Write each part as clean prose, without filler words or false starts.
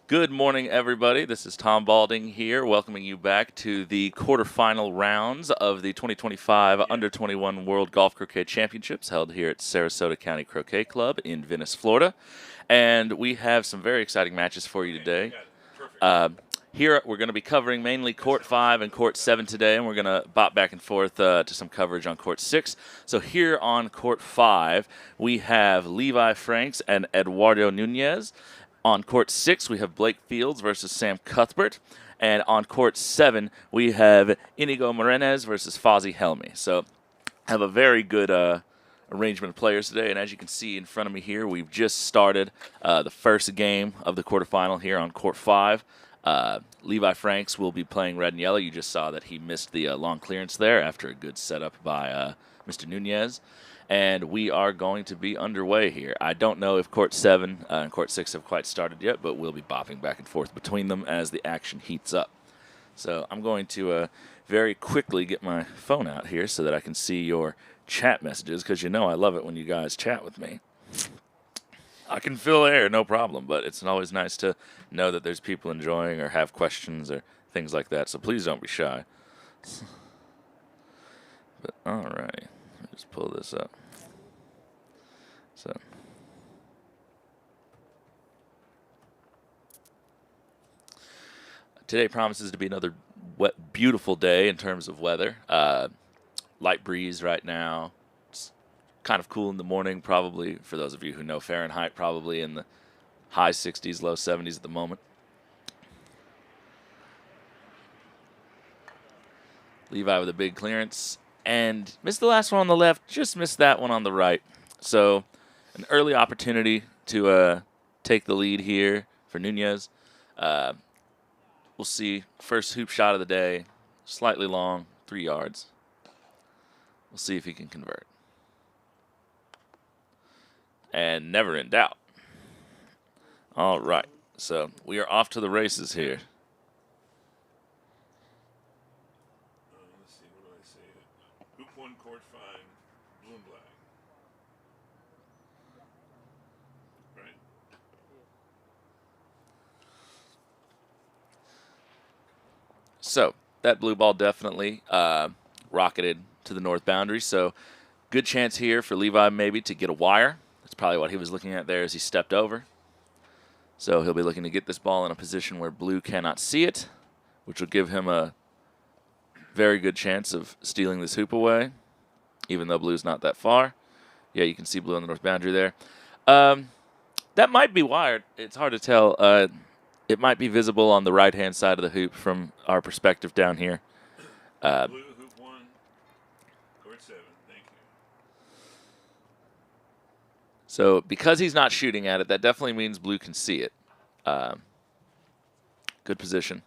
Good morning, everybody. This is Tom Balding here, welcoming you back to the quarterfinal rounds of the 2025 Under-21 World Golf Croquet Championships held here at Sarasota County Croquet Club in Venice, Florida. And we have some very exciting matches for you today. Here we're going to be covering mainly Court 5 and Court 7 today, and we're going to bop back and forth to some coverage on Court 6. So here on Court 5, we have Levi Franks and Eduardo Nunez. On Court 6, we have Blake Fields versus Sam Cuthbert. And on Court 7, we have Inigo Morenes versus Fawzy Helmy. So have a very good arrangement of players today. And as you can see in front of me here, we've just started the first game of the quarterfinal here on Court 5. Levi Franks will be playing red and yellow. You just saw that he missed the long clearance there after a good setup by Mr. Nunez. And we are going to be underway here. I don't know if Court 7 and Court 6 have quite started yet, but we'll be bopping back and forth between them as the action heats up. So I'm going to very quickly get my phone out here so that I can see your chat messages, because you know I love it when you guys chat with me. I can fill air, no problem, but it's always nice to know that there's people enjoying or have questions or things like that, so please don't be shy. But all right. Just pull this up. So today promises to be another wet, beautiful day in terms of weather. Light breeze right now. It's kind of cool in the morning, probably, for those of you who know Fahrenheit, probably in the high 60s, low 70s at the moment. Levi with a big clearance. And missed the last one on the left, just missed that one on the right. So an early opportunity to take the lead here for Nunez. We'll see. First hoop shot of the day, slightly long, 3 yards. We'll see if he can convert. And never in doubt. All right, so we are off to the races here. Court 5, blue and black. Right? So that blue ball definitely rocketed to the north boundary. So good chance here for Levi maybe to get a wire. That's probably what he was looking at there as he stepped over. So he'll be looking to get this ball in a position where blue cannot see it, which will give him a very good chance of stealing this hoop away, even though blue's not that far. Yeah, you can see blue on the north boundary there. That might be wired. It's hard to tell. It might be visible on the right-hand side of the hoop from our perspective down here. Blue, hoop 1, Court 7. Thank you. So because he's not shooting at it, that definitely means blue can see it. Good position.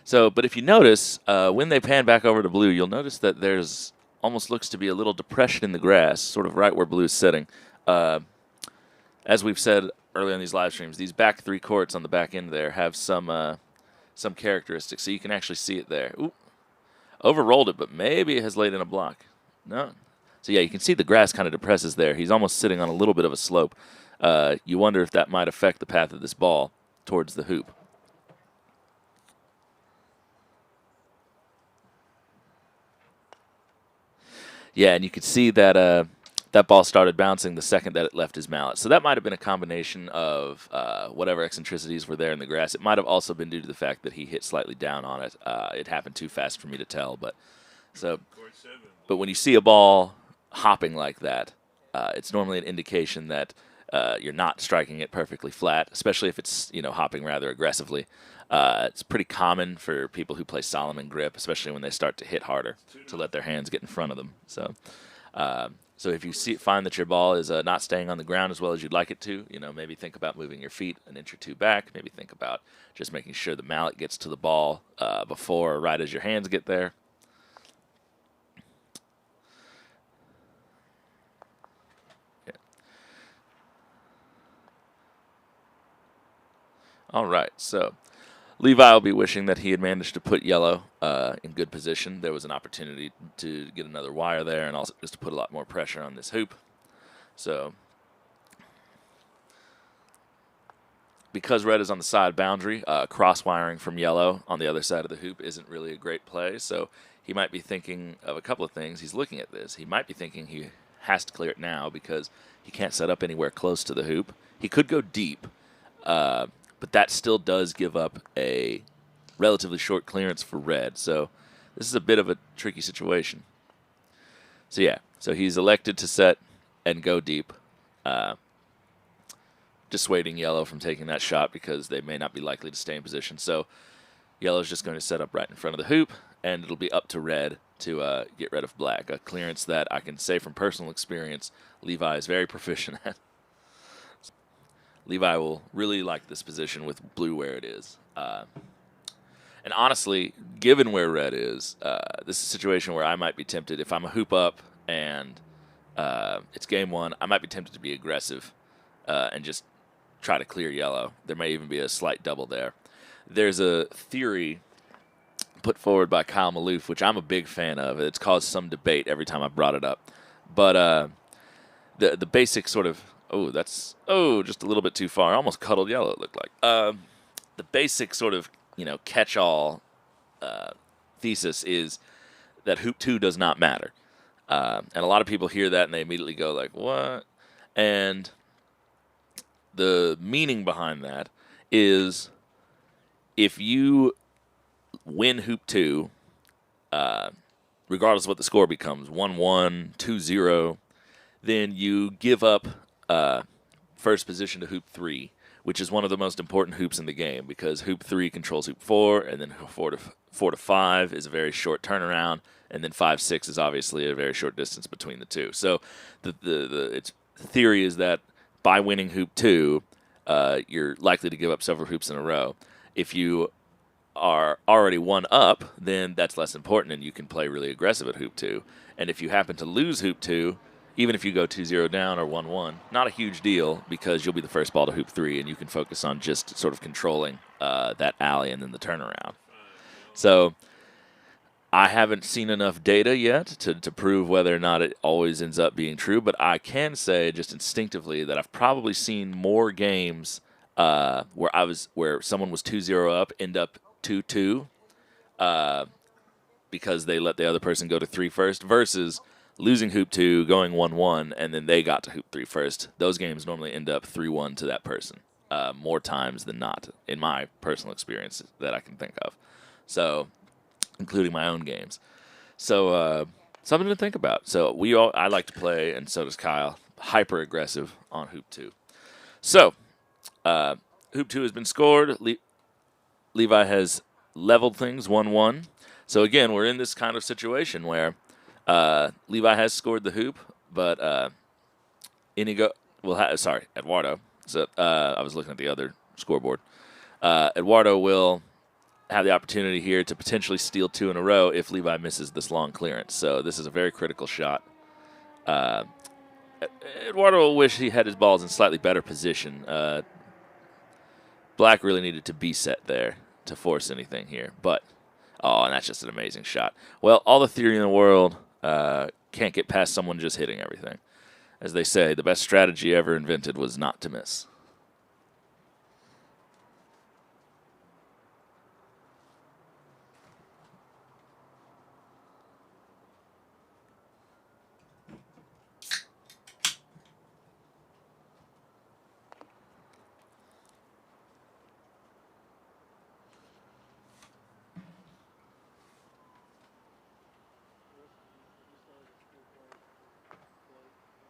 So, but if you notice, when they pan back over to blue, you'll notice that there's almost looks to be a little depression in the grass, sort of right where blue's sitting. As we've said earlier in these live streams, these back 3 courts on the back end there have some characteristics, so you can actually see it there. Ooh, overrolled it, but maybe it has laid in a block. No. So, yeah, you can see the grass kind of depresses there. He's almost sitting on a little bit of a slope. You wonder if that might affect the path of this ball towards the hoop. Yeah, and you could see that that ball started bouncing the second that it left his mallet. So that might have been a combination of whatever eccentricities were there in the grass. It might have also been due to the fact that he hit slightly down on it. It happened too fast for me to tell. But when you see a ball hopping like that, it's normally an indication that you're not striking it perfectly flat, especially if it's hopping rather aggressively. It's pretty common for people who play Solomon grip, especially when they start to hit harder, to let their hands get in front of them. So, so if you find that your ball is not staying on the ground as well as you'd like it to, maybe think about moving your feet an inch or two back. Maybe think about just making sure the mallet gets to the ball before or right as your hands get there. Yeah. All right, so Levi will be wishing that he had managed to put yellow in good position. There was an opportunity to get another wire there and also just to put a lot more pressure on this hoop. So because red is on the side boundary, cross-wiring from yellow on the other side of the hoop isn't really a great play. So he might be thinking of a couple of things. He's looking at this. He might be thinking he has to clear it now because he can't set up anywhere close to the hoop. He could go deep, but that still does give up a relatively short clearance for red. So this is a bit of a tricky situation. So yeah, so he's elected to set and go deep, dissuading yellow from taking that shot because they may not be likely to stay in position. So yellow's just going to set up right in front of the hoop, and it'll be up to red to get rid of black, a clearance that I can say from personal experience Levi is very proficient at. Levi will really like this position with blue where it is. And honestly, given where red is, this is a situation where I might be tempted, if I'm a hoop up and it's game one, I might be tempted to be aggressive and just try to clear yellow. There may even be a slight double there. There's a theory put forward by Kyle Maloof, which I'm a big fan of. It's caused some debate every time I've brought it up. But the basic sort of, just a little bit too far. I almost cuddled yellow, it looked like. The basic sort of, catch-all thesis is that hoop 2 does not matter. And a lot of people hear that and they immediately go like, what? And the meaning behind that is if you win hoop 2, regardless of what the score becomes, 1-1, 2-0, then you give up first position to hoop 3, which is one of the most important hoops in the game because hoop 3 controls hoop 4, and then 4 to 5 is a very short turnaround, and then 5-6 is obviously a very short distance between the two. So its theory is that by winning hoop 2, you're likely to give up several hoops in a row. If you are already one up, then that's less important, and you can play really aggressive at hoop 2. And if you happen to lose hoop 2, even if you go 2-0 down or 1-1, not a huge deal because you'll be the first ball to hoop 3, and you can focus on just sort of controlling that alley and then the turnaround. So I haven't seen enough data yet to prove whether or not it always ends up being true, but I can say just instinctively that I've probably seen more games where someone was 2-0 up end up 2-2 because they let the other person go to 3 first versus losing hoop 2, going 1-1, and then they got to hoop 3 first. Those games normally end up 3-1 to that person more times than not, in my personal experience that I can think of. So, including my own games. So, something to think about. So, I like to play, and so does Kyle, hyper aggressive on hoop 2. So, hoop 2 has been scored. Levi has leveled things 1-1. So, again, we're in this kind of situation where Levi has scored the hoop, but Inigo Eduardo. So I was looking at the other scoreboard. Eduardo will have the opportunity here to potentially steal 2 in a row if Levi misses this long clearance. So this is a very critical shot. Eduardo will wish he had his balls in slightly better position. Black really needed to be set there to force anything here, but and that's just an amazing shot. Well, all the theory in the world can't get past someone just hitting everything. As they say, the best strategy ever invented was not to miss.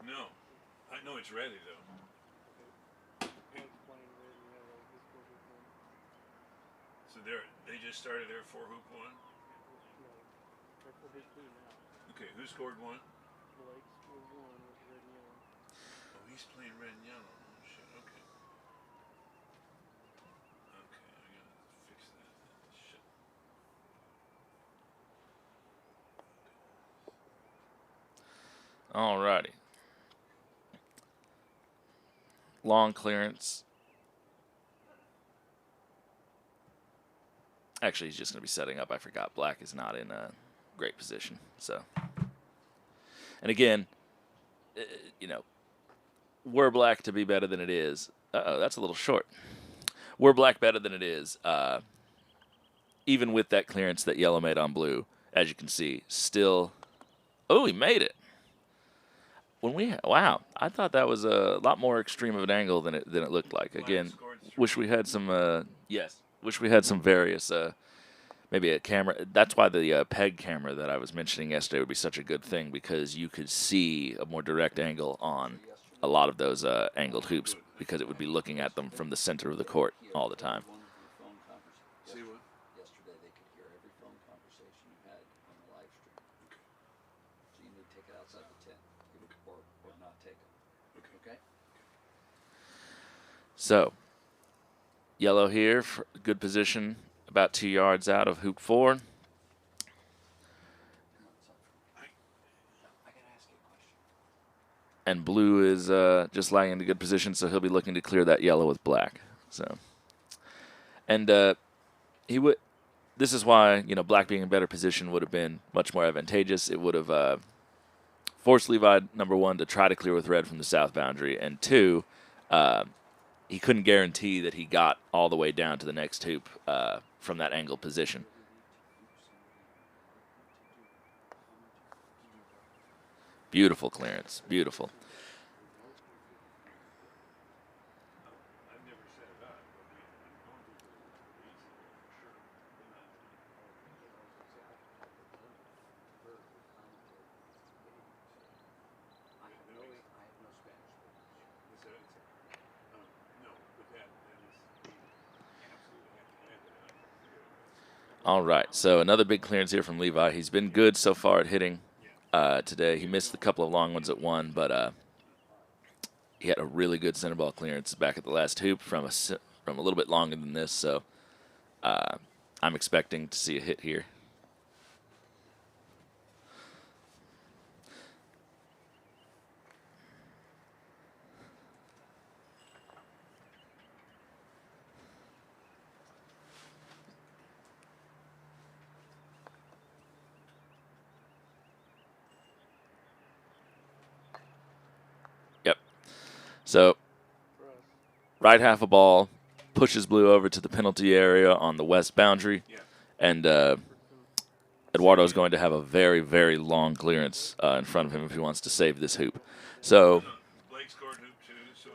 No, I know it's ready though. So they just started their 4 hoop 1. Okay, who scored 1? Oh, he's playing red and yellow. Oh shit. Okay. Okay, I gotta fix that. Shit. Alrighty. Long clearance. Actually, he's just going to be setting up. I forgot black is not in a great position. So, and again, were black to be better than it is, that's a little short. were black better than it is, even with that clearance that yellow made on blue, as you can see, still. Oh, he made it. Wow, I thought that was a lot more extreme of an angle than it looked like. Again, wish we had some wish we had some various maybe a camera. That's why the peg camera that I was mentioning yesterday would be such a good thing, because you could see a more direct angle on a lot of those angled hoops, because it would be looking at them from the center of the court all the time. Yesterday they could hear every phone conversation you had on the live stream. So you need to take it outside the tent, or not take it. Okay? So, yellow here, for good position, about 2 yards out of hoop 4. I gotta ask you a question. And blue is just lying in a good position, so he'll be looking to clear that yellow with black. So, and he would. This is why, you know, black being in better position would have been much more advantageous. It would have forced Levi, number one, to try to clear with red from the south boundary, and two, he couldn't guarantee that he got all the way down to the next hoop from that angled position. Beautiful clearance, beautiful. All right, so another big clearance here from Levi. He's been good so far at hitting today. He missed a couple of long ones at one, but he had a really good center ball clearance back at the last hoop from a little bit longer than this. So I'm expecting to see a hit here. So, right half a ball, pushes blue over to the penalty area on the west boundary, and Eduardo is going to have a very, very long clearance in front of him if he wants to save this hoop. So,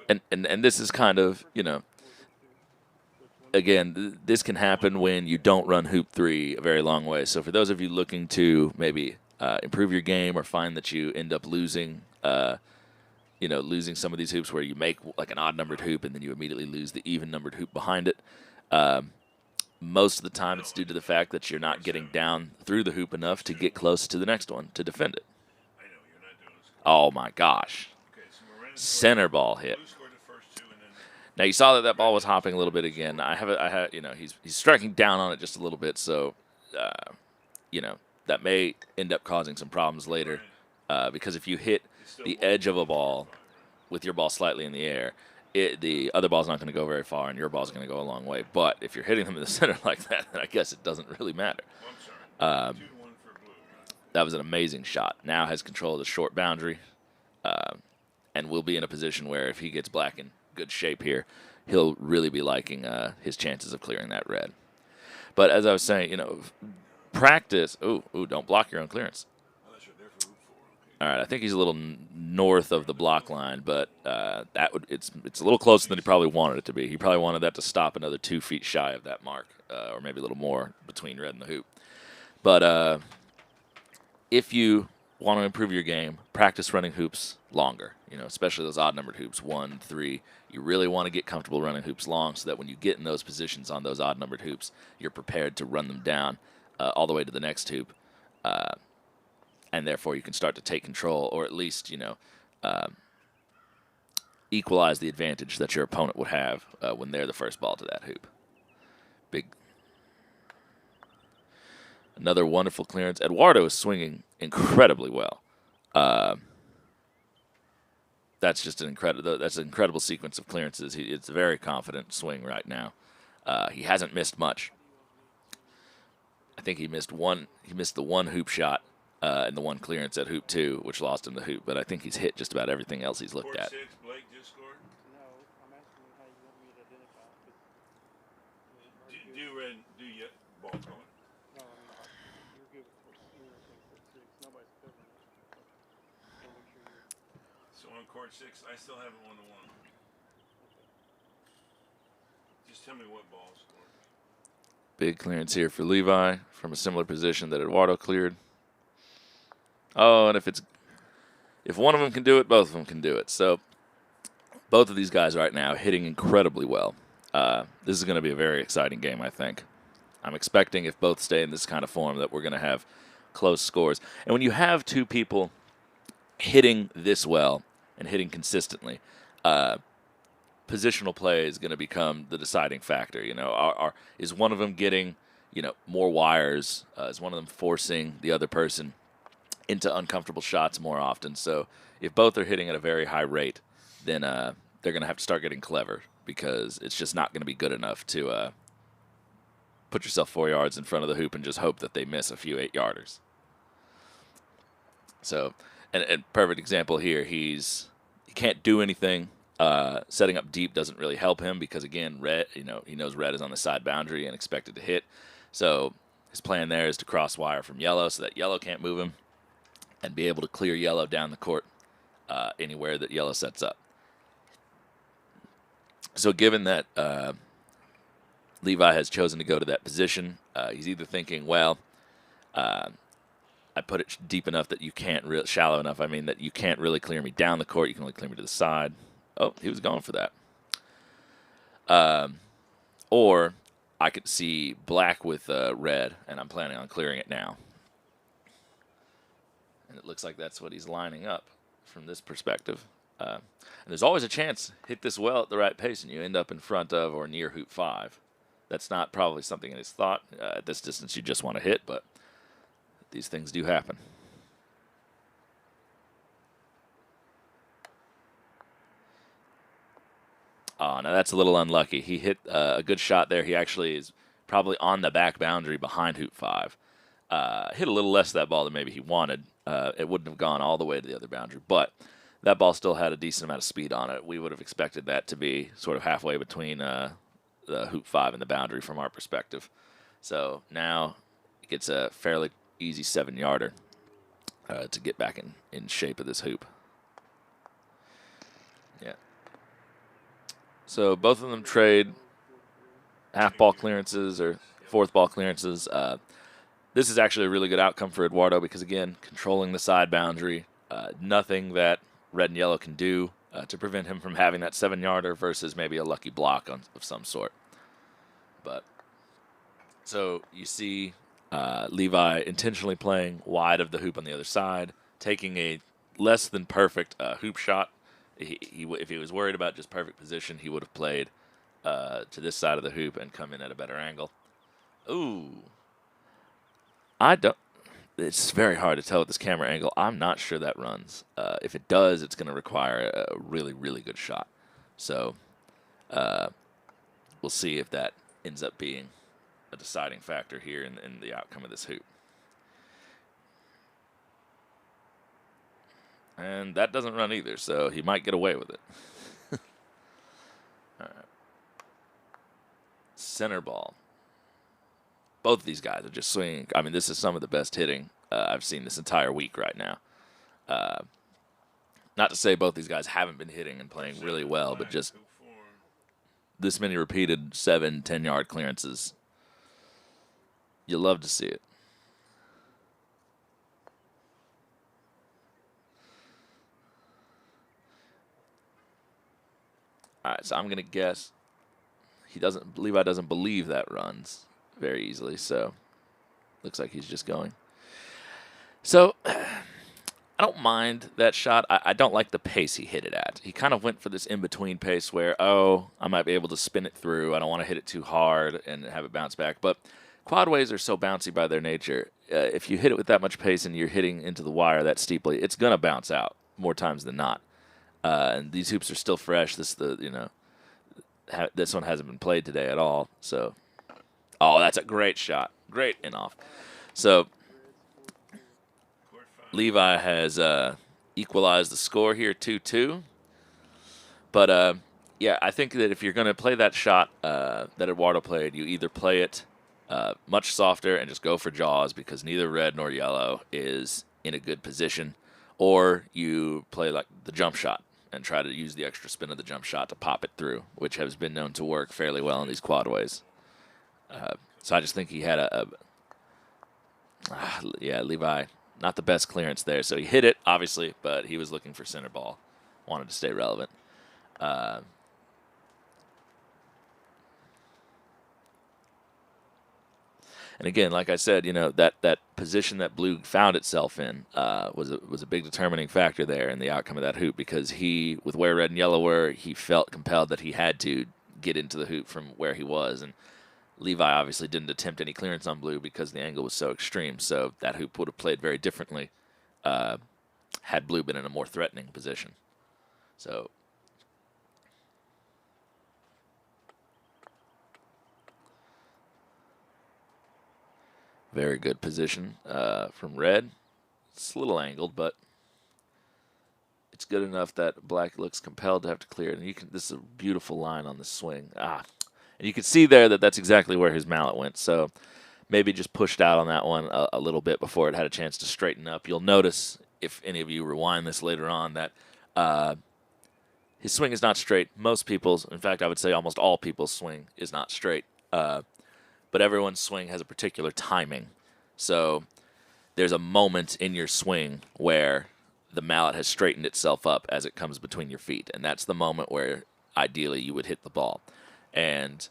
and this is kind of, you know, again, this can happen when you don't run hoop 3 a very long way. So for those of you looking to maybe improve your game or find that you end up losing losing some of these hoops where you make like an odd-numbered hoop and then you immediately lose the even-numbered hoop behind it. Most of the time it's due to the fact that you're not getting down through the hoop enough to get close to the next one to defend it. Oh, my gosh. Center ball hit. Now, you saw that ball was hopping a little bit again. He's striking down on it just a little bit, so, that may end up causing some problems later because if you hit the edge of a ball with your ball slightly in the air, the other ball's not going to go very far, and your ball's going to go a long way. But if you're hitting them in the center like that, then I guess it doesn't really matter. That was an amazing shot. Now has control of the short boundary, and will be in a position where if he gets black in good shape here, he'll really be liking his chances of clearing that red. But as I was saying, practice. Ooh, don't block your own clearance. All right, I think he's a little north of the block line, but it's a little closer than he probably wanted it to be. He probably wanted that to stop another 2 feet shy of that mark, or maybe a little more between red and the hoop. But if you want to improve your game, practice running hoops longer, especially those odd-numbered hoops, 1, 3. You really want to get comfortable running hoops long so that when you get in those positions on those odd-numbered hoops, you're prepared to run them down all the way to the next hoop. And therefore you can start to take control, or at least, equalize the advantage that your opponent would have when they're the first ball to that hoop. Another wonderful clearance. Eduardo is swinging incredibly well. That's just an incredible sequence of clearances. It's a very confident swing right now. He hasn't missed much. I think he missed the one hoop shot. And the one clearance at hoop 2, which lost him the hoop. But I think he's hit just about everything else he's looked at. on court 6. I still haven't won the one. Just tell me what ball scored. Big clearance here for Levi from a similar position that Eduardo cleared. Oh, and if one of them can do it, both of them can do it. So both of these guys right now hitting incredibly well. This is going to be a very exciting game, I think. I'm expecting if both stay in this kind of form that we're going to have close scores. And when you have two people hitting this well and hitting consistently, positional play is going to become the deciding factor. You know, is one of them getting, you know, more wires? Is one of them forcing the other person into uncomfortable shots more often? So if both are hitting at a very high rate, then they're going to have to start getting clever, because it's just not going to be good enough to put yourself 4 yards in front of the hoop and just hope that they miss a few 8-yarders. So, and perfect example here, he can't do anything. Setting up deep doesn't really help him because, again, red, you know, he knows red is on the side boundary and expected to hit. So his plan there is to cross wire from yellow so that yellow can't move him and be able to clear yellow down the court anywhere that yellow sets up. So given that Levi has chosen to go to that position, he's either thinking, well, I put it deep enough that you can't shallow enough, I mean, that you can't really clear me down the court. You can only clear me to the side. Oh, he was going for that. Or I could see black with red, and I'm planning on clearing it now. And it looks like that's what he's lining up from this perspective. And there's always a chance hit this well at the right pace, and you end up in front of or near hoop 5. That's not probably something in his thought. At this distance, you just want to hit, but these things do happen. Oh, now that's a little unlucky. He hit a good shot there. He actually is probably on the back boundary behind hoop 5. Hit a little less of that ball than maybe he wanted. It wouldn't have gone all the way to the other boundary, but that ball still had a decent amount of speed on it. We would have expected that to be sort of halfway between the hoop 5 and the boundary from our perspective. So now it gets a fairly easy 7-yarder to get back in shape of this hoop. Yeah. So both of them trade half ball clearances or fourth ball clearances. This is actually a really good outcome for Eduardo because, again, controlling the side boundary, nothing that red and yellow can do to prevent him from having that 7-yarder versus maybe a lucky block of some sort. But so you see Levi intentionally playing wide of the hoop on the other side, taking a less than perfect hoop shot. If he was worried about just perfect position, he would have played to this side of the hoop and come in at a better angle. Ooh. It's very hard to tell with this camera angle. I'm not sure that runs. If it does, it's going to require a really, really good shot. So we'll see if that ends up being a deciding factor here in the outcome of this hoop. And that doesn't run either, so he might get away with it. All right. Center ball. Both of these guys are just swinging. I mean, this is some of the best hitting I've seen this entire week right now. Not to say both these guys haven't been hitting and playing really well, but just this many repeated 7, 10-yard clearances. You love to see it. All right, so I'm going to guess Levi doesn't believe that runs very easily, so looks like he's just going. So I don't mind that shot. I don't like the pace he hit it at. He kind of went for this in-between pace where, oh, I might be able to spin it through. I don't want to hit it too hard and have it bounce back. But quadways are so bouncy by their nature. If you hit it with that much pace and you're hitting into the wire that steeply, it's going to bounce out more times than not. And these hoops are still fresh. This one hasn't been played today at all. So, oh, that's a great shot. Great in off. So Levi has equalized the score here, 2-2. But, yeah, I think that if you're going to play that shot that Eduardo played, you either play it much softer and just go for jaws because neither red nor yellow is in a good position, or you play like the jump shot and try to use the extra spin of the jump shot to pop it through, which has been known to work fairly well in these quadways. So I just think he had yeah, Levi, not the best clearance there. So he hit it, obviously, but he was looking for center ball, wanted to stay relevant. And again, like I said, you know, that position that blue found itself in was a big determining factor there in the outcome of that hoop, because he, with where red and yellow were, he felt compelled that he had to get into the hoop from where he was. And Levi obviously didn't attempt any clearance on blue because the angle was so extreme. So that hoop would have played very differently had blue been in a more threatening position. So very good position from red. It's a little angled, but it's good enough that black looks compelled to have to clear it. And you can. This is a beautiful line on the swing. And you can see there that that's exactly where his mallet went. So maybe just pushed out on that one a little bit before it had a chance to straighten up. You'll notice, if any of you rewind this later on, that his swing is not straight. Most people's, in fact, I would say almost all people's swing is not straight. But everyone's swing has a particular timing. So there's a moment in your swing where the mallet has straightened itself up as it comes between your feet. And that's the moment where ideally you would hit the ball. And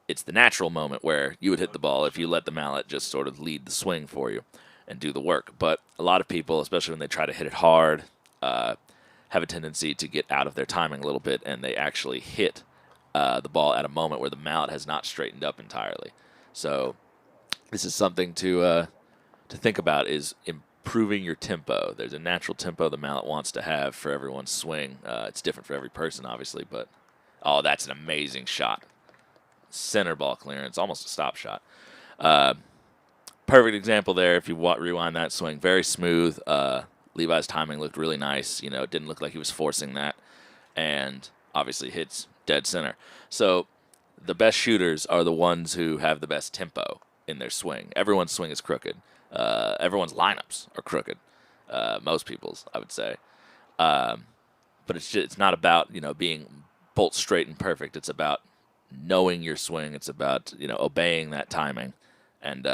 it's the natural moment where you would hit the ball if you let the mallet just sort of lead the swing for you and do the work. But a lot of people, especially when they try to hit it hard, have a tendency to get out of their timing a little bit, and they actually hit the ball at a moment where the mallet has not straightened up entirely. So this is something to think about, is improving your tempo. There's a natural tempo the mallet wants to have for everyone's swing. It's different for every person, obviously, but oh, that's an amazing shot. Center ball clearance, almost a stop shot. Perfect example there if you rewind that swing. Very smooth. Levi's timing looked really nice. You know, it didn't look like he was forcing that. And obviously hits dead center. So the best shooters are the ones who have the best tempo in their swing. Everyone's swing is crooked. Everyone's lineups are crooked. Most people's, I would say. But it's not about, you know, being bolt straight and perfect. It's about knowing your swing. It's about, you know, obeying that timing and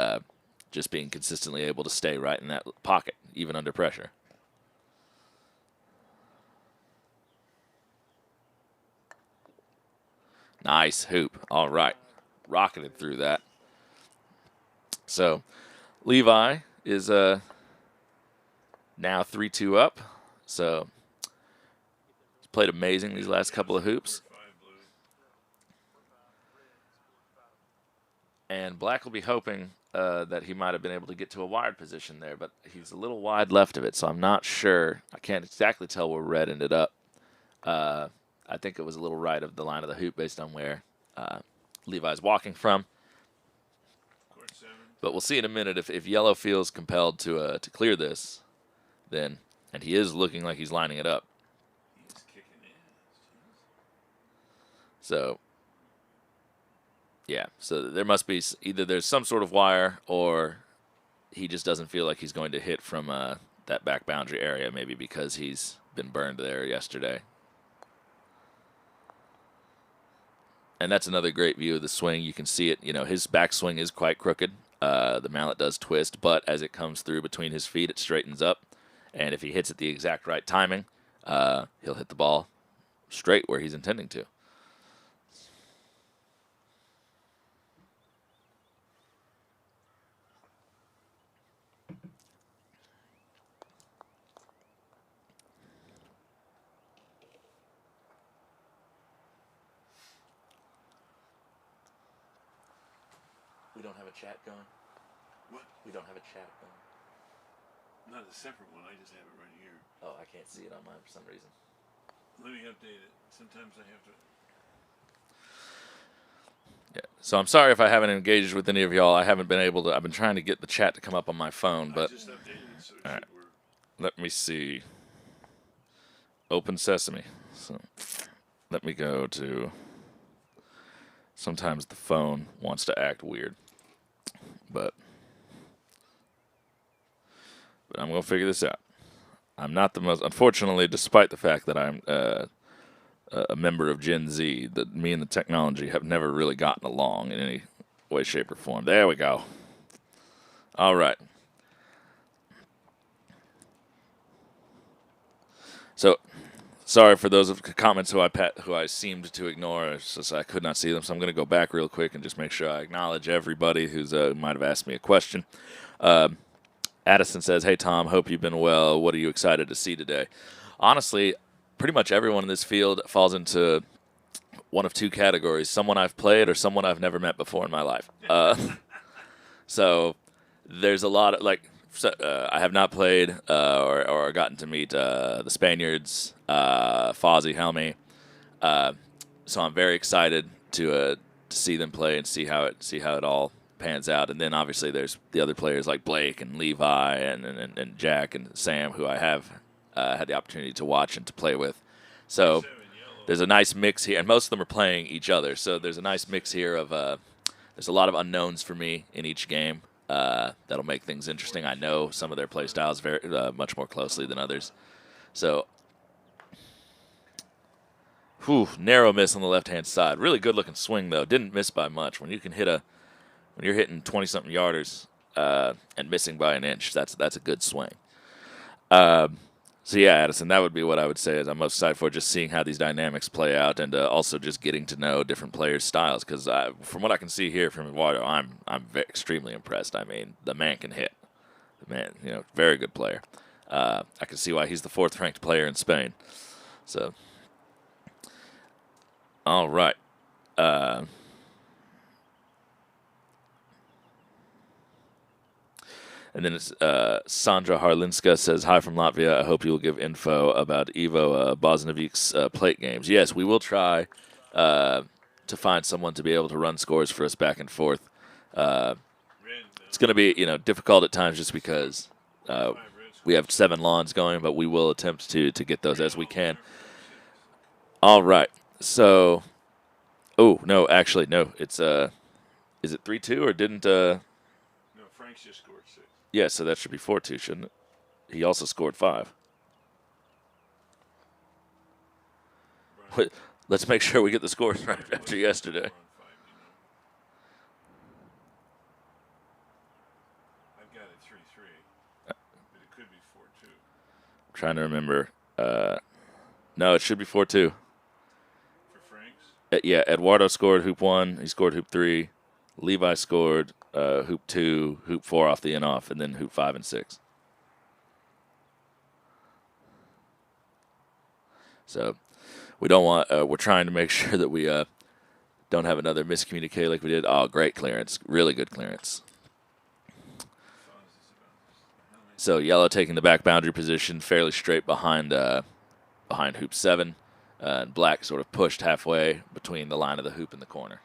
just being consistently able to stay right in that pocket, even under pressure. Nice hoop. All right. Rocketed through that. So Levi is now 3-2 up. So he's played amazing these last couple of hoops. And black will be hoping that he might have been able to get to a wide position there, but he's a little wide left of it, so I'm not sure. I can't exactly tell where red ended up. I think it was a little right of the line of the hoop based on where Levi's walking from. But we'll see in a minute if yellow feels compelled to clear this, then, and he is looking like he's lining it up. He's kicking in. So, yeah, so there must be either there's some sort of wire, or he just doesn't feel like he's going to hit from that back boundary area, maybe because he's been burned there yesterday. And that's another great view of the swing. You can see it. You know, his backswing is quite crooked. The mallet does twist, but as it comes through between his feet, it straightens up. And if he hits at the exact right timing, he'll hit the ball straight where he's intending to. We don't have a chat going? What? We don't have a chat going. Not a separate one. I just have it right here. Oh, I can't see it on mine for some reason. Let me update it. Sometimes I have to. Yeah. So I'm sorry if I haven't engaged with any of y'all. I haven't been able to. I've been trying to get the chat to come up on my phone, but I just updated it, so it all should right. work. Let me see. Open Sesame. So let me go to. Sometimes the phone wants to act weird, but I'm gonna figure this out. I'm not the most, unfortunately, despite the fact that I'm a member of Gen Z, that me and the technology have never really gotten along in any way, shape, or form. There we go. All right. So, sorry for those comments who I seemed to ignore. It's just I could not see them, so I'm going to go back real quick and just make sure I acknowledge everybody who's might have asked me a question. Addison says, "Hey Tom, hope you've been well. What are you excited to see today?" Honestly, pretty much everyone in this field falls into one of two categories: someone I've played or someone I've never met before in my life. So there's a lot of I have not played or gotten to meet the Spaniards, Fawzy, Helmy. So I'm very excited to see them play and see how it all pans out. And then obviously there's the other players like Blake and Levi and Jack and Sam, who I have had the opportunity to watch and to play with. So there's a nice mix here, and most of them are playing each other. So there's a nice mix here of there's a lot of unknowns for me in each game. That'll make things interesting. I know some of their play styles very much more closely than others. So, narrow miss on the left-hand side. Really good-looking swing, though. Didn't miss by much. When you can when you're hitting 20-something yarders and missing by an inch, that's a good swing. So yeah, Addison, that would be what I would say is I'm most excited for, just seeing how these dynamics play out, and also just getting to know different players' styles. Because from what I can see here from Eduardo, I'm extremely impressed. I mean, the man can hit. The man, very good player. I can see why he's the 4th-ranked player in Spain. So, all right. And then it's Sandra Harlinska says, "Hi from Latvia. I hope you will give info about Ivo Bosnievic's plate games." Yes, we will try to find someone to be able to run scores for us back and forth. It's going to be difficult at times just because we have 7 lawns going, but we will attempt to get those as we can. All right. So, no, actually, no. It's is it 3-2 or didn't? No, Frank's just scored 6. Yeah, so that should be 4-2, shouldn't it? He also scored 5. Right. Let's make sure we get the scores right after yesterday. I've got it 3-3, but it could be 4-2. I'm trying to remember. No, it should be 4-2. For Frank's? Yeah, Eduardo scored hoop 1. He scored hoop 3. Levi scored hoop 2, hoop 4 off the in-off, and then hoop 5 and 6. So we don't want. We're trying to make sure that we don't have another miscommunicate like we did. Oh, great clearance, really good clearance. So yellow taking the back boundary position, fairly straight behind hoop 7, and black sort of pushed halfway between the line of the hoop and the corner.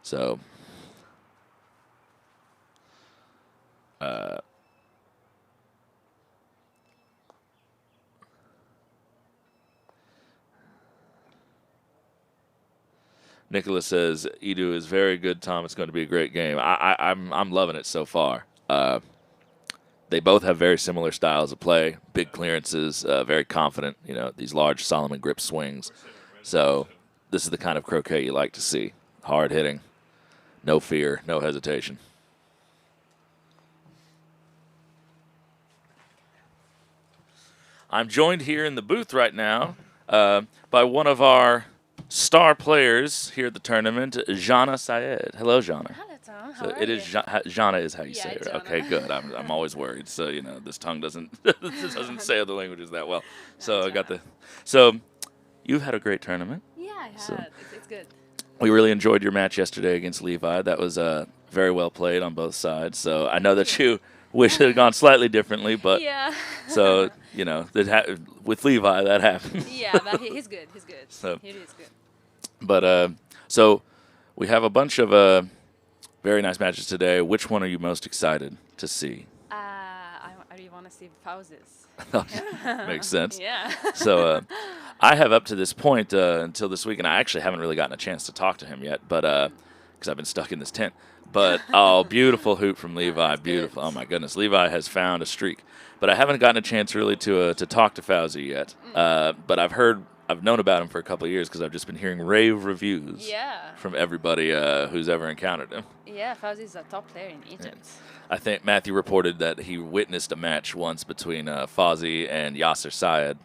So. Nicholas says, "Edu is very good, Tom. It's going to be a great game." I'm loving it so far. They both have very similar styles of play, big clearances, very confident. These large Solomon grip swings. So this is the kind of croquet you like to see: hard hitting, no fear, no hesitation. I'm joined here in the booth right now by one of our star players here at the tournament, Jana Syed. Hello, Jana. Hello, Tom. How So are it you? is Jana is how you say it. Jana. Okay, good. I'm always worried. So this tongue doesn't say other languages that well. So I got the. So you've had a great tournament. Yeah, I have. So- It's good. We really enjoyed your match yesterday against Levi. That was very well played on both sides. So I know that you wish it had gone slightly differently, but Yeah. so with Levi that happened. Yeah, but he's good. He's good. So- He is good. But so we have a bunch of very nice matches today. Which one are you most excited to see? I really want to see Fawzy's. Makes sense. Yeah. So I have up to this point until this week, and I actually haven't really gotten a chance to talk to him yet. But because I've been stuck in this tent. But, oh, beautiful hoop from Levi. That's Beautiful. good. Oh, my goodness. Levi has found a streak. But I haven't gotten a chance really to talk to Fawzy yet. But I've known about him for a couple of years because I've just been hearing rave reviews Yeah. from everybody who's ever encountered him. Yeah, Fawzy is a top player in Egypt. I think Matthew reported that he witnessed a match once between Fawzy and Yasser Syed,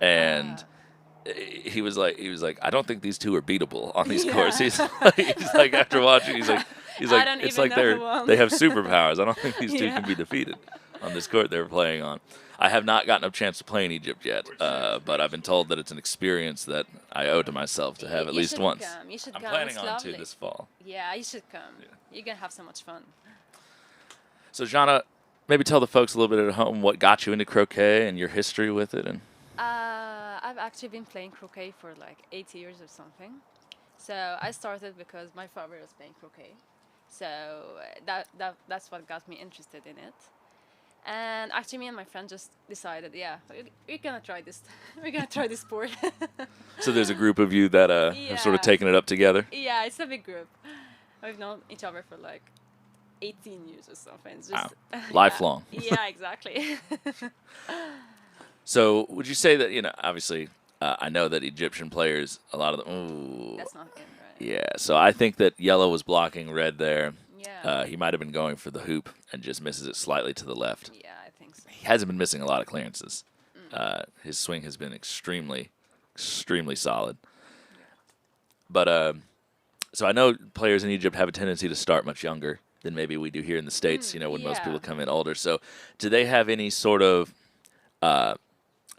and he was like, I don't think these two are beatable on these courts. He's like, after watching, he's like, I don't it's even like know who won. they have superpowers. I don't think these two Yeah. can be defeated on this court they're playing on. I have not gotten a chance to play in Egypt yet, but I've been told that it's an experience that I owe to myself to have at You least should once. Come. You should I'm come. planning It's on lovely. to this fall. Yeah, you should come. Yeah. You're gonna have so much fun. So, Jana, maybe tell the folks a little bit at home what got you into croquet and your history with it. And I've actually been playing croquet for like 8 years or something. So I started because my father was playing croquet. So that's what got me interested in it. And actually, me and my friend just decided, yeah, we're gonna try this. We're gonna try this sport. so there's a group of you that have sort of Yeah. taken it up together. Yeah, it's a big group. We've known each other for like 18 years or something. It's just Lifelong. Yeah, exactly. So would you say that, obviously, I know that Egyptian players, a lot of them, ooh. That's not in, right? Yeah, so I think that yellow was blocking red there. Yeah. He might have been going for the hoop and just misses it slightly to the left. Yeah, I think so. He hasn't been missing a lot of clearances. His swing has been extremely, extremely solid. But so I know players in Egypt have a tendency to start much younger than maybe we do here in the States, when most yeah. people come in older. So do they have any sort of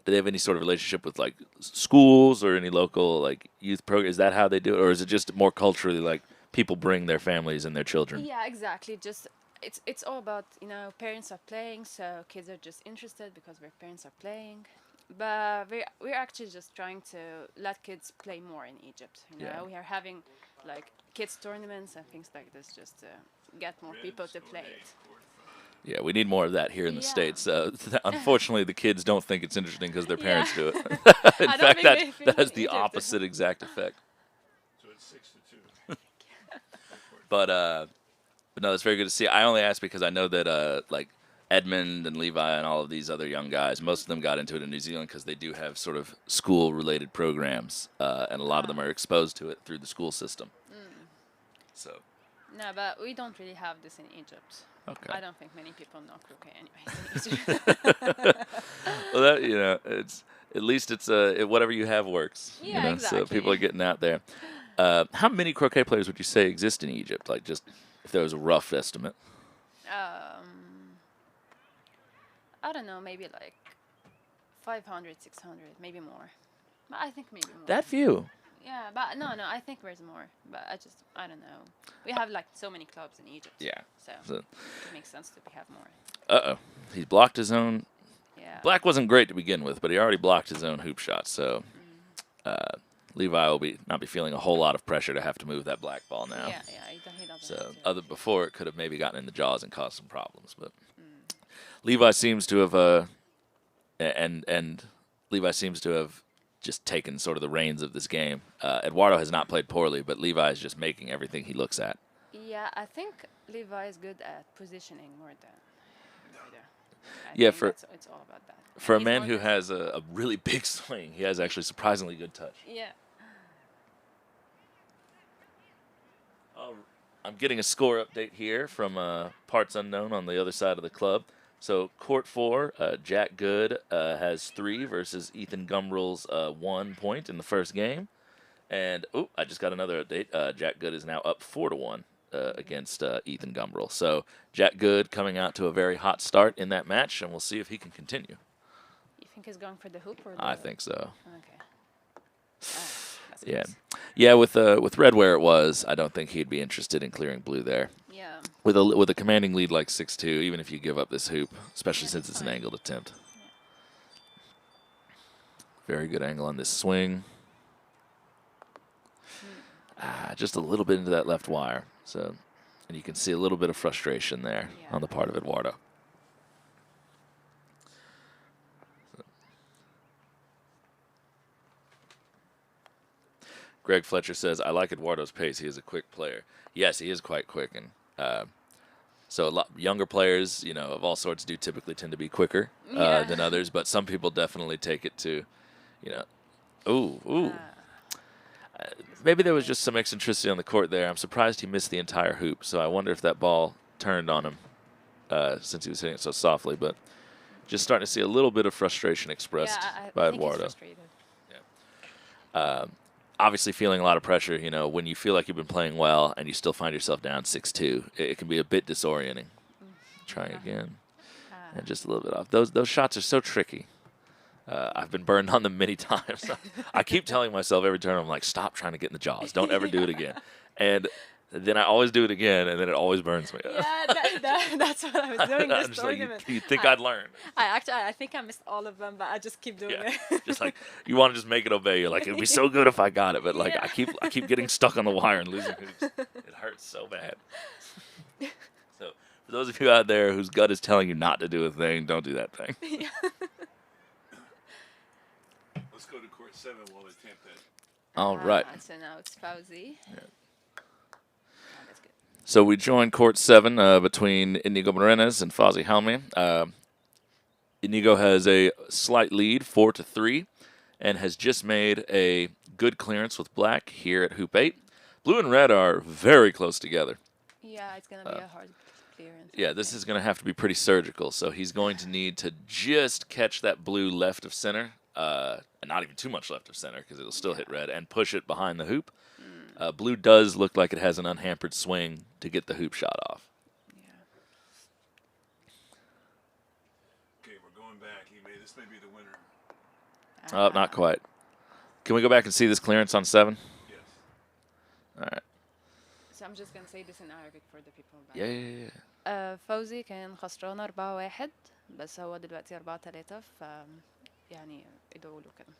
relationship with like schools or any local like youth program? Is that how they do it, or is it just more culturally like people bring their families and their children? Yeah, exactly. Just it's all about parents are playing, so kids are just interested because their parents are playing. But we're actually just trying to let kids play more in Egypt. Yeah. We are having like kids tournaments and things like this just to get more people to play it. Yeah, we need more of that here in the Yeah. States. Unfortunately, the kids don't think it's interesting because their parents do it. In I don't fact, think they think that has in the Egypt. opposite exact effect. So it's 6-2. But no, it's very good to see. I only asked because I know that like Edmund and Levi and all of these other young guys, most of them got into it in New Zealand because they do have sort of school-related programs, and a lot of them are exposed to it through the school system. So. No, but we don't really have this in Egypt. Okay. I don't think many people know croquet anyways in Egypt. Well, that it's at least it's whatever you have works. Yeah, So exactly. people are getting out there. How many croquet players would you say exist in Egypt? Like, just if there was a rough estimate. I don't know, maybe like 500, 600, maybe more. But I think maybe more. That few. Yeah, but no, I think there's more. But I don't know. We have like so many clubs in Egypt. Yeah. So it makes sense to have more. Uh-oh. He's blocked his own. Yeah. Black wasn't great to begin with, but he already blocked his own hoop shot. So Levi will not be feeling a whole lot of pressure to have to move that black ball now. Yeah, he doesn't So have to. before it could have maybe gotten in the jaws and caused some problems, but Levi seems to have and Levi seems to have just taken sort of the reins of this game. Eduardo has not played poorly, but Levi is just making everything he looks at. Yeah, I think Levi is good at positioning more than Eduardo. Yeah, It's all about that. For a He's man more who good- has a really big swing, he has actually surprisingly good touch. Yeah. I'm getting a score update here from Parts Unknown on the other side of the club. So court 4, Jack Good has 3 versus Ethan Gumbrell's 1 point in the first game. And, I just got another update. Jack Good is now up 4-1 against Ethan Gumbrell. So Jack Good coming out to a very hot start in that match, and we'll see if he can continue. You think he's going for the hoop or the... I think so. Okay. That's Yeah. close. Yeah, with red where it was, I don't think he'd be interested in clearing blue there. Yeah. With a commanding lead like 6-2, even if you give up this hoop, especially since it's an angled attempt. Very good angle on this swing. Just a little bit into that left wire. So, and you can see a little bit of frustration there on the part of Eduardo. Greg Fletcher says, I like Eduardo's pace. He is a quick player. Yes, he is quite quick. And so a lot younger players, you know, of all sorts do typically tend to be quicker than others. But some people definitely take it to, you know, ooh. Maybe there was just some eccentricity on the court there. I'm surprised he missed the entire hoop. So I wonder if that ball turned on him since he was hitting it so softly. But just starting to see a little bit of frustration expressed by Eduardo. Obviously feeling a lot of pressure, you know, when you feel like you've been playing well and you still find yourself down 6-2, it can be a bit disorienting. Trying again. And just a little bit off. Those shots are so tricky. I've been burned on them many times. I keep telling myself every turn, I'm like, stop trying to get in the jaws. Don't ever do it again. And then I always do it again, and then it always burns me. Yeah, that's what I was doing this tournament. Like, you think I'd learn. I think I missed all of them, but I just keep doing it. Just like, you want to just make it obey. You're like, it'd be so good if I got it. But, like, I keep getting stuck on the wire and losing hoops. It hurts so bad. So, for those of you out there whose gut is telling you not to do a thing, don't do that thing. Let's go to court 7 while they tamp that. All right. So now it's Fawzy. Yeah. So we joined court 7 between Inigo Morenes and Fawzy Helmy. Inigo has a slight lead, 4-3, and has just made a good clearance with black here at hoop 8. Blue and red are very close together. Yeah, it's going to be a hard clearance. Yeah, this is going to have to be pretty surgical. So he's going to need to just catch that blue left of center, and not even too much left of center because it'll still hit red, and push it behind the hoop. Blue does look like it has an unhampered swing to get the hoop shot off. Yeah. Okay, we're going back. This may be the winner. Oh, not quite. Can we go back and see this clearance on 7? Yes. All right. So I'm just going to say this in Arabic for the people back. Yeah. فوزي كان خسران 4-1 بس هو دلوقتي 4-3 يعني ادعوا له كده.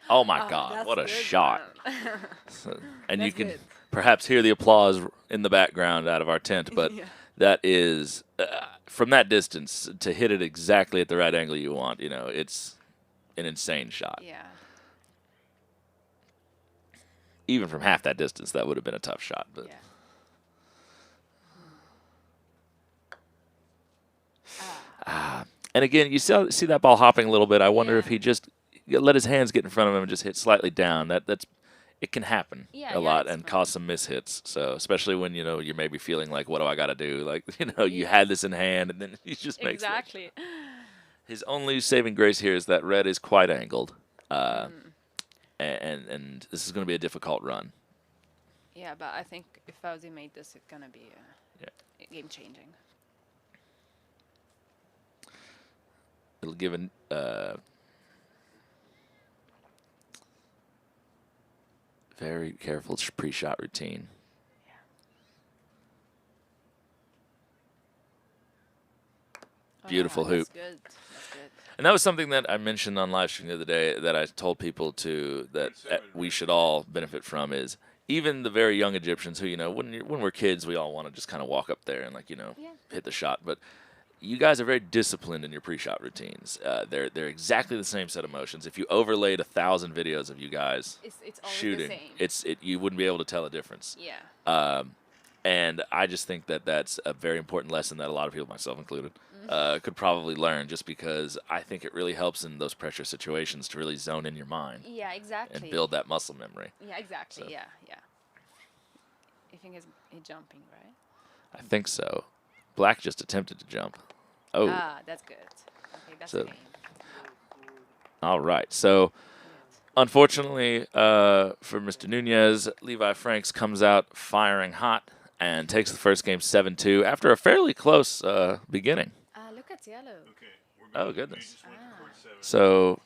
Oh, my God. What a shot. And you can good. perhaps hear the applause in the background out of our tent, but that is, from that distance, to hit it exactly at the right angle you want, you know, it's an insane shot. Yeah. Even from half that distance, that would have been a tough shot. But and again, you see that ball hopping a little bit. I wonder if he just let his hands get in front of him and just hit slightly down. It can happen a lot and cause some mishits. So especially when you're maybe feeling like, what do I got to do? Like you had this in hand and then he just makes exactly. His only saving grace here is that red is quite angled, and this is going to be a difficult run. Yeah, but I think if Fawzy made this, it's going to be game changing. It'll give an very careful pre-shot routine. Yeah. Beautiful hoop. That's good. That's good. And that was something that I mentioned on live stream the other day that I told people that we should all benefit from is even the very young Egyptians who, when we're kids, we all want to just kind of walk up there and hit the shot. But you guys are very disciplined in your pre-shot routines. They're exactly the same set of motions. If you overlaid 1,000 videos of you guys it's shooting, the same. You wouldn't be able to tell a difference. Yeah. And I just think that that's a very important lesson that a lot of people, myself included, could probably learn, just because I think it really helps in those pressure situations to really zone in your mind. Yeah, exactly. And build that muscle memory. Yeah, exactly. So. Yeah. You think he's jumping, right? I think so. Black just attempted to jump. Oh. That's good. Okay, that's So- game. All right. So, unfortunately for Mr. Nunez, Levi Franks comes out firing hot and takes the first game 7-2 after a fairly close beginning. Look at yellow. Okay. Oh, goodness. Just went to court 7. So,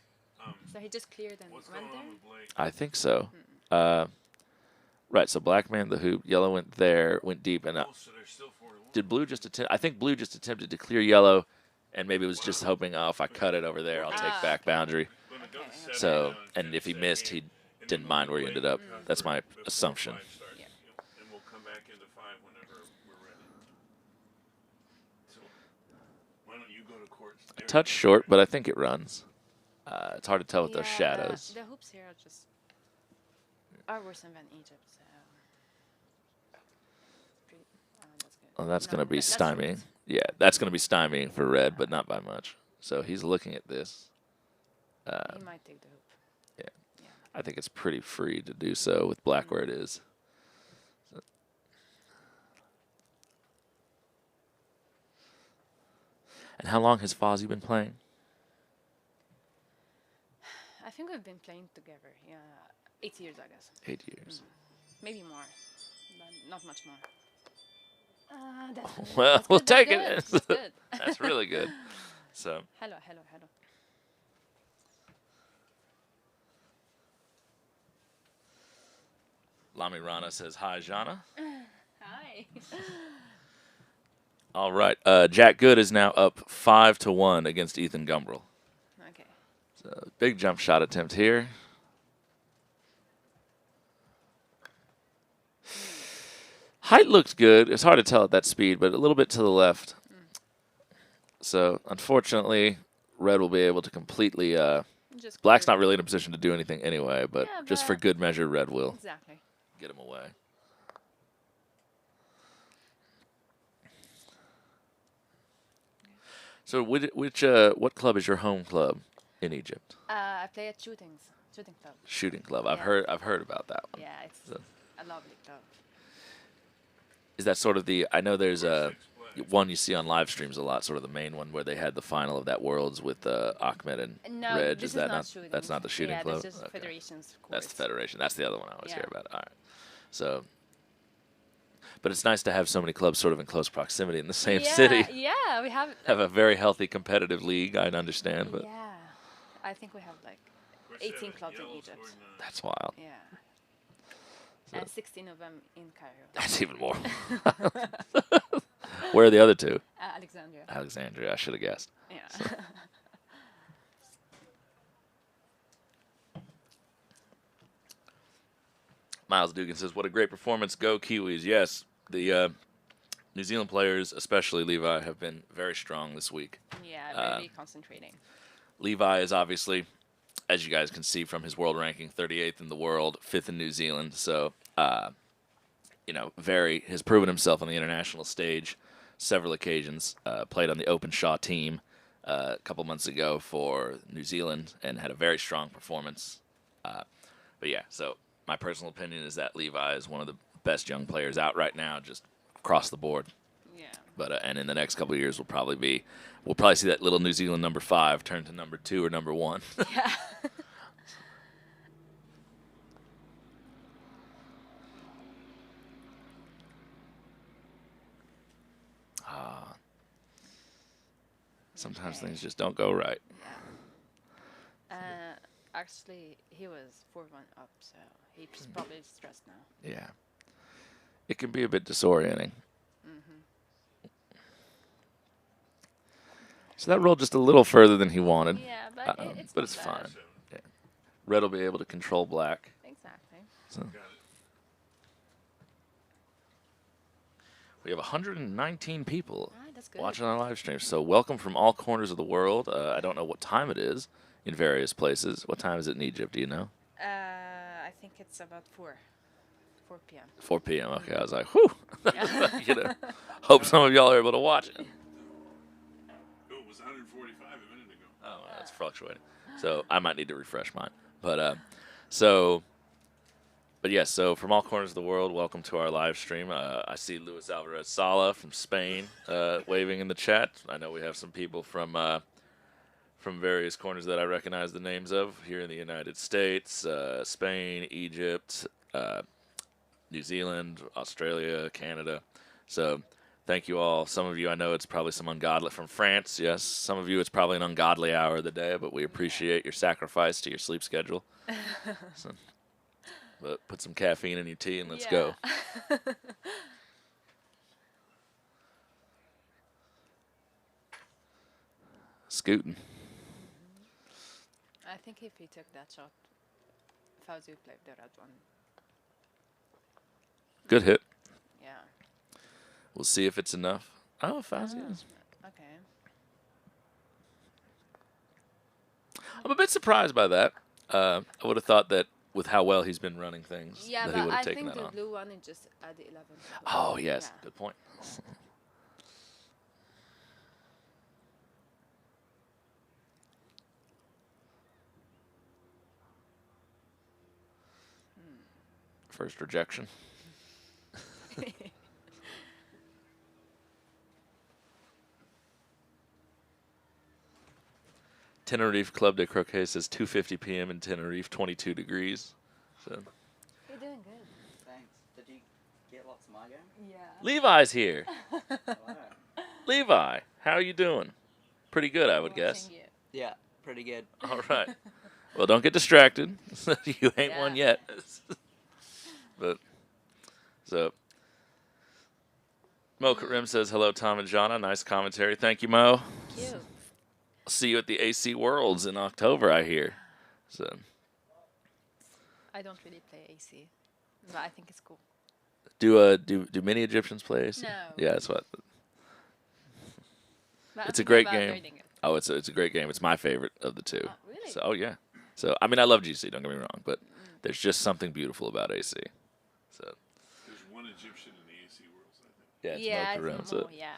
So he just cleared and What's went going there? on with Blake? I think so. Right, so black manned the hoop. Yellow went there, went deep. And Oh, so they're still 4-1. did blue just attempt? I think blue just attempted to clear yellow and maybe was just hoping, if I cut it over there, I'll take back boundary. Gonna go to 7 So, now and if he second missed, game. he didn't mind where he ended up. That's my assumption. Yeah. And we'll come back into 5 touch short, but I think it runs. It's hard to tell with those Yeah, shadows. the hoops here are worse than Egypt. So. That's good. Well, that's No, going to be that's stymieing. short. Yeah, that's going to be stymieing for red, but not by much. So he's looking at this. He might take the hoop. Yeah. Yeah. I think it's pretty free to do so with black where it is. So. And how long has Fawzy been playing? I think we've been playing together. Yeah, 8 years, I guess. 8 years. Maybe more, but not much more. That's Well, that's we'll good, that's take good, it. That's good. That's really good. So. Hello. Lami Rana says, hi, Jana. Hi. All right. Jack Good is now up 5-1 against Ethan Gumbrell. Okay. So big jump shot attempt here. Height looks good. It's hard to tell at that speed, but a little bit to the left. So unfortunately, red will be able to completely. Just Black's clear not really in a position to do anything anyway, but Yeah, just for but- good measure, red will Exactly. get him away. So what club is your home club in Egypt? I play at shooting club. Shooting club. Yeah. I've heard about that one. Yeah, it's So- a lovely club. Is that sort of the? I know there's one you see on live streams a lot, sort of the main one where they had the final of that Worlds with Ahmed and No, Reg. this Is that not shooting. That's not the shooting yeah, club. that's just Okay. federation's course. That's the Federation. That's the other one I always hear Yeah. about. All right. So, but it's nice to have so many clubs sort of in close proximity in the same city. Yeah, we have. Have a very healthy competitive league. I understand, but Yeah, I think we have like 18 clubs in Egypt. that's wild. Yeah. So- And 16 of them in Cairo. That's even more. Where are the other two? Alexandria. Alexandria. I should have guessed. Yeah. Miles Dugan says, what a great performance. Go Kiwis. Yes, the New Zealand players, especially Levi, have been very strong this week. Yeah, really concentrating. Levi is obviously, as you guys can see from his world ranking, 38th in the world, 5th in New Zealand. So, has proven himself on the international stage several occasions. Played on the Open Shaw team a couple months ago for New Zealand and had a very strong performance. But yeah, so my personal opinion is that Levi is one of the best young players out right now, just across the board. Yeah. But and in the next couple of years, we'll probably see that little New Zealand number 5 turn to number 2 or number 1. Yeah. Sometimes things just don't go right. Yeah. Actually, he was 4-1 up, so he's probably stressed now. Yeah. It can be a bit disorienting. So that rolled just a little further than he wanted. Yeah, but it's but not it's bad. fine. Yeah. Red will be able to control black. Exactly. So we have 119 people Ah, that's good. watching our live stream. So welcome from all corners of the world. I don't know what time it is in various places. What time is it in Egypt? Do you know? I think it's about 4 p.m. 4 p.m. Okay, I was like, whew. Hope some of y'all are able to watch it. Oh, it was 145 a minute ago. Oh, well, that's fluctuating. So I might need to refresh mine. But yes, so from all corners of the world, welcome to our live stream. I see Luis Alvarez Sala from Spain waving in the chat. I know we have some people from various corners that I recognize the names of here in the United States, Spain, Egypt, New Zealand, Australia, Canada. So thank you all. Some of you, I know it's probably some ungodly from France. Yes, some of you, it's probably an ungodly hour of the day, but we appreciate your sacrifice to your sleep schedule. But put some caffeine in your tea and let's go. Scooting. I think if he took that shot, Fawzy would play the red one. Good hit. Yeah. We'll see if it's enough. Oh, Fawzy is. Okay. I'm a bit surprised by that. I would have thought that with how well he's been running things, Yeah, that he but would I have taken think that the on. blue one is just at the 11th. Oh, yes. Yeah. Good point. First rejection. Tenerife Club de Croquet says 2:50 p.m. in Tenerife, 22 degrees. So You're doing good. Thanks. Did you get lots of my game? Yeah. Levi's here. Hello. Levi, how are you doing? Pretty good, I would guess. Watching you. Yeah, pretty good. All right. Well, don't get distracted. You ain't one Yeah. yet. But so Mo Karim says hello, Tom and Jana. Nice commentary. Thank you, Mo. Cute. I'll see you at the AC Worlds in October, I hear. So I don't really play AC, but I think it's cool. do many Egyptians play AC? No. Yeah, that's what. But It's a I'm great thinking about game. learning it. Oh, it's a great game. It's my favorite of the two. Oh, really? So yeah. So I mean, I love GC. Don't get me wrong, but there's just something beautiful about AC. So There's one Egyptian in the AC Worlds, I think. yeah, it's Yeah, Mo I Karim. think So, more, yeah.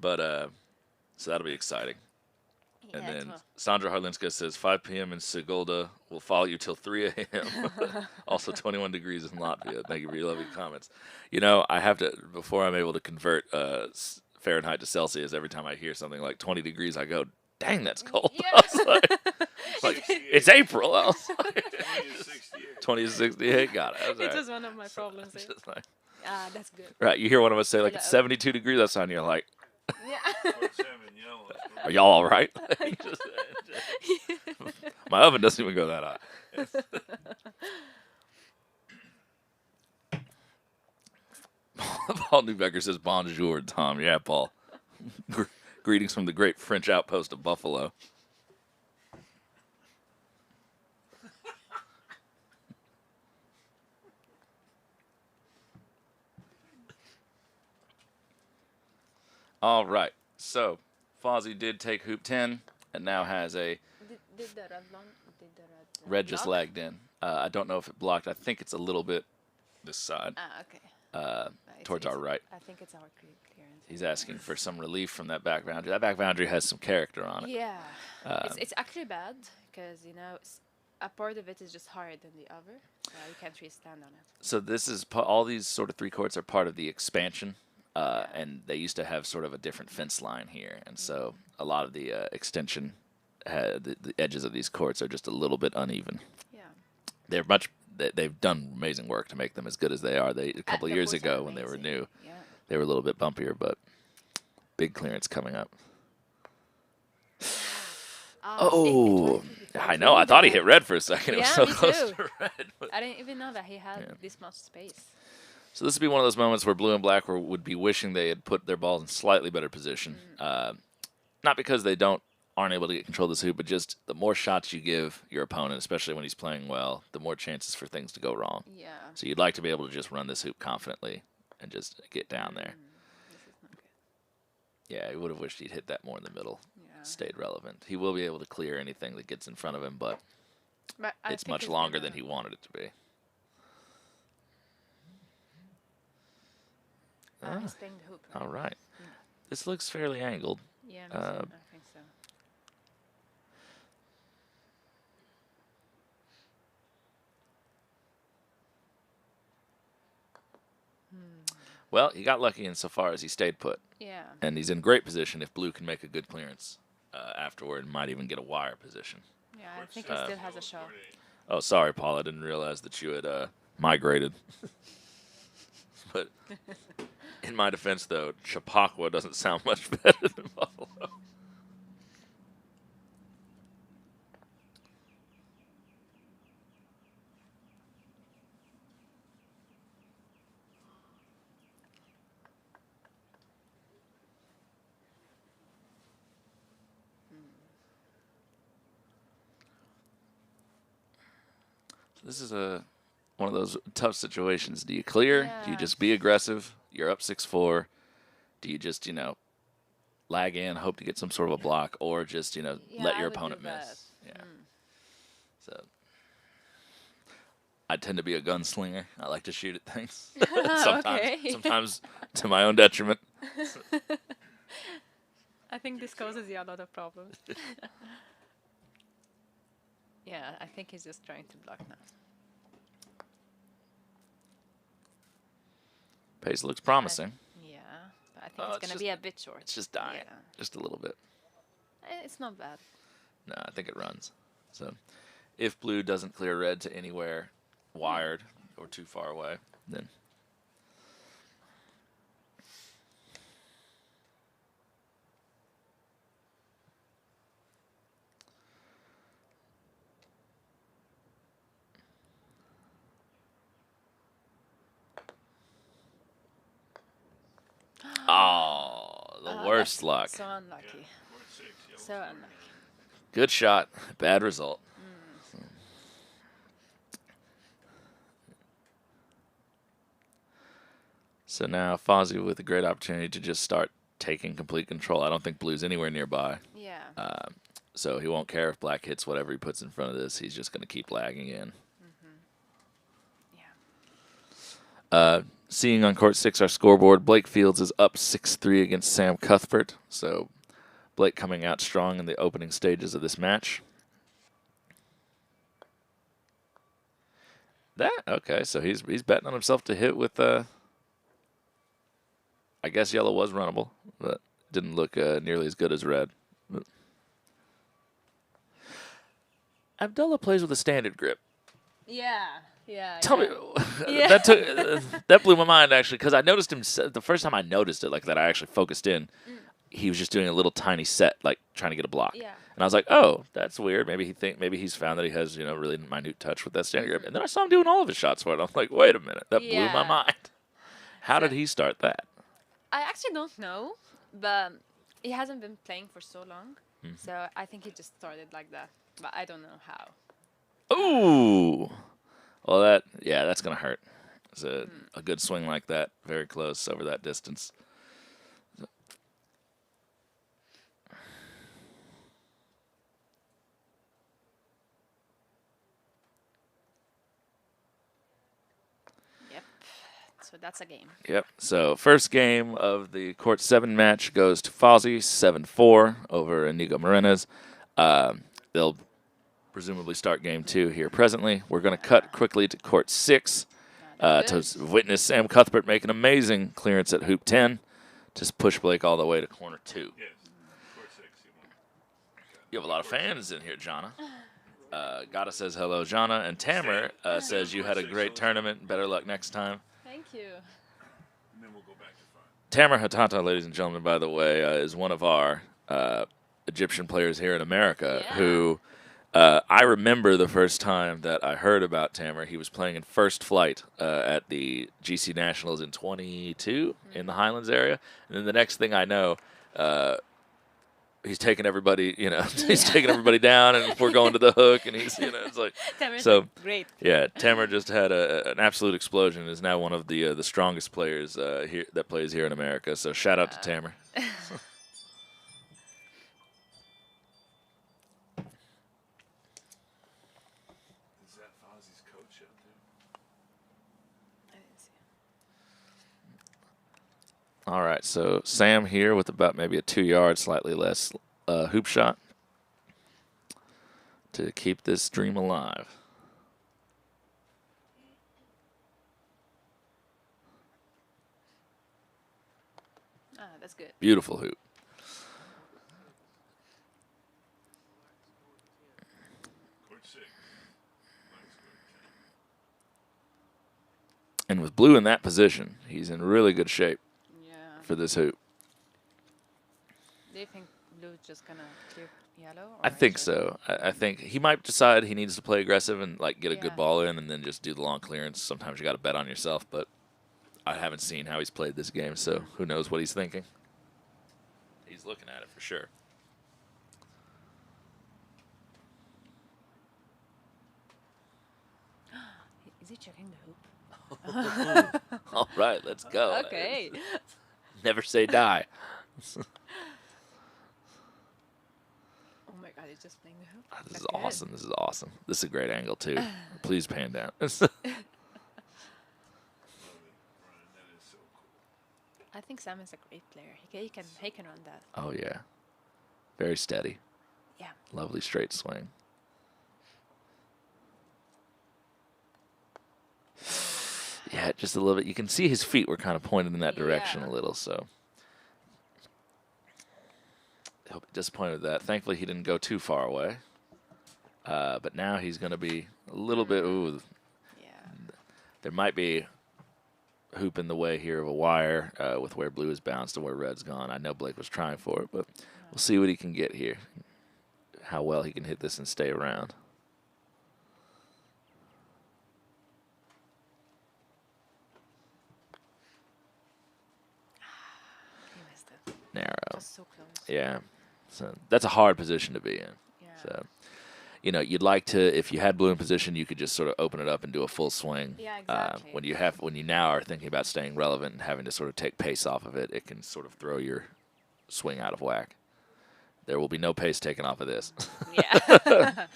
but so that'll be exciting. Yeah, And it then will. Sandra Harlinska says 5 p.m. in Sigulda will follow you till 3 a.m. Also 21 degrees in Latvia. Thank you for your lovely comments. You know, I have to, before I'm able to convert Fahrenheit to Celsius, every time I hear something like 20 degrees, I go, dang, that's cold. Yeah. I was like, it's April. I was like, 20 to 68. 20 to 68. Got it. That's It all right. was one of my problems. There. Just like, Ah, that's good. right, you hear one of us say like Yeah. it's 72 degrees, that's on you're like, Yeah. Court 7 yellow. are y'all all right? My oven doesn't even go that hot. Paul Newbecker says bonjour, Tom. Yeah, Paul. Greetings from the great French outpost of Buffalo. All right. So, Fawzy did take hoop 10 and now has a Did the red one? Did the red? red just block? lagged in. I don't know if it blocked. I think it's a little bit this side, Ah, okay. It's- towards our right. I think it's our clearance. He's asking for some relief from that back boundary. That back boundary has some character on it. Yeah. It's actually bad because a part of it is just higher than the other, so you can't really stand on it. So this is all these sort of three courts are part of the expansion, and they used to have sort of a different fence line here, and so a lot of the extension, the edges of these courts are just a little bit uneven. Yeah. They've done amazing work to make them as good as they are. A couple The years courts are ago when they were amazing. new, Yeah. they were a little bit bumpier, but big clearance coming up. Oh, I know. I thought he hit red for a second. It was Yeah, so me close too. to red. But I didn't even know that he had this much space. so this would be one of those moments where blue and black would be wishing they had put their balls in slightly better position. Not because they aren't able to get control of this hoop, but just the more shots you give your opponent, especially when he's playing well, the more chances for things to go wrong. Yeah. So you'd like to be able to just run this hoop confidently and just get down there. This is not good. Yeah, he would have wished he'd hit that more in the middle. Yeah. Stayed relevant. He will be able to clear anything that gets in front of him, but But I it's think much it's longer gonna- than he wanted it to be. He's playing the hoop. Right? All right. This looks fairly angled. Yeah, me too. I think so. Well, he got lucky insofar as he stayed put. Yeah. And he's in great position if blue can make a good clearance afterward and might even get a wire position. Yeah, I think he still has a shot. Oh, sorry, Paul. I didn't realize that you had migrated. But in my defense, though, Chappaqua doesn't sound much better than Buffalo. This is one of those tough situations. Do you clear? Do you Yeah. just be aggressive? You're up 6-4. Do you just, lag in, hope to get some sort of a block, or just, Yeah, let I your would do opponent that. miss? Yeah. So I tend to be a gunslinger. I like to shoot at things. Okay. Sometimes to my own detriment. I think this causes you a lot of problems. Yeah, I think he's just trying to block now. Pace looks promising. Yeah, but I think Oh, it's it's gonna just- be a bit short. It's just dying. Yeah. Just a little bit. It's not bad. No, I think it runs. So if blue doesn't clear red to anywhere wired or too far away, then oh, the worst That's luck. So unlucky. Court 6, yellow So scored unlucky. Good shot, bad result. So now Fawzy with a great opportunity to just start taking complete control. I don't think blue's anywhere nearby. Yeah. So he won't care if black hits whatever he puts in front of this. He's just going to keep lagging in. Yeah. Seeing on court 6 our scoreboard, Blake Fields is up 6-3 against Sam Cuthbert. So Blake coming out strong in the opening stages of this match. Okay, so he's betting on himself to hit with I guess yellow was runnable, but didn't look nearly as good as red. Abdullah plays with a standard grip. Yeah. Yeah. Tell me, Yeah. that blew my mind actually, because I noticed him the first time I noticed it, like that I actually focused in. He was just doing a little tiny set, like trying to get a block. Yeah. And I was like, oh, that's weird. Maybe he's found that he has really minute touch with that standard grip. And then I saw him doing all of his shots for it. I'm like, wait a minute, that blew my Yeah. mind. How did he start that? I actually don't know, but he hasn't been playing for so long, so I think he just started like that. But I don't know how. Ooh. Well, that's going to hurt. It's a good swing like that, very close over that distance. Yep. So that's a game. Yep. So first game of the Court 7 match goes to Fawzy, 7-4 over Inigo Morenes. They'll presumably start game 2 here presently. We're going to cut quickly to Court 6 to witness Sam Cuthbert make an amazing clearance at hoop 10 to push Blake all the way to corner 2. Yes. Court 6, he won. You have a lot of fans in here, Jana. Gata says hello, Jana. And Tamer says you had a great tournament. Better luck next time. Thank you. And then we'll go back to 5. Tamer Hatata, ladies and gentlemen, by the way, is one of our Egyptian players here in America who I remember the first time that I heard about Tamer. He was playing in first flight at the GC Nationals in 22 in the Highlands area. And then the next thing I know, he's taking everybody, he's taking everybody down, and we're going to the hook, and he's, it's like, Tamer's so great. yeah. Tamer just had an absolute explosion. And is now one of the strongest players here that plays here in America. So shout out to Tamer. Is that Fawzy's coach out there? I didn't see it. All right, so Sam here with about maybe a 2-yard, slightly less hoop shot to keep this dream alive. That's good. Beautiful hoop. Court 6. Black scored 10. And with blue in that position, he's in really good shape Yeah. for this hoop. Do you think blue's just gonna clear yellow? Or I think should- so. I think he might decide he needs to play aggressive and get a Yeah. good ball in and then just do the long clearance. Sometimes you got to bet on yourself, but I haven't seen how he's played this game, so who knows what he's thinking. He's looking at it for sure. Is he checking the hoop? All right, let's go. Okay. Never say die. Oh my god, he's just playing the hoop. This is That's good. awesome. This is awesome. This is a great angle, too. Please pan down. Love it, Brian. That is so cool. I think Sam is a great player. He can run that. Oh, yeah. Very steady. Yeah. Lovely straight swing. Yeah, just a little bit. You can see his feet were kind of pointed in that direction a Yeah. little, so. He'll be disappointed with that. Thankfully, he didn't go too far away. But now he's going to be a little bit, ooh, Yeah. there might be hoop in the way here of a wire with where blue is bounced and where red's gone. I know Blake was trying for it, but we'll see what he can get here. How well he can hit this and stay around. He missed it. Narrow. Just so close. Yeah. So that's a hard position to be in. Yeah. So, you know, you'd like to, if you had blue in position, you could just sort of open it up and do a full swing. Yeah, exactly. When you now are thinking about staying relevant and having to sort of take pace off of it, it can sort of throw your swing out of whack. There will be no pace taken off of this. Yeah.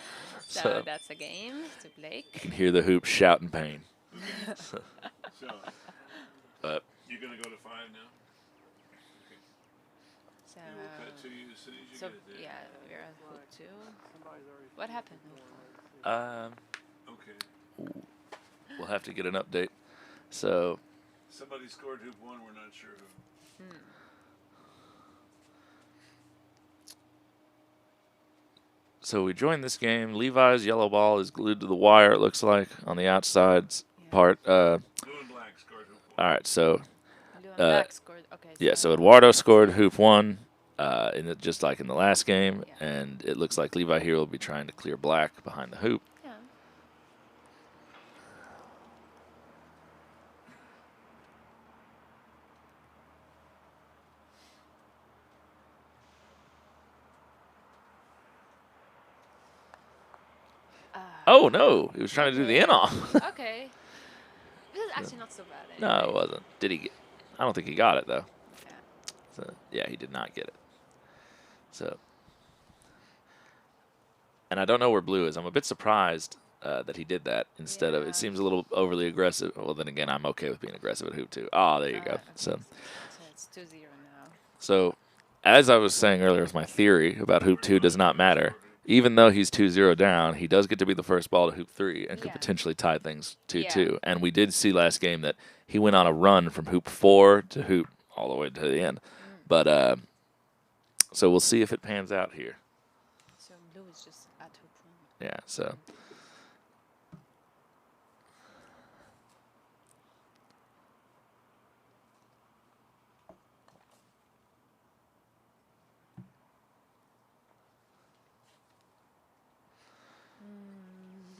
so So- that's a game to Blake. You can hear the hoop shout in pain. So, But you're going to go to 5 now? So, And we'll cut to you as soon as you so get it there. yeah, we're at hoop 2. What happened? Okay. we'll have to get an update. So Somebody scored hoop 1. We're not sure who. So we joined this game. Levi's yellow ball is glued to the wire, it looks like, on the outside Yeah. part. Blue and black scored hoop 1. All right, so, Blue and black scored. Okay. yeah, so Eduardo scored hoop 1, just like in the last game, Yeah. and it looks like Levi here will be trying to clear black behind the hoop. Yeah. Oh, no, he was trying to do the in-off. Okay. This is actually not so bad. No, Anyway. it wasn't. Did he get I don't think he got it, though. Yeah. So, yeah, he did not get it. So, and I don't know where blue is. I'm a bit surprised that he did that instead of. Yeah. It seems a little overly aggressive. Well, then again, I'm okay with being aggressive at hoop too. Oh, there you go. Okay, So, so it's 2-0 now. so as I was saying earlier, with my theory about hoop 2 does not matter. Even though he's 2-0 down, he does get to be the first ball to hoop 3 and could Yeah. potentially tie things 2-2. Yeah. And we did see last game that he went on a run from hoop 4 to hoop all the way to the end. But so we'll see if it pans out here. So blue is just at hoop 1. Yeah, so.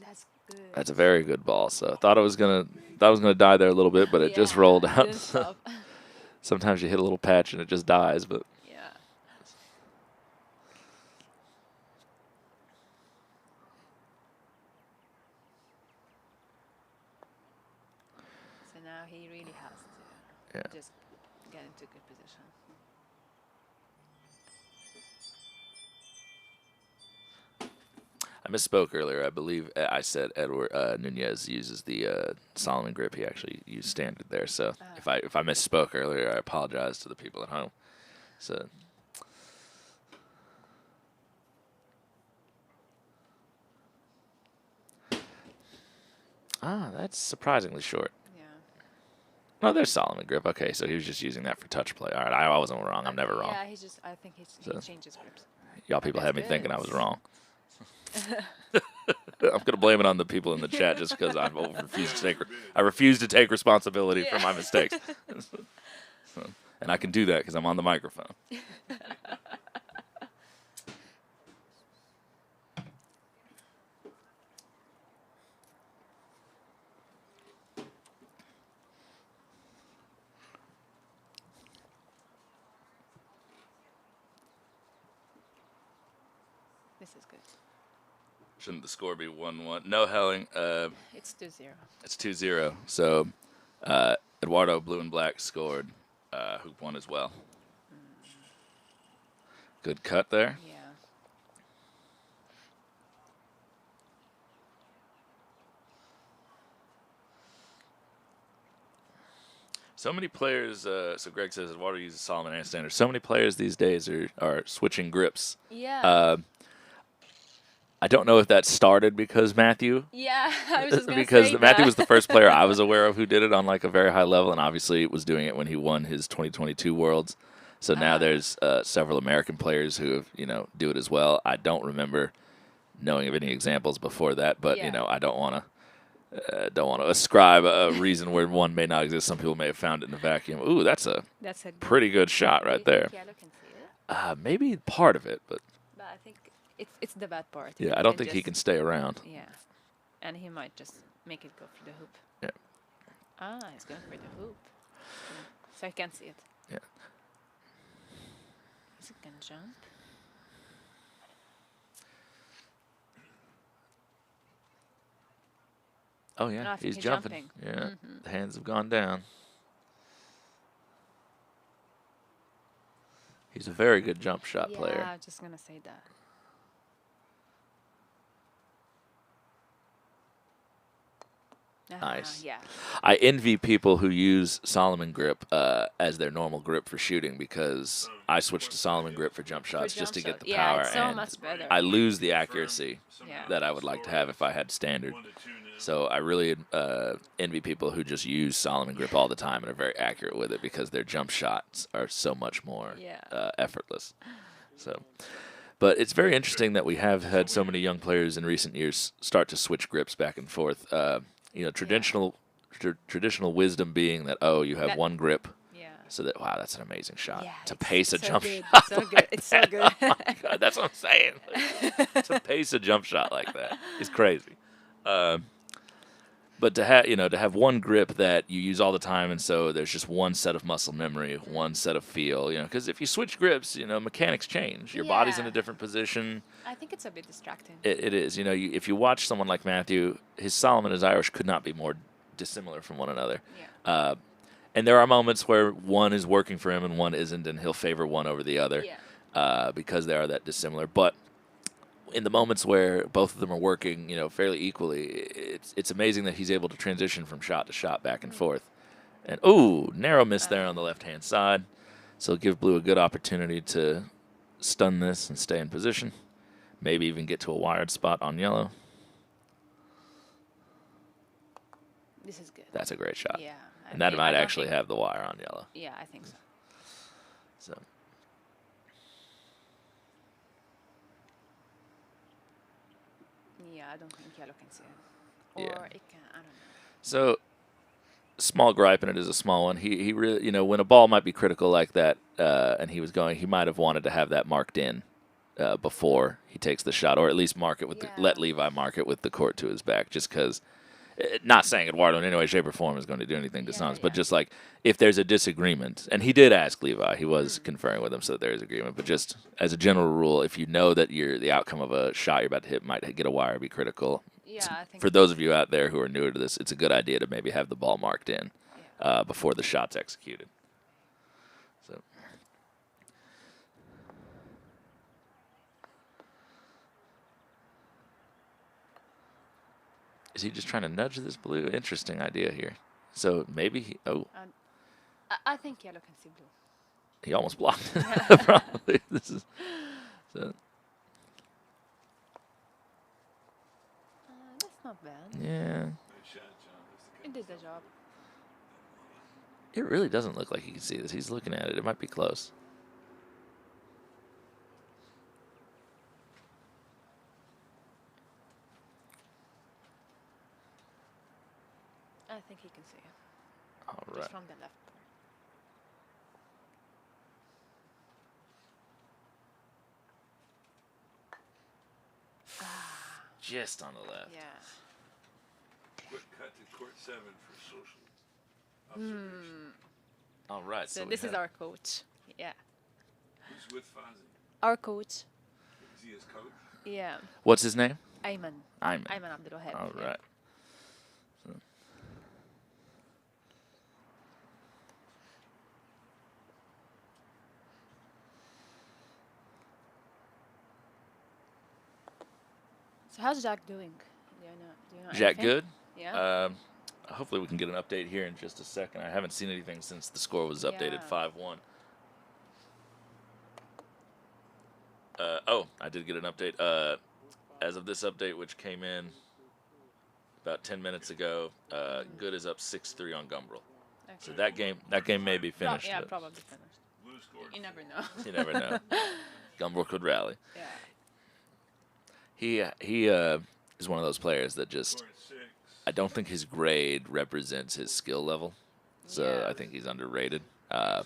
That's good. That's a very good ball. So I thought it was gonna die there a little bit, but it just rolled out. Didn't stop. Sometimes you hit a little patch and it just dies, but Yeah. So now he really has to Yeah. just get into good position. I misspoke earlier. I believe I said Nunez uses the Solomon grip. He actually used standard there. So if I misspoke earlier, I apologize to the people at home. So. That's surprisingly short. Yeah. No, there's Solomon grip. Okay, so he was just using that for touch play. All right, I wasn't wrong. I'm never wrong. Yeah, I think he So- changes grips. Y'all people That's had me good. thinking I was wrong. I'm gonna blame it on the people in the chat just because I refuse to take responsibility for Yeah. my mistakes. And I can do that because I'm on the microphone. This is good. Shouldn't the score be 1-1? No, Helling. It's 2-0. It's 2-0. So Eduardo, blue and black, scored hoop 1 as well. Good cut there. Yeah. So many players. So Greg says Eduardo uses Solomon and standard. So many players these days are switching grips. Yeah. I don't know if that started because Matthew. Yeah, I was just gonna Because say Matthew that. was the first player I was aware of who did it on like a very high level, and obviously was doing it when he won his 2022 Worlds. So now there's several American players who have, do it as well. I don't remember knowing of any examples before that, but Yeah. I don't want to ascribe a reason where one may not exist. Some people may have found it in a vacuum. Ooh, that's a That's a good, pretty good shot right there. Yellow can see it, Maybe part of it, but but I think it's the bad part. yeah, He I don't think he just- can stay around. Yeah, and he might just make it go for the hoop. Yeah. Ah, he's going for the hoop. So I can't see it. Yeah. Is it gonna jump? Oh No, yeah, I think he's jumping. jumping. Yeah, Mhm. the hands have gone down. He's a very good jump shot Yeah, player. I was just gonna say that. Nice. Yeah. I envy people who use Solomon grip as their normal grip for shooting, because I switched to Solomon grip for jump shots just to jump get the shot. Yeah, power, it's so and much better. I lose the accuracy Yeah. that I would like to have if I had standard. 1-2 now. So I really envy people who just use Solomon grip all the time and are very accurate with it, because their jump shots are so much more Yeah. effortless. So, but it's very interesting that we have had so many young players in recent years start to switch grips back and forth. Traditional wisdom being that, you have That- one grip, Yeah. so that, wow, that's an amazing shot. Yeah, To it's pace a so jump good. shot. So good. It's so good. Oh my God, that's what I'm saying. To pace a jump shot like that is crazy. But to have one grip that you use all the time, and so there's just one set of muscle memory, one set of feel. Because if you switch grips, mechanics change. Your body's in a Yeah. different position. I think it's a bit distracting. It is. If you watch someone like Matthew, his Solomon and his Irish could not be more dissimilar from one another. Yeah. And there are moments where one is working for him and one isn't, and he'll favor one over the other because they are that dissimilar. But in the moments where both of them are working, fairly equally, it's amazing that he's able to transition from shot to shot back and forth. And narrow miss there on the left-hand side. So give Blue a good opportunity to stun this and stay in position. Maybe even get to a wired spot on yellow. This is good. That's a great shot. Yeah. And that I might don't actually think- have the wire on yellow. Yeah, I think so. So Yeah, I don't think yellow can see it. Or Yeah. it can. I don't know. So, small gripe, and it is a small one. He really, when a ball might be critical like that, and he was going, he might have wanted to have that marked in before he takes the shot, or at least mark it with let Levi mark it with the court to his back, just because. Not saying Eduardo in any way, shape, or form is going to do anything dishonest, but just like if there's a disagreement, and he did ask Levi, he was conferring with him, so there is agreement. But just as a general rule, if you know that the outcome of a shot you're about to hit might get a wire, be critical. Yeah, I think. For those of you out there who are newer to this, it's a good idea to maybe have the ball marked in before the shot's executed. So. Is he just trying to nudge this blue? Interesting idea here. So maybe I think yellow can see blue. he almost blocked it. Probably. This is so. That's not bad. Yeah. Good shot, John. That's It did the job. It really doesn't look like he can see this. He's looking at it. It might be close. I think he can see it. All right. Just from the left part. Just on the left. Yeah. Quick cut to court 7 for social observation. All right. So we this is have- our coach. Yeah. Who's with Fawzy? Our coach. Is he his coach? Yeah. What's his name? Ayman. Ayman. Ayman Abdulwahab. All yeah. right. So how's Jack doing? Do you know Jack anything? good? Yeah. hopefully we can get an update here in just a second. I haven't seen anything since the score was updated Yeah. 5-1. Oh, I did get an update. As of this update, which came in about 10 minutes ago, Good is up 6-3 on Gumbrell. Okay. So that game may be finished. Yeah, but probably finished. Blue scored. You never know. You never know. Gumbrell could rally. Yeah. He is one of those players that just, Scored 6. I don't think his grade represents his skill level. So Yeah. I think he's underrated. Scored 1.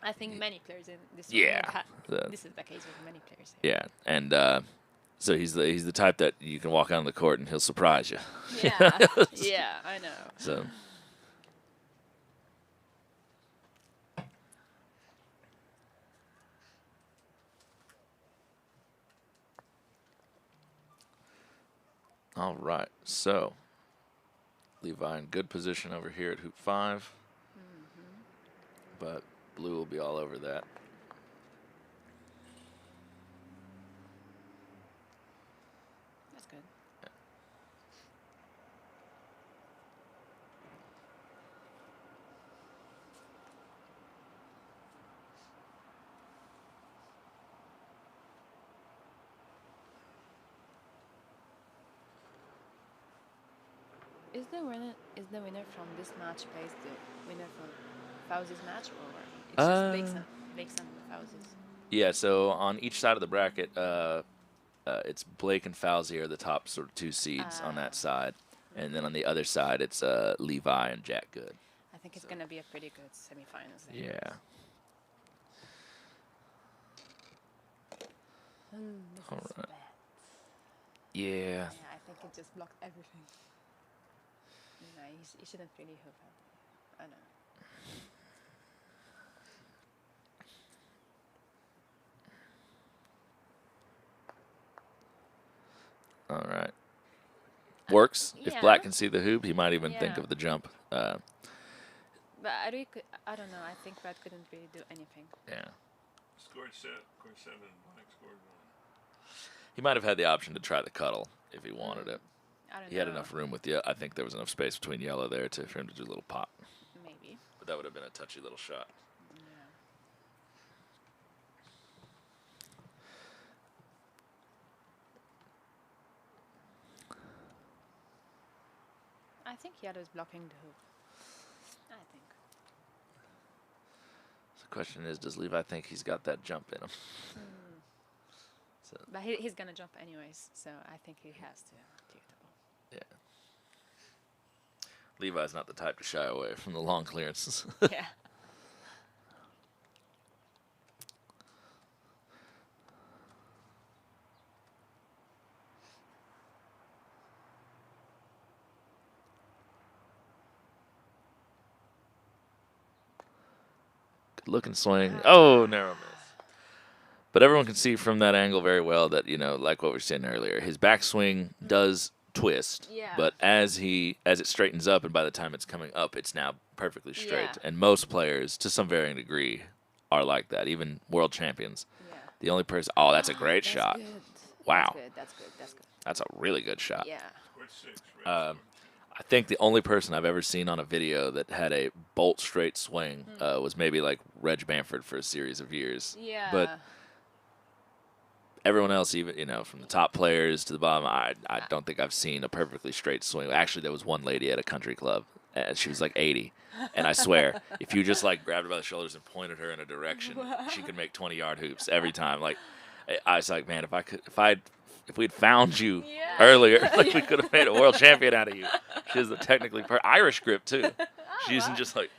I think many players in this Yeah. world The- this is the case with many players. Here. Yeah, and so he's the type that you can walk out on the court and he'll surprise you. Yeah. Yeah, I know. So all right, so Levi in good position over here at hoop 5, but blue will be all over that. That's good. Is the winner from this match plays the winner from Fawzy's match, or it's just Blake's and Fawzy's? Yeah, so on each side of the bracket, it's Blake and Fawzy are the top sort of 2 seeds on that side, and then on the other side, it's Levi and Jack Good. I think it's gonna be a pretty good semifinals. Then. Yeah. This All is right. bad. Yeah. Yeah, I think it just blocked everything. No, he shouldn't really hoop up. I know. All right. Works. If yeah. Black can see the hoop, he might even think Yeah. of the jump. But I don't know. I think Red couldn't really do anything. Yeah. Scored 7. Black scored 1. He might have had the option to try the cuddle if he wanted it. I don't He know. had enough room with I think there was enough space between yellow there for him to do a little pop. Maybe. But that would have been a touchy little shot. Yeah. I think yellow is blocking the hoop. I think. So the question is, does Levi think he's got that jump in him? So, But he's gonna jump anyways, so I think he has to take the ball. yeah. Levi's not the type to shy away from the long clearances. Yeah. Good looking swing. Oh, narrow miss. But everyone can see from that angle very well that, like what we were saying earlier, his backswing does twist. Yeah. But as it straightens up and by the time it's coming up, it's now perfectly straight. Yeah. And most players, to some varying degree, are like that. Even world champions. Yeah. The only person, oh, that's a great That's shot. good. Wow. That's good. That's good. That's a really good shot. Yeah. Scored 6. Red Um, scored 2. I think the only person I've ever seen on a video that had a bolt straight swing was maybe like Reg Bamford for a series of years. Yeah. But everyone else, even from the top players to the bottom, I don't think I've seen a perfectly straight swing. Actually, there was one lady at a country club, and she was like 80, and I swear, if you just like grabbed her by the shoulders and pointed her in a direction, she could make 20-yard hoops every time. Like, I was like, man, if we'd found you Yeah. earlier, like we could have made a world champion out of you. She has the technically Irish grip too. She's wow. just like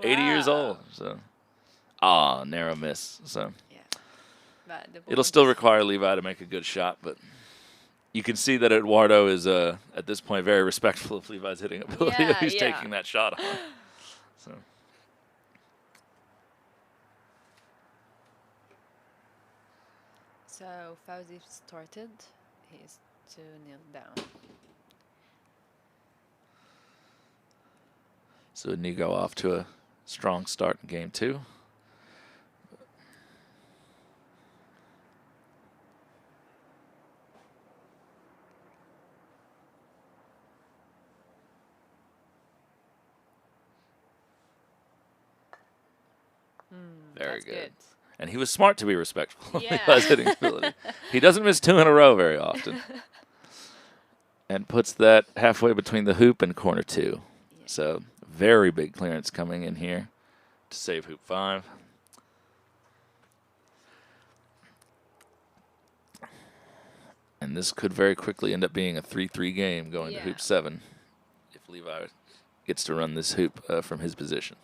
80 years Wow. old. So, narrow miss. So. Yeah. But the It'll ball still is- require Levi to make a good shot, but you can see that Eduardo is, at this point, very respectful of Levi's hitting ability. Yeah, He's yeah. taking that shot on. So, So Fawzy started. He's 2-0 down. so Inigo off to a strong start in game 2. Very That's good. And he was smart to be respectful of Yeah. Levi's hitting ability. He doesn't miss 2 in a row very often. And puts that halfway between the hoop and corner 2. Yeah. So very big clearance coming in here to save hoop 5. And this could very quickly end up being a 3-3 game going to Yeah. hoop 7 if Levi gets to run this hoop from his position.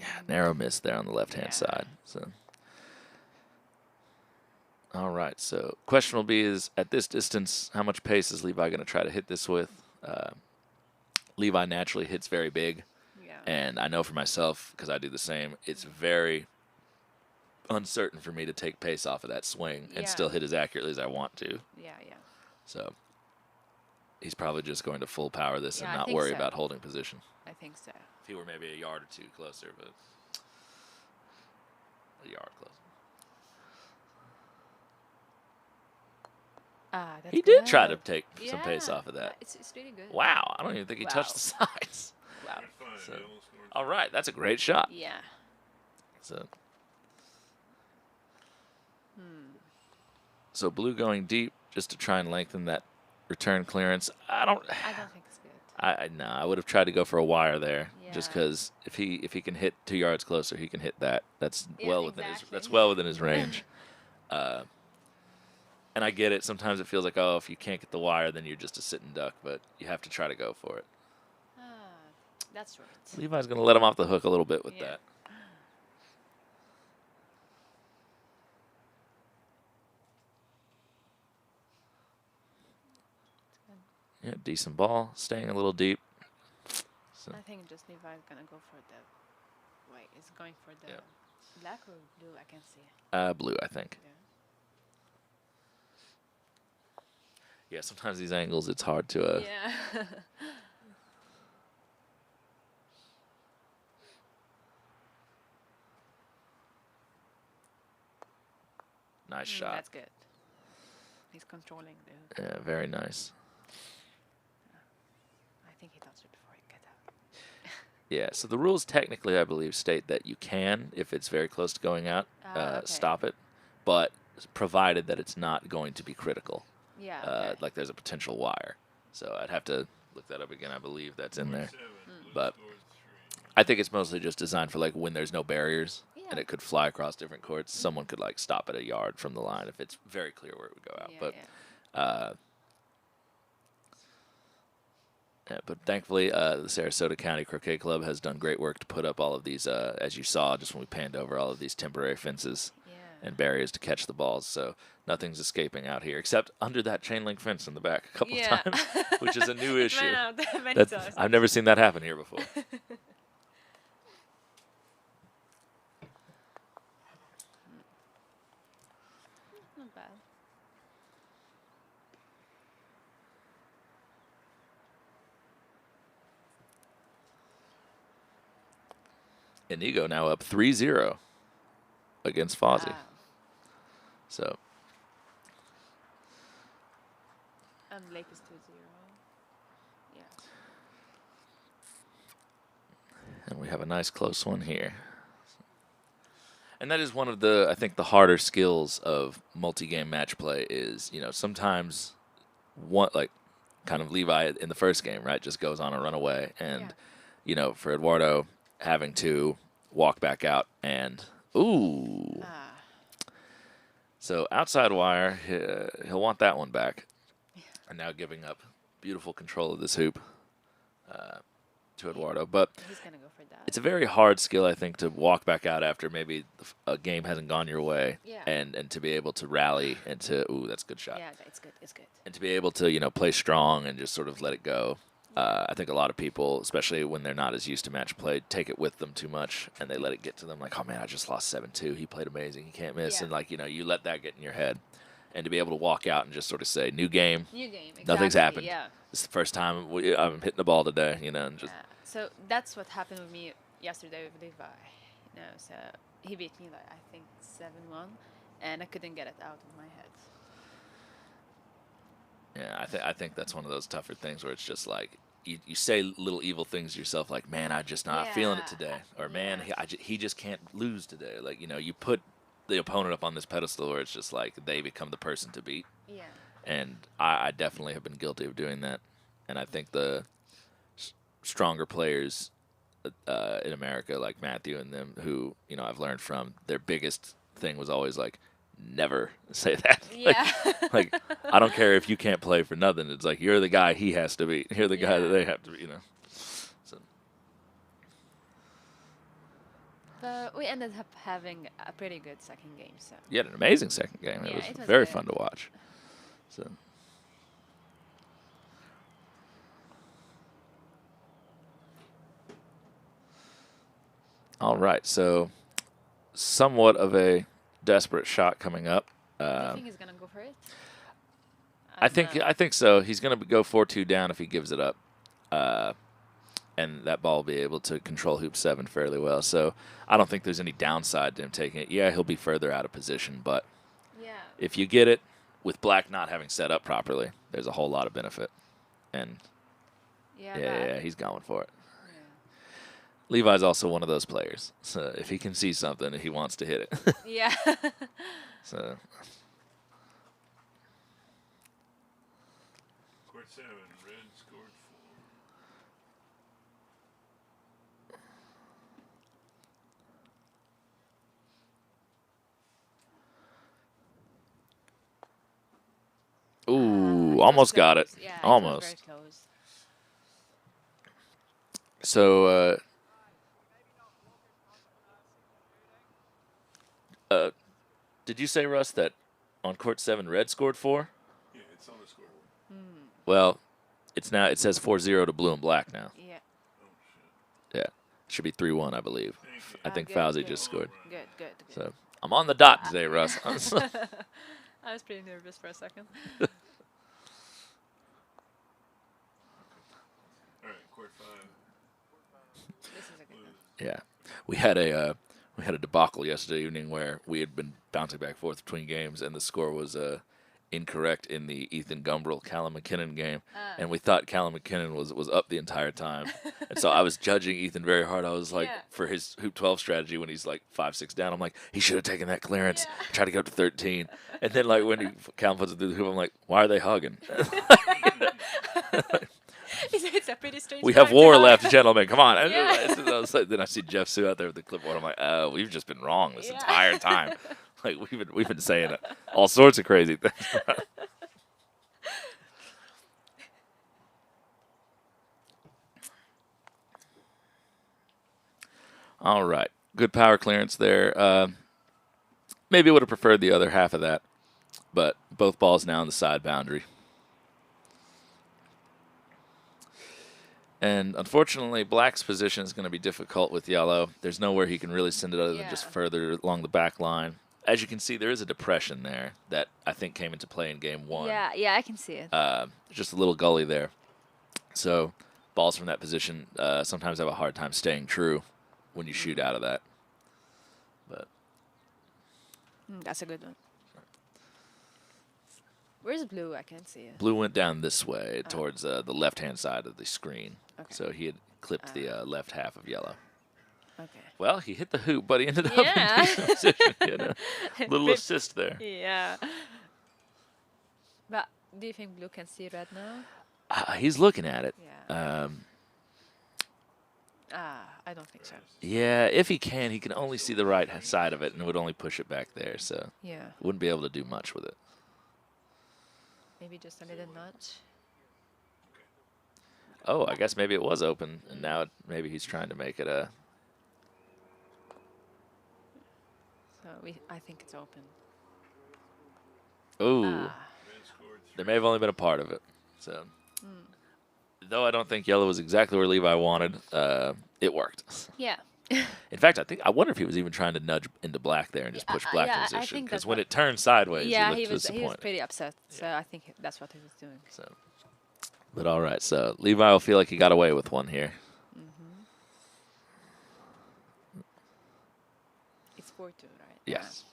Yeah, narrow miss there on the left-hand Yeah. side. So, all right. So, question will be: is at this distance, how much pace is Levi going to try to hit this with? Levi naturally hits very big, Yeah. and I know for myself because I do the same. It's very uncertain for me to take pace off of that swing and Yeah. still hit as accurately as I want to. Yeah. So, he's probably just going to full power this Yeah, and I not think worry so. about holding position. I think so. If he were maybe a yard or 2 closer, but a yard closer. That's He did try to good. take some pace off of that. It's really good. Wow, I don't even think he touched the Wow. sides. Wow. So, all right, that's a great shot. Yeah. So, so blue going deep just to try and lengthen that return clearance. I don't think it's good. I would have tried to go for a wire there, just Yeah. because if he can hit 2 yards closer, he can hit that. That's Yeah, well within his exactly. range. And I get it. Sometimes it feels like, oh, if you can't get the wire, then you're just a sitting duck. But you have to try to go for it. That's right. Levi's going to let him off the hook a little bit with Yeah. that. Yeah, decent ball, staying a little deep. So, I think just Levi's gonna go for the. Wait, it's going for the Yeah. black or blue? I can see. blue, I think. Yeah. Yeah, sometimes these angles, it's hard to. Yeah. Nice shot. That's good. He's controlling the. Yeah, very nice. I think he touched it before he got out. Yeah, so the rules technically, I believe, state that you can, if it's very close to going out, Okay. stop it, but provided that it's not going to be critical. Yeah. Okay. Like there's a potential wire. So I'd have to look that up again. I believe that's in there. But I think it's mostly just designed for like when there's no barriers and Yeah. it could fly across different courts. Someone could like stop at a yard from the line if it's very clear where it would go out. Yeah, But yeah. yeah, but thankfully, the Sarasota County Croquet Club has done great work to put up all of these, as you saw, just when we panned over all of these temporary fences Yeah. and barriers to catch the balls. So nothing's escaping out here except under that chain link fence in the back a couple Yeah. times, which is a new It issue. ran out many That's, times. I've never seen that happen here before. Not bad. Inigo now up 3-0 against Fawzy. Wow. So And Lake is 2-0. Yeah. and we have a nice close one here. And that is one of the, I think, the harder skills of multi-game match play is, you know, sometimes one, like kind of Levi in the first game, right, just goes on a runaway. And, Yeah. you know, for Eduardo having to walk back out and, ooh. So outside wire, he'll want that one back. And now giving up beautiful control of this hoop to Eduardo. But He's gonna go for that. it's a very hard skill, I think, to walk back out after maybe a game hasn't gone your way, Yeah. and to be able to rally and to that's a good shot, Yeah, it's good. It's good. and to be able to play strong and just sort of let it go. I think a lot of people, especially when they're not as used to match play, take it with them too much and they let it get to them. Like, oh man, I just lost 7-2. He played amazing. He can't miss, Yeah. and like you let that get in your head, and to be able to walk out and just sort of say, new game, New game. Exactly. nothing's happened. Yeah. This is the first time I'm hitting the ball today, and just. So that's what happened with me yesterday with Levi. So he beat me like I think 7-1, and I couldn't get it out of my head. Yeah, I think that's one of those tougher things where it's just like you say little evil things to yourself, like, man, I just not feeling it Yeah. today, or man, Yeah. he just can't lose today. Like, you know, you put the opponent up on this pedestal where it's just like they become the person to beat. Yeah. And I definitely have been guilty of doing that. And I think the stronger players in America, like Matthew and them, who, you know, I've learned from, their biggest thing was always like, never say that. Yeah. like, I don't care if you can't play for nothing. It's like, you're the guy he has to beat. You're the guy that Yeah. they have to beat, you know. So, But we ended up having a pretty good second game. So. you had an amazing second game. Yeah, It it was was very good. fun to watch. So. All right, so somewhat of a desperate shot coming up. Do you think he's gonna go for it? I think so. He's going to go 4-2 down if he gives it up, and that ball will be able to control hoop 7 fairly well. So I don't think there's any downside to him taking it. Yeah, he'll be further out of position, but Yeah. if you get it with black not having set up properly, there's a whole lot of benefit. And Yeah. yeah, he's going for it. Yeah. Levi's also one of those players. So if he can see something, he wants to hit it. Yeah. So. Court 7, red scored 4. Ooh, It was almost got it. close. Yeah, Almost. It was very close. So, did you say, Russ, that on court 7, red scored 4?4. Yeah, it's on the scoreboard. Well, it says 4-0 to blue and black now. Yeah. Oh, shit. Yeah, should be 3-1, I believe. Thank you. I think Good, Fawzy good. just scored. Good. Good. So I'm on the dot today, Russ. I was pretty nervous for a second. All right, court 5. This is a good one. Yeah, we had a debacle yesterday evening where we had been bouncing back and forth between games, and the score was incorrect in the Ethan Gumbrell Callum McKinnon game, and we thought Callum McKinnon was up the entire time, and so I was judging Ethan very hard. I was like, Yeah. for his hoop 12 strategy when he's like 5-6 down, I'm like, he should have taken that clearance, Yeah. try to get up to 13, and then like when Callum puts it through the hoop, I'm like, why are they hugging? It's a pretty strange. We have time to war hug. left, gentlemen. Come on. Yeah. Then I see Jeff Sue out there with the clipboard. I'm like, oh, we've just been wrong this Yeah. entire time. Like we've been saying all sorts of crazy things. All right, good power clearance there. Maybe would have preferred the other half of that, but both balls now on the side boundary. And unfortunately, black's position is going to be difficult with yellow. There's nowhere he can really send it other than just Yeah. further along the back line. As you can see, there is a depression there that I think came into play in game 1. Yeah, I can see it. Just a little gully there. So balls from that position sometimes have a hard time staying true when you shoot out of that. But That's a good one. Where's blue? I can't see it. blue went down this way towards the left-hand side of the screen. Okay. So he had clipped the left half of yellow. Okay. Well, he hit the hoop, but he ended up Yeah. in decent position. He had a little Bit- assist there. Yeah. But do you think blue can see red now? He's looking at it. Yeah. I don't think so. Yeah, if he can only see the right side of it and would only push it back there. So Yeah. wouldn't be able to do much with it. Maybe just a little notch. Oh, I guess maybe it was open, and now maybe he's trying to make it a. So I think it's open. Ooh, Red scored 3. there may have only been a part of it. So, though I don't think yellow was exactly where Levi wanted, it worked. Yeah. In fact, I wonder if he was even trying to nudge into black there and just push black yeah, I in position. think Because that's when what- it turned sideways, Yeah, he he looked was disappointed. pretty upset. So I think that's what he was doing. So, but all right, so Levi will feel like he got away with one here. It's 4-2, right? Yes.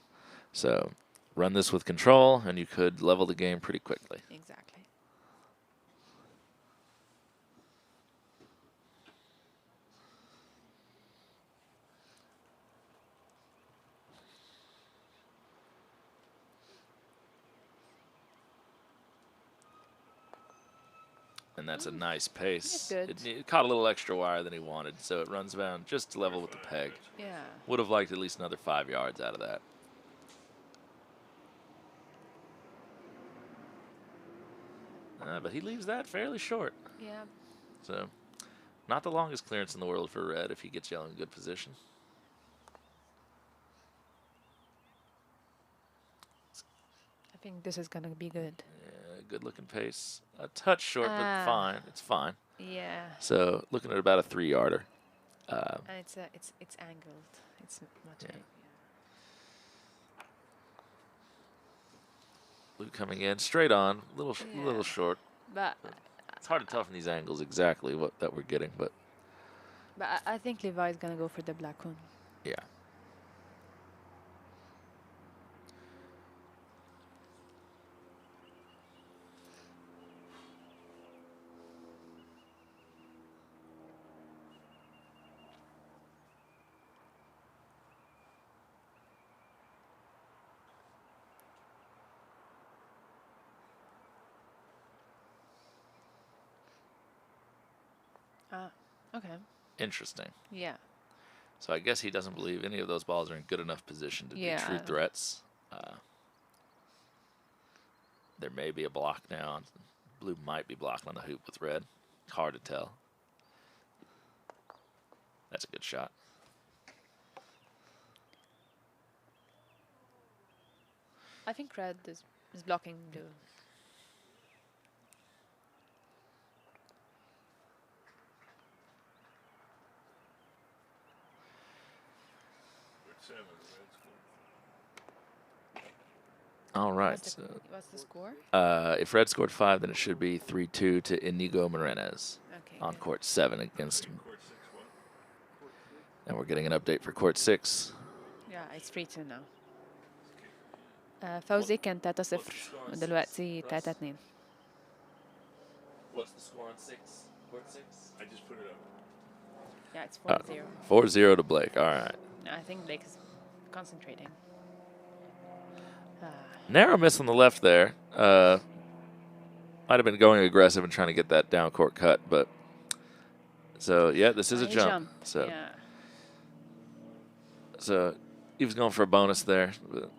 So run this with control, and you could level the game pretty quickly. Yeah, exactly. And that's a nice pace. good. It caught a little extra wire than he wanted, so it runs down just to level with the peg. Yeah. Would have liked at least another 5 yards out of that. But he leaves that fairly short. Yeah. So, not the longest clearance in the world for red if he gets yellow in good position. I think this is gonna be good. Yeah, good looking pace. A touch short, but fine. It's fine. Yeah. So, looking at about a 3-yarder. And it's angled. It's much. Yeah. Yeah. Blue coming in straight on, little short. But It's hard to tell from these angles exactly what that we're getting, but I think Levi is gonna go for the black one. yeah. Okay. Interesting. Yeah. So I guess he doesn't believe any of those balls are in good enough position to Yeah. be true threats. There may be a block now. Blue might be blocked on the hoop with red. Hard to tell. That's a good shot. I think red is blocking blue. Court 7, red score. All right. What's the score? If red scored 5, then it should be 3-2 to Inigo Morenes Okay. on good. court 7 against him. Court 6, what? And we're getting an update for court 6. Yeah, it's 3-2 now. فوزي كان 3-0 ودلوقتي 3-2. What's the score on 6? Court 6? I just put it up. Yeah, it's 4-0. 4-0 to Blake. All right. I think Blake is concentrating. Narrow miss on the left there. Might have been going aggressive and trying to get that down court cut, but so yeah, this is a He jump. jumped, So yeah. so he was going for a bonus there. But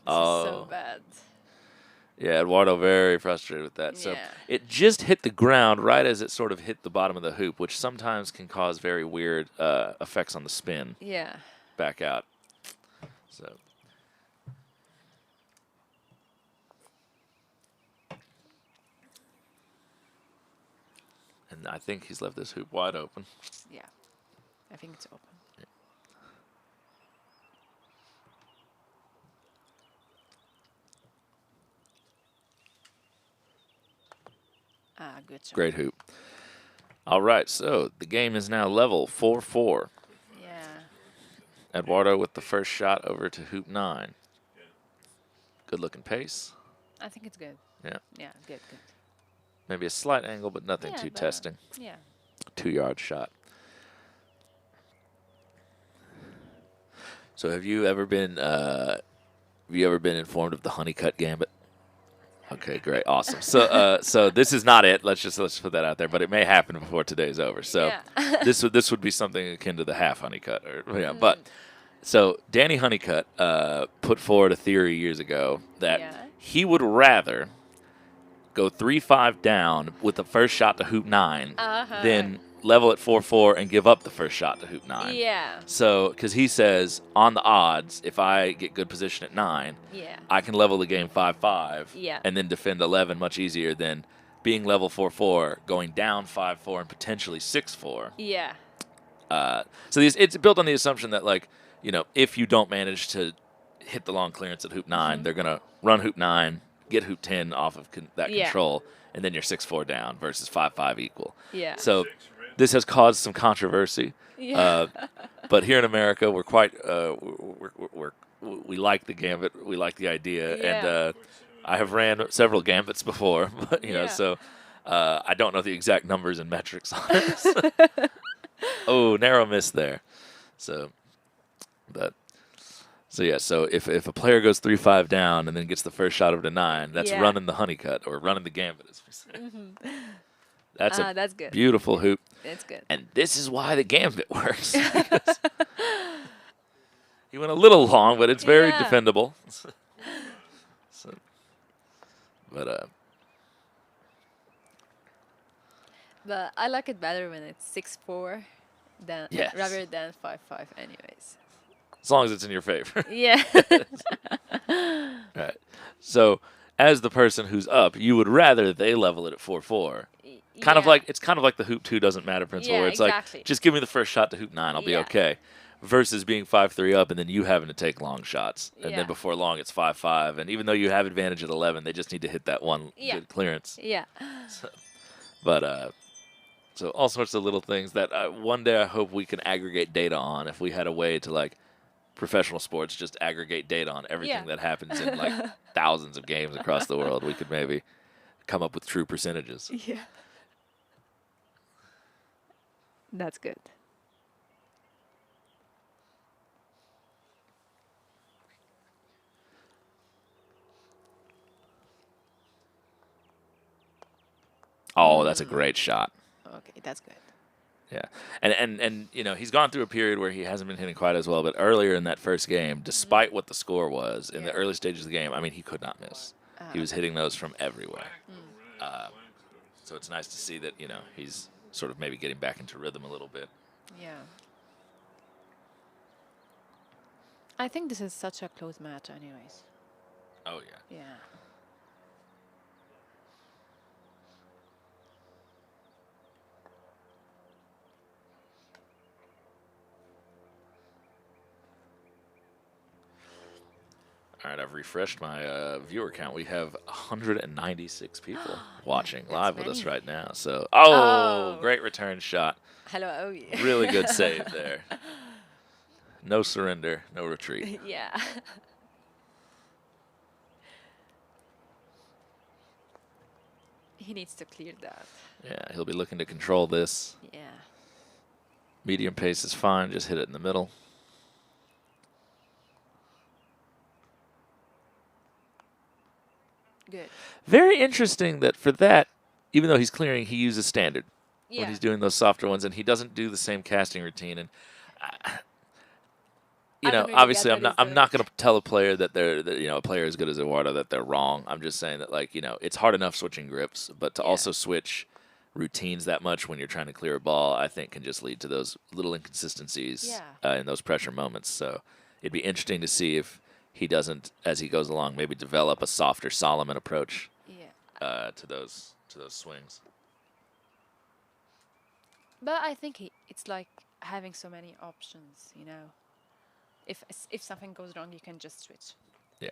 This is so bad. Yeah, Eduardo very frustrated with that. So Yeah. it just hit the ground right as it sort of hit the bottom of the hoop, which sometimes can cause very weird effects on the spin Yeah. back out. So and I think he's left this hoop wide open. Yeah. I think it's open. Good shot. Great hoop. All right, so the game is now level 4-4. Yeah. Eduardo with the first shot over to hoop 9. Good looking pace. I think it's good. Yeah. Yeah, good. Maybe a slight angle, but nothing Yeah, too but- testing. Yeah. 2-yard shot. So have you ever been informed of the honeycut gambit? Okay, great, awesome. So so this is not it. Let's put that out there, but it may happen before today's over. So Yeah. this would be something akin to the half honeycut, or yeah. But so Danny Honeycutt put forward a theory years ago that Yeah. he would rather go 3-5 down with the first shot to hoop 9 than level at 4-4 and give up the first shot to hoop 9. Yeah. So, because he says on the odds, if I get good position at 9, Yeah. I can level the game 5-5 Yeah. and then defend 11 much easier than being level 4-4, going down 5-4 and potentially 6-4. Yeah. So it's built on the assumption that, like, you know, if you don't manage to hit the long clearance at hoop 9, they're going to run hoop 9, get hoop 10 off of that Yeah. control, and then you're 6-4 down versus 5-5 equal. Yeah. So this has caused some controversy. Yeah. But here in America, we're quite we like the gambit, we like the idea, and I have ran several gambits before, but you know, Yeah. so I don't know the exact numbers and metrics on it. Oh, narrow miss there. So, but So yeah, so if a player goes 3-5 down and then gets the first shot over to 9, that's Yeah. running the honeycut or running the gambit, as we say. That's a That's good. beautiful hoop. That's good. And this is why the gambit works. Because he went a little long, but it's very Yeah. defendable. So, but But I like it better when it's 6-4 than Yes. rather than 5-5 anyways. as long as it's in your favor. Yeah. Right. So, as the person who's up, you would rather they level it at 4-4. Kind of like it's kind of like the hoop 2 doesn't matter principle, Yeah, where it's exactly. like just give me the first shot to hoop 9, I'll be Yeah. okay. Versus being 5-3 up and then you having to take long shots, and Yeah. then before long it's 5-5, and even though you have advantage at 11, they just need to hit that one Yeah. good clearance. Yeah. But so all sorts of little things that one day I hope we can aggregate data on. If we had a way to like professional sports just aggregate data on everything Yeah. that happens in like thousands of games across the world, we could maybe come up with true percentages. Yeah. That's good. Oh, that's a great shot. Okay, that's good. Yeah, and you know he's gone through a period where he hasn't been hitting quite as well, but earlier in that first game, despite what the score was in the Yeah. early stages of the game, I mean he could not miss. He was hitting those from everywhere. So it's nice to see that you know he's sort of maybe getting back into rhythm a little bit. Yeah. I think this is such a close match anyways. Oh yeah. Yeah. All right, I've refreshed my viewer count. We have 196 people watching live with us many. right now. So, Oh. great return shot. Hello. Really good save there. No surrender, no retreat. Yeah. He needs to clear that. Yeah, he'll be looking to control this. Yeah. Medium pace is fine. Just hit it in the middle. Good. Very interesting that for that, even though he's clearing, he uses standard Yeah. when he's doing those softer ones, and he doesn't do the same casting routine. And you I know, don't really obviously, get I'm that not. I'm either. not going to tell a player that you know, a player as good as Eduardo that they're wrong. I'm just saying that, like, you know, it's hard enough switching grips, but to Yeah. also switch routines that much when you're trying to clear a ball, I think can just lead to those little inconsistencies Yeah. in those pressure moments. So it'd be interesting to see if he doesn't, as he goes along, maybe develop a softer Solomon approach Yeah. to those swings. But I think it's like having so many options, you know. If something goes wrong, you can just switch. Yeah.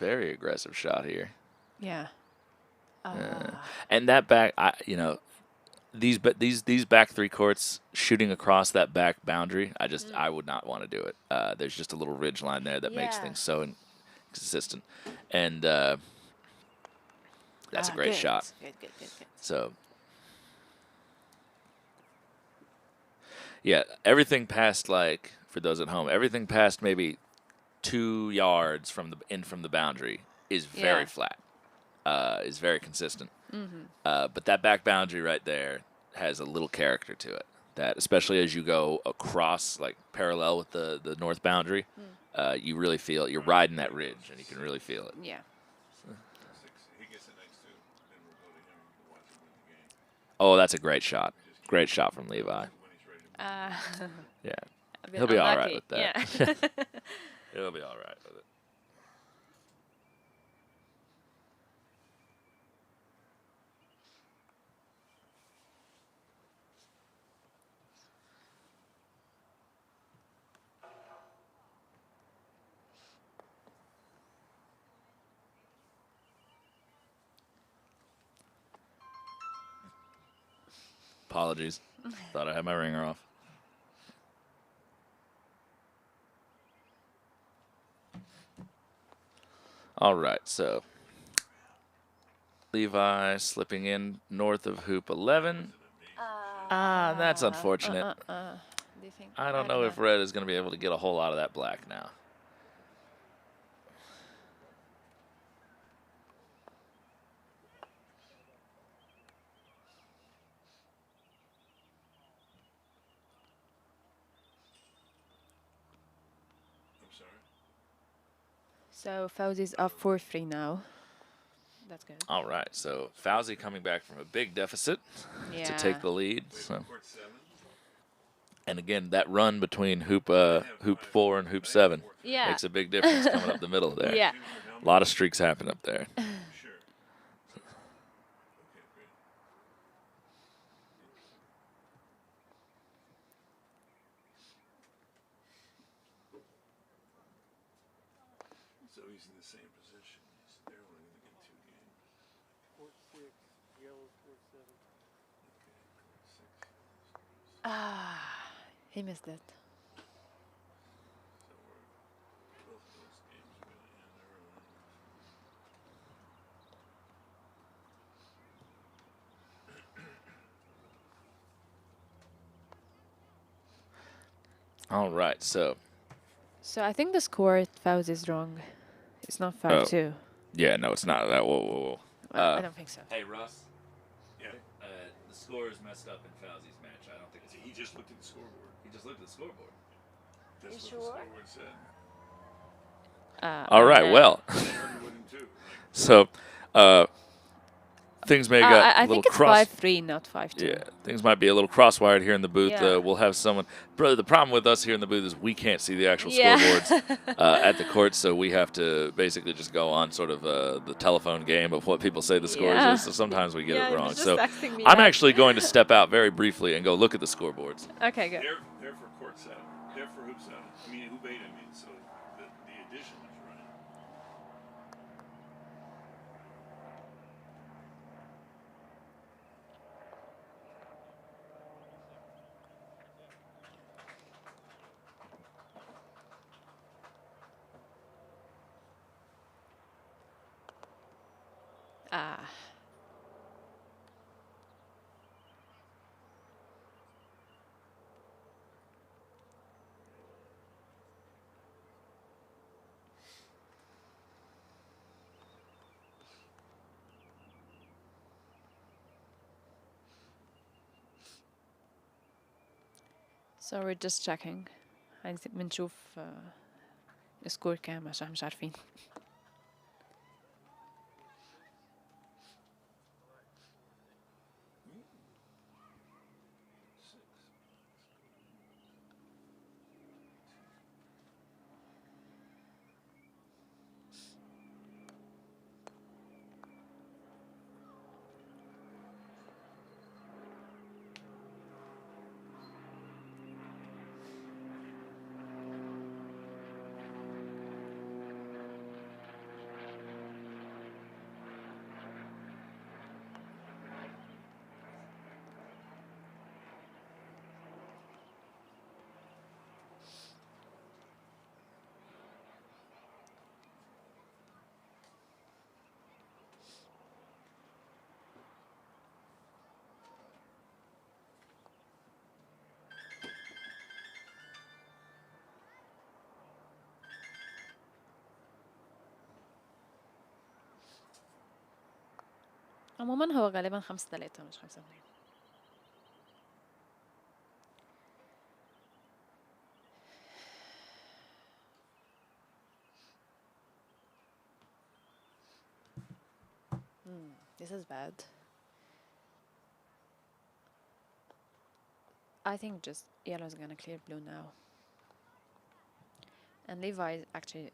Very aggressive shot here. Yeah. And that back, you know, these back three courts shooting across that back boundary, I would not want to do it. There's just a little ridge line there that makes Yeah. things so inconsistent. And that's a great Good. shot. Good, good, good, good. So, yeah, everything past, like, for those at home, everything past maybe 2 yards from the boundary is very Yeah. flat, is very consistent. But that back boundary right there has a little character to it. That especially as you go across, like parallel with the north boundary, you really feel you're riding that ridge, and you can really feel it. Yeah. He gets it next to, then we'll go to him and you can watch him win the game. Oh, that's a great shot. Great shot from Levi. When he's ready to Yeah, A bit he'll be all right unlucky. with that. Yeah. He'll be all right with it. Apologies. Thought I had my ringer off. All right, so Levi slipping in north of hoop 11. That's unfortunate. Do you think? I don't know if red is going to be able to get a whole lot of that black now. I'm sorry. So Fawzy's up 4-3 now. That's good. All right, so Fawzy coming back from a big deficit Yeah. to take the lead. So. Court 7. And again, that run between hoop 4 and hoop 7 Yeah. makes a big difference coming up the middle there. Yeah. A lot of streaks happen up there. Sure. Okay, great. So he's in the same position. So they're only going to get 2 games. Court 6, yellow court 7. Okay, court 6. He missed it. So both of those games are going to end early. All right, so So I think the score at Fawzy is wrong. It's not 5-2. yeah, no, it's not that. Whoa, whoa, whoa. Well, I don't think so. Hey, Russ. Yeah. The score is messed up in Fawzy's match. I don't think it's. He just looked at the scoreboard. He just looked at the scoreboard. That's You what sure? the scoreboard said. All right, Okay. well, I argued with him too. Like, so things may get I a little think it's cross. 5-3, not 5-2. Yeah, things might be a little crosswired here in the booth. Yeah. We'll have someone. Brother, the problem with us here in the booth is we can't see the actual Yeah. scoreboards at the court, so we have to basically just go on sort of the telephone game of what people say the scores Yeah. is. So sometimes we get Yeah, it he wrong. was just So texting me I'm that. actually going to step out very briefly and go look at the scoreboards. Okay, good. they're for court 7. They're for hoop 7. I mean, hoop 8, I mean. So the addition is running. Ah. So we're just checking. بنشوف السكور كام عشان مش عارفين. عموما هو غالبا 5-3 مش 5-2. This is bad. I think just yellow is gonna clear blue now. And Levi actually,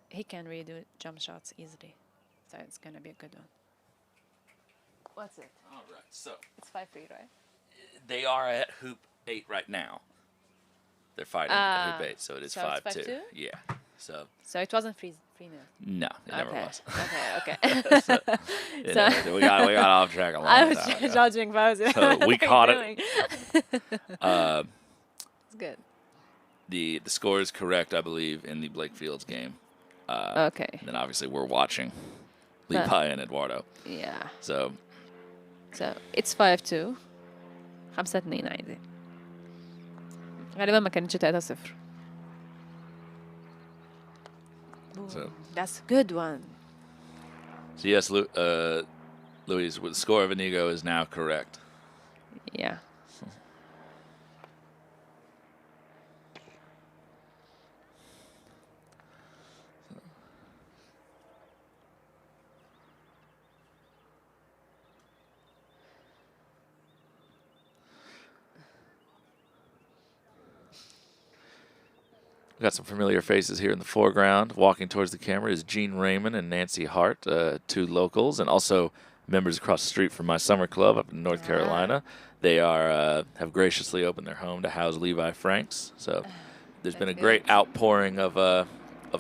he can redo jump shots easily. So it's gonna be a good one. What's it? All right, so It's 5-3, right? they are at hoop 8 right now. They're fighting at hoop 8, so it is so it's 5-2. 5-2? Yeah. So it wasn't 3-0. No, it never Okay. was. Okay. So, you know, we got off track a long I was time ago. judging Fawzy. So we caught it. It's good. The score is correct, I believe, in the Blake Fields game. Okay. And then obviously we're watching But- Levi and Eduardo. Yeah. So So it's 5-2. 5-2 عادي. غالبا ما كانتش 3-0. So- That's a good one. yes, Luis, the score of Inigo is now correct. Yeah. We got some familiar faces here in the foreground. Walking towards the camera is Jean Raymond and Nancy Hart, two locals, and also members across the street from my summer club up in North Carolina. They are have graciously opened their home to house Levi Franks. So there's been a That's great good. outpouring of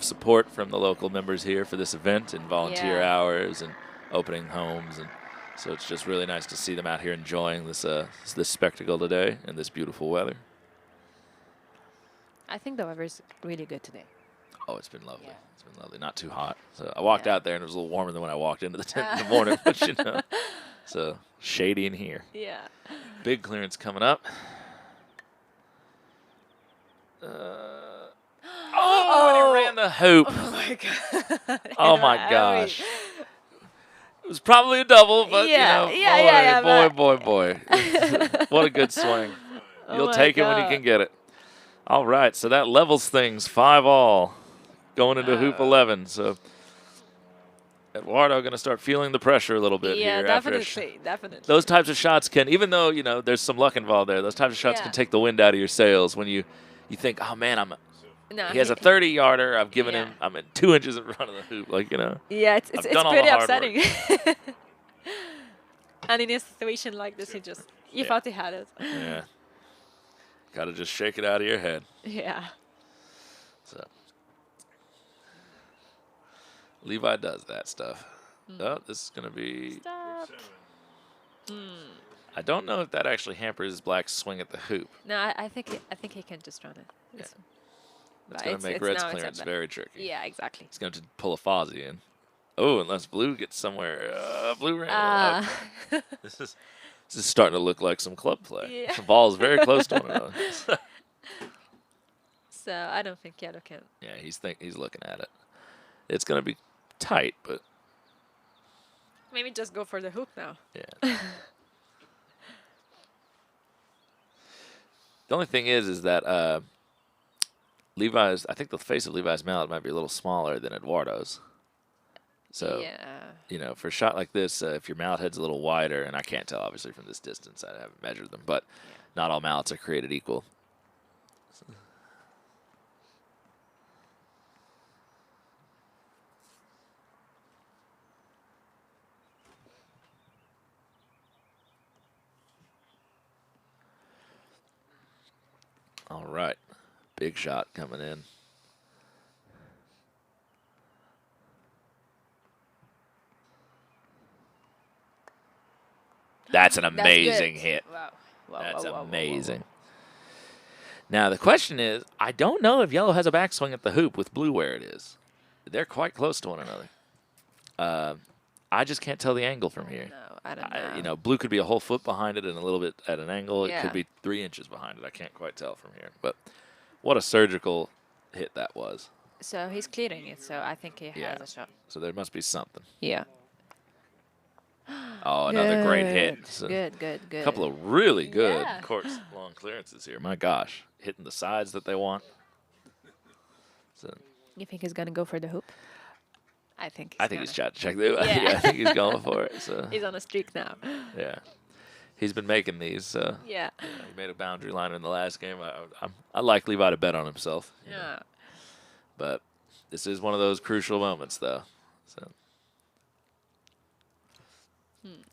support from the local members here for this event and volunteer Yeah. hours and opening homes, and so it's just really nice to see them out here enjoying this spectacle today in this beautiful weather. I think the weather's really good today. Oh, it's been lovely. Yeah. It's been lovely. Not too hot. So I walked Yeah. out there and it was a little warmer than when I walked into the tent in the morning. But you know, so shady in here. Yeah. Big clearance coming up. Oh, and he ran the hoop. Oh my god. Oh my gosh. It was probably a double, but Yeah, you know, yeah, boy. What a good swing. Oh You'll my take it when you God. can get it. All right, so that levels things 5-all going into hoop 11. So Eduardo going to start feeling the pressure a little bit Yeah, here. After definitely. those types of shots can, even though, you know, there's some luck involved there, those types of shots Yeah. can take the wind out of your sails when you think, oh, man, No, he has a 30-yarder. I've given Yeah. him, I'm at 2 inches in front of the hoop. Like, you know. Yeah, it's I've done all pretty the hard work. upsetting. And in a situation like this, you Yeah. thought he had it. Yeah. Got to just shake it out of your head. Yeah. So Levi does that stuff. Oh, this is going to be... Stop. I don't know if that actually hampers Black's swing at the hoop. No, I think he can just run it. That's But going to make it's Red's now it's clearance a- very tricky. Yeah, exactly. He's going to pull a Fawzy in. Oh, unless Blue gets somewhere. Blue ran. This is starting to look like some club play. Yeah. The ball's very close to one another. So I don't think Yellow can. Yeah, he's looking at it. It's going to be tight, but Maybe just go for the hoop now. yeah. The only thing is that Levi's, I think the face of Levi's mallet might be a little smaller than Eduardo's. So, Yeah. you know, for a shot like this, if your mallet head's a little wider, and I can't tell obviously from this distance, I haven't measured them, but not all mallets are created equal. All right, big shot coming in. That's an amazing good. hit. Wow. That's Whoa. amazing. Now, the question is, I don't know if Yellow has a backswing at the hoop with Blue where it is. They're quite close to one another. I just can't tell the angle from here. No, I don't know. You know, Blue could be a whole foot behind it and a little bit at an angle. It Yeah. could be 3 inches behind it. I can't quite tell from here. But what a surgical hit that was. So he's clearing it, so I think he Yeah. has a shot. So there must be something. Yeah. Oh, another great hit. Good, So Good. a couple of really good Yeah. courts long clearances here. My gosh, hitting the sides that they want. So You think he's gonna go for the hoop? I think. I think he's gonna. shot check. Yeah, Yeah. I think he's going for it. So He's on a streak now. yeah, he's been making these. So Yeah. yeah, he made a boundary line in the last game. I like Levi to bet on himself. you know. Yeah. But this is one of those crucial moments, though. So,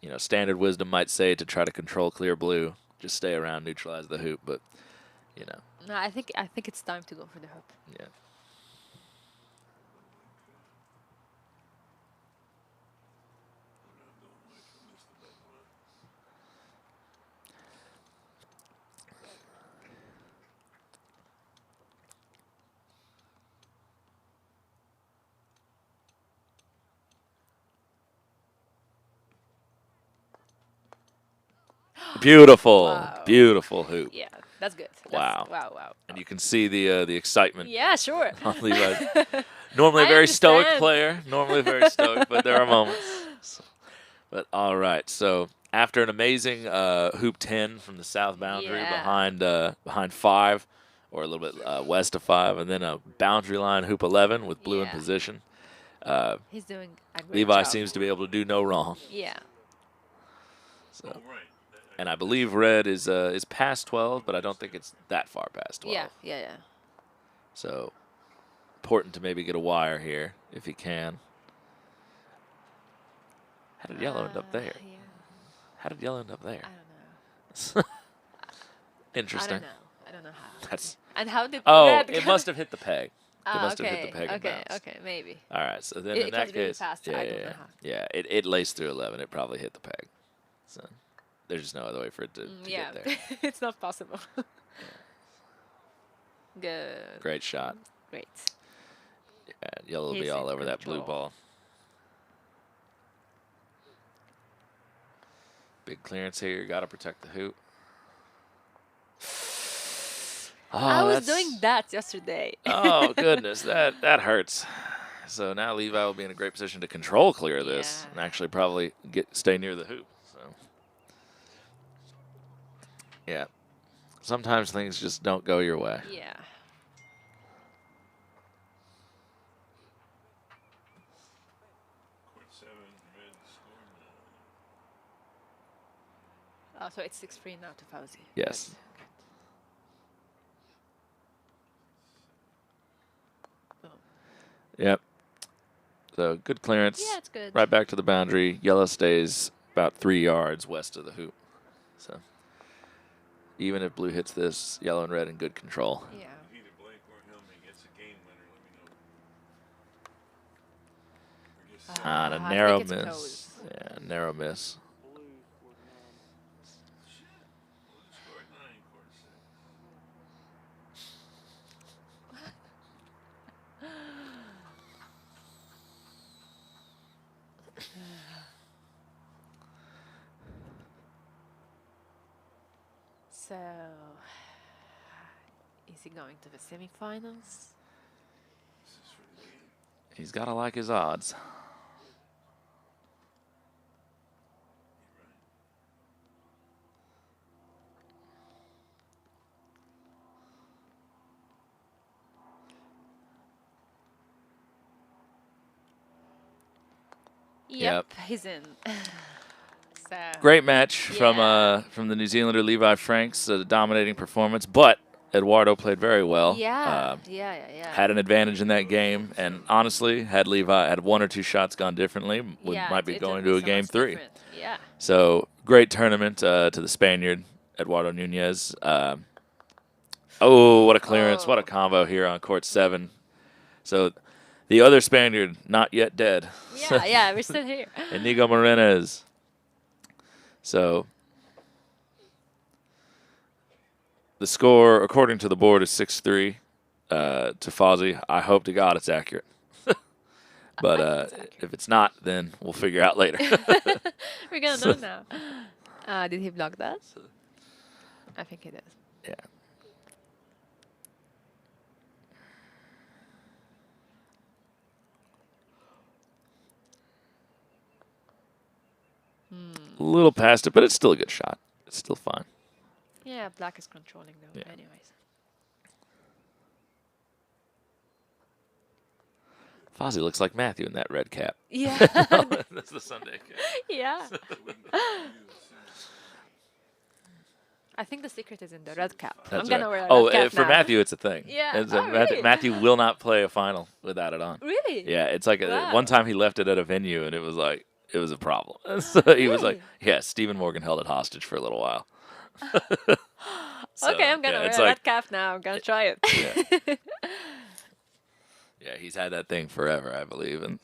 you know, standard wisdom might say to try to control clear Blue, just stay around, neutralize the hoop. But, you know, No, I think it's time to go for the hoop. yeah. Beautiful, Wow. beautiful hoop. Yeah, that's good. Wow. Wow, wow. And you can see the excitement Yeah, sure. on Levi's. Normally a I very stoic understand. player. Normally very stoic, but there are moments. So, but all right, so after an amazing hoop 10 from the south boundary Yeah. behind 5, or a little bit west of 5, and then a boundary line hoop 11 with blue in Yeah. position. He's doing a great Levi job. seems to be able to do no wrong. Yeah. So, Oh, right. and I believe red is past 12, but I don't think it's that far past 12. Yeah, yeah, yeah. So important to maybe get a wire here if you can. How did yellow end up there? Yeah, How did yellow end up there? I don't know. Interesting. I don't know how. That's And how did oh, red it go? must have hit the peg. It Ah, must okay. have hit the peg and Okay, bounced. okay, maybe. All right, so then It in that was really case, fast, yeah, I don't yeah, know how. yeah, it laced through 11. It probably hit the peg. So there's just no other way for it to Yeah, get there. it's not possible. Good. Great shot. Great. Yeah, yellow will be He's all in over that blue control. ball. Big clearance here. Got to protect the hoop. Oh, I was that's- doing that yesterday. Oh goodness, that hurts. So now Levi will be in a great position to control clear this Yeah. and actually probably stay near the hoop. So yeah, sometimes things just don't go your way. Yeah. Court 7, red score now. Oh, so it's 6-3 now to Fawzy. Yes. Boom. Yep. So good clearance. Yeah, it's good. Right back to the boundary. Yellow stays about 3 yards west of the hoop. So even if blue hits this, yellow and red in good control. Yeah. Either Blake or Helmy gets a game winner, let me know. We're just Ah. On a I think narrow it's miss. close. Yeah, narrow miss. Blue scored 9. shit. Blue scored 9, court 6. So, is he going to the semifinals? This is for the game. He's got to like his odds. Yep, he's in. So Great match Yeah. from the New Zealander Levi Franks, a dominating performance, but Eduardo played very well. Yeah. Yeah. Had an advantage in that game, and honestly, had Levi had 1 or 2 shots gone differently, we Yeah, might be it going would to a so game much 3. different. Yeah. So great tournament to the Spaniard, Eduardo Nunez. Oh, what a clearance! What a Oh. combo here on court 7. So the other Spaniard not yet dead. Yeah, we're still here. Inigo Morenes. So the score, according to the board, is 6-3 to Fawzy. I hope to God it's accurate. But if it's not, then we'll figure out later. we're gonna know now. Did he block that? I think he did. Yeah. A little past it, but it's still a good shot. It's still fine. Yeah, black is controlling though. Yeah. Anyways. Fawzy looks like Matthew in that red cap. Yeah. That's the Sunday cap. Yeah. It wouldn't be you, I think the secret is in the red cap. I'm That's gonna right. wear a Oh, red cap for now. Matthew, it's a thing. Yeah. It's Oh, really? Matthew will not play a final without it on. Really? Yeah, it's like Wow. one time he left it at a venue, and it was like it was a problem. So he was like, Really? "Yeah, Stephen Morgan held it hostage for a little while." So, Okay, I'm gonna yeah, wear it's a like, red cap now. I'm gonna try it. Yeah. Yeah, he's had that thing forever, I believe, and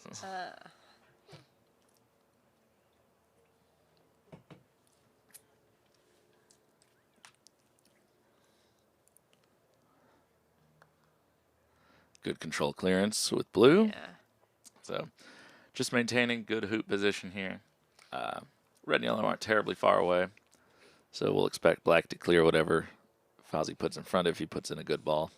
good control clearance with blue. Yeah. So just maintaining good hoop position here. Red and yellow aren't terribly far away. So we'll expect black to clear whatever Fawzy puts in front if he puts in a good ball.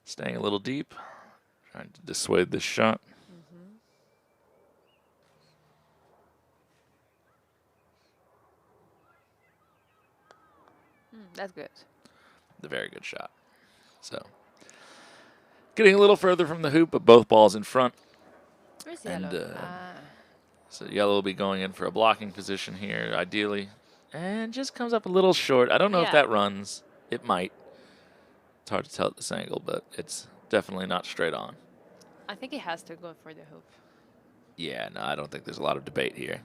Staying a little deep, trying to dissuade this shot. That's good. The very good shot. So getting a little further from the hoop, but both balls in front. Where's And yellow? so yellow will be going in for a blocking position here, ideally. And just comes up a little short. I don't know if Yeah. that runs. It might. It's hard to tell at this angle, but it's definitely not straight on. I think he has to go for the hoop. Yeah, no, I don't think there's a lot of debate here.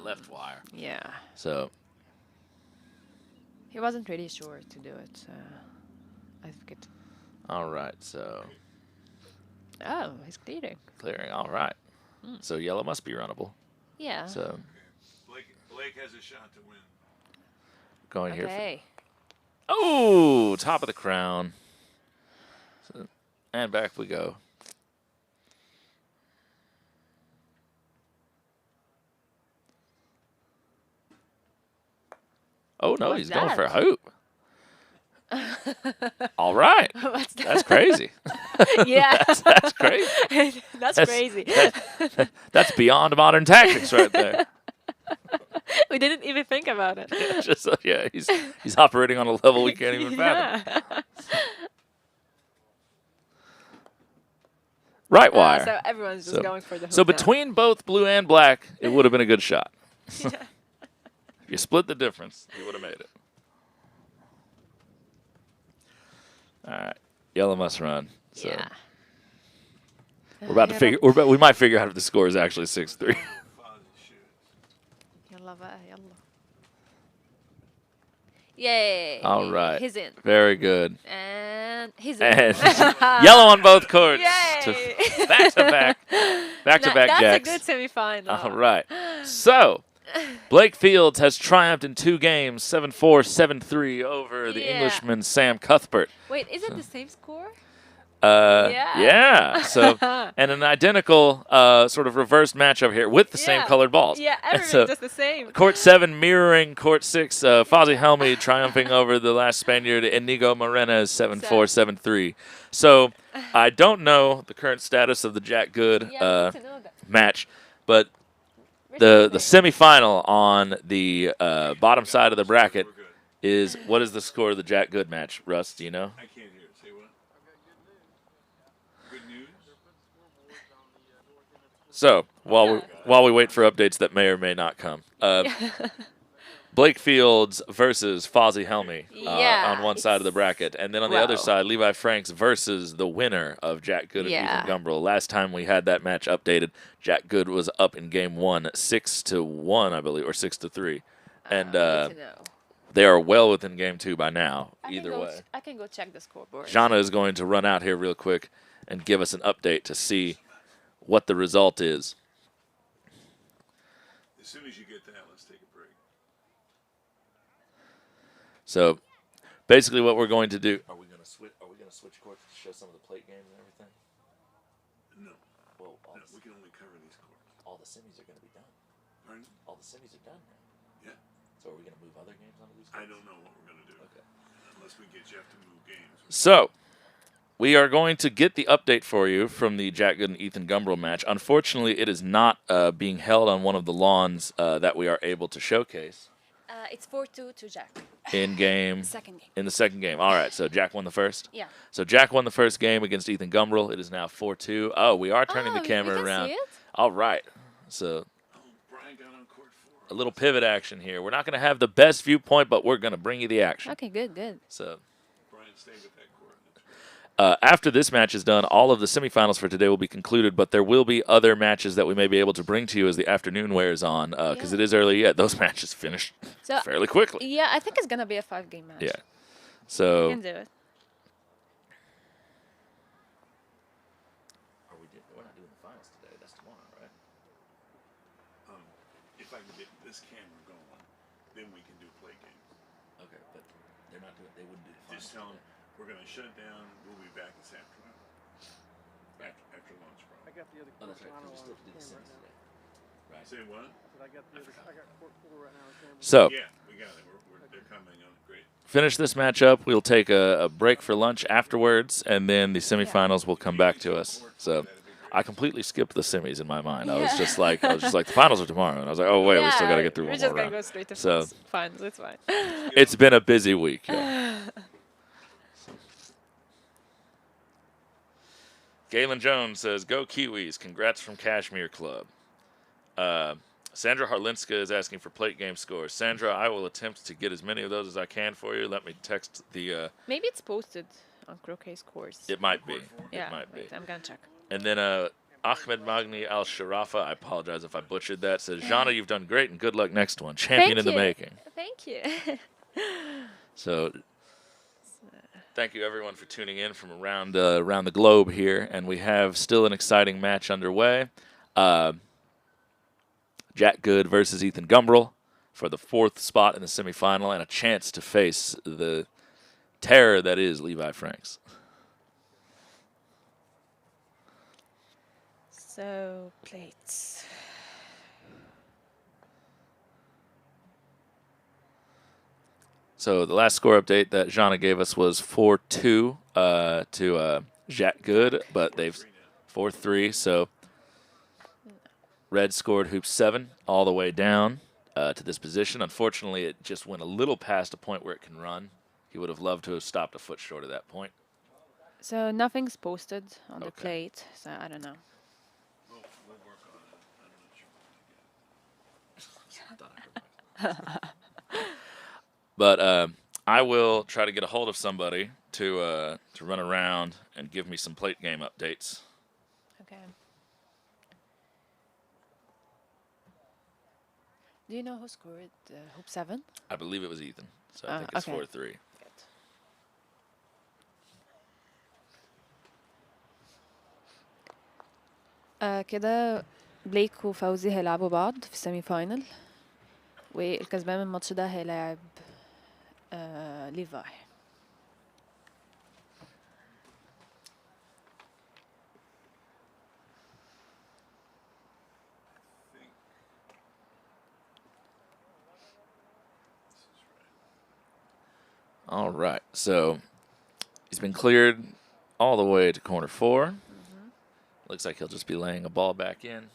Left wire. Yeah. So He wasn't really sure to do it. I think it. all right, so Oh, he's clearing. clearing. All right. So yellow must be runnable. Yeah. So Blake has a shot to win. going here. Okay. Oh, top of the crown. So, and back we go. Oh, no, What's he's going for a that? hoop. All right. What's that? That's crazy. Yeah. That's crazy. That's That's- crazy. That's beyond modern tactics right there. We didn't even think about it. Just yeah, he's operating on a level we can't even fathom. Yeah. Right wire. So everyone's just So- going for the hoop So now. between both blue and black, it would have been a good shot. If you split the difference, you would have made it. All right, yellow must run. So Yeah. we're about to figure. We might figure out if the score is actually 6-3. Fawzy shoots. Yellow. Yay. All right. He's in. Very good. And he's in. And yellow on both courts. Yay. Back to back. Back to back That's jacks. a good semifinal. All right. So, Blake Fields has triumphed in 2 games, 7-4, 7-3 over the Yeah. Englishman Sam Cuthbert. Wait, is it the same score? Yeah. So, and an identical sort of reversed matchup here with the same Yeah. colored balls. Yeah, And everything's so, just the same. Court 7 mirroring Court 6. Fawzy Helmy triumphing over the last Spaniard, Inigo Morenes, 7-4, 7-3. So, I don't know the current status of the Jack Good Yeah, I need to know that. match, but Where's the the semifinal on the bottom side of the bracket We're good. is, what is the score of the Jack Good match? Russ, do you know? I can't hear it. Say what? Good news? So while we wait for updates that may or may not come, Blake Fields versus Fawzy Helmy Yeah, on one side of the bracket, and then on the other Wow. side, Levi Franks versus the winner of Jack Good and Yeah. Ethan Gumbrell. Last time we had that match updated, Jack Good was up in game 1, 6-1, I believe, or 6-3, and I need to know. they are well within game 2 by now. I can Either go way, I can go check the scoreboard. Jana is going to run out here real quick and give us an update to see what the result is. As soon as you get that, let's take a break. So, basically, what we're going to do. Are we going to switch courts to show some of the plate games and everything? No, Well, no, we can only cover these courts. all the semis are going to be done. Pardon? All the semis are done now. Yeah. So, are we going to move other games onto these I courts? don't know what we're gonna do. Okay. Unless we get Jeff to move games. So, we are going to get the update for you from the Jack Good and Ethan Gumbrell match. Unfortunately, it is not being held on one of the lawns that we are able to showcase It's 4-2 to Jack. in game. Second game. In the second game. All right, so Jack won the first? Yeah. So Jack won the first game against Ethan Gumbrell. It is now 4-2. Oh, we are turning the we camera can around. see it? All right. So Oh, Brian got on court 4. a little pivot action here. We're not going to have the best viewpoint, but we're going to bring you the action. Okay, good. So, Brian, stay with that court. After this match is done, all of the semifinals for today will be concluded, but there will be other matches that we may be able to bring to you as the afternoon wears on, because it is early yet. Those matches finish fairly quickly. Yeah, I think it's gonna be a 5-game match. Yeah. We So can do it. we're not doing the finals today. That's tomorrow, right? If I can get this camera going, then we can do play games. Okay, but they're not doing. They wouldn't do the finals. Just tell them we're going to shut it down. We'll be back this afternoon. After lunch, I probably. got the other Oh, that's right. quarterfinal We on still have to do the camera semis right now. today. Right. Say what? But I got court 4 right now on camera. So Yeah, we got it. They're coming on. Great. finish this match up. We'll take a break for lunch afterwards, and then the semifinals will come back to us. So I completely skipped the semis in my mind. I was just like, the finals are tomorrow, and I was like, oh wait, we still got to get through We're one just more gonna round. go straight to So- finals. It's fine. It's been a busy week. Yeah. Galen Jones says, "Go Kiwis! Congrats from Kashmir Club." Sandra Harlinska is asking for plate game scores. Sandra, I will attempt to get as many of those as I can for you. Let me text the. Maybe it's posted on Croquet Scores. It might be. Yeah, It might be. wait, I'm gonna check. And then Ahmed Magni Al Sharafa, I apologize if I butchered that, says, Jana, you've done great and good luck next one. Champion in the making. Thank you. So thank you everyone for tuning in from around the globe here. And we have still an exciting match underway. Jack Good versus Ethan Gumbrell for the 4th spot in the semifinal and a chance to face the terror that is Levi Franks. So, plates. So the last score update that Jana gave us was 4-2 to Jack Good, but they've 4-3. So Red scored hoop 7 all the way down to this position. Unfortunately, it just went a little past a point where it can run. He would have loved to have stopped a foot short of that point. So, nothing's posted on the Okay. plate, so I don't know. We'll work on it. I'm not sure. But I will try to get a hold of somebody to run around and give me some plate game updates. Okay. Do you know who scored hoop 7? I believe it was Ethan, so I think it's okay. 4-3. كده بليك وفوزي هيلعبوا بعض في السيمي فاينل والكسبان من الماتش ده هيلاعب ليفاي. All right, so he's been cleared all the way to corner 4. Looks like he'll just be laying a ball back in.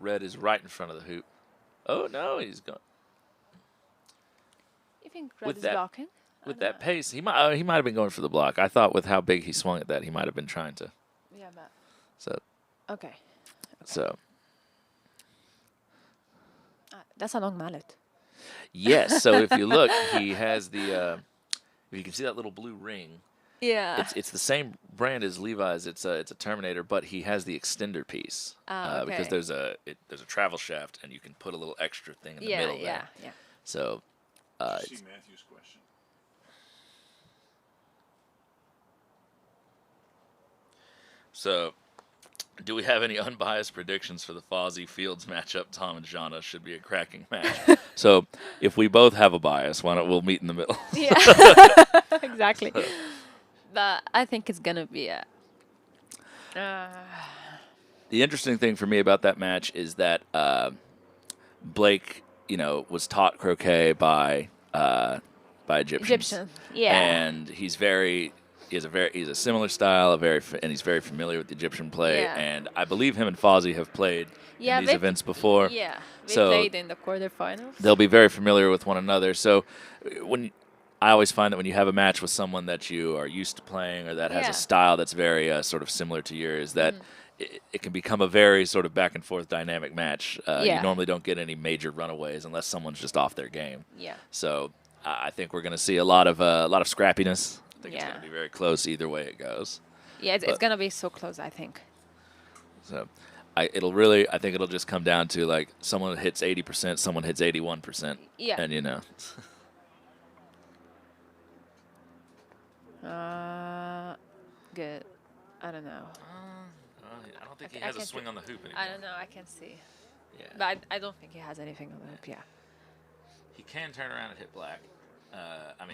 Red is right in front of the hoop. Oh, no, he's gone. You think Red With is that- blocking? With that pace, he might have been going for the block. I thought with how big he swung at that, he might have been trying to. Yeah, but So, okay. so That's a long mallet. yes. So if you look, he has the. If you can see that little blue ring, Yeah. it's the same brand as Levi's. It's a Terminator, but he has the extender piece because okay. there's a travel shaft, and you can put a little extra thing in the Yeah, middle yeah, there. yeah. So, Did you see Matthew's question? so, do we have any unbiased predictions for the Fawzy Fields matchup? Tom and Jana should be a cracking match. So, if we both have a bias, why don't we'll meet in the middle? Yeah. Exactly. But I think it's gonna be a. The interesting thing for me about that match is that Blake, was taught croquet by Egyptians. Egyptian. Yeah. And he's a similar style, and he's very familiar with the Egyptian play. Yeah. And I believe him and Fawzy have played Yeah, in these they- events before. Yeah. They So- played in the quarterfinals. They'll be very familiar with one another. So I always find that when you have a match with someone that you are used to playing or that has Yeah. a style that's very sort of similar to yours, that it can become a very sort of back and forth dynamic match. Yeah. You normally don't get any major runaways unless someone's just off their game. Yeah. So I think we're going to see a lot of scrappiness. I think it's Yeah. going to be very close either way it goes. Yeah, it's gonna be so close, I think. So, I think it'll just come down to like someone hits 80%, someone hits 81%. Yeah. And you know. Good. I don't know. I don't think he I has a can't swing see- on the hoop anymore. I don't know. I can see. Yeah. But I don't think he has anything on the hoop. Yeah. He can turn around and hit black.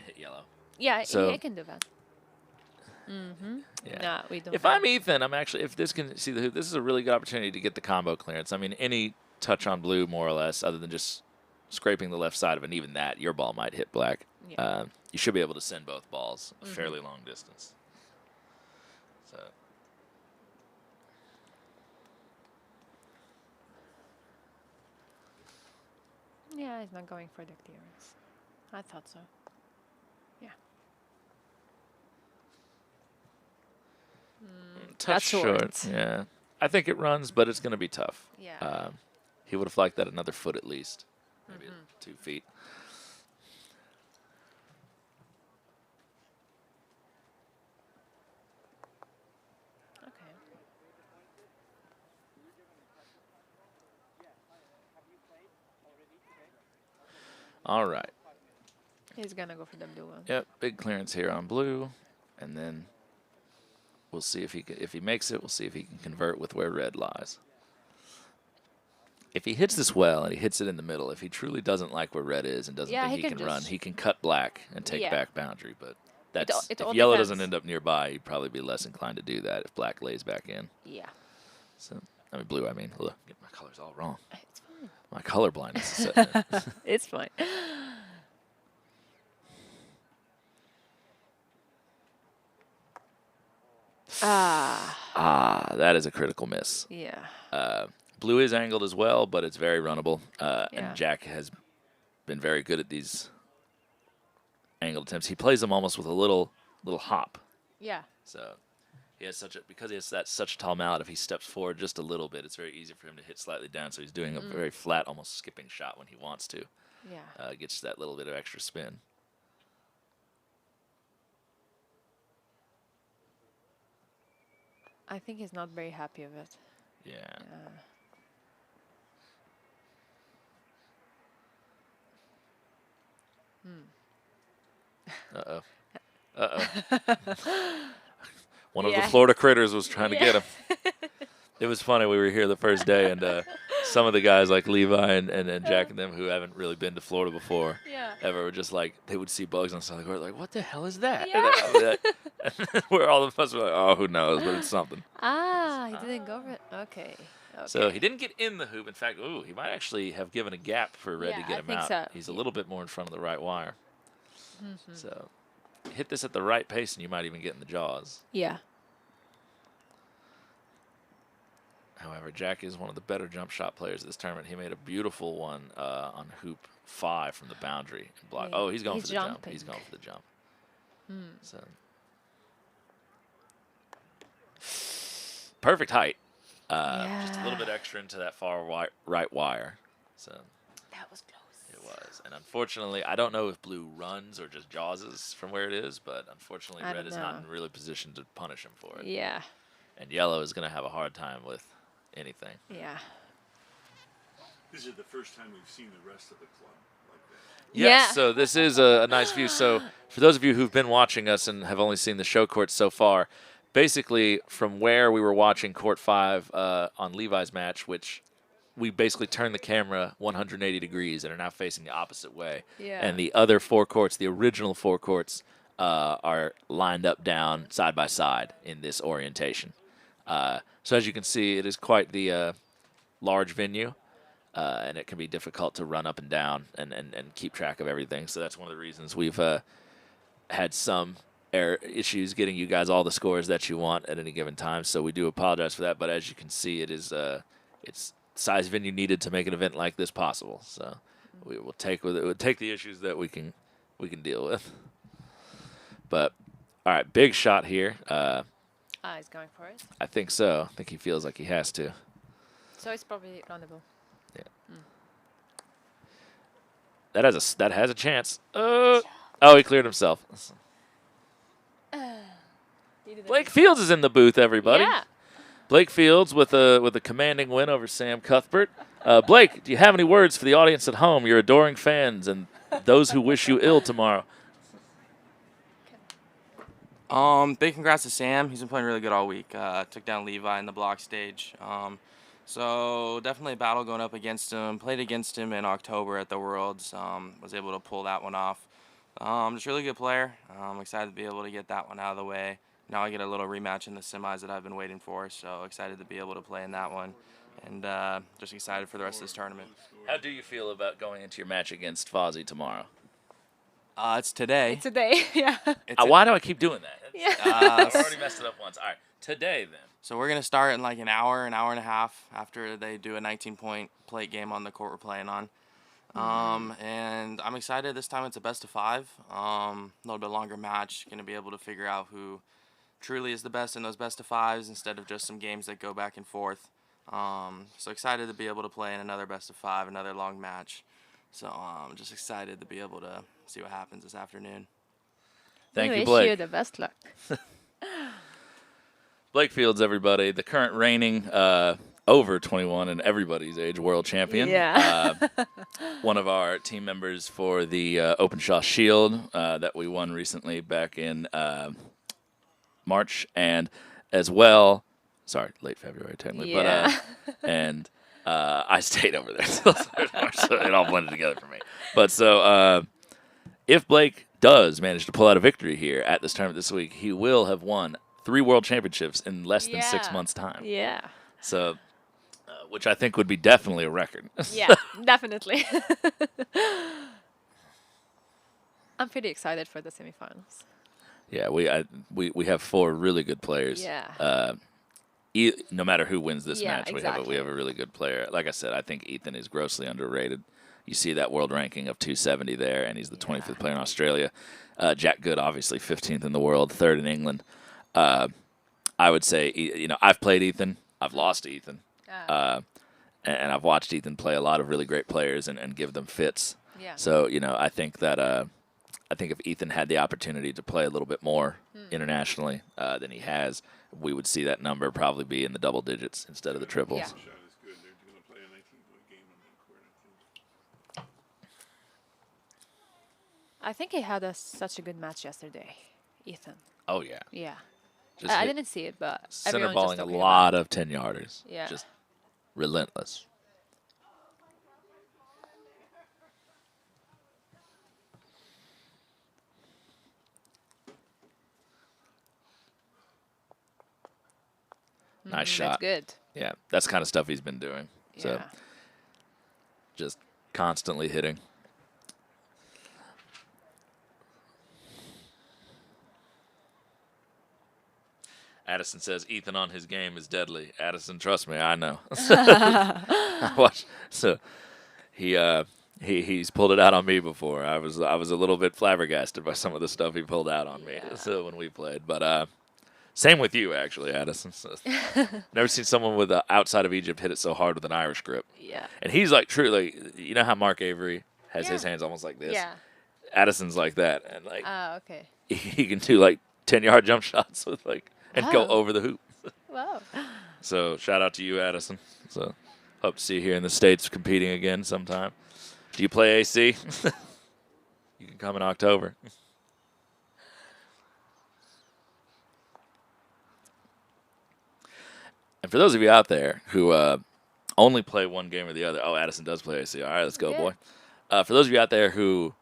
Hit yellow. Yeah, So- he can do that. Mm-hmm. Yeah. No, we don't. If I'm Ethan, if this can see the hoop, this is a really good opportunity to get the combo clearance. I mean, any touch on blue, more or less, other than just scraping the left side of it, and even that, your ball might hit black. Yeah. You should be able to send both balls a fairly long distance. So. Yeah, he's not going for the clearance. I thought so. Yeah. Touch That's short. short. Yeah. I think it runs, but it's going to be tough. Yeah. He would have liked that another foot at least. Maybe 2 feet. Okay. All right. He's gonna go for the blue one. Yep, big clearance here on blue, and then we'll see if he makes it. We'll see if he can convert with where red lies. If he hits this well and he hits it in the middle, if he truly doesn't like where red is and doesn't Yeah, think he he can can run, just- he can cut black and take Yeah. back boundary. But that's it if all yellow depends. doesn't end up nearby, he'd probably be less inclined to do that if black lays back in. Yeah. So blue. I mean, look, get my colors all wrong. It's fine. My color blindness is setting in. It's fine. That is a critical miss. Yeah. Blue is angled as well, but it's very runnable. Yeah. And Jack has been very good at these angled attempts. He plays them almost with a little hop. Yeah. So he has because he has such a tall mallet. If he steps forward just a little bit, it's very easy for him to hit slightly down. So he's doing a very flat, almost skipping shot when he wants to. Yeah. Gets that little bit of extra spin. I think he's not very happy with it. Yeah. Uh-oh. One of the Yeah. Florida critters was trying to get him. It was funny. We were here the first day, and some of the guys like Levi and Jack and them who haven't really been to Florida before Yeah. ever were just like, they would see bugs on the side of the court, like, what the hell is that? Yeah. And where all of us were like, oh, who knows, but it's something. He didn't go for it. Okay. So he didn't get in the hoop. In fact, he might actually have given a gap for Red to Yeah, get I him think out. so. He's a little bit more in front of the right wire. So hit this at the right pace, and you might even get in the jaws. Yeah. However, Jack is one of the better jump shot players of this tournament. He made a beautiful one on hoop 5 from the boundary and block. Yeah. Oh, he's going He's for the jump. jumping. He's going for the jump. So perfect height. Just a little bit extra into that far right wire. So That was close. it was. And unfortunately, I don't know if blue runs or just jawses from where it is, but unfortunately, I red don't is not know. in really position to punish him for it. Yeah. And yellow is going to have a hard time with anything. Yeah. This is the first time we've seen the rest of the club like that. Yes, Yeah. so this is a nice view. So for those of you who've been watching us and have only seen the show courts so far, basically from where we were watching court 5 on Levi's match, which we basically turned the camera 180 degrees and are now facing the opposite way. Yeah. And the other 4 courts, the original 4 courts, are lined up down side by side in this orientation. So as you can see, it is quite the large venue. And it can be difficult to run up and down and keep track of everything. So that's one of the reasons we've had some issues getting you guys all the scores that you want at any given time. So we do apologize for that. But as you can see, it's size venue needed to make an event like this possible. So we will take the issues that we can deal with. But all right, big shot here. He's going for it. I think so. I think he feels like he has to. So it's probably runnable. That has a chance. Oh, he cleared himself. Blake Fields is in the booth, everybody. Yeah. Blake Fields with a commanding win over Sam Cuthbert. Blake, do you have any words for the audience at home, your adoring fans, and those who wish you ill tomorrow? Big congrats to Sam. He's been playing really good all week. Took down Levi in the block stage. So definitely a battle going up against him. Played against him in October at the Worlds. Was able to pull that one off. Just really good player. I'm excited to be able to get that one out of the way. Now I get a little rematch in the semis that I've been waiting for. So excited to be able to play in that one. And just excited for the rest of this tournament. How do you feel about going into your match against Fawzy tomorrow? It's today. Today, yeah. Why do I keep doing that? Yeah. I've already messed it up once. All right, today then. So we're going to start in like an hour and a half after they do a 19-point plate game on the court we're playing on. And I'm excited. This time it's a best of 5. A little bit longer match. Going to be able to figure out who truly is the best in those best of 5s instead of just some games that go back and forth. So excited to be able to play in another best of 5, another long match. So I'm just excited to be able to see what happens this afternoon. Thank you, Wish Blake. you the best luck. Blake Fields, everybody, the current reigning over 21 and everybody's age world champion. Yeah. One of our team members for the Openshaw Shield that we won recently back in March, and as well, sorry, late February technically, Yeah. and I stayed over there till 3rd March, so it all blended together for me. But so if Blake does manage to pull out a victory here at this tournament this week, he will have won 3 world championships in less than 6 Yeah. months' time. Yeah. So, which I think would be definitely a record. Yeah, definitely. I'm pretty excited for the semifinals. Yeah, we have 4 really good players. Yeah. No matter who wins this Yeah, match, we exactly. have a really good player. Like I said, I think Ethan is grossly underrated. You see that world ranking of 270 there, and he's the 25th player in Australia. Jack Good, obviously 15th in the world, 3rd in England. I would say, I've played Ethan. I've lost to Ethan. And I've watched Ethan play a lot of really great players and give them fits. Yeah. So, I think that I think if Ethan had the opportunity to play a little bit more internationally than he has, we would see that number probably be in the double digits instead of the triples. Yeah. Shot is good. They're going to play a 19-point game on that court, I think. I think he had such a good match yesterday, Ethan. Oh, yeah. Yeah. Just I hit- didn't see it, but center everyone balling just a talking lot about of 10-yarders. Yeah. Just relentless. Nice shot. That's good. Yeah, that's the kind of stuff he's been doing. So Yeah. just constantly hitting. Addison says Ethan on his game is deadly. Addison, trust me, I know. I watched, so he's pulled it out on me before. I was a little bit flabbergasted by some of the stuff he pulled out on me. Yeah. So when we played, but same with you actually, Addison. So, never seen someone with outside of Egypt hit it so hard with an Irish grip. Yeah. And he's like truly, you know how Mark Avery has his Yeah. hands almost like this. Yeah. Addison's like that, and like Ah, okay. he can do like 10-yard jump shots with like and go Oh. over the hoop. Wow. So shout out to you, Addison. So hope to see you here in the States competing again sometime. Do you play AC? You can come in October. And for those of you out there who only play one game or the other, oh, Addison does play AC. All right, let's go, Yeah. boy. For those of you out there who,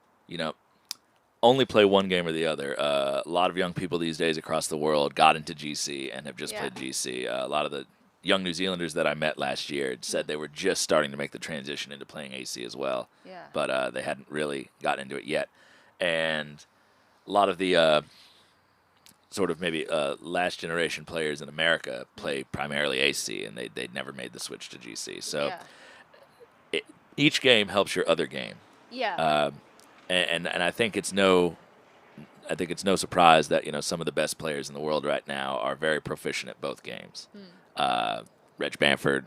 only play one game or the other, a lot of young people these days across the world got into GC and have just Yeah. played GC. A lot of the young New Zealanders that I met last year said they were just starting to make the transition into playing AC as well. Yeah. But they hadn't really gotten into it yet. And a lot of the sort of maybe last generation players in America play primarily AC, and they'd never made the switch to GC. So Yeah. each game helps your other game. Yeah. And I think it's no surprise that some of the best players in the world right now are very proficient at both games. Reg Bamford,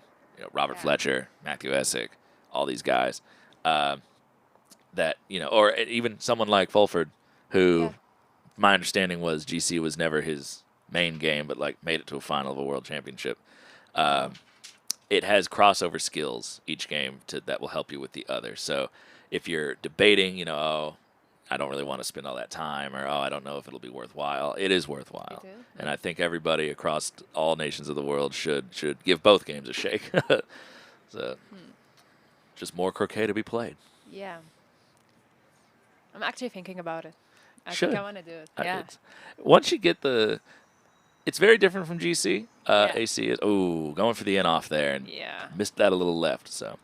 Robert Yeah. Fletcher, Matthew Essick, all these guys. That or even someone like Fulford, who Yeah. my understanding was GC was never his main game, but like made it to a final of a world championship. It has crossover skills each game that will help you with the other. So if you're debating, you know, oh, I don't really want to spend all that time, or oh, I don't know if it'll be worthwhile. It is worthwhile, and I think everybody across all nations of the world should give both games a shake. So, just more croquet to be played. Yeah. I'm actually thinking about it. I Should. think I want to do it. Yeah. Once you get it's very different from GC. Yeah. AC is going for the in off there and Yeah. missed that a little left. So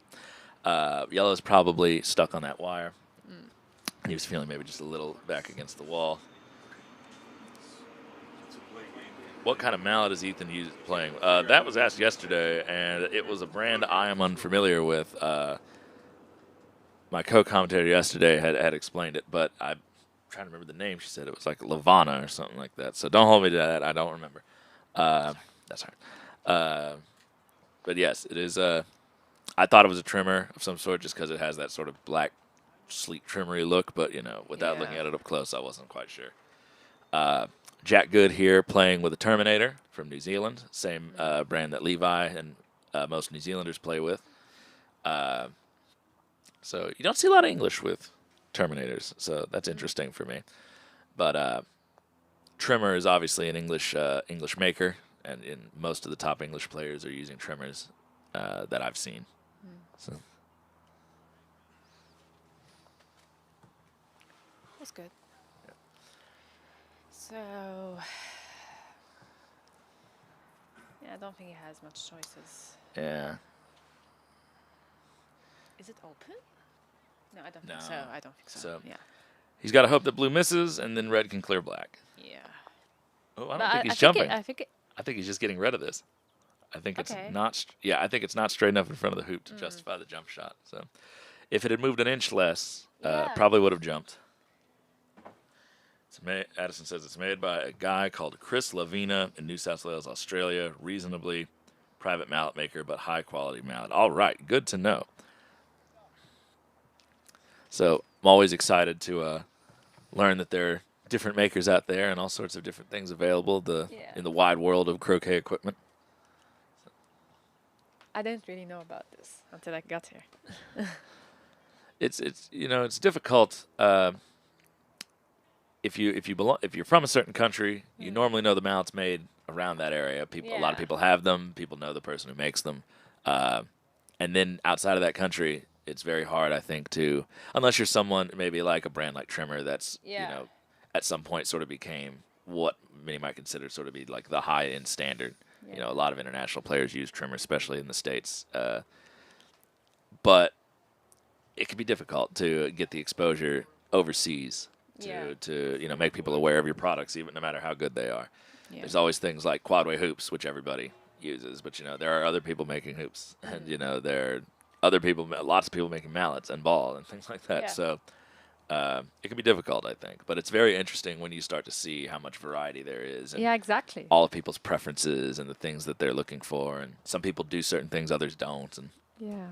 yellow's probably stuck on that wire. He was feeling maybe just a little back against the wall. What kind of mallet is Ethan playing? That was asked yesterday, and it was a brand I am unfamiliar with. My co-commentator yesterday had explained it, but I'm trying to remember the name. She said it was like Lavana or something like that. So don't hold me to that. I don't remember. That's hard. But yes, it is. I thought it was a trimmer of some sort just because it has that sort of black, sleek, trimmery look. But, you know, without looking at it up close, I wasn't quite sure. Jack Good here playing with a Terminator from New Zealand, same brand that Levi and most New Zealanders play with. So you don't see a lot of English with Terminators, so that's interesting for me. But trimmer is obviously an English maker, and most of the top English players are using trimmers that I've seen. So That's good. Yeah. So, yeah, I don't think he has much choices. yeah. Is it open? No, I don't No. think so. I don't think so. So- Yeah. He's got to hope that blue misses, and then red can clear black. Yeah. Oh, I don't But think he's jumping. I think I think he's just getting rid of this. I think it's Okay. not. I think it's not straight enough in front of the hoop to justify the jump shot. So, if it had moved an inch less, Yeah. probably would have jumped. Addison says it's made by a guy called Chris Lavina in New South Wales, Australia. Reasonably private mallet maker, but high quality mallet. All right, good to know. So I'm always excited to learn that there are different makers out there and all sorts of different things available in the wide world of croquet equipment. I didn't really know about this until I got here. It's difficult if you're from a certain country, you normally know the mallets made around that area. A lot of people have them. People know the person who makes them, and then outside of that country, it's very hard, I think, unless you're someone maybe like a brand like Trimmer that's at some point sort of became what many might consider sort of be like the high end standard. A lot of international players use Trimmer, especially in the States, but it can be difficult to get the exposure overseas to make people aware of your products, even no matter how good they are. Yeah. There's always things like quadway hoops, which everybody uses, but there are other people making hoops, and there are other people, lots of people making mallets and ball and things like that. Yeah. So it can be difficult, I think, but it's very interesting when you start to see how much variety there is. And Yeah, exactly. all of people's preferences and the things that they're looking for, and some people do certain things, others don't, and Yeah.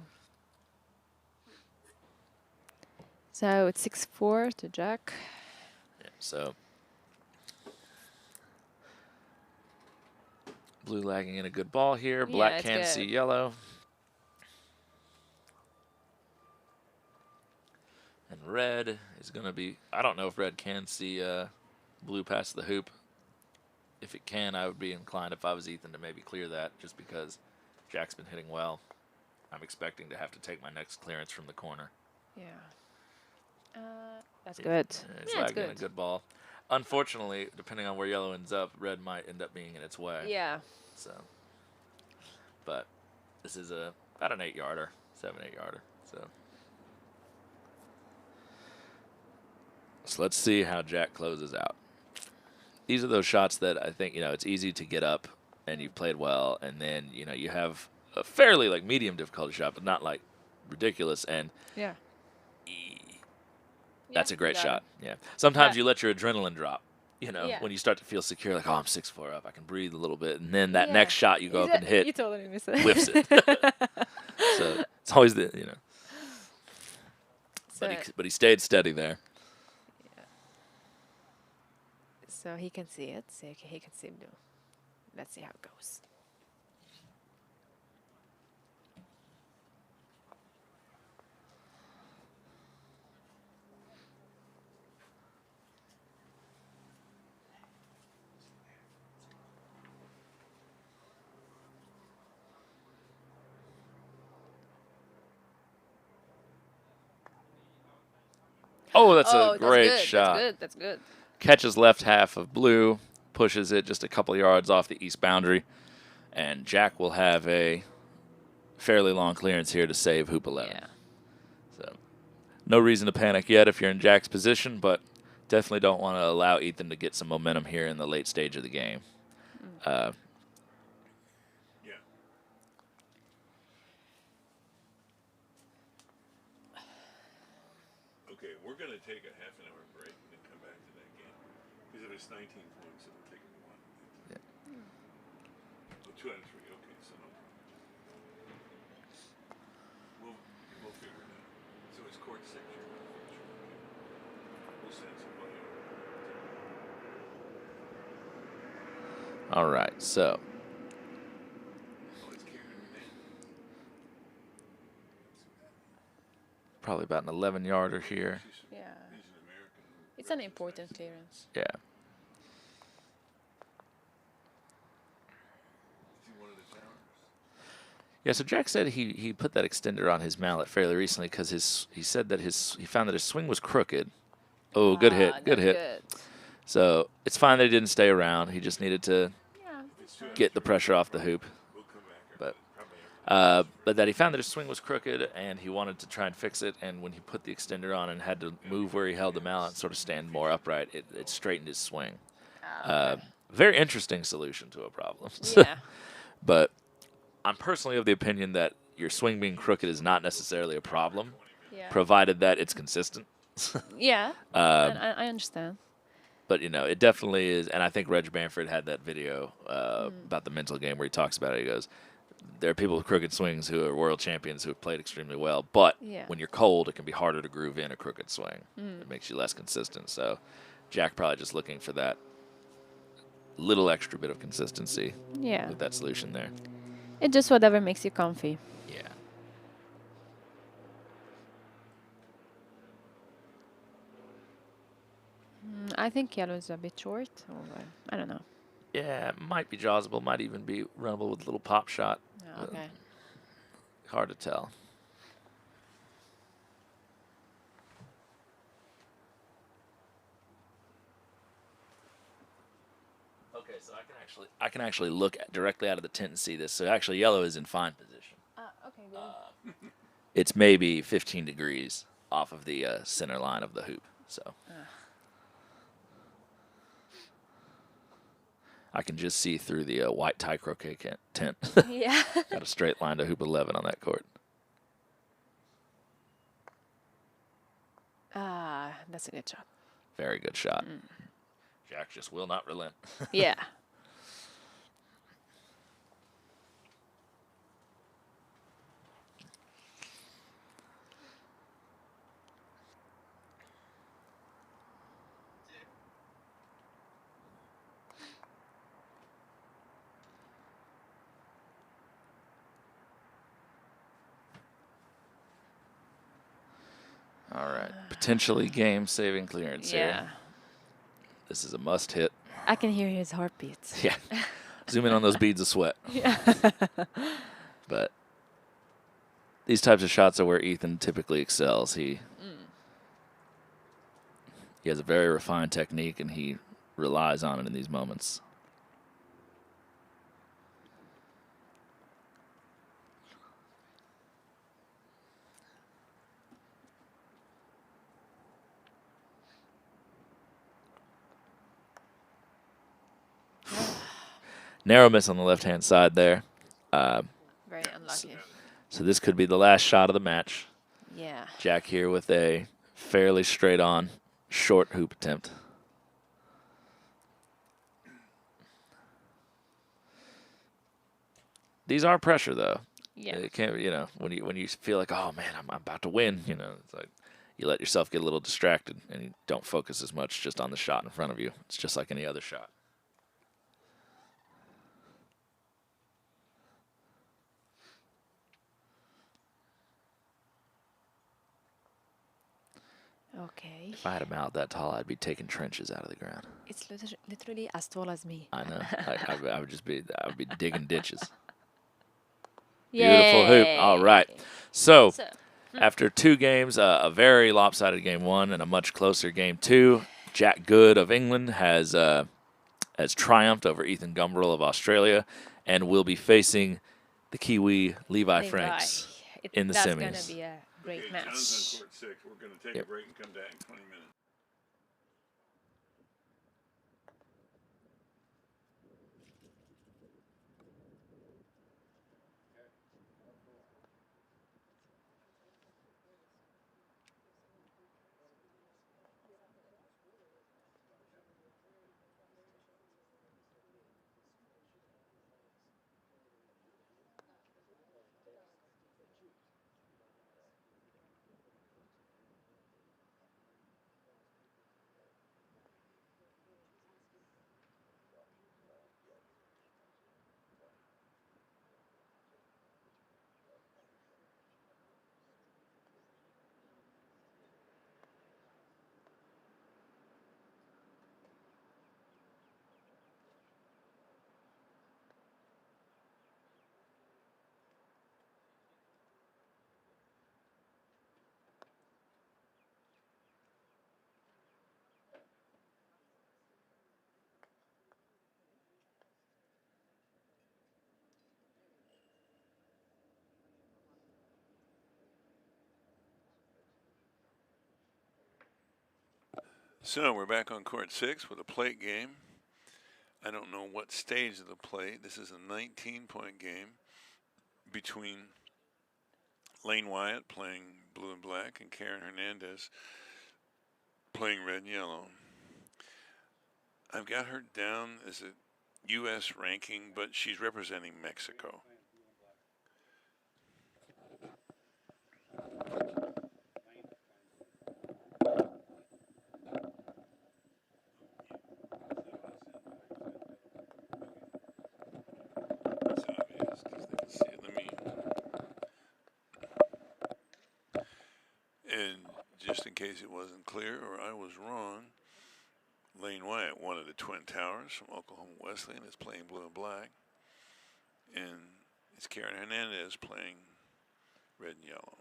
So it's 6-4 to Jack. so blue lagging in a good ball here. Black it's can't good. see yellow. And red is going to be, I don't know if red can see blue past the hoop. If it can, I would be inclined, if I was Ethan, to maybe clear that, just because Jack's been hitting well. I'm expecting to have to take my next clearance from the corner. Yeah. That's good. It's Yeah, it's lagging in a good. good ball. Unfortunately, depending on where yellow ends up, red might end up being in its way. Yeah. So, but this is about an 8-yarder, 7-8 yarder. So let's see how Jack closes out. These are those shots that I think it's easy to get up and you've played well, and then you have a fairly like medium difficulty shot, but not like ridiculous. And Yeah. that's a great got shot. Yeah. Sometimes Yeah. you let your adrenaline drop. Yeah. When you start to feel secure, like, oh, I'm 6'4" up, I can breathe a little bit, and then that Yeah. next shot you go up and hit, You totally miss it. whiffs it. So it's always So but he stayed steady there. So he can see it. So he can see blue. Let's see how it goes. Oh, that's Oh, a great that's good. shot. That's good. That's good. Catches left half of blue, pushes it just a couple yards off the east boundary, and Jack will have a fairly long clearance here to save hoop 11. Yeah. So, no reason to panic yet if you're in Jack's position, but definitely don't want to allow Ethan to get some momentum here in the late stage of the game. Yeah. Okay, we're going to take a half-an-hour break and then come back to that game. Because if it's 19 points, it'll take them one. Yeah. Well, 2 out of 3. Okay, so no problem. We'll figure it out. So it's court 6. You're going to finish. We'll send somebody over. All right, so Oh, it's Karen Hernandez. probably about an 11-yarder here. Yeah. He's an American. It's an important clearance. Yeah. Is he one of the challengers? Yeah, so Jack said he put that extender on his mallet fairly recently because he said that he found that his swing was crooked. Oh, good hit, good hit. Good. So it's fine that he didn't stay around. He just needed to Yeah. If it's 2 out of get the 3, pressure off the hoop. we'll come back. But Probably after but that he found that his swing was crooked and he wanted to try and fix it. And when he put the extender on and had to move where he held the mallet and sort of stand more upright, it straightened his swing. Very interesting solution to a problem. Yeah. But I'm personally of the opinion that your swing being crooked is not necessarily a problem, Yeah. provided that it's consistent. Yeah. And I understand. But, you know, it definitely is. And I think Reg Bamford had that video about the mental game where he talks about it. He goes, there are people with crooked swings who are world champions who have played extremely well. But Yeah. when you're cold, it can be harder to groove in a crooked swing. It makes you less consistent. So Jack probably just looking for that little extra bit of consistency Yeah. with that solution there. It's just whatever makes you comfy. Yeah. I think yellow is a bit short. Or, I don't know. Yeah, it might be jawsable, might even be runnable with a little pop shot. Oh, okay. Hard to tell. Okay, so I can actually look directly out of the tent and see this. So actually, yellow is in fine position. Okay, good. It's maybe 15 degrees off of the center line of the hoop. So I can just see through the white tie croquet tent. Yeah. Got a straight line to hoop 11 on that court. That's a good shot. Very good shot. Jack just will not relent. Yeah. All right. Potentially game-saving clearance Yeah. here. This is a must hit. I can hear his heartbeats. Yeah. Zoom in on those beads of sweat. Yeah. But these types of shots are where Ethan typically excels. He has a very refined technique, and he relies on it in these moments. Narrow miss on the left-hand side there. Very unlucky. So this could be the last shot of the match. Yeah. Jack here with a fairly straight-on short hoop attempt. These are pressure, though. Yeah. It can't, you know, when you feel like, oh man, I'm about to win, you know, it's like you let yourself get a little distracted and you don't focus as much just on the shot in front of you. It's just like any other shot. Okay. If I had a mount that tall, I'd be taking trenches out of the ground. It's literally as tall as me. I know. I would be digging ditches. Beautiful hoop. All right. So after 2 games, a very lopsided game 1 and a much closer game 2, Jack Good of England has triumphed over Ethan Gumbrell of Australia and will be facing the Kiwi Levi Franks in the That's semis. going to be a great Okay, match. John's on court 6. We're going to take a break and come back in 20 minutes. So we're back on court 6 with a plate game. I don't know what stage of the plate. This is a 19-point game between Lane Wyatt playing blue and black and Karen Hernandez playing red and yellow. I've got her down as a U.S. ranking, but she's representing Mexico. And just in case it wasn't clear or I was wrong, Lane Wyatt, one of the Twin Towers from Oklahoma Wesleyan, is playing blue and black. And it's Karen Hernandez playing red and yellow.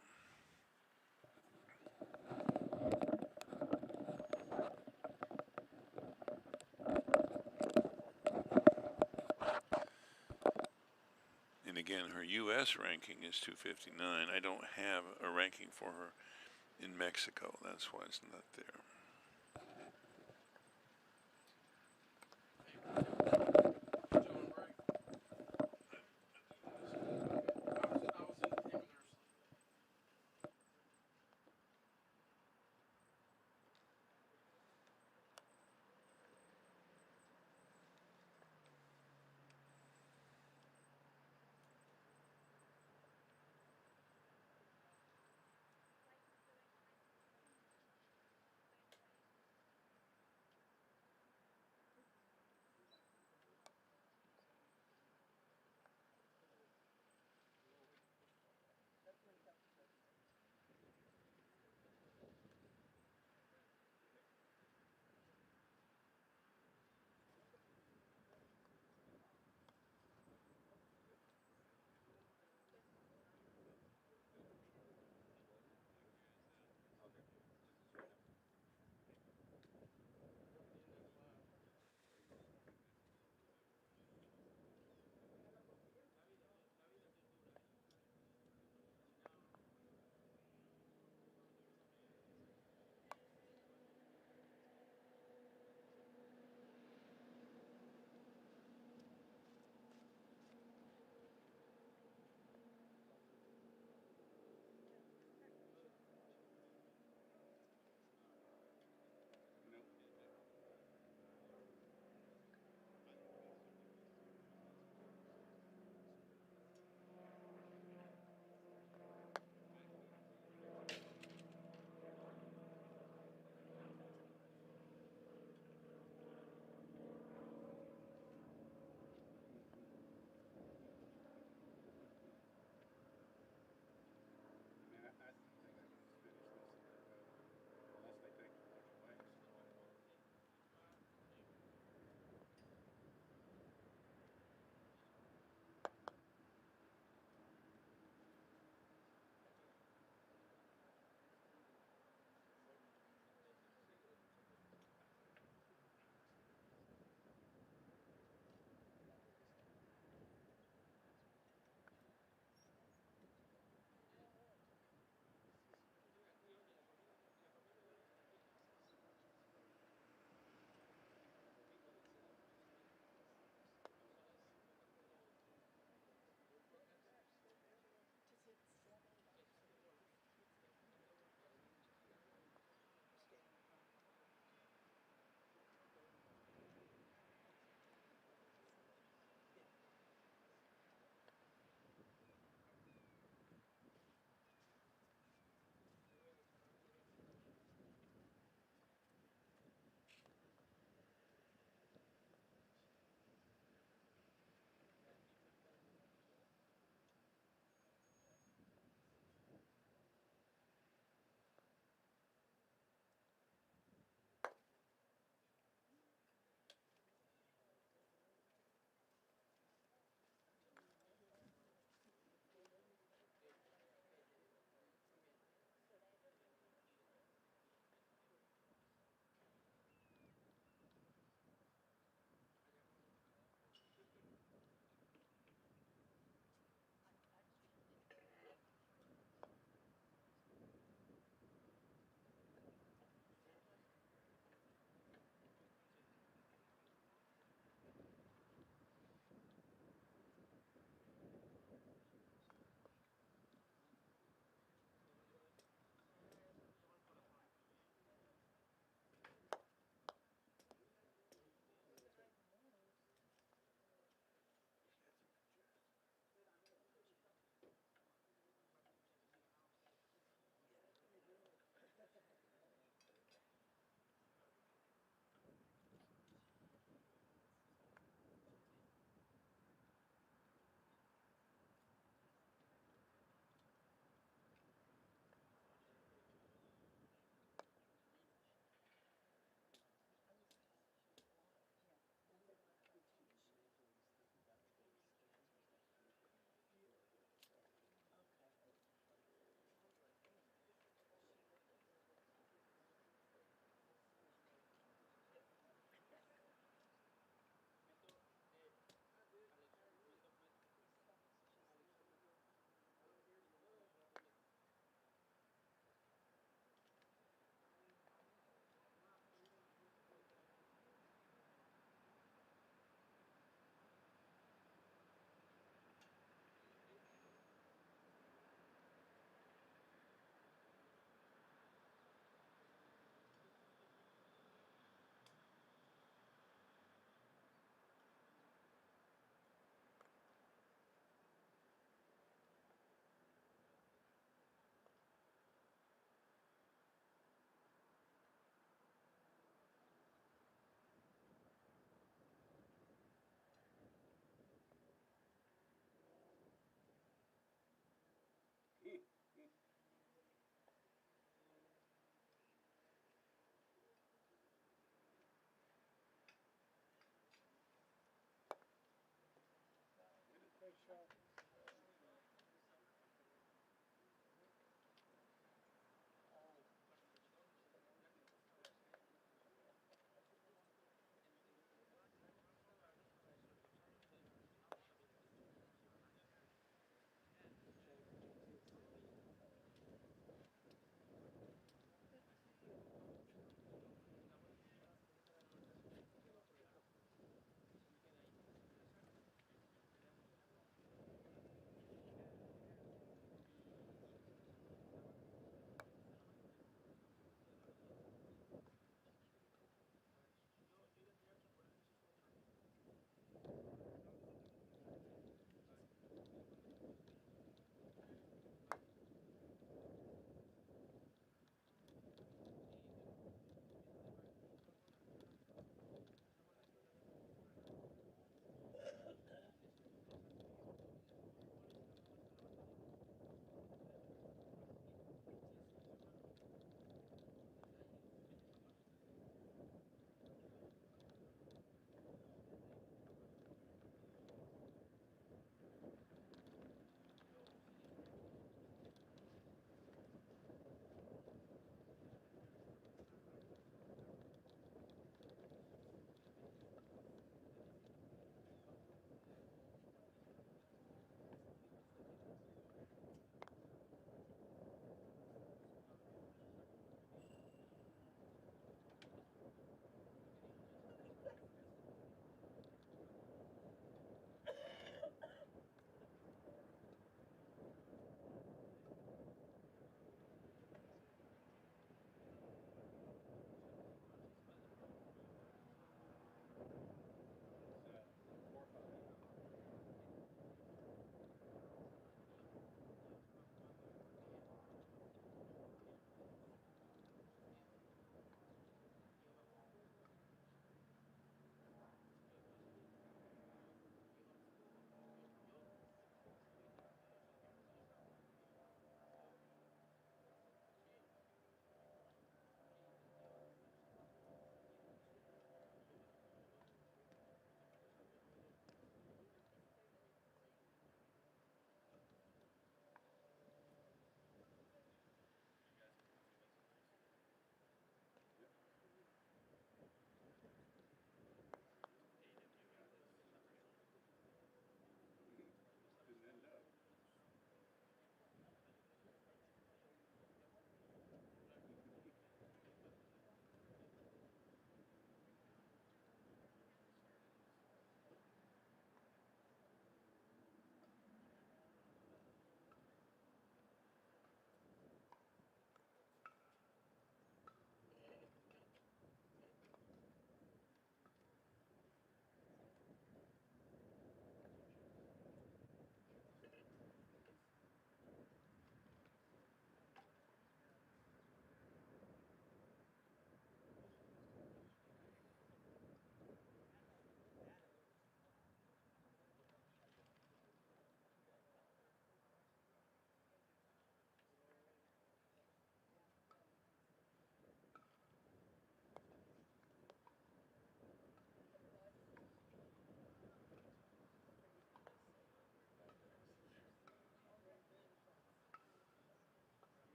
And again, her U.S. ranking is 259. I don't have a ranking for her in Mexico. That's why it's not there.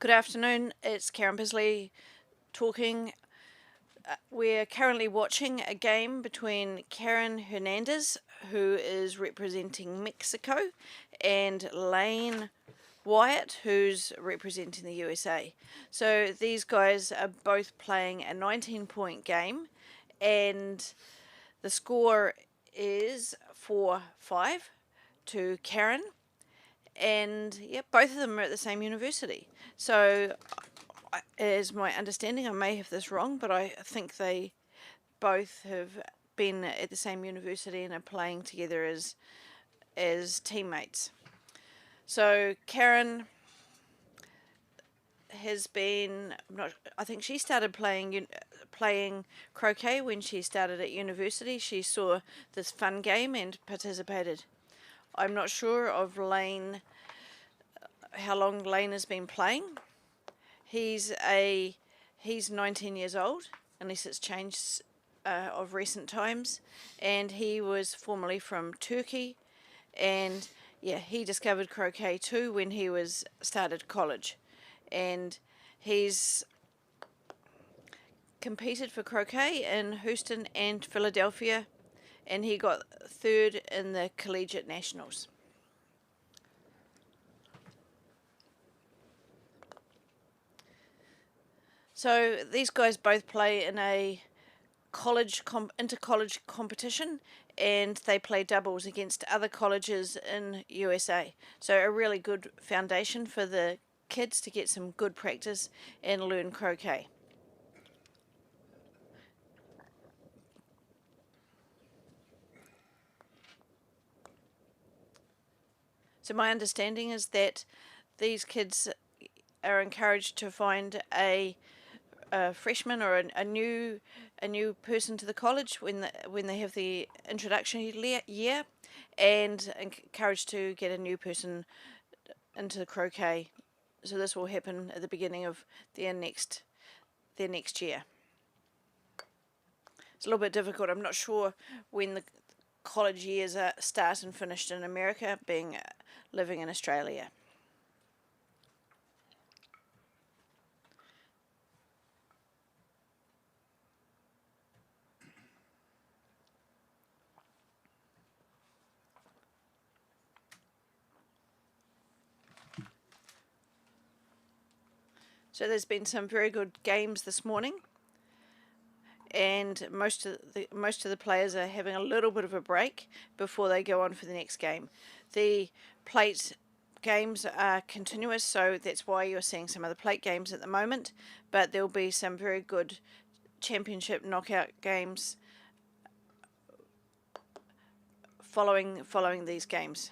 Good afternoon, it's Karen Bisley talking. We're currently watching a game between Karen Hernandez, who is representing Mexico, and Lane Wyatt, who's representing the USA. So these guys are both playing a 19-point game, and the score is 4-5 to Karen. And yeah, both of them are at the same university. So, as my understanding, I may have this wrong, but I think they both have been at the same university and are playing together as teammates. So Karen has been, I think she started playing croquet when she started at university. She saw this fun game and participated. I'm not sure of Lane, how long Lane has been playing. He's 19 years old, unless it's changed of recent times, and he was formerly from Turkey, and yeah, he discovered croquet too when he started college, and he's competed for croquet in Houston and Philadelphia, and he got third in the collegiate nationals. So these guys both play in a inter-college competition, and they play doubles against other colleges in USA. So a really good foundation for the kids to get some good practice and learn croquet. So my understanding is that these kids are encouraged to find a freshman or a new person to the college when they have the introduction year, and encouraged to get a new person into the croquet. So this will happen at the beginning of their next year. It's a little bit difficult. I'm not sure when the college years start and finished in America, being living in Australia. So there's been some very good games this morning, and most of the players are having a little bit of a break before they go on for the next game. The plate games are continuous, so that's why you're seeing some of the plate games at the moment, but there'll be some very good championship knockout games following these games.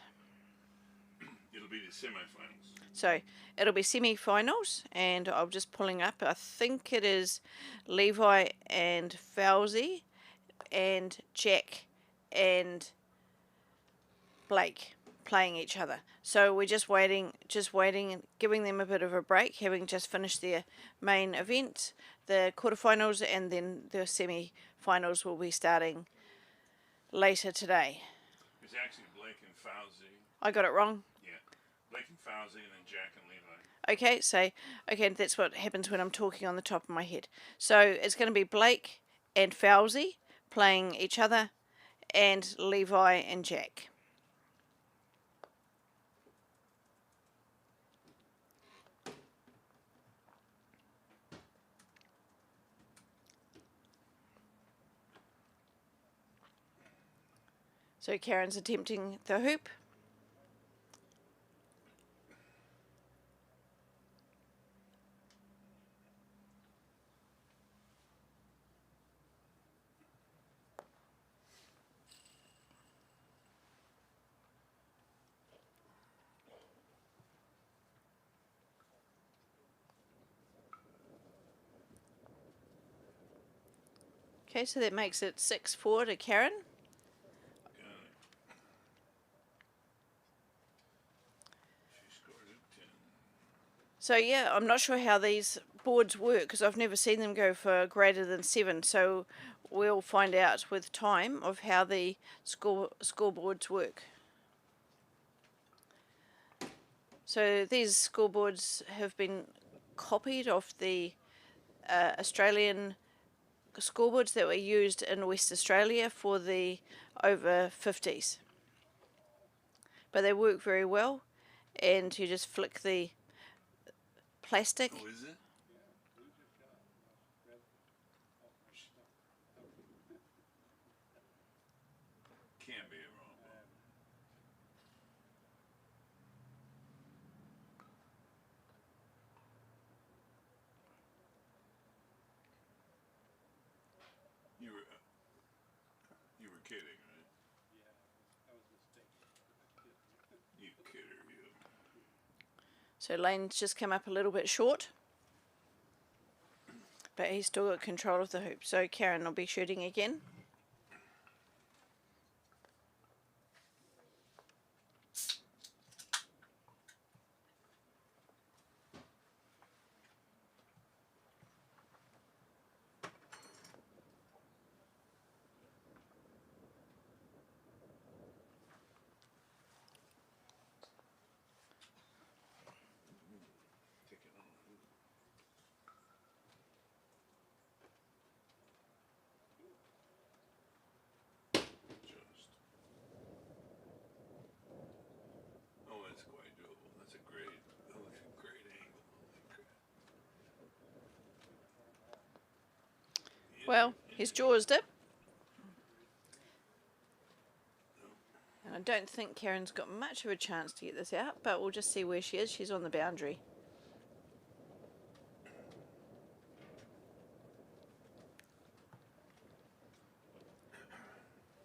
It'll be the semifinals. So it'll be semi-finals, and I'm just pulling up. I think it is Levi and Fawzy and Jack and Blake playing each other. So we're just waiting and giving them a bit of a break, having just finished their main event, the quarterfinals, and then the semi-finals will be starting later today. It's actually Blake and Fawzy. I got it wrong. Blake and Fawzy, and then Jack and Levi. Okay, that's what happens when I'm talking on the top of my head. So it's going to be Blake and Fawzy playing each other, and Levi and Jack. So Karen's attempting the hoop. Okay, so that makes it 6-4 to Karen. So yeah, I'm not sure how these boards work because I've never seen them go for greater than 7. So we'll find out with time of how the scoreboards work. So these scoreboards have been copied off the Australian scoreboards that were used in West Australia for the over 50s. But they work very well, and you just flick the plastic. Oh, is it? Can't be a wrong one. You were kidding, right? You kidder, you. So Lane's just come up a little bit short, but he's still got control of the hoop. So Karen will be shooting again. Oh, that's quite doable. That's a great, that looks a great angle. Holy crap. Well, he's jaws dip. And I don't think Karen's got much of a chance to get this out, but we'll just see where she is. She's on the boundary.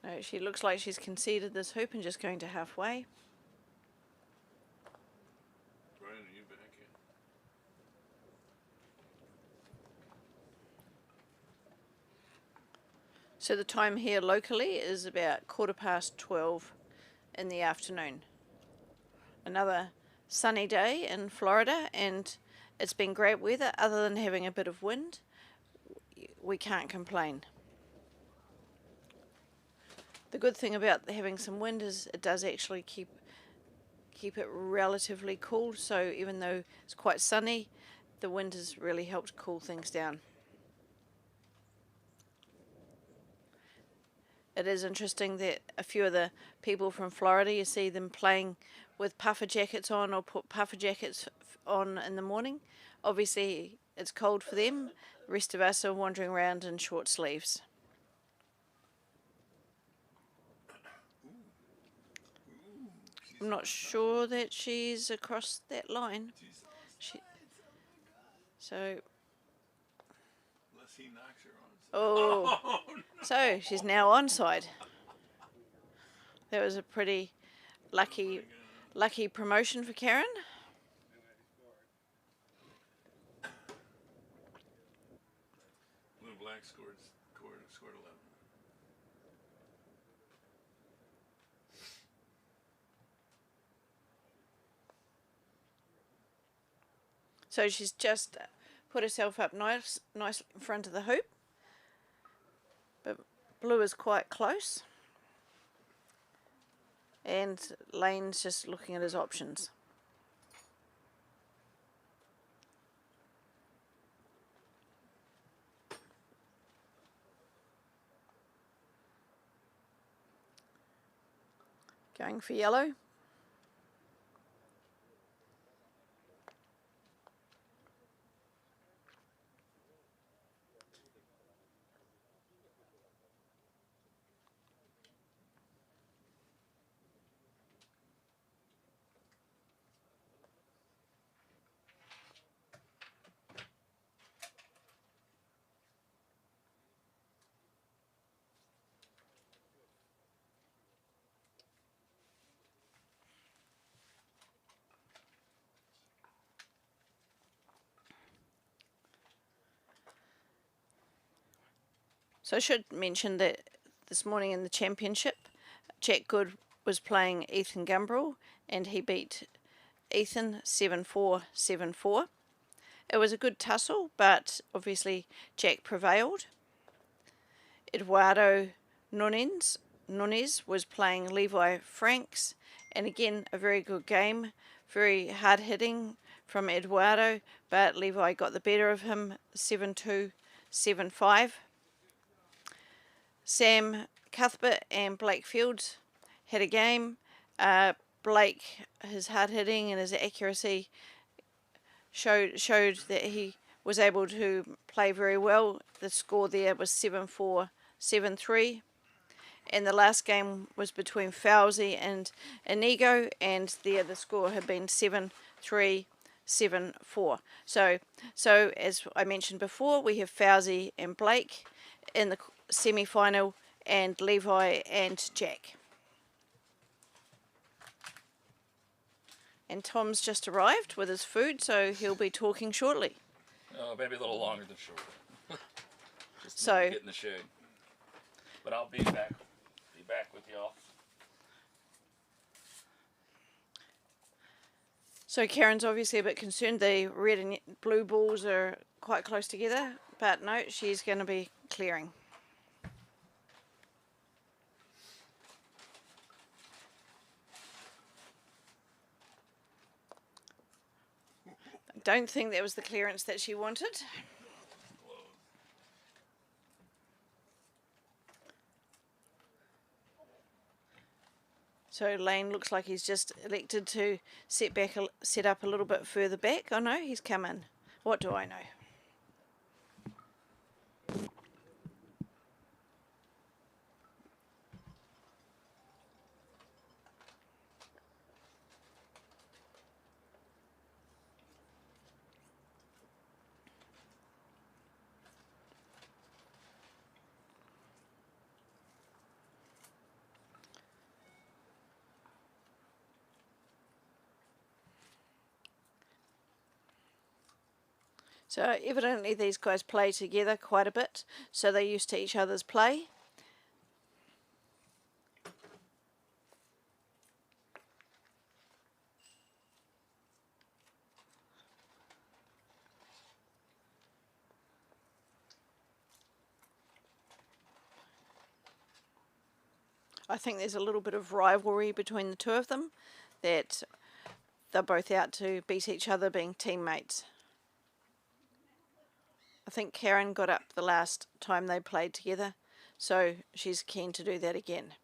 No, she looks like she's conceded this hoop and just going to halfway. Brian, are you back in? So the time here locally is about 12:15 in the afternoon. Another sunny day in Florida, and it's been great weather. Other than having a bit of wind, we can't complain. The good thing about having some wind is it does actually keep it relatively cool. So even though it's quite sunny, the wind has really helped cool things down. It is interesting that a few of the people from Florida, you see them playing with puffer jackets on or put puffer jackets on in the morning. Obviously, it's cold for them. The rest of us are wandering around in short sleeves. I'm not sure that she's across that line. So, Unless he knocks her on. oh, so she's now onside. That was a pretty lucky promotion for Karen. Blue and black scored 11. So she's just put herself up nice in front of the hoop. But blue is quite close. And Lane's just looking at his options. Going for yellow. So I should mention that this morning in the championship, Jack Good was playing Ethan Gumbrell, and he beat Ethan 7-4, 7-4. It was a good tussle, but obviously Jack prevailed. Eduardo Nunez was playing Levi Franks, and again a very good game, very hard hitting, from Eduardo, but Levi got the better of him, 7-2, 7-5. Sam Cuthbert and Blake Fields had a game. Blake, his hard hitting and his accuracy showed that he was able to play very well. The score there was 7-4, 7-3. And the last game was between Fawzy and Inigo, and there the score had been 7-3, 7-4. So as I mentioned before, we have Fawzy and Blake in the semi-final, and Levi and Jack. And Tom's just arrived with his food, so he'll be talking shortly. Oh, maybe a little longer than short. Just So get in the shade. But I'll be back. Be back with y'all. So Karen's obviously a bit concerned. The red and blue balls are quite close together, but no, she's going to be clearing. I don't think that was the clearance that she wanted. So Lane looks like he's just elected to set up a little bit further back. Oh no, he's come in. What do I know? So evidently these guys play together quite a bit, so they're used to each other's play. I think there's a little bit of rivalry between the two of them, that they're both out to beat each other, being teammates. I think Karen got up the last time they played together, so she's keen to do that again.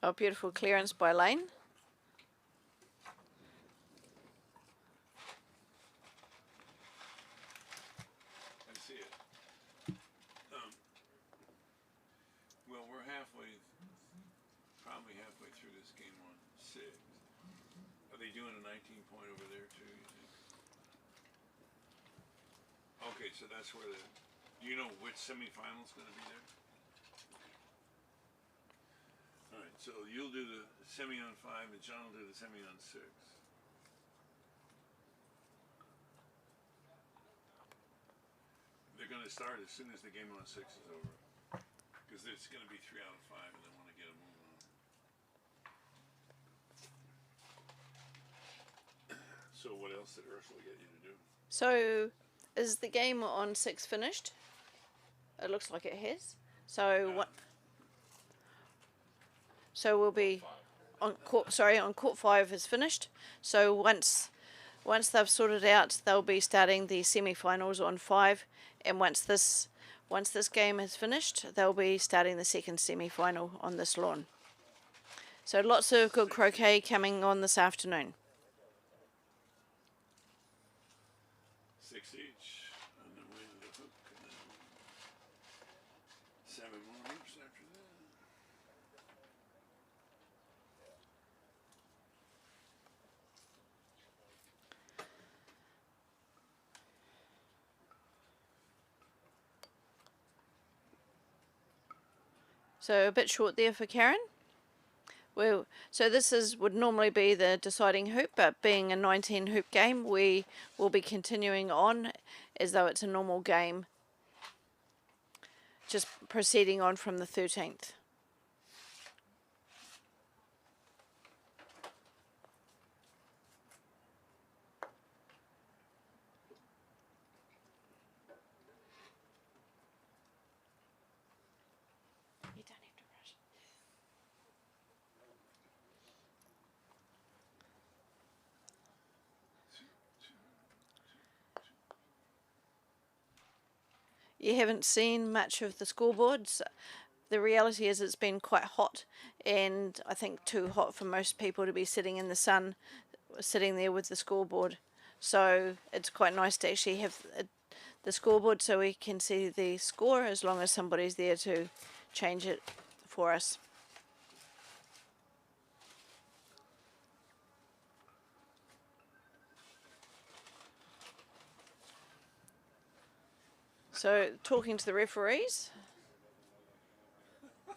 Oh, beautiful clearance by Lane. I see it. Well, we're probably halfway through this game on 6. Are they doing a 19-point over there too, you think? Okay, so that's where do you know which semifinal's going to be there? All right, so you'll do the semi on 5 and John will do the semi on 6. They're going to start as soon as the game on 6 is over, because it's going to be 3 out of 5 and they want to get them moving on. So what else did Ursula get you to do? So is the game on 6 finished? It looks like it has. So what? So we'll be on court. Sorry, on court 5 is finished. So once they've sorted out, they'll be starting the semi-finals on 5, and once this game is finished, they'll be starting the second semi-final on this lawn. So lots of good croquet coming on this afternoon. 6 each, and then we the hook, and then 7 more hoops after that. So a bit short there for Karen. Well, so this would normally be the deciding hoop, but being a 19 hoop game, we will be continuing on as though it's a normal game, just proceeding on from the 13th. You don't have to rush. You haven't seen much of the scoreboards. The reality is it's been quite hot, and I think too hot for most people to be sitting in the sun, sitting there with the scoreboard. So it's quite nice to actually have the scoreboard so we can see the score as long as somebody's there to change it for us. So talking to the referees. They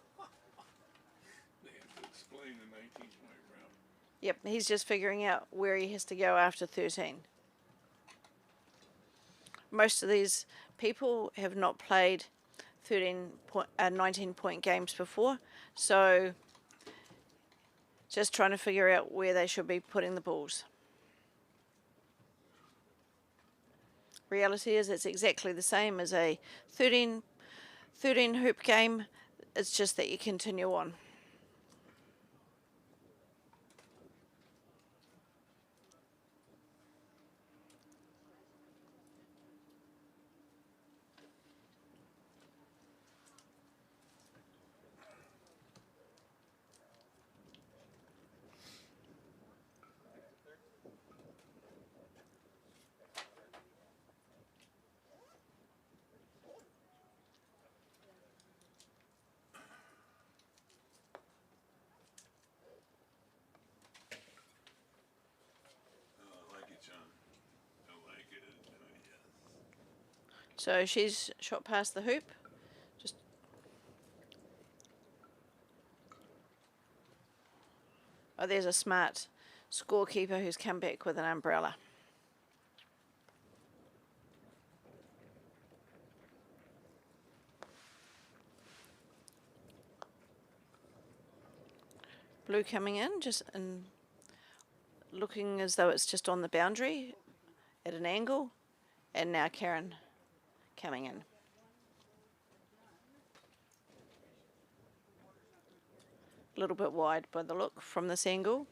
have to explain the 19-point round. Yep, he's just figuring out where he has to go after 13. Most of these people have not played 19-point games before, so just trying to figure out where they should be putting the balls. Reality is it's exactly the same as a 13 hoop game. It's just that you continue on. So she's shot past the hoop. Just there's a smart scorekeeper who's come back with an umbrella. Blue coming in, just in looking as though it's just on the boundary at an angle, and now Karen coming in. A little bit wide by the look from this angle.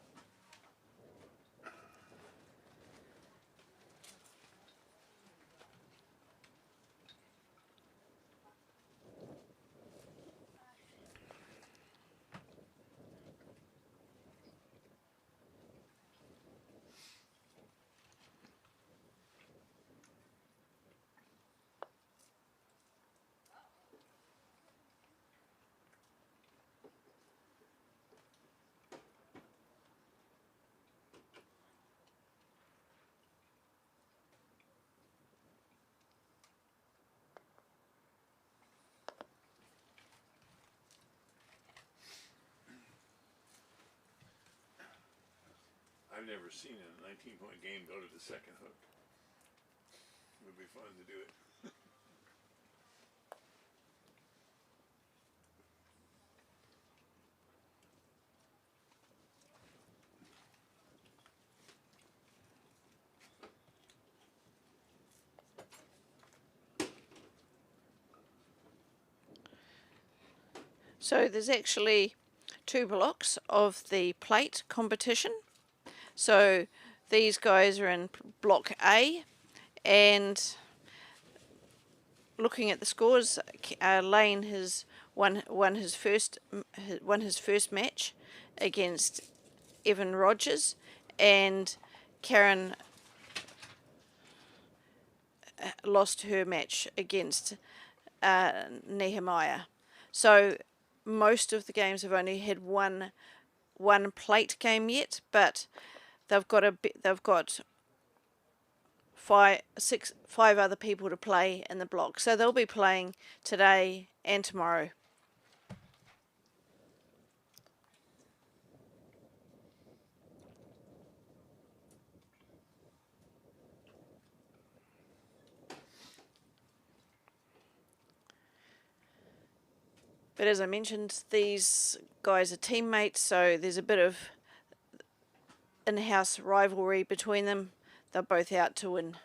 I've never seen a 19-point game go to the second hook. It would be fun to do it. So there's actually 2 blocks of the plate competition. So these guys are in block A, and looking at the scores, Lane has won his first match against Evan Rogers, and Karen lost her match against Nehemiah. So most of the games have only had one plate game yet, but they've got five other people to play in the block. So they'll be playing today and tomorrow. But as I mentioned, these guys are teammates, so there's a bit of in-house rivalry between them. They're both out to win.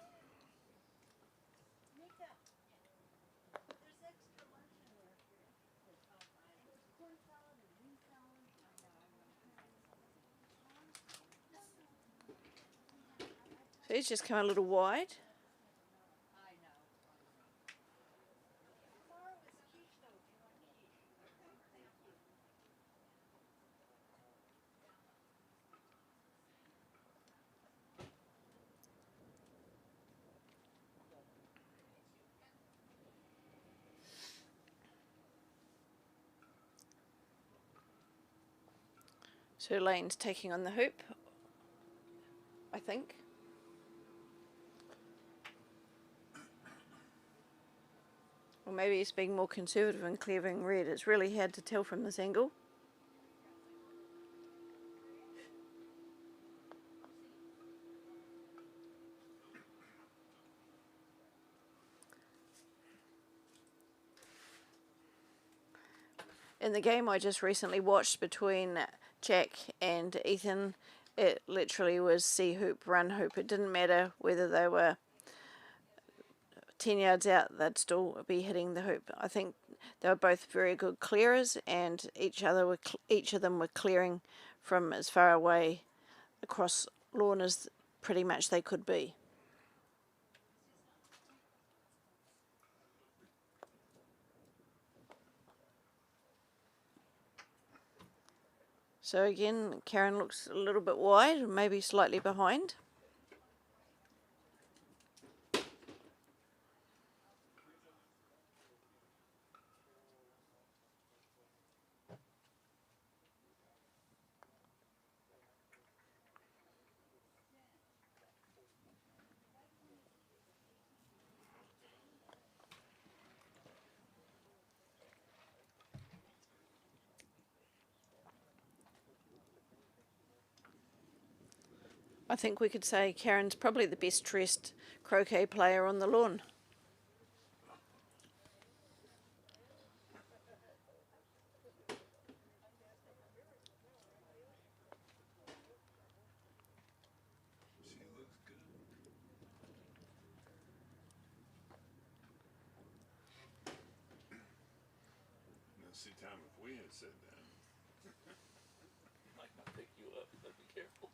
So he's just come a little wide. So Lane's taking on the hoop, I think. Or maybe he's being more conservative and clearing red. It's really hard to tell from this angle. In the game I just recently watched between Jack and Ethan, it literally was see hoop, run hoop. It didn't matter whether they were 10 yards out, they'd still be hitting the hoop. I think they were both very good clearers, and each of them were clearing from as far away across lawn as pretty much they could be. So again, Karen looks a little bit wide, maybe slightly behind. I think we could say Karen's probably the best dressed croquet player on the lawn. She looks good. Now, see, Tom, if we had said that, Might not pick you up. Better be careful.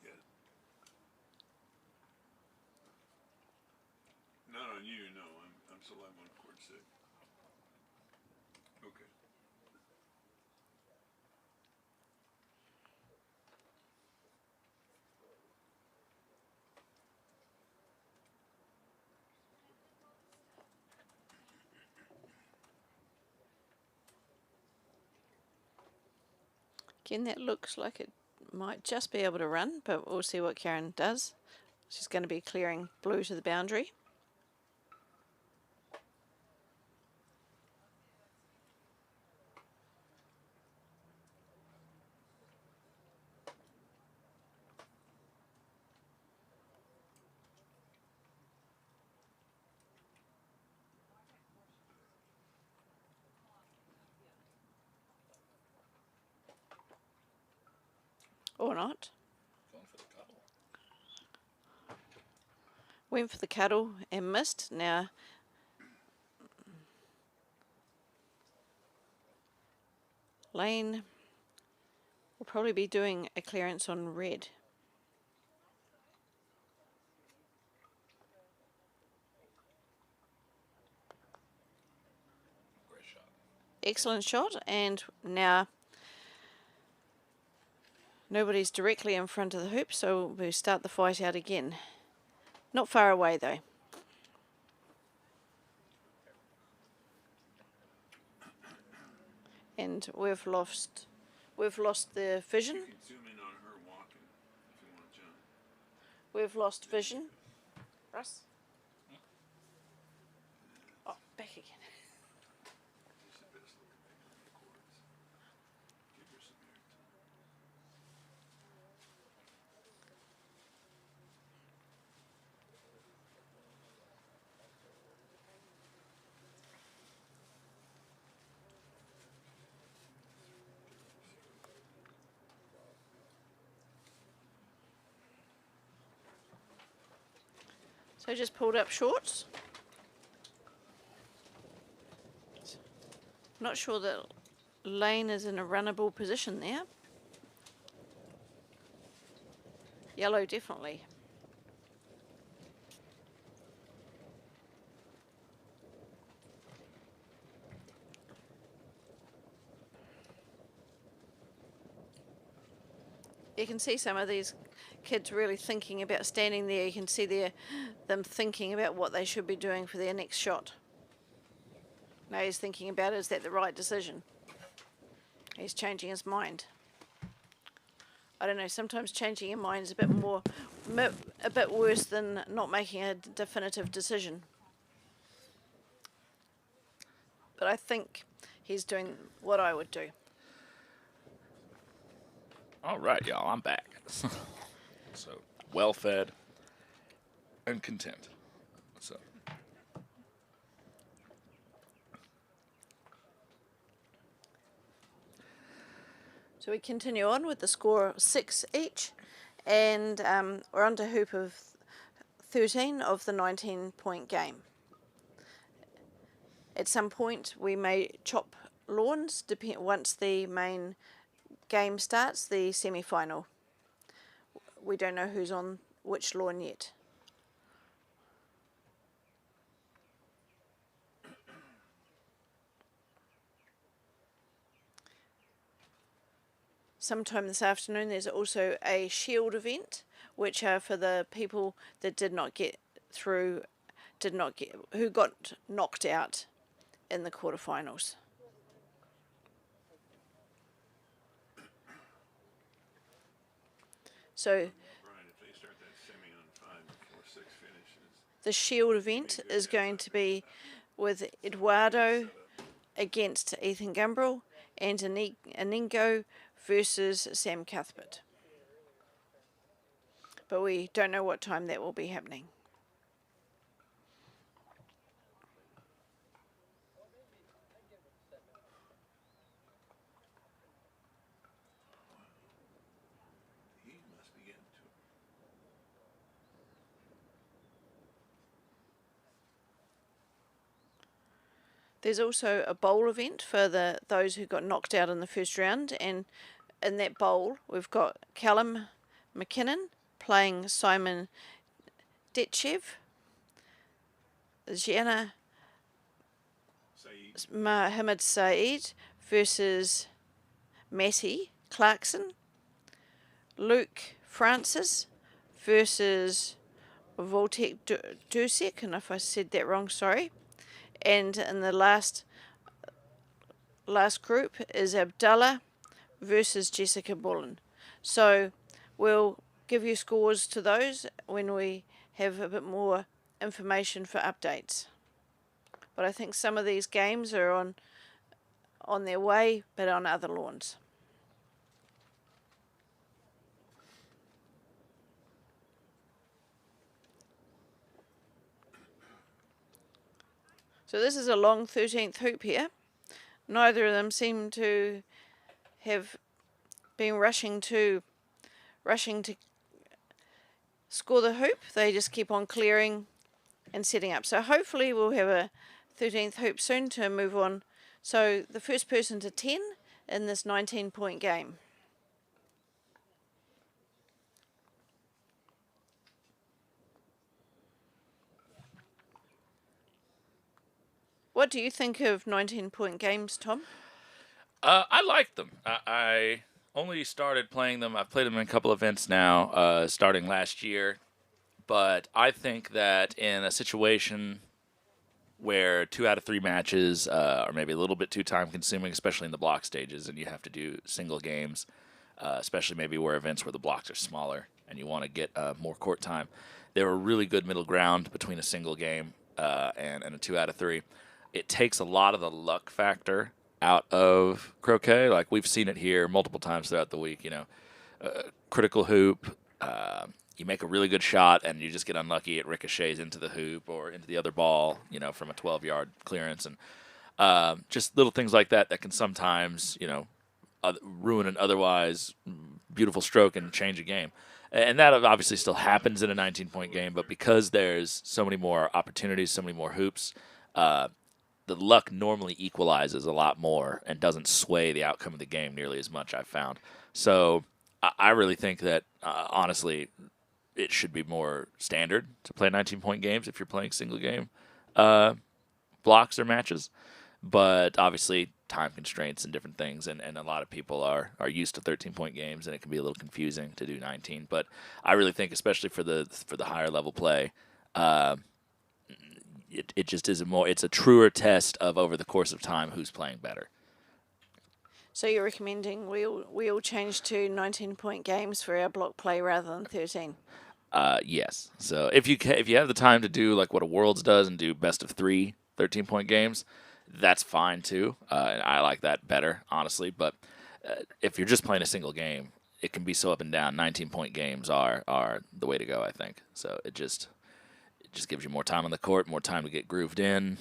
yeah. Not on you, no. I'm still live on court 6. Okay. Again, that looks like it might just be able to run, but we'll see what Karen does. She's going to be clearing blue to the boundary. Or not. Going for the cuddle. Went for the cuddle and missed. Now, Lane will probably be doing a clearance on red. Great shot. Excellent shot, and now nobody's directly in front of the hoop, so we'll start the fight out again. Not far away though. And we've lost the vision. You can zoom in on her walking if you want, John. We've lost vision. Russ? Oh, back again. She's the best looking thing on the courts. Give her some airtime. So just pulled up shorts. Not sure that Lane is in a runnable position there. Yellow definitely. You can see some of these kids really thinking about standing there. You can see them thinking about what they should be doing for their next shot. Now he's thinking about, is that the right decision? He's changing his mind. I don't know, sometimes changing your mind is a bit worse than not making a definitive decision. But I think he's doing what I would do. All right, y'all, I'm back. So, well fed and content. So. So we continue on with the score of 6 each, and we're under hoop of 13 of the 19-point game. At some point we may chop lawns once the main game starts, the semi-final. We don't know who's on which lawn yet. Sometime this afternoon there's also a shield event, which are for the people that did not get through, who got knocked out in the quarterfinals. So Brian, if they start that semi on 5 before 6 finishes, the shield event is going to be with Eduardo against Ethan Gumbrell and Inigo versus Sam Cuthbert. But we don't know what time that will be happening. he must be getting to it. There's also a bowl event for those who got knocked out in the first round, and in that bowl we've got Callum McKinnon playing Simon Detchev, Gianna Mohammed Saeed versus Matty Clarkson, Luke Francis versus Voltek Dusek, and if I said that wrong, sorry. And in the last group is Abdullah versus Jessica Bullen. So we'll give you scores to those when we have a bit more information for updates. But I think some of these games are on their way, but on other lawns. So this is a long 13th hoop here. Neither of them seem to have been rushing to score the hoop. They just keep on clearing and setting up. So hopefully we'll have a 13th hoop soon to move on. So the first person to 10 in this 19-point game. What do you think of 19-point games, Tom? I like them. I only started playing them. I've played them in a couple events now, starting last year. But I think that in a situation where 2 out of 3 matches are maybe a little bit too time-consuming, especially in the block stages, and you have to do single games, especially maybe where events where the blocks are smaller and you want to get more court time, there are really good middle ground between a single game and a 2 out of 3. It takes a lot of the luck factor out of croquet. Like, we've seen it here multiple times throughout the week. Critical hoop, you make a really good shot and you just get unlucky. It ricochets into the hoop or into the other ball, from a 12-yard clearance. And just little things like that can sometimes, ruin an otherwise beautiful stroke and change a game. And that obviously still happens in a 19-point game, but because there's so many more opportunities, so many more hoops, the luck normally equalizes a lot more and doesn't sway the outcome of the game nearly as much, I've found. So I really think that, honestly, it should be more standard to play 19-point games if you're playing single game blocks or matches. But obviously, time constraints and different things, and a lot of people are used to 13-point games, and it can be a little confusing to do 19. But I really think, especially for the higher level play, it just is it's a truer test of over the course of time who's playing better. So you're recommending we all change to 19-point games for our block play rather than 13? Yes. So if you have the time to do like what a Worlds does and do best of 3 13-point games, that's fine too. I like that better, honestly. But if you're just playing a single game, it can be so up and down. 19-point games are the way to go, I think. So it just gives you more time on the court, more time to get grooved in.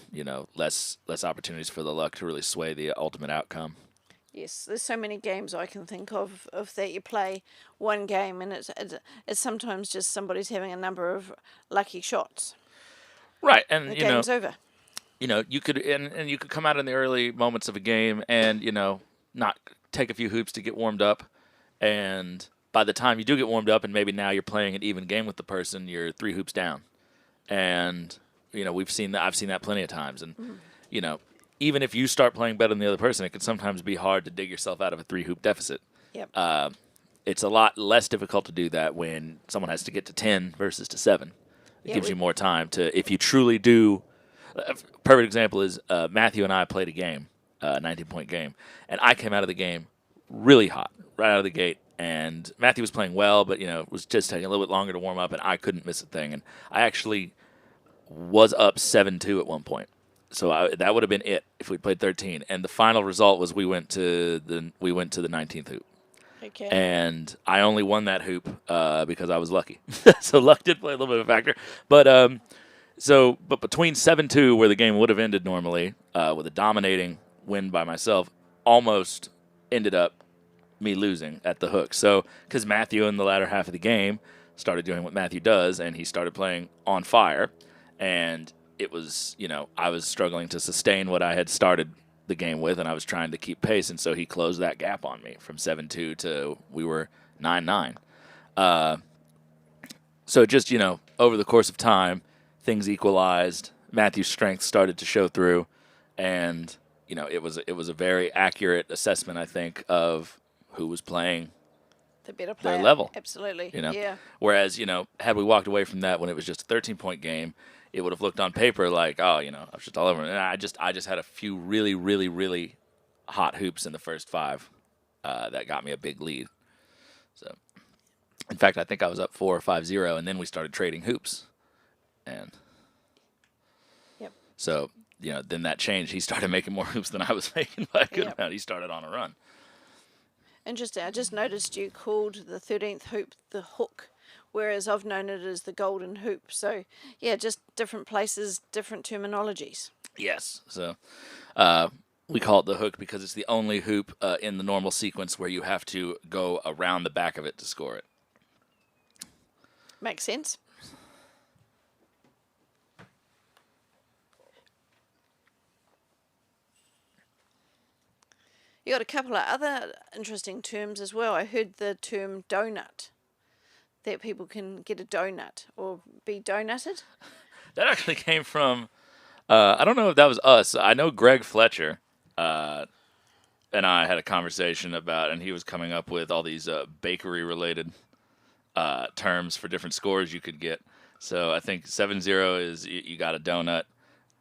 Less opportunities for the luck to really sway the ultimate outcome. Yes, there's so many games I can think of that you play one game and it's sometimes just somebody's having a number of lucky shots. Right, and the game's over. You could and you could come out in the early moments of a game and not take a few hoops to get warmed up, and by the time you do get warmed up and maybe now you're playing an even game with the person, you're 3 hoops down, and I've seen that plenty of times, and even if you start playing better than the other person, it can sometimes be hard to dig yourself out of a 3-hoop deficit. Yep. It's a lot less difficult to do that when someone has to get to 10 versus to 7. It gives you more time to, if you truly do. Perfect example is Matthew and I played a game, a 19-point game, and I came out of the game really hot, right out of the gate. And Matthew was playing well, but was just taking a little bit longer to warm up, and I couldn't miss a thing. And I actually was up 7-2 at one point. So that would have been it if we played 13. And the final result was we went to the 19th hoop. Okay. And I only won that hoop because I was lucky. So luck did play a little bit of a factor. But but between 7-2, where the game would have ended normally, with a dominating win by myself, almost ended up me losing at the hook. So because Matthew in the latter half of the game started doing what Matthew does, and he started playing on fire, and it was, I was struggling to sustain what I had started the game with, and I was trying to keep pace, and so he closed that gap on me from 7-2 to we were 9-9. So just, over the course of time, things equalized. Matthew's strength started to show through, and, it was a very accurate assessment, I think, of who was playing the better player. Their level. Absolutely. Yeah. Whereas, had we walked away from that when it was just a 13-point game, it would have looked on paper like, I was just all over. And I just had a few really, really, really hot hoops in the first 5 that got me a big lead. So, in fact, I think I was up 4 or 5-0, and then we started trading hoops. And so, then that changed. He started making more hoops than I was making by a good amount. He started on a run. Interesting. I just noticed you called the 13th hoop the hook, whereas I've known it as the golden hoop. So, just different places, different terminologies. Yes. So we call it the hook because it's the only hoop in the normal sequence where you have to go around the back of it to score it. Makes sense. You got a couple of other interesting terms as well. I heard the term donut, that people can get a donut or be donutted. That actually came from, I don't know if that was us. I know Greg Fletcher and I had a conversation about, and he was coming up with all these bakery-related terms for different scores you could get. So I think 7-0 is you got a donut.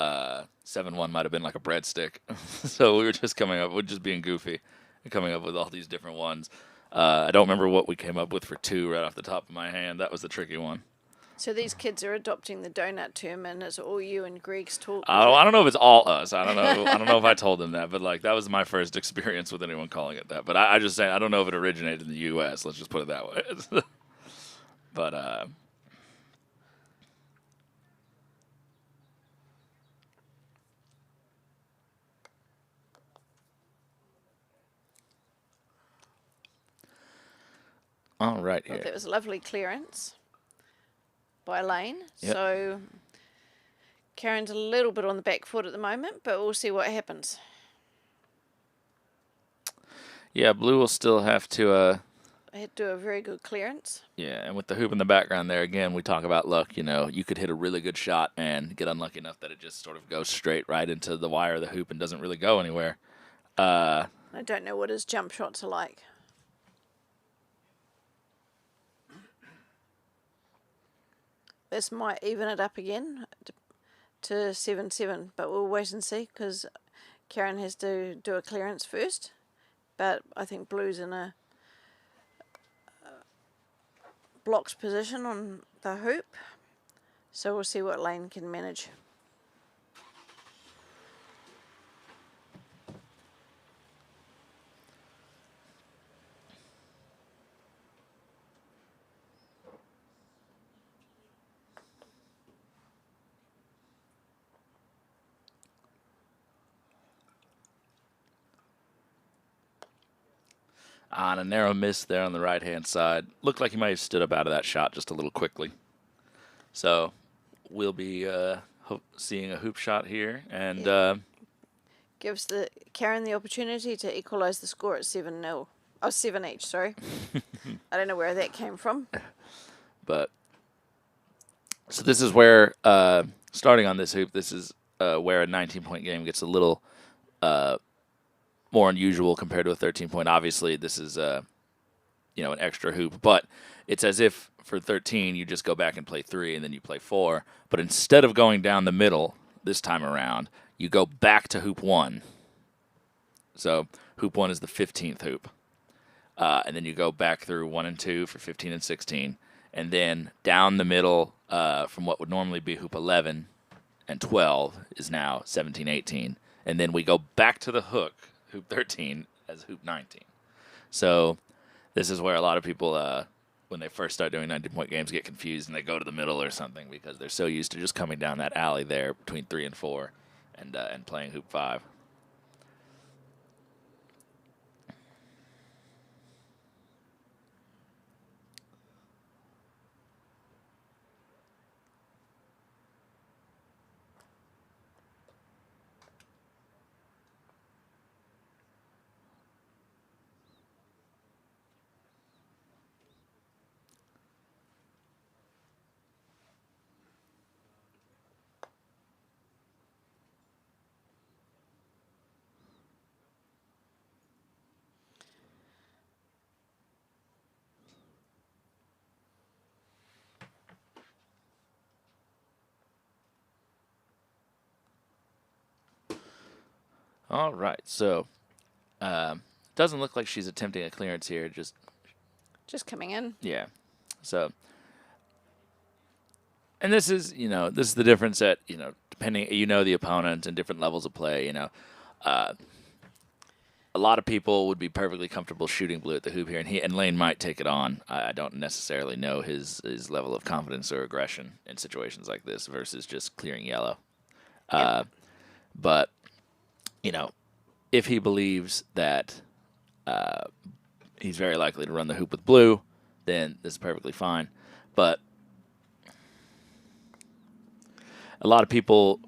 7-1 might have been like a breadstick. So we were just we're just being goofy and coming up with all these different ones. I don't remember what we came up with for 2 right off the top of my hand. That was the tricky one. So these kids are adopting the donut term, and it's all you and Greg's talk. I don't know if it's all us. I don't know. I don't know if I told them that, but like that was my first experience with anyone calling it that. But I just say I don't know if it originated in the U.S. Let's just put it that way. But all right here. That was a lovely clearance by Lane. Yep. So Karen's a little bit on the back foot at the moment, but we'll see what happens. Yeah, blue will still have to. I had to do a very good clearance. Yeah, and with the hoop in the background there, again, we talk about luck. You know, you could hit a really good shot and get unlucky enough that it just sort of goes straight right into the wire of the hoop and doesn't really go anywhere. I don't know what his jump shots are like. This might even it up again to 7-7, but we'll wait and see because Karen has to do a clearance first. But I think blue's in a blocked position on the hoop, so we'll see what Lane can manage. On a narrow miss there on the right-hand side. Looked like he might have stood up out of that shot just a little quickly. So we'll be seeing a hoop shot here. And gives Karen the opportunity to equalise the score at 7-0. Oh, 7 each, sorry. I don't know where that came from. But so this is where, starting on this hoop, this is where a 19-point game gets a little more unusual compared to a 13-point. Obviously, this is an extra hoop, but it's as if for 13 you just go back and play 3 and then you play 4. But instead of going down the middle this time around, you go back to hoop 1. So hoop 1 is the 15th hoop, and then you go back through 1 and 2 for 15 and 16, and then down the middle from what would normally be hoop 11 and 12 is now 17, 18, and then we go back to the hook. Hoop 13 as hoop 19. So this is where a lot of people, when they first start doing 19-point games, get confused and they go to the middle or something because they're so used to just coming down that alley there between 3 and 4 and playing hoop 5. All right, so doesn't look like she's attempting a clearance here. Just coming in. Yeah. So, and this is the difference that depending the opponent and different levels of play. A lot of people would be perfectly comfortable shooting blue at the hoop here, and Lane might take it on. I don't necessarily know his level of confidence or aggression in situations like this versus just clearing yellow. Yep. But if he believes that he's very likely to run the hoop with blue, then this is perfectly fine. But a lot of people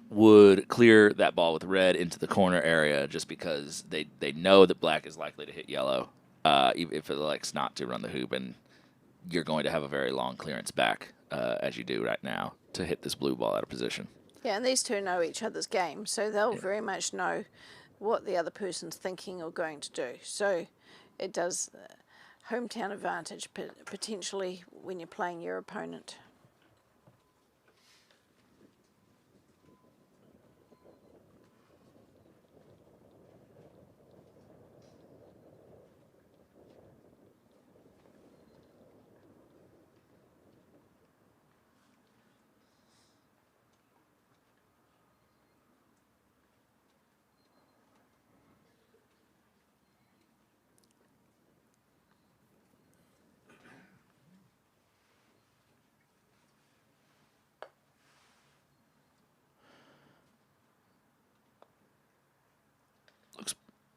would clear that ball with red into the corner area just because they know that black is likely to hit yellow, even if it elects not to run the hoop, and you're going to have a very long clearance back, as you do right now, to hit this blue ball out of position. Yeah, and these two know each other's game, so they'll very much know what the other person's thinking or going to do. So it does hometown advantage potentially when you're playing your opponent.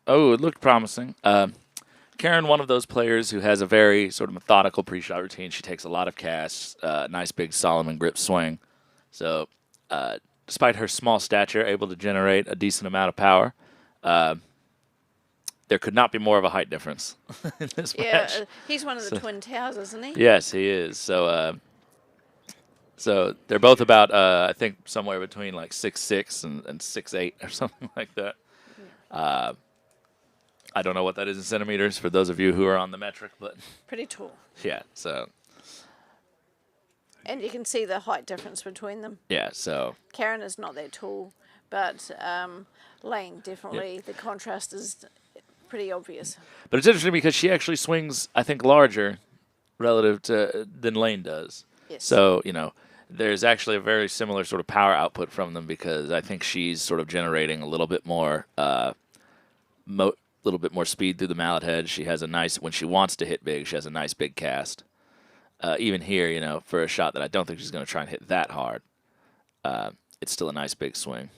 Oh, it looked promising. Karen, one of those players who has a very sort of methodical pre-shot routine. She takes a lot of casts, nice big Solomon grip swing. So, despite her small stature, able to generate a decent amount of power. There could not be more of a height difference in this match. Yeah, he's one of the twin towers, isn't he? Yes, he is. So, so they're both about, I think, somewhere between like 6'6" and 6'8" or something like that. I don't know what that is in centimeters for those of you who are on the metric, but Pretty tall. yeah. So And you can see the height difference between them. yeah. So Karen is not that tall, but Lane definitely, the contrast is pretty obvious. but it's interesting because she actually swings, I think, larger relative to than Lane does. Yes. So, you know, there's actually a very similar sort of power output from them because I think she's sort of generating a little bit more little bit more speed through the mallet head. She has a nice, when she wants to hit big, she has a nice big cast. Even here, you know, for a shot that I don't think she's going to try and hit that hard, it's still a nice big swing.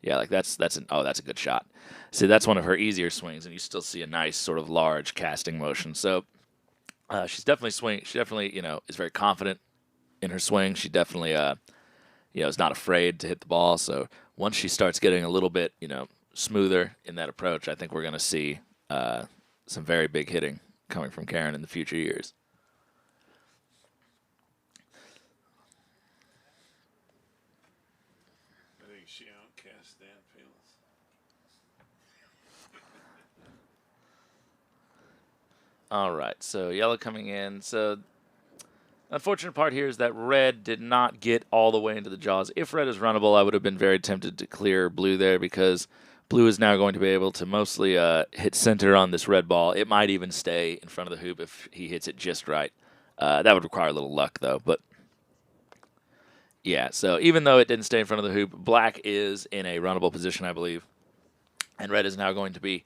Yeah, like that's a good shot. See, that's one of her easier swings, and you still see a nice sort of large casting motion. So she's definitely She definitely, you know, is very confident in her swing. She definitely, you know, is not afraid to hit the ball. So once she starts getting a little bit, you know, smoother in that approach, I think we're going to see some very big hitting coming from Karen in the future years. I think she outcast Dan Fields. All right, so yellow coming in. So unfortunate part here is that red did not get all the way into the jaws. If red is runnable, I would have been very tempted to clear blue there because blue is now going to be able to mostly hit center on this red ball. It might even stay in front of the hoop if he hits it just right. That would require a little luck, though. But yeah, so even though it didn't stay in front of the hoop, black is in a runnable position, I believe. And red is now going to be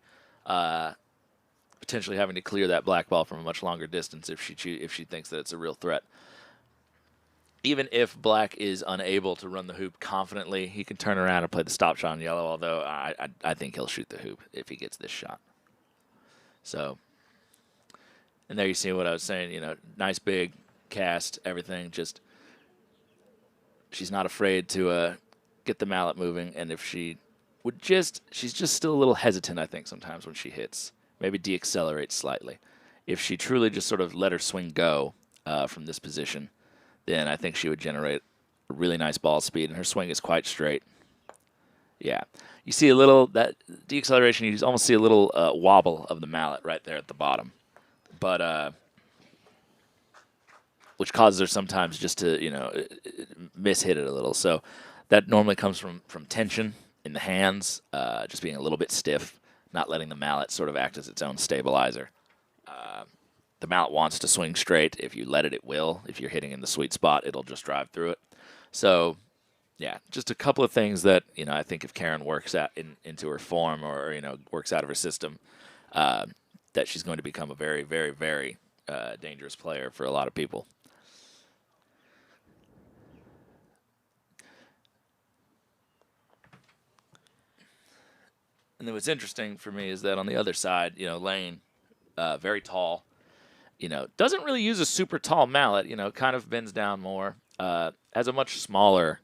potentially having to clear that black ball from a much longer distance if she thinks that it's a real threat. Even if black is unable to run the hoop confidently, he can turn around and play the stop shot on yellow, although I think he'll shoot the hoop if he gets this shot. So, and there you see what I was saying, you know, nice big cast, everything, just she's not afraid to get the mallet moving, and if she would she's just still a little hesitant, I think, sometimes when she hits. Maybe deaccelerate slightly. If she truly just sort of let her swing go from this position, then I think she would generate a really nice ball speed, and her swing is quite straight. Yeah. You see a little, that deacceleration, you almost see a little wobble of the mallet right there at the bottom. But, which causes her sometimes just to, you know, mishit it a little. So that normally comes from tension in the hands, just being a little bit stiff, not letting the mallet sort of act as its own stabilizer. The mallet wants to swing straight. If you let it, it will. If you're hitting in the sweet spot, it'll just drive through it. So, yeah, just a couple of things that, you know, I think if Karen works out into her form or, you know, works out of her system, that she's going to become a very, very, very dangerous player for a lot of people. And then what's interesting for me is that on the other side, you know, Lane, very tall, you know, doesn't really use a super tall mallet, you know, kind of bends down more, has a much smaller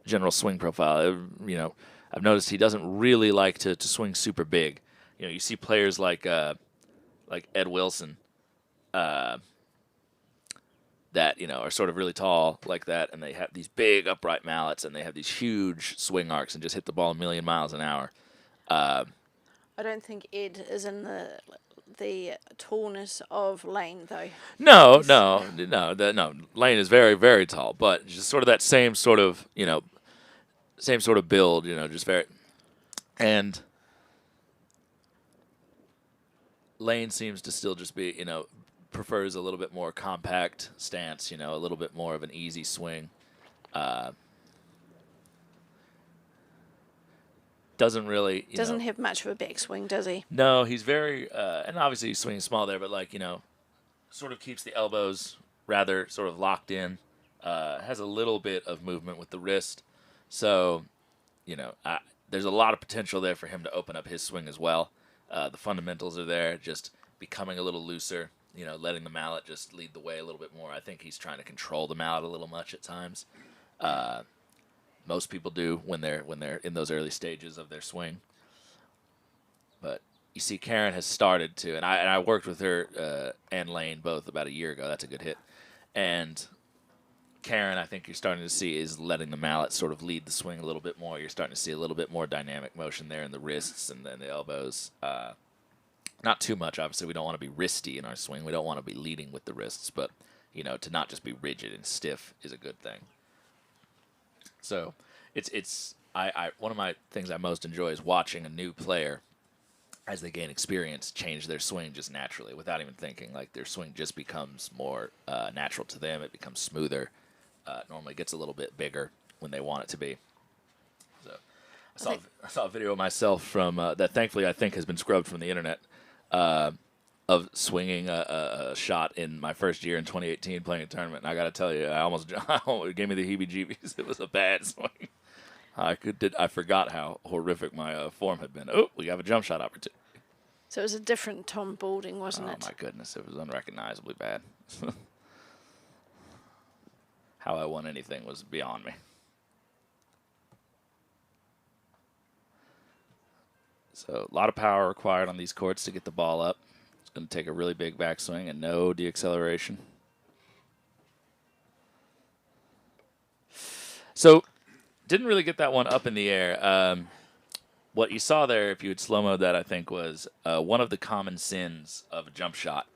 general swing profile. You know, I've noticed he doesn't really like to swing super big. You know, you see players like Ed Wilson that, you know, are sort of really tall like that, and they have these big upright mallets, and they have these huge swing arcs and just hit the ball a million miles an hour. I don't think Ed is in the tallness of Lane, though. No. Lane is very, very tall, but just sort of that same sort of, you know, same sort of build, you know, just very. And Lane seems to still just be, you know, prefers a little bit more compact stance, you know, a little bit more of an easy swing. Doesn't really, Doesn't have much of a backswing, does he? No, he's very, and obviously he's swinging small there, but like, you know, sort of keeps the elbows rather sort of locked in. Has a little bit of movement with the wrist. So, you know, there's a lot of potential there for him to open up his swing as well. The fundamentals are there, just becoming a little looser, you know, letting the mallet just lead the way a little bit more. I think he's trying to control the mallet a little much at times. Most people do when they're in those early stages of their swing. But you see Karen has started to, and I worked with her and Lane both about a year ago. That's a good hit. And Karen, I think you're starting to see, is letting the mallet sort of lead the swing a little bit more. You're starting to see a little bit more dynamic motion there in the wrists and then the elbows. Not too much, obviously. We don't want to be wristy in our swing. We don't want to be leading with the wrists, but, you know, to not just be rigid and stiff is a good thing. So it's one of my things I most enjoy is watching a new player, as they gain experience, change their swing just naturally without even thinking. Like, their swing just becomes more natural to them. It becomes smoother. Normally gets a little bit bigger when they want it to be. So I saw a video of myself from that thankfully I think has been scrubbed from the internet of swinging a shot in my first year in 2018 playing a tournament. And I got to tell you, it gave me the heebie-jeebies. It was a bad swing. I forgot how horrific my form had been. Oh, we have a jump shot opportunity. So it was a different Tom Balding, wasn't it? Oh, my goodness. It was unrecognizably bad. How I won anything was beyond me. So a lot of power required on these courts to get the ball up. It's going to take a really big backswing and no deacceleration. So didn't really get that one up in the air. What you saw there, if you had slow-moed that, I think, was one of the common sins of a jump shot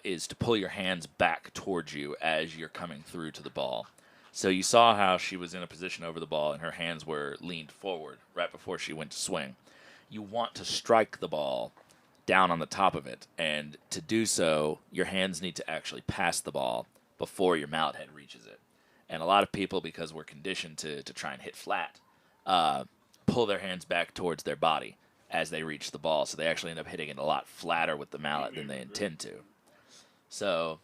is to pull your hands back towards you as you're coming through to the ball. So you saw how she was in a position over the ball and her hands were leaned forward right before she went to swing. You want to strike the ball down on the top of it, and to do so, your hands need to actually pass the ball before your mallet head reaches it. And a lot of people, because we're conditioned to try and hit flat, pull their hands back towards their body as they reach the ball, so they actually end up hitting it a lot flatter with the mallet than they intend to. So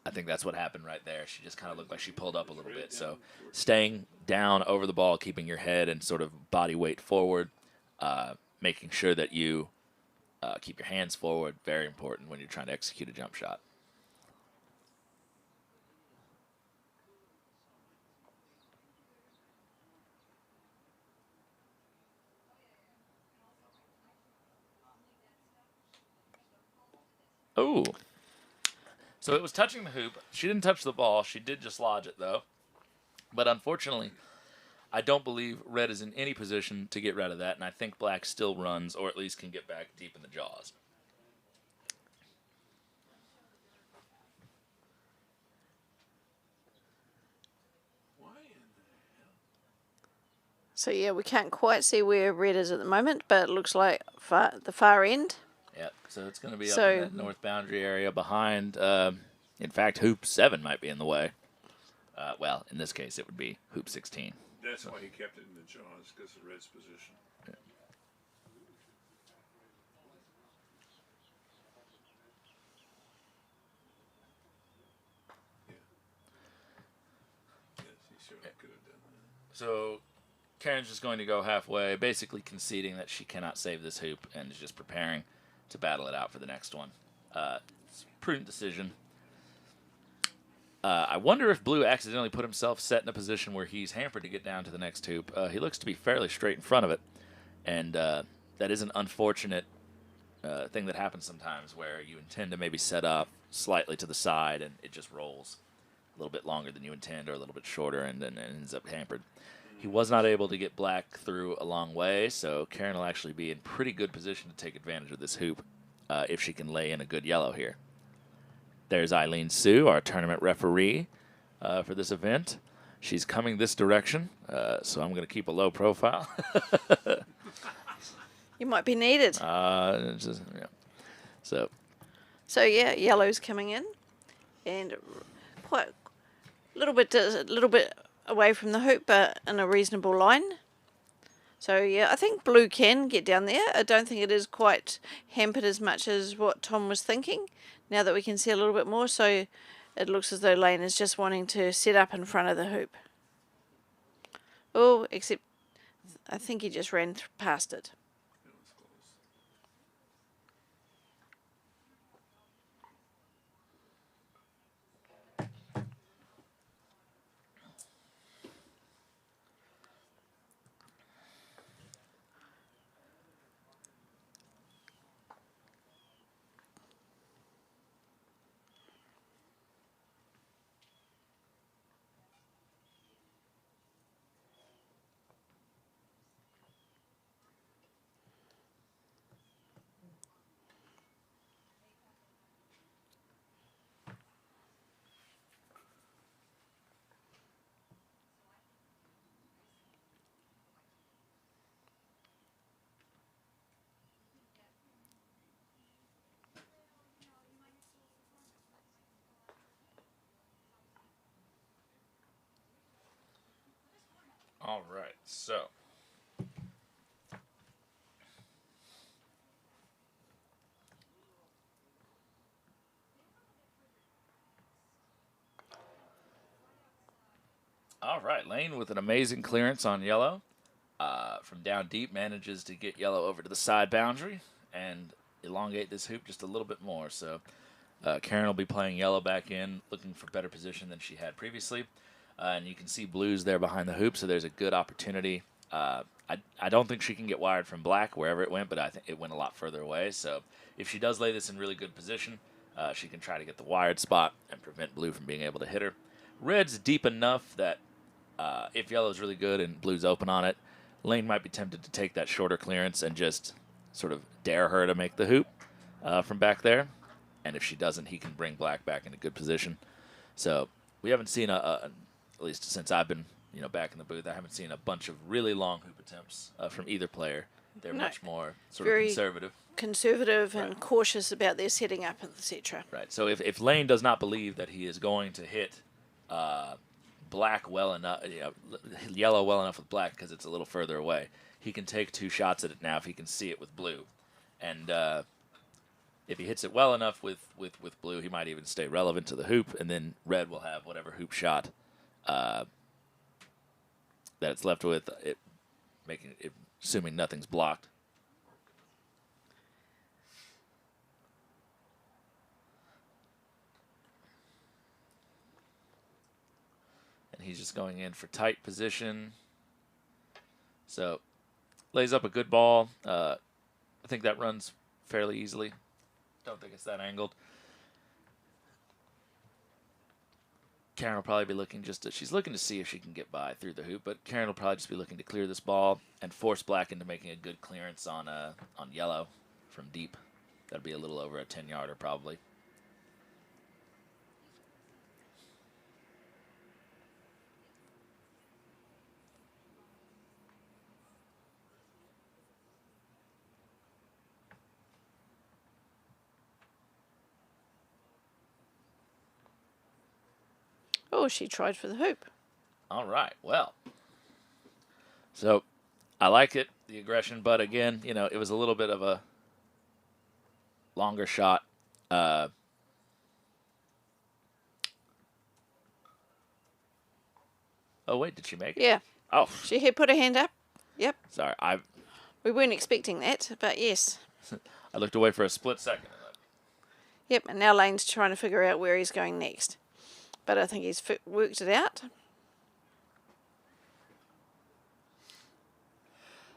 I think that's what happened right there. She just kind of looked like she pulled up a little bit. So staying down over the ball, keeping your head and sort of body weight forward, making sure that you keep your hands forward, very important when you're trying to execute a jump shot. Oh. So it was touching the hoop. She didn't touch the ball. She did just lodge it, though. But unfortunately, I don't believe red is in any position to get rid of that, and I think black still runs, or at least can get back deep in the jaws. So, yeah, we can't quite see where red is at the moment, but it looks like the far end. Yep, so it's going to be up in that north boundary area behind. In fact, hoop 7 might be in the way. Well, in this case, it would be hoop 16. That's why he kept it in the jaws, because of red's position. Yeah. Yes, he sure could have done that. So Karen's just going to go halfway, basically conceding that she cannot save this hoop and is just preparing to battle it out for the next one. It's a prudent decision. I wonder if blue accidentally put himself set in a position where he's hampered to get down to the next hoop. He looks to be fairly straight in front of it, and that is an unfortunate thing that happens sometimes where you intend to maybe set up slightly to the side and it just rolls a little bit longer than you intend or a little bit shorter and then ends up hampered. He was not able to get black through a long way, so Karen will actually be in pretty good position to take advantage of this hoop if she can lay in a good yellow here. There's Eileen Sue, our tournament referee for this event. She's coming this direction, so I'm going to keep a low profile. You might be needed. Yeah. So yeah, yellow's coming in, and quite a little bit away from the hoop, but in a reasonable line. So yeah, I think blue can get down there. I don't think it is quite hampered as much as what Tom was thinking. Now that we can see a little bit more, so it looks as though Lane is just wanting to set up in front of the hoop. Oh, except I think he just ran past it. All right, so. All right, Lane with an amazing clearance on yellow. From down deep, manages to get yellow over to the side boundary and elongate this hoop just a little bit more. So Karen will be playing yellow back in, looking for better position than she had previously. And you can see blues there behind the hoop, so there's a good opportunity. I don't think she can get wired from black wherever it went, but I think it went a lot further away. So if she does lay this in really good position, she can try to get the wired spot and prevent blue from being able to hit her. Red's deep enough that if yellow's really good and blue's open on it, Lane might be tempted to take that shorter clearance and just sort of dare her to make the hoop from back there. And if she doesn't, he can bring black back into good position. So we haven't seen at least since I've been back in the booth, I haven't seen a bunch of really long hoop attempts from either player. They're much more sort of conservative. Conservative and cautious about their setting up, etc. Right. So if Lane does not believe that he is going to hit black well enough, yellow well enough with black because it's a little further away, he can take 2 shots at it now if he can see it with blue. And if he hits it well enough with blue, he might even stay relevant to the hoop, and then red will have whatever hoop shot that it's left with, assuming nothing's blocked. And he's just going in for tight position. So lays up a good ball. I think that runs fairly easily. Don't think it's that angled. Karen will probably be looking she's looking to see if she can get by through the hoop, but Karen will probably just be looking to clear this ball and force black into making a good clearance on yellow from deep. That'd be a little over a 10-yarder probably. Oh, she tried for the hoop. All right, well. So I like it, the aggression, but again, it was a little bit of a longer shot. Oh, wait, did she make it? Yeah. Oh. She had put her hand up. Yep. Sorry, we weren't expecting that, but yes. I looked away for a split second. Yep, and now Lane's trying to figure out where he's going next. But I think he's worked it out.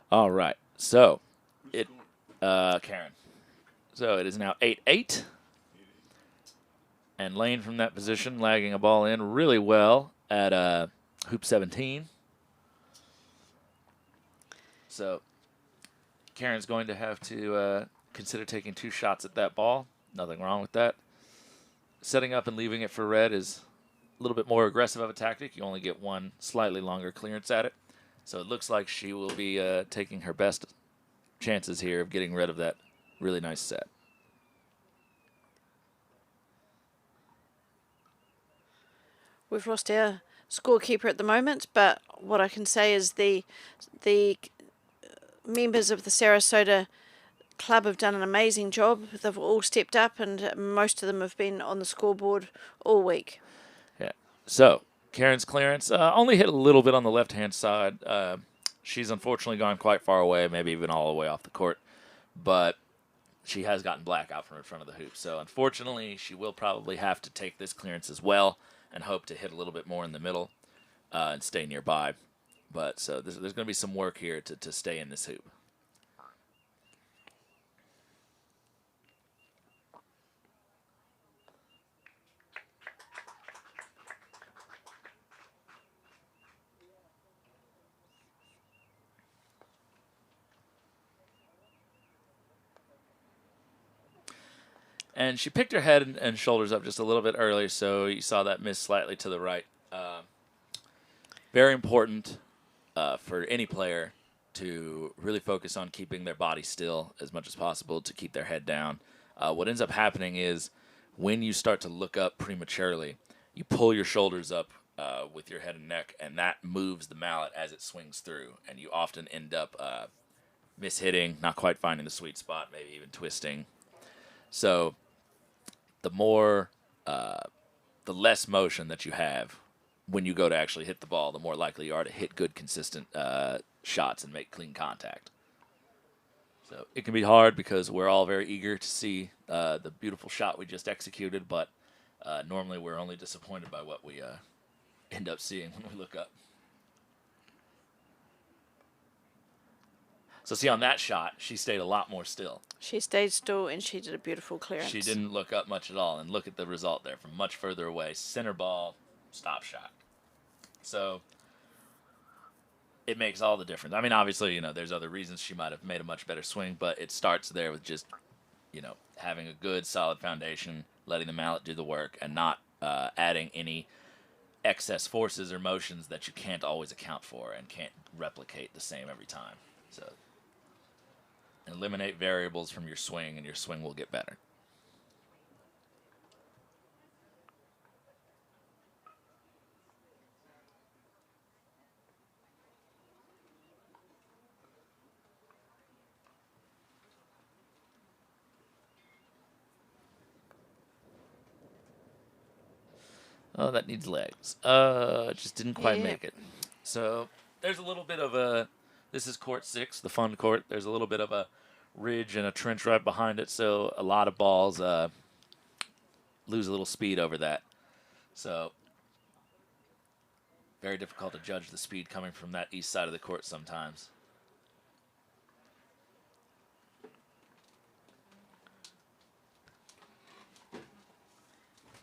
All right. So, Karen. So it is now 8-8. And Lane from that position, lagging a ball in really well at hoop 17. So Karen's going to have to consider taking 2 shots at that ball. Nothing wrong with that. Setting up and leaving it for red is a little bit more aggressive of a tactic. You only get 1 slightly longer clearance at it. So it looks like she will be taking her best chances here of getting rid of that really nice set. We've lost our scorekeeper at the moment, but what I can say is the members of the Sarasota club have done an amazing job. They've all stepped up, and most of them have been on the scoreboard all week. Yeah. So Karen's clearance only hit a little bit on the left-hand side. She's unfortunately gone quite far away, maybe even all the way off the court. But she has gotten black out from in front of the hoop. So unfortunately, she will probably have to take this clearance as well and hope to hit a little bit more in the middle and stay nearby. But so there's going to be some work here to stay in this hoop. And she picked her head and shoulders up just a little bit early, so you saw that miss slightly to the right. Very important for any player to really focus on keeping their body still as much as possible to keep their head down. What ends up happening is when you start to look up prematurely, you pull your shoulders up with your head and neck, and that moves the mallet as it swings through, and you often end up mishitting, not quite finding the sweet spot, maybe even twisting. So the more, the less motion that you have when you go to actually hit the ball, the more likely you are to hit good, consistent shots and make clean contact. So it can be hard because we're all very eager to see the beautiful shot we just executed, but normally we're only disappointed by what we end up seeing when we look up. So see, on that shot, she stayed a lot more still. She stayed still and she did a beautiful clearance. She didn't look up much at all, and look at the result there from much further away. Center ball, stop shot. So it makes all the difference. I mean, obviously, you know, there's other reasons she might have made a much better swing, but it starts there with just, you know, having a good, solid foundation, letting the mallet do the work, and not adding any excess forces or motions that you can't always account for and can't replicate the same every time. So eliminate variables from your swing, and your swing will get better. Oh, that needs legs. Just didn't quite make it. So there's a little bit of a, this is court 6, the fun court. There's a little bit of a ridge and a trench right behind it, so a lot of balls lose a little speed over that. So very difficult to judge the speed coming from that east side of the court sometimes.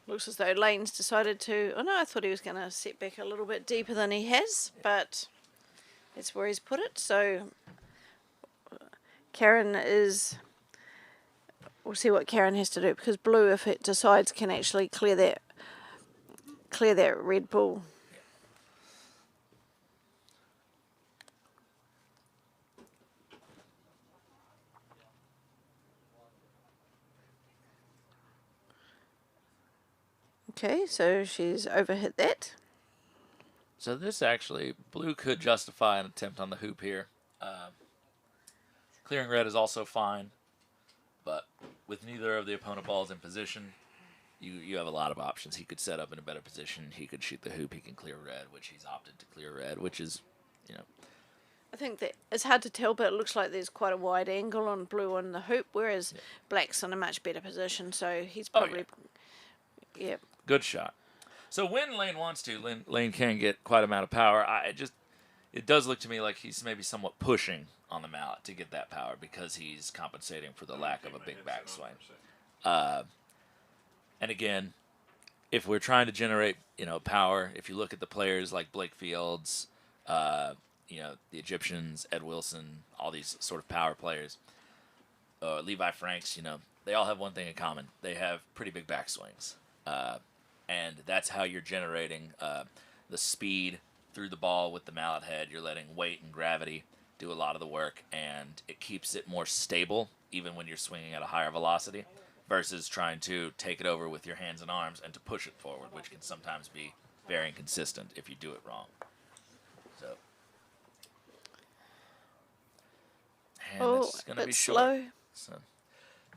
Looks as though Lane's decided to... Oh, no, I thought he was going to set back a little bit deeper than he has, but that's where he's put it. So Karen is... We'll see what Karen has to do, because blue, if it decides, can actually clear that red ball. Okay, so she's overhit that. So this actually, blue could justify an attempt on the hoop here. Clearing red is also fine, but with neither of the opponent balls in position, you have a lot of options. He could set up in a better position. He could shoot the hoop. He can clear red, which he's opted to clear red, which is, you know. I think that it's hard to tell, but it looks like there's quite a wide angle on blue on the hoop, whereas black's in a much better position, so he's probably... yeah. Good shot. So when Lane wants to, Lane can get quite amount of power. It does look to me like he's maybe somewhat pushing on the mallet to get that power because he's compensating for the lack of a big backswing. And again, if we're trying to generate, you know, power, if you look at the players like Blake Fields, you know, the Egyptians, Ed Wilson, all these sort of power players, Levi Franks, you know, they all have one thing in common. They have pretty big backswings. And that's how you're generating the speed through the ball with the mallet head. You're letting weight and gravity do a lot of the work, and it keeps it more stable even when you're swinging at a higher velocity versus trying to take it over with your hands and arms and to push it forward, which can sometimes be very inconsistent if you do it wrong. So, and it's going to be short.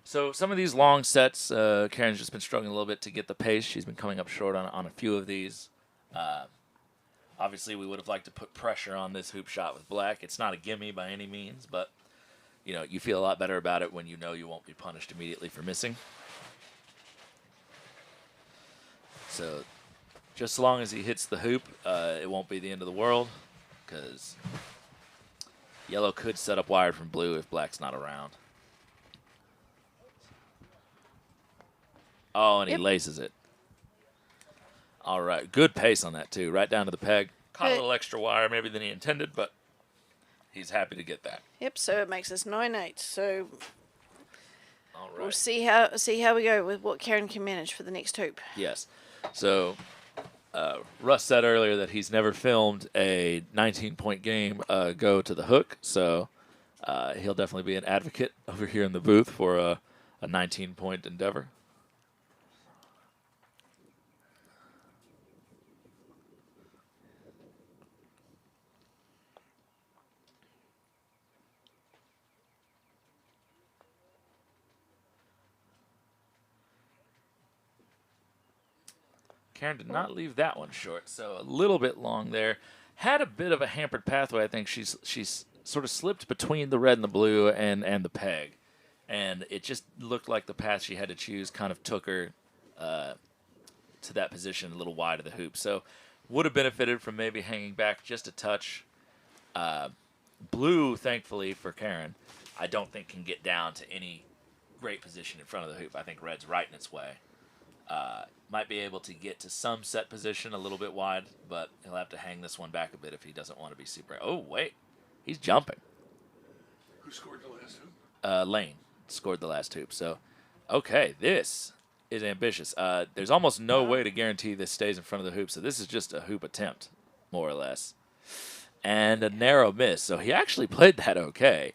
So some of these long sets, Karen's just been struggling a little bit to get the pace. She's been coming up short on a few of these. Obviously, we would have liked to put pressure on this hoop shot with black. It's not a gimme by any means, but you know, you feel a lot better about it when you know you won't be punished immediately for missing. So just as long as he hits the hoop, it won't be the end of the world, because yellow could set up wide from blue if black's not around. Oh, and he laces it. All right. Good pace on that, too. Right down to the peg. Caught a little extra wire maybe than he intended, but he's happy to get that. Yep, so it makes us 9-8. So all right. We'll see how we go with what Karen can manage for the next hoop. Yes. So Russ said earlier that he's never filmed a 19-point game go to the hook, so he'll definitely be an advocate over here in the booth for a 19-point endeavor. Karen did not leave that one short, so a little bit long there. Had a bit of a hampered pathway. I think she's sort of slipped between the red and the blue and the peg. And it just looked like the path she had to choose kind of took her to that position a little wide of the hoop. So would have benefited from maybe hanging back just a touch. Blue, thankfully for Karen, I don't think can get down to any great position in front of the hoop. I think red's right in its way. Might be able to get to some set position a little bit wide, but he'll have to hang this one back a bit if he doesn't want to be super. Oh, wait. He's jumping. Who scored the last hoop? Lane scored the last hoop. So, okay, this is ambitious. There's almost no way to guarantee this stays in front of the hoop, so this is just a hoop attempt, more or less. And a narrow miss. So he actually played that okay.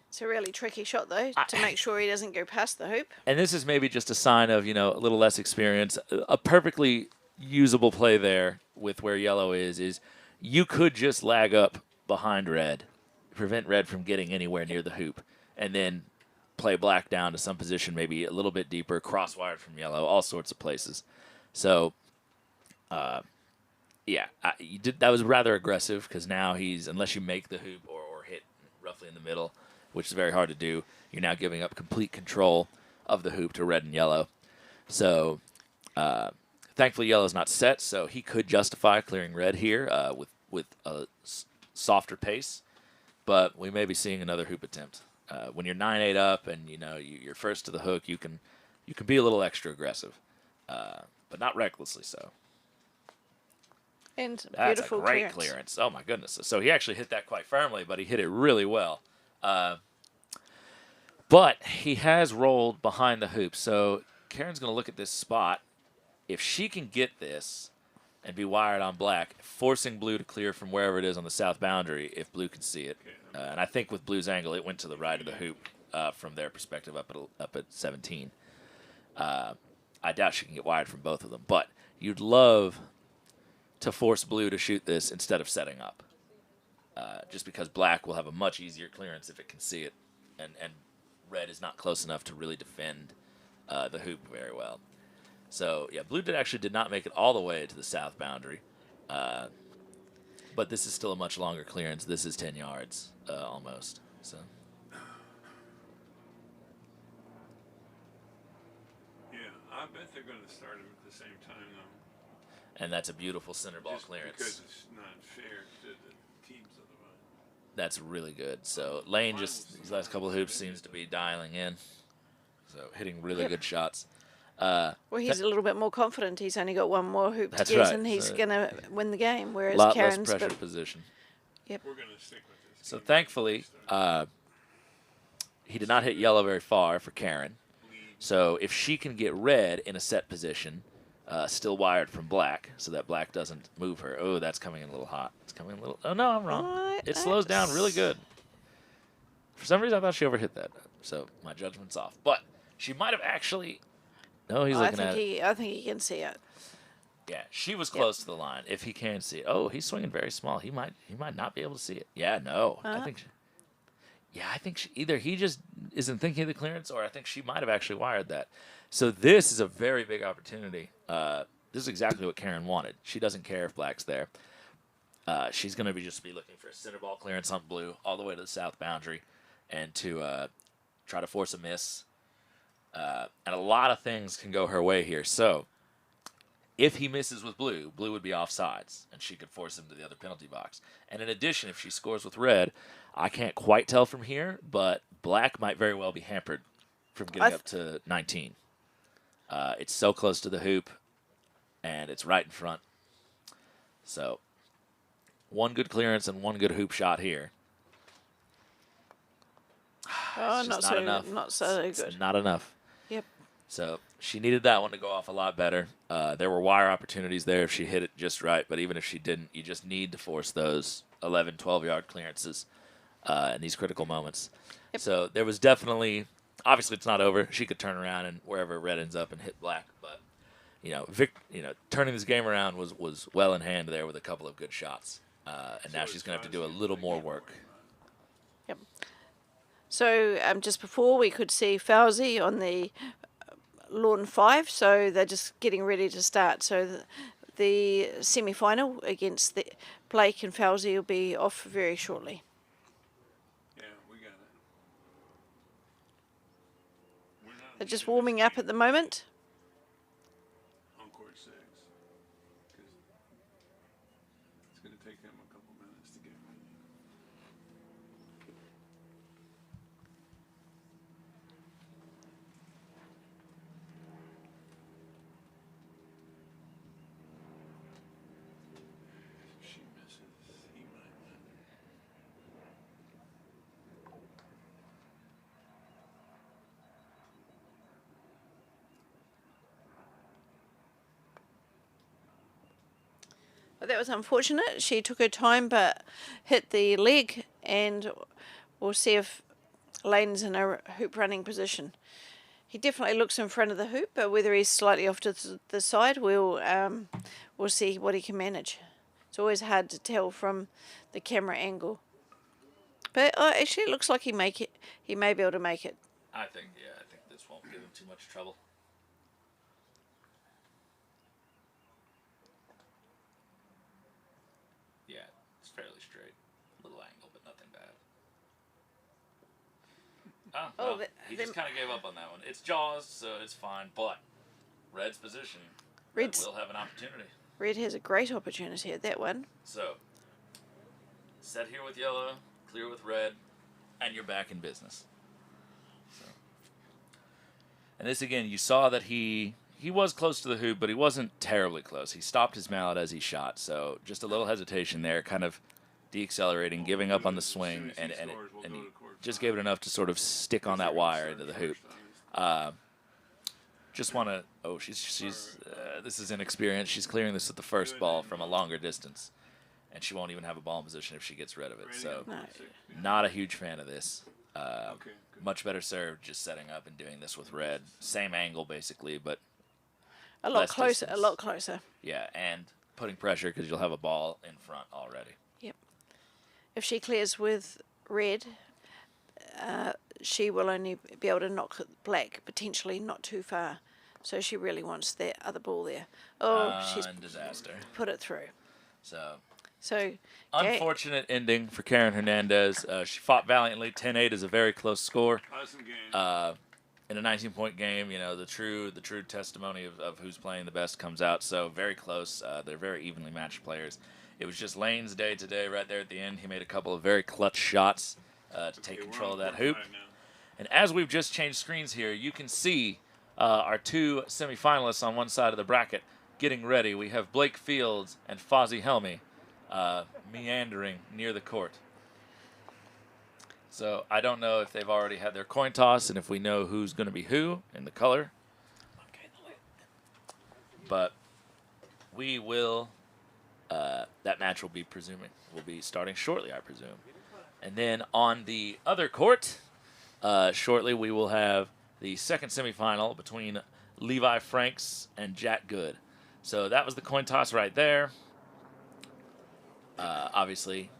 It's a really tricky shot, though, to make sure he doesn't go past the hoop. And this is maybe just a sign of, a little less experience. A perfectly usable play there with where yellow is you could just lag up behind red, prevent red from getting anywhere near the hoop, and then play black down to some position, maybe a little bit deeper, cross-wired from yellow, all sorts of places. So, yeah, that was rather aggressive because now unless you make the hoop or hit roughly in the middle, which is very hard to do, you're now giving up complete control of the hoop to red and yellow. So, thankfully, yellow's not set, so he could justify clearing red here with a softer pace. But we may be seeing another hoop attempt. When you're 9-8 up and you're first to the hook, you can be a little extra aggressive, but not recklessly so. And That's beautiful a great clearance. Oh my goodness! So he actually hit that quite firmly, but he hit it really well. But he has rolled behind the hoop, so Karen's going to look at this spot. If she can get this and be wired on black, forcing blue to clear from wherever it is on the south boundary, if blue can see it. And I think with blue's angle, it went to the right of the hoop from their perspective up at 17. I doubt she can get wired from both of them, but you'd love to force blue to shoot this instead of setting up. Just because black will have a much easier clearance if it can see it, and red is not close enough to really defend the hoop very well. So, yeah, blue did not make it all the way to the south boundary, but this is still a much longer clearance. This is 10 yards almost. So. Yeah, I bet they're going to start them at the same time, though. And that's a beautiful center ball Just clearance. because it's not fair to the teams otherwise. That's really good. So Lane these last couple of hoops seems to be dialing in. So hitting really good shots. Well, he's a little bit more confident. He's only got one more hoop to get, right. and he's going to win the game. Whereas Lot Karen's less pressure position. Yep. We're going to stick with this. So thankfully, he did not hit yellow very far for Karen. So if she can get red in a set position, still wired from black, so that black doesn't move her. Oh, that's coming in a little hot. It's coming in a little. Oh no, I'm wrong. It slows down really good. For some reason, I thought she overhit that. So my judgment's off. But she might have actually. No, he's looking at it. I think he can see it. Yeah, she was close to the line. If he can see it. Oh, he's swinging very small. He might not be able to see it. Yeah, no. I think either he just isn't thinking of the clearance, or I think she might have actually wired that. So this is a very big opportunity. This is exactly what Karen wanted. She doesn't care if black's there. She's going to just be looking for a center ball clearance on blue all the way to the south boundary and to try to force a miss. And a lot of things can go her way here. So if he misses with blue, blue would be offsides, and she could force him to the other penalty box. And in addition, if she scores with red, I can't quite tell from here, but black might very well be hampered from getting up to 19. It's so close to the hoop, and it's right in front. So one good clearance and one good hoop shot here. Oh, not so enough. Not so good. It's not enough. Yep. So she needed that one to go off a lot better. There were wire opportunities there if she hit it just right, but even if she didn't, you just need to force those 11, 12-yard clearances in these critical moments. Yep. So there was definitely, obviously it's not over. She could turn around and wherever red ends up and hit black, but turning this game around was well in hand there with a couple of good shots. And now she's going to have to do a little more work. Yep. So just before we could see Fawzy on the Lawn 5, so they're just getting ready to start. So the semi-final against Blake and Fawzy will be off very shortly. Yeah, we got it. We're not They're just leading this warming up game at the moment. on court 6. Because it's going to take them a couple minutes to get ready. If she misses, he might win. But that was unfortunate. She took her time but hit the leg, and we'll see if Lane's in a hoop running position. He definitely looks in front of the hoop, but whether he's slightly off to the side, we'll see what he can manage. It's always hard to tell from the camera angle. But actually, it looks like he may be able to make it. I think this won't give him too much trouble. Yeah, it's fairly straight. Little angle, but nothing bad. Oh, well, he just kind of gave up on that one. It's Jaws, so it's fine, but Red's position, Red will have an opportunity. Red has a great opportunity at that one. So, set here with yellow, clear with red, and you're back in business. So. And this, again, you saw that he was close to the hoop, but he wasn't terribly close. He stopped his mallet as he shot, so just a little hesitation there, kind of deaccelerating, giving up on the swing, and he just gave it enough to sort of stick on that wire into the hoop. Just want to, this is inexperienced. She's clearing this with the first ball from a longer distance, and she won't even have a ball in position if she gets rid of it. So, not a huge fan of this. Much better serve just setting up and doing this with red. Same angle, basically, but a lot closer. distance. A lot closer. Yeah, and putting pressure because you'll have a ball in front already. Yep. If she clears with red, she will only be able to knock black, potentially not too far. So she really wants that other ball there. Oh, she's disaster. Put it through. So unfortunate ending for Karen Hernandez. She fought valiantly. 10-8 is a very close score. Awesome game. In a 19-point game, you know, the true testimony of who's playing the best comes out. So very close. They're very evenly matched players. It was just Lane's day today right there at the end. He made a couple of very clutch shots to take control of that hoop. And as we've just changed screens here, you can see our two semifinalists on one side of the bracket getting ready. We have Blake Fields and Fawzy Helmy meandering near the court. So I don't know if they've already had their coin toss and if we know who's going to be who in the color. But we will, that match will be starting shortly, I presume. And then on the other court, shortly we will have the second semifinal between Levi Franks and Jack Good. So that was the coin toss right there. Obviously.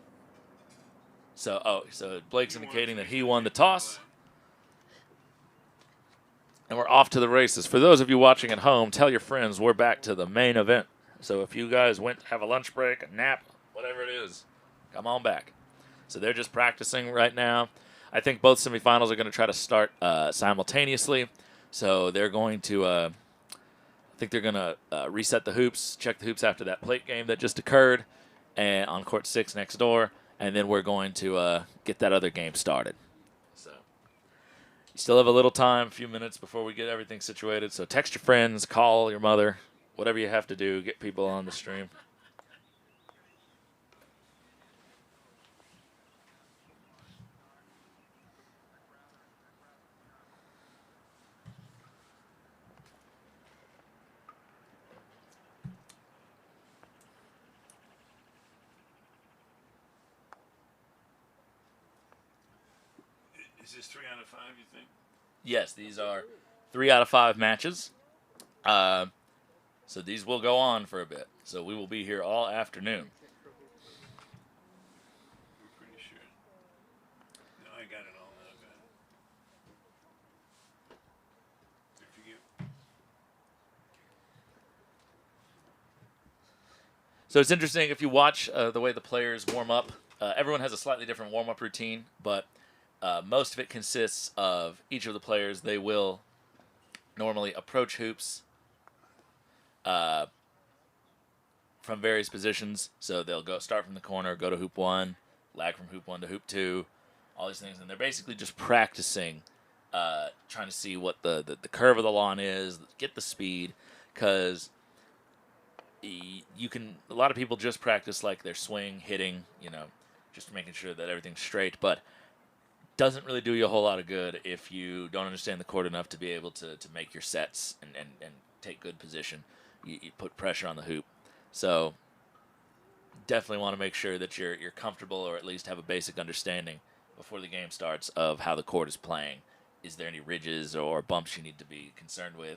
So Blake's indicating that he won the toss. And we're off to the races. For those of you watching at home, tell your friends we're back to the main event. So if you guys went to have a lunch break, a nap, whatever it is, come on back. So they're just practicing right now. I think both semifinals are going to try to start simultaneously. So they're going to, I think they're going to reset the hoops, check the hoops after that plate game that just occurred, and on court 6 next door. And then we're going to get that other game started. So you still have a little time, a few minutes before we get everything situated. So text your friends, call your mother, whatever you have to do, get people on the stream. Is this 3 out of 5, you think? Yes, these are 3 out of 5 matches. So these will go on for a bit. So we will be here all afternoon. I'm pretty sure. No, I got it all now. If you get So it's interesting if you watch the way the players warm up. Everyone has a slightly different warm-up routine, but most of it consists of each of the players. They will normally approach hoops from various positions. So they'll start from the corner, go to hoop 1, lag from hoop 1 to hoop 2, all these things. And they're basically just practicing, trying to see what the curve of the lawn is, get the speed, because a lot of people just practice like their swing, hitting, just making sure that everything's straight, but doesn't really do you a whole lot of good if you don't understand the court enough to be able to make your sets and take good position. You put pressure on the hoop. So definitely want to make sure that you're comfortable, or at least have a basic understanding before the game starts of how the court is playing. Is there any ridges or bumps you need to be concerned with?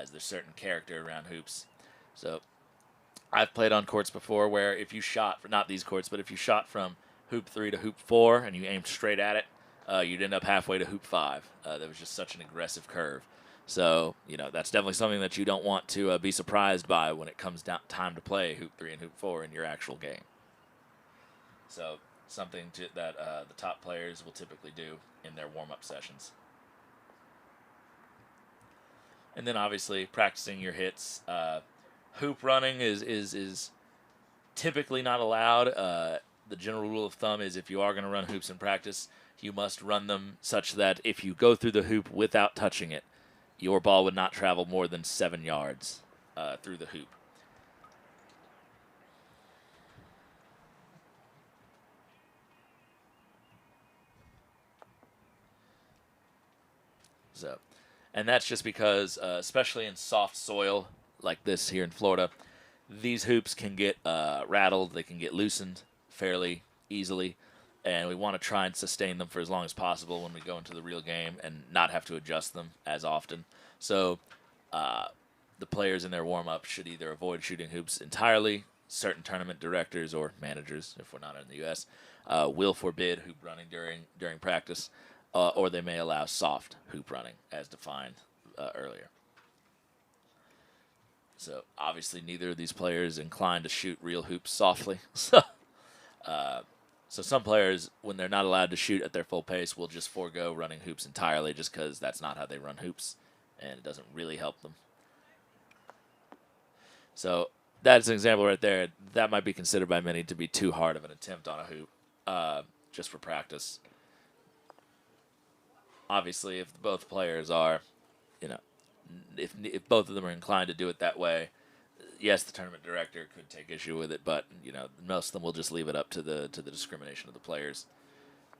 Is there certain character around hoops? So I've played on courts before where if you shot, not these courts, but if you shot from hoop 3 to hoop 4 and you aimed straight at it, you'd end up halfway to hoop 5. There was just such an aggressive curve. So, that's definitely something that you don't want to be surprised by when it comes down time to play hoop 3 and hoop 4 in your actual game. So, something that the top players will typically do in their warm-up sessions. And then obviously practicing your hits. Hoop running is typically not allowed. The general rule of thumb is if you are going to run hoops in practice, you must run them such that if you go through the hoop without touching it, your ball would not travel more than 7 yards through the hoop. So, and that's just because, especially in soft soil like this here in Florida, these hoops can get rattled. They can get loosened fairly easily, and we want to try and sustain them for as long as possible when we go into the real game and not have to adjust them as often. So the players in their warm-up should either avoid shooting hoops entirely. Certain tournament directors or managers, if we're not in the U.S., will forbid hoop running during practice, or they may allow soft hoop running as defined earlier. So obviously neither of these players inclined to shoot real hoops softly. So some players, when they're not allowed to shoot at their full pace, will just forego running hoops entirely just because that's not how they run hoops, and it doesn't really help them. So that's an example right there. That might be considered by many to be too hard of an attempt on a hoop, just for practice. Obviously, if both players are, if both of them are inclined to do it that way, yes, the tournament director could take issue with it, but most of them will just leave it up to the discrimination of the players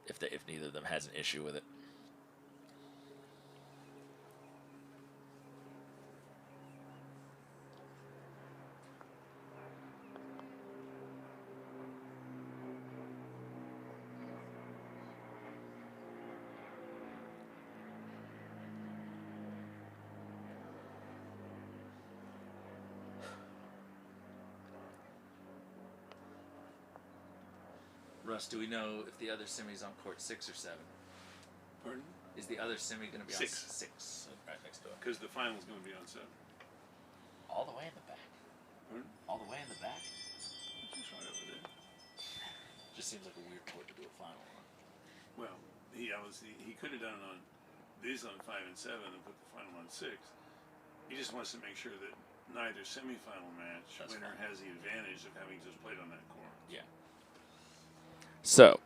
if neither of them has an issue with it. Russ, do we know if the other semi's on court 6 or 7? Pardon? Is the other semi going to be 6. on 6? Right next door. Because the final's going to be on 7. All the way in the back. Pardon? All the way in the back? Just right over there. Just seems like a weird court to do a final on. Well, he could have done it on these on 5 and 7 and put the final on 6. He just wants to make sure that neither semifinal match winner has the advantage of having just played on that court. Yeah. So,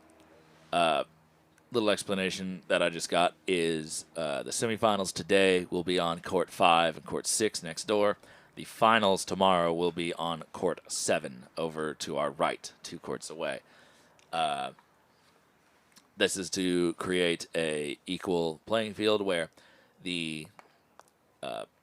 little explanation that I just got is the semifinals today will be on court 5 and court 6 next door. The finals tomorrow will be on court 7 over to our right, 2 courts away. This is to create a equal playing field where the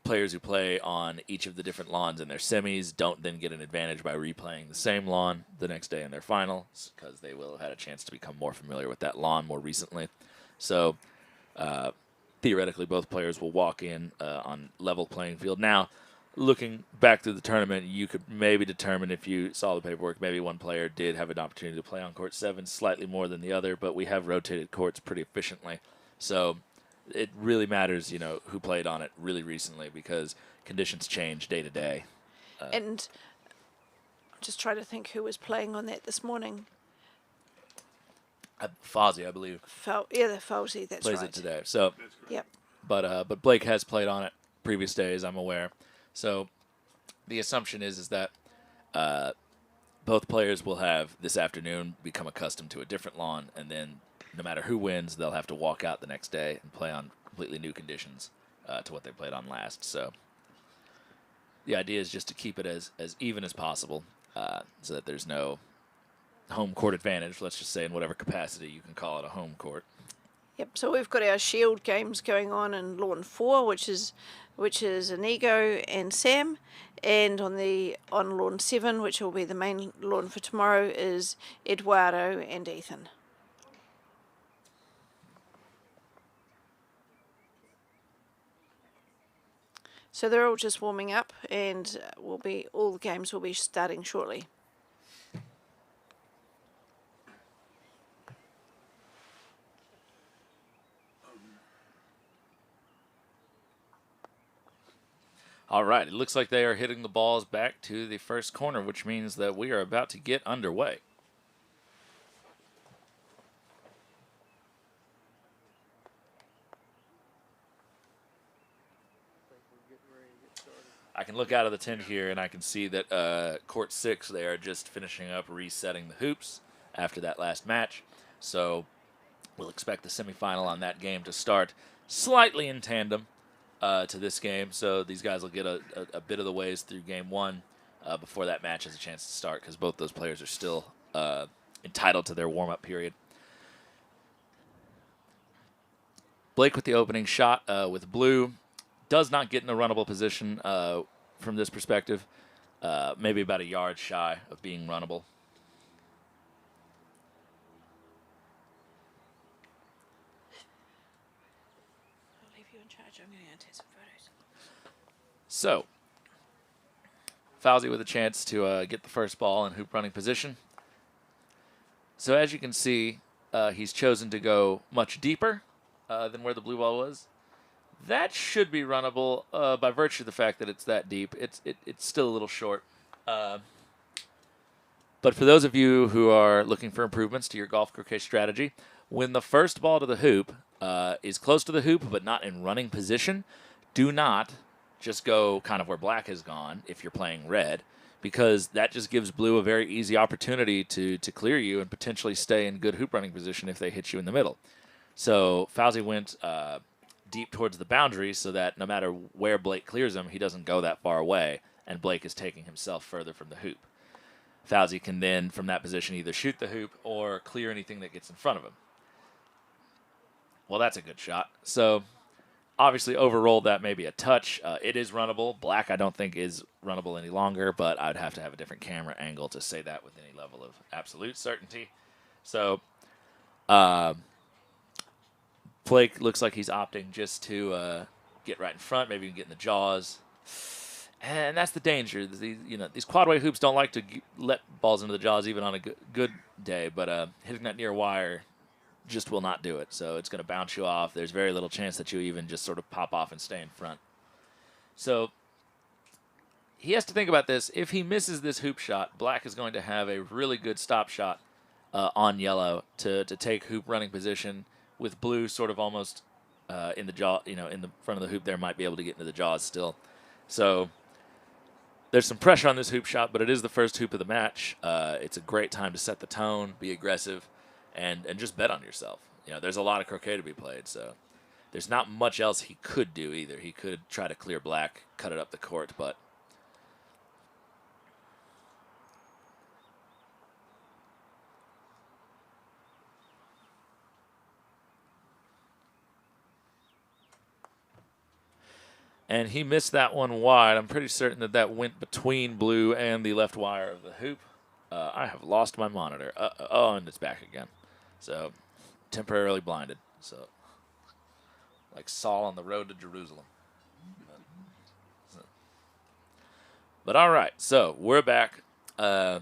players who play on each of the different lawns in their semis don't then get an advantage by replaying the same lawn the next day in their finals, because they will have had a chance to become more familiar with that lawn more recently. So theoretically, both players will walk in on level playing field. Now, looking back through the tournament, you could maybe determine, if you saw the paperwork, maybe one player did have an opportunity to play on court 7 slightly more than the other, but we have rotated courts pretty efficiently. So it really matters, who played on it really recently, because conditions change day to day. And Just try to think who was playing on that this morning. Fawzy, I believe, Yeah, the Fawzy, that's plays right. it today. So, Yep. but Blake has played on it previous days, I'm aware. So the assumption is that both players will have this afternoon become accustomed to a different lawn, and then no matter who wins, they'll have to walk out the next day and play on completely new conditions to what they played on last. So the idea is just to keep it as even as possible so that there's no home court advantage, let's just say, in whatever capacity you can call it a home court. Yep. So we've got our Shield games going on in Lawn 4, which is Inigo and Sam, and on Lawn 7, which will be the main lawn for tomorrow, is Eduardo and Ethan. So they're all just warming up, and all the games will be starting shortly. All right, it looks like they are hitting the balls back to the first corner, which means that we are about to get underway. I can look out of the tent here, and I can see that Court 6, they are just finishing up resetting the hoops after that last match. So we'll expect the semifinal on that game to start slightly in tandem to this game. So these guys will get a bit of the ways through game 1 before that match has a chance to start, because both those players are still entitled to their warm-up period. Blake with the opening shot with blue. Does not get in a runnable position from this perspective. Maybe about a yard shy of being runnable. I'll leave you in charge. I'm going to take some photos. So, Fawzy with a chance to get the first ball in hoop running position. So as you can see, he's chosen to go much deeper than where the blue ball was. That should be runnable by virtue of the fact that it's that deep. It's still a little short. But for those of you who are looking for improvements to your golf croquet strategy, when the first ball to the hoop is close to the hoop but not in running position, do not just go kind of where black has gone if you're playing red, because that just gives blue a very easy opportunity to clear you and potentially stay in good hoop running position if they hit you in the middle. So Fawzy went deep towards the boundary so that no matter where Blake clears him, he doesn't go that far away, and Blake is taking himself further from the hoop. Fawzy can then, from that position, either shoot the hoop or clear anything that gets in front of him. Well, that's a good shot. So, obviously, overrolled that maybe a touch. It is runnable. Black, I don't think, is runnable any longer, but I'd have to have a different camera angle to say that with any level of absolute certainty. So, Blake looks like he's opting just to get right in front, maybe even get in the jaws. And that's the danger. These quad-way hoops don't like to let balls into the jaws even on a good day, but hitting that near wire just will not do it. So it's going to bounce you off. There's very little chance that you even just sort of pop off and stay in front. So he has to think about this. If he misses this hoop shot, black is going to have a really good stop shot on yellow to take hoop running position, with blue sort of almost in the jaw, in the front of the hoop there, might be able to get into the jaws still. So there's some pressure on this hoop shot, but it is the first hoop of the match. It's a great time to set the tone, be aggressive, and just bet on yourself. There's a lot of croquet to be played, so there's not much else he could do either. He could try to clear black, cut it up the court, but and he missed that one wide. I'm pretty certain that went between blue and the left wire of the hoop. I have lost my monitor. Oh, and it's back again. So, temporarily blinded. So, like Saul on the road to Jerusalem. But all right, so we're back. Black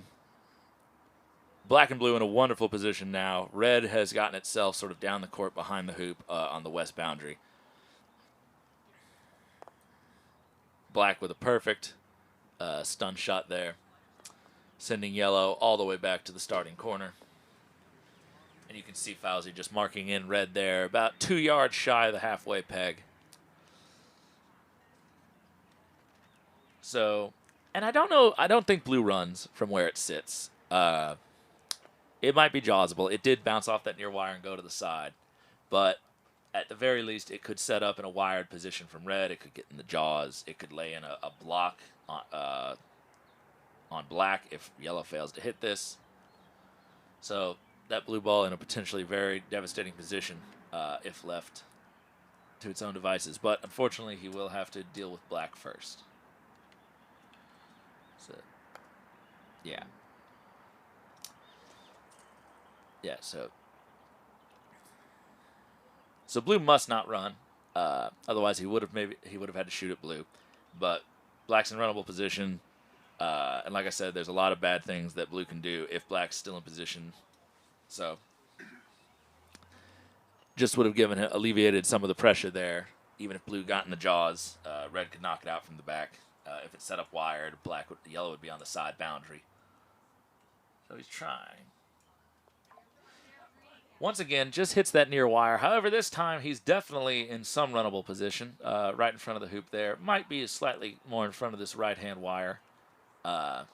and blue in a wonderful position now. Red has gotten itself sort of down the court behind the hoop on the west boundary. Black with a perfect stun shot there. sending yellow all the way back to the starting corner. And you can see Fawzy just marking in red there, about 2 yards shy of the halfway peg. So, and I don't think blue runs from where it sits. It might be jawsable. It did bounce off that near wire and go to the side. But at the very least, it could set up in a wired position from red. It could get in the jaws. It could lay in a block on black if yellow fails to hit this. So that blue ball in a potentially very devastating position if left to its own devices. But unfortunately, he will have to deal with black first. So, yeah. Yeah, so blue must not run. Otherwise, he would have had to shoot at blue. But black's in runnable position. And like I said, there's a lot of bad things that blue can do if black's still in position. So just would have alleviated some of the pressure there. Even if blue got in the jaws, red could knock it out from the back. If it's set up wired, yellow would be on the side boundary. So he's trying. Once again, just hits that near wire. However, this time he's definitely in some runnable position, right in front of the hoop there. Might be slightly more in front of this right-hand wire. The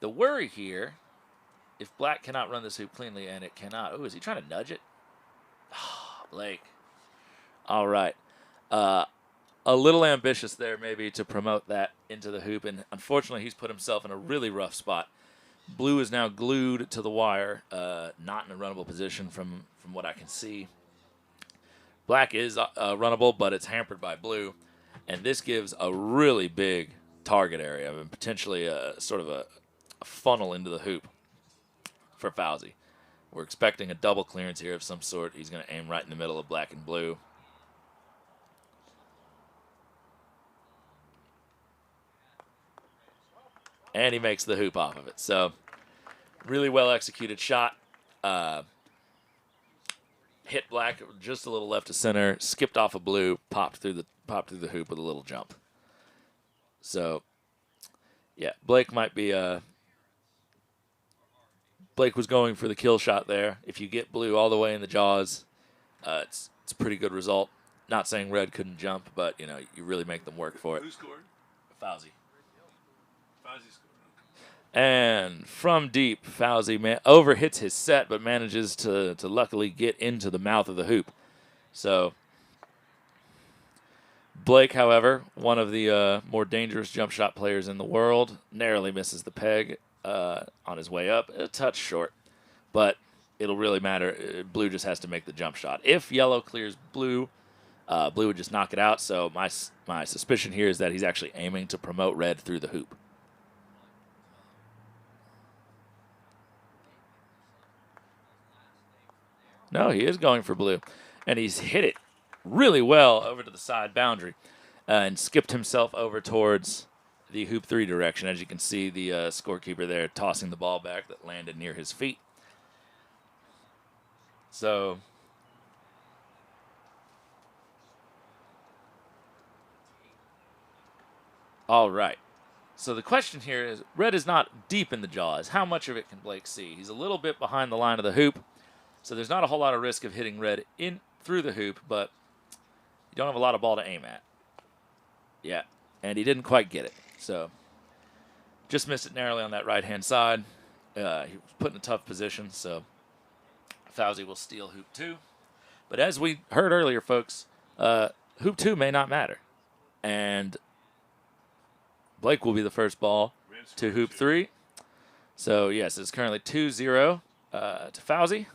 worry here, if black cannot run this hoop cleanly, and it cannot. Oh, is he trying to nudge it? Oh, Blake. All right. A little ambitious there maybe to promote that into the hoop, and unfortunately he's put himself in a really rough spot. Blue is now glued to the wire, not in a runnable position from what I can see. Black is runnable, but it's hampered by blue, and this gives a really big target area and potentially a sort of a funnel into the hoop for Fawzy. We're expecting a double clearance here of some sort. He's going to aim right in the middle of black and blue. And he makes the hoop off of it. So, really well executed shot. Hit black just a little left of center, skipped off of blue, popped through the hoop with a little jump. So, yeah, Blake might be Blake was going for the kill shot there. If you get blue all the way in the jaws, it's a pretty good result. Not saying red couldn't jump, but you really make them work for it. Who scored? Fawzy. Fawzy scored. And from deep, Fawzy overhits his set, but manages to luckily get into the mouth of the hoop. So Blake, however, one of the more dangerous jump shot players in the world, narrowly misses the peg on his way up. A touch short, but it'll really matter. Blue just has to make the jump shot. If yellow clears blue, blue would just knock it out. So my suspicion here is that he's actually aiming to promote red through the hoop. No, he is going for blue. And he's hit it really well over to the side boundary and skipped himself over towards the hoop 3 direction. As you can see, the scorekeeper there tossing the ball back that landed near his feet. So all right. So the question here is, red is not deep in the jaws. How much of it can Blake see? He's a little bit behind the line of the hoop. So there's not a whole lot of risk of hitting red in through the hoop, but you don't have a lot of ball to aim at. Yeah, and he didn't quite get it. So just missed it narrowly on that right-hand side. He was put in a tough position, so Fawzy will steal hoop 2. But as we heard earlier, folks, hoop 2 may not matter. And Blake will be the first ball to hoop 3. So, yes, it's currently 2-0 to Fawzy.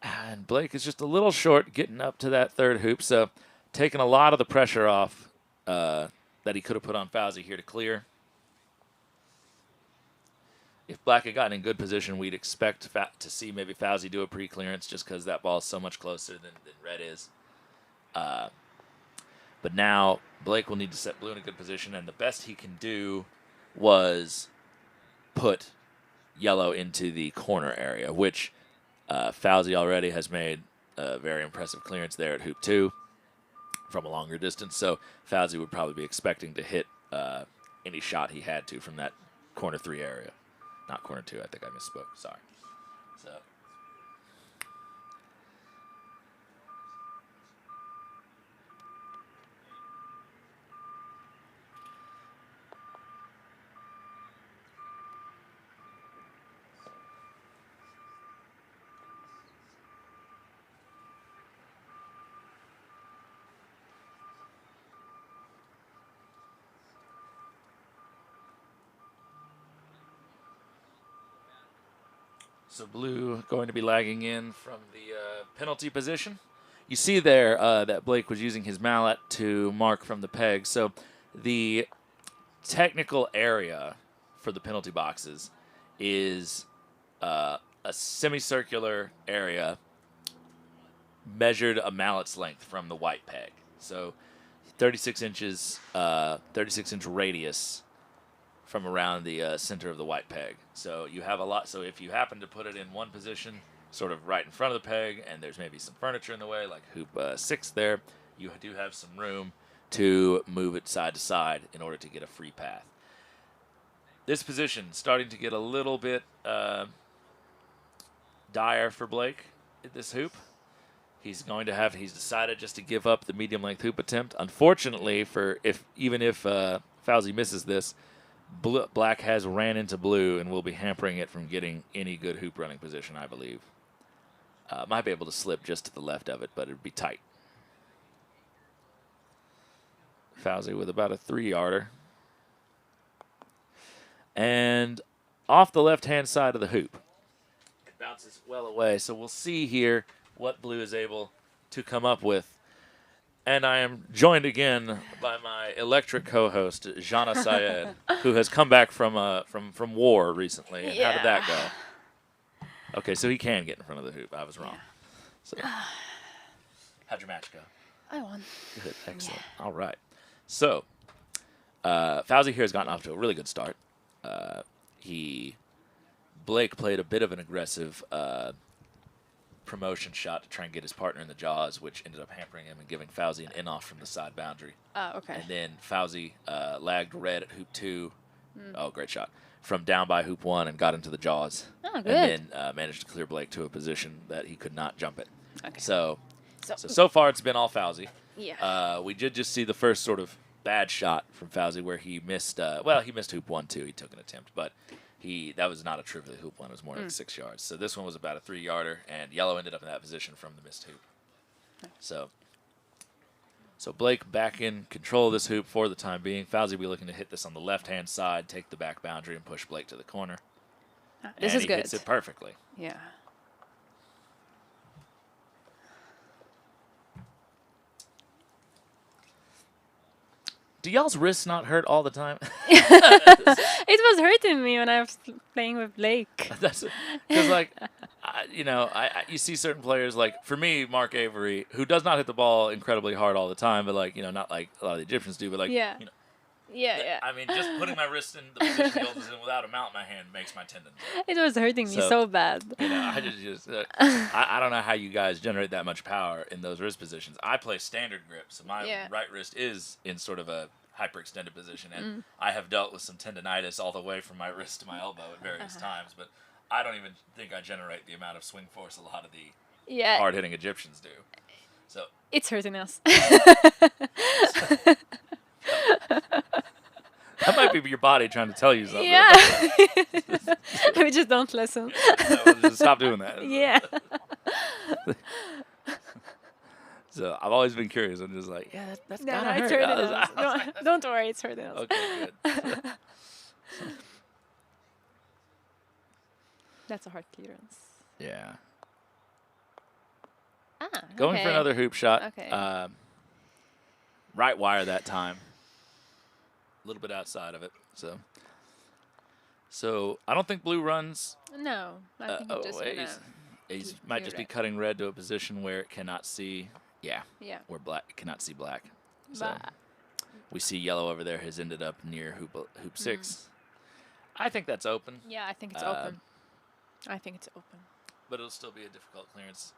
And Blake is just a little short getting up to that third hoop, so taking a lot of the pressure off that he could have put on Fawzy here to clear. If Black had gotten in good position, we'd expect to see maybe Fawzy do a pre-clearance just because that ball is so much closer than red is. But now Blake will need to set blue in a good position, and the best he can do was put yellow into the corner area, which Fawzy already has made a very impressive clearance there at hoop 2 from a longer distance. So Fawzy would probably be expecting to hit any shot he had to from that corner 3 area. Not corner 2, I think I misspoke. Sorry. So. So blue going to be lagging in from the penalty position. You see there that Blake was using his mallet to mark from the peg. So the technical area for the penalty boxes is a semicircular area measured a mallet's length from the white peg. So 36 inches, 36-inch radius from around the center of the white peg. So you have a lot. So if you happen to put it in one position, sort of right in front of the peg, and there's maybe some furniture in the way, like hoop 6 there, you do have some room to move it side to side in order to get a free path. This position starting to get a little bit dire for Blake at this hoop. He's decided just to give up the medium length hoop attempt. Unfortunately, even if Fawzy misses this, Black has ran into blue and will be hampering it from getting any good hoop running position, I believe. Might be able to slip just to the left of it, but it would be tight. Fawzy with about a 3-yarder. And off the left-hand side of the hoop. It bounces well away, so we'll see here what blue is able to come up with. And I am joined again by my electric co-host, Jana Syed, who has come back from war recently. And how did that go? Okay, so he can get in front of the hoop. I was wrong. So, how'd your match go? I won. Good, excellent. Yeah. All right. So, Fawzy here has gotten off to a really good start. Blake played a bit of an aggressive promotion shot to try and get his partner in the jaws, which ended up hampering him and giving Fawzy an in-off from the side boundary. Okay. And then Fawzy lagged red at hoop 2. Oh, great shot. From down by hoop 1 and got into the jaws. Oh, good. And then managed to clear Blake to a position that he could not jump it. Okay. So far it's been all Fawzy. Yeah. We did just see the first sort of bad shot from Fawzy where he missed, he missed hoop 1 too. He took an attempt, but that was not a trivial hoop 1. It was more like 6 yards. So this one was about a 3-yarder, and yellow ended up in that position from the missed hoop. So Blake back in control of this hoop for the time being. Fawzy will be looking to hit this on the left-hand side, take the back boundary, and push Blake to the corner. This is good. He hits it perfectly. Yeah. Do y'all's wrists not hurt all the time? It was hurting me when I was playing with Blake. That's because, like, you see certain players, like, for me, Mark Avery, who does not hit the ball incredibly hard all the time, but, like, not like a lot of the Egyptians do, but, like, yeah. I mean, just putting my wrist in the position he holds it in without a mount in my hand makes my tendons hurt. It was hurting me so bad. I don't know how you guys generate that much power in those wrist positions. I play standard grip, so my right wrist is in sort of a hyperextended position, and I have dealt with some tendonitis all the way from my wrist to my elbow at various times, but I don't even think I generate the amount of swing force a lot of the hard-hitting Egyptians do. So it's hurting us. That might be your body trying to tell you something. Yeah. We just don't listen. We'll just stop doing that. Yeah. So I've always been curious. I'm just like, that's gotta hurt. It's hurting us. No, don't worry, it's hurting us. Okay, good. That's a hard clearance. Yeah. Going for another hoop shot. Okay. Right wire that time. A little bit outside of it. So I don't think blue runs. No, I think he might just be cutting red to a position where it cannot see. Yeah. Where black cannot see black. So we see yellow over there has ended up near hoop 6. I think that's open. Yeah, I think it's open. I think it's open. But it'll still be a difficult clearance.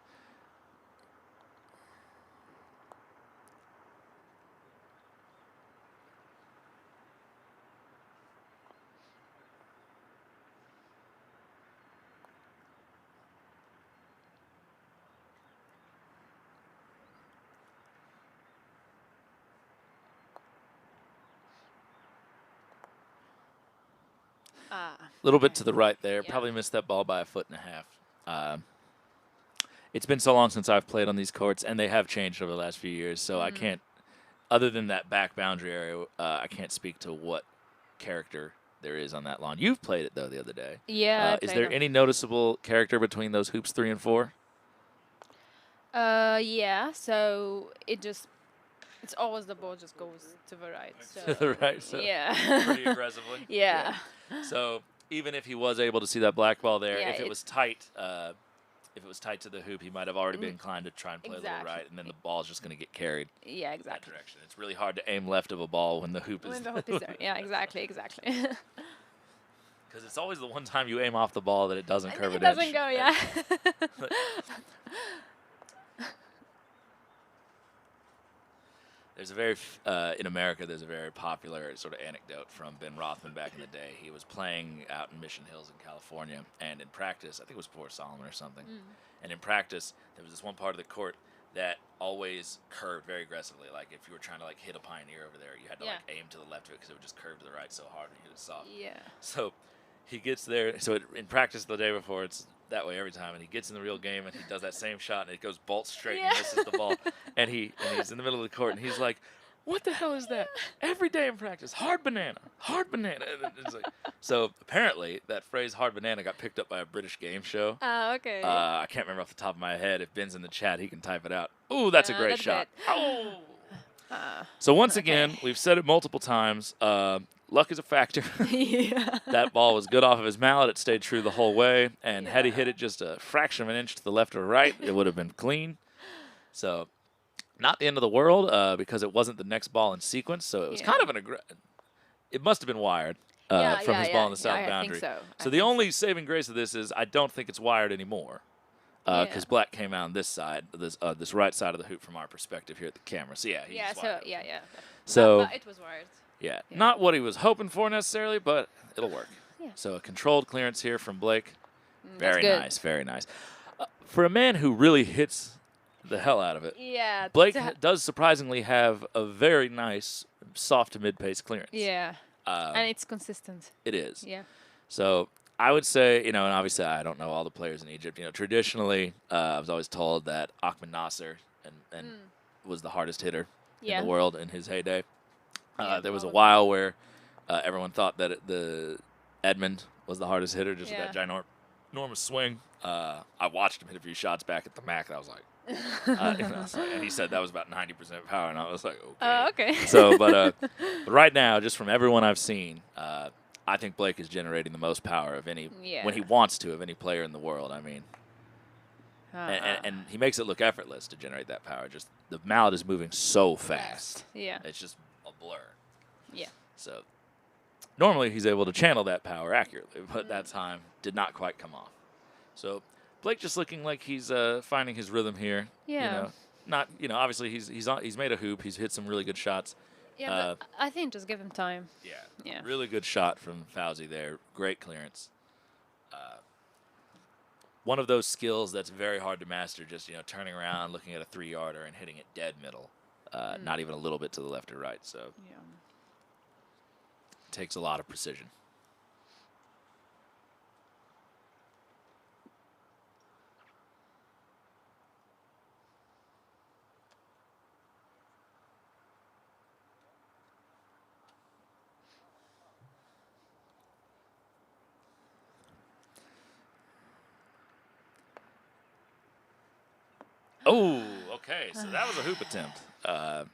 Ah. little bit to the right there. Yeah. Probably missed that ball by 1.5 feet. It's been so long since I've played on these courts, and they have changed over the last few years, so I can't, other than that back boundary area, I can't speak to what character there is on that lawn. You've played it, though, the other day. Yeah. Is there any noticeable character between those hoops 3 and 4? Yeah. So it's always the ball just goes to the right. So To the right, so yeah. pretty aggressively. Yeah. So even if he was able to see that black ball there, Yeah, if it was tight, if it was tight to the hoop, he might have already been inclined to try and play a little right, and then the ball's just going to get carried Yeah. that Exactly. direction. It's really hard to aim left of a ball when the hoop is When the hoop is there. Yeah. Exactly. Exactly. because it's always the one time you aim off the ball that it doesn't curve It an doesn't inch. go. Yeah. There's a in America, there's a very popular sort of anecdote from Ben Rothman back in the day. He was playing out in Mission Hills in California, and in practice, I think it was before Solomon or something, and in practice, there was this one part of the court that always curved very aggressively. Like if you were trying to like hit a Pioneer over there, you had to like aim to the left of it because it would just curve to the right so hard and hit it soft. Yeah. So he gets there. So in practice the day before, it's that way every time. And he gets in the real game and he does that same shot and it goes bolt straight and he misses the ball. And he's in the middle of the court and he's like, "What the hell is that? Every day in practice, hard banana, hard banana." And it's like, so apparently that phrase "hard banana" got picked up by a British game show. Oh, okay. I can't remember off the top of my head. If Ben's in the chat, he can type it out. Ooh, that's a great that's shot. great. Oh. So once again, we've said it multiple times. Luck is a factor. Yeah. That ball was good off of his mallet. It stayed true the whole way. And had he hit it just a fraction of an inch to the left or right, it would have been clean. So not the end of the world because it wasn't the next ball in sequence. So it was kind of an it must have been wired from his ball on the south boundary. I think so. So the only saving grace of this is I don't think it's wired anymore because Black came out on this side, this right side of the hoop from our perspective here at the camera. So yeah, he's wired. So So but it was wired. yeah, not what he was hoping for necessarily, but it'll work. Yeah. So a controlled clearance here from Blake. Very good. nice, very nice. For a man who really hits the hell out of it, Yeah. Blake does surprisingly have a very nice soft to mid-pace clearance. Yeah. And it's consistent. It is. Yeah. So I would say, and obviously I don't know all the players in Egypt. Traditionally, I was always told that Ahmed Nasser and was the hardest hitter in the world in his heyday. There was a while where everyone thought that the Edmund was the hardest hitter, just with that ginormous swing. I watched him hit a few shots back at the MAC, and I was like, and he said that was about 90% power, and I was like, okay. Oh, okay. So, but right now, just from everyone I've seen, I think Blake is generating the most power of any, when he wants to, of any player in the world. I mean, and he makes it look effortless to generate that power. Just the mallet is moving so fast. Yeah. It's just a blur. Yeah. So normally he's able to channel that power accurately, but that time did not quite come off. So Blake just looking like he's finding his rhythm here. Yeah. Not obviously he's made a hoop. He's hit some really good shots. Yeah, but I think just give him time. Yeah. Yeah. Really good shot from Fawzy there. Great clearance. One of those skills that's very hard to master, just, turning around, looking at a 3-yarder and hitting it dead middle. Not even a little bit to the left or right. So Yeah. it takes a lot of precision. Oh, okay. So that was a hoop attempt.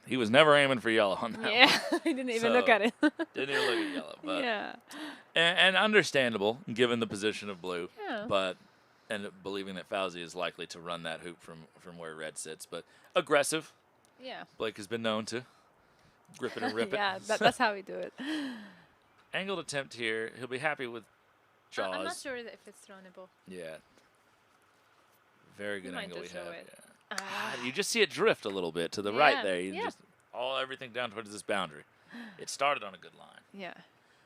He was never aiming for yellow on that one. Yeah. He didn't even look at it. Didn't even look at yellow. But, Yeah. and understandable, given the position of blue. Yeah. And believing that Fawzy is likely to run that hoop from where red sits. But aggressive. Yeah. Blake has been known to grip it and rip Yeah, it. that's how we do it. Angled attempt here. He'll be happy with jaws. I'm not sure if it's thrownable. Yeah. Very good might angle we just have. show it. Yeah. You just see it drift a little bit to the right Yeah, there. You yeah. just everything down towards this boundary. It started on a good line. Yeah.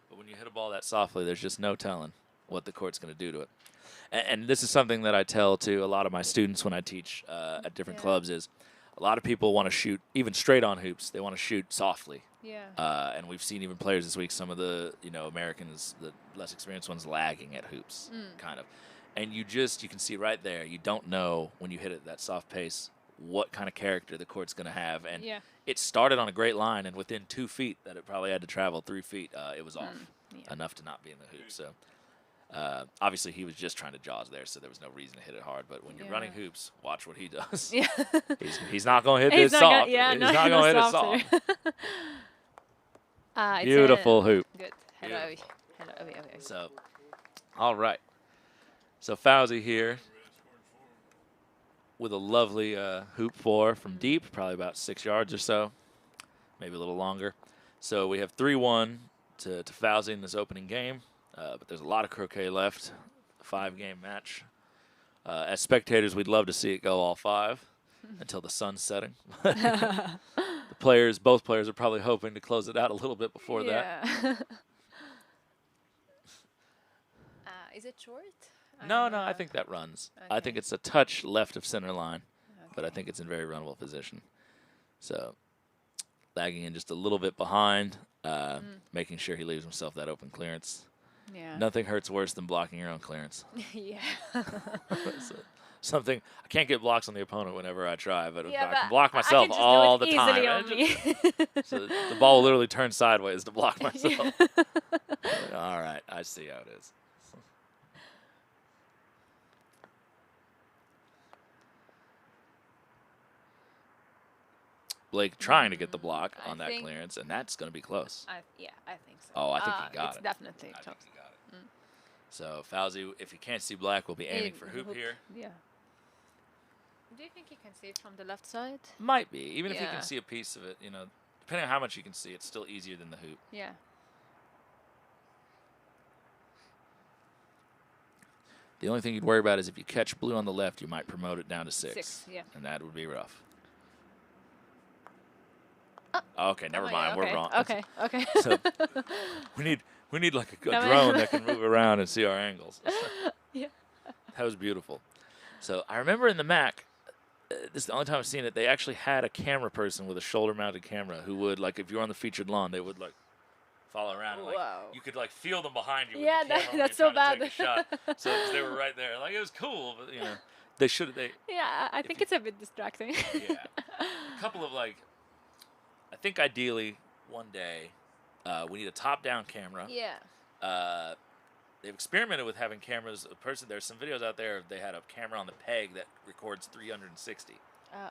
But when you hit a ball that softly, there's just no telling what the court's going to do to it. And this is something that I tell to a lot of my students when I teach at different clubs is a lot of people want to shoot, even straight on hoops, they want to shoot softly Yeah. And we've seen even players this week, some of the Americans, the less experienced ones, lagging at hoops, kind of. And you can see right there, you don't know when you hit it that soft pace what kind of character the court's going to have. And it started on a great line, and within 2 feet that it probably had to travel 3 feet, it was off enough to not be in the hoop. So obviously he was just trying to jaws there, so there was no reason to hit it hard. But when you're running hoops, watch what he does. Yeah. he's not going to hit this soft. He's not going to hit it soft. Beautiful hoop. Good. Hello. So, all right. So Fawzy here with a lovely hoop 4 from deep, probably about 6 yards or so, maybe a little longer. So we have 3-1 to Fawzy in this opening game, but there's a lot of croquet left, 5-game match. As spectators, we'd love to see it go all 5 until the sun's setting. Both players are probably hoping to close it out a little bit before that. Is it short? No, I think that runs. Okay. I think it's a touch left of center line, but I think it's in very runnable position. So lagging in just a little bit behind, making sure he leaves himself that open clearance. Yeah. Nothing hurts worse than blocking your own clearance. Yeah. So, something I can't get blocks on the opponent whenever I try, but Yeah, I can block but I myself can just all do the it time. easily on me. So the ball will literally turn sideways to block myself. All right, I see how it is. Blake trying to get the block on that clearance, and that's going to be close. I think so. Oh, I think he got it. It's definitely I close. think he got it. So Fawzy, if he can't see black, will be aiming for hoop here. Yeah. Do you think he can see it from the left side? Might be. Even if he can see a piece of it, depending on how much you can see, it's still easier than the hoop. Yeah. The only thing you'd worry about is if you catch blue on the left, you might promote it down to 6. 6, yeah. And that would be rough. Okay, never mind. Okay. We're wrong. Okay. So we need like a drone that can move around and see our angles. Yeah. That was beautiful. So I remember in the MAC, this is the only time I've seen it, they actually had a camera person with a shoulder-mounted camera who would, like, if you were on the featured lawn, they would, like, follow around. And, like, you could, like, feel them behind you with the camera when that's you're so trying bad. to take a shot. So 'cause they were right there. Like, it was cool, but, they should have. Yeah, I think it's a bit distracting. Yeah. A couple of, like, I think ideally one day we need a top-down camera. Yeah. They've experimented with having cameras. There's some videos out there. They had a camera on the peg that records 360.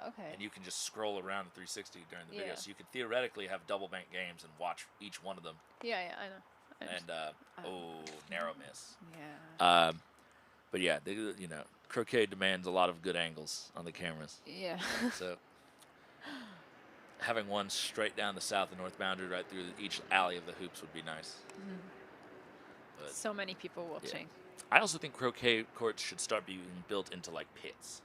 Okay. And you can just scroll around the 360 during the video. Yeah. So you could theoretically have double bank games and watch each one of them. Yeah, I know. And narrow miss. Yeah. But yeah, croquet demands a lot of good angles on the cameras. Yeah. So having one straight down the south and north boundary right through each alley of the hoops would be nice. But so many people watching. I also think croquet courts should start being built into like pits,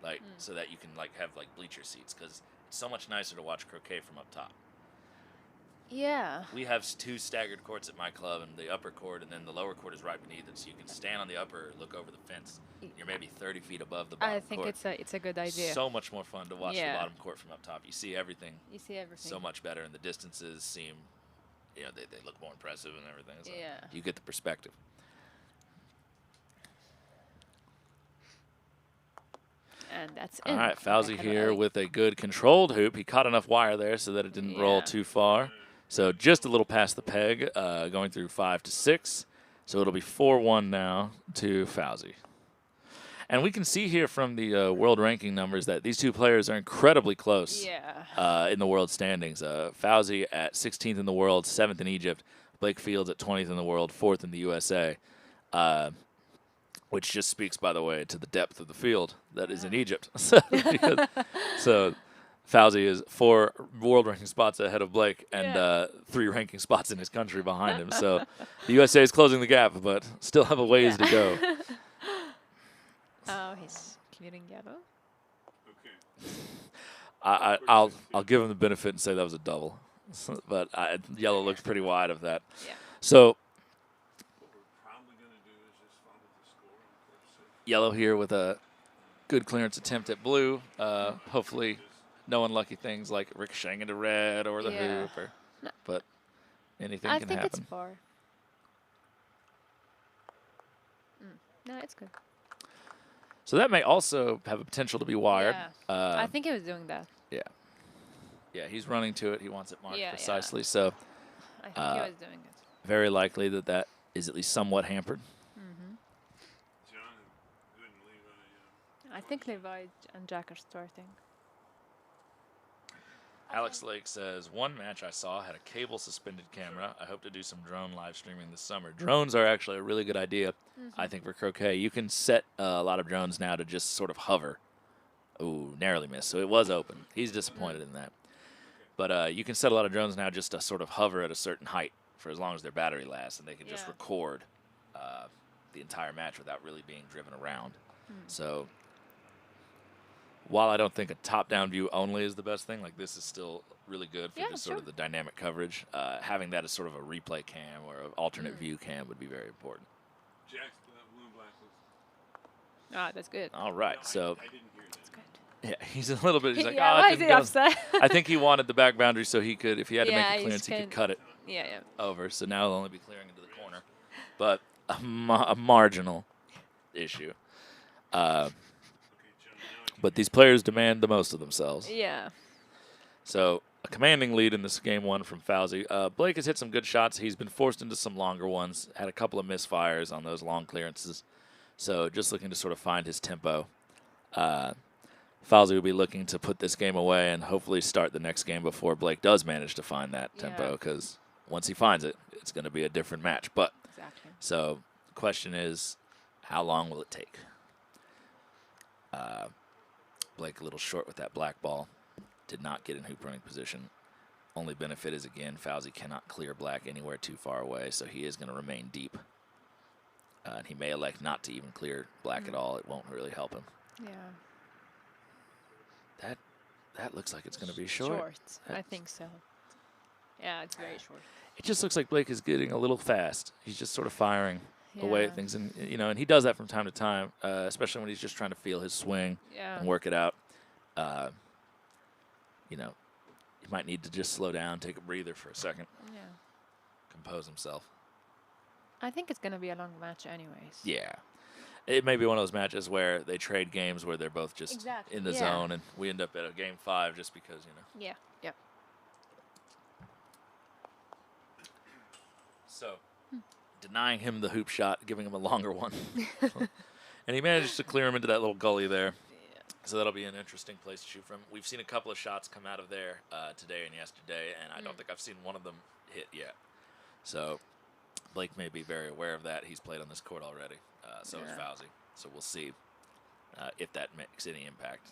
like so that you can like have like bleacher seats, because it's so much nicer to watch croquet from up top. Yeah. We have 2 staggered courts at my club, and the upper court and then the lower court is right beneath it, so you can stand on the upper, look over the fence. You're maybe 30 feet above the bottom I think court. it's a good idea. So much more fun to watch the bottom court from up top. You see everything. You see everything. So much better, and the distances seem, they look more impressive and everything. So Yeah. you get the perspective. And that's All it. right, Fawzy here with a good controlled hoop. He caught enough wire there so that it didn't roll too far. So just a little past the peg, going through 5 to 6. So it'll be 4-1 now to Fawzy. And we can see here from the world ranking numbers that these two players are incredibly close in the world standings. Fawzy at 16th in the world, 7th in Egypt. Blake Fields at 20th in the world, 4th in the USA. Which just speaks, by the way, to the depth of the field that is in Egypt. So Fawzy is 4 world ranking spots ahead of Blake and 3 ranking spots in his country behind him. So the USA is closing the gap, but still have a ways to go. Oh, he's clearing yellow. Okay. I'll give him the benefit and say that was a double, but yellow looks pretty wide of that. Yeah. So What we're probably going to do is just follow the score on court 6. yellow here with a good clearance attempt at blue. Hopefully no unlucky things like ricocheting into red or the Yeah. hoop, or, No. but anything I can think happen. it's par. No, it's good. So that may also have a potential to be wired. Yeah. I think he was doing that. Yeah. Yeah, he's running to it. He wants it marked Yeah, yeah. precisely. So I think he was doing it. very likely that that is at least somewhat hampered. John and good and Levi. I think Levi and Jack are starting. Alex Lake says, one match I saw had a cable suspended camera. I hope to do some drone live streaming this summer. Drones are actually a really good idea, I think, for croquet. You can set a lot of drones now to just sort of hover. Ooh, narrowly missed. So it was open. He's disappointed in that. But you can set a lot of drones now just to sort of hover at a certain height for as long as their battery lasts, and they can just Yeah. record the entire match without really being driven around. So while I don't think a top-down view only is the best thing, like this is still really good for Yeah, just sort of sure. the dynamic coverage. Having that as sort of a replay cam or an alternate view cam would be very important. Jack's blue and black looks. Ah, that's good. All right, so I didn't hear that. That's good. yeah, he's a little bit. He's like, yeah, oh, why it is didn't he go." upset? I think he wanted the back boundary so he could, if he had to Yeah, make a he clearance, just he could can't- cut it Yeah, yeah. over. So now he'll only be clearing into the corner, but a marginal issue. But these players demand the most of themselves. Yeah. So a commanding lead in this game one from Fawzy. Blake has hit some good shots. He's been forced into some longer ones, had a couple of misfires on those long clearances. So just looking to sort of find his tempo. Fawzy will be looking to put this game away and hopefully start the next game before Blake does manage to find that tempo, Yeah. because once he finds it, it's going to be a different match. But Exactly. so the question is, how long will it take? Blake a little short with that black ball. Did not get in hoop running position. Only benefit is, again, Fawzy cannot clear black anywhere too far away, so he is going to remain deep. And he may elect not to even clear black at all. It won't really help him. Yeah. That looks like it's going to be short. I think so. Yeah, it's very short. It just looks like Blake is getting a little fast. He's just sort of firing away Yeah. at things, and and he does that from time to time, especially when he's just trying to feel his swing Yeah. and work it out. He might need to just slow down, take a breather for a second, Yeah. compose himself. I think it's gonna be a long match, anyways. Yeah. It may be one of those matches where they trade games where they're both just Exactly, in the yeah. zone, and we end up at a game 5 just because, Yeah. Yep. So, denying him the hoop shot, giving him a longer one. And he managed to clear him into that little gully there. So that'll be an interesting place to shoot from. We've seen a couple of shots come out of there today and yesterday, and I don't think I've seen one of them hit yet. So Blake may be very aware of that. He's played on this court already. So is Yeah. Fawzy. So we'll see if that makes any impact.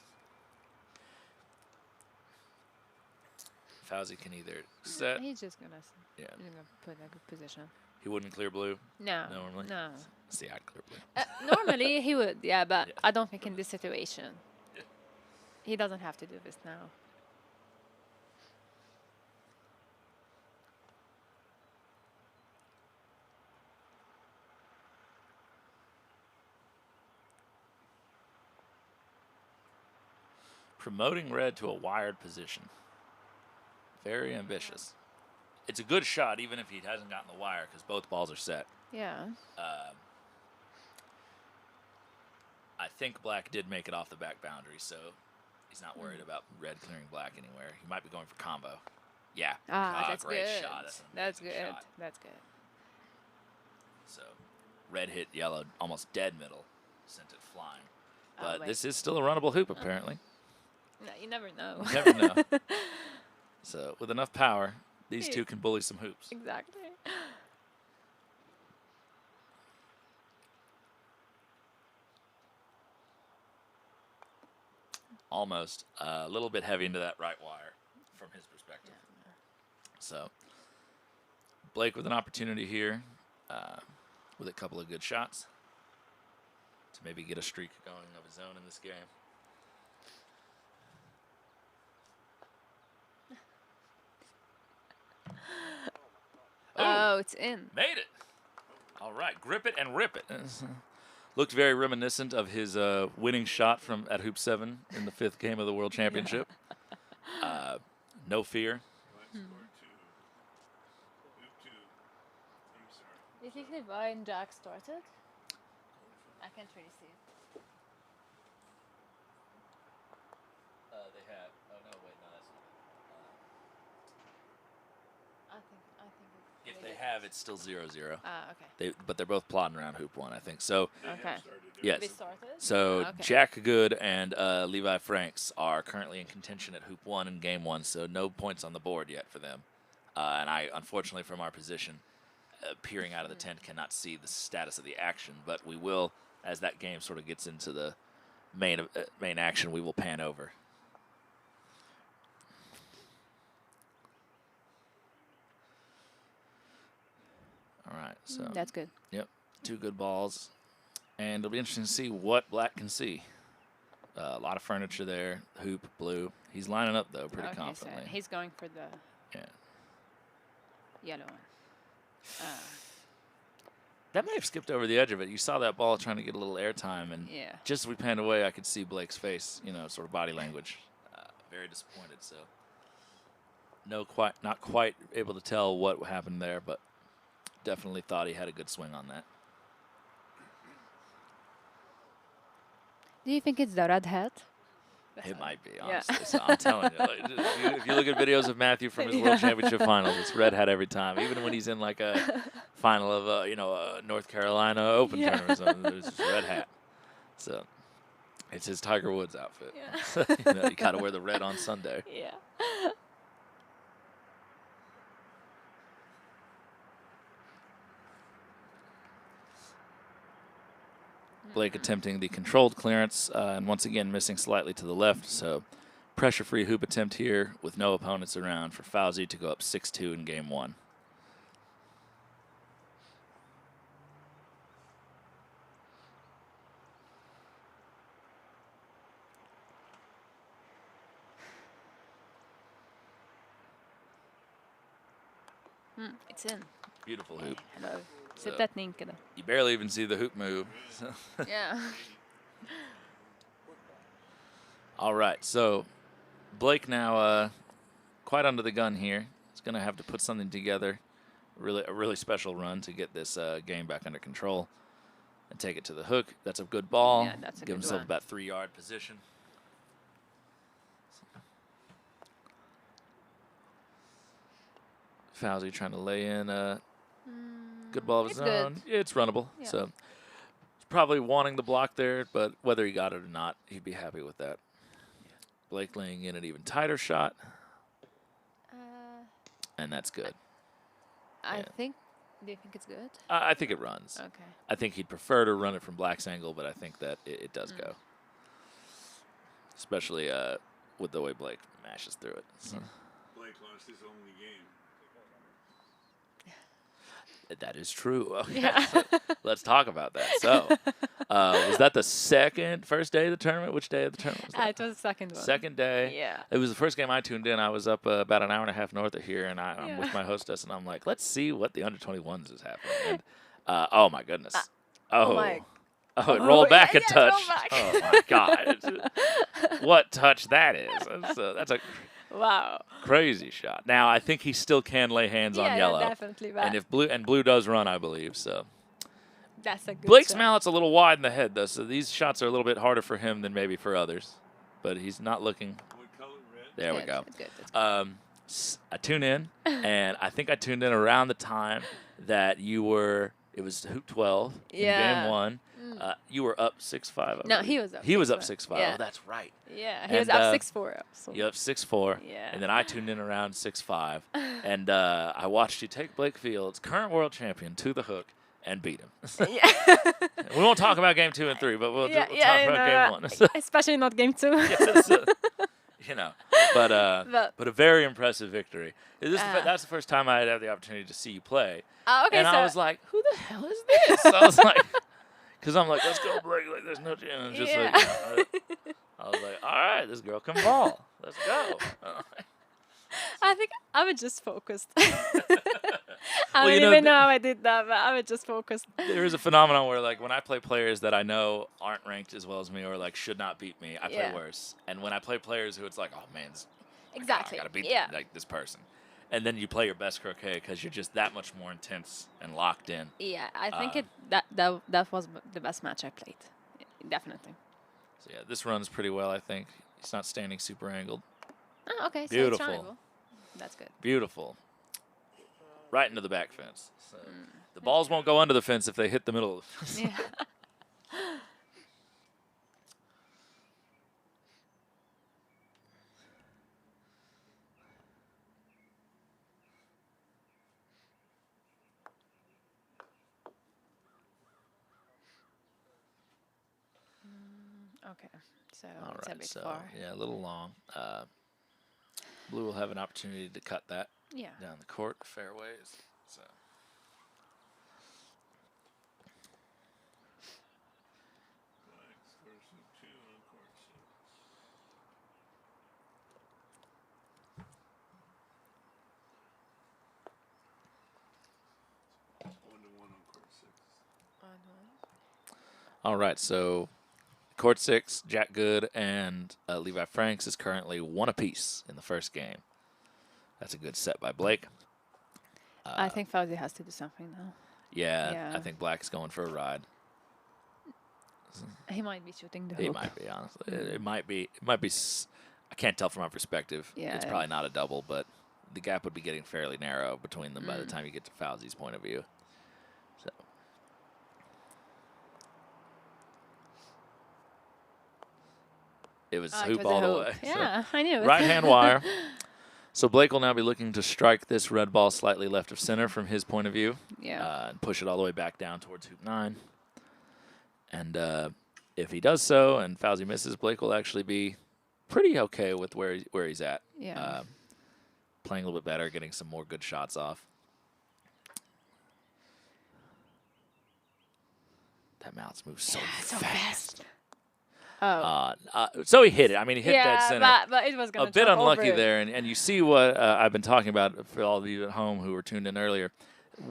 Fawzy can either set. He's just gonna. Yeah. He's gonna put a good position. He wouldn't clear blue. No. Normally? No. See, I'd clear blue. Normally he would, yeah, but Yeah. I don't think in this situation. He doesn't have to do this now. Promoting red to a wired position. Very ambitious. It's a good shot, even if he hasn't gotten the wire, because both balls are set. Yeah. I think black did make it off the back boundary, so he's not worried about red clearing black anywhere. He might be going for combo. Yeah. Ah, that's great good. shot. That's an That's amazing good. shot. That's good. So red hit yellow, almost dead middle, sent it flying. Oh, But wait. this is still a runnable hoop, apparently. No, you never know. You never know. So with enough power, these two can bully some hoops. Exactly. Almost a little bit heavy into that right wire from his perspective. So Blake with an opportunity here with a couple of good shots to maybe get a streak going of his own in this game. Oh, it's in. Made it. All right, grip it and rip it. Looked very reminiscent of his winning shot from at Hoop 7 in the 5th game of the World Championship. no fear. You think Levi and Jack started? I can't really see it. They have. Oh no, wait, no, that's not. I think If they have, it's still 0-0. okay. But they're both plodding around hoop 1, I think. So Okay. yes. They started? So Okay. Jack Good and Levi Franks are currently in contention at hoop 1 in game 1. So no points on the board yet for them. And I, unfortunately, from our position, peering out of the tent, cannot see the status of the action. But we will, as that game sort of gets into the main action, we will pan over. All right, so That's good. yep, 2 good balls, and it'll be interesting to see what Black can see. A lot of furniture there, hoop, blue. He's lining up though pretty confidently. So he's going for the yellow one. That may have skipped over the edge of it. You saw that ball trying to get a little airtime, and just as we panned away, I could see Blake's face, sort of body language. Very disappointed. So not quite able to tell what happened there, but definitely thought he had a good swing on that. Do you think it's the red hat? It might be, honestly. So I'm telling you, if you look at videos of Matthew from his World Championship finals, it's red hat every time. Even when he's in like a final of a North Carolina Open tournament or something, there's just red hat. So it's his Tiger Woods outfit. Yeah. You got to wear the red on Sunday. Yeah. Blake attempting the controlled clearance, and once again missing slightly to the left. So pressure-free hoop attempt here with no opponents around for Fawzy to go up 6-2 in game 1. It's in. Beautiful hoop. Hello. So you barely even see the hoop move. Yeah. All right, so Blake now quite under the gun here. He's going to have to put something together, a really special run to get this game back under control and take it to the hook. That's a good ball. Yeah, that's a Give good himself one. about 3-yard position. Fawzy trying to lay in a good ball of his own. Good. Yeah, it's runnable. Yeah. So he's probably wanting the block there, but whether he got it or not, he'd be happy with that. Blake laying in an even tighter shot. And that's good. I think. Do you think it's good? I think it runs. Okay. I think he'd prefer to run it from Black's angle, but I think that it does go. Especially with the way Blake mashes through it. So. Blake lost his only game. That is true. Okay. Yeah. So let's talk about that. So, was that the first day of the tournament? Which day of the tournament was that? It was the second one. Second day. Yeah. It was the first game I tuned in. I was up about an hour and a half north of here, and I'm with my hostess, and I'm like, let's see what the under-21s is happening. And, oh, my goodness. It rolled back a touch. Oh, my God. What touch that is. That's a wow. crazy shot. Now, I think he still can lay hands on yellow. Yeah, definitely. And if blue does run, I believe, so. That's a good Blake's shot. mallet's a little wide in the head, though, so these shots are a little bit harder for him than maybe for others. But he's not looking. What color? Red? There we go. That's good. That's good. I tune in, and I think I tuned in around the time that it was hoop 12 in game 1. You were up 6-5. No, he was up. He was up 6-5. 6-5. Yeah. Oh, that's right. Yeah, he was up 6-4. So. You up 6-4. Yeah. And then I tuned in around 6-5, and I watched you take Blake Fields, current world champion, to the hook and beat him. Yeah. We won't talk about game 2 and 3, but we'll talk about game 1. Especially not game 2. Yes, but a very impressive victory. That's the first time I had the opportunity to see you play. Okay, and so I was like, who the hell is this? I was like, because I'm like, let's go, Blake. Like, there's no chance. Just like, I was like, all right, this girl can ball. Let's go. I think I was just focused. I don't even know how I did that, but I was just focused. There is a phenomenon where, like, when I play players that I know aren't ranked as well as me or, like, should not beat me, I play worse. And when I play players who it's like, oh, man, Exactly. I gotta beat Yeah. like this person, and then you play your best croquet because you're just that much more intense and locked in. Yeah, I think that was the best match I played. Definitely. So yeah, this runs pretty well. I think he's not standing super angled. Oh, okay. So Beautiful. it's triangle. That's good. Beautiful. Right into the back fence. So the balls won't go under the fence if they hit the middle of the fence. Yeah. Okay, so All it's a right, bit so far. yeah, a little long. Blue will have an opportunity to cut that Yeah. down the court fairways. So. Black scores from 2 on court 6. 1-1 on court 6. All right, so court 6, Jack Good and Levi Franks is currently 1 apiece in the first game. That's a good set by Blake. I think Fawzy has to do something now. Yeah, I Yeah. think Black is going for a ride. He might be shooting the He hoop. might be, honestly. It might be. I can't tell from my perspective. Yeah, It's yeah. probably not a double, but the gap would be getting fairly narrow between them by the time you get to Fawzy's point of view. So. It was Oh, it hoop was a all the hoop. way. So Yeah, I knew it. right hand wire. So Blake will now be looking to strike this red ball slightly left of center from his point of view. Yeah. And push it all the way back down towards hoop 9. And if he does so and Fawzy misses, Blake will actually be pretty okay with where he's at. Yeah. Playing a little bit better, getting some more good shots off. That mouse moves so fast. Oh. So he hit it. I mean, he hit yeah, dead center. but it was gonna A bit jump unlucky over. there, and you see what I've been talking about for all of you at home who were tuned in earlier.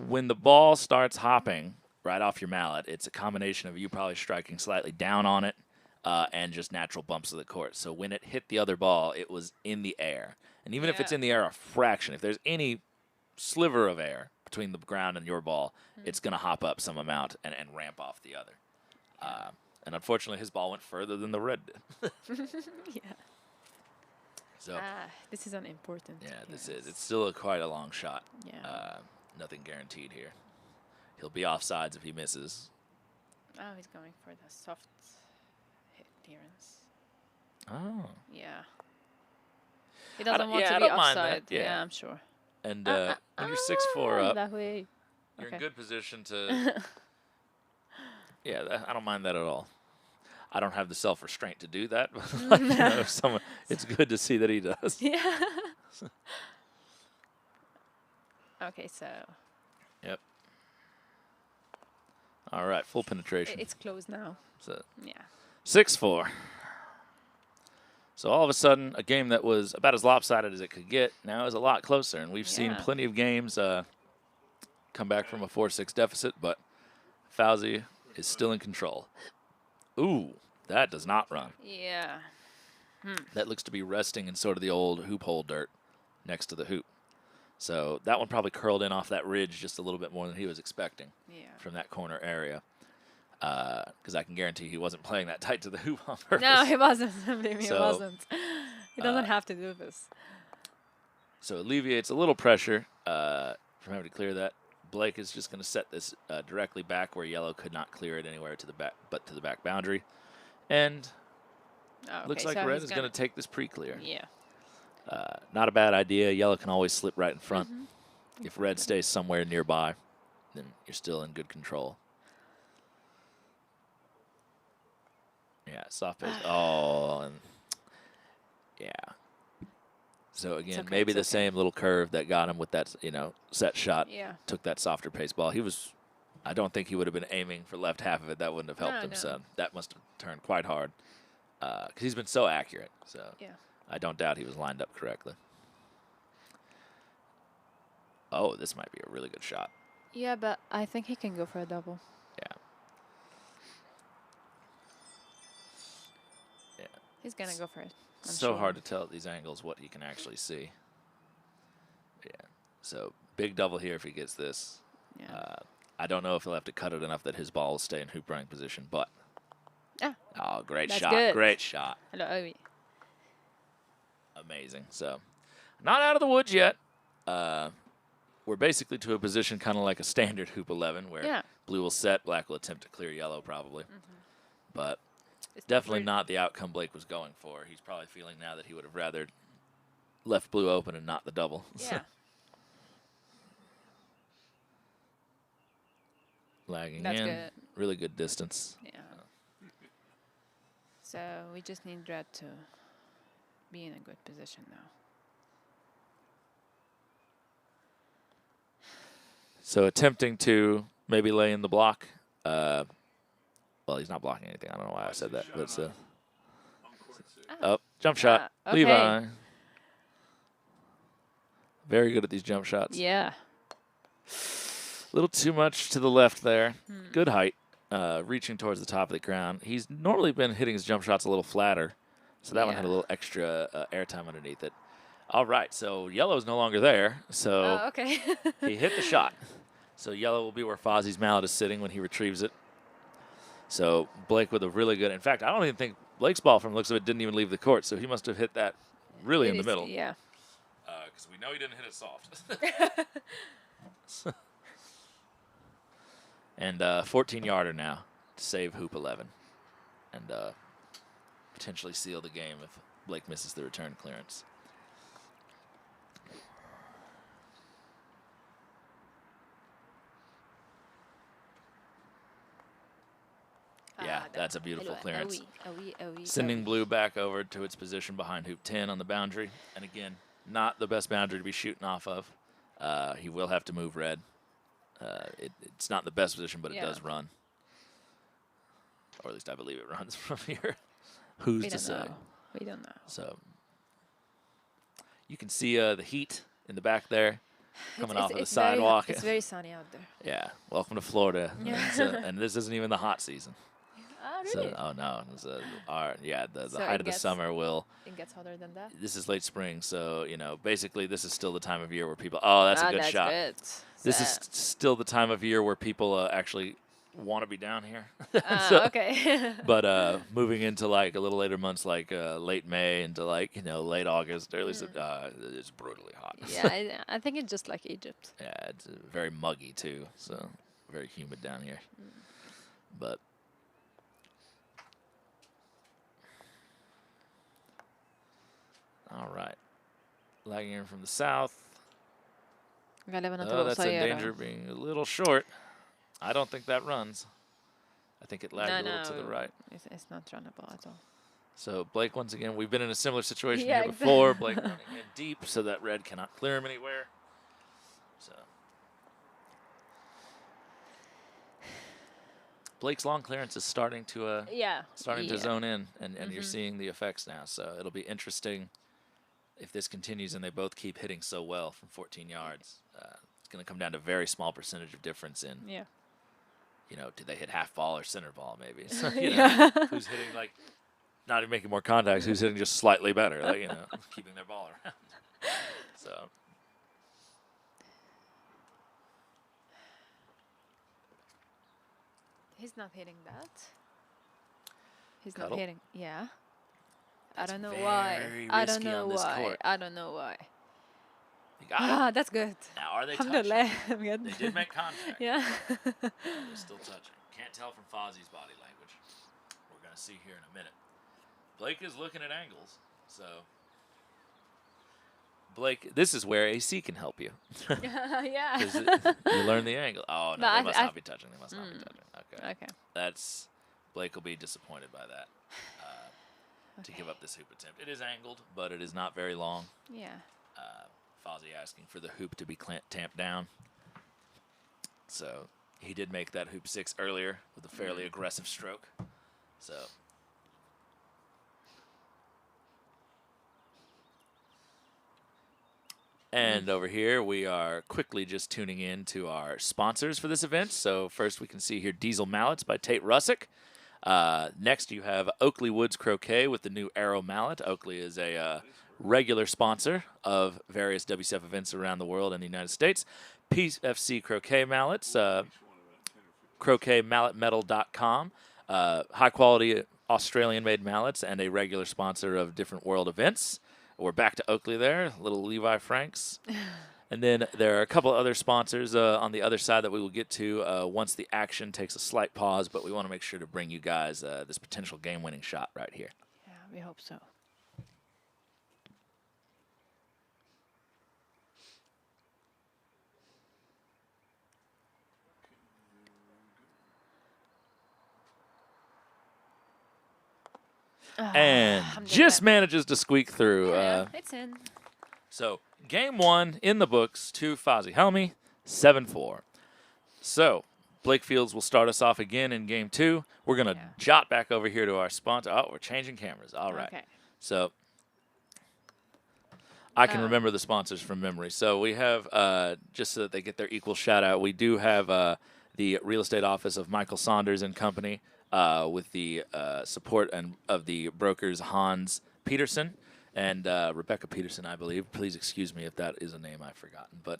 When the ball starts hopping right off your mallet, it's a combination of you probably striking slightly down on it and just natural bumps of the court. So when it hit the other ball, it was in the air. And even if it's Yeah. in the air a fraction, if there's any sliver of air between the ground and your ball, it's going to hop up some amount and ramp off the other. And unfortunately, his ball went further than the red did. Yeah. So, This is an important. yeah, this is. It's still quite a long shot. Yeah. Nothing guaranteed here. He'll be offsides if he misses. Oh, he's going for the soft hit clearance. Oh. Yeah. He doesn't want yeah, to I be don't mind that, offside. yeah. Yeah, I'm sure. And when you're 6'4" up, That way. you're Okay. in good position to. Yeah, I don't mind that at all. I don't have the self-restraint to do that, but like, it's good to see that he does. Yeah. Okay, so Yep. All right, full penetration. it's closed now. So Yeah. 6-4. So all of a sudden, a game that was about as lopsided as it could get now is a lot closer, and we've seen Yeah. plenty of games come back from a 4-6 deficit, but Fawzy is still in control. Ooh, that does not run. Yeah. That looks to be resting in sort of the old hoop hole dirt next to the hoop. So that one probably curled in off that ridge just a little bit more than he was expecting Yeah. from that corner area. Because I can guarantee he wasn't playing that tight to the hoop on purpose. No, he wasn't. Believe me, he So, wasn't. He doesn't have to do this. So it alleviates a little pressure from having to clear that. Blake is just going to set this directly back where yellow could not clear it anywhere to the back, but to the back boundary. And Oh, looks okay, like so red he's is going to take this pre-clear. Yeah. Not a bad idea. Yellow can always slip right in front. If red stays somewhere nearby, then you're still in good control. Yeah, soft base. Oh, and yeah. So again, okay, maybe it's the okay. same little curve that got him with that, set shot. Yeah. Took that softer pace ball. I don't think he would have been aiming for left half of it. That wouldn't have helped No, him. no. So that must have turned quite hard because he's been so accurate. So Yeah. I don't doubt he was lined up correctly. Oh, this might be a really good shot. Yeah, but I think he can go for a double. Yeah. He's gonna go for it. So sure. hard to tell at these angles what he can actually see. Yeah. So big double here if he gets this. Yeah. I don't know if he'll have to cut it enough that his ball will stay in hoop running position, but. Ah, Oh, great that's shot. good. Great shot. Hello, Owie. Amazing. So, not out of the woods yet. We're basically to a position kind of like a standard hoop 11 where blue will set, black will attempt to clear yellow probably. But It's definitely not the outcome Blake was going for. He's probably feeling now that he would have rather left blue open and not the double. Yeah. Lagging That's in. good. Really good distance. Yeah. So we just need red to be in a good position now. So attempting to maybe lay in the block. Well, he's not blocking anything. I don't know why I said that. But it's jump shot. Okay. Levi. Very good at these jump shots. Yeah. A little too much to the left there. Good height. Reaching towards the top of the ground. He's normally been hitting his jump shots a little flatter. So that one had a little extra airtime underneath it. All right, so yellow's no longer there. So Oh, okay. he hit the shot. So yellow will be where Fawzy's mallet is sitting when he retrieves it. So Blake with a really good. In fact, I don't even think Blake's ball from the looks of it didn't even leave the court. So he must have hit that really in the middle. Yeah. Because we know he didn't hit it soft. And 14-yarder now to save hoop 11. And potentially seal the game if Blake misses the return clearance. Yeah, that's a beautiful clearance. Sending blue back over to its position behind hoop 10 on the boundary. And again, not the best boundary to be shooting off of. He will have to move red. It's not the best position, but it does run. Or at least I believe it runs from here. Who's to say? We don't know. So you can see the heat in the back there coming off of the sidewalk. It's very sunny out there. Yeah, welcome to Florida. Yeah. And this isn't even the hot season. Oh, really? So, oh no, it's the So height of the summer will. It gets hotter than that? This is late spring, so basically this is still the time of year where people. Oh, that's a good shot. Good. This is still the time of year where people actually want to be down here. Okay. But moving into like a little later months, like late May into like late August, early September, it's brutally hot. Yeah, I think it's just like Egypt. Yeah, it's very muggy too, so very humid down here. But all right, lagging in from the south. Oh, that's in danger of being a little short. I don't think that runs. I think it lagged a little to the right. It's not runnable at all. So Blake, once again, we've been in a similar situation here before. Blake running in deep so that red cannot clear him anywhere. So Blake's long clearance is starting to to zone in, and you're seeing the effects now. So it'll be interesting if this continues and they both keep hitting so well from 14 yards. It's going to come down to a very small percentage of difference in. Yeah. Do they hit half ball or center ball maybe? So, who's hitting like not even making more contacts, who's hitting just slightly better, like keeping their ball around. So he's not hitting that. He's Cuddle? not hitting. Yeah. That's I don't know very why. I don't risky know on this why. court. I don't know why. you got it. That's good. Now are they touching? Alhamdulillah. I'm good. They did make contact. Yeah. They're still touching. Can't tell from Fawzy's body language. We're going to see here in a minute. Blake is looking at angles. So, Blake, this is where AC can help you. Yeah. 'Cause you learn the angle. Oh, no, But they must not be touching. They must not be touching. Okay. Okay. Blake will be disappointed by that. To give up this hoop attempt. It is angled, but it is not very long. Yeah. Fawzy asking for the hoop to be tamped down. So he did make that hoop 6 earlier with a fairly aggressive stroke. So and over here we are quickly just tuning in to our sponsors for this event. So first we can see here Diesel Mallets by Tate Russick. Next, you have Oakley Woods Croquet with the new Arrow Mallet. Oakley is a regular sponsor of various WCF events around the world and the United States. PFC Croquet Mallets, croquetmalletmetal.com. High-quality Australian-made mallets and a regular sponsor of different world events. We're back to Oakley there, little Levi Franks. And then there are a couple other sponsors on the other side that we will get to once the action takes a slight pause, but we want to make sure to bring you guys this potential game-winning shot right here. Yeah, we hope so. And just manages to squeak through. Yeah, it's in. So, game 1 in the books to Fawzy Helmy, 7-4. So, Blake Fields will start us off again in game 2. We're going to jot back over here to our sponsor. Oh, we're changing cameras. All right. Okay. So, I can remember the sponsors from memory. So, we have, just so that they get their equal shout out, we do have the real estate office of Michael Saunders and Company with the support of the brokers Hans Peterson and Rebecca Peterson, I believe. Please excuse me if that is a name I've forgotten. But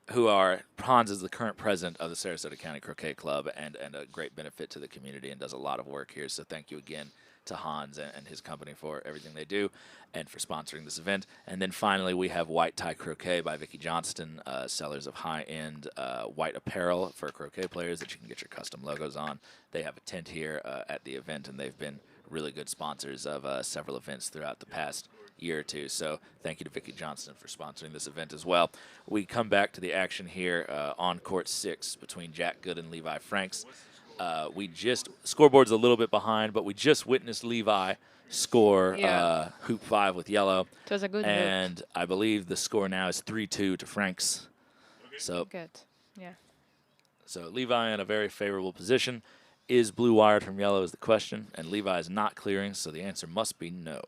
Hans is the current president of the Sarasota County Croquet Club and a great benefit to the community and does a lot of work here. So thank you again to Hans and his company for everything they do and for sponsoring this event. And then finally, we have White Tie Croquet by Vicki Johnston, sellers of high-end white apparel for croquet players that you can get your custom logos on. They have a tent here at the event, and they've been really good sponsors of several events throughout the past year or two. So thank you to Vicki Johnston for sponsoring this event as well. We come back to the action here on court 6 between Jack Good and Levi Franks. Scoreboard's a little bit behind, but we just witnessed Levi score hoop 5 with yellow. It was a good and hoop. I believe the score now is 3-2 to Franks. So good, yeah. So Levi in a very favorable position. Is blue wired from yellow is the question, and Levi is not clearing, so the answer must be no.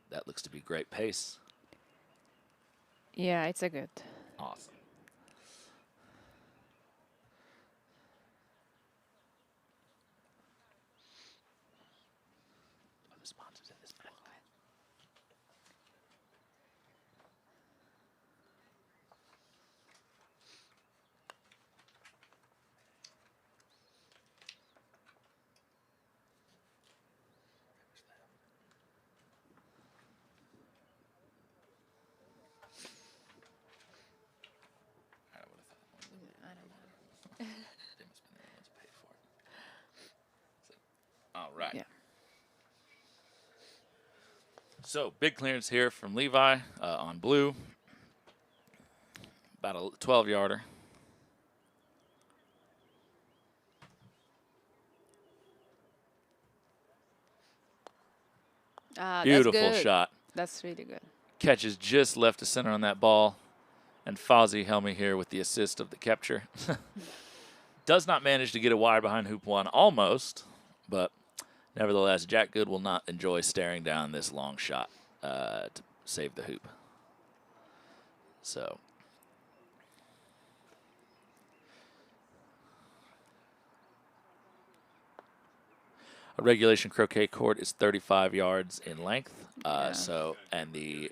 That looks to be great pace. Yeah, it's a good. Awesome. All right. Yeah. So, big clearance here from Levi on blue. About a 12-yarder. Beautiful shot. That's really good. Catches just left to center on that ball. And Fawzy Helmy here with the assist of the capture. Does not manage to get it wide behind hoop 1 almost, but nevertheless, Jack Good will not enjoy staring down this long shot to save the hoop. So, a regulation croquet court is 35 yards in length. And the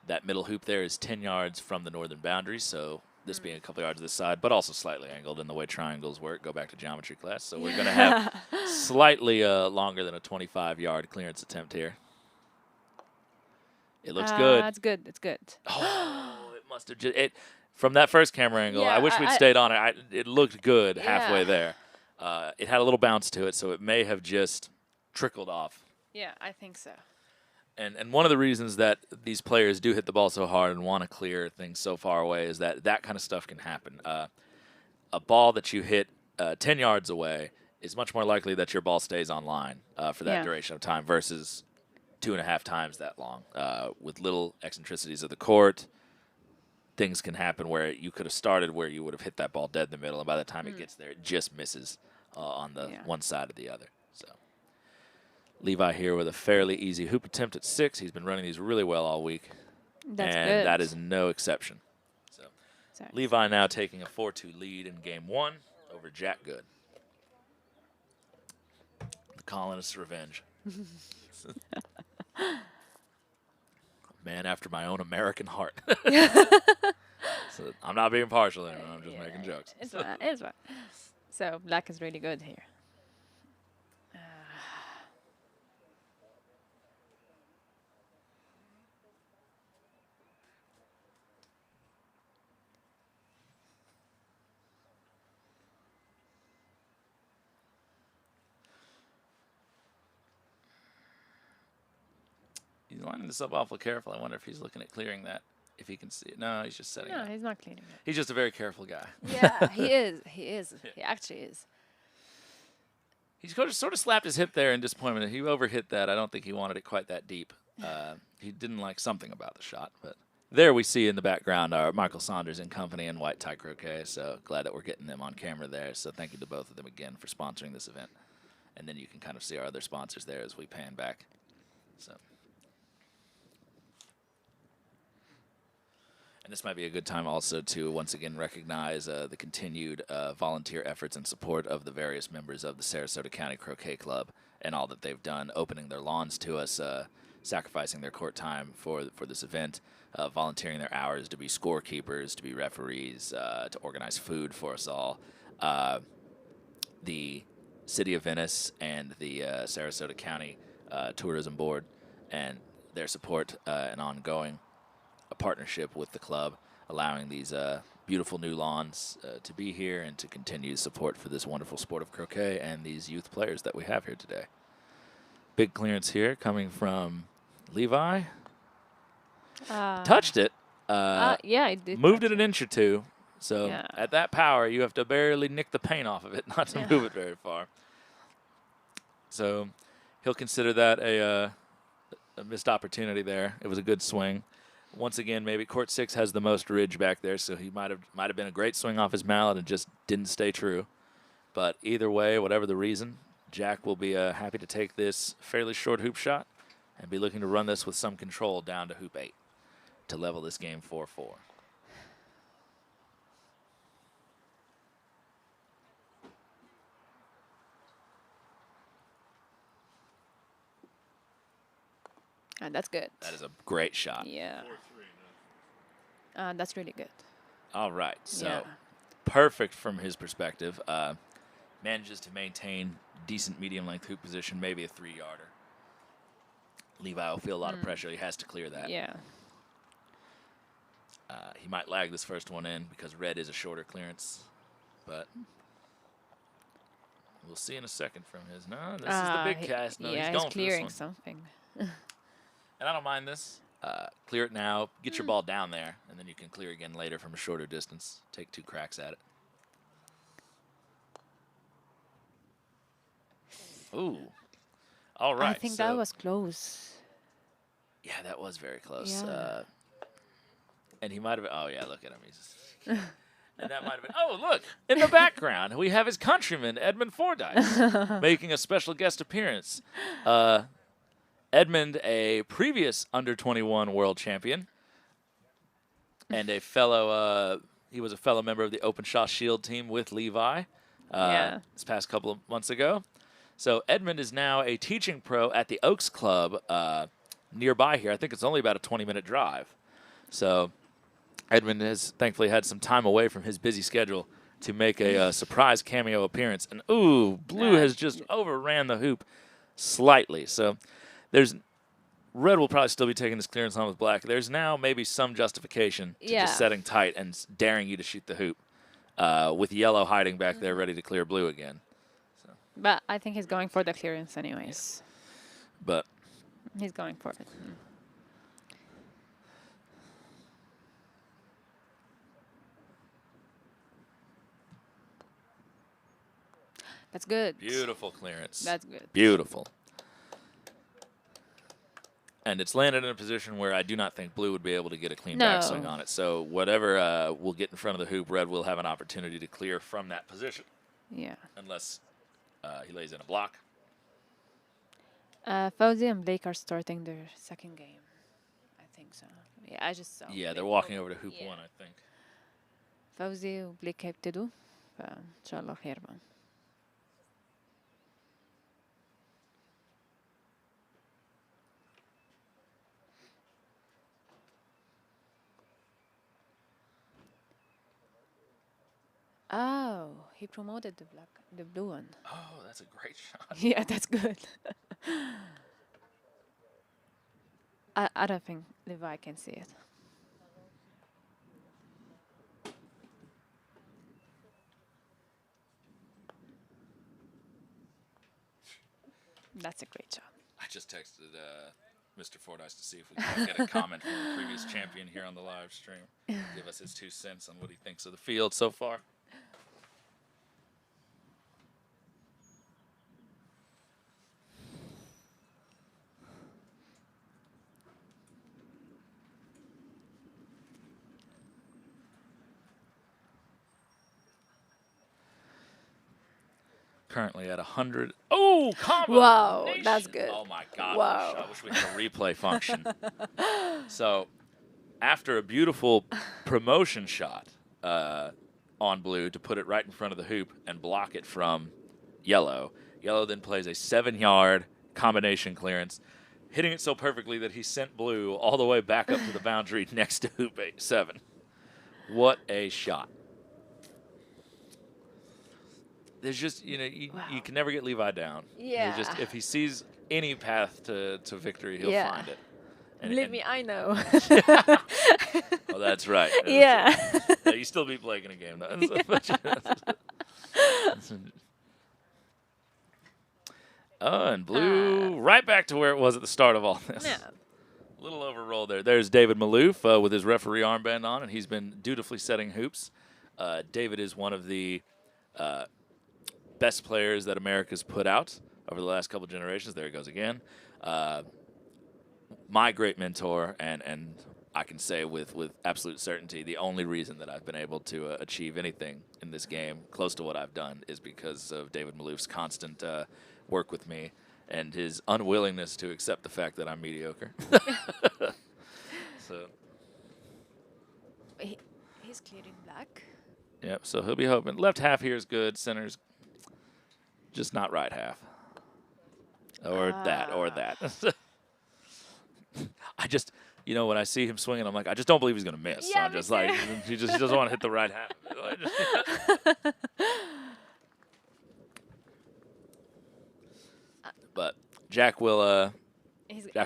that middle hoop there is 10 yards from the northern boundary. So this being a couple yards to this side, but also slightly angled in the way triangles work. Go back to geometry class. So we're going to have slightly longer than a 25-yard clearance attempt here. It looks good. It's good. It's good. Oh, it must have just from that first camera angle. I wish we'd stayed on it. It looked good halfway there. It had a little bounce to it, so it may have just trickled off. Yeah, I think so. And one of the reasons that these players do hit the ball so hard and want to clear things so far away is that kind of stuff can happen. A ball that you hit 10 yards away is much more likely that your ball stays on line for that duration of time versus 2.5 times that long. With little eccentricities of the court, things can happen where you could have started where you would have hit that ball dead in the middle, and by the time it gets there, it just misses on the one side or the other. So Levi here with a fairly easy hoop attempt at 6. He's been running these really well all week. That's and good. that is no exception. So Levi now taking a 4-2 lead in game 1 over Jack Good. The colonist's revenge. Man after my own American heart. So I'm not being partial anymore. I'm just making jokes. It's fine. It's fine. So black is really good here. He's lining this up awful careful. I wonder if he's looking at clearing that, if he can see it. No, he's just setting it No, up. he's not cleaning it. He's just a very careful guy. Yeah, he is. He is. He actually is. He's sort of slapped his hip there in disappointment. He overhit that. I don't think he wanted it quite that deep. He didn't like something about the shot. But there we see in the background our Michael Saunders and company and White Tie Croquet. So glad that we're getting them on camera there. So thank you to both of them again for sponsoring this event. And then you can kind of see our other sponsors there as we pan back. So. And this might be a good time also to once again recognize the continued volunteer efforts and support of the various members of the Sarasota County Croquet Club and all that they've done, opening their lawns to us, sacrificing their court time for this event, volunteering their hours to be scorekeepers, to be referees, to organize food for us all. The City of Venice and the Sarasota County Tourism Board and their support and ongoing a partnership with the club, allowing these beautiful new lawns to be here and to continue support for this wonderful sport of croquet and these youth players that we have here today. Big clearance here coming from Levi. Touched it. Yeah, it did. Moved it an inch or two. So Yeah. at that power, you have to barely nick the paint off of it, not to move it very far. So he'll consider that a missed opportunity there. It was a good swing. Once again, maybe court 6 has the most ridge back there, so he might have been a great swing off his mallet and just didn't stay true. But either way, whatever the reason, Jack will be happy to take this fairly short hoop shot and be looking to run this with some control down to hoop 8 to level this game 4-4. That's good. That is a great shot. Yeah. That's really good. All right, so Yeah. perfect from his perspective. Manages to maintain decent medium-length hoop position, maybe a 3-yarder. Levi will feel a lot of pressure. He has to clear that. Yeah. He might lag this first one in because red is a shorter clearance, but we'll see in a second from his. No, this is the big cast. No, yeah, he's going clearing for this one. something. And I don't mind this. Clear it now. Get your ball down there, and then you can clear again later from a shorter distance. Take 2 cracks at it. Ooh. All right. I think that was close. Yeah, that was very close. Yeah. And he might have. Oh yeah, look at him. He's just, and that might have been. Oh look, in the background we have his countryman Edmund Fordyce making a special guest appearance. Edmund, a previous under-21 world champion, and a fellow. He was a fellow member of the Openshaw Shield team with Levi. This past couple of months ago. So Edmund is now a teaching pro at the Oaks Club nearby here. I think it's only about a 20-minute drive. So Edmund has thankfully had some time away from his busy schedule to make a surprise cameo appearance. And, ooh, blue has just overran the hoop slightly. So red will probably still be taking this clearance on with black. There's now maybe some justification to just setting tight and daring you to shoot the hoop with yellow hiding back there ready to clear blue again. But I think he's going for the clearance anyways. But he's going for it. That's good. Beautiful clearance. That's good. Beautiful. And it's landed in a position where I do not think blue would be able to get a clean backswing on it. So whatever will get in front of the hoop, red will have an opportunity to clear from that position. Yeah. Unless he lays in a block. Fawzy and Blake are starting their second game. I think so. Yeah, I just saw. Yeah, they're walking over to hoop 1, I think. Fawzy och Blake Cape to do. فإن شاء الله خير بقى. Oh, he promoted the blue one. Oh, that's a great shot. Yeah, that's good. I don't think Levi can see it. That's a great shot. I just texted Mr. Fordyce to see if we can get a comment from the previous champion here on the live stream. Give us his 2 cents on what he thinks of the field so far. Currently at 100. Oh, combo! Wow, that's good. Oh my God! Wow. I wish we had a replay function. So, after a beautiful promotion shot on blue to put it right in front of the hoop and block it from yellow, yellow then plays a 7-yard combination clearance, hitting it so perfectly that he sent blue all the way back up to the boundary next to hoop 7. What a shot! There's just, you know, you can never get Levi down. Yeah. Just, if he sees any path to victory, he'll find it. And, Believe me, I know. Oh, that's right. Yeah. Yeah, you still beat Blake in a game, though. Oh, and blue right back to where it was at the start of all this. Yeah. A little overroll there. There's David Malouf with his referee armband on, and he's been dutifully setting hoops. David is one of the best players that America's put out over the last couple generations. There he goes again. My great mentor, and I can say with absolute certainty, the only reason that I've been able to achieve anything in this game close to what I've done is because of David Malouf's constant work with me and his unwillingness to accept the fact that I'm mediocre. So He's clearing black. yep, so he'll be hoping. Left half here is good. Center's just not right half. Or that, or that. I just, you know, when I see him swinging, I'm like, I just don't believe he's going to miss. Yeah, I'm me just like, he doesn't want to hit the right half. But Jack will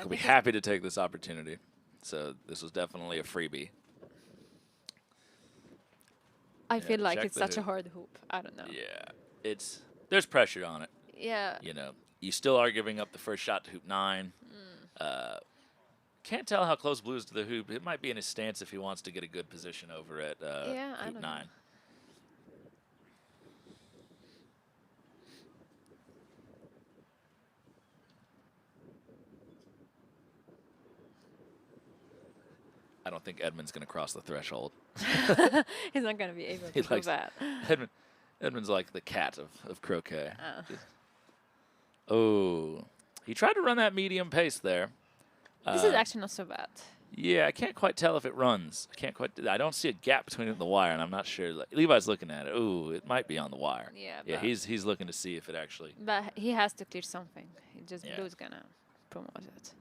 be happy to take this opportunity. So this was definitely a freebie. I feel like check it's the such a hoop. hard hoop. I don't know. Yeah, there's pressure on it. Yeah. You know, you still are giving up the first shot to hoop 9. Can't tell how close blue is to the hoop. It might be in his stance if he wants to get a good position over at I hoop don't 9. know. I don't think Edmund's going to cross the threshold. He's not going to be able He to do likes that. Edmund's like the cat of croquet. Oh, he tried to run that medium pace there. This is actually not so bad. Yeah, I can't quite tell if it runs. I don't see a gap between it and the wire, and I'm not sure. Like, Levi's looking at it. Ooh, it might be on the wire. Yeah, Yeah, but he's looking to see if it actually. But he has to clear something. Yeah. Blue's going to promote it.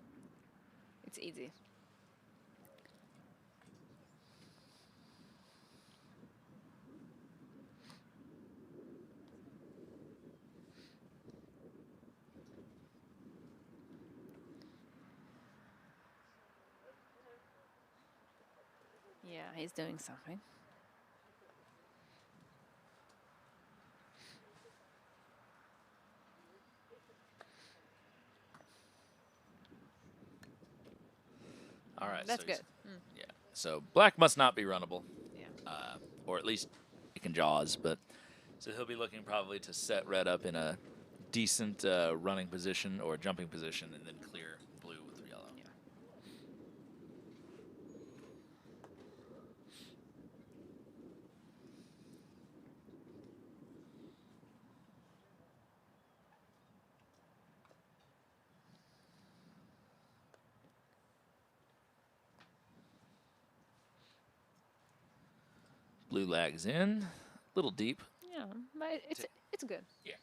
It's easy. Yeah, he's doing something. All right, That's so good. Yeah, so black must not be runnable. Yeah. Or at least it can jaws, but so he'll be looking probably to set red up in a decent running position or jumping position and then clear blue with yellow. Yeah. Blue lags in, a little deep. Yeah. Yeah, but it's good. Yeah.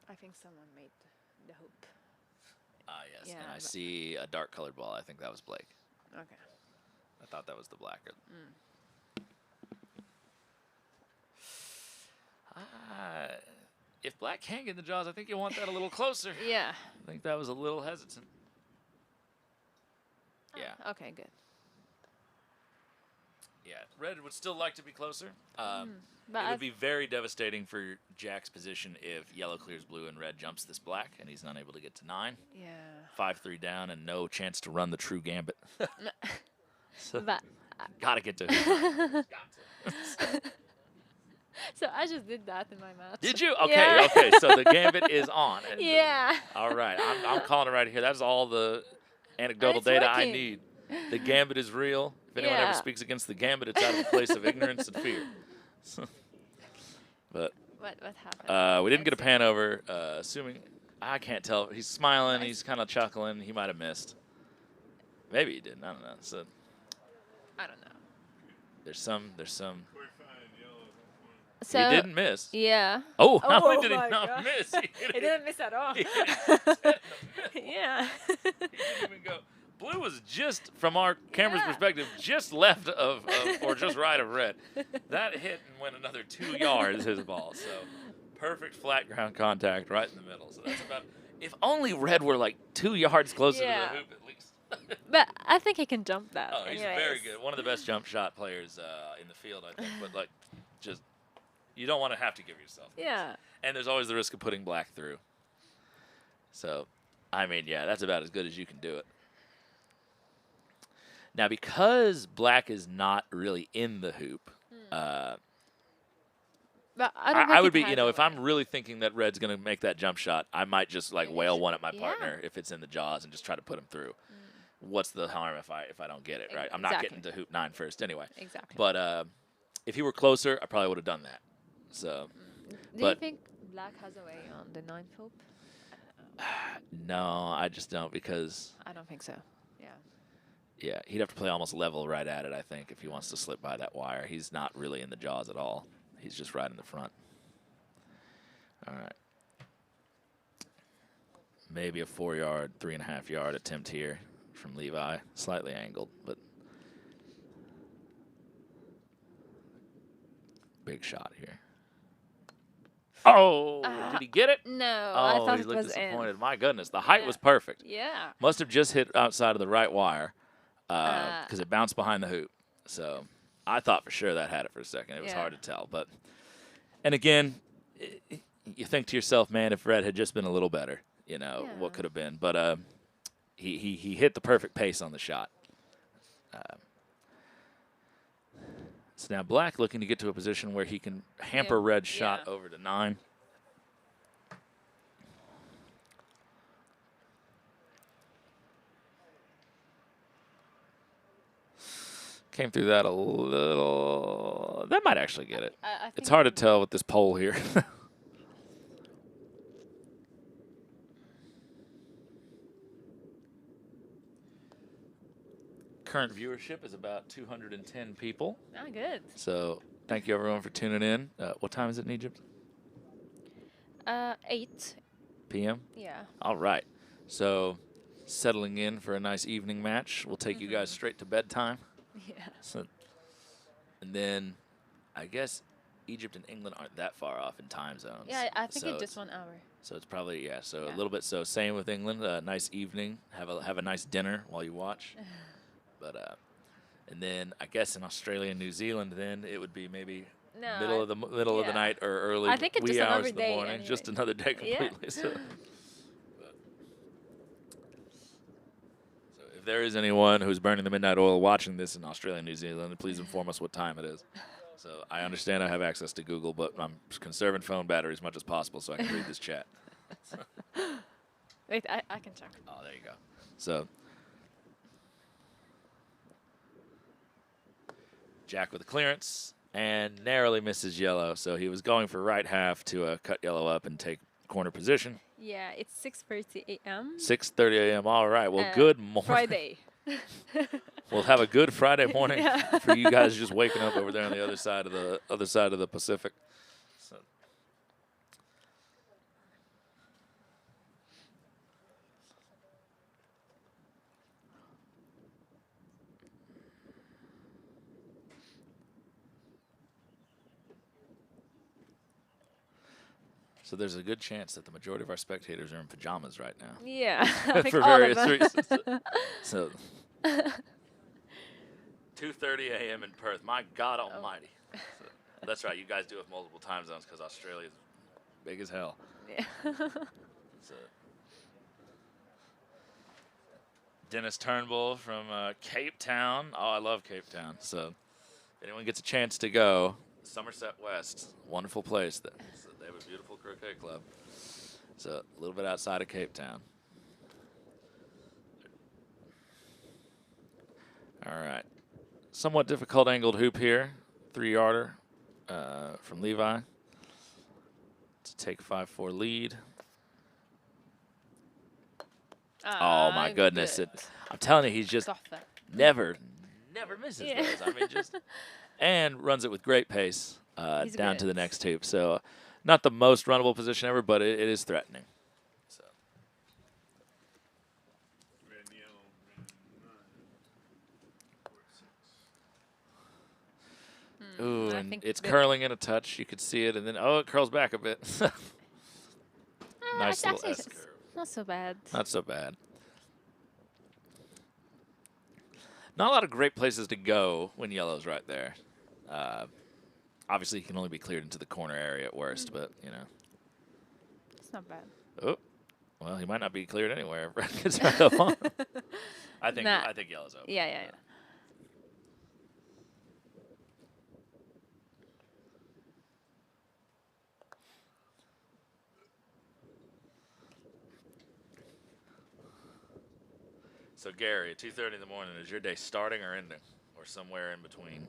I think someone made the hoop. Ah, yes. Yeah, And I but- see a dark colored ball. I think that was Blake. Okay. I thought that was the blacker. If Black can't get in the jaws, I think you want that a little closer. Yeah. I think that was a little hesitant. Yeah. Okay, good. Yeah. Red would still like to be closer. But It would be very devastating for Jack's position if yellow clears blue and red jumps this black, and he's not able to get to 9. Yeah. 5-3 down and no chance to run the true gambit. So But gotta get to it. so I just did that in my match. Did you? Okay, Yeah. okay. So the gambit is on. And Yeah. all right, I'm calling it right here. That's all the anecdotal it's data I working. need. The gambit is real. If anyone ever Yeah. speaks against the gambit, it's out of a place of ignorance and fear. But What happened? we didn't get a Let's pan over. Assuming I can't tell. He's smiling. He's kind of chuckling. He might have missed. Maybe he didn't. I don't know. So I don't know. there's some. So He didn't miss. Yeah. Oh, not Oh only did he my not God. miss, he hit It it. didn't miss at all. He hit it dead in the middle. Yeah. He didn't even go. Blue was just, from our camera's Yeah. perspective, just left of or just right of red. That hit and went another 2 yards, his ball. So perfect flat ground contact right in the middle. So that's about, if only red were like 2 yards closer Yeah. to the hoop at least. But I think he can jump that. Oh, he's very anyways. good. One of the best jump shot players in the field, I think. But, like, just, you don't want to have to give yourself this. Yeah. And there's always the risk of putting black through. So, I mean, yeah, that's about as good as you can do it. Now, because black is not really in the hoop, But I don't I would be, think it you know, has if a I'm way. really thinking that red's going to make that jump shot, I might just, like, whale one at my Yeah. partner if it's in the jaws and just try to put him through. What's the harm if I don't get it, right? I'm not Exactly. getting to hoop 9 first anyway. Exactly. But if he were closer, I probably would have done that. So, Do you but- think black has a way on the 9th hoop? no, I just don't because, I don't think so. Yeah. yeah, he'd have to play almost level right at it, I think, if he wants to slip by that wire. He's not really in the jaws at all. He's just right in the front. All right. Maybe a 4-yard, 3.5-yard attempt here from Levi. Slightly angled, but big shot here. Oh, did he get it? No, Oh, I thought he it looked was disappointed. in. My goodness, the height Yeah. was perfect. Yeah. Must have just hit outside of the right wire because it bounced behind the hoop. So I thought for sure that had it for a second. It was Yeah. hard to tell. But, and again, you think to yourself, man, if red had just been a little better, you know, what Yeah. could have been. But he hit the perfect pace on the shot. So now black looking to get to a position where he can hamper Yeah. red's shot Yeah. over to 9. Came through that a little. That might actually get it. I It's think hard to tell with this pole here. Current viewership is about 210 people. Ah, good. So thank you everyone for tuning in. What time is it in Egypt? 8. PM? Yeah. All right. So settling in for a nice evening match. We'll take you guys straight to bedtime. Yeah. So, and then I guess Egypt and England aren't that far off in time zones. Yeah, I think so it's just 1 hour. So it's probably, yeah, so a Yeah. little bit. So same with England. Nice evening. Have a nice dinner while you watch. But and then I guess in Australia and New Zealand, then it would be maybe No. middle of the yeah. night or early I think it's wee just hours another of the day morning. Just anyway. another day Yeah. completely. So if there is anyone who's burning the midnight oil watching this in Australia and New Zealand, please inform us what time it is. So I understand I have access to Google, but I'm conserving phone battery as much as possible so I can read this chat. Wait, I can check. Oh, there you go. So Jack with a clearance and narrowly misses yellow. So he was going for right half to cut yellow up and take corner position. Yeah, it's 6:30 a.m. 6:30 a.m. All right. Well, good morning. Friday. We'll have a good Friday morning Yeah. for you guys just waking up over there on the other side of the Pacific. So. So there's a good chance that the majority of our spectators are in pajamas right now. Yeah, I think for all of various them. reasons. So 2:30 a.m. in Perth. My God Almighty. So, that's right. You guys do have multiple time zones because Australia's big as hell. Yeah. So, Dennis Turnbull from Cape Town. Oh, I love Cape Town. So if anyone gets a chance to go, Somerset West, wonderful place. So they have a beautiful croquet club. So a little bit outside of Cape Town. All right. Somewhat difficult angled hoop here. 3-yarder from Levi to take 5-4 lead. Oh my goodness! I'm telling you, he's just never misses those. I mean, just and runs it with great pace down to the next hoop. So, not the most runnable position ever, but it is threatening. So. Red, yellow, red, 9, 4, 6. Ooh, and it's curling in a touch. You could see it, and then it curls back a bit. Nice little S curve. Not so bad. Not so bad. Not a lot of great places to go when yellow's right there. Obviously, he can only be cleared into the corner area at worst, but, you know. It's not bad. Oh, well, he might not be cleared anywhere if Red gets right up on him. I think yellow's open. Yeah. So, Gary, at 2:30 in the morning, is your day starting or ending? Or somewhere in between?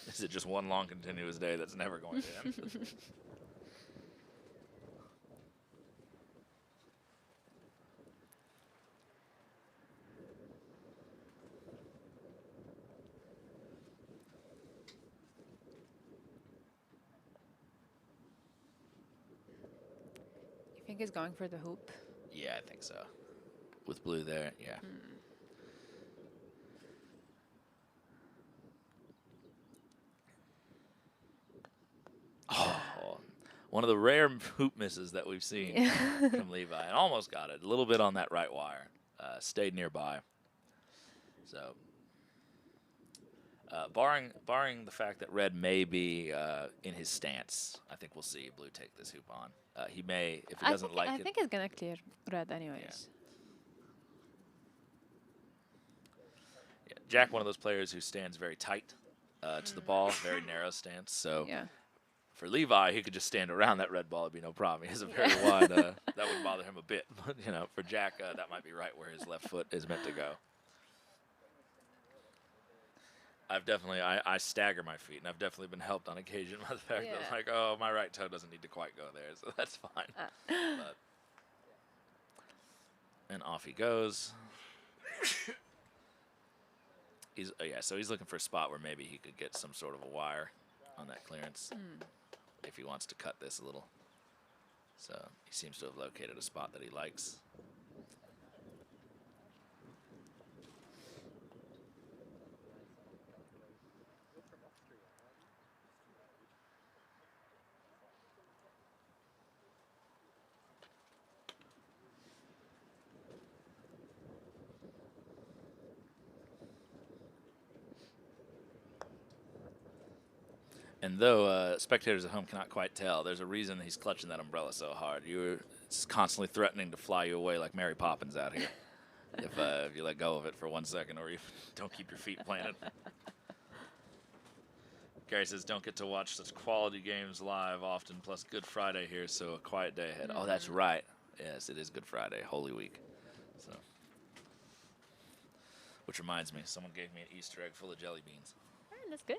Is it just one long continuous day that's never going to end? You think he's going for the hoop? Yeah, I think so. With blue there, yeah. Oh, one of the rare hoop misses that we've seen from Levi. And almost got it. A little bit on that right wire. Stayed nearby. So, barring the fact that Red may be in his stance, I think we'll see Blue take this hoop on. He may, if he doesn't like it. I think he's going to clear Red anyways. Yeah, Jack, one of those players who stands very tight to the ball, very narrow stance. So for Levi, he could just stand around that red ball. It'd be no problem. He has a very wide, that wouldn't bother him a bit. But, you know, for Jack, that might be right where his left foot is meant to go. I've definitely, I stagger my feet, and I've definitely been helped on occasion by the fact that it's like, oh, my right toe doesn't need to quite go there, so that's fine. But, and off he goes. So he's looking for a spot where maybe he could get some sort of a wire on that clearance if he wants to cut this a little. So he seems to have located a spot that he likes. And though spectators at home cannot quite tell, there's a reason he's clutching that umbrella so hard. It's constantly threatening to fly you away like Mary Poppins out here if you let go of it for 1 second or you don't keep your feet planted. Gary says, don't get to watch such quality games live often, plus Good Friday here, so a quiet day ahead. Oh, that's right. Yes, it is Good Friday, Holy Week. So, which reminds me, someone gave me an Easter egg full of jelly beans. That's good.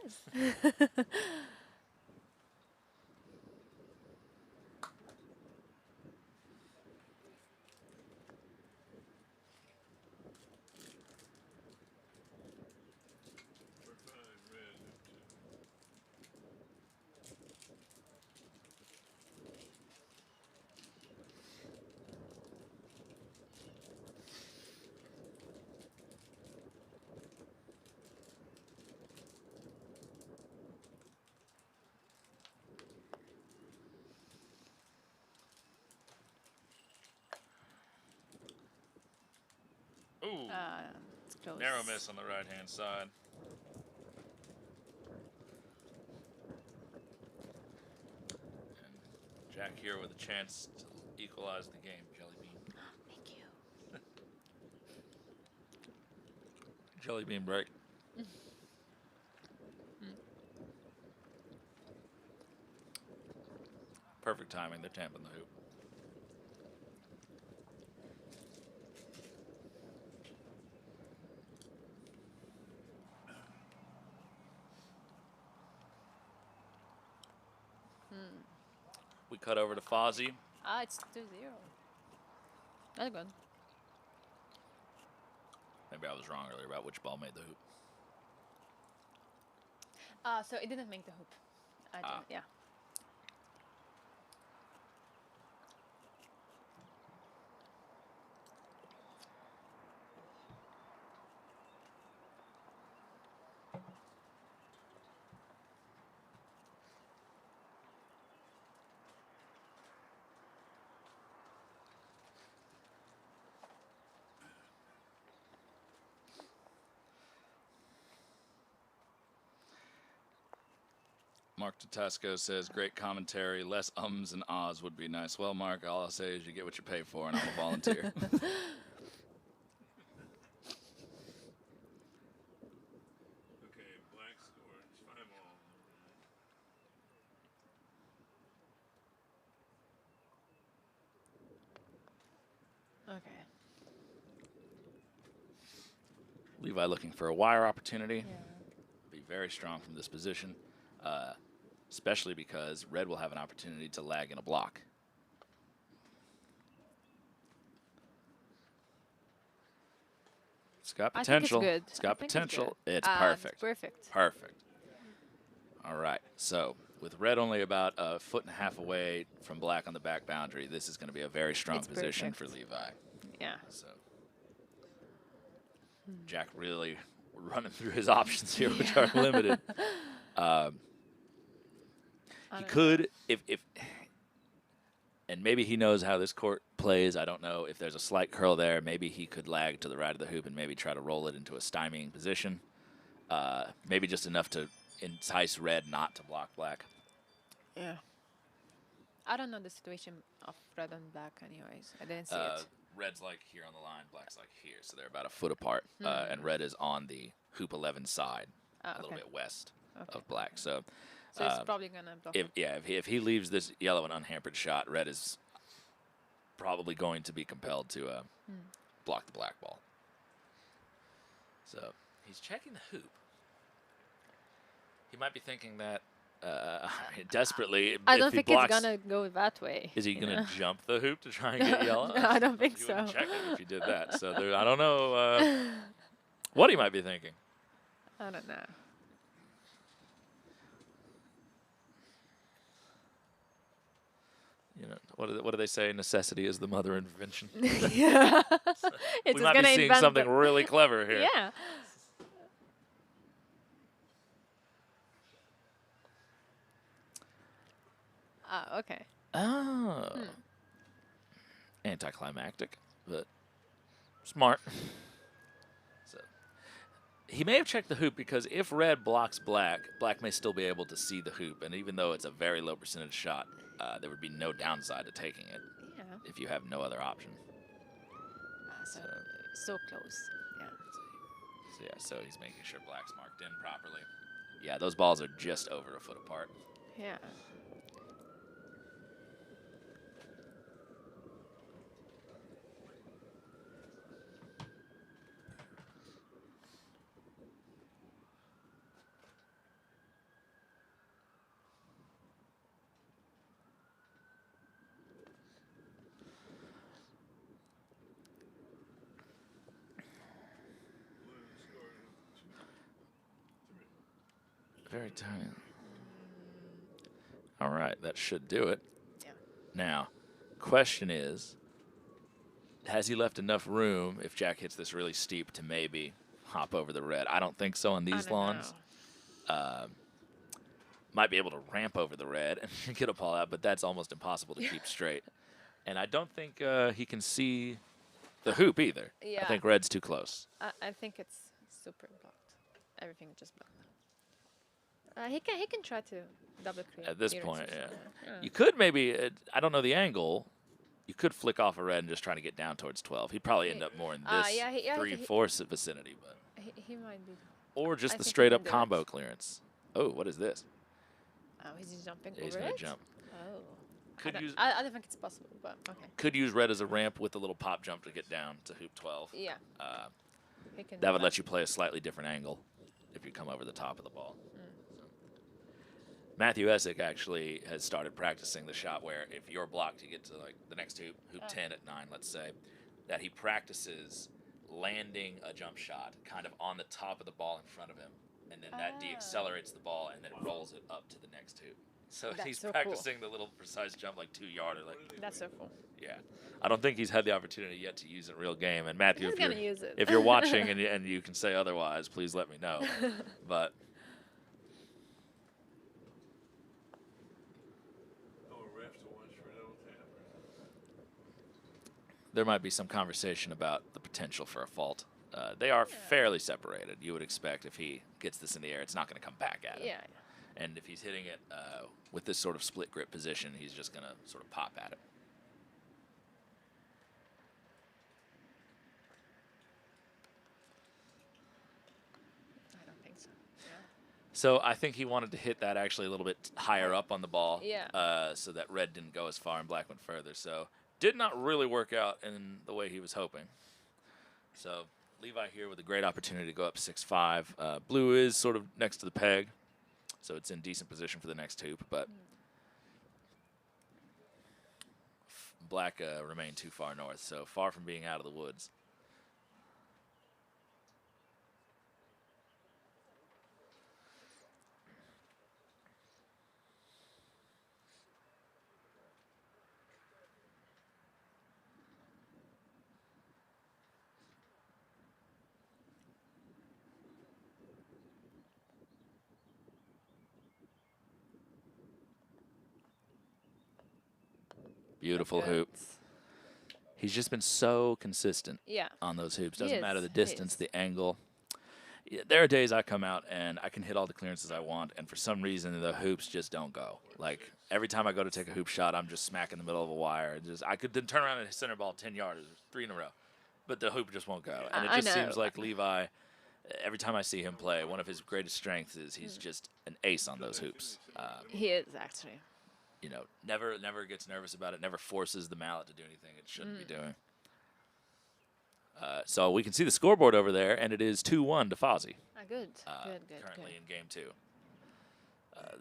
It's close. Narrow miss on the right-hand side. And Jack here with a chance to equalize the game, Jelly Bean. Thank you. Jelly Bean break. Perfect timing. They're tamping the hoop. We cut over to Fawzy. It's 2-0. That's good. Maybe I was wrong earlier about which ball made the hoop. So it didn't make the hoop. I didn't, yeah. Mark Tatasco says, great commentary. Less ums and ahs would be nice. Well, Mark, all I'll say is you get what you pay for, and I'm a volunteer. Okay, black scores 5-all. Okay. Levi looking for a wire opportunity. Yeah. Be very strong from this position, especially because red will have an opportunity to lag in a block. It's got potential. I think it's good. It's got potential. It's It's perfect. perfect. Perfect. All right. So with red only about a foot and a half away from black on the back boundary, this is going to be a very strong It's position perfect. for Levi. Yeah. So Jack really running through his options here, which are limited. He could, if and maybe he knows how this court plays. I don't know if there's a slight curl there. Maybe he could lag to the right of the hoop and maybe try to roll it into a stymieing position. Maybe just enough to entice red not to block black. Yeah. I don't know the situation of red and black anyways. I didn't see it. Red's like here on the line, black's like here, so they're about a foot apart. And red is on the hoop 11 side, a little bit west of black. So it's probably gonna block. If he leaves this yellow an unhampered shot, red is probably going to be compelled to block the black ball. So he's checking the hoop. He might be thinking that desperately. I don't if he think blocks, it's gonna go that way. Is he gonna jump the hoop to try and get yellow? No, I don't think You so. wouldn't check it if he did that. So I don't know what he might be thinking. I don't know. You know, what do they say? Necessity is the mother of invention. Yeah. We might be seeing something really clever here. Yeah. Okay. Oh. Anticlimactic, but smart. So he may have checked the hoop because if red blocks black, black may still be able to see the hoop, and even though it's a very low percentage shot, there would be no downside to taking it Yeah. if you have no other option. So close. Yeah. So he's making sure black's marked in properly. Yeah, those balls are just over a foot apart. Yeah. Very tiny. All right, that should do it. Yeah. Now, question is, has he left enough room if Jack hits this really steep to maybe hop over the red? I don't think so on these lawns. Might be able to ramp over the red and get a ball out, but that's almost impossible to keep straight. And I don't think he can see the hoop either. Yeah. I think red's too close. I think it's super blocked. Everything just blocked. He can try to double clear. At this clearance point, or yeah. something. You could maybe, I don't know the angle. You could flick off a red and just trying to get down towards 12. He'd probably end up more in this yeah, 3/4 vicinity, but He might be. or just I the think he straight can up do it. combo clearance. Oh, what is this? Oh, is he jumping Yeah, he's over gonna it? jump. Oh. Could use I don't think it's possible, but okay. could use red as a ramp with a little pop jump to get down to hoop 12. Yeah. He can That do would let you play a slightly different angle if you come over the top of the ball. Matthew Essick actually has started practicing the shot where if you're blocked, you get to like the next hoop, hoop 10 at 9, let's say, that he practices landing a jump shot kind of on the top of the ball in front of him, and then that deaccelerates the ball and then rolls it up to the next hoop. So That's he's so cool. practicing the little precise jump like 2-yarder. Like, That's so cool. yeah, I don't think he's had the opportunity yet to use it in real game. And Matthew, He's if you're, gonna use it. if you're watching and you can say otherwise, please let me know. But there might be some conversation about the potential for a fault. They are fairly separated. You would expect if he gets this in the air, it's not going to come back at him. Yeah. And if he's hitting it with this sort of split grip position, he's just going to sort of pop at it. I don't think so. Yeah. So I think he wanted to hit that actually a little bit higher up on the ball, Yeah. so that red didn't go as far and black went further. So did not really work out in the way he was hoping. So Levi here with a great opportunity to go up 6-5. Blue is sort of next to the peg, so it's in decent position for the next hoop, but black remained too far north, so far from being out of the woods. Beautiful hoop. He's just been so consistent on those hoops. Doesn't matter the distance, the angle. Yeah, there are days I come out and I can hit all the clearances I want, and for some reason the hoops just don't go. Like every time I go to take a hoop shot, I'm just smack in the middle of a wire. I could then turn around and hit center ball 10 yards, 3 in a row, but the hoop just won't go. And it just seems like Levi, every time I see him play, one of his greatest strengths is he's just an ace on those hoops. He is actually. You know, never gets nervous about it, never forces the mallet to do anything it shouldn't be doing. So we can see the scoreboard over there, and it is 2-1 to Fawzy. Good. Currently in game 2.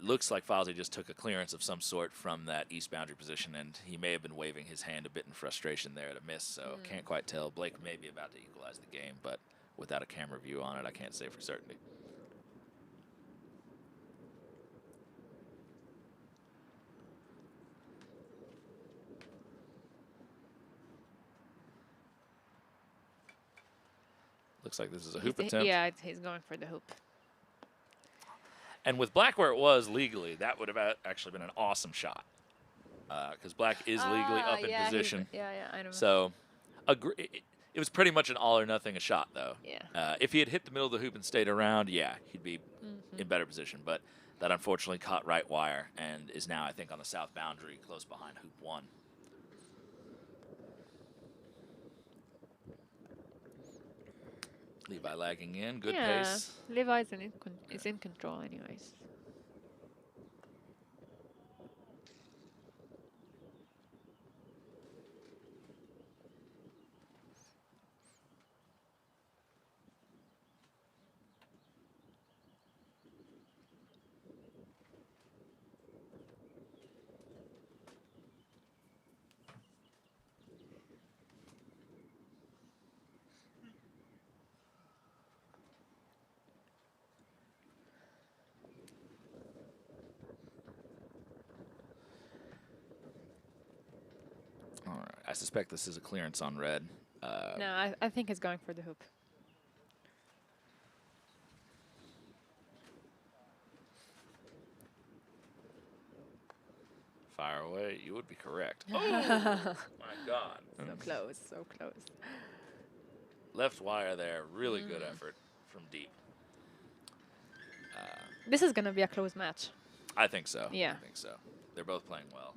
Looks like Fawzy just took a clearance of some sort from that east boundary position, and he may have been waving his hand a bit in frustration there to miss, so can't quite tell. Blake may be about to equalize the game, but without a camera view on it, I can't say for certainty. Looks like this is a hoop attempt. Yeah, he's going for the hoop. And with black where it was legally, that would have actually been an awesome shot. Because black is legally up in position. Yeah, I know. So it was pretty much an all or nothing a shot, though. Yeah. If he had hit the middle of the hoop and stayed around, yeah, he'd be in better position. But that unfortunately caught right wire and is now, I think, on the south boundary, close behind hoop 1. Levi lagging in, good pace. Levi is in control anyways. All right. I suspect this is a clearance on red. No, I think he's going for the hoop. Fire away. You would be correct. Oh, my God. So close, so close. left wire there. Really good effort from deep. This is going to be a close match. I think so. Yeah. I think so. They're both playing well.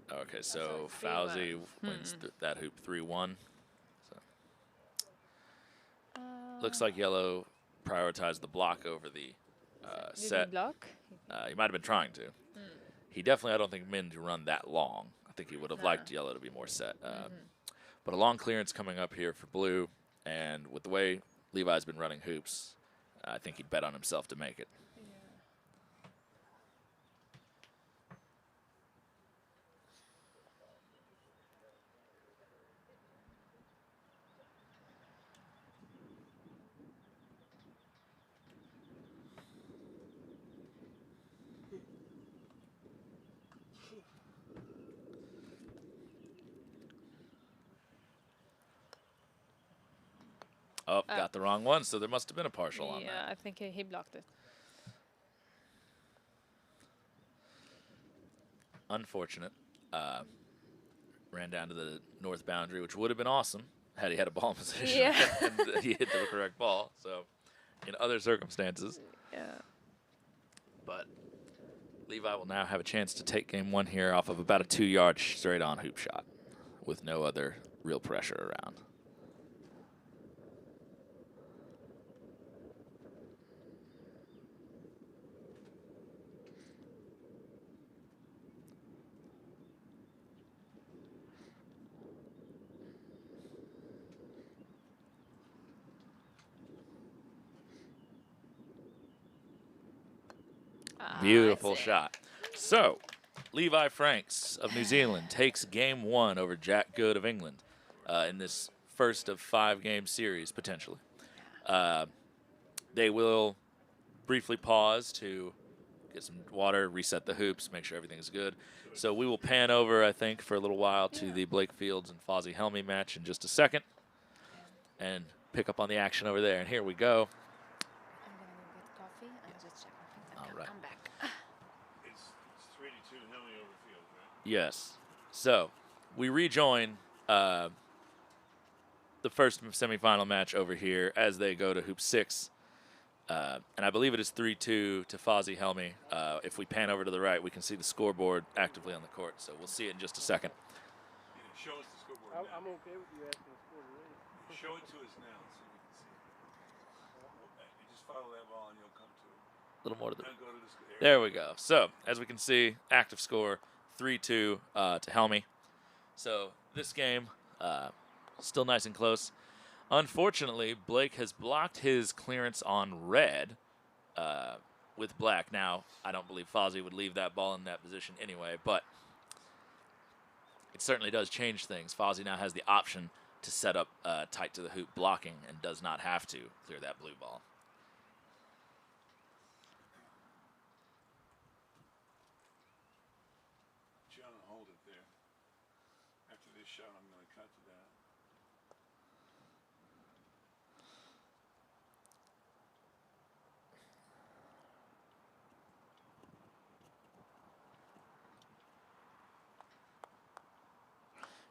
Okay, so Fawzy wins that hoop 3-1. So. Looks like yellow prioritized the block over the set. Did he block? He might have been trying to. He definitely, I don't think, meant to run that long. I think he would have liked yellow to be more set. But a long clearance coming up here for blue, and with the way Levi's been running hoops, I think he'd bet on himself to make it. Oh, got the wrong one, so there must have been a partial on that. Yeah, I think he blocked it. Unfortunate. Ran down to the north boundary, which would have been awesome had he had a ball in position. Yeah. And he hit the correct ball. So, in other circumstances. Yeah. But Levi will now have a chance to take game one here off of about a 2-yard straight on hoop shot with no other real pressure around. Beautiful shot. So, Levi Franks of New Zealand takes game one over Jack Good of England in this first of 5-game series, potentially. They will briefly pause to get some water, reset the hoops, make sure everything's good. So we will pan over, I think, for a little while to the Blake Fields and Fawzy Helmy match in just a second and pick up on the action over there. And here we go. I'm going to go get coffee and just check my things. All right. I'm back. It's 3-2 Helmy over Field, right? Yes. So we rejoin the first semifinal match over here as they go to hoop 6. And I believe it is 3-2 to Fawzy Helmy. If we pan over to the right, we can see the scoreboard actively on the court. So we'll see it in just a second. Yeah, show us the scoreboard now. I'm okay with you asking the score already. Show it to us now so we can see it. You just follow that ball and you'll come to it. A little more to the Now go to the score. There we go. So, as we can see, active score 3-2 to Helmy. So, this game, still nice and close. Unfortunately, Blake has blocked his clearance on red with black. Now, I don't believe Fawzy would leave that ball in that position anyway, but it certainly does change things. Fawzy now has the option to set up tight to the hoop blocking and does not have to clear that blue ball. John, hold it there. After this shot, I'm going to cut to that.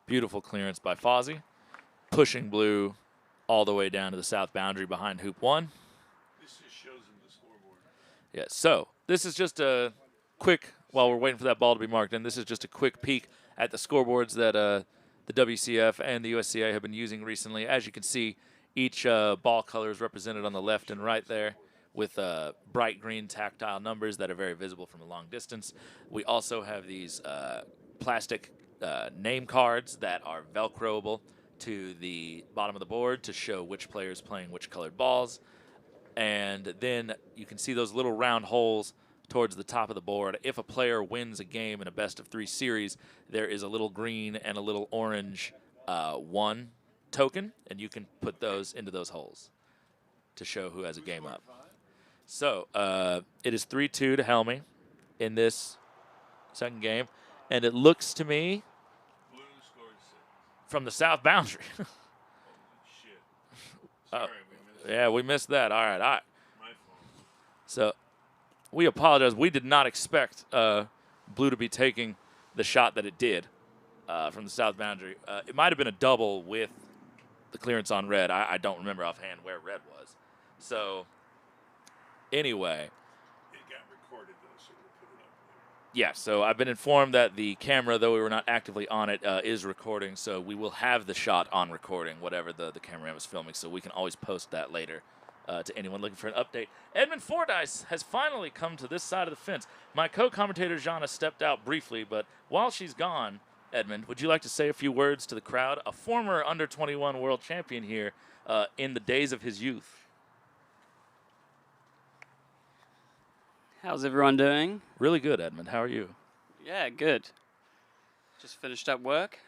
Beautiful clearance by Fawzy, pushing blue all the way down to the south boundary behind hoop 1. This just shows him the scoreboard. Yes, so this is just a quick, while we're waiting for that ball to be marked in, this is just a quick peek at the scoreboards that the WCF and the USCA have been using recently. As you can see, each ball color is represented on the left and right there with bright green tactile numbers that are very visible from a long distance. We also have these plastic name cards that are Velcroable to the bottom of the board to show which player is playing which colored balls. And then you can see those little round holes towards the top of the board. If a player wins a game in a best-of-3 series, there is a little green and a little orange 1 token, and you can put those into those holes to show who has a game up. So it is 3-2 to Helmy in this second game, and it looks to me Blue scored 6. from the south boundary. Shit. Sorry, we missed Yeah, we missed that. All right. my fault. So we apologize. We did not expect blue to be taking the shot that it did from the south boundary. It might have been a double with the clearance on red. I don't remember offhand where red was. So, anyway. It got recorded, though, so we'll put it up there. Yeah, so I've been informed that the camera, though we were not actively on it, is recording. So we will have the shot on recording, whatever the cameraman was filming. So we can always post that later to anyone looking for an update. Edmund Fordyce has finally come to this side of the fence. My co-commentator, Jana, stepped out briefly, but while she's gone, Edmund, would you like to say a few words to the crowd? A former under-21 world champion here in the days of his youth. How's everyone doing? Really good, Edmund. How are you? Yeah, good. Just finished up work,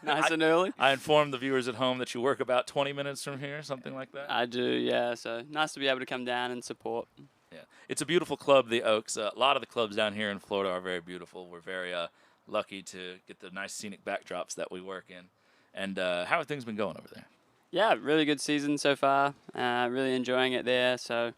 nice and early. I informed the viewers at home that you work about 20 minutes from here, something like that. I do, yeah. So nice to be able to come down and support. Yeah, it's a beautiful club, the Oaks. A lot of the clubs down here in Florida are very beautiful. We're very lucky to get the nice scenic backdrops that we work in. And how have things been going over there? Yeah, really good season so far. Really enjoying it there. So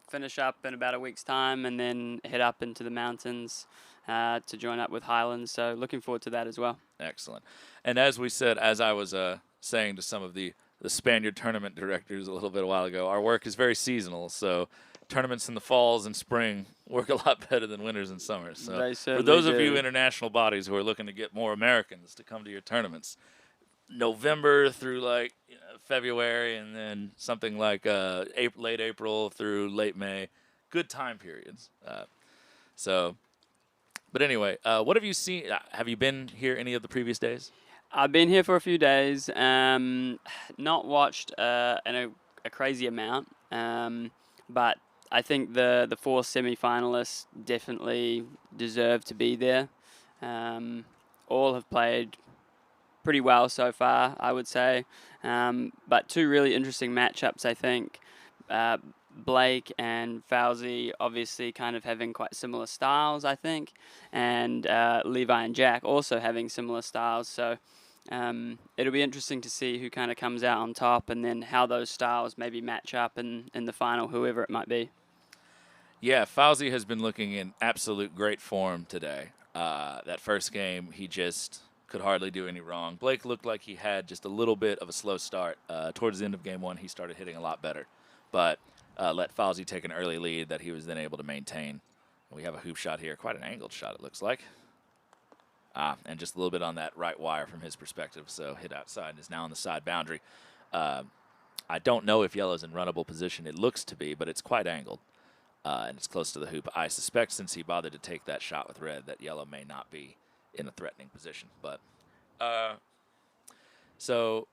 finish up in about a week's time and then head up into the mountains to join up with Highlands. So looking forward to that as well. Excellent. And as we said, as I was saying to some of the Spaniard tournament directors a little bit a while ago, our work is very seasonal. So tournaments in the falls and spring work a lot better than winters and summers. So for those of you international bodies who are looking to get more Americans to come to your tournaments, November through like February, and then something like late April through late May, good time periods. But anyway, what have you seen? Have you been here any of the previous days? I've been here for a few days. Not watched a crazy amount, but I think the 4 semi-finalists definitely deserve to be there. All have played pretty well so far, I would say. But 2 really interesting matchups, I think. Blake and Fawzy obviously kind of having quite similar styles, I think. And Levi and Jack also having similar styles. So it'll be interesting to see who kind of comes out on top and then how those styles maybe match up in the final, whoever it might be. Yeah, Fawzy has been looking in absolute great form today. That first game, he just could hardly do any wrong. Blake looked like he had just a little bit of a slow start. Towards the end of game 1, he started hitting a lot better. But let Fawzy take an early lead that he was then able to maintain. We have a hoop shot here. Quite an angled shot, it looks like. And just a little bit on that right wire from his perspective. So hit outside and is now on the side boundary. I don't know if yellow's in runnable position. It looks to be, but it's quite angled. And it's close to the hoop. I suspect since he bothered to take that shot with red that yellow may not be in a threatening position. But so,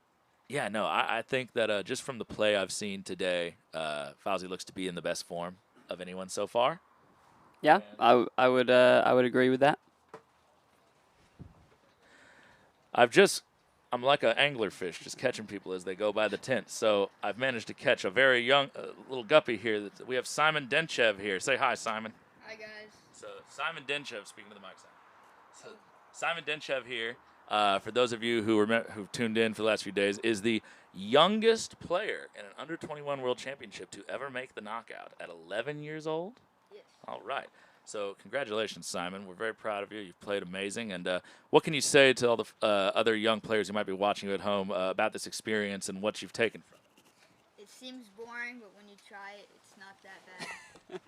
yeah, no, I think that just from the play I've seen today, Fawzy looks to be in the best form of anyone so far. Yeah, I would agree with that. I'm like an anglerfish, just catching people as they go by the tent. So I've managed to catch a very young little guppy here. We have Simon Denchev here. Say hi, Simon. Hi, guys. So Simon Denchev, speaking to the mic. So Simon Denchev here, for those of you who've tuned in for the last few days, is the youngest player in an under-21 World Championship to ever make the knockout at 11 years old. Yes. All right. So congratulations, Simon. We're very proud of you. You've played amazing. And what can you say to all the other young players who might be watching you at home about this experience and what you've taken from it? It seems boring, but when you try it, it's not that bad.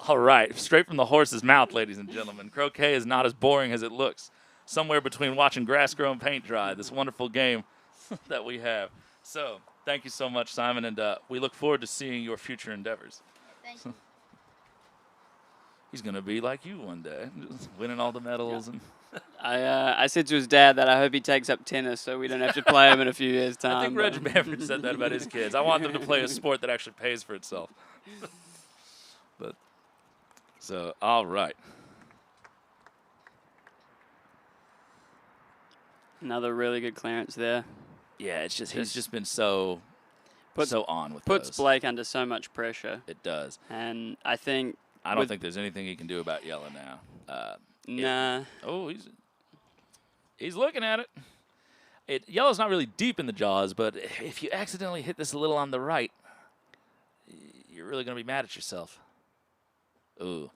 All right. Straight from the horse's mouth, ladies and gentlemen. Croquet is not as boring as it looks. Somewhere between watching grass grow and paint dry, this wonderful game that we have. So thank you so much, Simon, and we look forward to seeing your future endeavors. Thank you. He's going to be like you one day, just winning all the medals. Yeah. And I said to his dad that I hope he takes up tennis so we don't have to play him in a few years' time. I think Reg Bamford said that about his kids. I want them to play a sport that actually pays for itself. But so, all right. Another really good clearance there. Yeah, it's just he's just been so on with puts those. Blake under so much pressure. It does. And I think I don't think there's anything he can do about yellow now. Nah. Oh, he's looking at it. Yellow's not really deep in the jaws, but if you accidentally hit this a little on the right, you're really going to be mad at yourself. Ooh.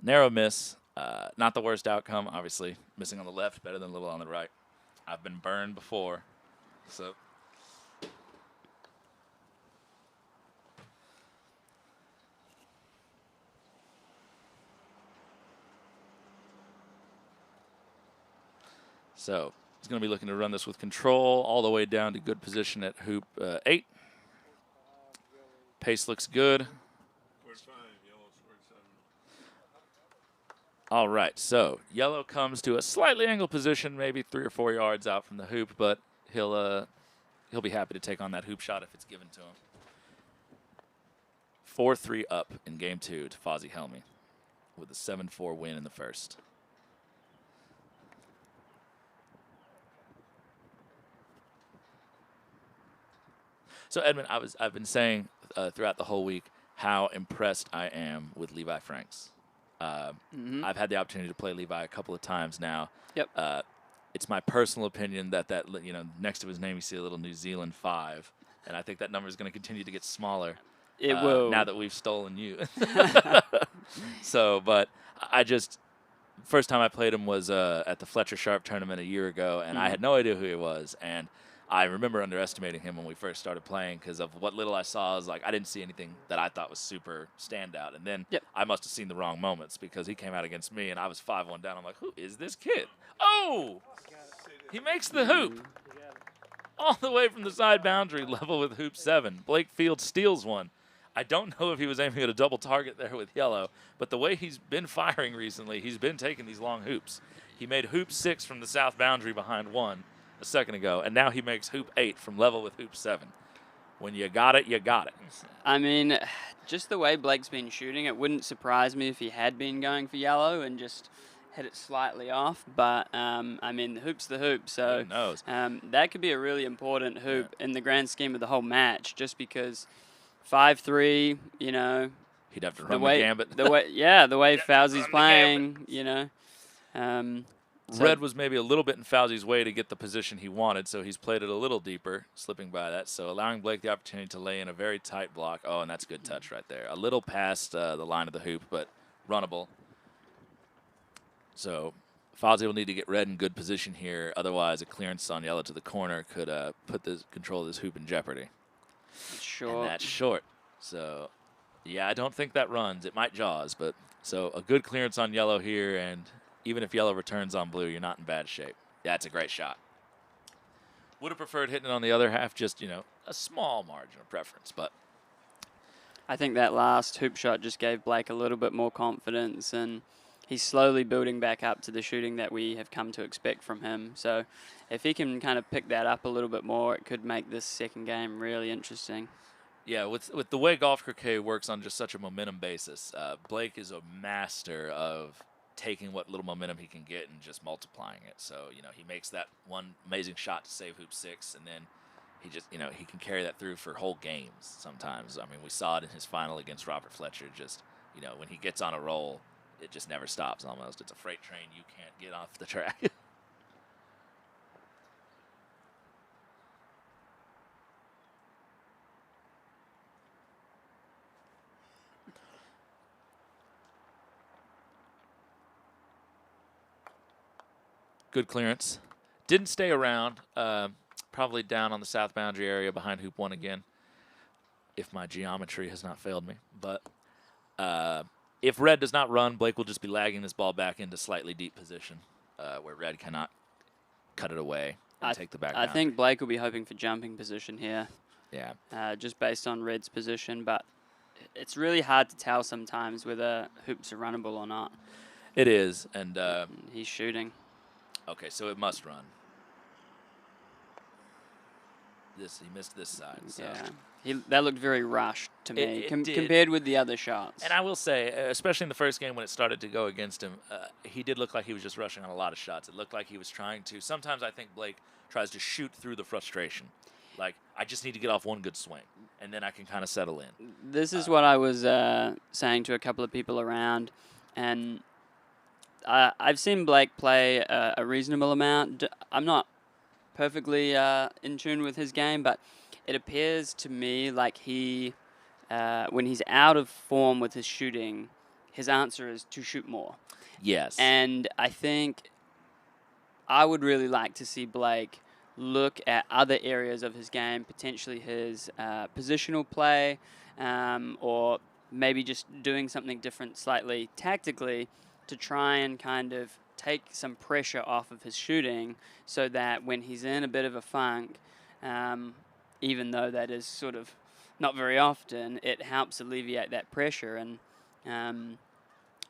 Narrow miss. Not the worst outcome, obviously. Missing on the left, better than a little on the right. I've been burned before, so. So he's going to be looking to run this with control all the way down to good position at hoop 8. Pace looks good. All right, so yellow comes to a slightly angled position, maybe 3 or 4 yards out from the hoop, but he'll be happy to take on that hoop shot if it's given to him. 4-3 up in game 2 to Fawzy Helmy with a 7-4 win in the first. So Edmund, I've been saying throughout the whole week how impressed I am with Levi Franks. I've had the opportunity to play Levi a couple of times now. Yep. It's my personal opinion that next to his name you see a little New Zealand 5, and I think that number is going to continue to get smaller. It will. Now that we've stolen you. So, but first time I played him was at the Fletcher Sharp tournament a year ago, and I had no idea who he was, and I remember underestimating him when we first started playing because of what little I saw. I was like, I didn't see anything that I thought was super standout. And then I must have seen the wrong moments because he came out against me and I was 5-1 down. I'm like, who is this kid? Oh, he makes the hoop all the way from the side boundary level with hoop 7. Blake Fields steals one. I don't know if he was aiming at a double target there with yellow, but the way he's been firing recently, he's been taking these long hoops. He made hoop 6 from the south boundary behind 1 a second ago, and now he makes hoop 8 from level with hoop 7. When you got it, you got it. I mean, just the way Blake's been shooting, it wouldn't surprise me if he had been going for yellow and just hit it slightly off. But, I mean, the hoop's the hoop, so who knows? That could be a really important hoop in the grand scheme of the whole match, just because 5-3, you know. He'd have to run the gambit. The way Fawzy's playing, you know. So Red was maybe a little bit in Fawzy's way to get the position he wanted, so he's played it a little deeper, slipping by that. So allowing Blake the opportunity to lay in a very tight block. Oh, and that's a good touch right there. A little past the line of the hoop, but runnable. So Fawzy will need to get Red in good position here. Otherwise, a clearance on yellow to the corner could put the control of this hoop in jeopardy. Short. And that's short. So, yeah, I don't think that runs. It might jaws, but so a good clearance on yellow here, and even if yellow returns on blue, you're not in bad shape. Yeah, it's a great shot. Would have preferred hitting it on the other half, just, a small margin of preference. But I think that last hoop shot just gave Blake a little bit more confidence, and he's slowly building back up to the shooting that we have come to expect from him. So if he can kind of pick that up a little bit more, it could make this second game really interesting. Yeah, with the way golf croquet works on just such a momentum basis, Blake is a master of taking what little momentum he can get and just multiplying it. So, he makes that one amazing shot to save hoop 6, and then he just, he can carry that through for whole games sometimes. I mean, we saw it in his final against Robert Fletcher. Just, when he gets on a roll, it just never stops almost. It's a freight train you can't get off the track. Good clearance. Didn't stay around. Probably down on the south boundary area behind hoop 1 again, if my geometry has not failed me. But if Red does not run, Blake will just be lagging this ball back into slightly deep position where Red cannot cut it away and take the back I boundary. think Blake will be hoping for jumping position here. Yeah. Just based on Red's position, but it's really hard to tell sometimes whether hoops are runnable or not. It is, and he's shooting. Okay, so it must run. He missed this side. So. Yeah, that looked very rushed to me compared with the other shots. And I will say, especially in the first game when it started to go against him, he did look like he was just rushing on a lot of shots. It looked like he was trying to. Sometimes I think Blake tries to shoot through the frustration. Like, I just need to get off one good swing, and then I can kind of settle in. This is what I was saying to a couple of people around, and I've seen Blake play a reasonable amount. I'm not perfectly in tune with his game, but it appears to me like he, when he's out of form with his shooting, his answer is to shoot more. Yes. And I think I would really like to see Blake look at other areas of his game, potentially his positional play, or maybe just doing something different slightly tactically to try and kind of take some pressure off of his shooting so that when he's in a bit of a funk, even though that is sort of not very often, it helps alleviate that pressure and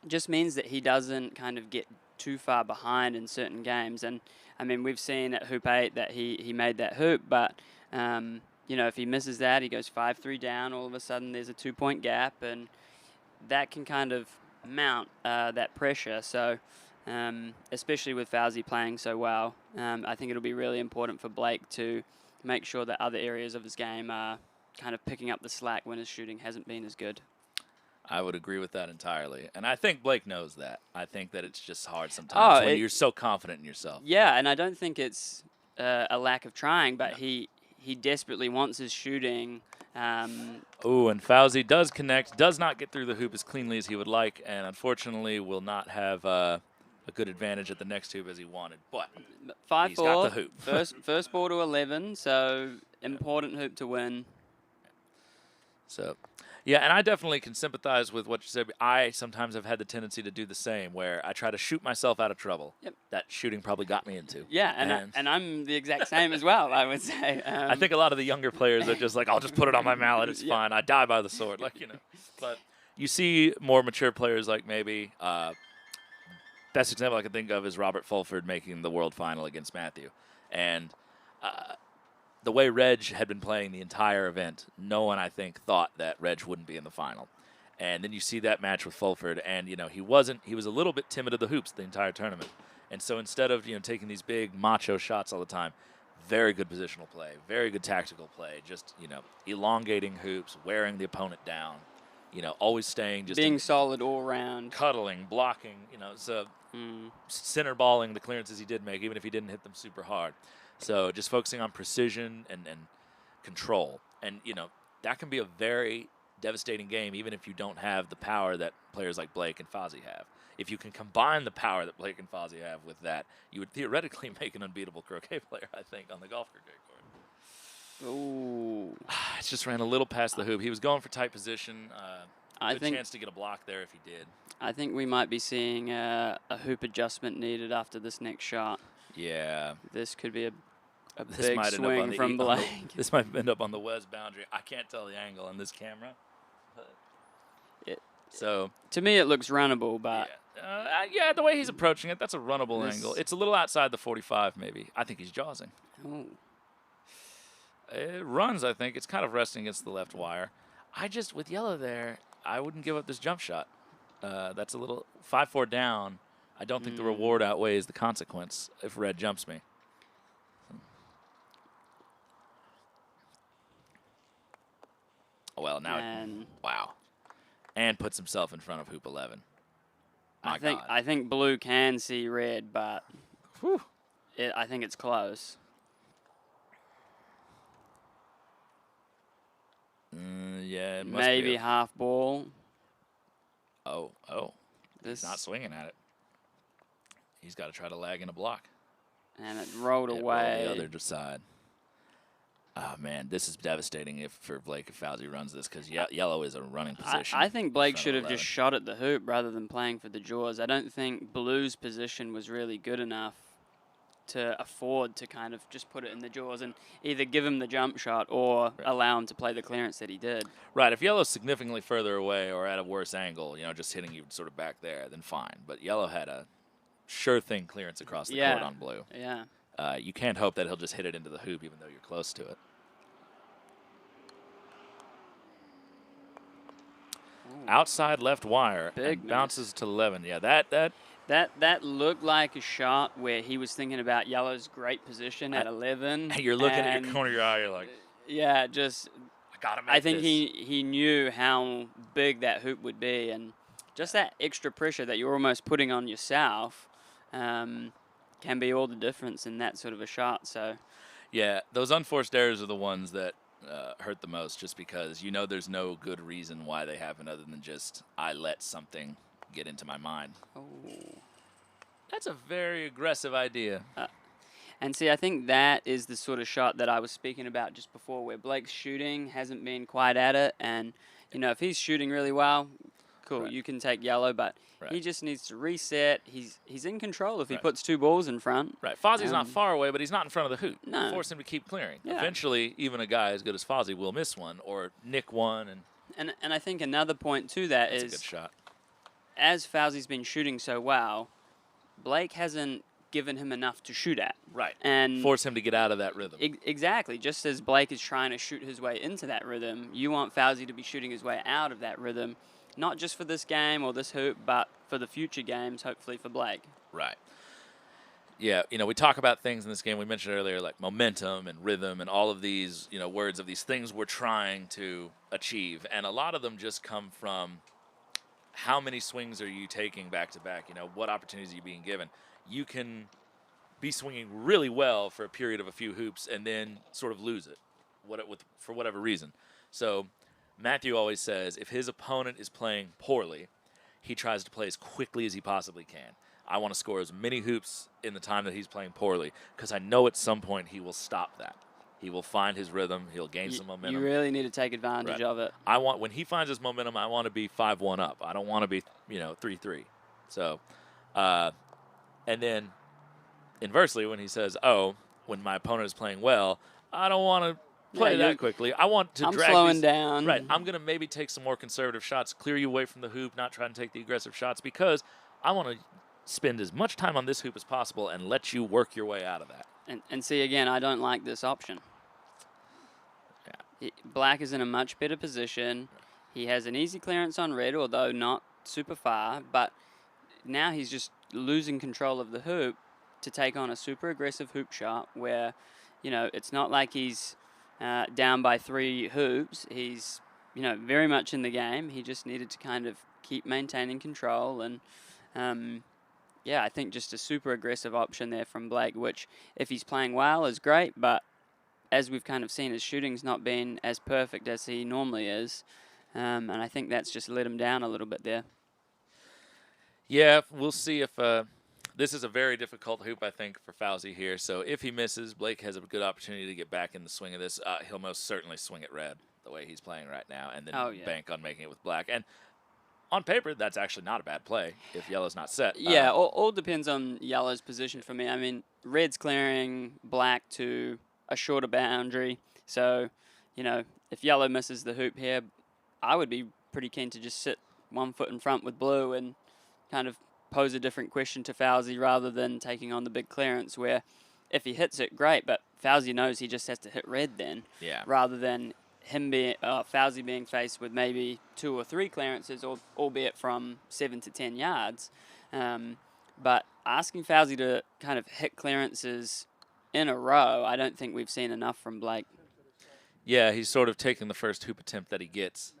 just means that he doesn't kind of get too far behind in certain games. And I mean, we've seen at Hoop 8 that he made that hoop, but you know, if he misses that, he goes 5-3 down, all of a sudden there's a 2-point gap, and that can kind of mount that pressure. So especially with Fawzy playing so well, I think it'll be really important for Blake to make sure that other areas of his game are kind of picking up the slack when his shooting hasn't been as good. I would agree with that entirely. And I think Blake knows that. I think that it's just hard sometimes when you're so confident in yourself. Yeah, and I don't think it's a lack of trying, but he desperately wants his shooting. Ooh, and Fawzy does connect, does not get through the hoop as cleanly as he would like, and unfortunately will not have a good advantage at the next hoop as he wanted. But 5-4, he's got the hoop. first ball to 11, so important hoop to win. So, yeah, and I definitely can sympathize with what you said. I sometimes have had the tendency to do the same, where I try to shoot myself out of trouble. Yep. That shooting probably got me into. Yeah, and I'm the exact same as well, I would say. I think a lot of the younger players are just like, I'll just put it on my mallet, it's fine. I die by the sword, like, you know. But you see more mature players like maybe, best example I can think of is Robert Fulford making the world final against Matthew. And the way Reg had been playing the entire event, no one, I think, thought that Reg wouldn't be in the final. And then you see that match with Fulford, and, you know, he was a little bit timid of the hoops the entire tournament. And so instead of, you know, taking these big macho shots all the time, very good positional play, very good tactical play, just, you know, elongating hoops, wearing the opponent down, you know, always staying just being solid all around, cuddling, blocking, you know, so center balling the clearances he did make, even if he didn't hit them super hard. So just focusing on precision and control. And, you know, that can be a very devastating game, even if you don't have the power that players like Blake and Fawzy have. If you can combine the power that Blake and Fawzy have with that, you would theoretically make an unbeatable croquet player, I think, on the golf croquet court. Ooh. It just ran a little past the hoop. He was going for tight position. I think chance to get a block there if he did. I think we might be seeing a hoop adjustment needed after this next shot. Yeah. This could be a this big might swing end up from Blake. This might end up on the west boundary. I can't tell the angle on this camera. So to me, it looks runnable, but yeah, the way he's approaching it, that's a runnable angle. It's a little outside the 45, maybe. I think he's jawsing. Oh. It runs, I think. It's kind of resting against the left wire. With yellow there, I wouldn't give up this jump shot. That's a little 5-4 down. I don't think the reward outweighs the consequence if red jumps me. Well, now, wow. And puts himself in front of hoop 11. I think blue can see red, but I think it's close. Yeah, it must maybe be half ball. Oh. He's not swinging at it. He's got to try to lag in a block. And it rolled away. Rolled the other side. Oh, man, this is devastating for Blake if Fawzy runs this because yellow is a running position. I think Blake should have just shot at the hoop rather than playing for the jaws. I don't think blue's position was really good enough to afford to kind of just put it in the jaws and either give him the jump shot or allow him to play the clearance that he did. Right, if yellow's significantly further away or at a worse angle, you know, just hitting you sort of back there, then fine. But yellow had a sure thing clearance across the court on blue. Yeah. You can't hope that he'll just hit it into the hoop even though you're close to it. Ooh. Outside left wire. Big and bounces to 11. Yeah, that looked like a shot where he was thinking about yellow's great position at 11. You're looking at your corner of your eye, you're like, yeah, just I gotta make I think this. he knew how big that hoop would be, and just that extra pressure that you're almost putting on yourself can be all the difference in that sort of a shot. So yeah, those unforced errors are the ones that hurt the most, just because you know there's no good reason why they happen other than just I let something get into my mind. Oh. That's a very aggressive idea. And see, I think that is the sort of shot that I was speaking about just before, where Blake's shooting hasn't been quite at it. And, you know, if he's shooting really well, cool, Right. you can take yellow, but Right. he just needs to reset. He's in control if he Right. puts 2 balls in front. Right. Fawzy's not far away, but he's not in front of the hoop. No. Force him to keep clearing. Yeah. Eventually, even a guy as good as Fawzy will miss one or nick one. And I think another point to that That's is, a good shot. as Fawzy's been shooting so well, Blake hasn't given him enough to shoot at. Right. And Force him to get out of that rhythm. Exactly. Just as Blake is trying to shoot his way into that rhythm, you want Fawzy to be shooting his way out of that rhythm, not just for this game or this hoop, but for the future games, hopefully for Blake. Right. Yeah, you know, we talk about things in this game we mentioned earlier, like momentum and rhythm and all of these, you know, words of these things we're trying to achieve. And a lot of them just come from how many swings are you taking back to back? You know, what opportunities are you being given? You can be swinging really well for a period of a few hoops and then sort of lose it for whatever reason. So Matthew always says if his opponent is playing poorly, he tries to play as quickly as he possibly can. I want to score as many hoops in the time that he's playing poorly because I know at some point he will stop that. He will find his rhythm. He'll gain some momentum. You really need to take advantage of it. When he finds his momentum, I want to be 5-1 up. I don't want to be, 3-3. So, and then inversely, when he says, "Oh, when my opponent is playing well, I don't want to play that quickly. I want to drag slowing down. Right. I'm going to maybe take some more conservative shots, clear you away from the hoop, not try and take the aggressive shots because I want to spend as much time on this hoop as possible and let you work your way out of that." And see, again, I don't like this option. Yeah. Black is in a much better position. He has an easy clearance on red, although not super far, but now he's just losing control of the hoop to take on a super aggressive hoop shot where, it's not like he's down by 3 hoops. He's, very much in the game. He just needed to kind of keep maintaining control and, I think just a super aggressive option there from Blake, which if he's playing well is great, but as we've kind of seen, his shooting's not been as perfect as he normally is, and I think that's just let him down a little bit there. Yeah, we'll see if this is a very difficult hoop, I think, for Fawzy here. So if he misses, Blake has a good opportunity to get back in the swing of this. He'll most certainly swing it red the way he's playing right now and then bank on making it with black. And on paper, that's actually not a bad play if yellow's not set. Yeah, all depends on yellow's position for me. I mean, red's clearing black to a shorter boundary. So, if yellow misses the hoop here, I would be pretty keen to just sit 1 foot in front with blue and kind of pose a different question to Fawzy rather than taking on the big clearance where if he hits it, great, but Fawzy knows he just has to hit red then. Yeah. Rather than Fawzy being faced with maybe 2 or 3 clearances, albeit from 7 to 10 yards. But asking Fawzy to kind of hit clearances in a row, I don't think we've seen enough from Blake. Yeah, he's sort of taking the first hoop attempt that he gets.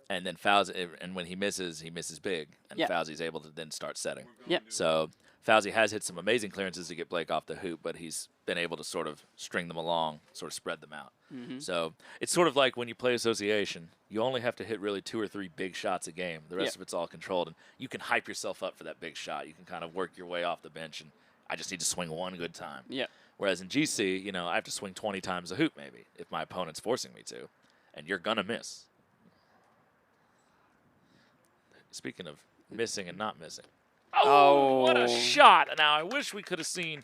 And then Fawzy, and when he misses big. And Fawzy's able to then start setting. Yep. So Fawzy has hit some amazing clearances to get Blake off the hoop, but he's been able to sort of string them along, sort of spread them out. Mm-hmm. So it's sort of like when you play association, you only have to hit really 2 or 3 big shots a game. The rest of it's all controlled, and you can hype yourself up for that big shot. You can kind of work your way off the bench, and I just need to swing 1 good time. Yeah. Whereas in GC, I have to swing 20 times a hoop maybe if my opponent's forcing me to, and you're going to miss. Speaking of missing and not missing. Oh, what a shot. Now, I wish we could have seen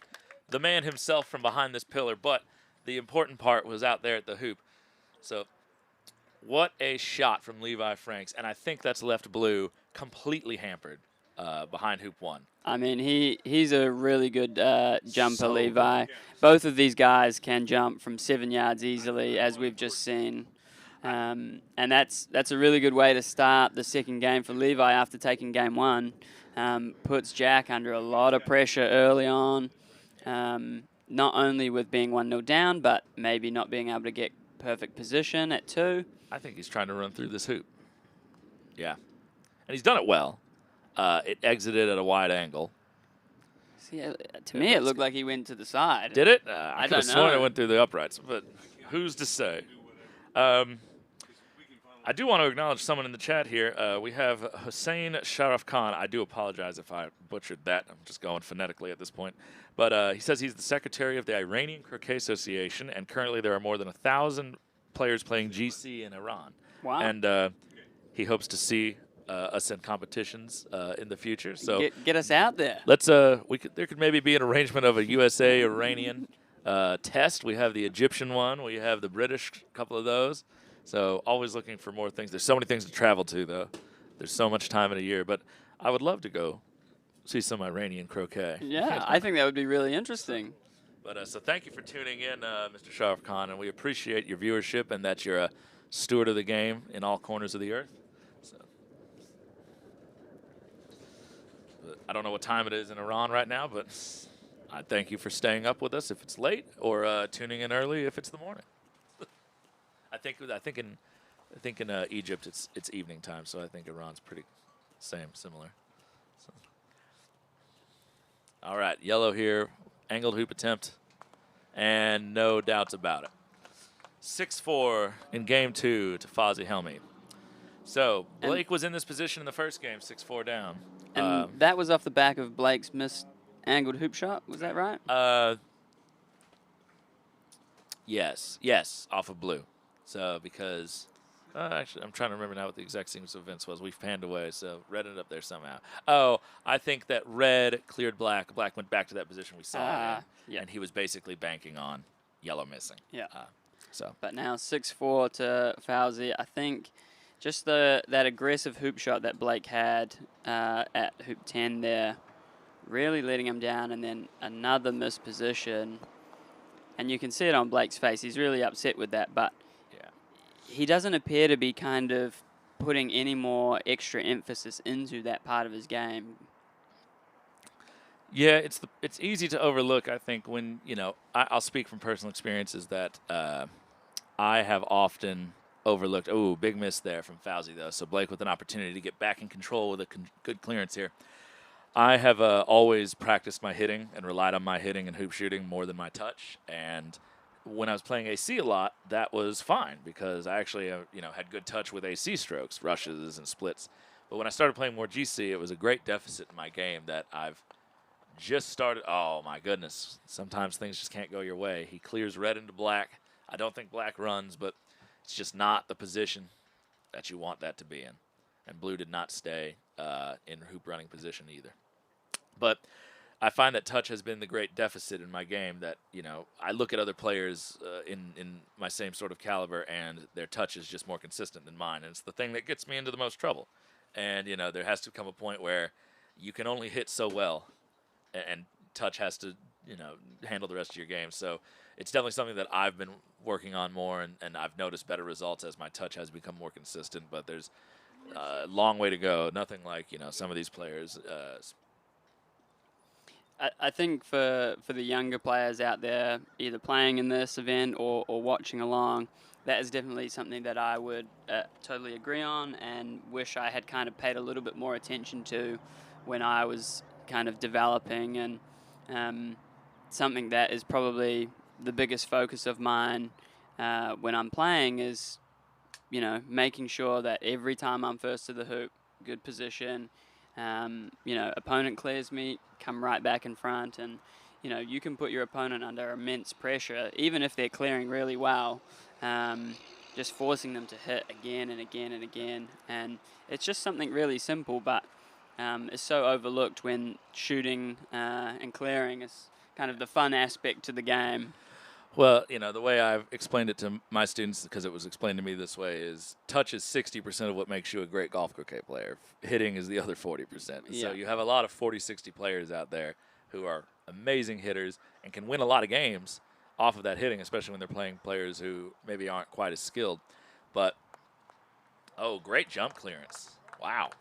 the man himself from behind this pillar, but the important part was out there at the hoop. So what a shot from Levi Franks, and I think that's left blue completely hampered behind hoop 1. I mean, he's a really good jumper, So Levi. Both of these guys can jump from 7 yards easily, as we've just seen. And that's a really good way to start the second game for Levi after taking game 1. Puts Jack under a lot of pressure early on, not only with being 1-0 down, but maybe not being able to get perfect position at 2. I think he's trying to run through this hoop. Yeah. And he's done it well. It exited at a wide angle. See, to me, it looked like he went to the side. Did it? I could don't have sworn know. it went through the uprights, but who's to say? I do want to acknowledge someone in the chat here. We have Hussein Sharaf Khan. I do apologize if I butchered that. I'm just going phonetically at this point. But he says he's the secretary of the Iranian Croquet Association, and currently there are more than 1,000 players playing GC in Iran. Wow. And he hopes to see us in competitions in the future. So get us out there. Let's there could maybe be an arrangement of a USA Iranian test. We have the Egyptian one. We have the British couple of those. So always looking for more things. There's so many things to travel to, though. There's so much time in a year. But I would love to go see some Iranian croquet. Yeah, I think that would be really interesting. But so thank you for tuning in, Mr. Sharaf Khan, and we appreciate your viewership and that you're a steward of the game in all corners of the earth. So, but I don't know what time it is in Iran right now, but I thank you for staying up with us if it's late, or tuning in early if it's the morning. I think in Egypt it's evening time, so I think Iran's pretty similar. So. All right, yellow here, angled hoop attempt, and no doubts about it. 6-4 in game 2 to Fawzy Helmy. So Blake was in this position in the first game, 6-4 down. And that was off the back of Blake's missed angled hoop shot. Was that right? Yes, off of blue. So because, actually, I'm trying to remember now what the exact sequence of events was. We've panned away, so red ended up there somehow. Oh, I think that red cleared black. Black went back to that position we saw it in, and he was basically banking on yellow missing. Yeah. So. But now 6-4 to Fawzy. I think just that aggressive hoop shot that Blake had at hoop 10 there, really letting him down, and then another missed position. And you can see it on Blake's face. He's really upset with that, but he doesn't appear to be kind of putting any more extra emphasis into that part of his game. Yeah, it's easy to overlook, I think, when, I'll speak from personal experiences that I have often overlooked. Oh, big miss there from Fawzy, though. So Blake with an opportunity to get back in control with a good clearance here. I have always practiced my hitting and relied on my hitting and hoop shooting more than my touch. And when I was playing AC a lot, that was fine because I actually, had good touch with AC strokes, rushes, and splits. But when I started playing more GC, it was a great deficit in my game that I've just started. Oh, my goodness. Sometimes things just can't go your way. He clears red into black. I don't think black runs, but it's just not the position that you want that to be in. And blue did not stay in hoop running position either. But I find that touch has been the great deficit in my game that, I look at other players in my same sort of caliber, and their touch is just more consistent than mine. And it's the thing that gets me into the most trouble. And, there has to come a point where you can only hit so well, and touch has to, handle the rest of your game. So it's definitely something that I've been working on more, and I've noticed better results as my touch has become more consistent. But there's a long way to go. Nothing like, some of these players. I think for the younger players out there, either playing in this event or watching along, that is definitely something that I would totally agree on and wish I had kind of paid a little bit more attention to when I was kind of developing. And something that is probably the biggest focus of mine when I'm playing is, making sure that every time I'm first to the hoop, good position, opponent clears me, come right back in front, and you can put your opponent under immense pressure, even if they're clearing really well, just forcing them to hit again and again and again. And it's just something really simple, but it's so overlooked when shooting and clearing is kind of the fun aspect to the game. Well, the way I've explained it to my students, because it was explained to me this way, is touch is 60% of what makes you a great golf croquet player. Hitting is the other 40%. Yeah. So you have a lot of 40, 60 players out there who are amazing hitters and can win a lot of games off of that hitting, especially when they're playing players who maybe aren't quite as skilled. But, oh, great jump clearance. Wow.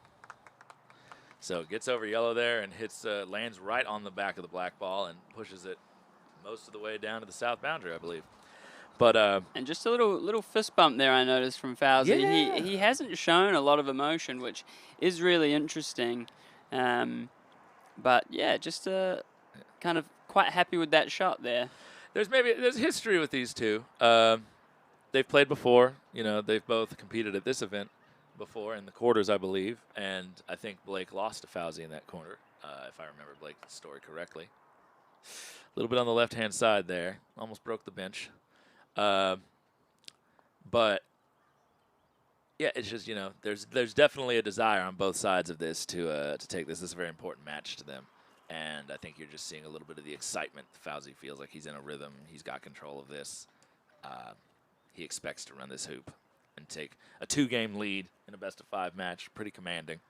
So gets over yellow there and hits, lands right on the back of the black ball and pushes it most of the way down to the south boundary, I believe. But and just a little fist bump there I noticed from Fawzy. Yeah. He hasn't shown a lot of emotion, which is really interesting. But yeah, just kind of quite happy with that shot there. There's history with these two. they've played before. You know, they've both competed at this event before in the quarters, I believe. And I think Blake lost to Fawzy in that corner, if I remember Blake's story correctly. A little bit on the left-hand side there. Almost broke the bench. But, yeah, it's just, you know, there's definitely a desire on both sides of this to take this. This is a very important match to them. And I think you're just seeing a little bit of the excitement. Fawzy feels like he's in a rhythm. He's got control of this. He expects to run this hoop and take a 2-game lead in a best-of-5 match. Pretty commanding.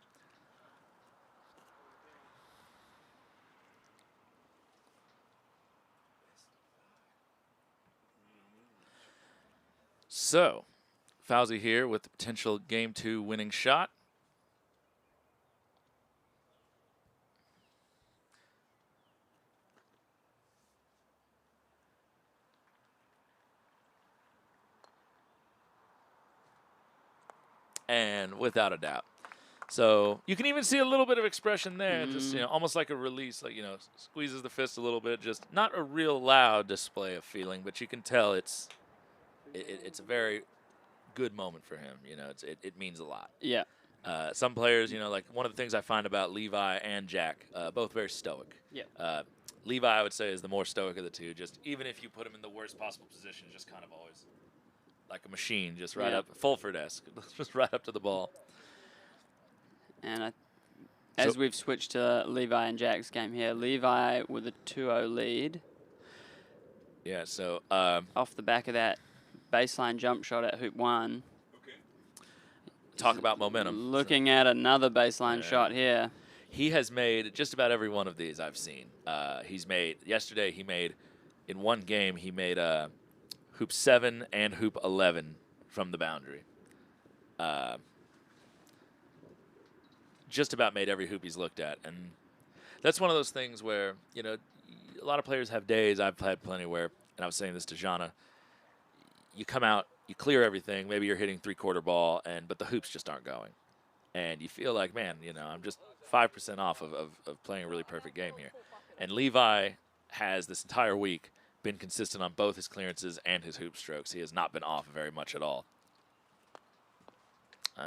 So, Fawzy here with the potential Game 2 winning shot. And without a doubt. So you can even see a little bit of expression there, just, you know, almost like a release, like, you know, squeezes the fist a little bit, just not a real loud display of feeling, but you can tell it's a very good moment for him. You know, it means a lot. Yeah. Some players, you know, like one of the things I find about Levi and Jack, both very stoic. Yeah. Levi, I would say, is the more stoic of the two. Just even if you put him in the worst possible position, just kind of always like a machine, just right up, Fulford-esque, just right up to the ball. And as we've switched to Levi and Jack's game here, Levi with a 2-0 lead. Yeah, so off the back of that baseline jump shot at hoop 1. Okay. Talk about momentum. Looking at another baseline shot here. He has made just about every one of these I've seen. He's made, yesterday he made, in one game, he made hoop 7 and hoop 11 from the boundary. Just about made every hoop he's looked at. And that's one of those things where, you know, a lot of players have days, I've had plenty where, and I was saying this to Jana, you come out, you clear everything, maybe you're hitting 3/4 ball, but the hoops just aren't going. And you feel like, man, you know, I'm just 5% off of playing a really perfect game here. And Levi has this entire week been consistent on both his clearances and his hoop strokes. He has not been off very much at all.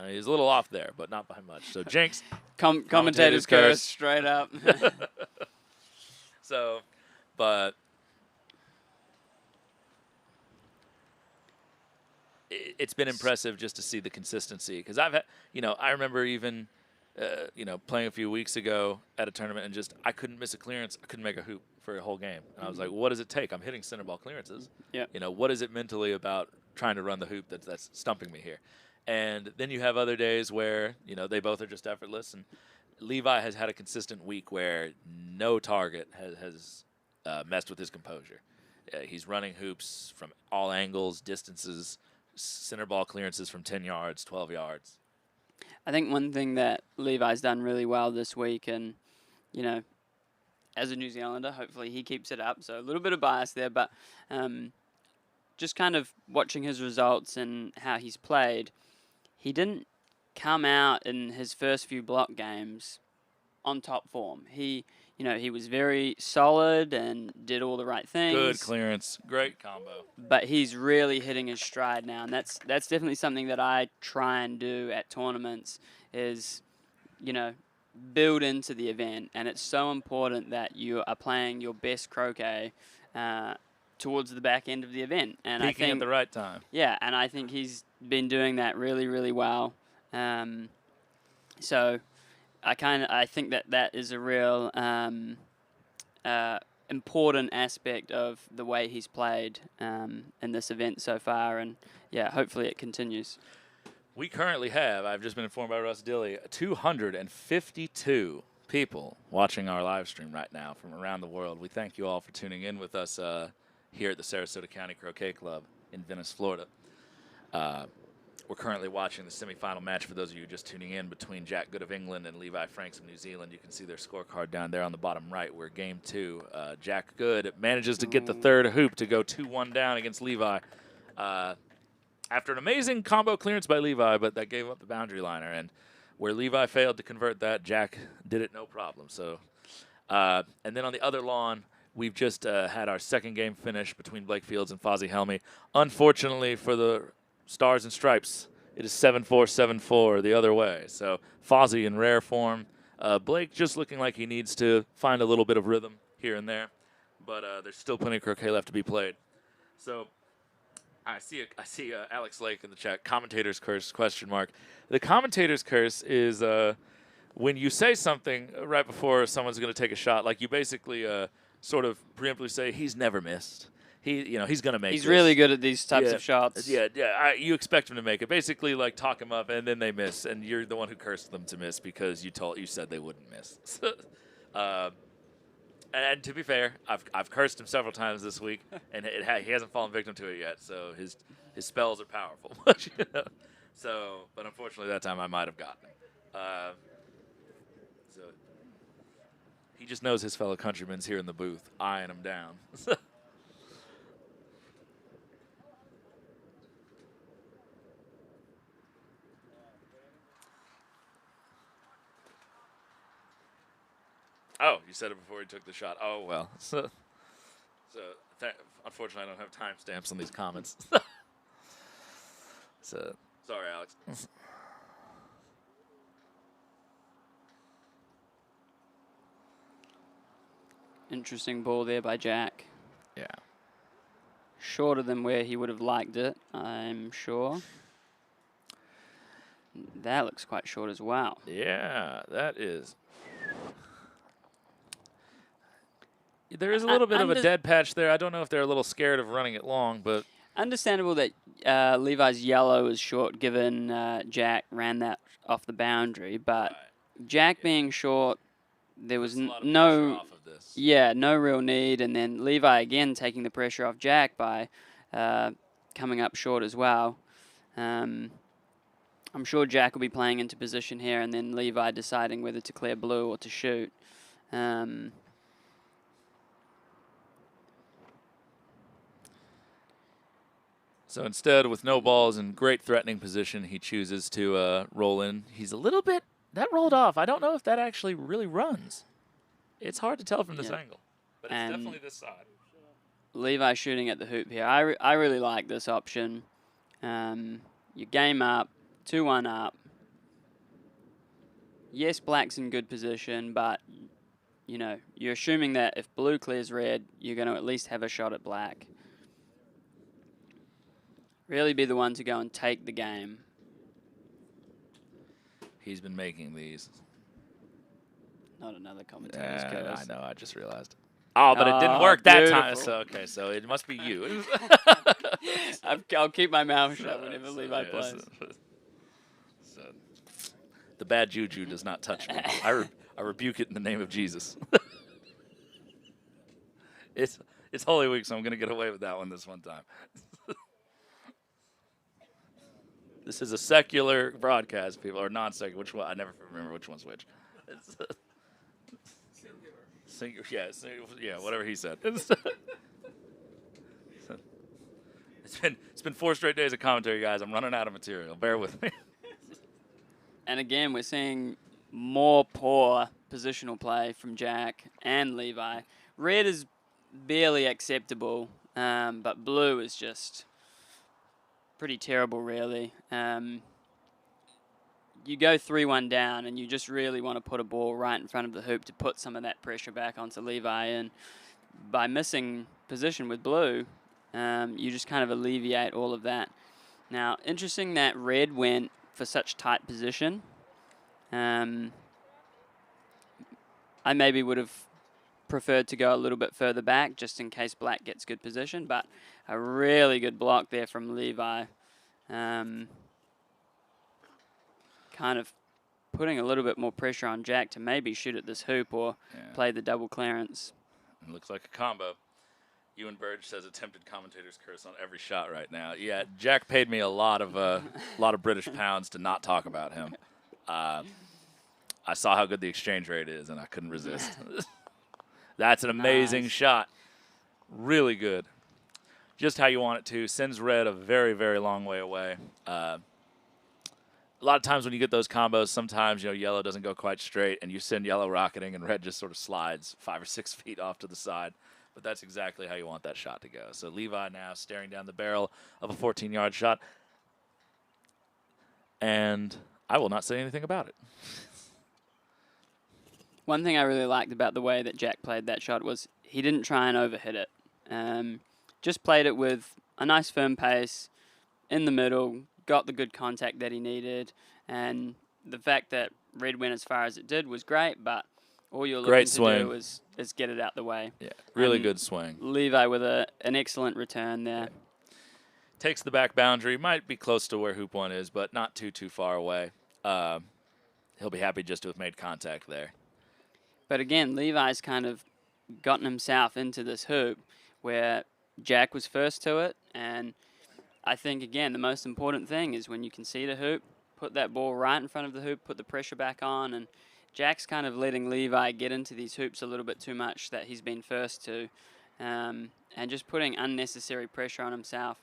He's a little off there, but not by much. So Jinx. Commentators curse straight up. So, but it's been impressive just to see the consistency. Because I've had, you know, I remember even, you know, playing a few weeks ago at a tournament and just, I couldn't miss a clearance. I couldn't make a hoop for a whole game. And I was like, what does it take? I'm hitting center ball clearances. Yeah. You know, what is it mentally about trying to run the hoop that's stumping me here? And then you have other days where, you know, they both are just effortless. And Levi has had a consistent week where no target has messed with his composure. He's running hoops from all angles, distances, center ball clearances from 10 yards, 12 yards. I think one thing that Levi's done really well this week, and, you know, as a New Zealander, hopefully he keeps it up. So a little bit of bias there, but just kind of watching his results and how he's played, he didn't come out in his first few block games on top form. He was very solid and did all the right things. Good clearance, great combo. But he's really hitting his stride now, and that's definitely something that I try and do at tournaments is, you know, build into the event. And it's so important that you are playing your best croquet towards the back end of the event. And Peaking I think at the right time. Yeah, and I think he's been doing that really, really well. So I think that is a real important aspect of the way he's played in this event so far, and yeah, hopefully it continues. We currently have, I've just been informed by Russ Dilly, 252 people watching our live stream right now from around the world. We thank you all for tuning in with us here at the Sarasota County Croquet Club in Venice, Florida. We're currently watching the semifinal match, for those of you just tuning in, between Jack Good of England and Levi Franks of New Zealand. You can see their scorecard down there on the bottom right. We're game 2. Jack Good manages to get the third hoop to go 2-1 down against Levi. After an amazing combo clearance by Levi, but that gave up the boundary liner. And where Levi failed to convert that, Jack did it no problem. So, and then on the other lawn, we've just had our second game finish between Blake Fields and Fawzy Helmy. Unfortunately for the Stars and Stripes, it is 7-4, 7-4 the other way. So Fawzy in rare form. Blake just looking like he needs to find a little bit of rhythm here and there. But there's still plenty of croquet left to be played. So I see Alex Lake in the chat. Commentator's curse, question mark. The commentator's curse is when you say something right before someone's going to take a shot, like you basically sort of preemptively say, he's never missed. He's going to make He's this. really good at these types of shots. Yeah. You expect him to make it. Basically, like, talk him up, and then they miss, and you're the one who cursed them to miss because you said they wouldn't miss. And to be fair, I've cursed him several times this week, and he hasn't fallen victim to it yet. So his spells are powerful. So, but unfortunately, that time I might have gotten him. So he just knows his fellow countrymen's here in the booth, eyeing him down. Oh, you said it before he took the shot. Oh, well. So unfortunately, I don't have timestamps on these comments. So, sorry, Alex. Interesting ball there by Jack. Yeah. Shorter than where he would have liked it, I'm sure. That looks quite short as well. Yeah, that is. There is a little bit of a dead patch there. I don't know if they're a little scared of running it long, but understandable that Levi's yellow is short, given Jack ran that off the boundary. But Jack being short, there was no real need, and then Levi again taking the pressure off Jack by coming up short as well. I'm sure Jack will be playing into position here, and then Levi deciding whether to clear blue or to shoot. So instead, with no balls in great threatening position, he chooses to roll in. He's a little bit, that rolled off. I don't know if that actually really runs. It's hard to tell from this angle, but it's definitely this side. Levi shooting at the hoop here. I really like this option. You game up, 2-1 up. Yes, black's in good position, but you know, you're assuming that if blue clears red, you're going to at least have a shot at black. Really be the one to go and take the game. He's been making these. Not another commentator's curse. I know, I just realized. Oh, but it didn't work that time. So, okay, so it must be you. I'll keep my mouth shut whenever Levi plays. So, the bad juju does not touch me. I rebuke it in the name of Jesus. It's Holy Week, so I'm going to get away with that one this one time. This is a secular broadcast, people, or non-secular. Which one? I never remember which one's which. Yeah, whatever he said. It's been 4 straight days of commentary, guys. I'm running out of material. Bear with me. And again, we're seeing more poor positional play from Jack and Levi. Red is barely acceptable, but blue is just pretty terrible, really. You go 3-1 down, and you just really want to put a ball right in front of the hoop to put some of that pressure back onto Levi. And by missing position with blue, you just kind of alleviate all of that. Now, interesting that red went for such tight position. I maybe would have preferred to go a little bit further back just in case black gets good position, but a really good block there from Levi. Kind of putting a little bit more pressure on Jack to maybe shoot at this hoop or play the double clearance. It looks like a combo. Ewan Burge says attempted commentator's curse on every shot right now. Yeah, Jack paid me a lot of British pounds to not talk about him. I saw how good the exchange rate is, and I couldn't resist. That's an amazing shot. Really good. Just how you want it to. Sends red a very, very long way away. A lot of times when you get those combos, sometimes yellow doesn't go quite straight, and you send yellow rocketing, and red just sort of slides 5 or 6 feet off to the side. but that's exactly how you want that shot to go. So Levi now staring down the barrel of a 14-yard shot, and I will not say anything about it. One thing I really liked about the way that Jack played that shot was he didn't try and overhit it. Just played it with a nice firm pace in the middle, got the good contact that he needed, and the fact that red went as far as it did was great, but all you're looking to do is get it out the way. Yeah, really good swing. Levi with an excellent return there. Yeah. Takes the back boundary, might be close to where hoop one is, but not too far away. He'll be happy just to have made contact there. But again, Levi's kind of gotten himself into this hoop where Jack was first to it, and I think, again, the most important thing is when you can see the hoop, put that ball right in front of the hoop, put the pressure back on, and Jack's kind of letting Levi get into these hoops a little bit too much that he's been first to, and just putting unnecessary pressure on himself.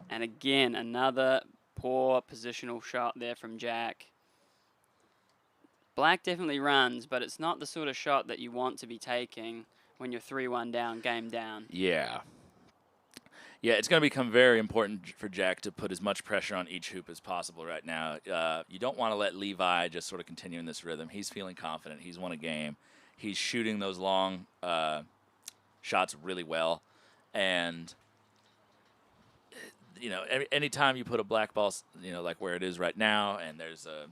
And again, another poor positional shot there from Jack. Black definitely runs, but it's not the sort of shot that you want to be taking when you're 3-1 down, game down. Yeah. Yeah, it's going to become very important for Jack to put as much pressure on each hoop as possible right now. You don't want to let Levi just sort of continue in this rhythm. He's feeling confident. He's won a game. He's shooting those long shots really well. And, you know, anytime you put a black ball, you know, like where it is right now, and there's a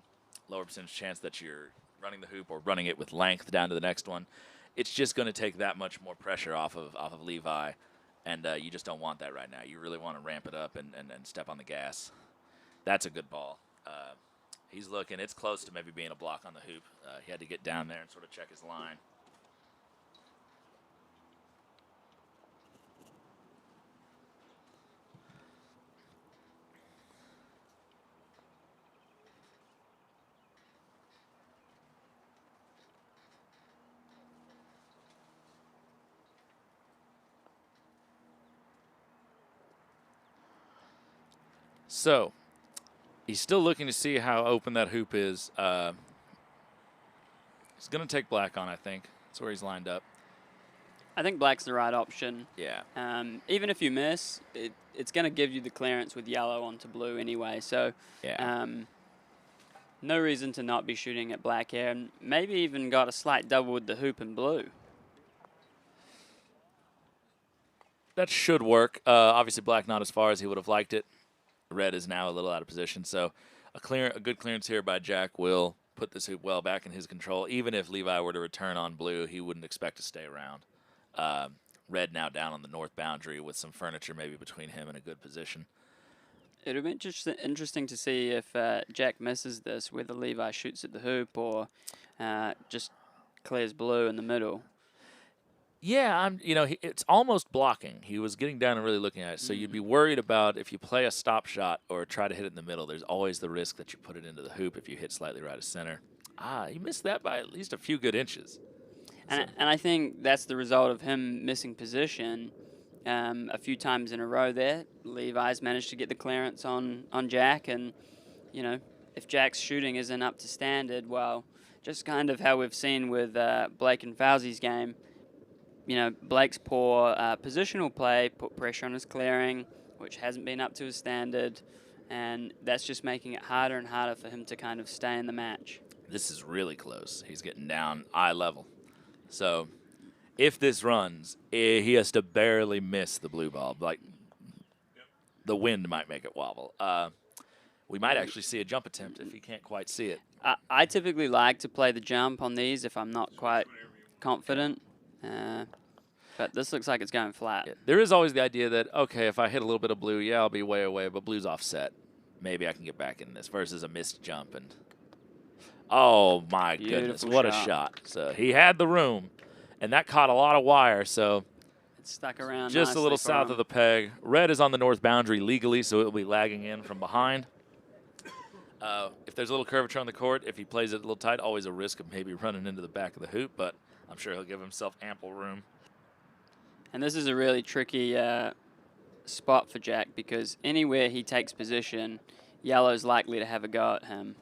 lower percentage chance that you're running the hoop or running it with length down to the next one, it's just going to take that much more pressure off of Levi. And you just don't want that right now. You really want to ramp it up and step on the gas. That's a good ball. He's looking. It's close to maybe being a block on the hoop. He had to get down there and sort of check his line. So, he's still looking to see how open that hoop is. He's going to take black on, I think. That's where he's lined up. I think black's the right option. Yeah. Even if you miss, it's going to give you the clearance with yellow onto blue anyway. So, yeah. No reason to not be shooting at black here. And maybe even got a slight double with the hoop in blue. That should work. Obviously, black not as far as he would have liked it. Red is now a little out of position, so a good clearance here by Jack will put this hoop well back in his control. Even if Levi were to return on blue, he wouldn't expect to stay around. Red now down on the north boundary with some furniture maybe between him and a good position. It would be interesting to see if Jack misses this, whether Levi shoots at the hoop or just clears blue in the middle. Yeah, it's almost blocking. He was getting down and really looking at it. So you'd be worried about if you play a stop shot or try to hit it in the middle, there's always the risk that you put it into the hoop if you hit slightly right of center. He missed that by at least a few good inches. And I think that's the result of him missing position a few times in a row there. Levi's managed to get the clearance on Jack, and, you know, if Jack's shooting isn't up to standard, well, just kind of how we've seen with Blake and Fawzy's game, you know, Blake's poor positional play put pressure on his clearing, which hasn't been up to his standard, and that's just making it harder and harder for him to kind of stay in the match. This is really close. He's getting down eye level. So if this runs, he has to barely miss the blue ball. Like, the wind might make it wobble. We might actually see a jump attempt if he can't quite see it. I typically like to play the jump on these if I'm not quite confident. But this looks like it's going flat. Yeah, there is always the idea that, okay, if I hit a little bit of blue, yeah, I'll be way away, but blue's offset. Maybe I can get back in this versus a missed jump. And oh, my goodness, what a shot. So he had the room, and that caught a lot of wire. So it's stuck around just a little south of the peg. Red is on the north boundary legally, so it will be lagging in from behind. If there's a little curvature on the court, if he plays it a little tight, always a risk of maybe running into the back of the hoop, but I'm sure he'll give himself ample room. And this is a really tricky spot for Jack because anywhere he takes position, yellow's likely to have a go at him.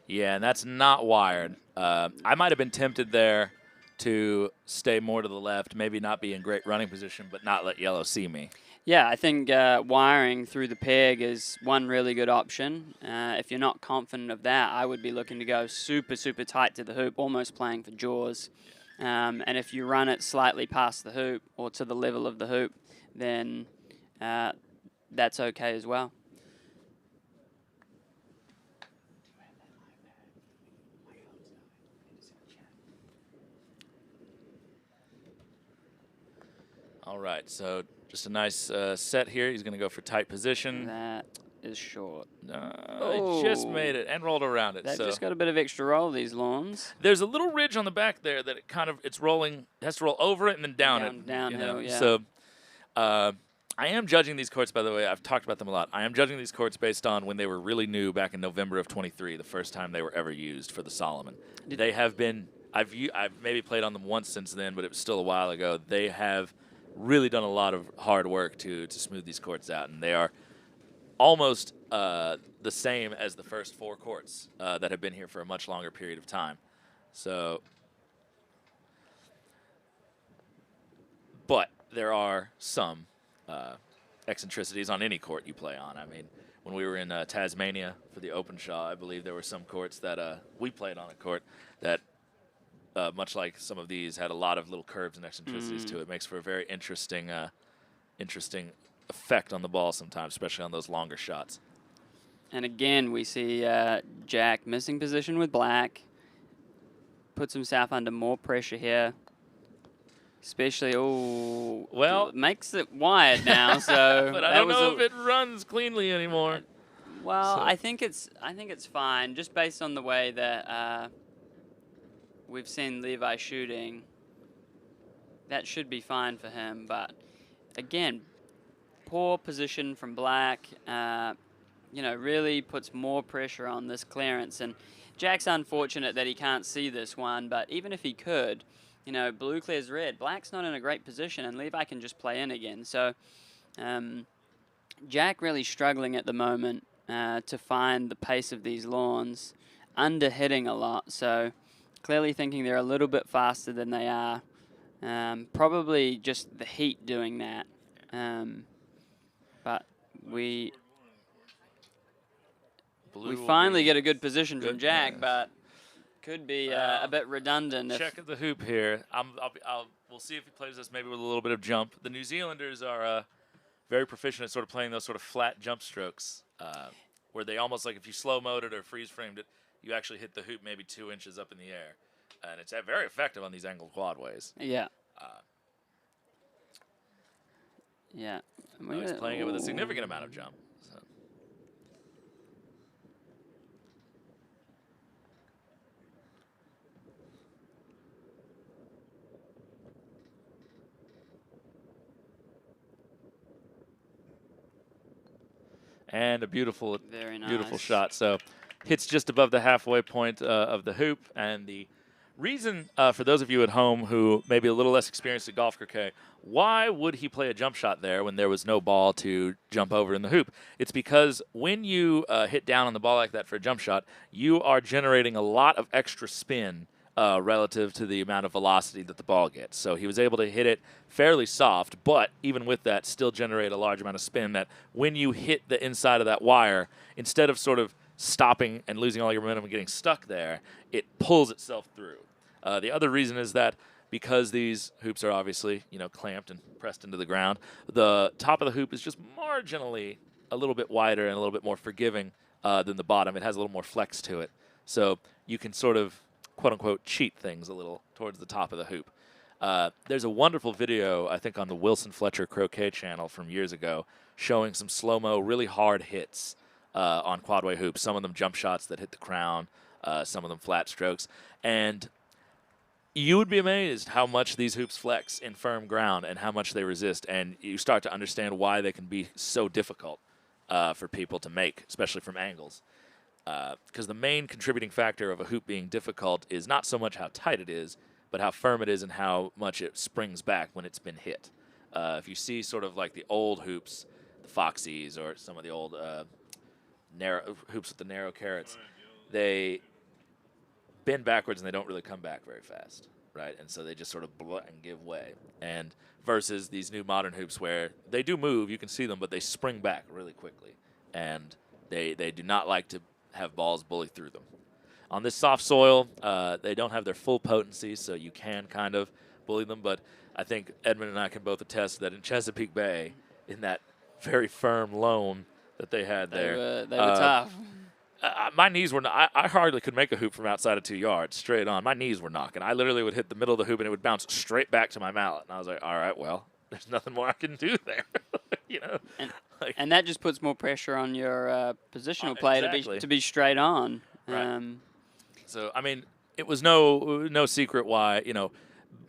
Yeah, and that's not wired. I might have been tempted there to stay more to the left, maybe not be in great running position, but not let yellow see me. Yeah, I think wiring through the peg is one really good option. If you're not confident of that, I would be looking to go super, super tight to the hoop, almost playing for jaws. And if you run it slightly past the hoop or to the level of the hoop, then that's okay as well. All right, so just a nice set here. He's going to go for tight position. That is short. He just made it and rolled around it. They've so just got a bit of extra roll, these lawns. there's a little ridge on the back there that it's rolling, has to roll over it and then down it. Downhill, yeah. So I am judging these courts, by the way. I've talked about them a lot. I am judging these courts based on when they were really new back in November of 23, the first time they were ever used for the Solomon. They have been, I've maybe played on them once since then, but it was still a while ago. They have really done a lot of hard work to smooth these courts out, and they are almost the same as the first 4 courts that have been here for a much longer period of time. So, but there are some eccentricities on any court you play on. I mean, when we were in Tasmania for the Openshaw, I believe there were some courts that we played on a court that, much like some of these, had a lot of little curves and eccentricities to it. Makes for a very interesting effect on the ball sometimes, especially on those longer shots. And again, we see Jack missing position with black. Puts himself under more pressure here. Especially, well, makes it wide now. So, but I don't know if it runs cleanly anymore. Well, so I think it's fine, just based on the way that we've seen Levi shooting. That should be fine for him. But again, poor position from black. You know, really puts more pressure on this clearance. And Jack's unfortunate that he can't see this one. But even if he could, you know, blue clears red. Black's not in a great position, and Levi can just play in again. So Jack really struggling at the moment to find the pace of these lawns, under-hitting a lot. So clearly thinking they're a little bit faster than they are. Probably just the heat doing that. But we finally get a good position from Jack, but could be a bit redundant. Check at the hoop here. We'll see if he plays this maybe with a little bit of jump. The New Zealanders are very proficient at sort of playing those sort of flat jump strokes, where they almost like if you slow-moed it or freeze-framed it, you actually hit the hoop maybe 2 inches up in the air. And it's very effective on these angled quadways. Yeah. Yeah. He's playing it with a significant amount of jump. So. And a beautiful, beautiful shot. So hits just above the halfway point of the hoop. And the reason for those of you at home who may be a little less experienced at golf croquet, why would he play a jump shot there when there was no ball to jump over in the hoop? It's because when you hit down on the ball like that for a jump shot, you are generating a lot of extra spin relative to the amount of velocity that the ball gets. So he was able to hit it fairly soft, but even with that, still generate a large amount of spin that when you hit the inside of that wire, instead of sort of stopping and losing all your momentum and getting stuck there, it pulls itself through. The other reason is that because these hoops are obviously, you know, clamped and pressed into the ground, the top of the hoop is just marginally a little bit wider and a little bit more forgiving than the bottom. It has a little more flex to it. So you can sort of, quote-unquote, cheat things a little towards the top of the hoop. There's a wonderful video, I think, on the Wilson Fletcher Croquet channel from years ago showing some slow-mo, really hard hits on quadway hoops, some of them jump shots that hit the crown, some of them flat strokes. And you would be amazed how much these hoops flex in firm ground and how much they resist. And you start to understand why they can be so difficult for people to make, especially from angles. Because the main contributing factor of a hoop being difficult is not so much how tight it is, but how firm it is and how much it springs back when it's been hit. If you see sort of like the old hoops, the Foxys or some of the old narrow hoops with the narrow carrots, they bend backwards and they don't really come back very fast, right? And so they just sort of and give way. And versus these new modern hoops where they do move, you can see them, but they spring back really quickly. And they do not like to have balls bully through them. On this soft soil, they don't have their full potency, so you can kind of bully them. But I think Edmund and I can both attest that in Chesapeake Bay, in that very firm loam that they had there, They were tough. my knees were not, I hardly could make a hoop from outside of 2 yards straight on. My knees were knocking. I literally would hit the middle of the hoop and it would bounce straight back to my mallet. And I was like, all right, well, there's nothing more I can do there. You know, and that just puts more pressure on your positional play exactly. to be straight on. Right. So I mean, it was no secret why, you know,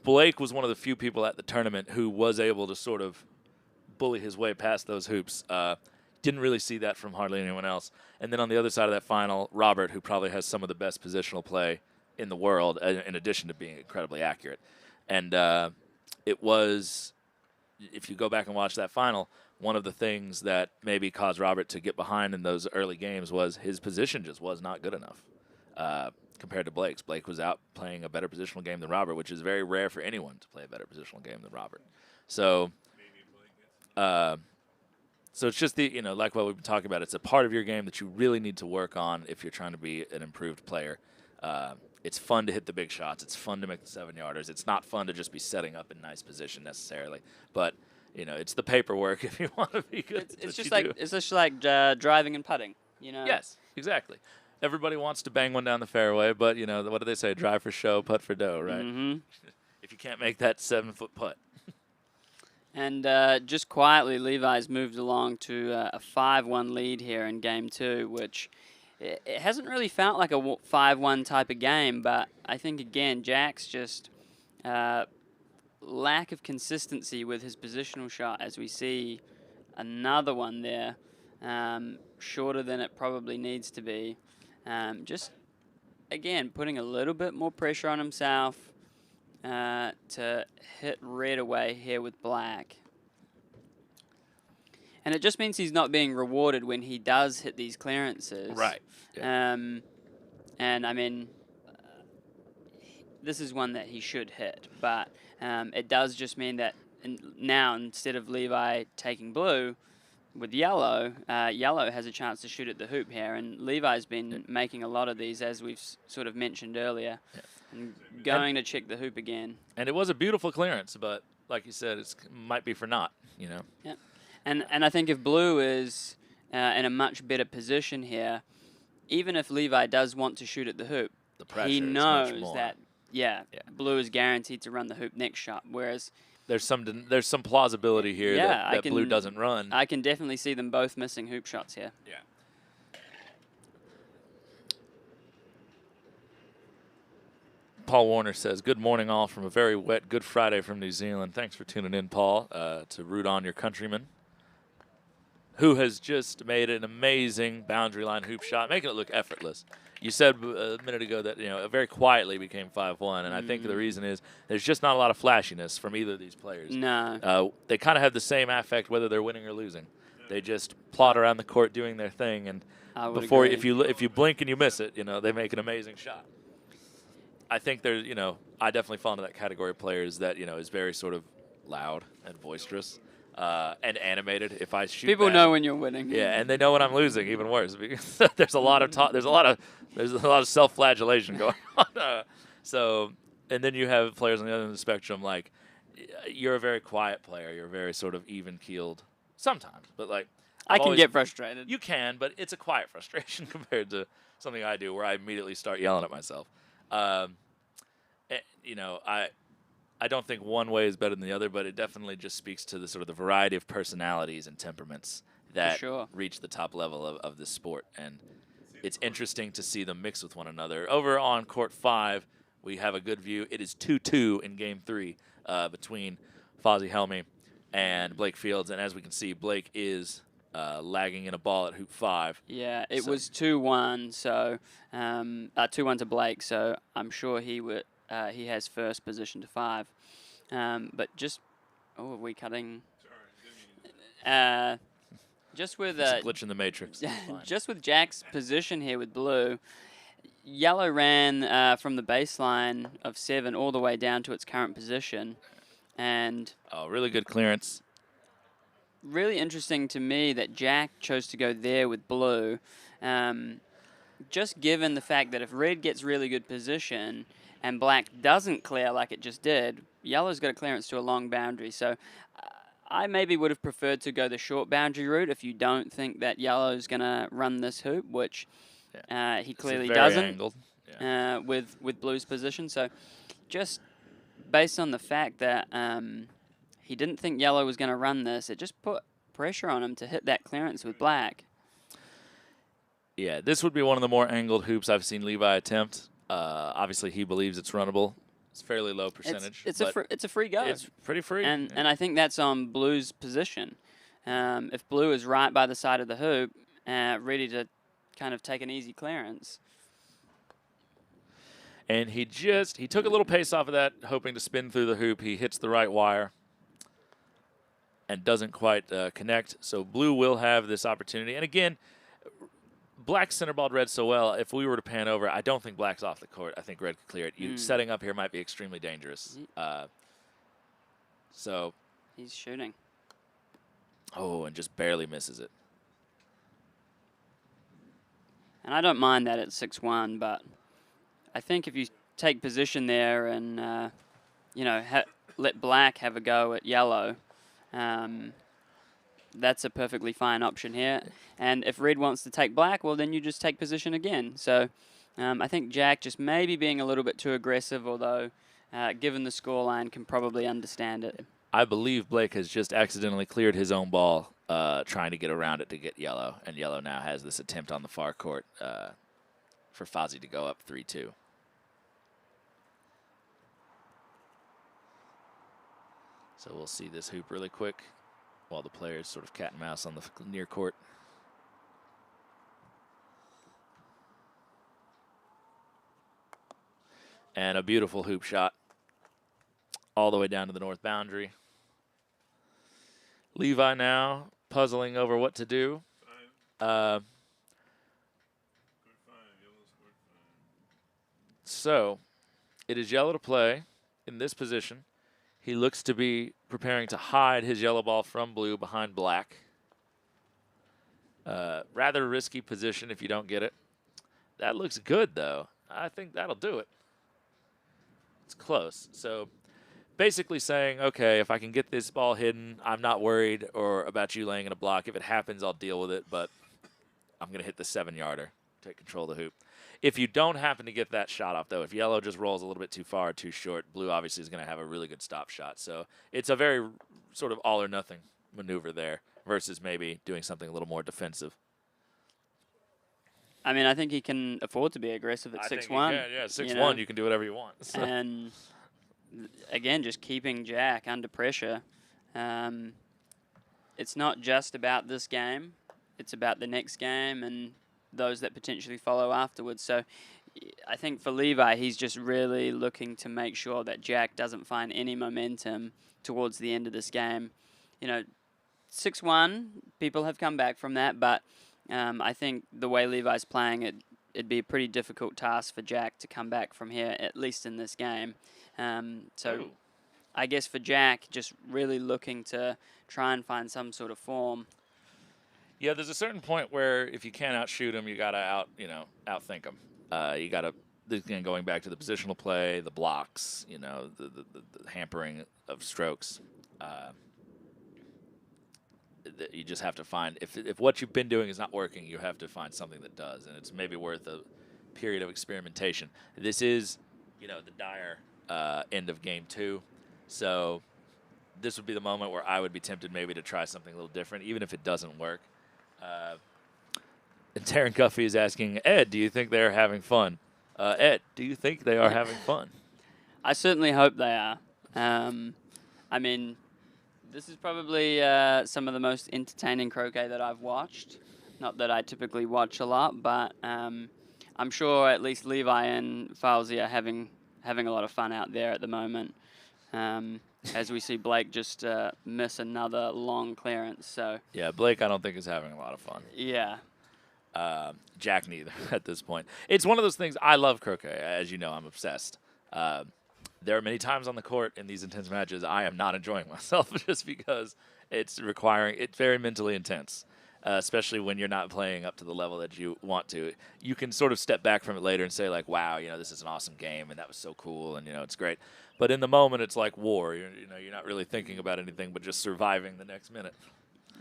Blake was one of the few people at the tournament who was able to sort of bully his way past those hoops. Didn't really see that from hardly anyone else. And then on the other side of that final, Robert, who probably has some of the best positional play in the world, in addition to being incredibly accurate. And it was, if you go back and watch that final, one of the things that maybe caused Robert to get behind in those early games was his position just was not good enough compared to Blake's. Blake was out playing a better positional game than Robert, which is very rare for anyone to play a better positional game than Robert. So, so it's just the, you know, like what we've been talking about, it's a part of your game that you really need to work on if you're trying to be an improved player. It's fun to hit the big shots. It's fun to make the 7-yarders. It's not fun to just be setting up in nice position necessarily. But, you know, it's the paperwork if you want to be good. It's just like driving and putting, you know? Yes, exactly. Everybody wants to bang one down the fairway, but, you know, what do they say? Drive for show, putt for dough, right? Mm-hmm. If you can't make that 7-foot putt. And just quietly, Levi's moved along to a 5-1 lead here in Game 2, which it hasn't really felt like a 5-1 type of game, but I think, again, Jack's just lack of consistency with his positional shot, as we see another one there, shorter than it probably needs to be. Just, again, putting a little bit more pressure on himself to hit red away here with black. And it just means he's not being rewarded when he does hit these clearances. Right. Yeah. And, I mean, this is one that he should hit. But it does just mean that now, instead of Levi taking blue with yellow, yellow has a chance to shoot at the hoop here. And Levi's been making a lot of these, as we've sort of mentioned earlier. Yeah. And going to check the hoop again. And it was a beautiful clearance, but like you said, it might be for naught, you know. Yeah. And I think if blue is in a much better position here, even if Levi does want to shoot at the hoop, the pressure he knows is much more. that blue is guaranteed to run the hoop next shot. Whereas there's some plausibility here that blue doesn't run. I can definitely see them both missing hoop shots here. Yeah. Paul Warner says, good morning all from a very wet Good Friday from New Zealand. Thanks for tuning in, Paul, to root on your countryman, who has just made an amazing boundary line hoop shot, making it look effortless. You said a minute ago that, you know, it very quietly became 5-1, and I think the reason is there's just not a lot of flashiness from either of these players. No. They kind of have the same affect whether they're winning or losing. They just plod around the court doing their thing, and before if you blink and you miss it, you know, they make an amazing shot. I think there's, you know, I definitely fall into that category of players that, you know, is very sort of loud and boisterous and animated. If I shoot, people know when you're winning. Yeah, and they know when I'm losing, even worse, because there's a lot of there's a lot of self-flagellation going on. So, and then you have players on the other end of the spectrum, like you're a very quiet player. You're very sort of even-keeled sometimes, but like I can get frustrated. You can, but it's a quiet frustration compared to something I do where I immediately start yelling at myself. You know, I don't think one way is better than the other, but it definitely just speaks to the sort of the variety of personalities and temperaments that reach the top level of this sport. And it's interesting to see them mix with one another. Over on court 5, we have a good view. It is 2-2 in game 3 between Fawzy Helmy and Blake Fields. And as we can see, Blake is lagging in a ball at hoop 5. Yeah, it was 2-1, so 2-1 to Blake. So I'm sure he has first position to 5. But just are we cutting? Just with a glitch in the matrix. Just with Jack's position here with blue, Yellow ran from the baseline of 7 all the way down to its current position. And oh, really good clearance. really interesting to me that Jack chose to go there with blue. Just given the fact that if red gets really good position and black doesn't clear like it just did, yellow's got a clearance to a long boundary. So I maybe would have preferred to go the short boundary route if you don't think that yellow's going to run this hoop, which he clearly doesn't with blue's position. So just based on the fact that he didn't think yellow was going to run this, it just put pressure on him to hit that clearance with black. Yeah, this would be one of the more angled hoops I've seen Levi attempt. Obviously, he believes it's runnable. It's fairly low percentage. It's a free go. It's pretty free. And I think that's on blue's position. If blue is right by the side of the hoop, ready to kind of take an easy clearance. And he took a little pace off of that, hoping to spin through the hoop. He hits the right wire and doesn't quite connect. So blue will have this opportunity. And again, black center balled red so well. If we were to pan over, I don't think black's off the court. I think red could clear it. You setting up here might be extremely dangerous. So he's shooting. Oh, and just barely misses it. And I don't mind that at 6-1, but I think if you take position there and you know, let black have a go at yellow, that's a perfectly fine option here. And if red wants to take black, well, then you just take position again. So I think Jack just maybe being a little bit too aggressive, although given the scoreline, can probably understand it. I believe Blake has just accidentally cleared his own ball trying to get around it to get yellow. And yellow now has this attempt on the far court for Fawzy to go up 3-2. So we'll see this hoop really quick while the players sort of cat and mouse on the near court. And a beautiful hoop shot all the way down to the north boundary. Levi now puzzling over what to do. So it is yellow to play in this position. He looks to be preparing to hide his yellow ball from blue behind black. Rather risky position if you don't get it. That looks good, though. I think that'll do it. It's close. So basically saying, okay, if I can get this ball hidden, I'm not worried or about you laying in a block. If it happens, I'll deal with it, but I'm going to hit the 7-yarder, take control of the hoop. If you don't happen to get that shot off, though, if yellow just rolls a little bit too far or too short, blue obviously is going to have a really good stop shot. So it's a very sort of all or nothing maneuver there versus maybe doing something a little more defensive. I mean, I think he can afford to be aggressive at 6-1. Yeah, 6-1, you can do whatever you want. So. And again, just keeping Jack under pressure. It's not just about this game. It's about the next game and those that potentially follow afterwards. So I think for Levi, he's just really looking to make sure that Jack doesn't find any momentum towards the end of this game. You know, 6-1, people have come back from that, but I think the way Levi's playing, it'd be a pretty difficult task for Jack to come back from here, at least in this game. So I guess for Jack, just really looking to try and find some sort of form. Yeah, there's a certain point where if you can't outshoot him, you gotta outthink him. You gotta, again, going back to the positional play, the blocks, you know, the hampering of strokes. You just have to find if what you've been doing is not working, you have to find something that does, and it's maybe worth a period of experimentation. This is, you know, the dire end of game 2, so this would be the moment where I would be tempted maybe to try something a little different, even if it doesn't work. And Taryn Guffey is asking, Ed, do you think they're having fun? Ed, do you think they are having fun? I certainly hope they are. I mean, this is probably some of the most entertaining croquet that I've watched. Not that I typically watch a lot, but I'm sure at least Levi and Fawzy are having a lot of fun out there at the moment. As we see Blake just miss another long clearance. So yeah, Blake I don't think is having a lot of fun. Yeah. Jack neither at this point. It's one of those things. I love croquet. As you know, I'm obsessed. There are many times on the court in these intense matches I am not enjoying myself just because it's very mentally intense, especially when you're not playing up to the level that you want to. You can sort of step back from it later and say, like, wow, this is an awesome game, and that was so cool, and, it's great. But in the moment, it's like war. You're not really thinking about anything but just surviving the next minute.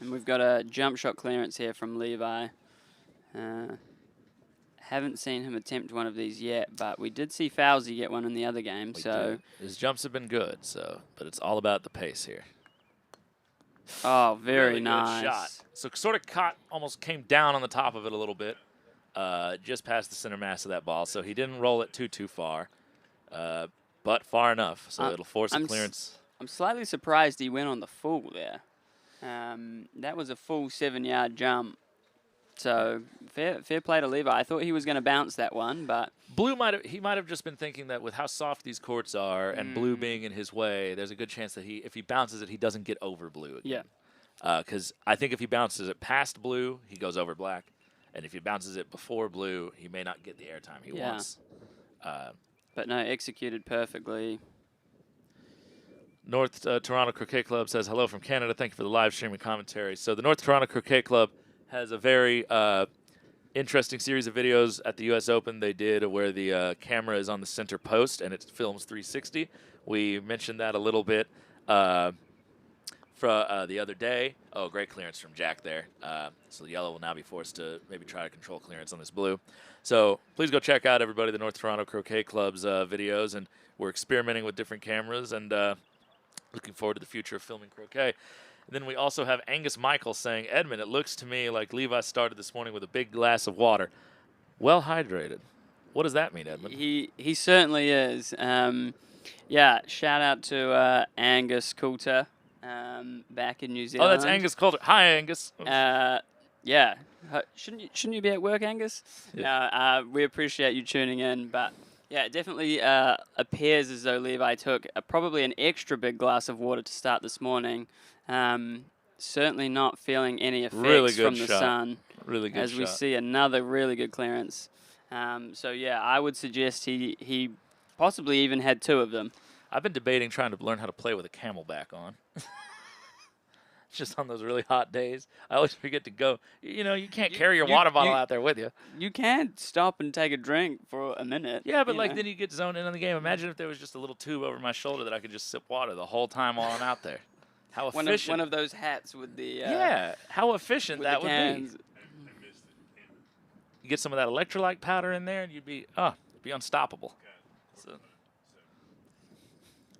And we've got a jump shot clearance here from Levi. Haven't seen him attempt one of these yet, but we did see Fawzy get one in the other game. His jumps have been good, but it's all about the pace here. Oh, very really nice. Good shot. So sort of almost came down on the top of it a little bit, just past the center mass of that ball. So he didn't roll it too far, but far enough. So it'll force a clearance. I'm slightly surprised he went on the full there. That was a full 7-yard jump. So fair play to Levi. I thought he was going to bounce that one, but Blue might have just been thinking that with how soft these courts are and Blue being in his way, there's a good chance that if he bounces it, he doesn't get over Blue again. Yeah. Because I think if he bounces it past Blue, he goes over Black, and if he bounces it before Blue, he may not get the airtime he wants. But no, executed perfectly. North Toronto Croquet Club says, hello from Canada. Thank you for the live streaming commentary. So the North Toronto Croquet Club has a very interesting series of videos at the U.S. Open they did where the camera is on the center post and it films 360. We mentioned that a little bit the other day. Oh, great clearance from Jack there. So the yellow will now be forced to maybe try to control clearance on this blue. So please go check out, everybody, the North Toronto Croquet Club's videos. And we're experimenting with different cameras and looking forward to the future of filming croquet. And then we also have Angus Michael saying, Edmund, it looks to me like Levi started this morning with a big glass of water. Well hydrated. What does that mean, Edmund? He certainly is. Yeah, shout out to Angus Coulter back in New Zealand. Oh, that's Angus Coulter. Hi, Angus. Yeah. Shouldn't you be at work, Angus? Yeah. We appreciate you tuning in, but yeah, it definitely appears as though Levi took probably an extra big glass of water to start this morning. Certainly not feeling any effects from the sun. Really good as shot. we see another really good clearance. So yeah, I would suggest he possibly even had 2 of them. I've been debating trying to learn how to play with a camelback on. Just on those really hot days. I always forget to go. You can't carry your water bottle out there with you. You can stop and take a drink for a minute. Yeah, but then you get zoned in on the game. Imagine if there was just a little tube over my shoulder that I could just sip water the whole time while I'm out there. How efficient. One of those hats with the... yeah, how efficient that would be. You get some of that electrolyte powder in there and you'd be unstoppable. So.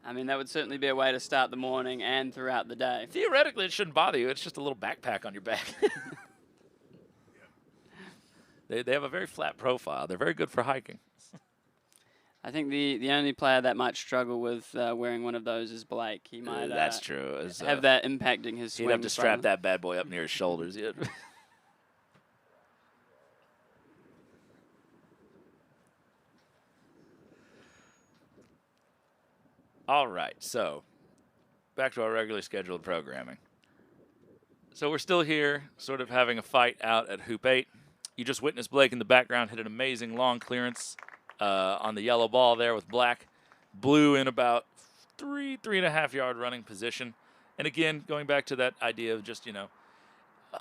I mean, that would certainly be a way to start the morning and throughout the day. Theoretically, it shouldn't bother you. It's just a little backpack on your back. They have a very flat profile. They're very good for hiking. I think the only player that might struggle with wearing one of those is Blake. He might that's true. Have that impacting his swing. He'd have to strap that bad boy up near his shoulders. Yeah. All right, so back to our regularly scheduled programming. So we're still here, sort of having a fight out at Hoop 8. You just witnessed Blake in the background hit an amazing long clearance on the yellow ball there with Black. Blue in about 3.5 yard running position. And again, going back to that idea of just,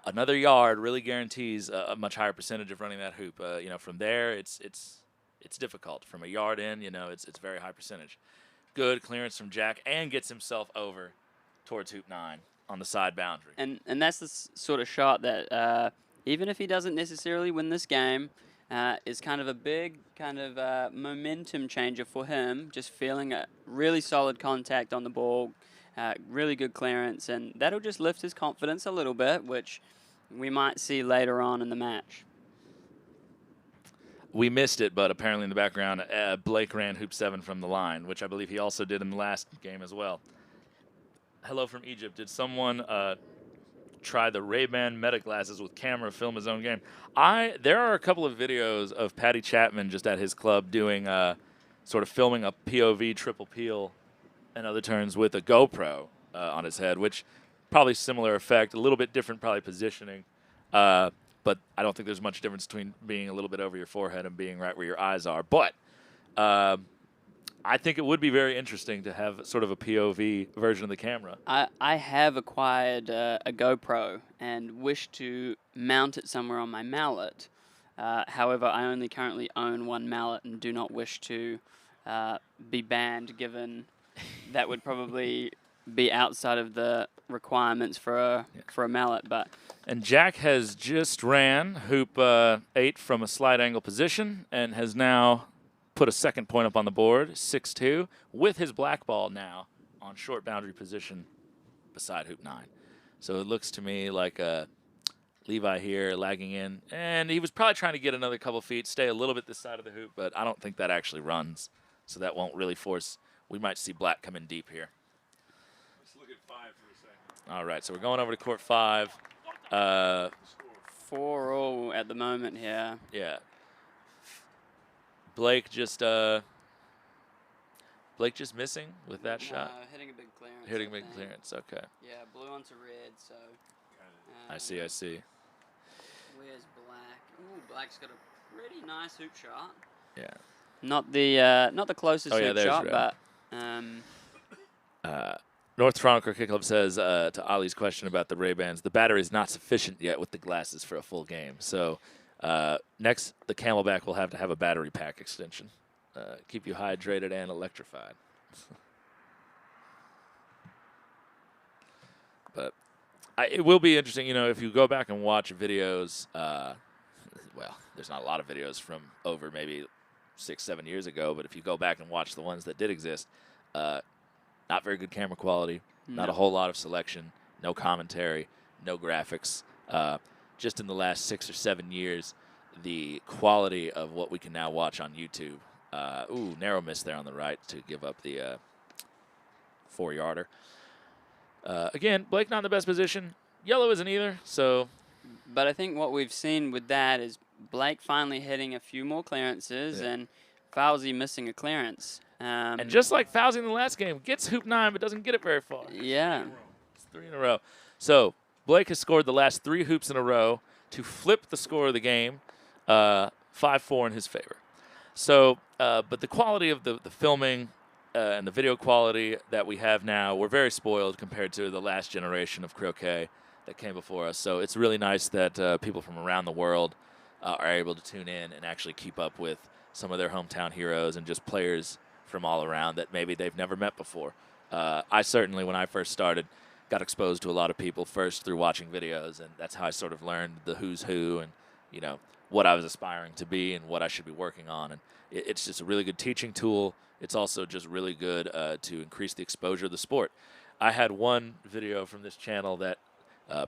another yard really guarantees a much higher percentage of running that hoop. From there, it's difficult. From a yard in, it's very high percentage. Good clearance from Jack and gets himself over towards hoop 9 on the side boundary. And that's the sort of shot that even if he doesn't necessarily win this game, is kind of a big momentum changer for him. Just feeling a really solid contact on the ball, really good clearance, and that'll just lift his confidence a little bit, which we might see later on in the match. We missed it, but apparently in the background, Blake ran hoop 7 from the line, which I believe he also did in the last game as well. Hello from Egypt. Did someone try the Ray-Ban Meta glasses with camera, film his own game? There are a couple of videos of Patty Chapman just at his club doing sort of filming a POV triple peel and other turns with a on his head, which probably similar effect, a little bit different probably positioning. But but I don't think there's much difference between being a little bit over your forehead and being right where your eyes are. But I think it would be very interesting to have sort of a POV version of the camera. I have acquired a GoPro and wish to mount it somewhere on my mallet. However, I only currently own one mallet and do not wish to be banned, given that would probably be outside of the requirements for a mallet. And Jack has just ran hoop 8 from a slide angle position and has now put a second point up on the board, 6-2, with his black ball now on short boundary position beside hoop 9. So it looks to me like Levi here lagging in, and he was probably trying to get another couple feet, stay a little bit this side of the hoop, but I don't think that actually runs. So that won't really force. We might see black come in deep here. Let's look at 5 for a second. All right, so we're going over to court 5. 4-all at the moment here. Yeah. Blake just missing with that shot. Hitting a big clearance. Hitting a big clearance. Okay. Yeah, blue onto red. So. I see. I see. Where's black? Ooh, black's got a pretty nice hoop shot. Yeah. Not the closest hoop shot, red. but. North Toronto Cricket Club says to Ali's question about the Ray-Bans, the battery is not sufficient yet with the glasses for a full game. So next, the Camelback will have to have a battery pack extension. Keep you hydrated and electrified. But it will be interesting, you know, if you go back and watch videos, well, there's not a lot of videos from over maybe 6-7 years ago, but if you go back and watch the ones that did exist, not very good camera quality, not a whole lot of selection, no commentary, no graphics. Just in the last 6 or 7 years, the quality of what we can now watch on YouTube. Ooh, narrow miss there on the right to give up the 4-yarder. Again, Blake not in the best position. Yellow isn't either, so. But I think what we've seen with that is Blake finally hitting a few more clearances and Fawzy missing a clearance. And just like Fawzy in the last game, gets hoop 9 but doesn't get it very far. Yeah. It's 3 in a row. So Blake has scored the last 3 hoops in a row to flip the score of the game, 5-4 in his favor. So, but the quality of the filming and the video quality that we have now, we're very spoiled compared to the last generation of croquet that came before us. So it's really nice that people from around the world are able to tune in and actually keep up with some of their hometown heroes and just players from all around that maybe they've never met before. I certainly, when I first started, got exposed to a lot of people first through watching videos, and that's how I sort of learned the who's who and, you know, what I was aspiring to be and what I should be working on. And it's just a really good teaching tool. It's also just really good to increase the exposure of the sport. I had one video from this channel that,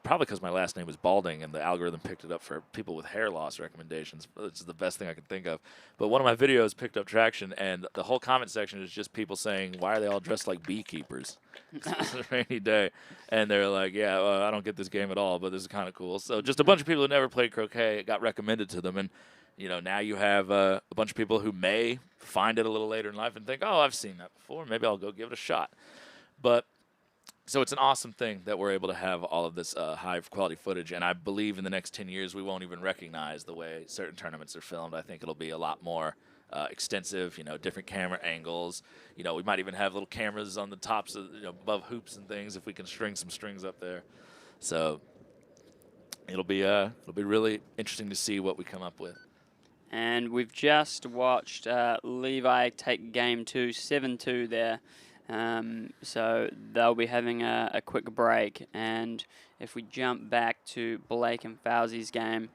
probably because my last name was Balding and the algorithm picked it up for people with hair loss recommendations. It's the best thing I can think of. But one of my videos picked up traction, and the whole comment section is just people saying, why are they all dressed like beekeepers? It's a rainy day. And they're like, yeah, I don't get this game at all, but this is kind of cool. So just a bunch of people who never played croquet got recommended to them. And, you know, now you have a bunch of people who may find it a little later in life and think, oh, I've seen that before. Maybe I'll go give it a shot. But so it's an awesome thing that we're able to have all of this high-quality footage, and I believe in the next 10 years we won't even recognize the way certain tournaments are filmed. I think it'll be a lot more extensive, you know, different camera angles. You know, we might even have little cameras on the tops of, you know, above hoops and things if we can string some strings up there. So it'll be really interesting to see what we come up with. And we've just watched Levi take game 2, 7-2 there. So they'll be having a quick break. And if we jump back to Blake and Fawzy's game,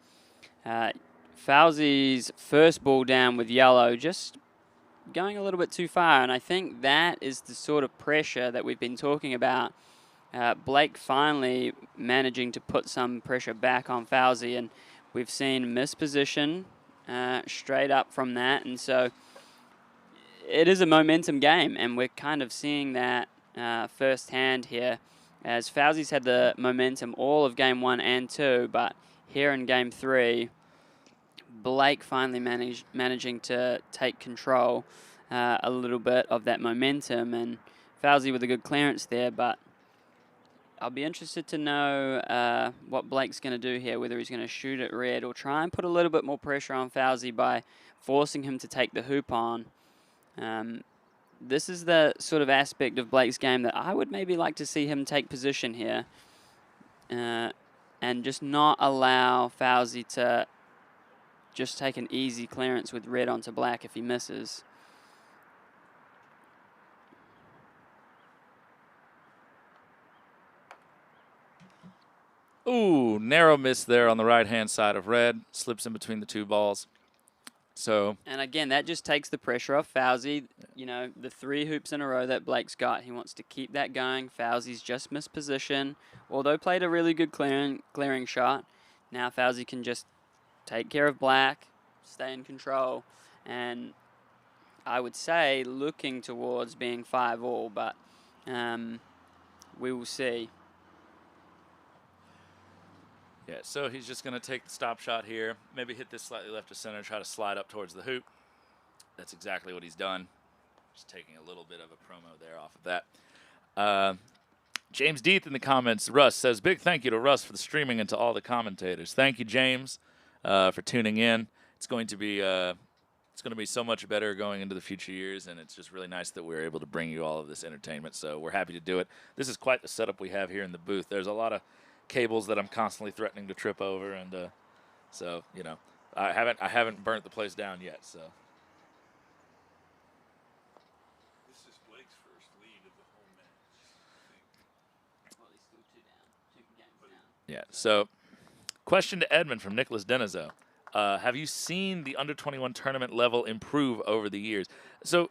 Fawzy's first ball down with yellow just going a little bit too far. And I think that is the sort of pressure that we've been talking about. Blake finally managing to put some pressure back on Fawzy, and we've seen misposition straight up from that. And so it is a momentum game, and we're kind of seeing that firsthand here, as Fawzy's had the momentum all of game 1 and 2, but here in game 3, Blake finally managing to take control a little bit of that momentum, and Fawzy with a good clearance there, but I'll be interested to know what Blake's going to do here, whether he's going to shoot at red or try and put a little bit more pressure on Fawzy by forcing him to take the hoop on. This is the sort of aspect of Blake's game that I would maybe like to see him take position here and just not allow Fawzy to just take an easy clearance with red onto black if he misses. Ooh, narrow miss there on the right-hand side of red. Slips in between the two balls. So. And again, that just takes the pressure off Fawzy. You know, the 3 hoops in a row that Blake's got, he wants to keep that going. Fawzy's just missed position, although played a really good clearing shot. Now Fawzy can just take care of black, stay in control, and I would say looking towards being 5-all, but we will see. Yeah, so he's just going to take the stop shot here, maybe hit this slightly left of center, try to slide up towards the hoop. That's exactly what he's done. Just taking a little bit of a promo there off of that. James Deeth in the comments, Russ says, big thank you to Russ for the streaming and to all the commentators. Thank you, James, for tuning in. It's going to be so much better going into the future years, and it's just really nice that we're able to bring you all of this entertainment. So we're happy to do it. This is quite the setup we have here in the booth. There's a lot of cables that I'm constantly threatening to trip over, and so you know, I haven't burnt the place down yet. So This is Blake's first lead of the whole match. Well, he's still 2 down. 2 games down. yeah. So question to Edmund from Nicholas Denizo: have you seen the under-21 tournament level improve over the years? So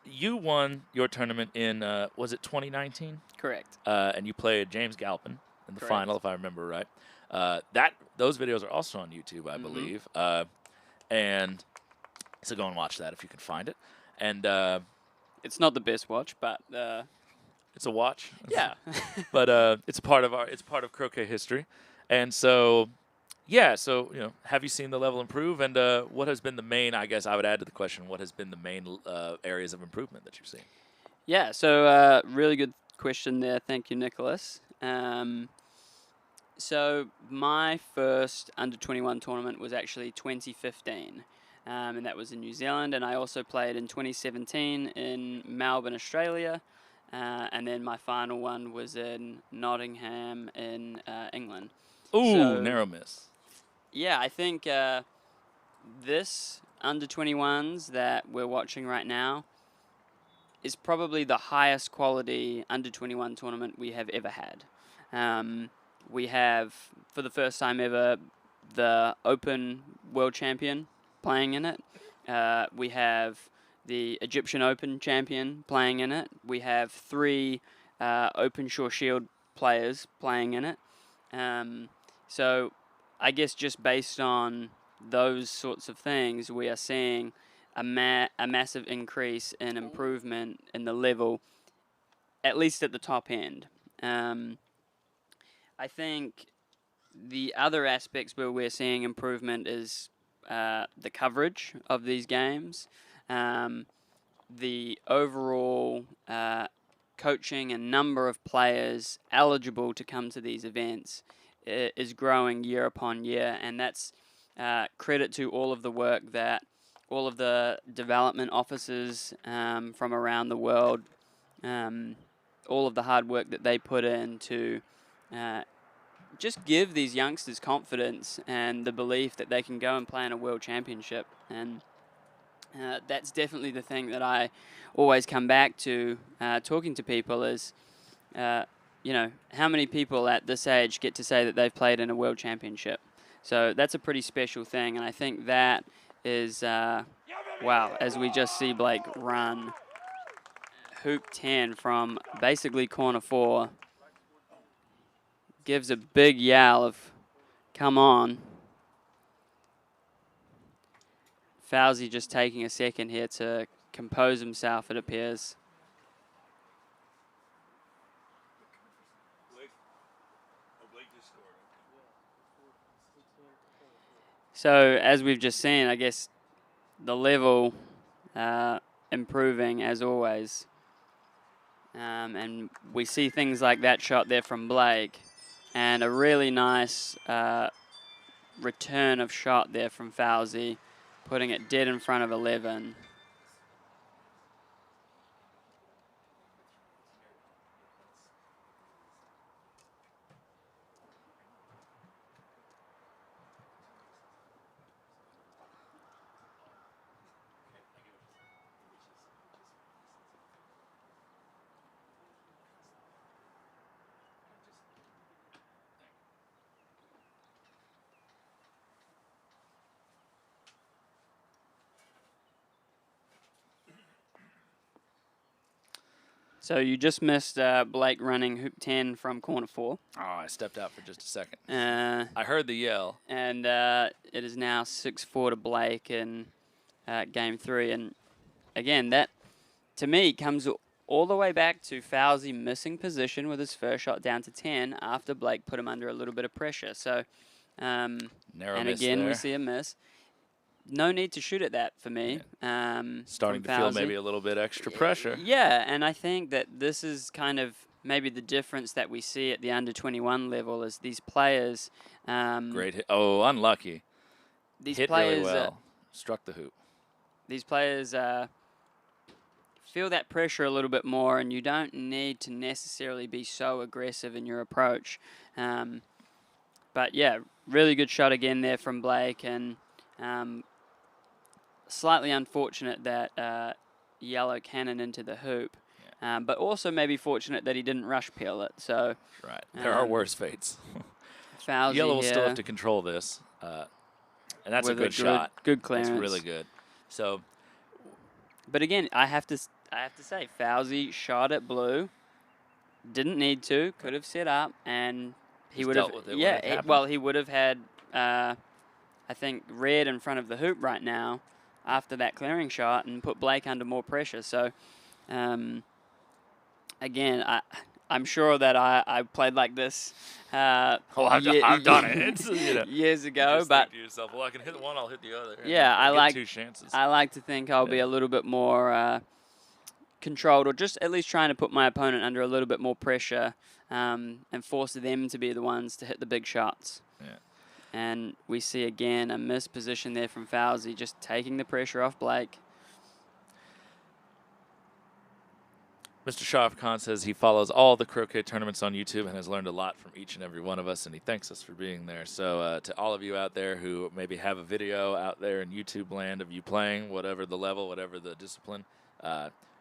you won your tournament in was it 2019? Correct. And you played James Galpin in the final, if I remember right. Those videos are also on YouTube, I believe. And so go and watch that if you can find it. And it's not the best watch, but it's a watch. Yeah. But it's part of croquet history. And so yeah, so you know, have you seen the level improve? And what has been the main? I guess I would add to the question: what has been the main areas of improvement that you've seen? Yeah. So really good question there. Thank you, Nicholas. So my first under-21 tournament was actually 2015, and that was in New Zealand. And I also played in 2017 in Melbourne, Australia, and then my final one was in Nottingham in England. Ooh, so, narrow miss. Yeah, I think this under-21s that we're watching right now is probably the highest quality under-21 tournament we have ever had. We have, for the first time ever, the Open World Champion playing in it. We have the Egyptian Open Champion playing in it. We have 3 Open Shore Shield players playing in it. So I guess just based on those sorts of things, we are seeing a massive increase in improvement in the level, at least at the top end. I think the other aspects where we're seeing improvement is the coverage of these games, the overall coaching and number of players eligible to come to these events is growing year upon year, and that's credit to all of the work that all of the development officers from around the world, all of the hard work that they put in to just give these youngsters confidence and the belief that they can go and play in a world championship. And that's definitely the thing that I always come back to talking to people is, you know, how many people at this age get to say that they've played in a world championship? So that's a pretty special thing, and I think that is, wow, as we just see Blake run hoop 10 from basically corner 4, gives a big yell of, come on. Fawzy just taking a second here to compose himself, it appears. So, as we've just seen, I guess the level improving as always. And we see things like that shot there from Blake, and a really nice return of shot there from Fawzy, putting it dead in front of 11. So you just missed Blake running hoop 10 from corner 4. Oh, I stepped out for just a second. I heard the yell. And it is now 6-4 to Blake in game 3. And again, that to me comes all the way back to Fawzy missing position with his first shot down to 10 after Blake put him under a little bit of pressure. So, Narrow and miss again, there. we see a miss. No need to shoot at that for me. Starting to feel maybe a little bit extra pressure. Yeah, and I think that this is kind of maybe the difference that we see at the under-21 level is these players. Great hit. Oh, unlucky. These hit players really well. Struck the hoop. These players feel that pressure a little bit more, and you don't need to necessarily be so aggressive in your approach. But yeah, really good shot again there from Blake, and slightly unfortunate that yellow cannon into the hoop, but also maybe fortunate that he didn't rush peel it. So right, there are worse fates. Fawzy Yellow will here still have to control this, and that's a good shot. Good clearance. That's really good. So, but again, I have to say, Fawzy shot at blue. Didn't need to. Could have set up, and he would have. Yeah, well, he would have had. I think red in front of the hoop right now after that clearing shot and put Blake under more pressure. So, again, I'm sure that I played like this I've done it. It's, years ago. Just but think to yourself, well, I can hit one, I'll hit the other. Yeah, I like 2 chances. I like to think I'll be a little bit more controlled, or just at least trying to put my opponent under a little bit more pressure and force them to be the ones to hit the big shots. Yeah. And we see again a missed position there from Fawzy, just taking the pressure off Blake. Mr. Sharp Khan says he follows all the croquet tournaments on YouTube and has learned a lot from each and every one of us, and he thanks us for being there. So to all of you out there who maybe have a video out there in YouTube land of you playing, whatever the level, whatever the discipline,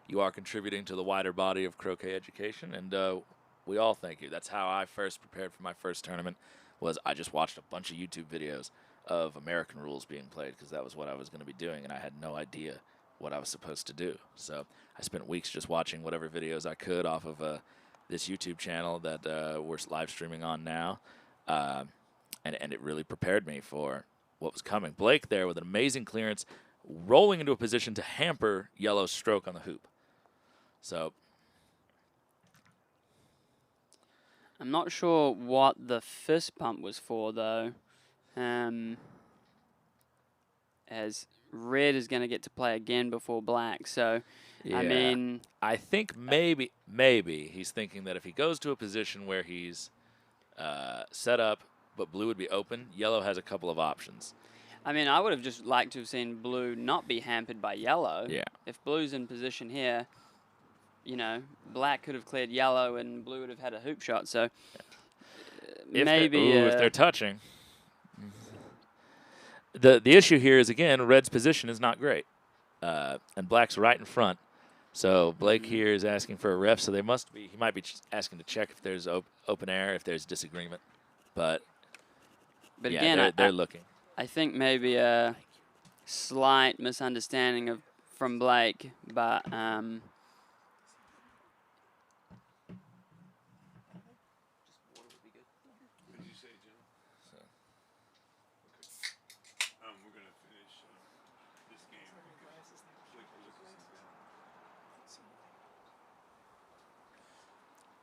you are contributing to the wider body of croquet education, and we all thank you. That's how I first prepared for my first tournament. Was I just watched a bunch of YouTube videos of American rules being played because that was what I was going to be doing, and I had no idea what I was supposed to do. So I spent weeks just watching whatever videos I could off of this YouTube channel that we're live streaming on now, and it really prepared me for what was coming. Blake there with an amazing clearance, rolling into a position to hamper Yellow's stroke on the hoop. So I'm not sure what the fist pump was for, though, as red is going to get to play again before black. So, yeah, I mean, I think maybe he's thinking that if he goes to a position where he's set up, but blue would be open, yellow has a couple of options. I mean, I would have just liked to have seen blue not be hampered by yellow. Yeah. If blue's in position here, you know, black could have cleared yellow and blue would have had a hoop shot. So maybe if they're touching. The issue here is, again, red's position is not great, and black's right in front. So Blake here is asking for a ref. So he might be asking to check if there's open air, if there's disagreement. But yeah, again, they're looking. I think maybe a slight misunderstanding from Blake, but.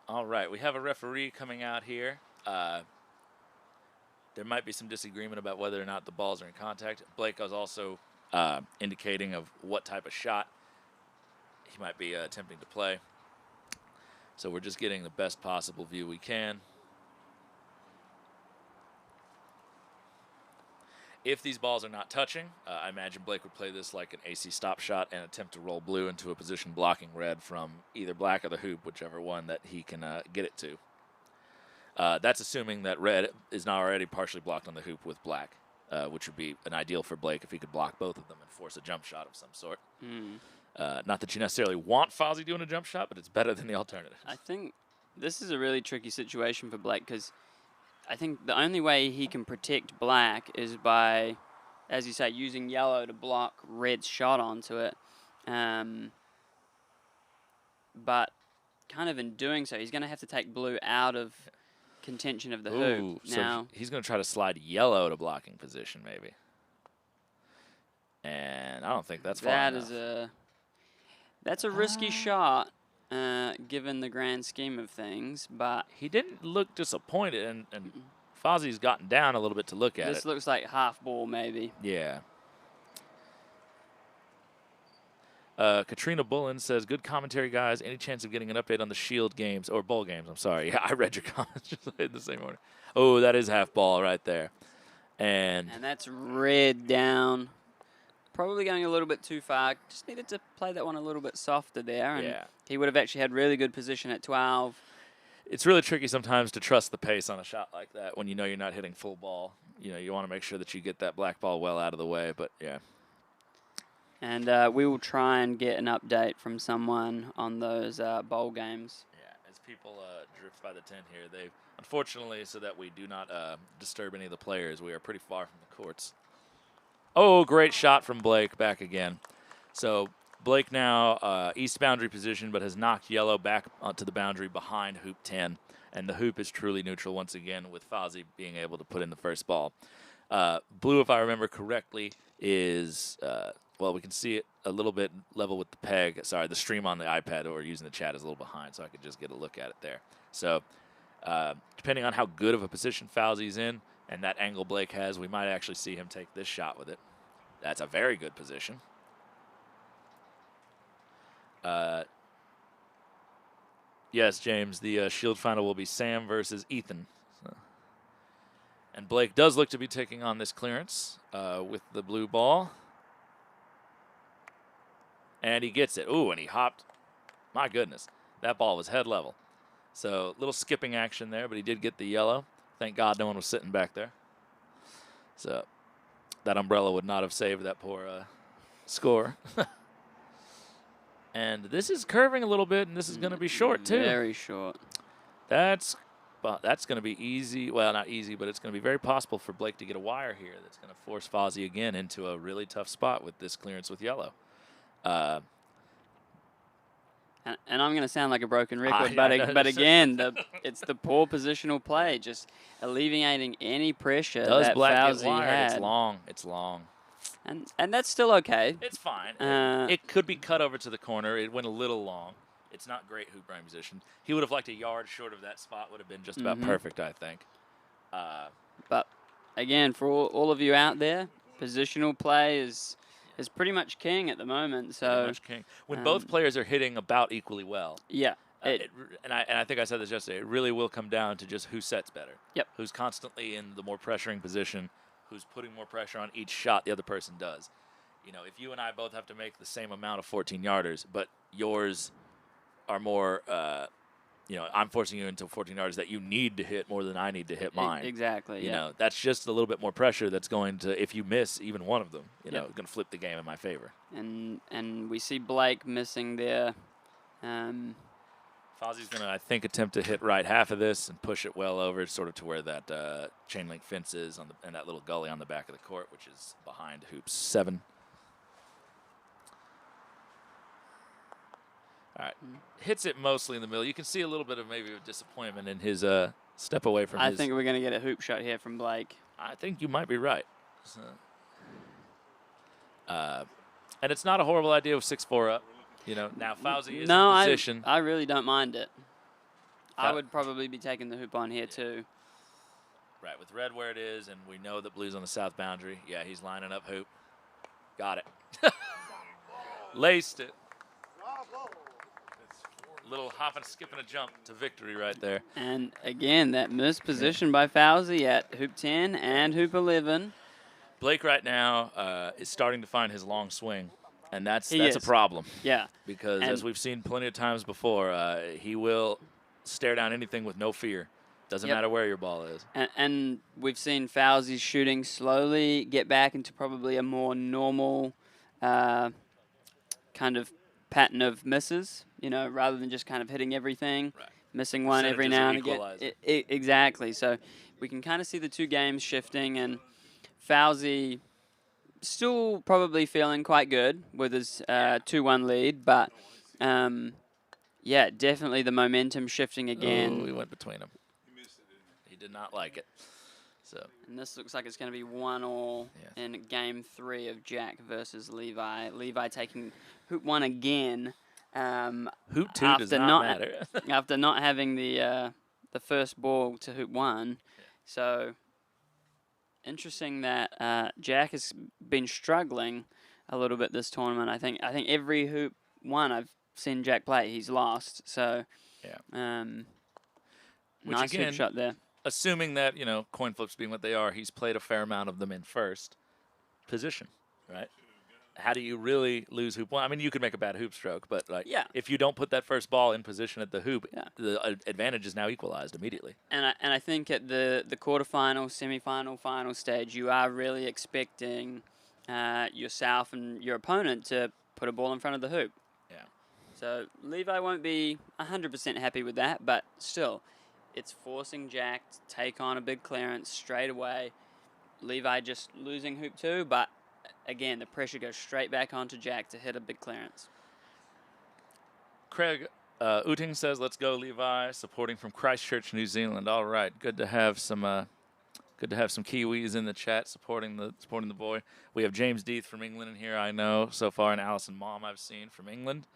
All right, we have a referee coming out here. There might be some disagreement about whether or not the balls are in contact. Blake was also indicating of what type of shot he might be attempting to play. So we're just getting the best possible view we can. If these balls are not touching, I imagine Blake would play this like an AC stop shot and attempt to roll blue into a position blocking red from either black or the hoop, whichever one that he can get it to. That's assuming that red is not already partially blocked on the hoop with black, which would be an ideal for Blake if he could block both of them and force a jump shot of some sort. Not that you necessarily want Fawzy doing a jump shot, but it's better than the alternative. I think this is a really tricky situation for Blake because I think the only way he can protect black is by, as you say, using yellow to block red's shot onto it. But kind of in doing so, he's going to have to take blue out of contention of the hoop. So now he's going to try to slide yellow to blocking position, maybe. And I don't think that's far enough. That's a risky shot, given the grand scheme of things, but he didn't look disappointed, and Fawzy's gotten down a little bit to look at it. This looks like half ball, maybe. Yeah. Katrina Bullen says, good commentary, guys. Any chance of getting an update on the Shield games, or bowl games? I'm sorry. Yeah, I read your comments just in the same order. Oh, that is half ball right there. And that's red down. Probably going a little bit too far. Just needed to play that one a little bit softer there. And he would have actually had really good position at 12. It's really tricky sometimes to trust the pace on a shot like that when you know you're not hitting full ball. You know, you want to make sure that you get that black ball well out of the way, but yeah. And we will try and get an update from someone on those bowl games. Yeah, as people drift by the tent here, they unfortunately, so that we do not disturb any of the players, we are pretty far from the courts. Oh, great shot from Blake back again. So Blake now east boundary position, but has knocked yellow back onto the boundary behind hoop 10. And the hoop is truly neutral once again with Fawzy being able to put in the first ball. Blue, if I remember correctly, is, well, we can see it a little bit level with the peg. Sorry, the stream on the iPad or using the chat is a little behind, so I could just get a look at it there. So depending on how good of a position Fawzy's in, and that angle Blake has, we might actually see him take this shot with it. That's a very good position. Yes, James, the Shield final will be Sam versus Ethan. So. And Blake does look to be taking on this clearance with the blue ball. And he gets it. Ooh, and he hopped. My goodness, that ball was head level. So little skipping action there, but he did get the yellow. Thank God no one was sitting back there. So that umbrella would not have saved that poor score. And this is curving a little bit, and this is going to be short, too. Very short. That's going to be easy. Well, not easy, but it's going to be very possible for Blake to get a wire here that's going to force Fawzy again into a really tough spot with this clearance with yellow. And I'm going to sound like a broken record, but again, it's the poor positional play, just alleviating any pressure that Fawzy had. It's long. It's long. And that's still okay. It's fine. It could be cut over to the corner. It went a little long. It's not great hoop running position. He would have liked a yard short of that spot. Would have been just about perfect, I think. But again, for all of you out there, positional play is pretty much king at the moment. So pretty much king. When both players are hitting about equally well. Yeah. And I think I said this yesterday. It really will come down to just who sets better. Yep. Who's constantly in the more pressuring position. Who's putting more pressure on each shot the other person does. You know, if you and I both have to make the same amount of 14-yarders, but yours are more, you know, I'm forcing you into 14-yarders that you need to hit more than I need to hit mine. Exactly, You know, that's just a little bit more pressure that's going to, if you miss even one of them, you know, going to flip the game in my favor. And we see Blake missing there. Fawzy's going to, I think, attempt to hit right half of this and push it well over sort of to where that chain link fence is and that little gully on the back of the court, which is behind hoop 7. All right. Hits it mostly in the middle. You can see a little bit of maybe a disappointment in his step away from I think we're going to get a hoop shot here from Blake. I think you might be right. So, and it's not a horrible idea with 6-4 up. You know, now Fawzy is in position. I really don't mind it. I would probably be taking the hoop on here too. Right, with red where it is, and we know that blue's on the south boundary. Yeah, he's lining up hoop. Got it. Laced it. Little hop and skip and a jump to victory right there. And again, that missed position by Fawzy at hoop 10 and hoop 11. Blake right now is starting to find his long swing, and that's He a is. problem. Yeah. Because And as we've seen plenty of times before, he will stare down anything with no fear. Doesn't Yep. matter where your ball is. And we've seen Fawzy's shooting slowly get back into probably a more normal kind of pattern of misses, you know, rather than just kind of hitting everything, missing one every Percentages now are and again. equalizer. Exactly. So we can kind of see the two games shifting, and Fawzy still probably feeling quite good with his 2-1 lead, but yeah, definitely the momentum shifting again. Oh, he went between them. He did not like it. So. And this looks like it's going to be 1-1 in game 3 of Jack versus Levi. Levi taking hoop 1 again. Hoop 2 does not matter. After not having the first ball to hoop 1. So interesting that Jack has been struggling a little bit this tournament. I think every hoop 1 I've seen Jack play, he's lost. So nice again, hoop shot there. Assuming that, you know, coin flips being what they are, he's played a fair amount of them in first position, right? How do you really lose hoop 1? I mean, you could make a bad hoop stroke, but like, if you don't put that first ball in position at the hoop, the advantage is now equalized immediately. And I think at the quarterfinal, semifinal, final stage, you are really expecting yourself and your opponent to put a ball in front of the hoop. Yeah. So Levi won't be 100% happy with that, but still, it's forcing Jack to take on a big clearance straight away. Levi just losing hoop 2, but again, the pressure goes straight back onto Jack to hit a big clearance. Craig Uting says, "Let's go, Levi." Supporting from Christchurch, New Zealand. All right, good to have some Kiwis in the chat supporting the boy. We have James Deeth from England in here, I know so far, and Alison Mom I've seen from England.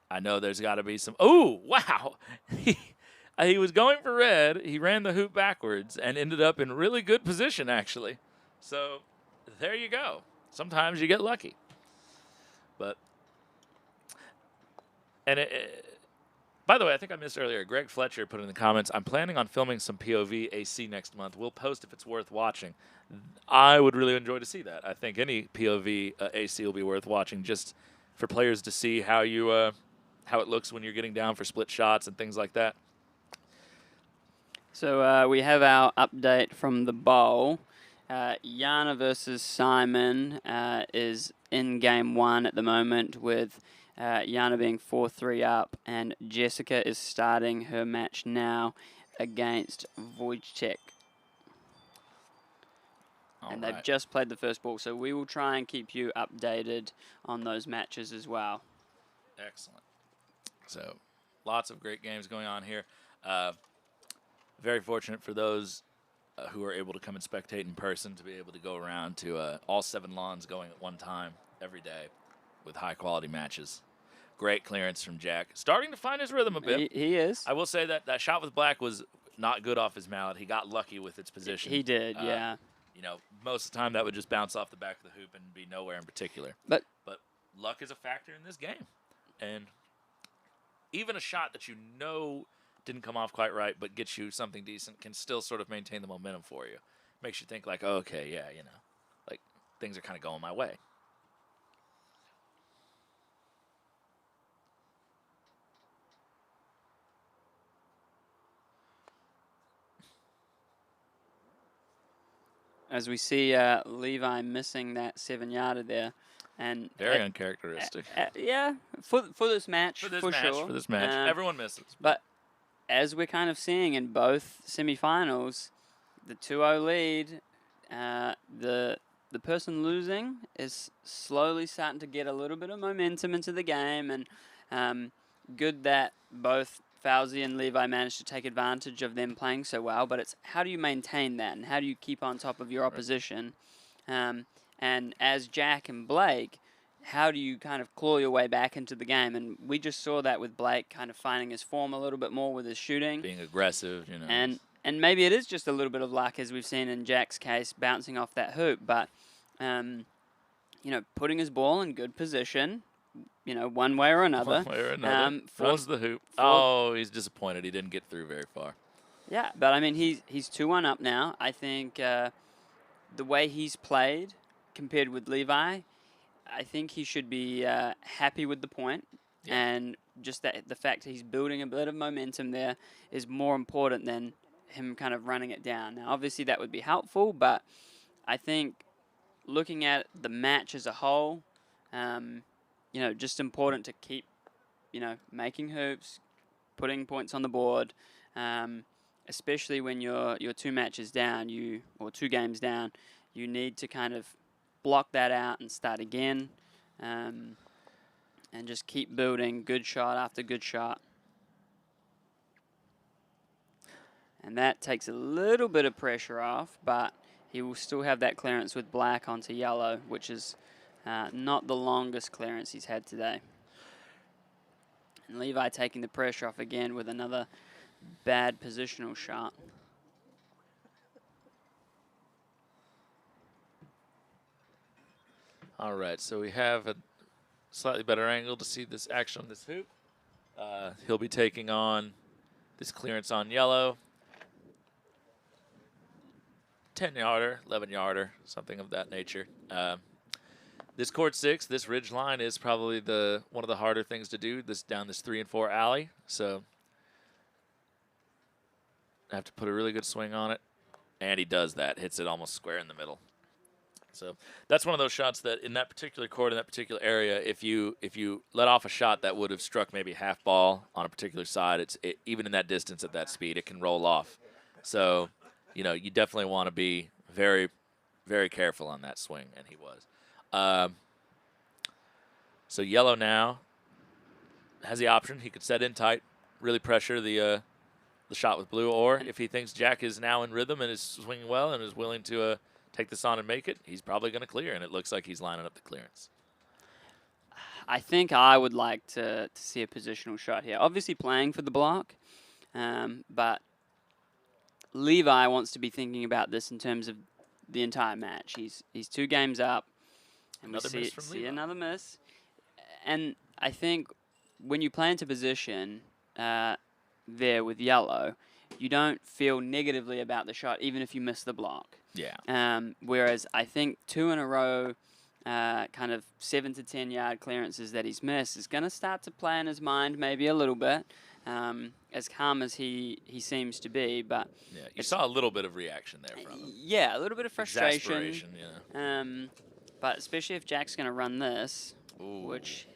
I know there's got to be some. Oh, wow! He was going for red. He ran the hoop backwards and ended up in really good position, actually. So there you go. Sometimes you get lucky. But by the way, I think I missed earlier. Greg Fletcher put in the comments, "I'm planning on filming some POV AC next month. We'll post if it's worth watching." I would really enjoy to see that. I think any POV AC will be worth watching, just for players to see how you how it looks when you're getting down for split shots and things like that. So we have our update from the bowl. Yana versus Simon is in game 1 at the moment, with Yana being 4-3 up, and Jessica is starting her match now against Wojciech. And they've just played the first ball, so we will try and keep you updated on those matches as well. Excellent. So lots of great games going on here. Very fortunate for those who are able to come and spectate in person to be able to go around to all 7 lawns going at one time every day with high-quality matches. Great clearance from Jack. Starting to find his rhythm a bit. He is. I will say that shot with Black was not good off his mallet. He got lucky with its position. He did, yeah. You know, most of the time that would just bounce off the back of the hoop and be nowhere in particular. But luck is a factor in this game. And even a shot that you know didn't come off quite right but gets you something decent can still sort of maintain the momentum for you. Makes you think like, oh, okay, yeah, you know, like things are kind of going my way. As we see Levi missing that 7-yarder there. And very uncharacteristic. Yeah, for this match, for sure. For this match, everyone misses. But as we're kind of seeing in both semifinals, the 2-0 lead, the person losing is slowly starting to get a little bit of momentum into the game, and good that both Fawzy and Levi managed to take advantage of them playing so well. But it's how do you maintain that, and how do you keep on top of your opposition? And as Jack and Blake, how do you kind of claw your way back into the game? And we just saw that with Blake kind of finding his form a little bit more with his shooting. Being aggressive, you know. And maybe it is just a little bit of luck, as we've seen in Jack's case, bouncing off that hoop. But, you know, putting his ball in good position you know, one way or another. One way or another. Runs the hoop. Oh, he's disappointed. He didn't get through very far. Yeah, but I mean, he's 2-1 up now. I think the way he's played compared with Levi, I think he should be happy with the point. Yeah. And just that the fact that he's building a bit of momentum there is more important than him kind of running it down. Now, obviously, that would be helpful, but I think looking at the match as a whole, you know, just important to keep, you know, making hoops, putting points on the board, especially when you're 2 matches down, or 2 games down, you need to kind of block that out and start again, and just keep building good shot after good shot. And that takes a little bit of pressure off, but he will still have that clearance with black onto yellow, which is not the longest clearance he's had today. And Levi taking the pressure off again with another bad positional shot. All right, so we have a slightly better angle to see this action on this hoop. He'll be taking on this clearance on yellow. 10-yarder, 11-yarder, something of that nature. This court 6, this ridge line is probably one of the harder things to do. Down this 3 and 4 alley, so I have to put a really good swing on it, and he does that. Hits it almost square in the middle. So that's one of those shots that in that particular court, in that particular area, if you let off a shot that would have struck maybe half ball on a particular side, even in that distance at that speed, it can roll off. So, you know, you definitely want to be very, very careful on that swing, and he was. So yellow now has the option. He could set in tight, really pressure the shot with blue, or if he thinks Jack is now in rhythm and is swinging well and is willing to take this on and make it, he's probably going to clear, and it looks like he's lining up the clearance. I think I would like to see a positional shot here. Obviously playing for the block, but Levi wants to be thinking about this in terms of the entire match. He's 2 games up, and Another we miss from see Levi. another miss. And I think when you play into position there with yellow, you don't feel negatively about the shot, even if you miss the block. Yeah. Whereas I think 2 in a row, kind of 7 to 10 yard clearances that he's missed is going to start to play in his mind maybe a little bit. As calm as he seems to be, but yeah, you saw a little bit of reaction there from him. Yeah, a little bit of frustration. Exasperation, yeah. But especially if Jack's going to run this, Ooh. which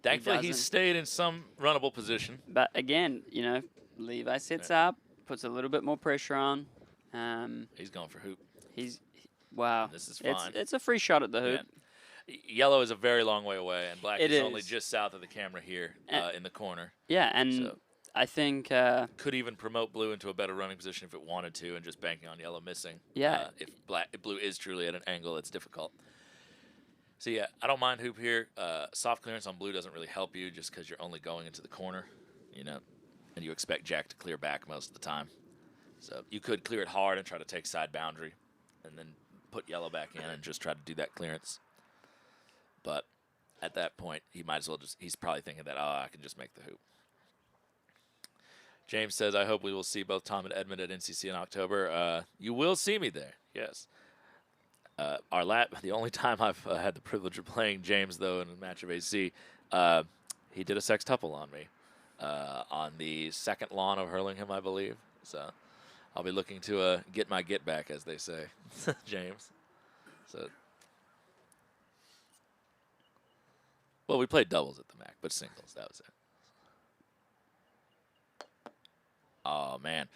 thankfully he stayed in some runnable position. But again, you know, Levi sits up, puts a little bit more pressure on. He's going for hoop. Wow. This is fine. It's a free shot at the hoop. Yeah. Yellow is a very long way away, and black is only is. just south of the camera here in the corner. Yeah, and so I think could even promote blue into a better running position if it wanted to, and just banking on yellow missing. Yeah. If blue is truly at an angle, it's difficult. So yeah, I don't mind hoop here. Soft clearance on blue doesn't really help you just because you're only going into the corner, you know, and you expect Jack to clear back most of the time. So you could clear it hard and try to take side boundary, and then put yellow back in and just try to do that clearance. But at that point, he might as well he's probably thinking that, I can just make the hoop. James says, I hope we will see both Tom and Edmund at NCC in October. You will see me there, yes. The only time I've had the privilege of playing James, though, in a match of AC, he did a sextuple on me on the second lawn of Hurlingham, I believe. So I'll be looking to get my get back, as they say, James. So, well, we played doubles at the MAC, but singles, that was it. Oh, man.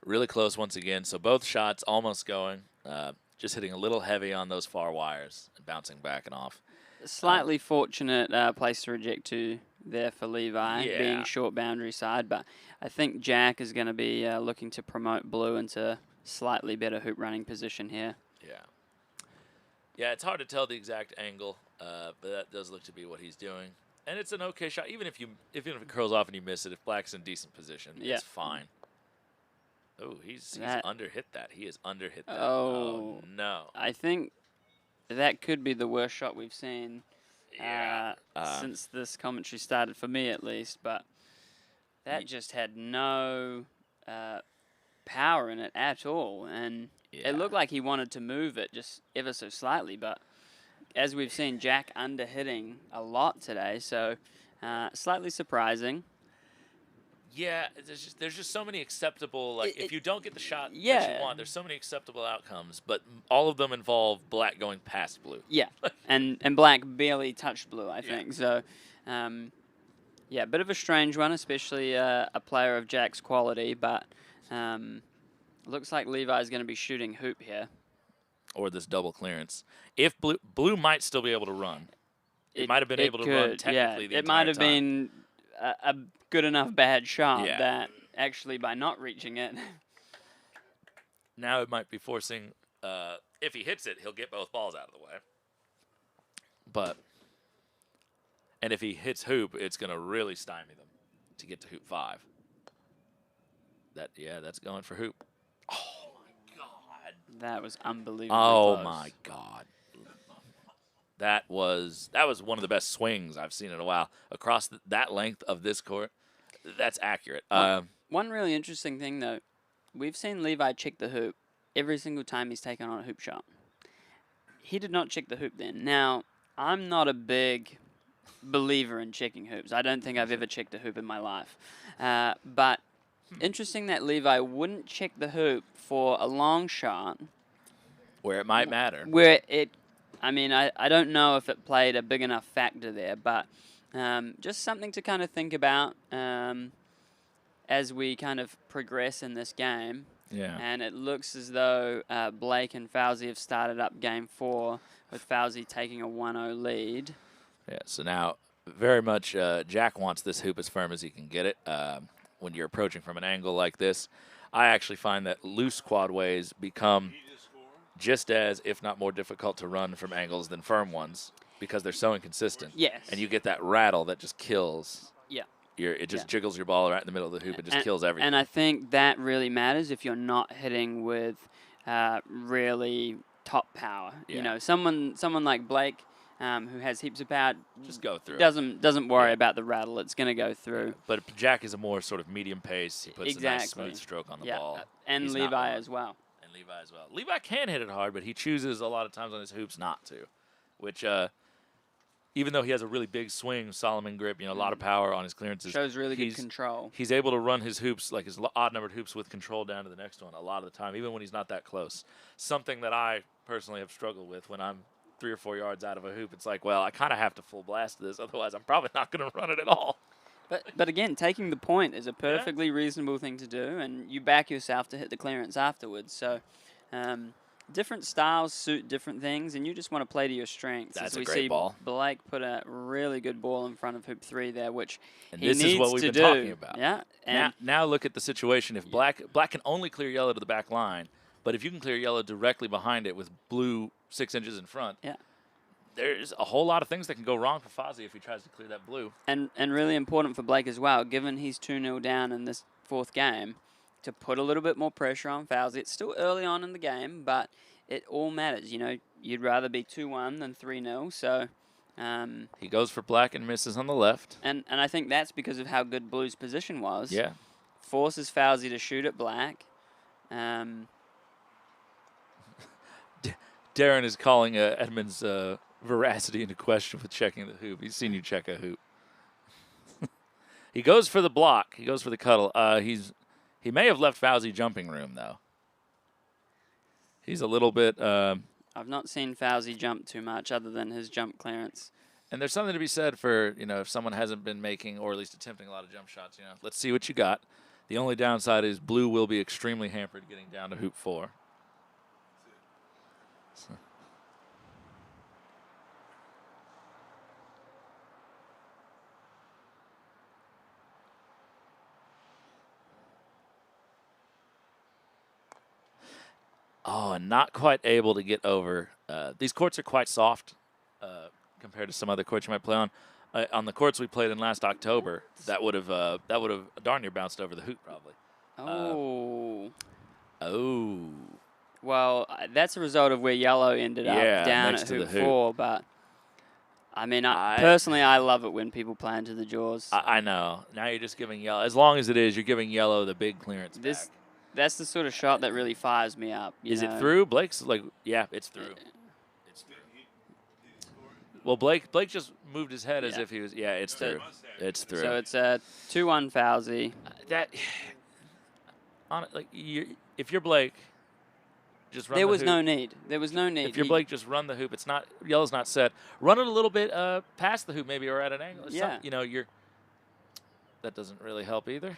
Really close once again. So both shots almost going. Just hitting a little heavy on those far wires and bouncing back and off. Slightly fortunate place to reject to there for Levi, being short boundary side. But I think Jack is going to be looking to promote blue into slightly better hoop running position here. Yeah. Yeah, it's hard to tell the exact angle, but that does look to be what he's doing. And it's an okay shot. Even if it curls off and you miss it, if black's in decent position, it's fine. Oh, he's under-hit that. He has under-hit that. Oh, no. I think that could be the worst shot we've seen. Yeah. since this commentary started, for me at least. But that just had no power in it at all, and it looked like he wanted to move it just ever so slightly. But as we've seen, Jack under-hitting a lot today, so slightly surprising. Yeah, there's just so many acceptable, like, if you don't get the shot that Yeah. you want, there's so many acceptable outcomes, but all of them involve black going past blue. Yeah, and black barely touched blue, I think. So, yeah, a bit of a strange one, especially a player of Jack's quality, but looks like Levi's going to be shooting hoop here. Or this double clearance. If blue might still be able to run. It might have been able to run technically the entire time. It might have been a good enough bad shot Yeah. that actually by not reaching it. Now it might be forcing, if he hits it, he'll get both balls out of the way. And if he hits hoop, it's going to really stymie them to get to hoop 5. That's going for hoop. Oh, my God. That was unbelievable. Oh, close. my God. That was one of the best swings I've seen in a while. Across that length of this court, that's accurate. One really interesting thing, though, we've seen Levi check the hoop every single time he's taken on a hoop shot. He did not check the hoop then. Now, I'm not a big believer in checking hoops. I don't think I've ever checked a hoop in my life. But interesting that Levi wouldn't check the hoop for a long shot. Where it might matter. I don't know if it played a big enough factor there, but just something to kind of think about as we kind of progress in this game. Yeah. And it looks as though Blake and Fawzy have started up game 4 with Fawzy taking a 1-0 lead. Yeah, so now very much Jack wants this hoop as firm as he can get it. When you're approaching from an angle like this, I actually find that loose quadways become just as, if not more difficult to run from angles than firm ones because they're so inconsistent. Yes. And you get that rattle that just kills. Yeah. It just jiggles your ball right in the middle of the hoop. It just kills everything. And I think that really matters if you're not hitting with really top power. Yeah. You know, someone like Blake, who has heaps of power, just go through. Doesn't worry about the rattle. It's going to go through. Yeah. But Jack is a more sort of medium pace. He puts a nice smooth stroke on the ball. And He's Levi as well. And Levi as well. Levi can hit it hard, but he chooses a lot of times on his hoops not to, which even though he has a really big swing, Solomon grip, a lot of power on his clearances. Shows really good control. He's able to run his hoops, like his odd-numbered hoops, with control down to the next one a lot of the time, even when he's not that close. Something that I personally have struggled with when I'm 3 or 4 yards out of a hoop. It's like, well, I kind of have to full blast this, otherwise I'm probably not going to run it at all. But again, taking the point is a perfectly reasonable thing to do, and you back yourself to hit the clearance afterwards. So different styles suit different things, and you just want to play to your strengths. That's As we a great see ball. Blake put a really good ball in front of hoop 3 there, which and he this needs is what we've to been talking about. Yeah. And now look at the situation. If black can only clear yellow to the back line, but if you can clear yellow directly behind it with blue 6 inches in front, there's a whole lot of things that can go wrong for Fawzy if he tries to clear that blue. And really important for Blake as well, given he's 2-0 down in this 4th game, to put a little bit more pressure on Fawzy. It's still early on in the game, but it all matters. You'd rather be 2-1 than 3-0. So he goes for black and misses on the left. And I think that's because of how good Blue's position was. Yeah. Forces Fawzy to shoot at black. Darren is calling Edmund's veracity into question with checking the hoop. He's seen you check a hoop. He goes for the block. He goes for the cuddle. He may have left Fawzy jumping room, though. He's a little bit... I've not seen Fawzy jump too much other than his jump clearance. And there's something to be said for, if someone hasn't been making or at least attempting a lot of jump shots, let's see what you got. The only downside is blue will be extremely hampered getting down to hoop 4. So. Oh, and not quite able to get over. These courts are quite soft compared to some other courts you might play on. On the courts we played in last October, that would have darn near bounced over the hoop probably. Oh. Well, that's a result of where yellow ended up down at hoop 4, but I mean, personally, I love it when people play into the jaws. I know. Now you're just giving yellow. As long as it is, you're giving yellow the big clearance back. That's the sort of shot that really fires me up. Is it through? Blake's like, yeah, it's through. It's through. Well, Blake just moved his head as if he was. Yeah, it's through. It's through. So it's a 2-1 Fawzy. If you're Blake, just run. There the was hoop. no need. There was no need. If you're Blake, just run the hoop. It's not yellow's not set. Run it a little bit past the hoop, maybe, or at an angle. Yeah. That doesn't really help either.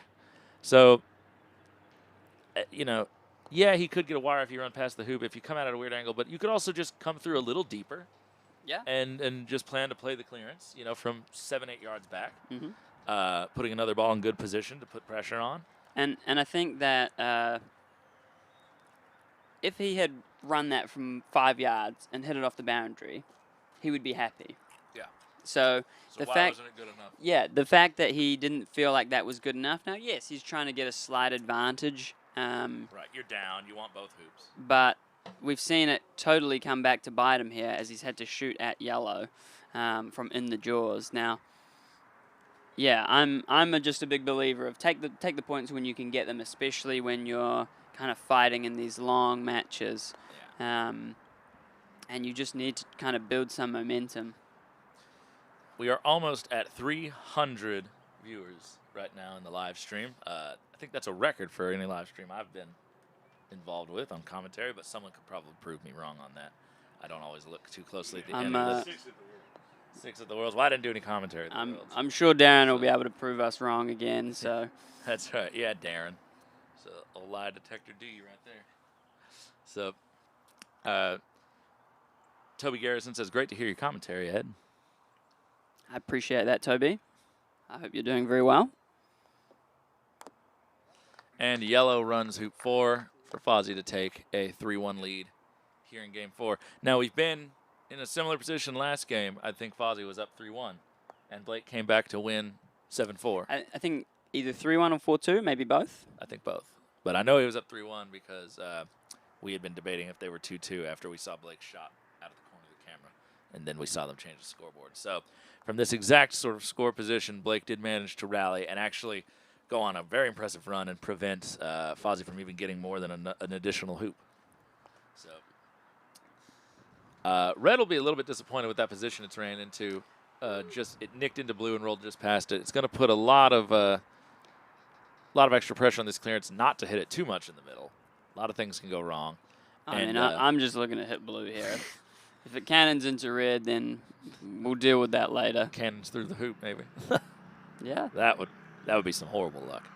So, yeah, he could get a wire if you run past the hoop if you come out at a weird angle, but you could also just come through a little deeper. Yeah. And just plan to play the clearance, from 7-8 yards back, Mm-hmm. putting another ball in good position to put pressure on. And I think that if he had run that from 5 yards and hit it off the boundary, he would be happy. Yeah. So the why fact, wasn't it good enough? Yeah, the fact that he didn't feel like that was good enough. Now, yes, he's trying to get a slight advantage. Right, you're down. You want both hoops. But we've seen it totally come back to bite him here as he's had to shoot at yellow from in the jaws. Now, yeah, I'm just a big believer of take the points when you can get them, especially when you're kind of fighting in these long matches. Yeah. And you just need to kind of build some momentum. We are almost at 300 viewers right now in the live stream. I think that's a record for any live stream I've been involved with on commentary, but someone could probably prove me wrong on that. I don't always look too closely at the end of this. 6 at the Worlds. Well, I didn't do any commentary at the Worlds. I'm sure Darren will be able to prove us wrong again. So that's right. Yeah, Darren. So a lie detector D right there. So Toby Garrison says, great to hear your commentary, Ed. I appreciate that, Toby. I hope you're doing very well. And yellow runs hoop 4 for Fawzy to take a 3-1 lead here in game 4. Now, we've been in a similar position last game. I think Fawzy was up 3-1, and Blake came back to win 7-4. I think either 3-1 or 4-2, maybe both. I think both. But I know he was up 3-1 because we had been debating if they were 2-2 after we saw Blake's shot out of the corner of the camera, and then we saw them change the scoreboard. So from this exact sort of score position, Blake did manage to rally and actually go on a very impressive run and prevent Fawzy from even getting more than an additional hoop. So Red will be a little bit disappointed with that position it's ran into. It nicked into blue and rolled just past it. It's going to put a lot of extra pressure on this clearance not to hit it too much in the middle. A lot of things can go wrong. I'm just looking to hit blue here. If it cannons into red, then we'll deal with that later. Cannons through the hoop, maybe. Yeah. That would be some horrible luck.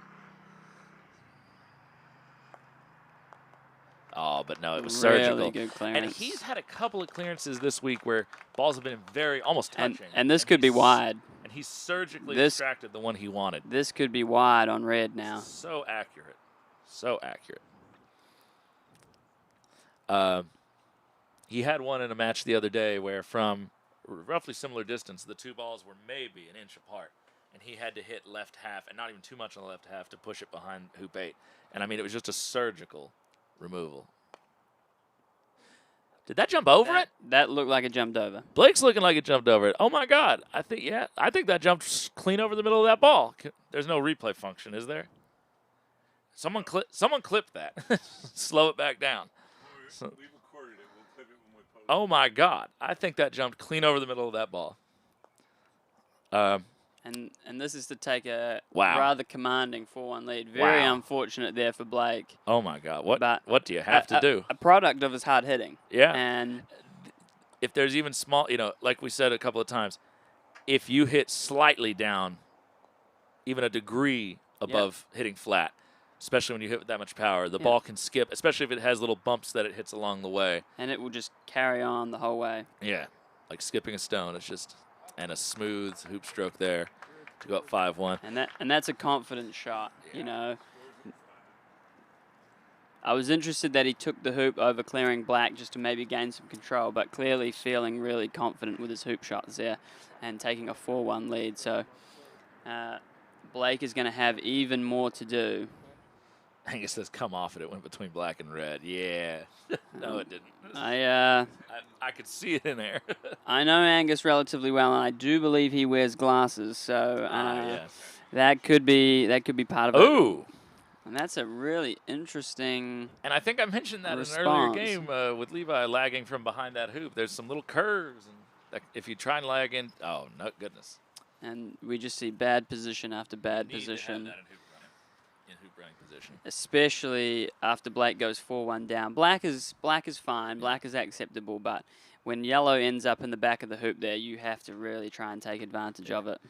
Oh, but no, it was surgical. Really good clearance. And he's had a couple of clearances this week where balls have been almost touching. And this could be wide. And he surgically distracted the one he wanted. This could be wide on red now. So accurate. So accurate. He had one in a match the other day where from roughly similar distance, the two balls were maybe an inch apart. And he had to hit left half, and not even too much on the left half, to push it behind hoop 8. And, I mean, it was just a surgical removal. Did that jump over it? That looked like it jumped over. Blake's looking like it jumped over it. Oh, my God. I think that jumped clean over the middle of that ball. There's no replay function, is there? Someone clip that. Slow it back down. We recorded it. We'll clip it when we post it. Oh, my God. I think that jumped clean over the middle of that ball. And this is to take a wow. rather commanding 4-1 lead. Very unfortunate there for Blake. Oh, my God. What do you have to do? A product of his hard hitting. Yeah. And if there's even small, like we said a couple of times, if you hit slightly down, even a degree above hitting flat, especially when you hit with that much power, the ball can skip, especially if it has little bumps that it hits along the way. And it will just carry on the whole way. Yeah, like skipping a stone. It's just, and a smooth hoop stroke there to go up 5-1. And that's a confident shot, I was interested that he took the hoop over clearing black just to maybe gain some control, but clearly feeling really confident with his hoop shots there and taking a 4-1 lead. So Blake is going to have even more to do. Angus says, come off it. It went between black and red. Yeah. No, it didn't. I could see it in there. I know Angus relatively well, and I do believe he wears glasses, so yes. that could be part of it. Ooh. And that's a really interesting. And I think I mentioned that in an earlier game with Levi lagging from behind that hoop. There's some little curves, and if you try and lag in, oh no, goodness. And we just see bad position after bad position. To have that in hoop running position. Especially after Blake goes 4-1 down. Black is fine. Black is acceptable, but when yellow ends up in the back of the hoop there, you have to really try and take advantage of it.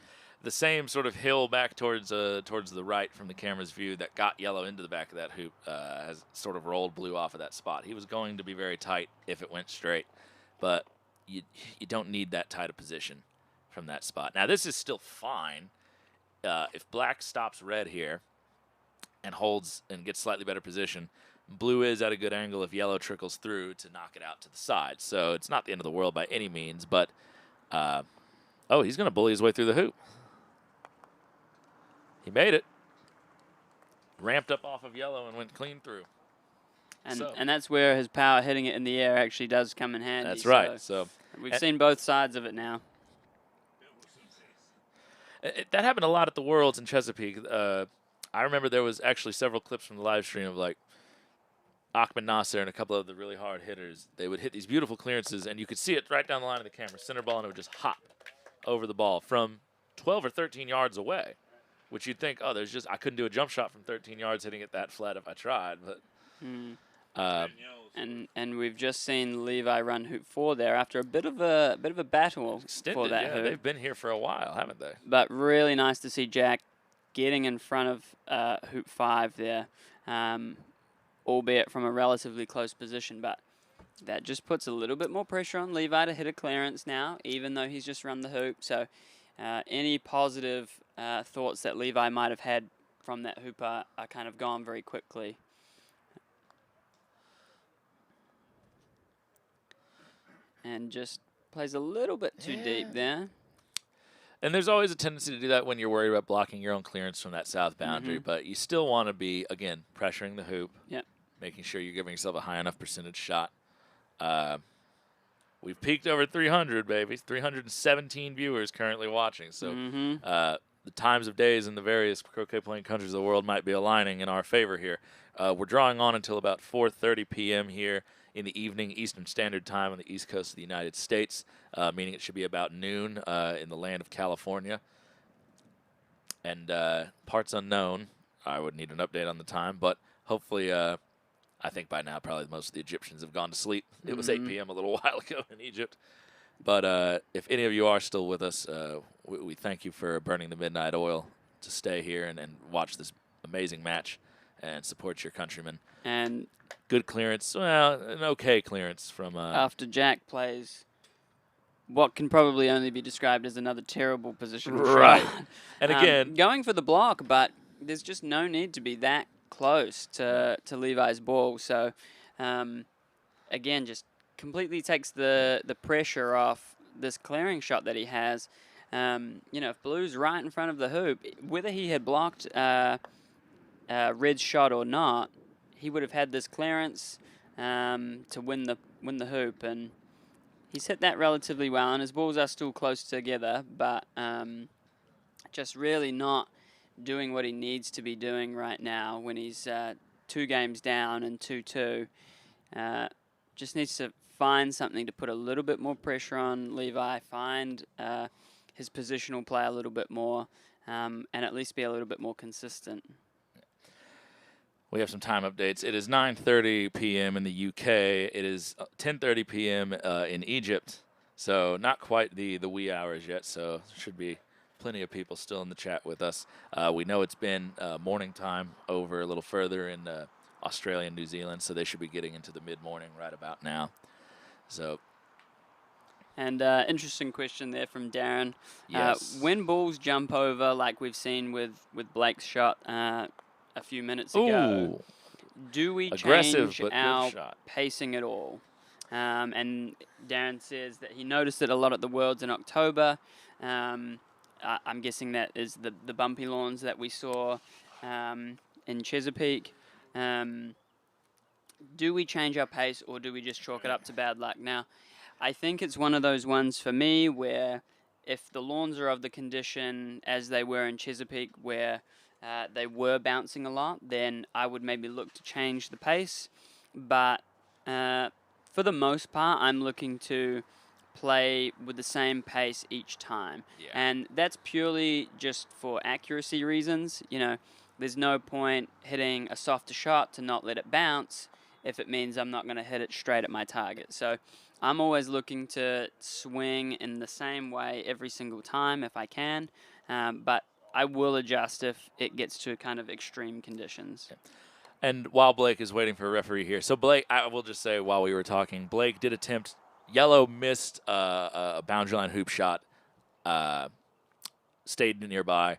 The same sort of hill back towards the right from the camera's view that got yellow into the back of that hoop has sort of rolled blue off of that spot. He was going to be very tight if it went straight, but you don't need that tight a position from that spot. Now this is still fine. If black stops red here and holds and gets slightly better position, blue is at a good angle if yellow trickles through to knock it out to the side. So it's not the end of the world by any means, but oh, he's going to bully his way through the hoop. He made it. Ramped up off of yellow and went clean through. And that's where his power hitting it in the air actually does come in handy. That's right. So we've seen both sides of it now. That happened a lot at the Worlds in Chesapeake. I remember there was actually several clips from the live stream of like Ahmed Nasser and a couple of the really hard hitters. They would hit these beautiful clearances, and you could see it right down the line of the camera, center ball, and it would just hop over the ball from 12 or 13 yards away. Which you'd think, oh, I couldn't do a jump shot from 13 yards hitting it that flat if I tried, but. And we've just seen Levi run hoop 4 there after a bit of a battle for that hoop. They've been here for a while, haven't they? But really nice to see Jack getting in front of hoop 5 there, albeit from a relatively close position. But that just puts a little bit more pressure on Levi to hit a clearance now, even though he's just run the hoop. So any positive thoughts that Levi might have had from that hoop are kind of gone very quickly. And just plays a little bit too deep there. And there's always a tendency to do that when you're worried about blocking your own clearance from that south boundary, but you still want to be, again, pressuring the hoop, making sure you're giving yourself a high enough percentage shot. We've peaked over 300, baby. 317 viewers currently watching. So the times of days in the various croquet-playing countries of the world might be aligning in our favor here. We're drawing on until about 4:30 p.m. here in the evening, Eastern Standard Time on the East Coast of the United States, meaning it should be about noon in the land of California. And parts unknown. I would need an update on the time, but hopefully I think by now probably most of the Egyptians have gone to sleep. It was 8 p.m. a little while ago in Egypt. But if any of you are still with us, we thank you for burning the midnight oil to stay here and watch this amazing match and support your countrymen. And good clearance, well, an okay clearance from... after Jack plays what can probably only be described as another terrible position. Right. And again... going for the block, but there's just no need to be that close to Levi's ball. So, again, just completely takes the pressure off this clearing shot that he has. You know, if Blue's right in front of the hoop, whether he had blocked Red's shot or not, he would have had this clearance to win the hoop, and he's hit that relatively well, and his balls are still close together, but just really not doing what he needs to be doing right now when he's 2 games down and 2-2. Just needs to find something to put a little bit more pressure on Levi, find his positional play a little bit more, and at least be a little bit more consistent. We have some time updates. It is 9:30 p.m. in the UK. It is 10:30 p.m. In Egypt. So not quite the wee hours yet, so should be plenty of people still in the chat with us. We know it's been morning time over a little further in Australia and New Zealand, so they should be getting into the mid-morning right about now. So. And interesting question there from Darren. Yes. When balls jump over, like we've seen with Blake's shot a few minutes ago, do we change our pacing at all? And Darren says that he noticed it a lot at the Worlds in October. I'm guessing that is the bumpy lawns that we saw in Chesapeake. Do we change our pace or do we just chalk it up to bad luck? Now, I think it's one of those ones for me where if the lawns are of the condition as they were in Chesapeake, where they were bouncing a lot, then I would maybe look to change the pace. But for the most part, I'm looking to play with the same pace each time. Yeah. And that's purely just for accuracy reasons. You know, there's no point hitting a softer shot to not let it bounce if it means I'm not going to hit it straight at my target. So I'm always looking to swing in the same way every single time if I can, but I will adjust if it gets to kind of extreme conditions. And while Blake is waiting for a referee here, so Blake, I will just say while we were talking, Blake did attempt, yellow missed a boundary line hoop shot, stayed nearby.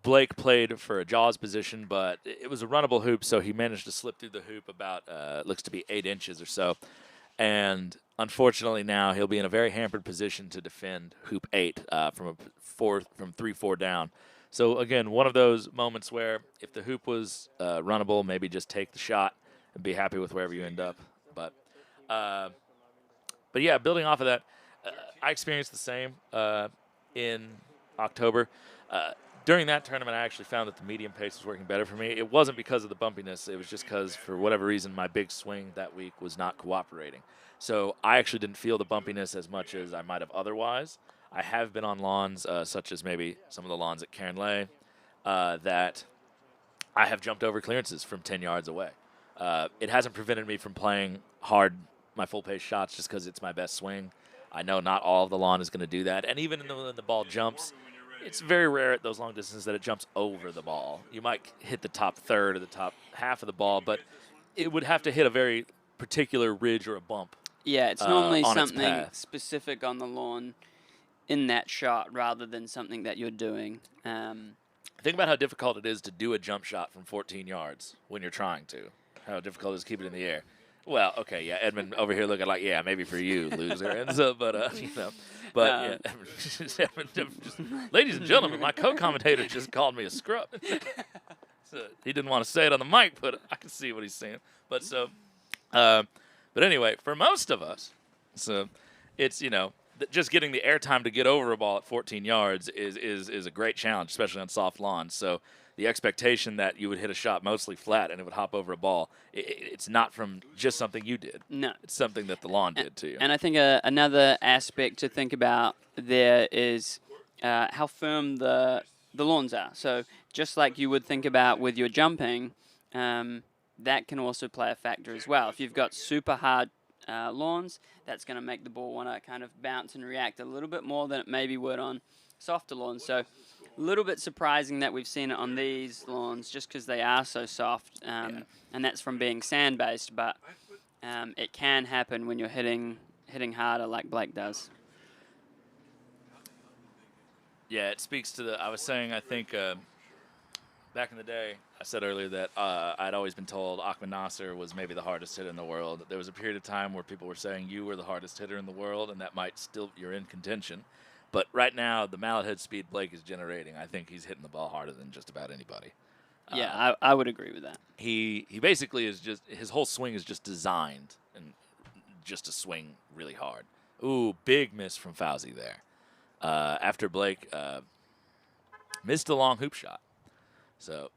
Blake played for a jaws position, but it was a runnable hoop, so he managed to slip through the hoop about, looks to be 8 inches or so. And unfortunately now he'll be in a very hampered position to defend hoop 8 from 3-4 down. So again, one of those moments where if the hoop was runnable, maybe just take the shot and be happy with wherever you end up. But yeah, building off of that, I experienced the same in October. During that tournament, I actually found that the medium pace was working better for me. It wasn't because of the bumpiness. It was just because, for whatever reason, my big swing that week was not cooperating. So I actually didn't feel the bumpiness as much as I might have otherwise. I have been on lawns, such as maybe some of the lawns at Cairn Lay, that I have jumped over clearances from 10 yards away. It hasn't prevented me from playing hard, my full-pace shots, just because it's my best swing. I know not all of the lawn is going to do that. And even when the ball jumps, it's very rare at those long distances that it jumps over the ball. You might hit the top third or the top half of the ball, but it would have to hit a very particular ridge or a bump. Yeah, it's normally on its something path. specific on the lawn in that shot rather than something that you're doing. Think about how difficult it is to do a jump shot from 14 yards when you're trying to. How difficult it is to keep it in the air. Well, okay, yeah, Edmund over here looking like, yeah, maybe for you, loser. And so, but, you know. But, yeah, ladies and gentlemen, my co-commentator just called me a scrub. So he didn't want to say it on the mic, but I can see what he's saying. But so, but anyway, for most of us, so it's, you know, just getting the airtime to get over a ball at 14 yards is a great challenge, especially on soft lawns. So the expectation that you would hit a shot mostly flat and it would hop over a ball, it's not from just something you did. No. It's something that the lawn did to you. And I think another aspect to think about there is how firm the lawns are. So just like you would think about with your jumping, that can also play a factor as well. If you've got super hard lawns, that's going to make the ball want to kind of bounce and react a little bit more than it maybe would on softer lawns. So a little bit surprising that we've seen it on these lawns just because they are so soft, and that's from being sand-based, but it can happen when you're hitting harder like Blake does. Yeah, it speaks to I was saying, I think, back in the day, I said earlier that I'd always been told Ahmed Nasser was maybe the hardest hitter in the world. There was a period of time where people were saying you were the hardest hitter in the world, and that might still, you're in contention. But right now, the mallet head speed Blake is generating, I think he's hitting the ball harder than just about anybody. Yeah, I would agree with that. He basically is just, his whole swing is just designed and just to swing really hard. Ooh, big miss from Fawzy there. After Blake missed a long hoop shot. So,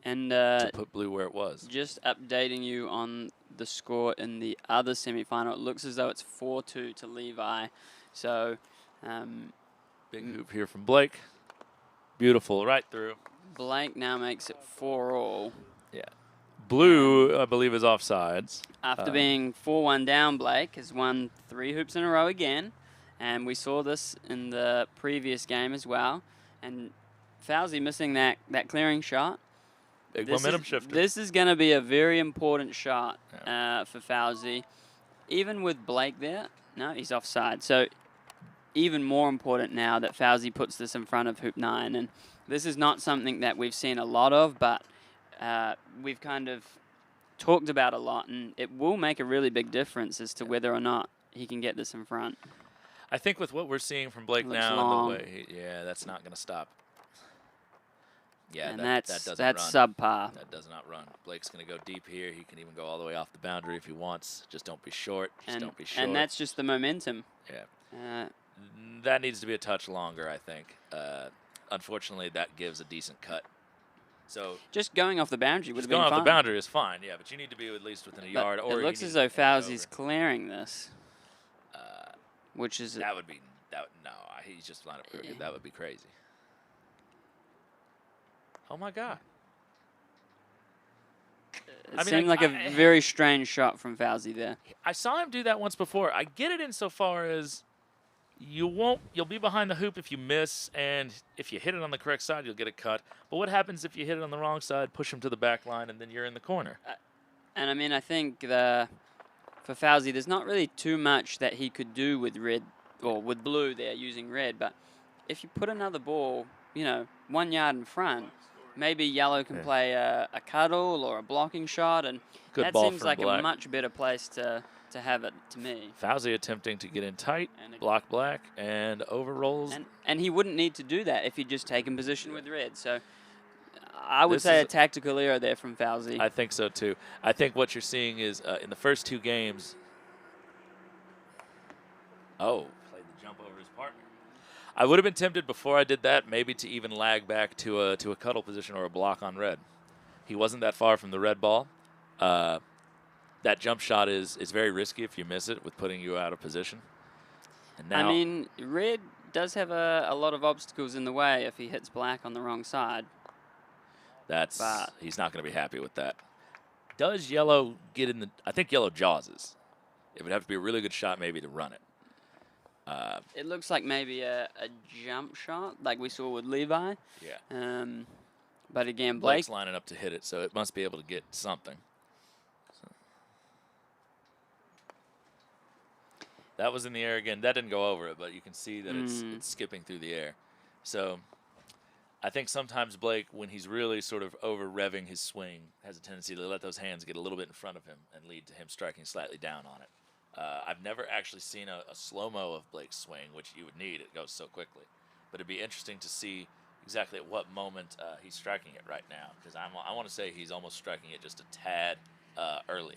and to put blue where it was. Just updating you on the score in the other semifinal, it looks as though it's 4-2 to Levi. So, big hoop here from Blake. Beautiful, right through. Blake now makes it 4-all. Yeah. Blue, I believe, is offsides. After being 4-1 down, Blake has won 3 hoops in a row again. And we saw this in the previous game as well. And Fawzy missing that clearing shot. Big momentum shifter. This is going to be a very important shot for Fawzy. Even with Blake there, no, he's offside. So even more important now that Fawzy puts this in front of hoop 9. And this is not something that we've seen a lot of, but we've kind of talked about a lot. And it will make a really big difference as to whether or not he can get this in front. I think with what we're seeing from Blake now, and the way that's not going to stop. Yeah, and that that's doesn't run. subpar. That does not run. Blake's going to go deep here. He can even go all the way off the boundary if he wants. Just don't be short. Just don't be short. And that's just the momentum. Yeah. That needs to be a touch longer, I think. Unfortunately, that gives a decent cut. So just going off the boundary would have been fine. fine. Going off the boundary is fine, yeah, but you need to be at least within a yard. Or it looks as though Fawzy's clearing this, which is no, he's just lined up crooked. That would be crazy. Oh my God! It seemed like a very strange shot from Fawzy there. I saw him do that once before. I get it insofar as you'll be behind the hoop if you miss, and if you hit it on the correct side, you'll get a cut. But what happens if you hit it on the wrong side, push him to the back line, and then you're in the corner? And I mean, I think for Fawzy, there's not really too much that he could do with red or with blue there using red. But if you put another ball, 1 yard in front, maybe yellow can play a cuddle or a blocking shot, and Good that ball seems from like black. a much better place to have it to me. Fawzy attempting to get in tight, block black, and overrolls. And he wouldn't need to do that if he'd just taken position with red. So I would say a tactical error there from Fawzy. I think so too. I think what you're seeing is in the first 2 games. Oh, played the jump over his partner. I would have been tempted before I did that, maybe to even lag back to a cuddle position or a block on red. He wasn't that far from the red ball. That jump shot is very risky if you miss it with putting you out of position. And now, I mean, red does have a lot of obstacles in the way if he hits black on the wrong side. He's not going to be happy with that. Does yellow get in the? I think yellow jawses. It would have to be a really good shot maybe to run it. It looks like maybe a jump shot like we saw with Levi. Yeah. But again, Blake's lining up to hit it, so it must be able to get something. That was in the air again. That didn't go over it, but you can see that it's skipping through the air. So I think sometimes Blake, when he's really sort of over-revving his swing, has a tendency to let those hands get a little bit in front of him and lead to him striking slightly down on it. I've never actually seen a slow-mo of Blake's swing, which you would need. It goes so quickly. But it'd be interesting to see exactly at what moment he's striking it right now, because I want to say he's almost striking it just a tad early.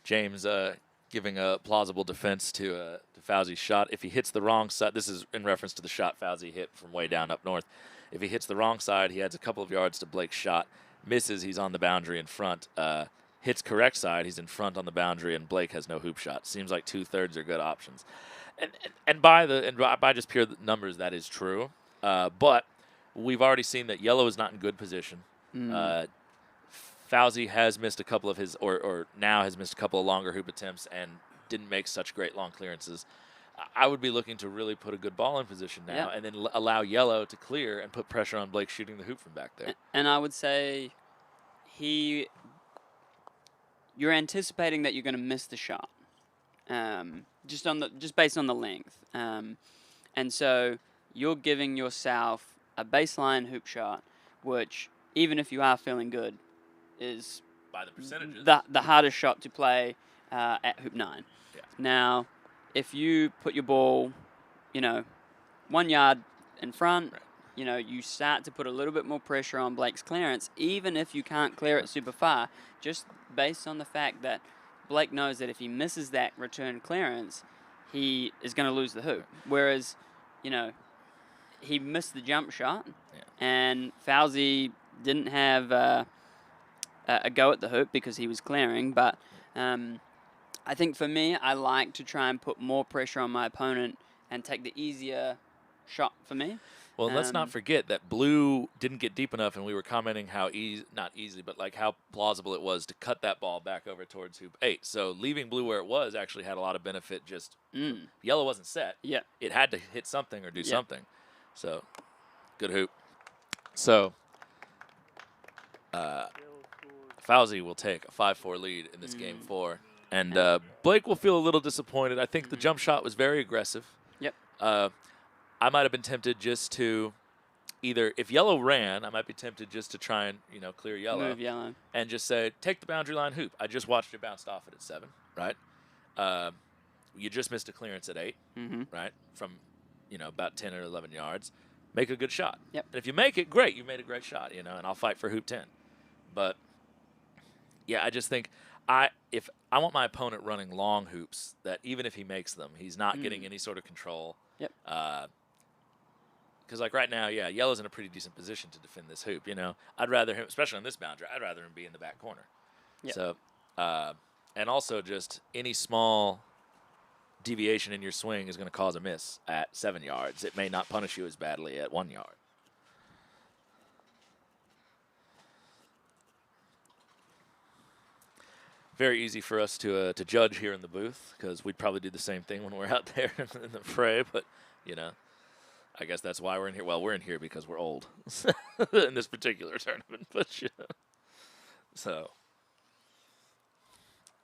James giving a plausible defense to Fawzy's shot. If he hits the wrong side, this is in reference to the shot Fawzy hit from way down up north. If he hits the wrong side, he adds a couple of yards to Blake's shot. Misses, he's on the boundary in front. Hits correct side, he's in front on the boundary, and Blake has no hoop shot. Seems like 2/3 are good options. And by just pure numbers, that is true. But we've already seen that yellow is not in good position. Fawzy has missed a couple of his, or now has missed a couple of longer hoop attempts and didn't make such great long clearances. I would be looking to really put a good ball in position now and then allow yellow to clear and put pressure on Blake shooting the hoop from back there. And I would say you're anticipating that you're going to miss the shot, just based on the length. And so you're giving yourself a baseline hoop shot, which, even if you are feeling good, is by the percentages the hardest shot to play at hoop 9. Yeah. Now, if you put your ball, 1 yard in front, you start to put a little bit more pressure on Blake's clearance, even if you can't clear it super far, just based on the fact that Blake knows that if he misses that return clearance, he is going to lose the hoop. Whereas, he missed the jump shot, and Fawzy didn't have a go at the hoop because he was clearing. But I think for me, I like to try and put more pressure on my opponent and take the easier shot for me. Well, let's not forget that blue didn't get deep enough, and we were commenting how not easy, but like how plausible it was to cut that ball back over towards hoop 8. So leaving blue where it was actually had a lot of benefit. Just yellow wasn't set. Yeah, it had to hit something or do something. So good hoop. So Fawzy will take a 5-4 lead in this game 4, and Blake will feel a little disappointed. I think the jump shot was very aggressive. Yep. I might have been tempted just to either if yellow ran, I might be tempted just to try and, clear yellow. Move yellow. And just say, take the boundary line hoop. I just watched it bounced off it at 7, right? You just missed a clearance at 8, right? From, about 10 or 11 yards. Make a good shot. Yep. And if you make it, great. You made a great shot, and I'll fight for hoop 10. But, yeah, I just think if I want my opponent running long hoops, that even if he makes them, he's not getting any sort of control. Yep. Because, like, right now, yeah, yellow's in a pretty decent position to defend this hoop, I'd rather him, especially on this boundary, I'd rather him be in the back corner. Yep. So, and also just any small deviation in your swing is going to cause a miss at 7 yards. It may not punish you as badly at 1 yard. Very easy for us to judge here in the booth because we'd probably do the same thing when we're out there in the fray. But, I guess that's why we're in here. Well, we're in here because we're old in this particular tournament. But, so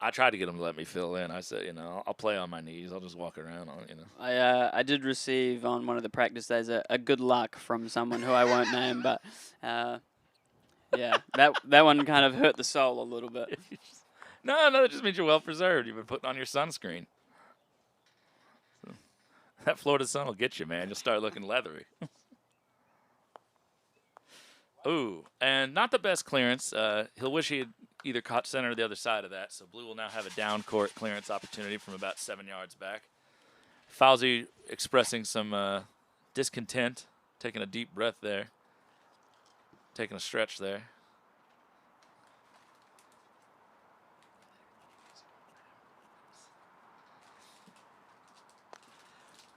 I tried to get him to let me fill in. I said, I'll play on my knees. I'll just walk around on, I did receive on one of the practice days a good luck from someone who I won't name, but yeah, that one kind of hurt the soul a little bit. No, that just means you're well preserved. You've been putting on your sunscreen. So, that Florida sun will get you, man. You'll start looking leathery. Ooh, and not the best clearance. He'll wish he had either caught center or the other side of that. So blue will now have a down court clearance opportunity from about 7 yards back. Fawzy expressing some discontent, taking a deep breath there, taking a stretch there.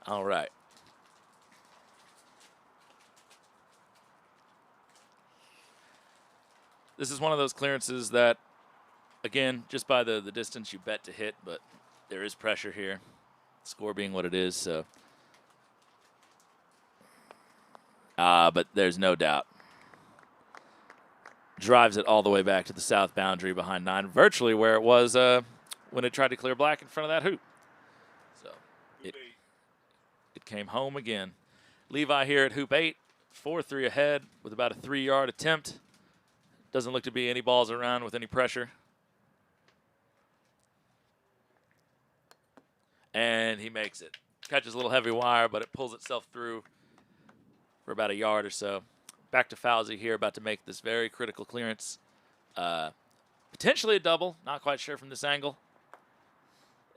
All right. This is one of those clearances that, again, just by the distance you bet to hit, but there is pressure here, score being what it is. So, but there's no doubt. Drives it all the way back to the south boundary behind 9, virtually where it was when it tried to clear black in front of that hoop. So it came home again. Levi here at hoop 8, 4-3 ahead with about a 3-yard attempt. Doesn't look to be any balls around with any pressure. And he makes it. Catches a little heavy wire, but it pulls itself through for about a yard or so. Back to Fawzy here, about to make this very critical clearance. Potentially a double. Not quite sure from this angle.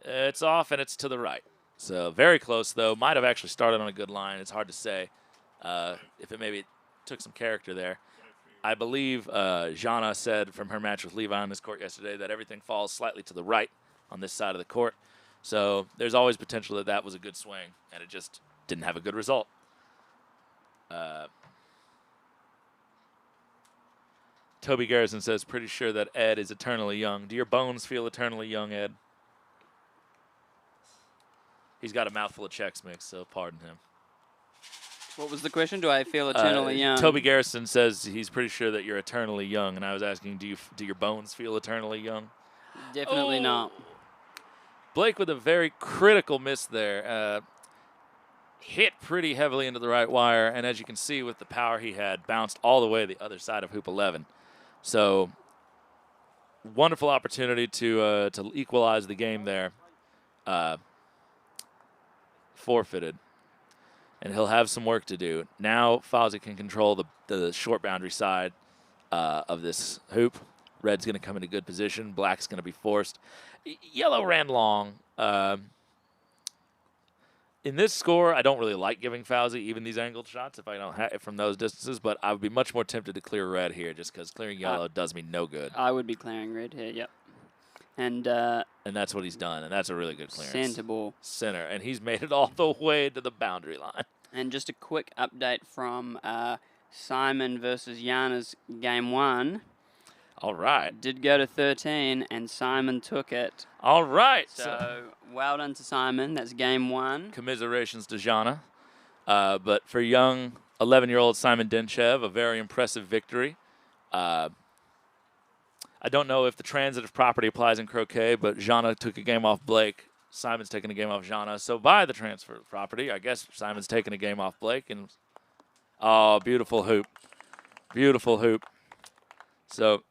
It's off, and it's to the right. So very close, though. Might have actually started on a good line. It's hard to say if it maybe took some character there. I believe Jana said from her match with Levi on this court yesterday that everything falls slightly to the right on this side of the court. So there's always potential that that was a good swing, and it just didn't have a good result. Toby Garrison says, pretty sure that Ed is eternally young. Do your bones feel eternally young, Ed? He's got a mouthful of Chex Mix, so pardon him. What was the question? Do I feel eternally young? Toby Garrison says he's pretty sure that you're eternally young, and I was asking, do your bones feel eternally young? Definitely not. Blake with a very critical miss there. Hit pretty heavily into the right wire, and as you can see with the power he had, bounced all the way to the other side of hoop 11. So wonderful opportunity to equalize the game there. Forfeited. And he'll have some work to do. Now Fawzy can control the short boundary side of this hoop. Red's going to come into good position. Black's going to be forced. Yellow ran long. In this score, I don't really like giving Fawzy even these angled shots if I don't have it from those distances, but I would be much more tempted to clear red here just because clearing yellow does me no good. I would be clearing red here, yep. And that's what he's done, and that's a really good clearance. Center ball. Center, and he's made it all the way to the boundary line. And just a quick update from Simon versus Jana's game 1. All right. Did go to 13, and Simon took it. All right. So well done to Simon. That's game 1. Commiserations to Jana. But for young 11-year-old Simon Denchev, a very impressive victory. I don't know if the transitive property applies in croquet, but Jana took a game off Blake. Simon's taking a game off Jana. So by the transfer property, I guess Simon's taking a game off Blake, and Oh, beautiful hoop. Beautiful hoop. So,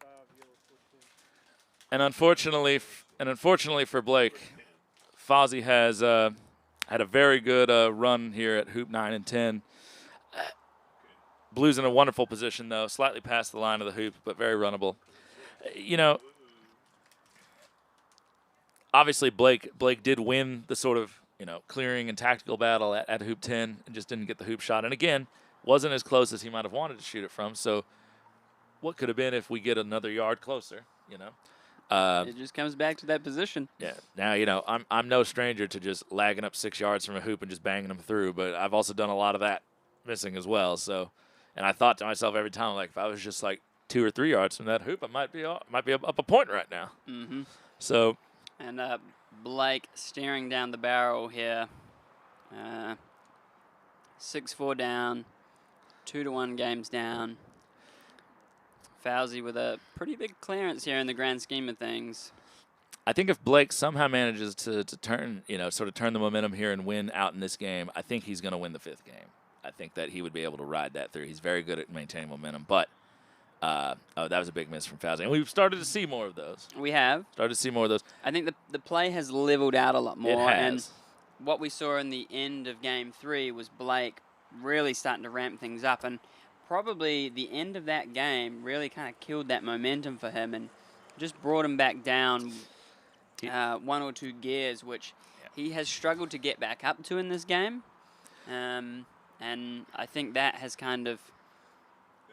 and unfortunately for Blake, Fawzy has had a very good run here at hoop 9 and 10. Blue's in a wonderful position, though, slightly past the line of the hoop, but very runnable. You know, obviously Blake did win the sort of, you know, clearing and tactical battle at hoop 10 and just didn't get the hoop shot. And again, wasn't as close as he might have wanted to shoot it from. So what could have been if we get another yard closer, you know? It just comes back to that position. Yeah. Now, you know, I'm no stranger to just lagging up 6 yards from a hoop and just banging them through, but I've also done a lot of that missing as well. So, and I thought to myself every time, like, if I was just like 2 or 3 yards from that hoop, I might be up a point right now. Mm-hmm. So, and Blake staring down the barrel here. 6-4 down, 2-1 games down. Fawzy with a pretty big clearance here in the grand scheme of things. I think if Blake somehow manages to turn, you know, sort of turn the momentum here and win out in this game, I think he's going to win the 5th game. I think that he would be able to ride that through. He's very good at maintaining momentum. But, oh, that was a big miss from Fawzy. And we've started to see more of those. We have. Started to see more of those. I think the play has leveled out a lot more. It has. And what we saw in the end of Game 3 was Blake really starting to ramp things up. And probably the end of that game really kind of killed that momentum for him and just brought him back down 1 or 2 gears, which he has struggled to get back up to in this game. And I think that has kind of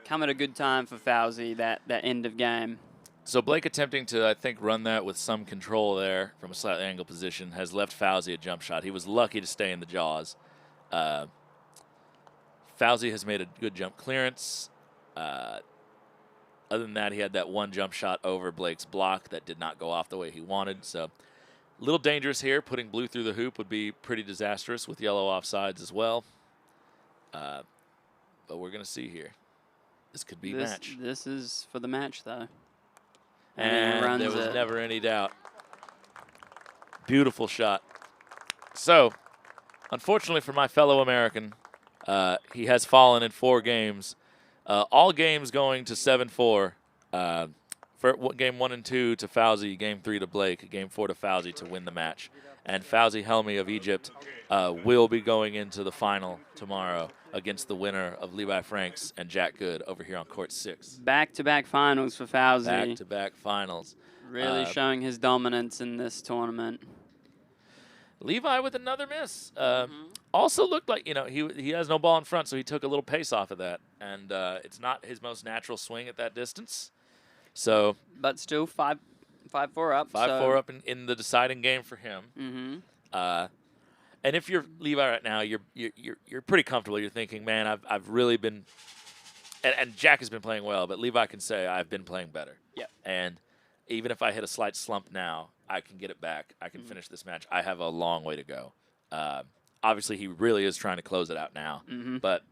come at a good time for Fawzy, that end of game. So Blake attempting to, I think, run that with some control there from a slightly angled position has left Fawzy a jump shot. He was lucky to stay in the jaws. Fawzy has made a good jump clearance. Other than that, he had that one jump shot over Blake's block that did not go off the way he wanted. So a little dangerous here. Putting blue through the hoop would be pretty disastrous with yellow offsides as well. But we're going to see here. This could be match. This is for the match, though. And there was never any doubt. Beautiful shot. So, unfortunately for my fellow American, he has fallen in 4 games. All games going to 7-4. For game 1 and 2 to Fawzy, game 3 to Blake, game 4 to Fawzy to win the match. And Fawzy Helmy of Egypt will be going into the final tomorrow against the winner of Levi Franks and Jack Good over here on court 6. Back-to-back finals for Fawzy. Back-to-back finals. Really showing his dominance in this tournament. Levi with another miss. Also looked like, you know, he has no ball in front, so he took a little pace off of that. And it's not his most natural swing at that distance. So, but still 5-4 up. 5-4 up in the deciding game for him. And if you're Levi right now, you're pretty comfortable. You're thinking, man, I've really been, and Jack has been playing well, but Levi can say I've been playing better. Yep. And even if I hit a slight slump now, I can get it back. I can finish this match. I have a long way to go. Obviously, he really is trying to close it out now, but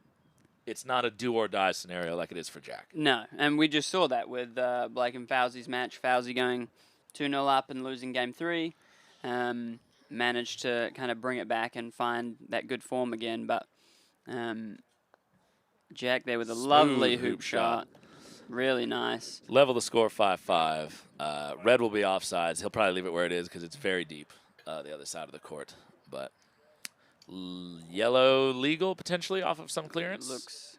it's not a do-or-die scenario like it is for Jack. No, and we just saw that with Blake and Fawzy's match. Fawzy going 2-0 up and losing game 3. Managed to kind of bring it back and find that good form again, but Jack there with a lovely hoop shot. Really nice. Level the score 5-5. Red will be offsides. He'll probably leave it where it is because it's very deep, the other side of the court. But yellow legal potentially off of some clearance. Looks.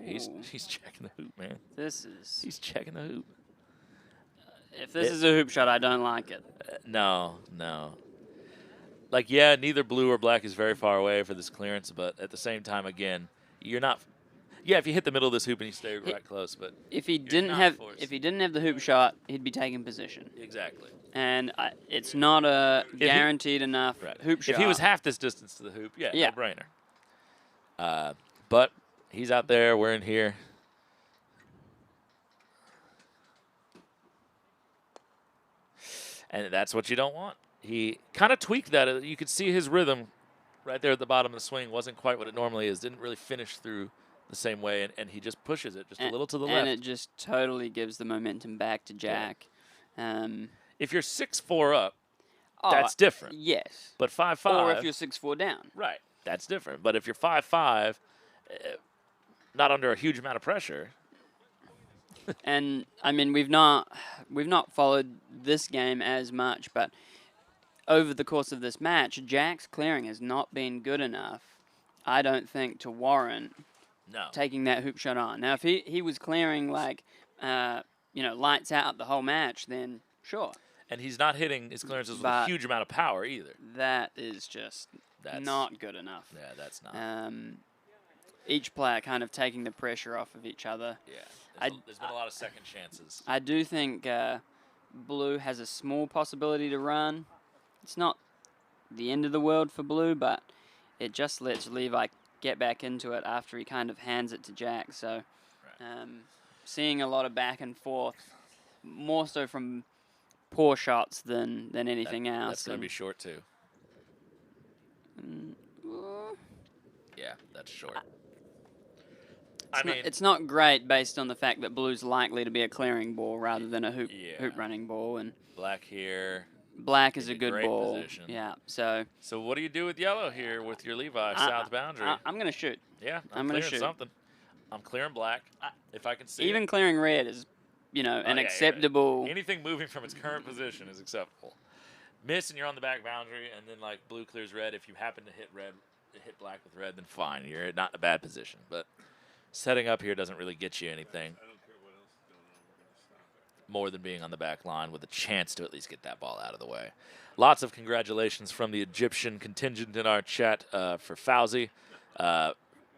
He's checking the hoop, man. He's checking the hoop. If this is a hoop shot, I don't like it. No. Like, yeah, neither blue or black is very far away for this clearance, but at the same time, again, you're not. Yeah, if you hit the middle of this hoop and you stay right close, but if he didn't have the hoop shot, he'd be taking position. Exactly. And it's not a guaranteed enough hoop shot. If he was half this distance to the hoop, no brainer. But he's out there, we're in here. And that's what you don't want. He kind of tweaked that. You could see his rhythm right there at the bottom of the swing wasn't quite what it normally is. Didn't really finish through the same way, and he just pushes it just a little to the left. And it just totally gives the momentum back to Jack. Yeah. If you're 6-4 up, that's different. Yes. But 5-5. Or if you're 6-4 down. Right. That's different. But if you're 5-5, not under a huge amount of pressure. And I mean, we've not followed this game as much, but over the course of this match, Jack's clearing has not been good enough, I don't think, to warrant taking that hoop shot on. Now, if he was clearing like, lights out the whole match, then sure. And he's not hitting his clearances with a huge amount of power either. That is just not good enough. Yeah, that's not. Each player kind of taking the pressure off of each other. Yeah, there's been a lot of second chances. I do think Blue has a small possibility to run. It's not the end of the world for Blue, but it just lets Levi get back into it after he kind of hands it to Jack. So seeing a lot of back and forth, more so from poor shots than anything else. That's going to be short too. Yeah, that's short. It's not great based on the fact that Blue's likely to be a clearing ball rather than a hoop running ball, and Black here. Black is a good ball. Position. Yeah. So what do you do with yellow here with your Levi south boundary? I'm gonna shoot. Yeah, I'm gonna shoot something. I'm clearing black if I can see. Even clearing red is, an acceptable. Yeah. Anything moving from its current position is acceptable. Miss and you're on the back boundary, and then like blue clears red. If you happen to hit black with red, then fine. You're not in a bad position. But setting up here doesn't really get you anything. I don't care what else is going on. We're going to stop it. More than being on the back line with a chance to at least get that ball out of the way. Lots of congratulations from the Egyptian contingent in our chat for Fawzy.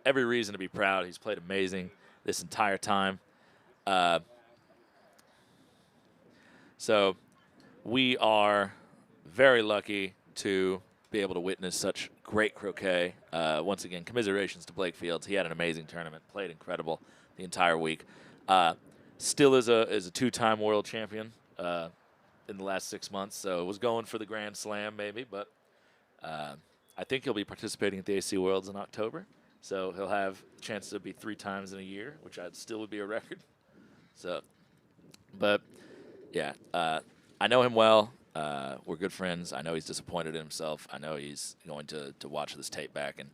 Every reason to be proud. He's played amazing this entire time. So we are very lucky to be able to witness such great croquet. Once again, commiserations to Blake Fields. He had an amazing tournament, played incredible the entire week. Still is a two-time world champion in the last 6 months, so was going for the Grand Slam maybe, but I think he'll be participating at the AC Worlds in October, so he'll have a chance to be 3 times in a year, which still would be a record. So, but yeah, I know him well. We're good friends. I know he's disappointed in himself. I know he's going to watch this tape back and,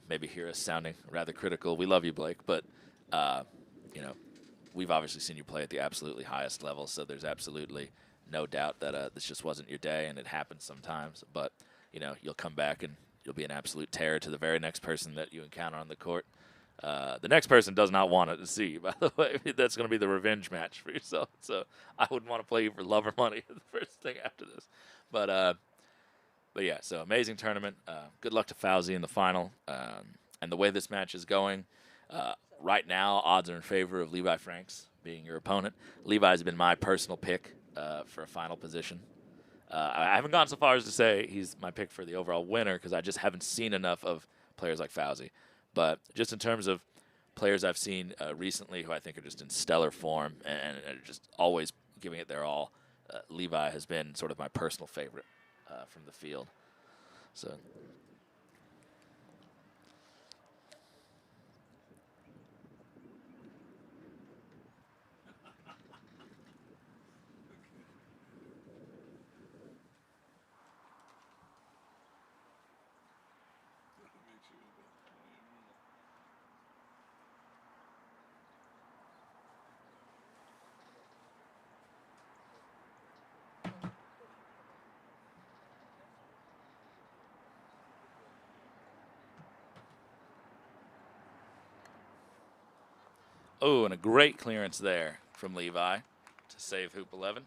maybe hear us sounding rather critical. We love you, Blake, but, we've obviously seen you play at the absolutely highest level, so there's absolutely no doubt that this just wasn't your day, and it happens sometimes. But, you'll come back and you'll be an absolute terror to the very next person that you encounter on the court. The next person does not want it to see you, by the way. That's going to be the revenge match for yourself. So I wouldn't want to play you for love or money the first thing after this. But yeah, so amazing tournament. Good luck to Fawzy in the final. And the way this match is going, right now, odds are in favor of Levi Franks being your opponent. Levi's been my personal pick for a final position. I haven't gone so far as to say he's my pick for the overall winner because I just haven't seen enough of players like Fawzy. But just in terms of players I've seen recently who I think are just in stellar form and are just always giving it their all, Levi has been sort of my personal favorite from the field. So. Oh, and a great clearance there from Levi to save hoop 11.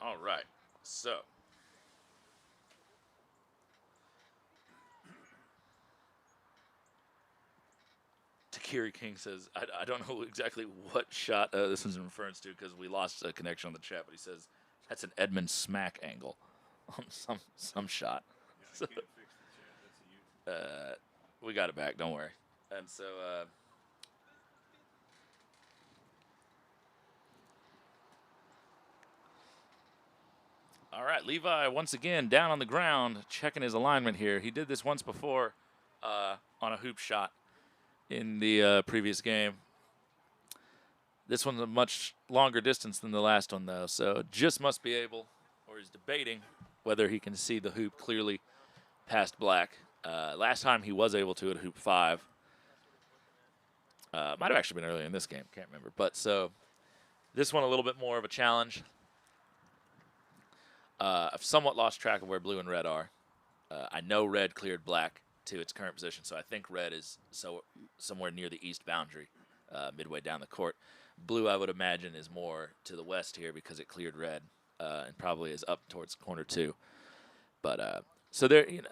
All right, so. Takiri King says, I don't know exactly what shot this is in reference to because we lost a connection on the chat, but he says that's an Edmund smack angle on some shot. Yeah, so, I can't fix the chat. That's a you. We got it back, don't worry. And so, all right, Levi once again down on the ground, checking his alignment here. He did this once before on a hoop shot. in the previous game. This one's a much longer distance than the last one, though, so just must be able, or he's debating whether he can see the hoop clearly past black. Last time he was able to at hoop 5. Might have actually been earlier in this game, can't remember. But so this one a little bit more of a challenge. I've somewhat lost track of where blue and red are. I know red cleared black to its current position, so I think red is somewhere near the east boundary, midway down the court. Blue, I would imagine, is more to the west here because it cleared red and probably is up towards corner 2. But so there, you know,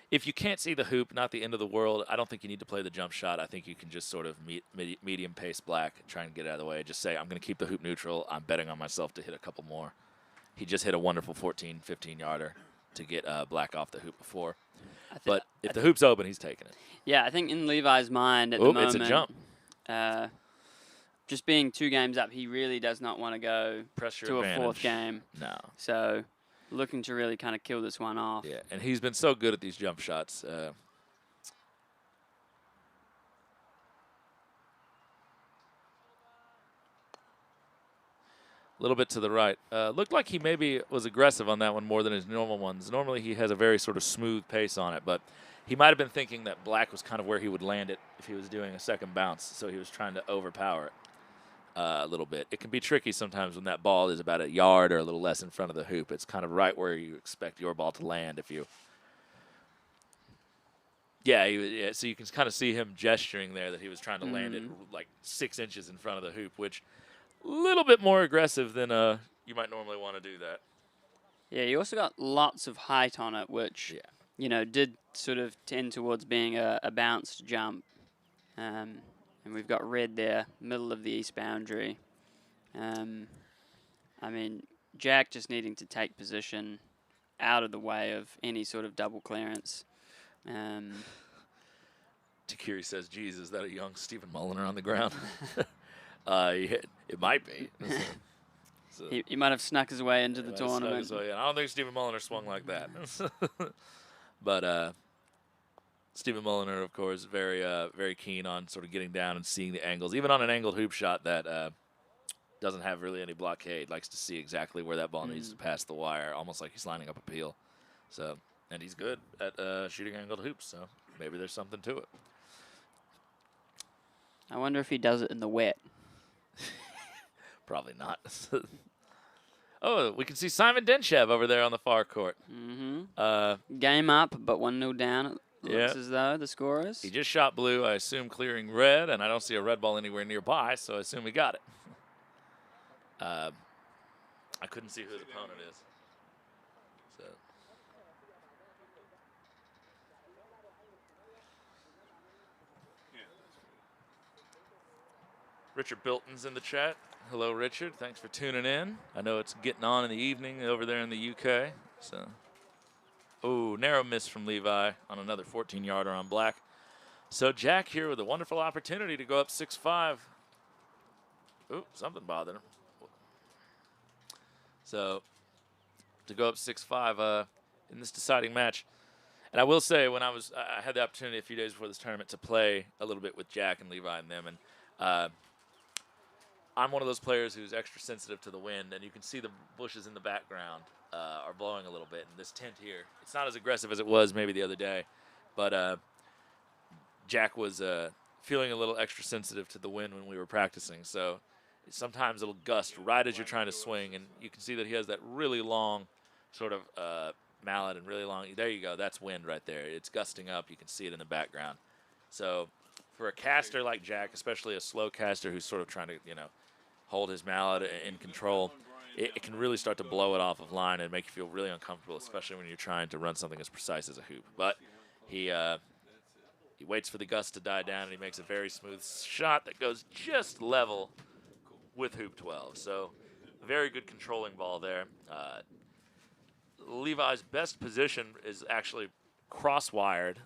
if you can't see the hoop, not the end of the world. I don't think you need to play the jump shot. I think you can just sort of medium pace black, try and get it out of the way. Just say, I'm going to keep the hoop neutral. I'm betting on myself to hit a couple more. He just hit a wonderful 14, 15-yarder to get black off the hoop before. But if the hoop's open, he's taking it. Yeah, I think in Levi's mind at the moment, it's a jump. Just being 2 games up, he really does not want to go Pressure to advantage. a 4th game. No. So looking to really kind of kill this one off. Yeah, and he's been so good at these jump shots. A little bit to the right. Looked like he maybe was aggressive on that one more than his normal ones. Normally he has a very sort of smooth pace on it, but he might have been thinking that black was kind of where he would land it if he was doing a second bounce, so he was trying to overpower it a little bit. It can be tricky sometimes when that ball is about a yard or a little less in front of the hoop. It's kind of right where you expect your ball to land if you... Yeah, so you can kind of see him gesturing there that he was trying to land it like 6 inches in front of the hoop, which a little bit more aggressive than you might normally want to do that. Yeah, you also got lots of height on it, which, you know, did sort of tend towards being a bounced jump. And we've got red there, middle of the east boundary. I mean, Jack just needing to take position out of the way of any sort of double clearance. Takiri says, geez, is that a young Stephen Mulliner on the ground? It might be. He might have snuck his way into the tournament. I don't think Stephen Mulliner swung like that. But Stephen Mulliner, of course, very keen on sort of getting down and seeing the angles. Even on an angled hoop shot that doesn't have really any blockade, likes to see exactly where that ball needs to pass the wire, almost like he's lining up a peel. So, and he's good at shooting angled hoops, so maybe there's something to it. I wonder if he does it in the wet. Probably not. Oh, we can see Simon Denchev over there on the far court. Game up, but 1-0 down. It looks as though the score is. He just shot blue, I assume clearing red, and I don't see a red ball anywhere nearby, so I assume he got it. I couldn't see who his opponent is. So. Richard Bilton's in the chat. Hello, Richard. Thanks for tuning in. I know it's getting on in the evening over there in the UK. So, oh, narrow miss from Levi on another 14-yarder on black. So Jack here with a wonderful opportunity to go up 6-5. Ooh, something bothered him. So to go up 6-5 in this deciding match. And I will say, when I had the opportunity a few days before this tournament to play a little bit with Jack and Levi and them, and I'm one of those players who's extra sensitive to the wind, and you can see the bushes in the background are blowing a little bit. And this tent here, it's not as aggressive as it was maybe the other day, but Jack was feeling a little extra sensitive to the wind when we were practicing. So sometimes it'll gust right as you're trying to swing, and you can see that he has that really long sort of mallet and really long. There you go. That's wind right there. It's gusting up. You can see it in the background. So for a caster like Jack, especially a slow caster who's sort of trying to, hold his mallet in control, it can really start to blow it off of line and make you feel really uncomfortable, especially when you're trying to run something as precise as a hoop. But he waits for the gust to die down, and he makes a very smooth shot that goes just level with hoop 12. So a very good controlling ball there. Levi's best position is actually cross-wired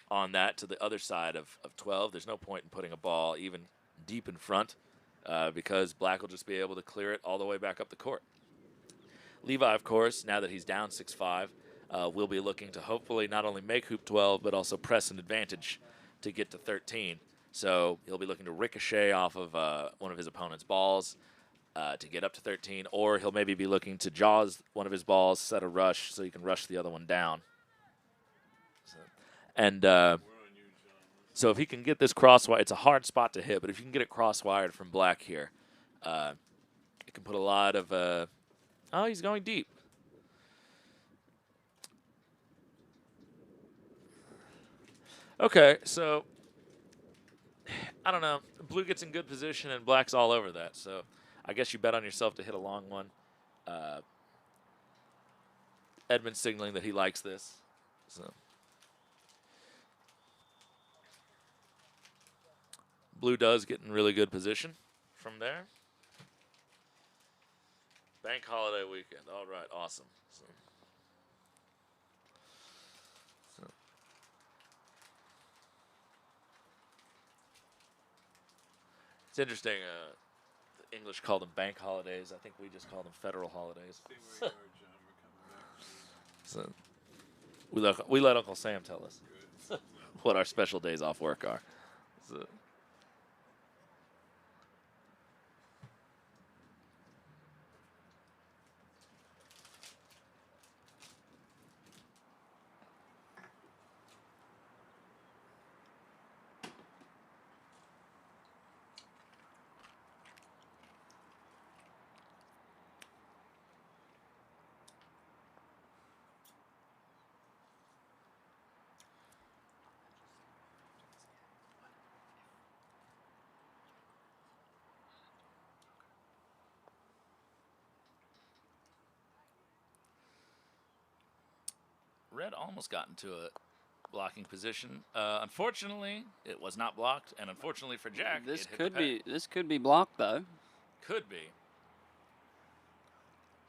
on that to the other side of 12. There's no point in putting a ball even deep in front because black will just be able to clear it all the way back up the court. Levi, of course, now that he's down 6-5, will be looking to hopefully not only make hoop 12, but also press an advantage to get to 13. So he'll be looking to ricochet off of one of his opponent's balls to get up to 13, or he'll maybe be looking to jaws one of his balls, set a rush so he can rush the other one down. And so if he can get this crosswired, it's a hard spot to hit, but if you can get it crosswired from black here, it can put a lot of oh, he's going deep. Okay, so I don't know. Blue gets in good position and black's all over that, so I guess you bet on yourself to hit a long one. Edmund's signaling that he likes this. So Blue does get in really good position from there. Bank holiday weekend. All right, awesome. It's interesting. The English call them bank holidays. I think we just call them federal holidays. So we let Uncle Sam tell us what our special days off work are. So. Red almost got into a blocking position. Unfortunately, it was not blocked, and unfortunately for Jack, this could be blocked though. Could be.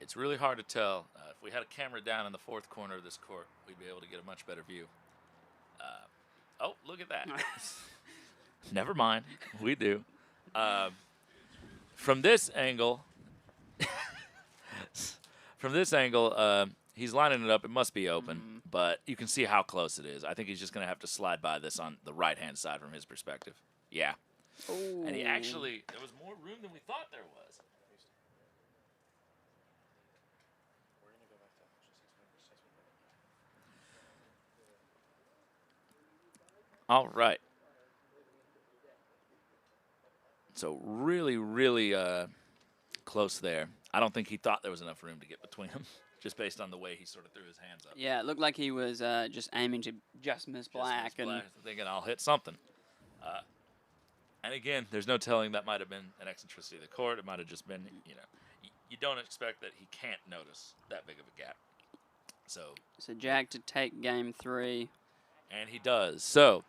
It's really hard to tell. If we had a camera down in the fourth corner of this court, we'd be able to get a much better view. Oh, look at that. Never mind. We do. From this angle, he's lining it up. It must be open, but you can see how close it is. I think he's just going to have to slide by this on the right-hand side from his perspective. Yeah. Ooh. And he actually, there was more room than we thought there was. All right. So really, really close there. I don't think he thought there was enough room to get between them, just based on the way he sort of threw his hands up. Yeah, it looked like he was just aiming to just miss black. Thinking, I'll hit something. And again, there's no telling, that might have been an eccentricity of the court. It might have just been, you know, you don't expect that he can't notice that big of a gap. So Jack to take game 3. And he does. So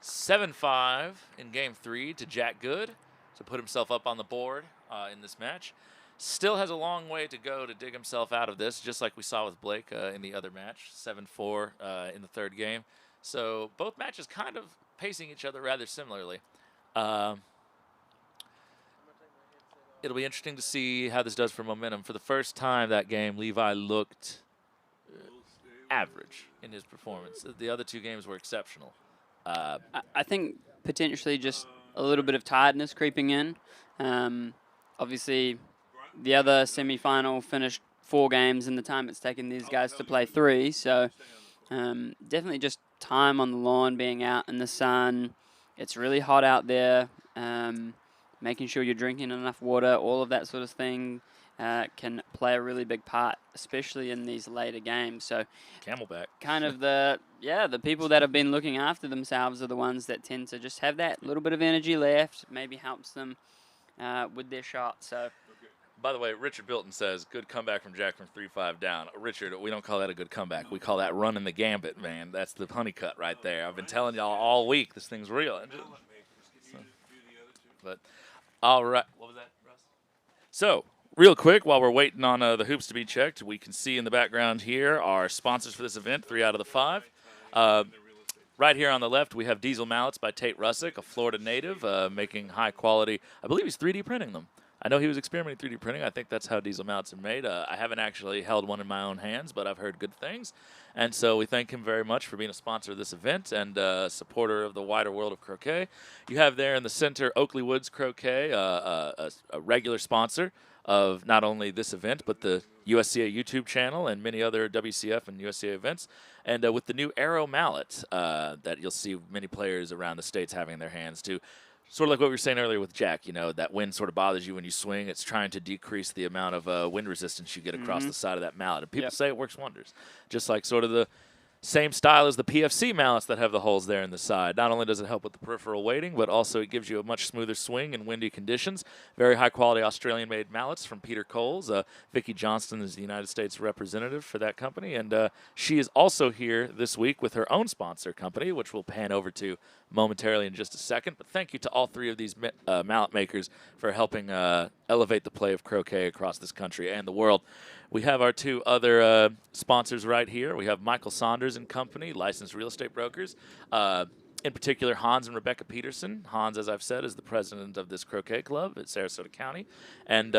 7-5 in game 3 to Jack Good to put himself up on the board in this match. Still has a long way to go to dig himself out of this, just like we saw with Blake in the other match, 7-4 in the third game. So both matches kind of pacing each other rather similarly. It'll be interesting to see how this does for momentum. For the first time that game, Levi looked average in his performance. The other two games were exceptional. I think potentially just a little bit of tiredness creeping in. Obviously, the other semifinal finished 4 games in the time it's taken these guys to play 3. So definitely just time on the lawn, being out in the sun. It's really hot out there. Making sure you're drinking enough water, all of that sort of thing can play a really big part, especially in these later games. So Camelback. Kind of the people that have been looking after themselves are the ones that tend to just have that little bit of energy left, maybe helps them with their shot. So. By the way, Richard Bilton says, good comeback from Jack from 3-5 down. Richard, we don't call that a good comeback. We call that running the gambit, man. That's the honeycut right there. I've been telling y'all all week this thing's real. But, all right. What was that, Russ? So, real quick, while we're waiting on the hoops to be checked, we can see in the background here our sponsors for this event, 3 out of the 5. Right here on the left, we have Diesel Mallets by Tate Russick, a Florida native, making high quality. I believe he's 3D printing them. I know he was experimenting 3D printing. I think that's how diesel mounts are made. I haven't actually held one in my own hands, but I've heard good things. And so we thank him very much for being a sponsor of this event and a supporter of the wider world of croquet. You have there in the center Oakley Woods Croquet, a regular sponsor of not only this event, but the USCA YouTube channel and many other WCF and USCA events. And with the new Arrow mallet that you'll see many players around the states having in their hands too. Sort of like what we were saying earlier with Jack, you know, that wind sort of bothers you when you swing. It's trying to decrease the amount of wind resistance you get across the side of that mallet. And people say it works wonders. Just like sort of the same style as the PFC mallets that have the holes there in the side. Not only does it help with the peripheral weighting, but also it gives you a much smoother swing in windy conditions. Very high-quality Australian-made mallets from Peter Coles. Vicki Johnston is the United States representative for that company, and she is also here this week with her own sponsor company, which we'll pan over to momentarily in just a second. But thank you to all three of these mallet makers for helping elevate the play of croquet across this country and the world. We have our two other sponsors right here. We have Michael Saunders and Company, licensed real estate brokers. In particular, Hans and Rebecca Peterson. Hans, as I've said, is the president of this croquet club at Sarasota County. And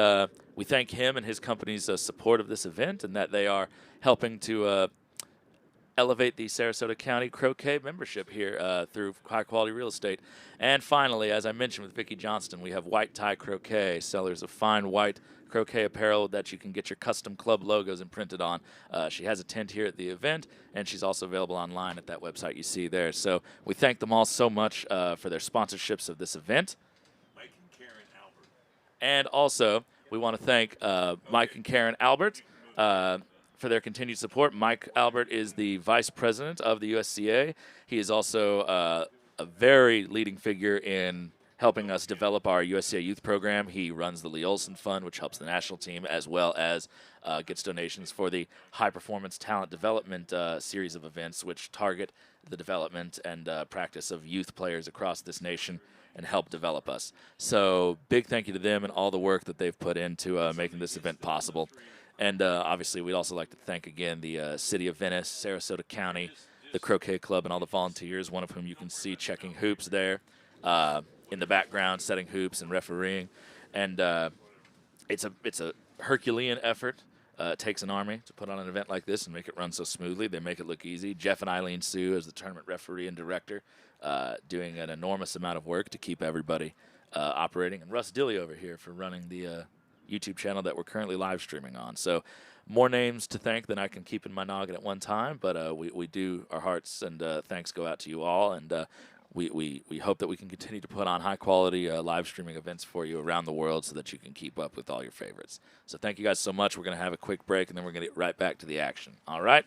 we thank him and his company's support of this event and that they are helping to elevate the Sarasota County croquet membership here through high-quality real estate. And finally, as I mentioned with Vicki Johnston, we have White Tie Croquet, sellers of fine white croquet apparel that you can get your custom club logos imprinted on. She has a tent here at the event, and she's also available online at that website you see there. So we thank them all so much for their sponsorships of this event. Mike and Karen Albert. And also, we want to thank Mike and Karen Albert for their continued support. Mike Albert is the vice president of the USCA. He is also a very leading figure in helping us develop our USCA youth program. He runs the Lee Olson Fund, which helps the national team, as well as gets donations for the High Performance Talent Development series of events, which target the development and practice of youth players across this nation and help develop us. So big thank you to them and all the work that they've put into making this event possible. And obviously, we'd also like to thank again the City of Venice, Sarasota County, the Croquet Club, and all the volunteers, one of whom you can see checking hoops there in the background, setting hoops and refereeing. And it's a Herculean effort. It takes an army to put on an event like this and make it run so smoothly. They make it look easy. Jeff and Eileen Sue, as the tournament referee and director, doing an enormous amount of work to keep everybody operating. And Russ Dilly over here for running the YouTube channel that we're currently live streaming on. So more names to thank than I can keep in my noggin at one time, but we do, our hearts and thanks go out to you all, and we hope that we can continue to put on high-quality live streaming events for you around the world so that you can keep up with all your favorites. So thank you guys so much. We're going to have a quick break, and then we're going to get right back to the action. All right?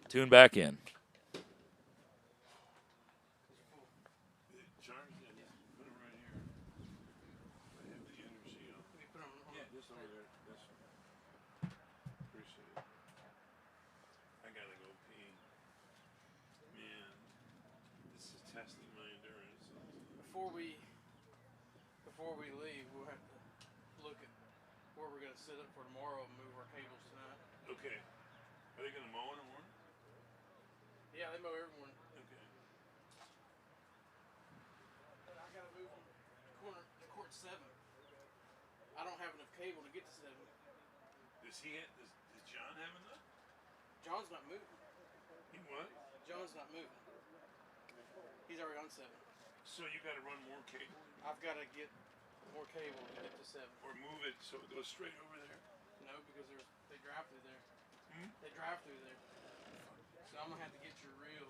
Tune back in. Before we leave, we'll have to look at where we're going to set up for tomorrow and move our cables tonight. Okay. Are they going to mow in the morning? Yeah, they mow every morning. Okay. But I got to move them to court 7. I don't have enough cable to get to 7. Does John have enough? John's not moving. He what? John's not moving. He's already on 7. So you got to run more cable? I've got to get more cable to get to 7. Or move it so it goes straight over there? No, because they drive through there. They drive through there. So I'm going to have to get your reel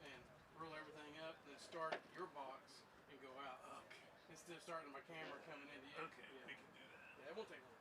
and roll everything up and then start your box and go out. Okay. Instead of starting my camera coming into you. Okay, we can do that. Yeah, it won't take long.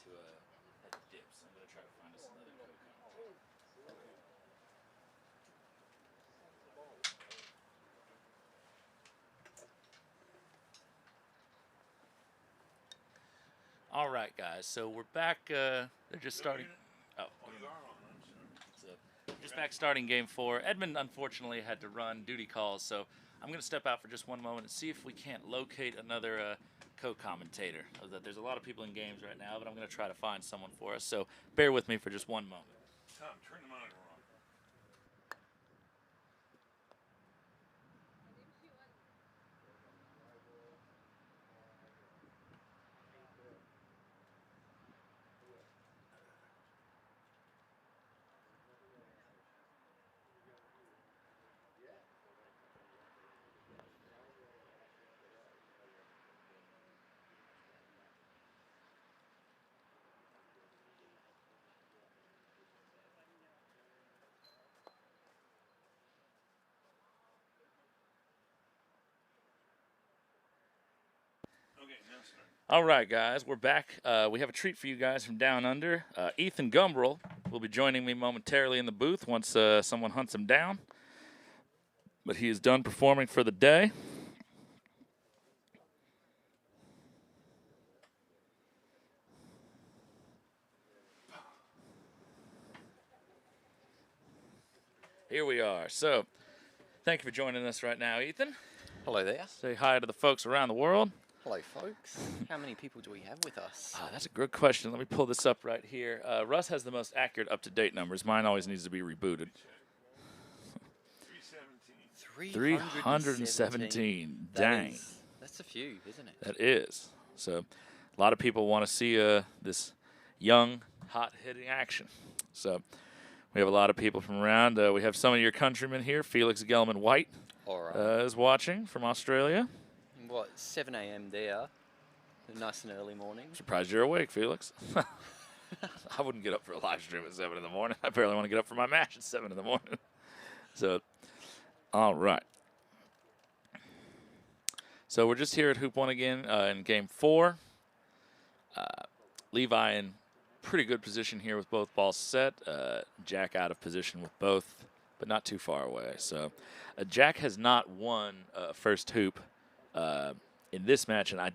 to dip, so I'm going to try to find us another co-commentator. All right, guys. So we're back. They're just starting. Oh, so just back starting game 4. Edmund unfortunately had to run duty calls, so I'm going to step out for just one moment and see if we can't locate another co-commentator. There's a lot of people in games right now, but I'm going to try to find someone for us. So bear with me for just one moment. Tom, turn the monitor on. All right, guys, we're back. We have a treat for you guys from down under. Ethan Gumbrell will be joining me momentarily in the booth once someone hunts him down. But he is done performing for the day. Here we are. So, thank you for joining us right now, Ethan. Hello there. Say hi to the folks around the world. Hello, folks. How many people do we have with us? That's a good question. Let me pull this up right here. Russ has the most accurate up-to-date numbers. Mine always needs to be rebooted. 317. Dang. That's a few, isn't it? That is. So, a lot of people want to see this young, hot-hitting action. So, we have a lot of people from around. We have some of your countrymen here. Felix Gelman White is watching from Australia. What, 7 a.m. there? Nice and early morning. Surprised you're awake, Felix. I wouldn't get up for a live stream at 7 in the morning. I barely want to get up for my match at 7 in the morning. So, all right. So we're just here at Hoop 1 again in Game 4. Levi in pretty good position here with both balls set. Jack out of position with both, but not too far away. So Jack has not won first hoop in this match, and I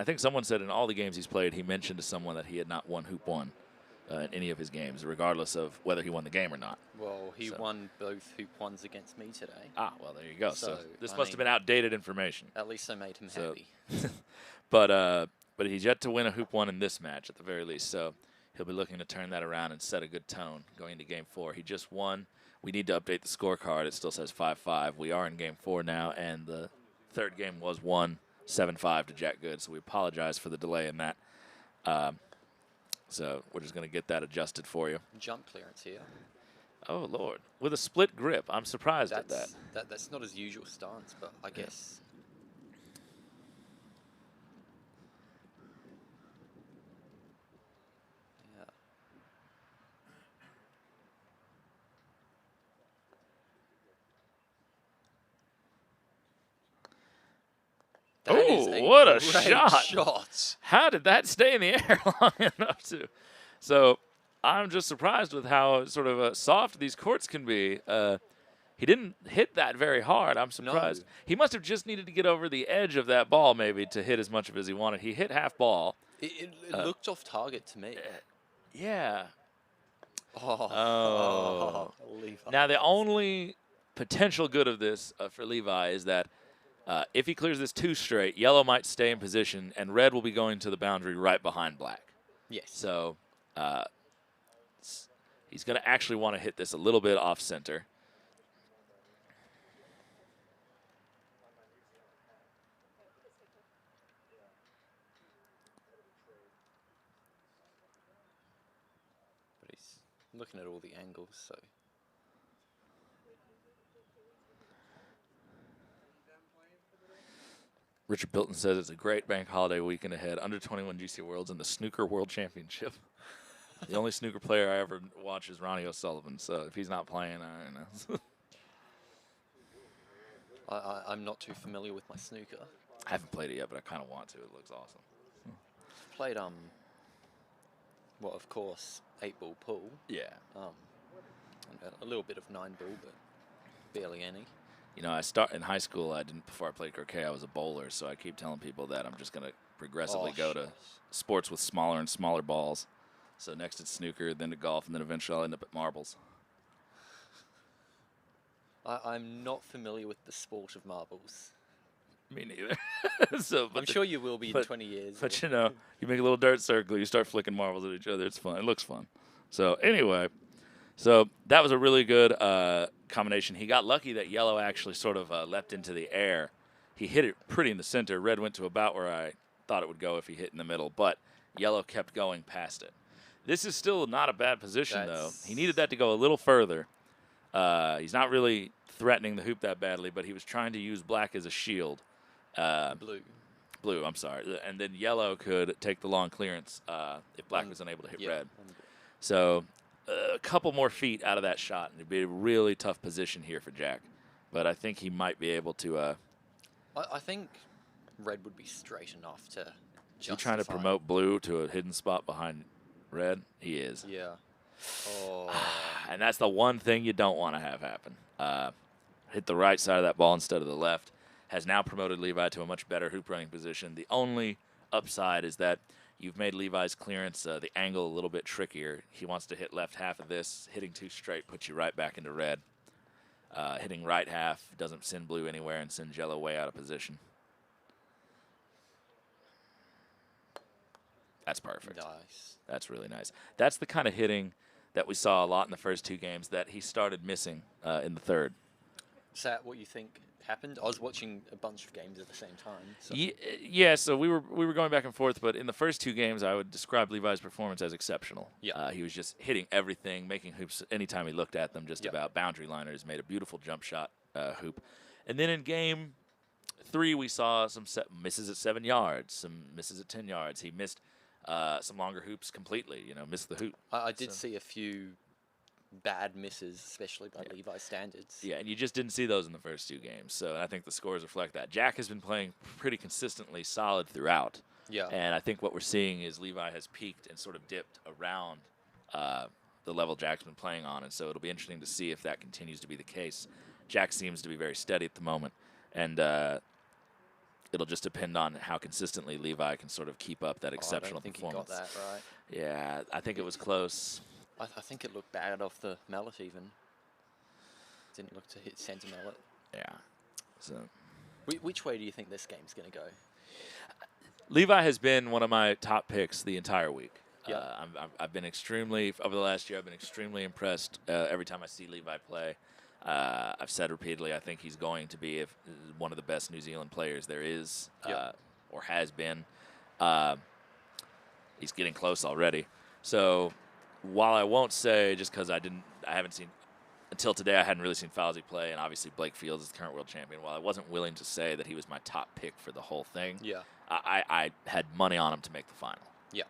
think someone said in all the games he's played, he mentioned to someone that he had not won Hoop 1 in any of his games, regardless of whether he won the game or not. Well, he won both Hoop 1s against me today. Ah, well, there you go. So this must have been outdated information. At least I made him happy. But he's yet to win a Hoop 1 in this match, at the very least. So he'll be looking to turn that around and set a good tone going into Game 4. He just won. We need to update the scorecard. It still says 5-5. We are in Game 4 now, and the third game was won 7-5 to Jack Good, so we apologize for the delay in that. So we're just going to get that adjusted for you. Jump clearance here. Oh, Lord. With a split grip. I'm surprised at that. That's not his usual stance, but I guess. Oh, what a shot. How did that stay in the air long enough to? So I'm just surprised with how sort of soft these courts can be. He didn't hit that very hard. I'm surprised. No. He must have just needed to get over the edge of that ball maybe to hit as much of as he wanted. He hit half ball. It looked off target to me. Yeah. Oh. Levi. Now the only potential good of this for Levi is that if he clears this 2 straight, yellow might stay in position, and red will be going to the boundary right behind black. Yes. So he's going to actually want to hit this a little bit off center. But he's looking at all the angles, so. Richard Bilton says it's a great bank holiday weekend ahead. Under 21 GC Worlds and the Snooker World Championship. The only snooker player I ever watch is Ronnie O'Sullivan. So if he's not playing, I don't know. I'm not too familiar with my snooker. I haven't played it yet, but I kind of want to. It looks awesome. Played well, of course, 8-ball pull. Yeah. And a little bit of 9-ball, but barely any. You know, in high school, before I played croquet, I was a bowler, so I keep telling people that I'm just going to progressively go to sports with smaller and smaller balls. So next it's snooker, then to golf, and then eventually I'll end up at marbles. I'm not familiar with the sport of marbles. Me neither. I'm sure you will be in 20 years. But you know, you make a little dirt circle, you start flicking marbles at each other. It's fun. It looks fun. So anyway, that was a really good combination. He got lucky that yellow actually sort of leapt into the air. He hit it pretty in the center. Red went to about where I thought it would go if he hit in the middle, but yellow kept going past it. This is still not a bad position, though. He needed that to go a little further. He's not really threatening the hoop that badly, but he was trying to use black as a shield. Blue, I'm sorry. And then yellow could take the long clearance if black was unable to hit red. So a couple more feet out of that shot, and it'd be a really tough position here for Jack. But I think he might be able to. I think red would be straight enough to justify. You trying to promote blue to a hidden spot behind red? He is. Yeah. Oh. And that's the one thing you don't want to have happen. Hit the right side of that ball instead of the left. Has now promoted Levi to a much better hoop running position. The only upside is that you've made Levi's clearance, the angle, a little bit trickier. He wants to hit left half of this. Hitting too straight puts you right back into red. Hitting right half doesn't send blue anywhere and sends yellow way out of position. That's perfect. Nice. That's really nice. That's the kind of hitting that we saw a lot in the first two games that he started missing in the third. Is that what you think happened? I was watching a bunch of games at the same time. So. Yeah, so we were going back and forth, but in the first two games, I would describe Levi's performance as exceptional. Yeah. He was just hitting everything, making hoops anytime he looked at them, just about boundary liners, made a beautiful jump shot hoop. And then in game 3, we saw some misses at 7 yards, some misses at 10 yards. He missed some longer hoops completely, missed the hoop. I did see a few bad misses, especially by Levi standards. Yeah, and you just didn't see those in the first two games. So I think the scores reflect that. Jack has been playing pretty consistently solid throughout. Yeah. And I think what we're seeing is Levi has peaked and sort of dipped around the level Jack's been playing on. And so it'll be interesting to see if that continues to be the case. Jack seems to be very steady at the moment. And it'll just depend on how consistently Levi can sort of keep up that exceptional performance. I don't think he got that right. Yeah, I think it was close. I think it looked bad off the mallet even. Didn't look to hit center mallet. Yeah. So, which way do you think this game's going to go? Levi has been one of my top picks the entire week. Yeah. I've been extremely, over the last year, I've been extremely impressed every time I see Levi play. I've said repeatedly, I think he's going to be one of the best New Zealand players there is or has been. He's getting close already. So while I won't say, just because I haven't seen, until today I hadn't really seen Fawzy play, and obviously Blake Fields is the current world champion, while I wasn't willing to say that he was my top pick for the whole thing, I had money on him to make the final. Yeah.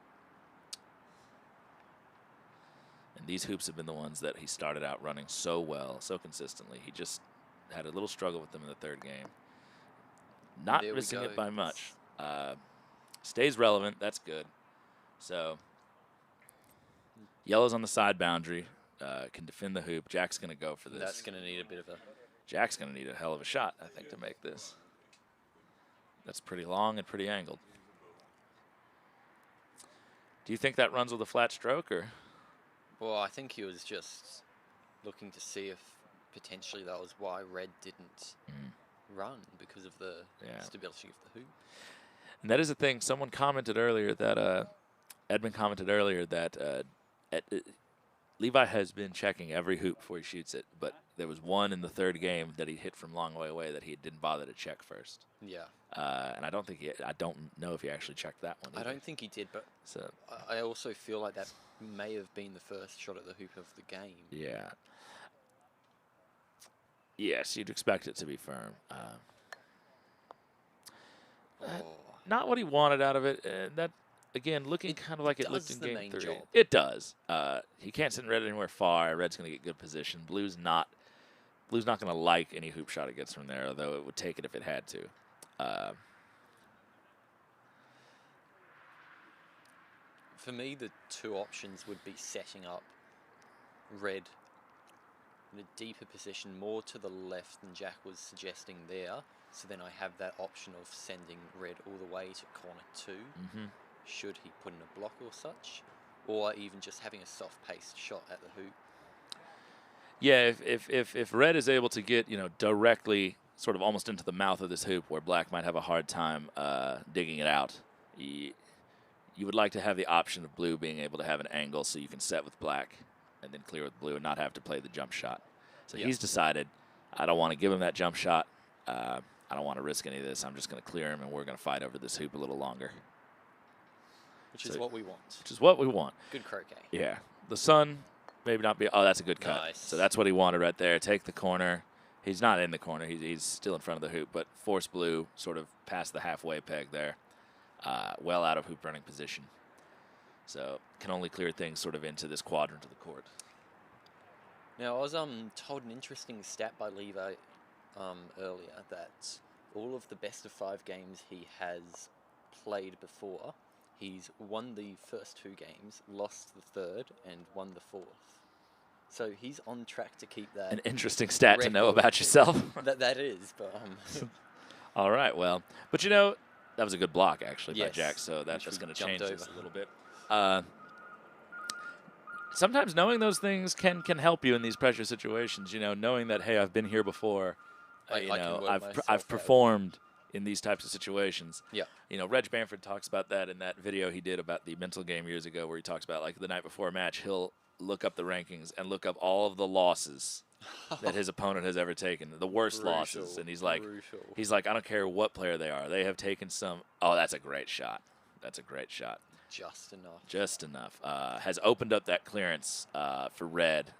And these hoops have been the ones that he started out running so well, so consistently. He just had a little struggle with them in the third game. Not missing it by much. Stays relevant. That's good. So yellow's on the side boundary. Can defend the hoop. Jack's going to go for this. That's going to need a bit of a... Jack's going to need a hell of a shot, I think, to make this. That's pretty long and pretty angled. Do you think that runs with a flat stroke, or...? Well, I think he was just looking to see if potentially that was why red didn't run, because of the stability of the hoop. And that is the thing. Someone commented earlier that, Edmund commented earlier that Levi has been checking every hoop before he shoots it, but there was one in the third game that he hit from long way away that he didn't bother to check first. Yeah. And I don't know if he actually checked that one either. I don't think he did, but so I also feel like that may have been the first shot at the hoop of the game. Yeah. Yes, you'd expect it to be firm. Not what he wanted out of it. That, again, looking kind of like it looked in game 3. Job. It does. He can't send red anywhere far. Red's going to get good position. Blue's not going to like any hoop shot it gets from there, although it would take it if it had to. For me, the two options would be setting up red in a deeper position, more to the left than Jack was suggesting there. So then I have that option of sending red all the way to corner 2, should he put in a block or such, or even just having a soft-paced shot at the hoop. Yeah, if red is able to get, you know, directly sort of almost into the mouth of this hoop where black might have a hard time digging it out, you would like to have the option of blue being able to have an angle so you can set with black and then clear with blue and not have to play the jump shot. So he's decided, I don't want to give him that jump shot. I don't want to risk any of this. I'm just going to clear him, and we're going to fight over this hoop a little longer. Which is what we want. Which is what we want. Good croquet. Yeah. The sun, maybe not be. Oh, that's a good cut. Nice. So that's what he wanted right there. Take the corner. He's not in the corner. He's still in front of the hoop, but force blue sort of past the halfway peg there. Well out of hoop running position. So can only clear things sort of into this quadrant of the court. Now, I was told an interesting stat by Levi earlier that all of the best of 5 games he has played before, he's won the first 2 games, lost the 3rd, and won the 4th. So he's on track to keep that. An interesting stat to know about yourself. that is, but all right, well, but you know, that was a good block actually by Yes, Jack, so that's going to change jumped this over. a little bit. Sometimes knowing those things can help you in these pressure situations. You know, knowing that, hey, I've been here before. You know, I've performed in these types of situations. Yeah. You know, Reg Bamford talks about that in that video he did about the mental game years ago, where he talks about like the night before a match, he'll look up the rankings and look up all of the losses that his opponent has ever taken, the worst losses, and he's like, I don't care what player they are, they have taken some. Oh, that's a great shot. That's a great shot. Just enough. Just enough. Has opened up that clearance for red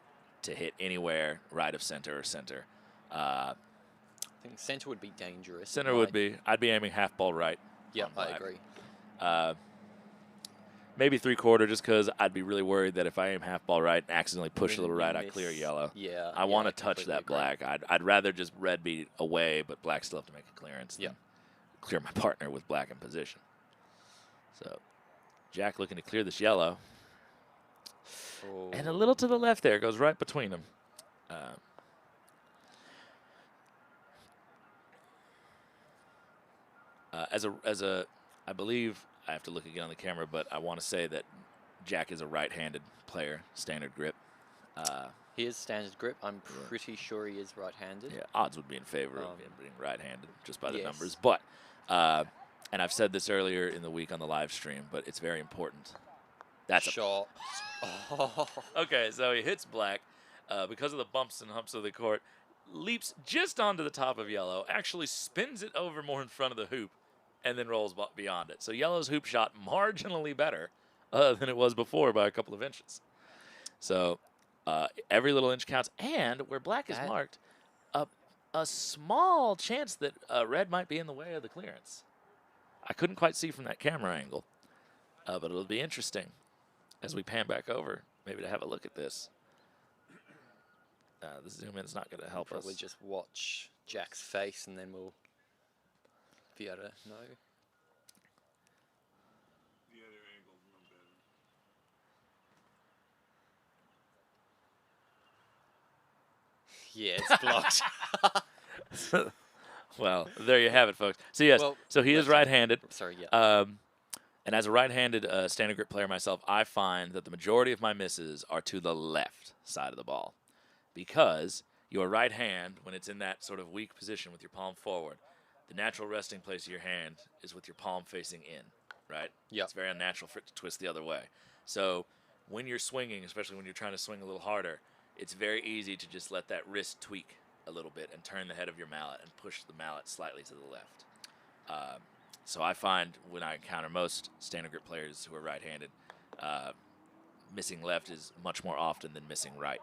to hit anywhere right of center or center. I think center would be dangerous. Center would be. I'd be aiming half ball right. Yeah, I agree. Maybe 3/4, just because I'd be really worried that if I aim half ball right and accidentally push a little right, I clear yellow. Yeah. I want to touch that black. I'd rather just red be away, but black still have to make a clearance. Yeah. Clear my partner with black in position. So Jack looking to clear this yellow. Oh. And a little to the left there, goes right between them. I believe, I have to look again on the camera, but I want to say that Jack is a right-handed player, standard grip. He is standard grip. I'm pretty sure he is right-handed. Yeah, odds would be in favor of him being right-handed just by the numbers. But, and I've said this earlier in the week on the live stream, but it's very important. That's a shot. Okay, so he hits black because of the bumps and humps of the court, leaps just onto the top of yellow, actually spins it over more in front of the hoop, and then rolls beyond it. So yellow's hoop shot marginally better than it was before by a couple of inches. So every little inch counts. And where black is marked, a small chance that red might be in the way of the clearance. I couldn't quite see from that camera angle, but it'll be interesting as we pan back over, maybe to have a look at this. The zoom in is not going to help us. Probably just watch Jack's face, and then we'll be able to know. The other angle's no better. Yeah, it's blocked. Well, there you have it, folks. So, yes, so he is right-handed. Sorry, yeah. And as a right-handed standard grip player myself, I find that the majority of my misses are to the left side of the ball. Because your right hand, when it's in that sort of weak position with your palm forward, the natural resting place of your hand is with your palm facing in, right? Yeah. It's very unnatural for it to twist the other way. So when you're swinging, especially when you're trying to swing a little harder, it's very easy to just let that wrist tweak a little bit and turn the head of your mallet and push the mallet slightly to the left. So I find when I encounter most standard grip players who are right-handed, missing left is much more often than missing right.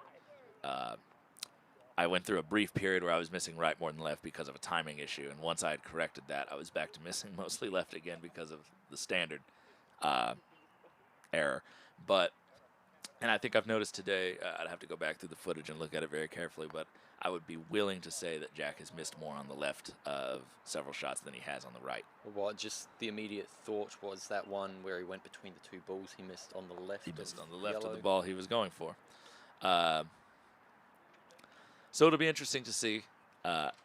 I went through a brief period where I was missing right more than left because of a timing issue, and once I had corrected that, I was back to missing mostly left again because of the standard error. But And I think I've noticed today, I'd have to go back through the footage and look at it very carefully, but I would be willing to say that Jack has missed more on the left of several shots than he has on the right. What, just the immediate thought was that one where he went between the two balls, he missed on the left. He missed on the left yellow. of the ball he was going for. So it'll be interesting to see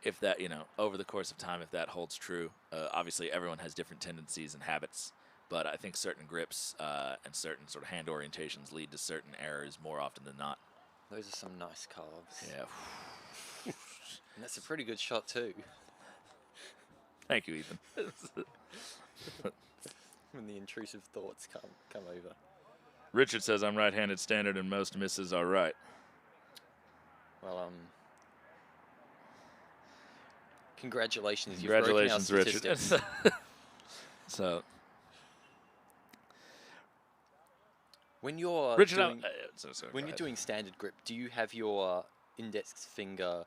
if that, over the course of time, if that holds true. Obviously, everyone has different tendencies and habits, but I think certain grips and certain sort of hand orientations lead to certain errors more often than not. Those are some nice carves. Yeah. And that's a pretty good shot too. Thank you, Ethan. When the intrusive thoughts come over. Richard says I'm right-handed standard and most misses are right. Well, congratulations. Congratulations, You've broken our Richard. So. When you're Richard, doing, sorry, when you're doing standard grip, do you have your index finger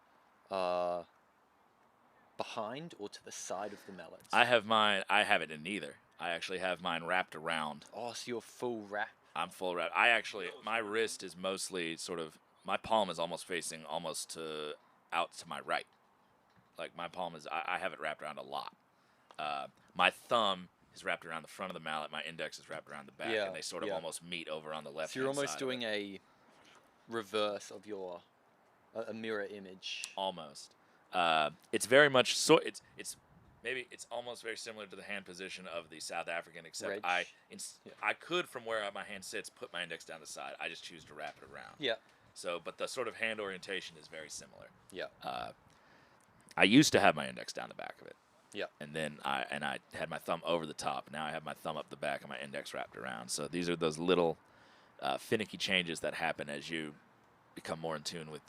behind or to the side of the mallet? I have mine. I have it in neither. I actually have mine wrapped around. Oh, so you're full wrap. I'm full wrap. My wrist is mostly sort of, my palm is almost facing almost to out to my right. Like my palm is, I have it wrapped around a lot. My thumb is wrapped around the front of the mallet. My index is wrapped around the back, and they sort of almost meet over on the left. So you're almost doing a reverse of your a mirror image. Almost. It's very much it's maybe it's almost very similar to the hand position of the South African, except I could, from where my hand sits, put my index down the side. I just choose to wrap it around. Yeah. So, but the sort of hand orientation is very similar. Yeah. I used to have my index down the back of it. Yeah. And then I had my thumb over the top. Now I have my thumb up the back and my index wrapped around. So these are those little finicky changes that happen as you become more in tune with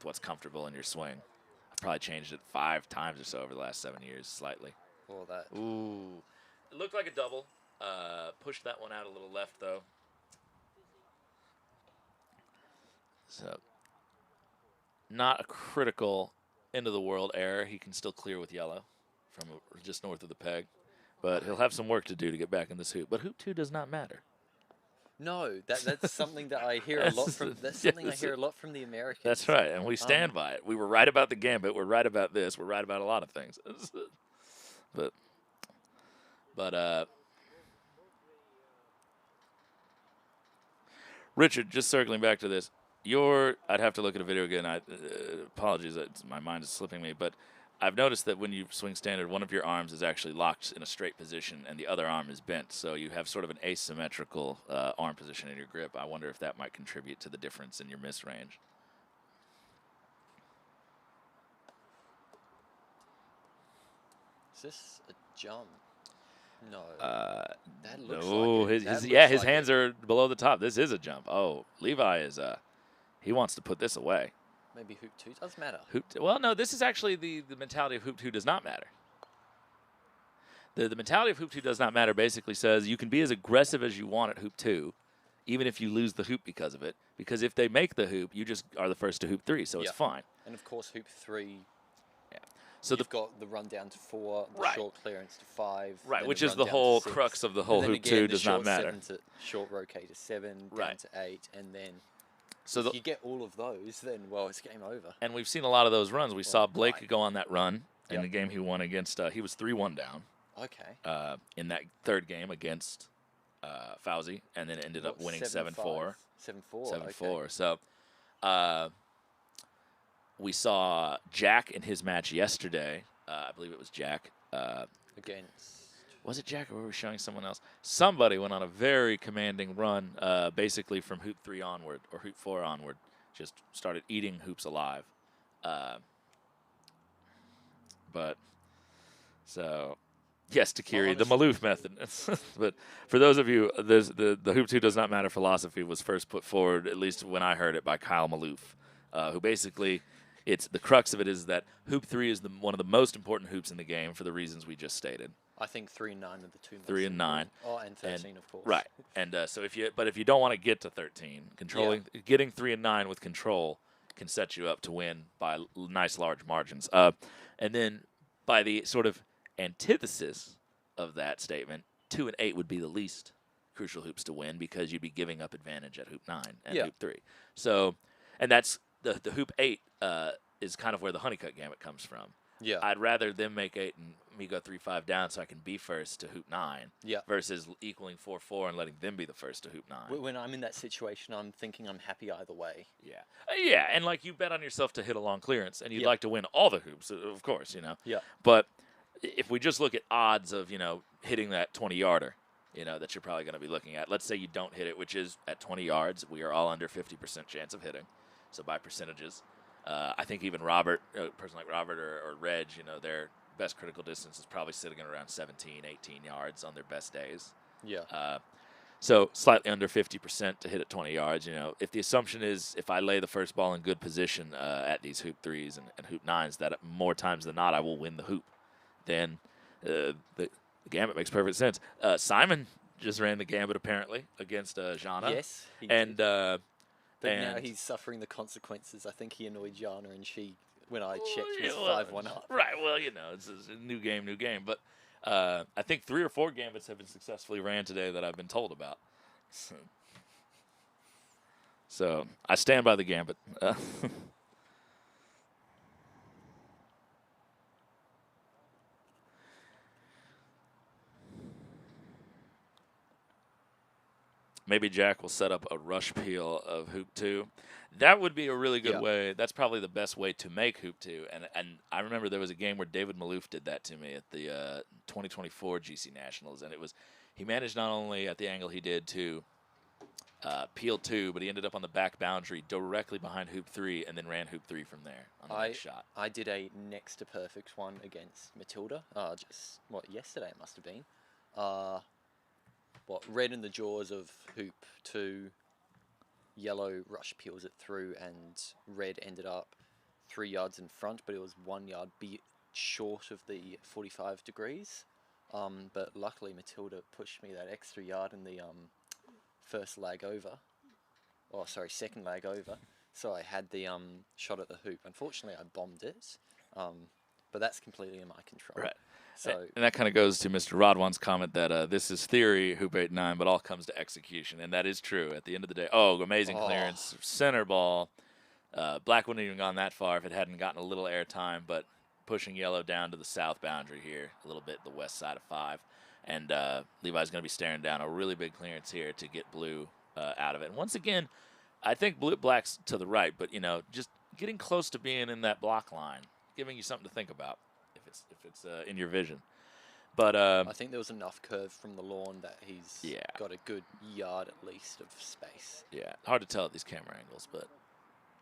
what's comfortable in your swing. I've probably changed it 5 times or so over the last 7 years, slightly. Well, that. Ooh. It looked like a double. Pushed that one out a little left, though. So, not a critical end-of-the-world error. He can still clear with yellow from just north of the peg. But he'll have some work to do to get back in this hoop. But hoop 2 does not matter. No, that's something that I hear a lot from. That's something I hear a lot from the Americans. That's right, and we stand by it. We were right about the gambit. We're right about this. We're right about a lot of things. But Richard, just circling back to this, I'd have to look at a video again. Apologies, my mind is slipping me, but I've noticed that when you swing standard, one of your arms is actually locked in a straight position and the other arm is bent. So you have sort of an asymmetrical arm position in your grip. I wonder if that might contribute to the difference in your miss range. Is this a jump? No. That looks no, like it. His hands are below the top. This is a jump. Oh, Levi is he wants to put this away. Maybe hoop 2 does matter. Well, no, this is actually the mentality of hoop 2 does not matter. The mentality of hoop 2 does not matter basically says you can be as aggressive as you want at hoop 2, even if you lose the hoop because of it. Because if they make the hoop, you just are the first to hoop 3, so it's fine. And of course, hoop 3. Yeah. So you've got the run down to 4, the short clearance to 5. Right, which is the whole crux of the whole hoop 2 does not matter. Short rotate to 7, down to 8, and then. So if you get all of those, then, well, it's game over. And we've seen a lot of those runs. We saw Blake go on that run in the game he won against, he was 3-1 down. Okay. In that third game against Fawzy, and then ended up winning 7-4. 7-4. 7-4. So we saw Jack in his match yesterday. I believe it was Jack. Against. Was it Jack or were we showing someone else? Somebody went on a very commanding run, basically from hoop 3 onward, or hoop 4 onward. Just started eating hoops alive. Yes, Takiri, the Maloof method. But for those of you, the hoop 2 does not matter philosophy was first put forward, at least when I heard it, by Kyle Maloof, who basically, the crux of it is that hoop 3 is one of the most important hoops in the game for the reasons we just stated. I think 3 and 9 are the two. 3 and 9. Oh, and 13, of course. Right, and so if you don't want to get to 13, getting 3 and 9 with control can set you up to win by nice large margins. And then by the sort of antithesis of that statement, 2 and 8 would be the least crucial hoops to win because you'd be giving up advantage at hoop 9 and Yeah. hoop 3. So, and that's the hoop 8 is kind of where the honeycut gambit comes from. Yeah. I'd rather them make 8 and me go 3-5 down so I can be first to hoop 9 Yeah. versus equaling 4-4 and letting them be the first to hoop 9. When I'm in that situation, I'm thinking I'm happy either way. Yeah. Yeah, and like you bet on yourself to hit a long clearance and you'd Yeah. like to win all the hoops, of course, Yeah. But if we just look at odds of, hitting that 20-yarder, that you're probably going to be looking at. Let's say you don't hit it, which is at 20 yards, we are all under 50% chance of hitting. So by percentages, I think even Robert, a person like Robert or Reg, their best critical distance is probably sitting at around 17, 18 yards on their best days. Yeah. So slightly under 50% to hit at 20 yards. If the assumption is if I lay the first ball in good position at these hoop 3s and hoop 9s, that more times than not I will win the hoop, then the gambit makes perfect sense. Simon just ran the gambit apparently against Jana. Yes. He And did. But now and he's suffering the consequences. I think he annoyed Jana, and she, when I checked, yeah, was well, 5-1 up. Right. Well, it's a new game. But I think 3 or 4 gambits have been successfully ran today that I've been told about. So I stand by the gambit. Maybe Jack will set up a rush peel of hoop 2. That would be a really good way. That's probably the best way to make hoop 2. And I remember there was a game where David Malouf did that to me at the 2024 GC Nationals, and he managed not only at the angle he did to peel 2, but he ended up on the back boundary directly behind hoop 3 and then ran hoop 3 from there on the next shot. I did a next to perfect one against Matilda. Yesterday it must have been. Red in the jaws of hoop 2, yellow rush peels it through, and red ended up 3 yards in front, but it was 1 yard short of the 45 degrees. But luckily Matilda pushed me that extra yard in the second leg over. So I had the shot at the hoop. Unfortunately, I bombed it, but that's completely in my control. Right. So, and that kind of goes to Mr. Rodwan's comment that this is theory, hoop 8-9, but all comes to execution, and that is true. At the end of the day, amazing clearance, center ball. Black wouldn't have even gone that far if it hadn't gotten a little air time, but pushing yellow down to the south boundary here, a little bit the west side of 5. And Levi's going to be staring down a really big clearance here to get blue out of it. And once again, I think black's to the right, but, just getting close to being in that block line, giving you something to think about if it's in your vision. But I think there was enough curve from the lawn that he's got a good yard at least of space. Yeah, hard to tell at these camera angles, but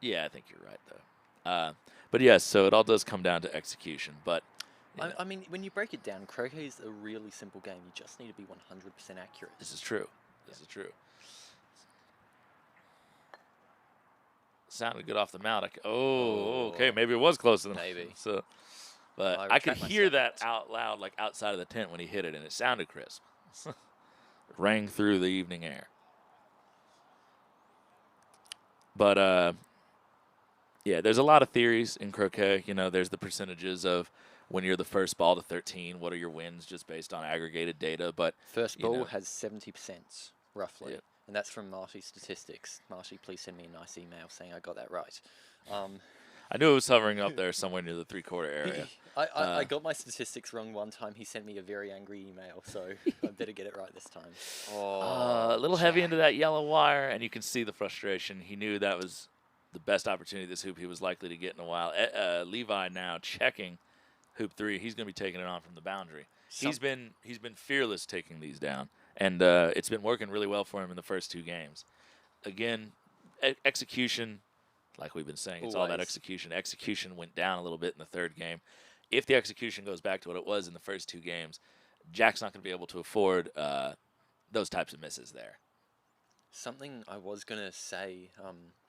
yeah, I think you're right, though. But yes, so it all does come down to execution. But I mean, when you break it down, croquet is a really simple game. You just need to be 100% accurate. This is true. This is true. Sounded good off the mount. Okay, maybe it was close enough. Maybe. So, but I could hear that out loud, like outside of the tent when he hit it, and it sounded crisp. It rang through the evening air. But yeah, there's a lot of theories in croquet. There's the percentages of when you're the first ball to 13, what are your wins just based on aggregated data. But first ball has 70% roughly. Yeah. And that's from Marty Statistics. Marty, please send me a nice email saying I got that right. I knew it was hovering up there somewhere near the 3/4 area. I got my statistics wrong one time. He sent me a very angry email, so I better get it right this time. A little heavy into that yellow wire, and you can see the frustration. He knew that was the best opportunity this hoop he was likely to get in a while. Levi now checking hoop 3. He's going to be taking it on from the boundary. He's been fearless taking these down, and it's been working really well for him in the first 2 games. Again, execution, like we've been saying, it's all about execution. Execution went down a little bit in the 3rd game. If the execution goes back to what it was in the first 2 games, Jack's not going to be able to afford those types of misses there. Something I was going to say,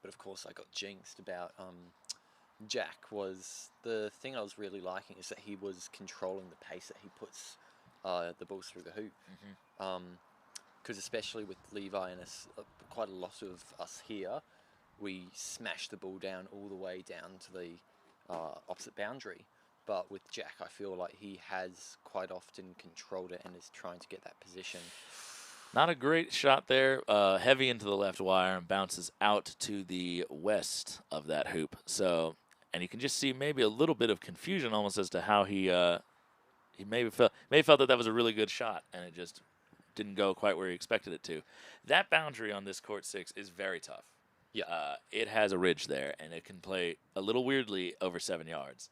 but of course I got jinxed about Jack, was the thing I was really liking is that he was controlling the pace that he puts the balls through the hoop. Because especially with Levi and quite a lot of us here, we smash the ball down all the way down to the opposite boundary. But with Jack, I feel like he has quite often controlled it and is trying to get that position. Not a great shot there. Heavy into the left wire and bounces out to the west of that hoop. So, and you can just see maybe a little bit of confusion almost as to how he maybe felt that that was a really good shot, and it just didn't go quite where he expected it to. That boundary on this court 6 is very tough. Yeah. It has a ridge there, and it can play a little weirdly over 7 yards.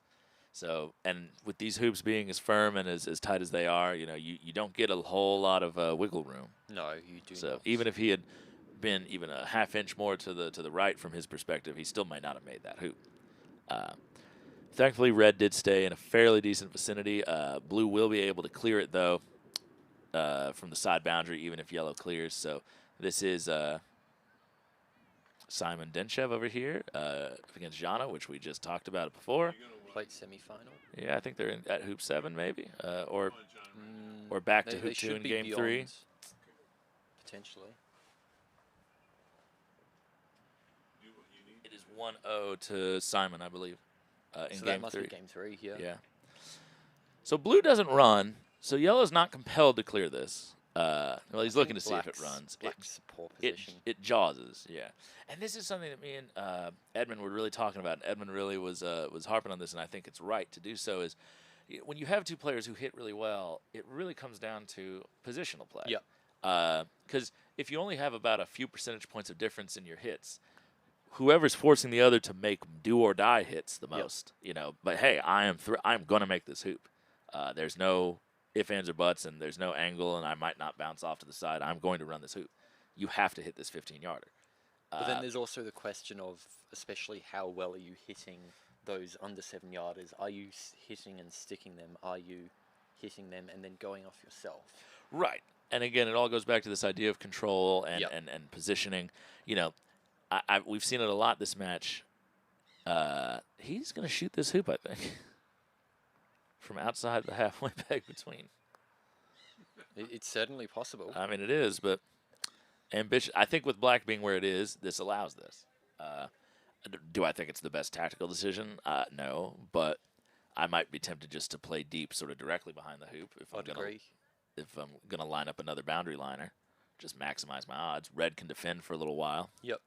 So, and with these hoops being as firm and as tight as they are, you know, you don't get a whole lot of wiggle room. No, you do So not. even if he had been even a half inch more to the right from his perspective, he still might not have made that hoop. Thankfully, red did stay in a fairly decent vicinity. Blue will be able to clear it, though, from the side boundary, even if yellow clears. So this is Simon Denchev over here against Jana, which we just talked about before. Plate semi-final. Yeah, I think they're at hoop 7 maybe, or back to They hoop 2 should in be game beyond, 3. Potentially. It is 1-0 to Simon, I believe, in So game that must 3. be game 3 here. Yeah. So blue doesn't run, so yellow's not compelled to clear this. Well, he's looking to see if it runs. Black's poor It position. jawses, yeah. And this is something that me and Edmund were really talking about. And Edmund really was harping on this, and I think it's right to do so. Is when you have two players who hit really well, it really comes down to positional play. Yeah. Because if you only have about a few percentage points of difference in your hits, whoever's forcing the other to make do or die hits the most, you know. But hey, I'm going to make this hoop. There's no ifs, ands, or buts, and there's no angle, and I might not bounce off to the side. I'm going to run this hoop. You have to hit this 15-yarder. But then there's also the question of, especially, how well are you hitting those under 7-yarders? Are you hitting and sticking them? Are you hitting them and then going off yourself? Right. And again, it all goes back to this idea of control and positioning. You know, we've seen it a lot this match. He's going to shoot this hoop, I think, from outside the halfway peg between. It's certainly possible. I mean, it is, but ambition. I think with black being where it is, this allows this. Do I think it's the best tactical decision? No, but I might be tempted just to play deep, sort of directly behind the hoop if I'm gonna line up another boundary liner, just maximize my odds. Red can defend for a little while. Yep.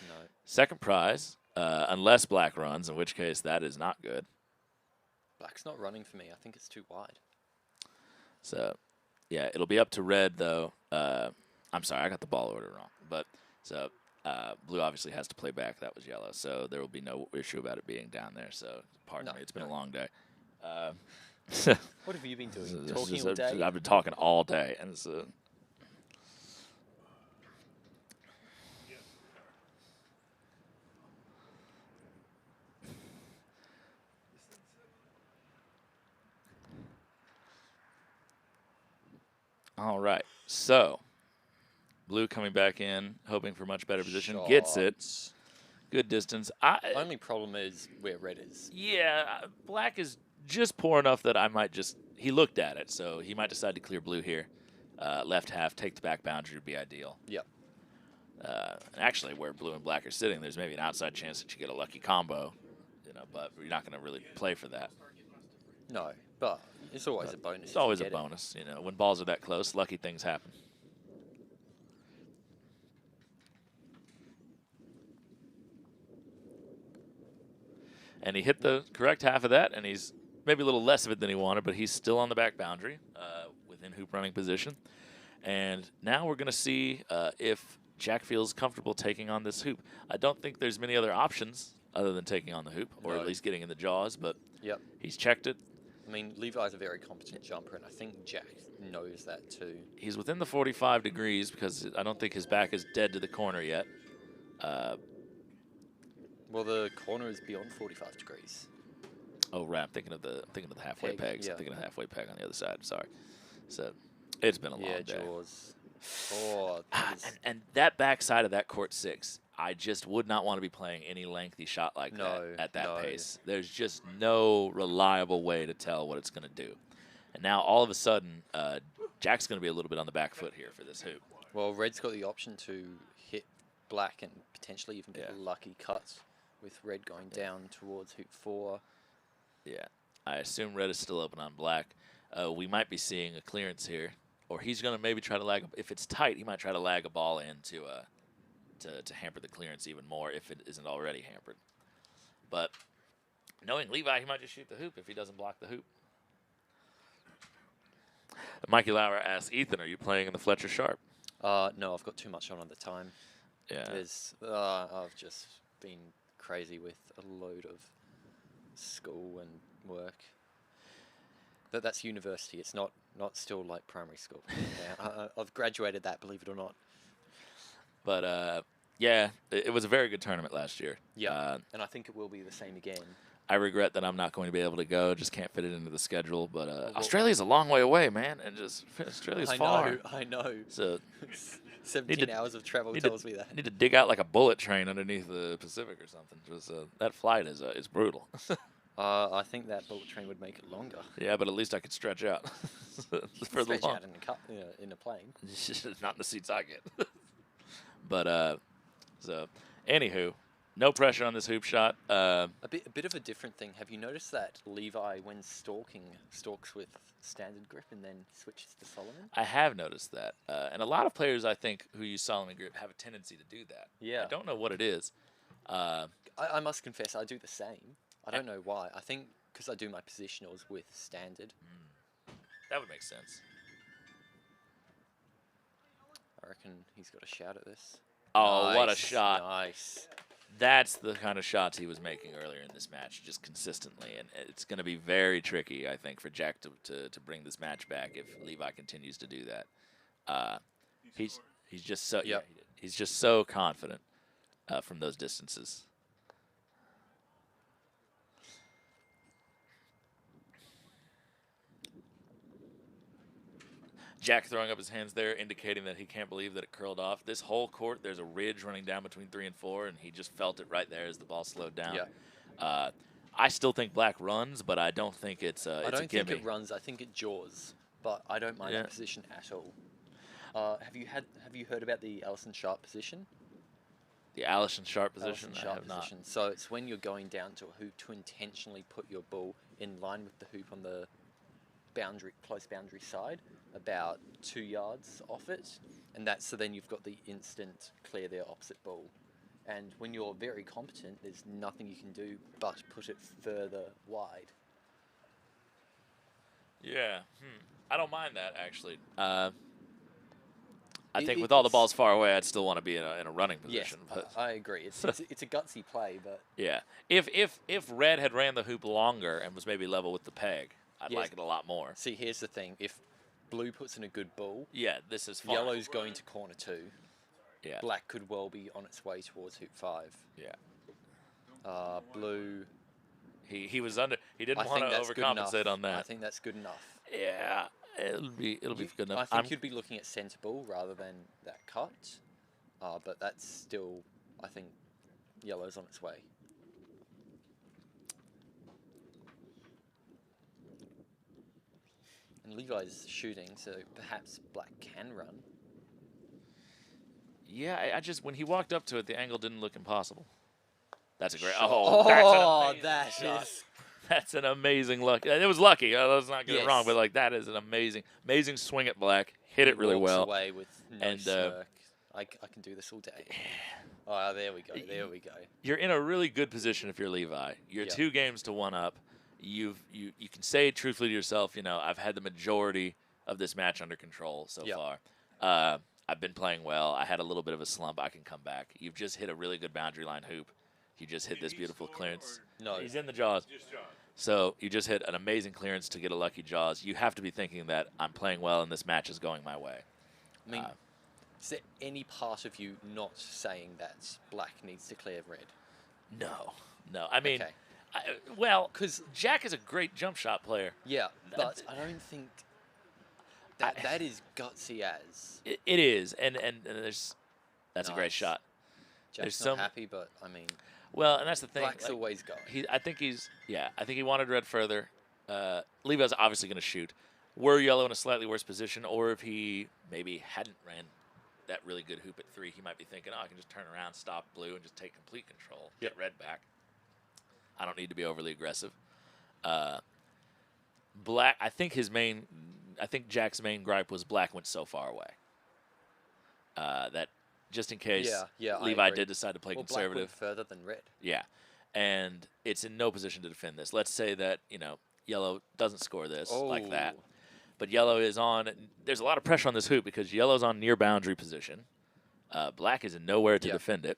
No. Second prize, unless black runs, in which case that is not good. Black's not running for me. I think it's too wide. So, yeah, it'll be up to red, though. I'm sorry, I got the ball order wrong. But, so, blue obviously has to play back. That was yellow. So there will be no issue about it being down there. So, pardon me. It's been a long day. What have you been doing? Talking all day? I've been talking all day. And it's all right. So, blue coming back in, hoping for much better position. Gets it. Good distance. Only problem is where red is. Yeah, black is just poor enough that I might just... He looked at it, so he might decide to clear blue here. Left half, take the back boundary would be ideal. Yep. Actually, where blue and black are sitting, there's maybe an outside chance that you get a lucky combo, you know, but you're not going to really play for that. No, but it's always a bonus. It's always a bonus, you know. When balls are that close, lucky things happen. And he hit the correct half of that, and he's maybe a little less of it than he wanted, but he's still on the back boundary within hoop running position. And now we're going to see if Jack feels comfortable taking on this hoop. I don't think there's many other options other than taking on the hoop, or at least getting in the jaws, but he's checked it. I mean, Levi's a very competent jumper, and I think Jack knows that too. He's within the 45 degrees because I don't think his back is dead to the corner yet. Well, the corner is beyond 45 degrees. Oh, right. I'm thinking of the halfway pegs. Yeah. I'm thinking of the halfway peg on the other side. Sorry. So it's been a long day. Jaws. Oh, and that back side of that court 6, I just would not want to be playing any lengthy shot like that at that pace. There's just no reliable way to tell what it's going to do. And now all of a sudden, Jack's going to be a little bit on the back foot here for this hoop. Well, red's got the option to hit black and potentially even get lucky cuts with red going down towards hoop 4. Yeah. I assume red is still open on black. We might be seeing a clearance here, or he's going to maybe try to lag. If it's tight, he might try to lag a ball in to hamper the clearance even more if it isn't already hampered. But knowing Levi, he might just shoot the hoop if he doesn't block the hoop. Mikey Lauer asks, Ethan, are you playing in the Fletcher Sharp? No, I've got too much on at the time. Yeah. I've just been crazy with a load of school and work. But that's university. It's not still like primary school. Yeah, I've graduated that, believe it or not. But yeah, it was a very good tournament last year. Yeah, and I think it will be the same again. I regret that I'm not going to be able to go. Just can't fit it into the schedule. But Australia's a long way away, man, and just Australia's far. I know. So 17 hours of travel tells me that. Need to dig out like a bullet train underneath the Pacific or something. Just that flight is brutal. I think that bullet train would make it longer. Yeah, but at least I could stretch out for stretch the long. out in a plane. Not in the seats I get. But so anywho. No pressure on this hoop shot. A bit of a different thing. Have you noticed that Levi, when stalks with standard grip and then switches to Solomon? I have noticed that. And a lot of players, I think, who use Solomon grip have a tendency to do that. Yeah. I don't know what it is. I must confess, I do the same. I don't know why. I think because I do my positionals with standard. That would make sense. I reckon he's got a shout at this. Oh, nice, what a shot. Nice. That's the kind of shots he was making earlier in this match, just consistently. And it's going to be very tricky, I think, for Jack to bring this match back if Levi continues to do that. He's just so he's just so confident from those distances. Jack throwing up his hands there, indicating that he can't believe that it curled off. This whole court, there's a ridge running down between 3 and 4, and he just felt it right there as the ball slowed down. Yeah. I still think black runs, but I don't think it's a gimme. I don't think it runs. I think it jaws, but I don't mind that position at all. Have you heard about the Allison Sharp position? The Allison Sharp position? Allison Sharp position. Not. So it's when you're going down to a hoop to intentionally put your ball in line with the hoop on the close boundary side, about 2 yards off it, and so then you've got the instant clear their opposite ball. And when you're very competent, there's nothing you can do but put it further wide. Yeah, I don't mind that actually. I think with all the balls far away, I'd still want to be in a running position. Yes, but I agree. It's a gutsy play, but yeah, if red had ran the hoop longer and was maybe level with the peg, I'd like it a lot more. See, here's the thing: if blue puts in a good ball, this is fine. Yellow's going to corner 2. Yeah, black could well be on its way towards hoop 5. Yeah. Blue. He was under. He didn't want to overcompensate on that. I think that's good enough. Yeah, it'll be good enough. I think you'd be looking at centre ball rather than that cut. But that's still, I think, Yellow's on its way. And Levi's shooting, so perhaps black can run. Yeah, I just when he walked up to it, the angle didn't look impossible. That's a great. That's an amazing luck. It was lucky. Let's not get it wrong, but like that is an amazing swing at black. Hit it really well. Away with no smirk. I can do this all day. Oh, there we go. There we go. You're in a really good position if you're Levi. You're 2 games to 1 up. You can say truthfully to yourself, I've had the majority of this match under control so far. I've been playing well. I had a little bit of a slump. I can come back. You've just hit a really good boundary line hoop. You just hit this beautiful clearance. No, he's in the jaws. So you just hit an amazing clearance to get a lucky jaws. You have to be thinking that I'm playing well and this match is going my way. I mean, is there any part of you not saying that black needs to clear red? No. I mean, because Jack is a great jump shot player. Yeah, but I don't think that is gutsy as. It is, and that's a great shot. Jack's not happy, but I mean. Well, and that's the thing. Black's always going. I think he wanted red further. Levi's obviously going to shoot. Were Yellow in a slightly worse position, or if he maybe hadn't ran that really good hoop at 3, he might be thinking, I can just turn around, stop blue, and just take complete control, get red back. I don't need to be overly aggressive. Black, I think Jack's main gripe was Black went so far away. That just in case I Levi agree. did decide to play Well, Black conservative. went further than red. Yeah. And it's in no position to defend this. Let's say that, Yellow doesn't score this like that. Oh. But Yellow is on. There's a lot of pressure on this hoop because Yellow's on near boundary position. Black is in nowhere to defend it.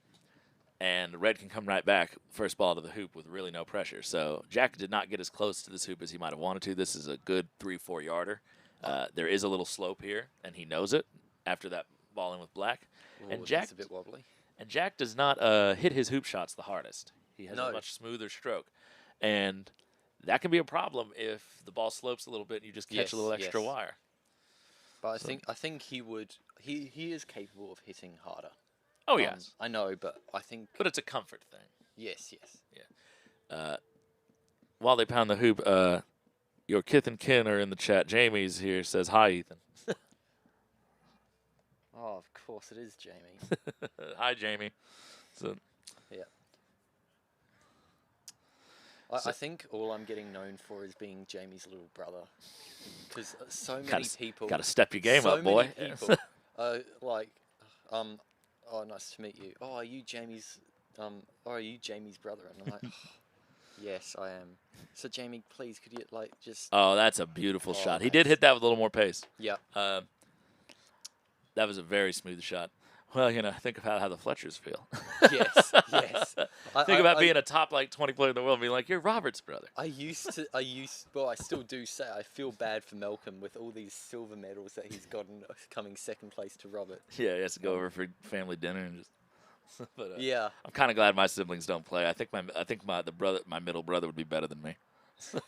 And Red can come right back, first ball to the hoop with really no pressure. So Jack did not get as close to this hoop as he might have wanted to. This is a good 3-4 yarder. There is a little slope here, and he knows it after that ball in with Black. Ooh, And Jack, that's a bit wobbly. And Jack does not hit his hoop shots the hardest. He has a much smoother stroke. And that can be a problem if the ball slopes a little bit and you just catch a little extra wire. But I think he would. He is capable of hitting harder. Oh, yes. I know, but I think. But it's a comfort thing. Yes. Yeah. While they pound the hoop, your kith and kin are in the chat. Jamie's here, says, hi, Ethan. Oh, of course it is, Jamie. Hi, Jamie. So, yeah. I think all I'm getting known for is being Jamie's little brother. Because so many people. Got to step your game up, boy. So many people oh, nice to meet you. Oh, are you Jamie's brother? And I'm like, oh, yes, I am. So, Jamie, please, could you, just. Oh, that's a beautiful shot. He did hit that with a little more pace. Yeah. That was a very smooth shot. Well, think about how the Fletchers feel. Yes. Think about being a top 20 player in the world and being like, you're Robert's brother. I still do say I feel bad for Malcolm with all these silver medals that he's gotten coming second place to Robert. Yeah, he has to go over for family dinner and just. But, yeah. I'm kind of glad my siblings don't play. I think my middle brother would be better than me.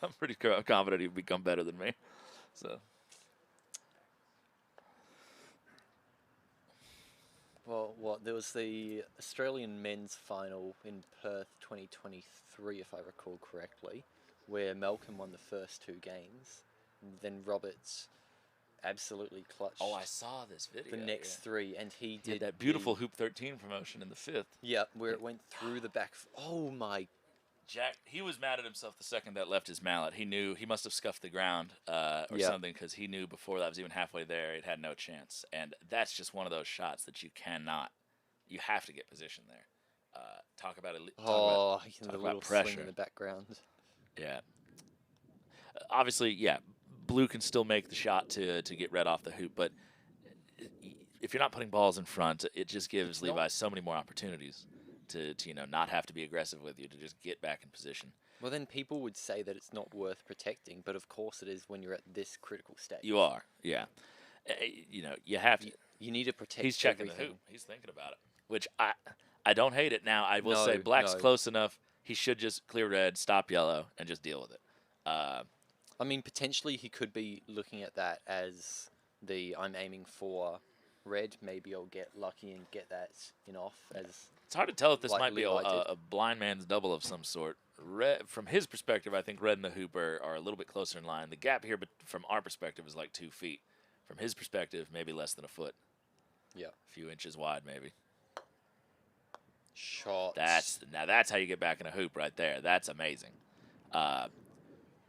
I'm pretty confident he would become better than me. So. Well, there was the Australian men's final in Perth 2023, if I recall correctly, where Malcolm won the first 2 games. And then Roberts absolutely clutched. Oh, I saw this video. The next 3, and he did that beautiful Hoop 13 promotion in the 5th. Yeah, where it went through the back. Oh my. Jack, he was mad at himself the second that left his mallet. He knew he must have scuffed the ground or something because he knew before that was even halfway there, it had no chance. And that's just one of those shots that you have to get position there. Talk about pressure. Swing in the background. Yeah. Obviously, Blue can still make the shot to get Red off the hoop, but if you're not putting balls in front, it just gives Levi so many more opportunities to not have to be aggressive with you, to just get back in position. Well, then people would say that it's not worth protecting, but of course it is when you're at this critical stage. You are, yeah. You have to. You need to protect. He's checking the hoop. He's thinking about it, which I don't hate it. Now I will say Black's close enough. He should just clear Red, stop Yellow, and just deal with it. I mean, potentially he could be looking at that as I'm aiming for Red. Maybe I'll get lucky and get that off as. It's hard to tell if this might be a blind man's double of some sort. Red, from his perspective, I think Red and the hoop are a little bit closer in line. The gap here, but from our perspective, is 2 feet. From his perspective, maybe less than a foot. Yeah. A few inches wide, maybe. Shot. That's how you get back in a hoop right there. That's amazing.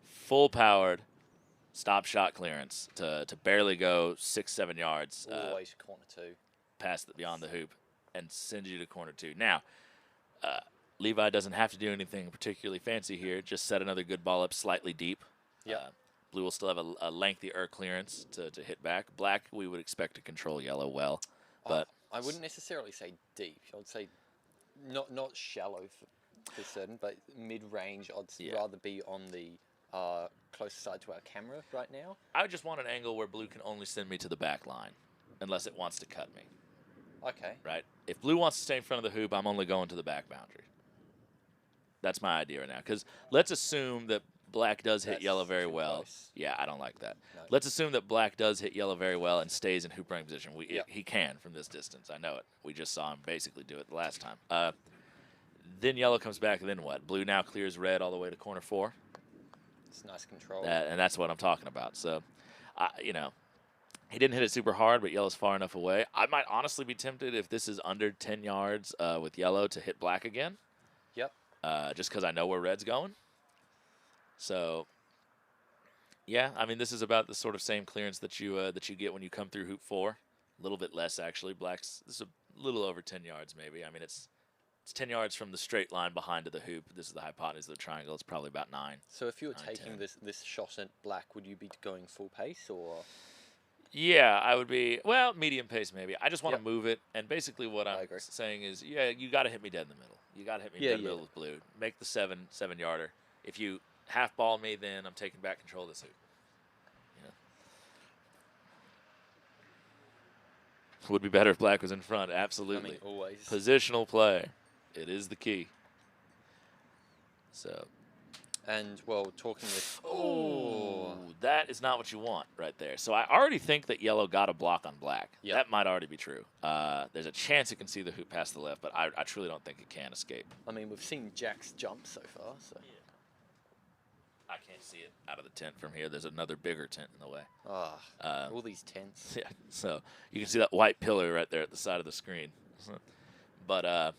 Full powered stop shot clearance to barely go 6-7 yards. All the way to corner 2. Past beyond the hoop and sends you to corner 2. Now, Levi doesn't have to do anything particularly fancy here. Just set another good ball up slightly deep. Yeah. Blue will still have a lengthier clearance to hit back. Black, we would expect to control Yellow well. But I wouldn't necessarily say deep. I would say not shallow for certain, but mid-range. I'd rather be on the closer side to our camera right now. I just want an angle where Blue can only send me to the back line unless it wants to cut me. Okay. Right? If Blue wants to stay in front of the hoop, I'm only going to the back boundary. That's my idea right now. Because let's assume that Black does hit Yellow very well. Close. Yeah, I don't like that. No. Let's assume that Black does hit Yellow very well and stays in hoop running position. He can from this distance. I know it. We just saw him basically do it the last time. Then Yellow comes back, and then what? Blue now clears Red all the way to corner 4. It's nice control. And that's what I'm talking about. So, he didn't hit it super hard, but Yellow's far enough away. I might honestly be tempted if this is under 10 yards with Yellow to hit Black again. Yep. Just because I know where Red's going. So, Yeah, I mean, this is about the sort of same clearance that you get when you come through hoop 4. A little bit less, actually. Black's, this is a little over 10 yards, maybe. I mean, it's 10 yards from the straight line behind to the hoop. This is the hypotenuse of the triangle. It's probably about 9. So if you were 9, taking 10. this shot at Black, would you be going full pace or? Yeah, I would be, well, medium pace maybe. I just want to Yep. move it. And basically what I'm agree. saying is, yeah, you got to hit me dead in the middle. You got to hit me dead in the middle with blue. Make the 7-yarder. If you half ball me, then I'm taking back control of this hoop. Would be better if Black was in front, absolutely. I mean, always. Positional play. It is the key. So. And, well, talking with... Oh, that is not what you want right there. So I already think that yellow got a block on Black. Yep. That might already be true. There's a chance it can see the hoop past the left, but I truly don't think it can escape. I mean, we've seen Jack's jump so far, so... Yeah. I can't see it out of the tent from here. There's another bigger tent in the way. All these tents. Yeah, so you can see that white pillar right there at the side of the screen. But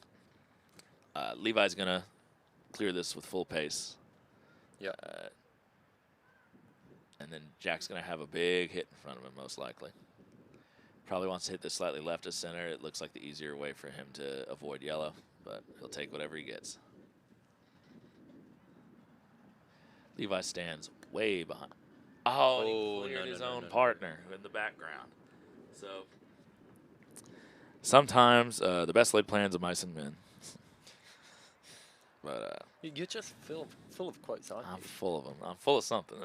Levi's going to clear this with full pace. Yeah. And then Jack's going to have a big hit in front of him, most likely. Probably wants to hit this slightly left of center. It looks like the easier way for him to avoid yellow, but he'll take whatever he gets. Levi stands way behind. Oh, and he cleared his own partner in the background. So sometimes the best laid plans of mice and men. But you're just full of quotes, aren't you? I'm full of them. I'm full of something.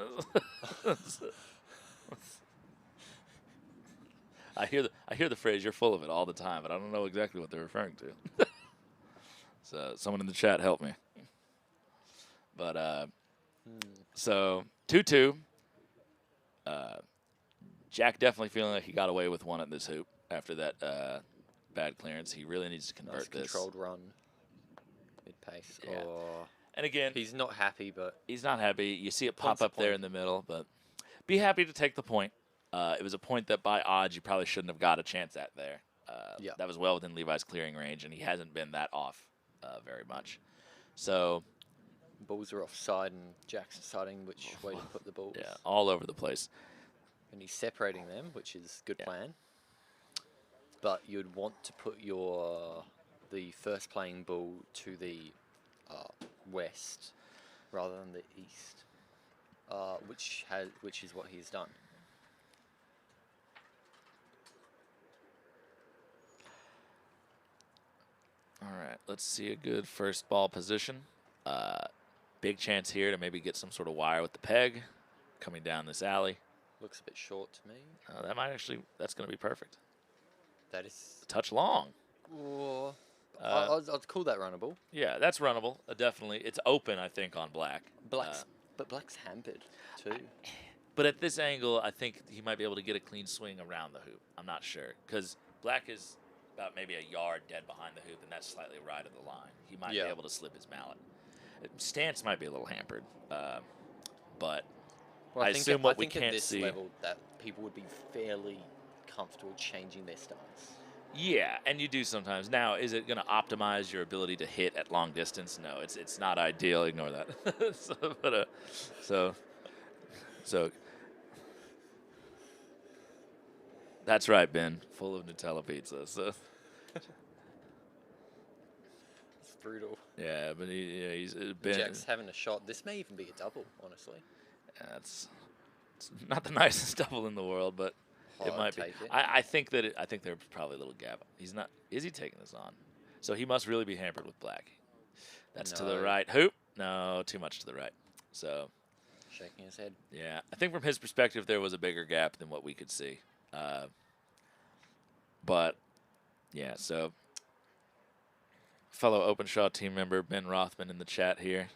I hear the phrase "you're full of it" all the time, but I don't know exactly what they're referring to. So someone in the chat help me. But so 2-2. Jack definitely feeling like he got away with one at this hoop after that bad clearance. He really needs to convert this. Controlled run. Mid pace. Yeah. Oh. And again, he's not happy, but he's not happy. You see it pop up there in the middle, but be happy to take the point. It was a point that by odds you probably shouldn't have got a chance at there. That was well within Levi's clearing range, and he hasn't been that off very much. So balls are offside, and Jack's deciding which way to put the balls. Yeah, all over the place. And he's separating them, which is good plan. But you'd want to put the first playing ball to the west rather than the east, which is what he's done. All right, let's see a good first ball position. Big chance here to maybe get some sort of wire with the peg coming down this alley. Looks a bit short to me. That's going to be perfect. That is a touch long. Oh, I'd call that runnable. Yeah, that's runnable. Definitely. It's open, I think, on Black. But Black's hampered, too. But at this angle, I think he might be able to get a clean swing around the hoop. I'm not sure. Because Black is about maybe a yard dead behind the hoop, and that's slightly right of the line. He might be able to slip his mallet. Stance might be a little hampered. But well, I assume what we can't at this see. level that people would be fairly comfortable changing their stance. Yeah, and you do sometimes. Now, is it going to optimize your ability to hit at long distance? No, it's not ideal. Ignore that. So that's right, Ben. Full of Nutella pizza. So it's brutal. Yeah, but he's Ben. Jack's having a shot. This may even be a double, honestly. Yeah, it's not the nicest double in the world, but it might be. I think there's probably a little gap. He's not. Is he taking this on? So he must really be hampered with Black. That's to the right. Hoop. No, too much to the right. So shaking his head. Yeah, I think from his perspective there was a bigger gap than what we could see. But yeah, so fellow Openshaw team member Ben Rothman in the chat here.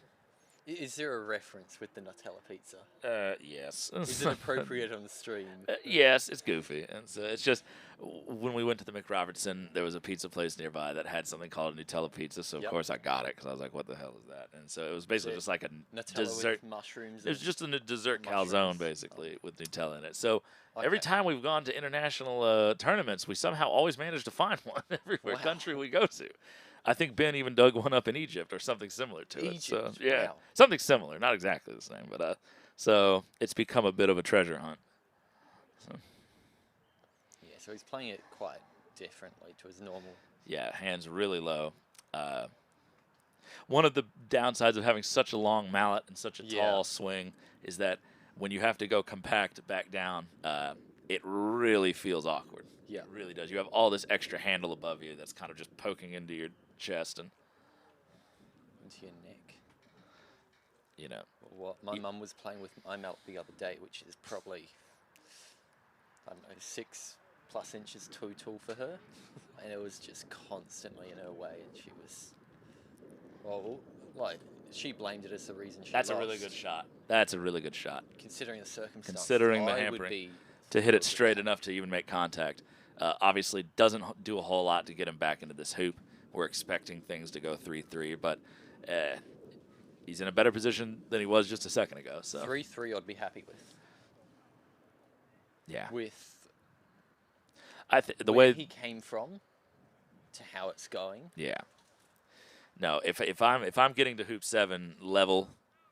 Is there a reference with the Nutella pizza? Yes. Is it appropriate on the stream? Yes, it's goofy. And so it's just, when we went to the McRobertson, there was a pizza place nearby that had something called a Nutella pizza. So, of course, I got it because I was like, what the hell is that? And so it was basically just like a dessert. With mushrooms. It was just a dessert calzone, basically, with Nutella in it. So every time we've gone to international tournaments, we somehow always manage to find one everywhere country we go to. I think Ben even dug one up in Egypt or something similar to it. So yeah, something similar, not exactly the same, but So it's become a bit of a treasure hunt. So. Yeah, so he's playing it quite differently to his normal. Yeah, hands really low. One of the downsides of having such a long mallet and such a tall swing is that when you have to go compact back down, it really feels awkward. Yeah. It really does. You have all this extra handle above you that's kind of just poking into your chest and into your neck. You know. What my mum was playing with my melt the other day, which is probably, I don't know, 6+ inches too tall for her. And it was just constantly in her way, and she was, well, like, she blamed it as the reason she That's lost. a really good shot. That's a really good shot. Considering the circumstances, Considering the I would hampering, be to hit it straight enough to even make contact. Obviously, doesn't do a whole lot to get him back into this hoop. We're expecting things to go 3-3, but he's in a better position than he was just a second ago. So 3-3, I'd be happy with. Yeah. With the where way he came from to how it's going. Yeah. No, if I'm getting to hoop 7 level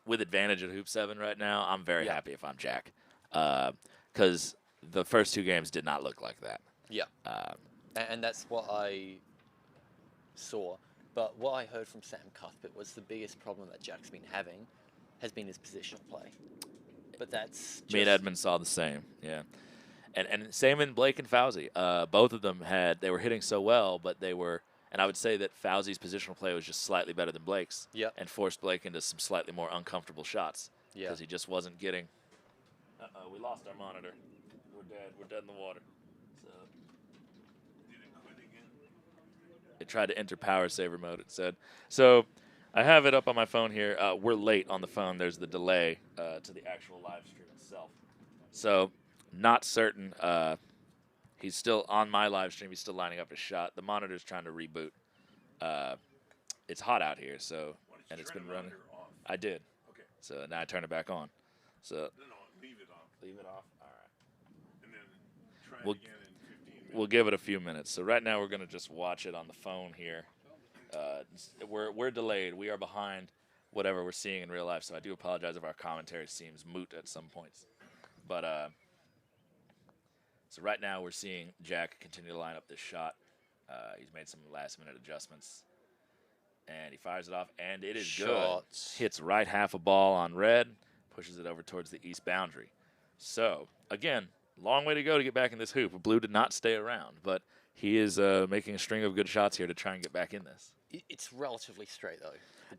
with advantage at hoop 7 right now, I'm very happy if I'm Jack, because the first 2 games did not look like that. Yeah. And that's what I saw. But what I heard from Sam Cuthbert was the biggest problem that Jack's been having has been his positional play. But that's Me and Edmund saw the same, yeah. And same in Blake and Fawzy. Both of them they were hitting so well, but they were, and I would say that Fawzy's positional play was just slightly better than Blake's. Yeah. And forced Blake into some slightly more uncomfortable shots. Yeah. Because he just wasn't getting. We lost our monitor. We're dead. We're dead in the water. So. Did it quit again? It tried to enter power saver mode, it said. So I have it up on my phone here. We're late on the phone. There's the delay to the actual live stream itself. So not certain. He's still on my live stream. He's still lining up his shot. The monitor's trying to reboot. It's hot out here, so and it's been running. Off? I did. Okay. So now I turn it back on. So No, leave it off. leave it off. All right. And then try We'll- it again in 15 minutes. We'll give it a few minutes. So right now we're going to just watch it on the phone here. We're delayed. We are behind whatever we're seeing in real life. So I do apologize if our commentary seems moot at some points. But so right now we're seeing Jack continue to line up this shot. He's made some last-minute adjustments, and he fires it off, and it is Shots. good. Hits right half a ball on red, pushes it over towards the east boundary. So again, long way to go to get back in this hoop. Blue did not stay around, but he is making a string of good shots here to try and get back in this. It's relatively straight, though.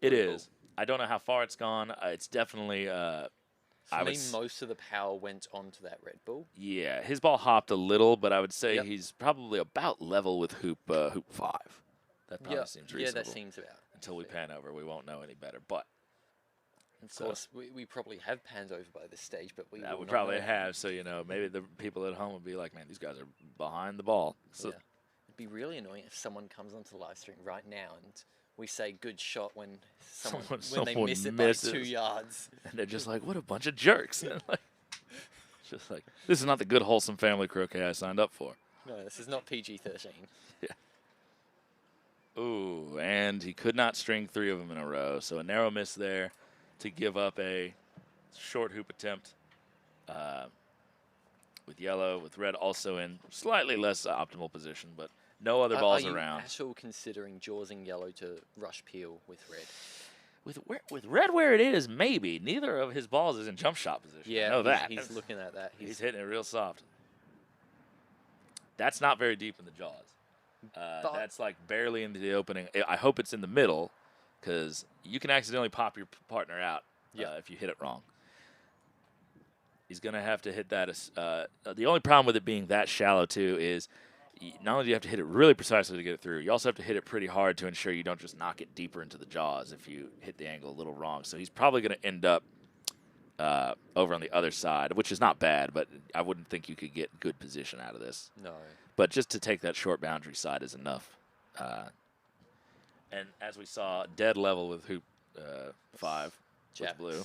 It is. I don't know how far it's gone. It's definitely. For me, most of the power went onto that Red Bull. Yeah, his ball hopped a little, but I would say Yep. he's probably about level with hoop 5. That probably seems reasonable. Yeah, that seems about. Until we pan over, we won't know any better. But Of course, we probably have panned over by this stage, but we that will would not probably know. have. So maybe the people at home would be like, "Man, these guys are behind the ball." So Yeah. It'd be really annoying if someone comes onto the live stream right now and we say good shot when when they miss it by 2 yards. and they're just like, "What a bunch of jerks!" And like, just like, this is not the good wholesome family croquet I signed up for. No, this is not PG-13. Ooh, and he could not string 3 of them in a row. So a narrow miss there to give up a short hoop attempt with yellow, with red also in slightly less optimal position, but no other balls Are around. you at all considering jawsing yellow to rush peel with red? With red where it is, maybe. Neither of his balls is in jump shot position. Yeah, I know that. He's looking at that. He's hitting it real soft. That's not very deep in the jaws. That's like barely into the opening. I hope it's in the middle, because you can accidentally pop your partner out if you hit it wrong. He's going to have to hit that. The only problem with it being that shallow, too, is not only do you have to hit it really precisely to get it through, you also have to hit it pretty hard to ensure you don't just knock it deeper into the jaws if you hit the angle a little wrong. So he's probably going to end up over on the other side, which is not bad, but I wouldn't think you could get good position out of this. No. But just to take that short boundary side is enough. And as we saw, dead level with hoop 5 with blue.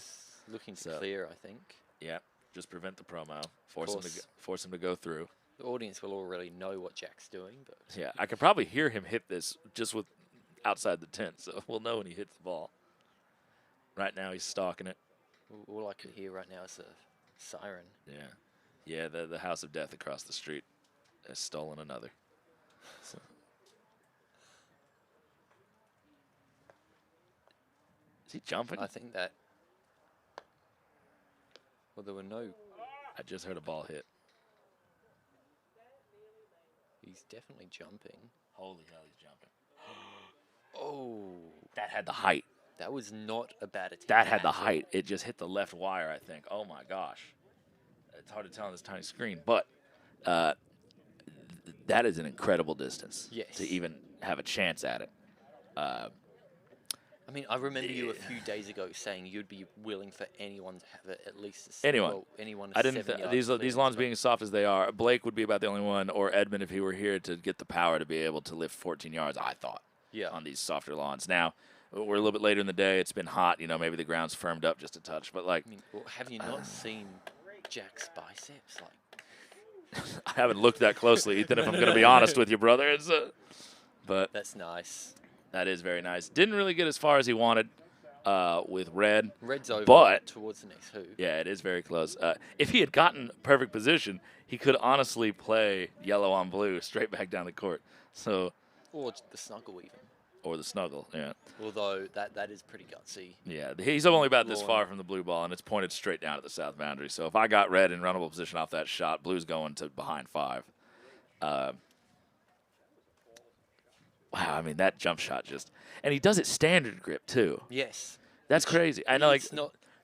Looking to clear, I think. Yeah, just prevent the promo. Force him to go through. The audience will already know what Jack's doing. But yeah, I can probably hear him hit this just with outside the tent, so we'll know when he hits the ball. Right now he's stalking it. All I can hear right now is a siren. Yeah. Yeah, the House of Death across the street has stolen another. So. Is he jumping? I think that. Well, there were no. I just heard a ball hit. He's definitely jumping. Holy hell, he's jumping. Oh. That had the height. That was not a bad attempt. That had the height. It just hit the left wire, I think. Oh, my gosh. It's hard to tell on this tiny screen, but that is an incredible distance to even have a chance at it. I mean, I remember you a few days ago saying you'd be willing for anyone to have it at least anyone. Anyone. I didn't. These lawns being as soft as they are, Blake would be about the only one, or Edmund if he were here to get the power to be able to lift 14 yards. I thought. Yeah. On these softer lawns. Now we're a little bit later in the day. It's been hot. You know, maybe the ground's firmed up just a touch, but like. I mean, well, have you not seen Jack's biceps? Like. I haven't looked that closely, Ethan. If I'm going to be honest with you, brother, but that's nice. That is very nice. Didn't really get as far as he wanted with red. Red's over but towards the next hoop. Yeah, it is very close. If he had gotten perfect position, he could honestly play yellow on blue straight back down the court. So. Or the snuggle even. Or the snuggle, yeah. Although that is pretty gutsy. Yeah, he's only about this far from the blue ball, and it's pointed straight down at the south boundary. So if I got red in runnable position off that shot, blue's going to behind 5. Wow, I mean, that jump shot just... And he does it standard grip, too. Yes. That's crazy. I know, like...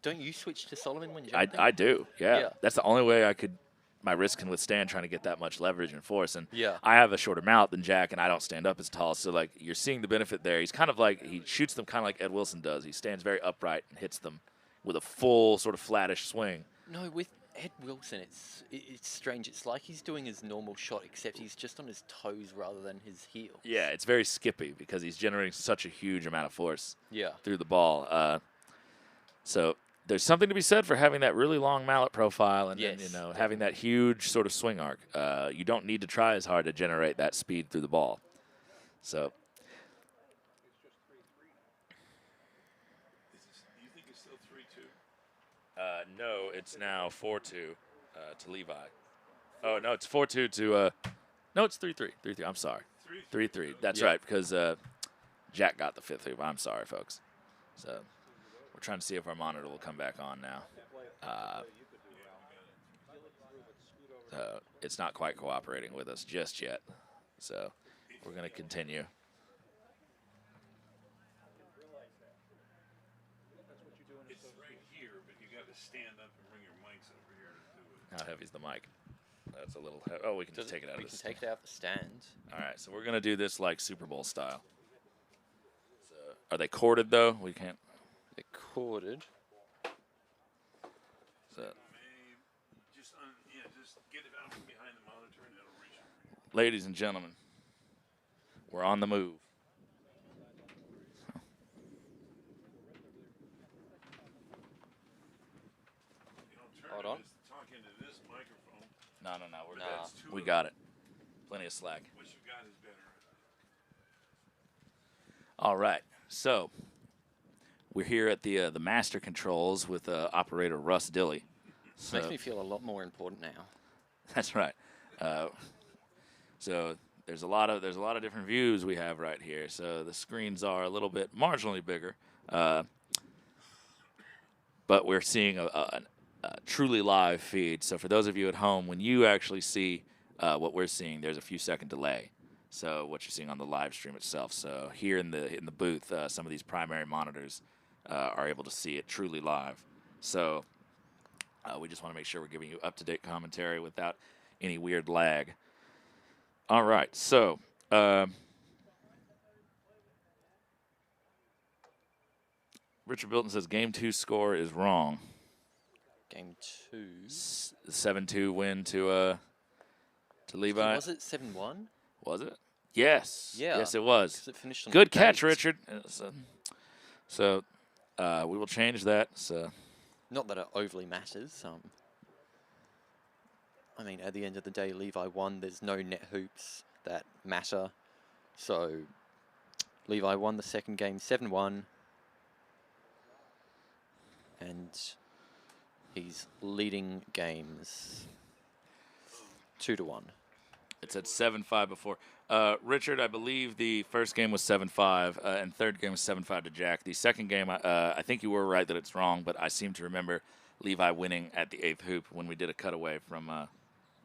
Don't you switch to Solomon when jumping? I do, yeah. That's the only way I could... My wrist can withstand trying to get that much leverage and force. And I have a shorter mount than Jack, and I don't stand up as tall. So, like, you're seeing the benefit there. He's kind of like... He shoots them kind of like Ed Wilson does. He stands very upright and hits them with a full sort of flattish swing. No, with Ed Wilson, it's strange. It's like he's doing his normal shot, except he's just on his toes rather than his heels. Yeah, it's very skippy because he's generating such a huge amount of force through the ball. So there's something to be said for having that really long mallet profile and then, having that huge sort of swing arc. You don't need to try as hard to generate that speed through the ball. So. You think it's still 3-2? No, it's now 4-2 to Levi. Oh, no, it's 4-2 to no, it's 3-3. 3-3. I'm sorry. 3-3. That's right, because Jack got the 5th hoop. I'm sorry, folks. So we're trying to see if our monitor will come back on now. It's not quite cooperating with us just yet. So we're going to continue. Stand up and bring your mics over here to do it. How heavy's the mic? That's a little heavy. Oh, we can just take it out of the stand. We can take it out the stand. All right, so we're going to do this like Super Bowl style. So, are they corded, though? We can't. They're corded. So. Just get it out from behind the monitor and it'll reach you. Ladies and gentlemen, we're on the move. Hold on. Talk into this microphone. No, we're good. We got it. Plenty of slack. What you got is better. All right, so we're here at the master controls with operator Russ Dilley. So makes me feel a lot more important now. That's right. So there's a lot of different views we have right here. So the screens are a little bit marginally bigger, but we're seeing a truly live feed. So for those of you at home, when you actually see what we're seeing, there's a few second delay. So what you're seeing on the live stream itself. So here in the booth, some of these primary monitors are able to see it truly live. So we just want to make sure we're giving you up-to-date commentary without any weird lag. All right, so Richard Bilton says Game 2 score is wrong. Game 2. 7-2 win to Levi. Was it 7-1? Was it? Yes. Yeah. Yes, it was. It finished on good catch, Richard. So we will change that. So. Not that it overly matters. I mean, at the end of the day, Levi won. There's no net hoops that matter. So Levi won the second game 7-1. And He's leading games 2-1. It's at 7-5 before. Richard, I believe the first game was 7-5, and third game was 7-5 to Jack. The second game, I think you were right that it's wrong, but I seem to remember Levi winning at the 8th hoop when we did a cutaway from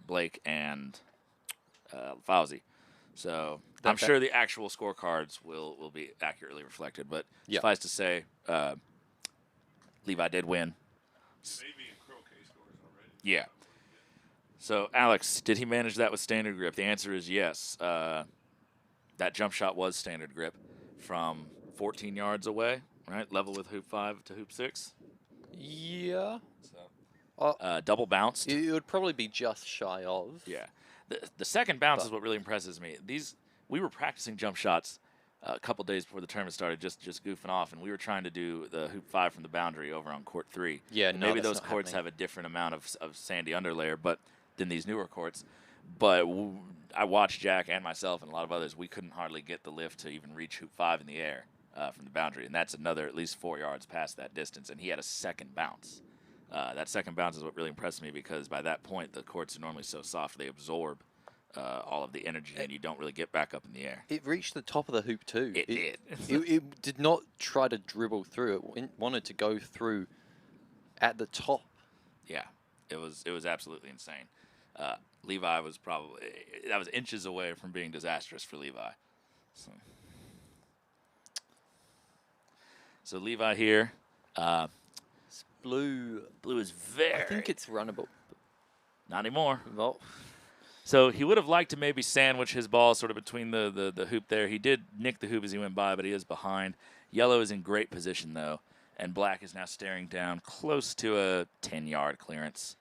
Blake and Fawzy. So I'm sure the actual scorecards will be accurately reflected, but suffice to say, Levi did win. Maybe in croquet scores already. Yeah. So, Alex, did he manage that with standard grip? The answer is yes. That jump shot was standard grip from 14 yards away, right? Level with hoop 5 to hoop 6. Yeah. So, double bounced. It would probably be just shy of. Yeah. The second bounce is what really impresses me. We were practicing jump shots a couple days before the tournament started, just goofing off, and we were trying to do the hoop 5 from the boundary over on court 3. Yeah, and no, maybe that's those not courts happening. have a different amount of sandy underlayer, but than these newer courts. But I watched Jack and myself and a lot of others. We couldn't hardly get the lift to even reach hoop 5 in the air from the boundary, and that's another at least 4 yards past that distance. And he had a second bounce. That second bounce is what really impressed me because by that point the courts are normally so soft they absorb all of the energy and you don't really get back up in the air. It reached the top of the hoop too. It did. It did not try to dribble through. It wanted to go through at the top. Yeah, it was absolutely insane. Levi was that was inches away from being disastrous for Levi. So Levi here. Blue is very. I think it's runnable. Not anymore. Well, so he would have liked to maybe sandwich his ball sort of between the hoop there. He did nick the hoop as he went by, but he is behind. Yellow is in great position, though, and black is now staring down close to a 10-yard clearance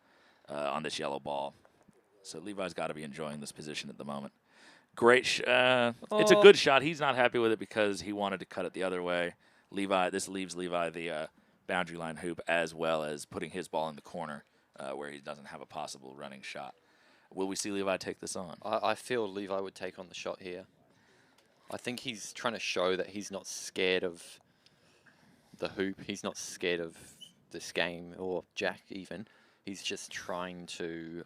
on this yellow ball. So Levi's got to be enjoying this position at the moment. Great. It's a good shot. He's not happy with it because he wanted to cut it the other way. This leaves Levi the boundary line hoop as well as putting his ball in the corner where he doesn't have a possible running shot. Will we see Levi take this on? I feel Levi would take on the shot here. I think he's trying to show that he's not scared of the hoop. He's not scared of this game or Jack even. He's just trying to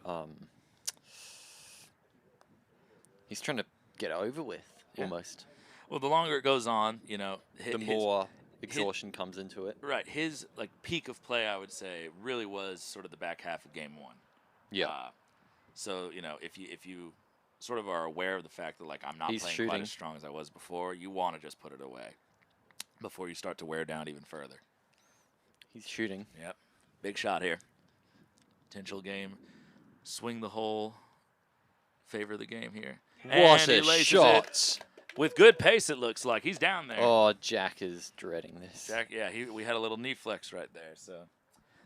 he's trying to get over with almost. Well, the longer it goes on, you know, the more exhaustion comes into it. Right. His peak of play, I would say, really was sort of the back half of game 1. Yeah. So, you know, if you sort of are aware of the fact that, I'm not playing quite as strong as I was before, you want to just put it away before you start to wear down even further. He's shooting. Yep. Big shot here. Potential game. Swing the hole. Favor the game here. What a shot. With good pace, it looks like. He's down there. Oh, Jack is dreading this. Jack, yeah, we had a little knee flex right there. So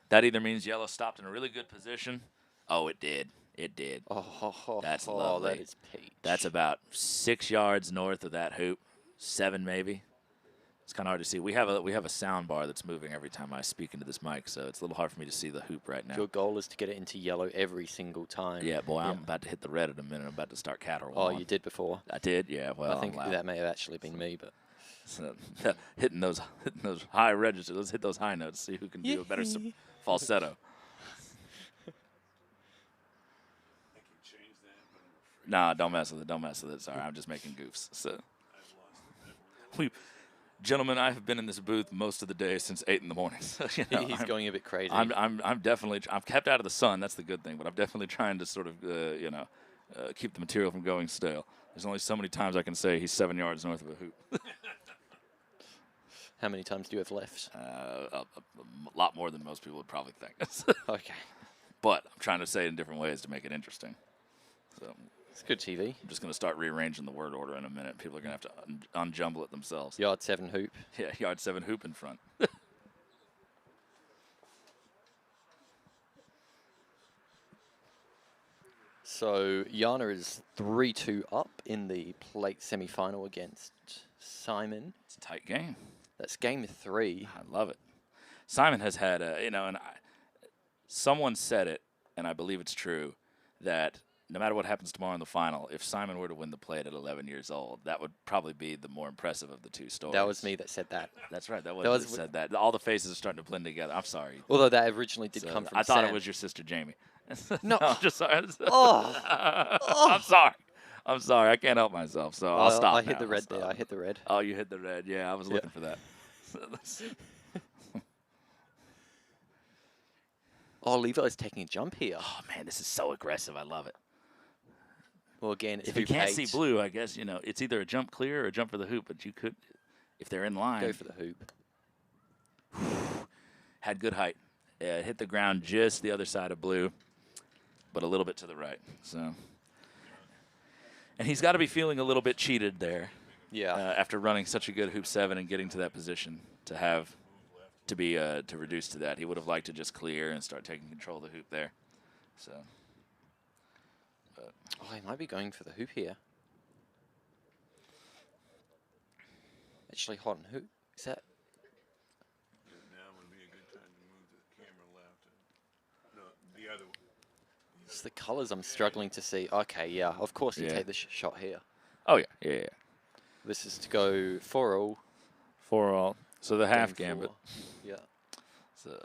that either means yellow stopped in a really good position. Oh, it did. It did. Oh, that's lovely. That is peach. That's about 6 yards north of that hoop. 7 maybe. It's kind of hard to see. We have a sound bar that's moving every time I speak into this mic, so it's a little hard for me to see the hoop right now. Your goal is to get it into yellow every single time. Yeah, boy, I'm about to hit the red in a minute. I'm about to start caterwauling. Oh, you did before? I did, yeah. Well, I think that may have actually been me, but so, hitting those high registers. Let's hit those high notes. See who can do a better falsetto. Nah, don't mess with it. Don't mess with it. Sorry, I'm just making goofs. So, gentlemen, I have been in this booth most of the day since 8 in the morning. So, you know, he's going a bit crazy. I'm definitely. I've kept out of the sun. That's the good thing. But I'm definitely trying to sort of, keep the material from going stale. There's only so many times I can say he's 7 yards north of a hoop. How many times do you have left? A lot more than most people would probably think. Okay. But I'm trying to say it in different ways to make it interesting. So. It's good TV. I'm just going to start rearranging the word order in a minute. People are going to have to unjumble it themselves. Yard 7 hoop. Yeah, yard 7 hoop in front. So Yana is 3-2 up in the plate semi-final against Simon. It's a tight game. That's game 3. I love it. Simon has had someone said it, and I believe it's true, that no matter what happens tomorrow in the final, if Simon were to win the plate at 11 years old, that would probably be the more impressive of the two stories. That was me that said that. That's right. That was said that. All the faces are starting to blend together. I'm sorry. Although that originally did come from I thought Sam. it was your sister Jamie. No. I'm just sorry. Oh. I'm sorry. I'm sorry. I can't help myself, so I'll stop. I hit the red there. I hit the red. Oh, you hit the red. Yeah, I was looking for that. Oh, Levi's taking a jump here. Oh, man, this is so aggressive. I love it. Well, again, it's if you can't see blue, I guess, it's either a jump clear or a jump for the hoop, but you could, if they're in line. Go for the hoop. Had good height. Hit the ground just the other side of blue, but a little bit to the right. So, and he's got to be feeling a little bit cheated there. Yeah. After running such a good hoop 7 and getting to that position to reduce to that, he would have liked to just clear and start taking control of the hoop there. So. Oh, he might be going for the hoop here. Actually, hold on. Who is that? Now would be a good time to move the camera left. No, the other one. It's the colors I'm struggling to see. Okay, yeah. Of course you take the shot here. Oh, yeah. Yeah. This is to go 4-all. 4-all. So the half gambit. Yeah. So.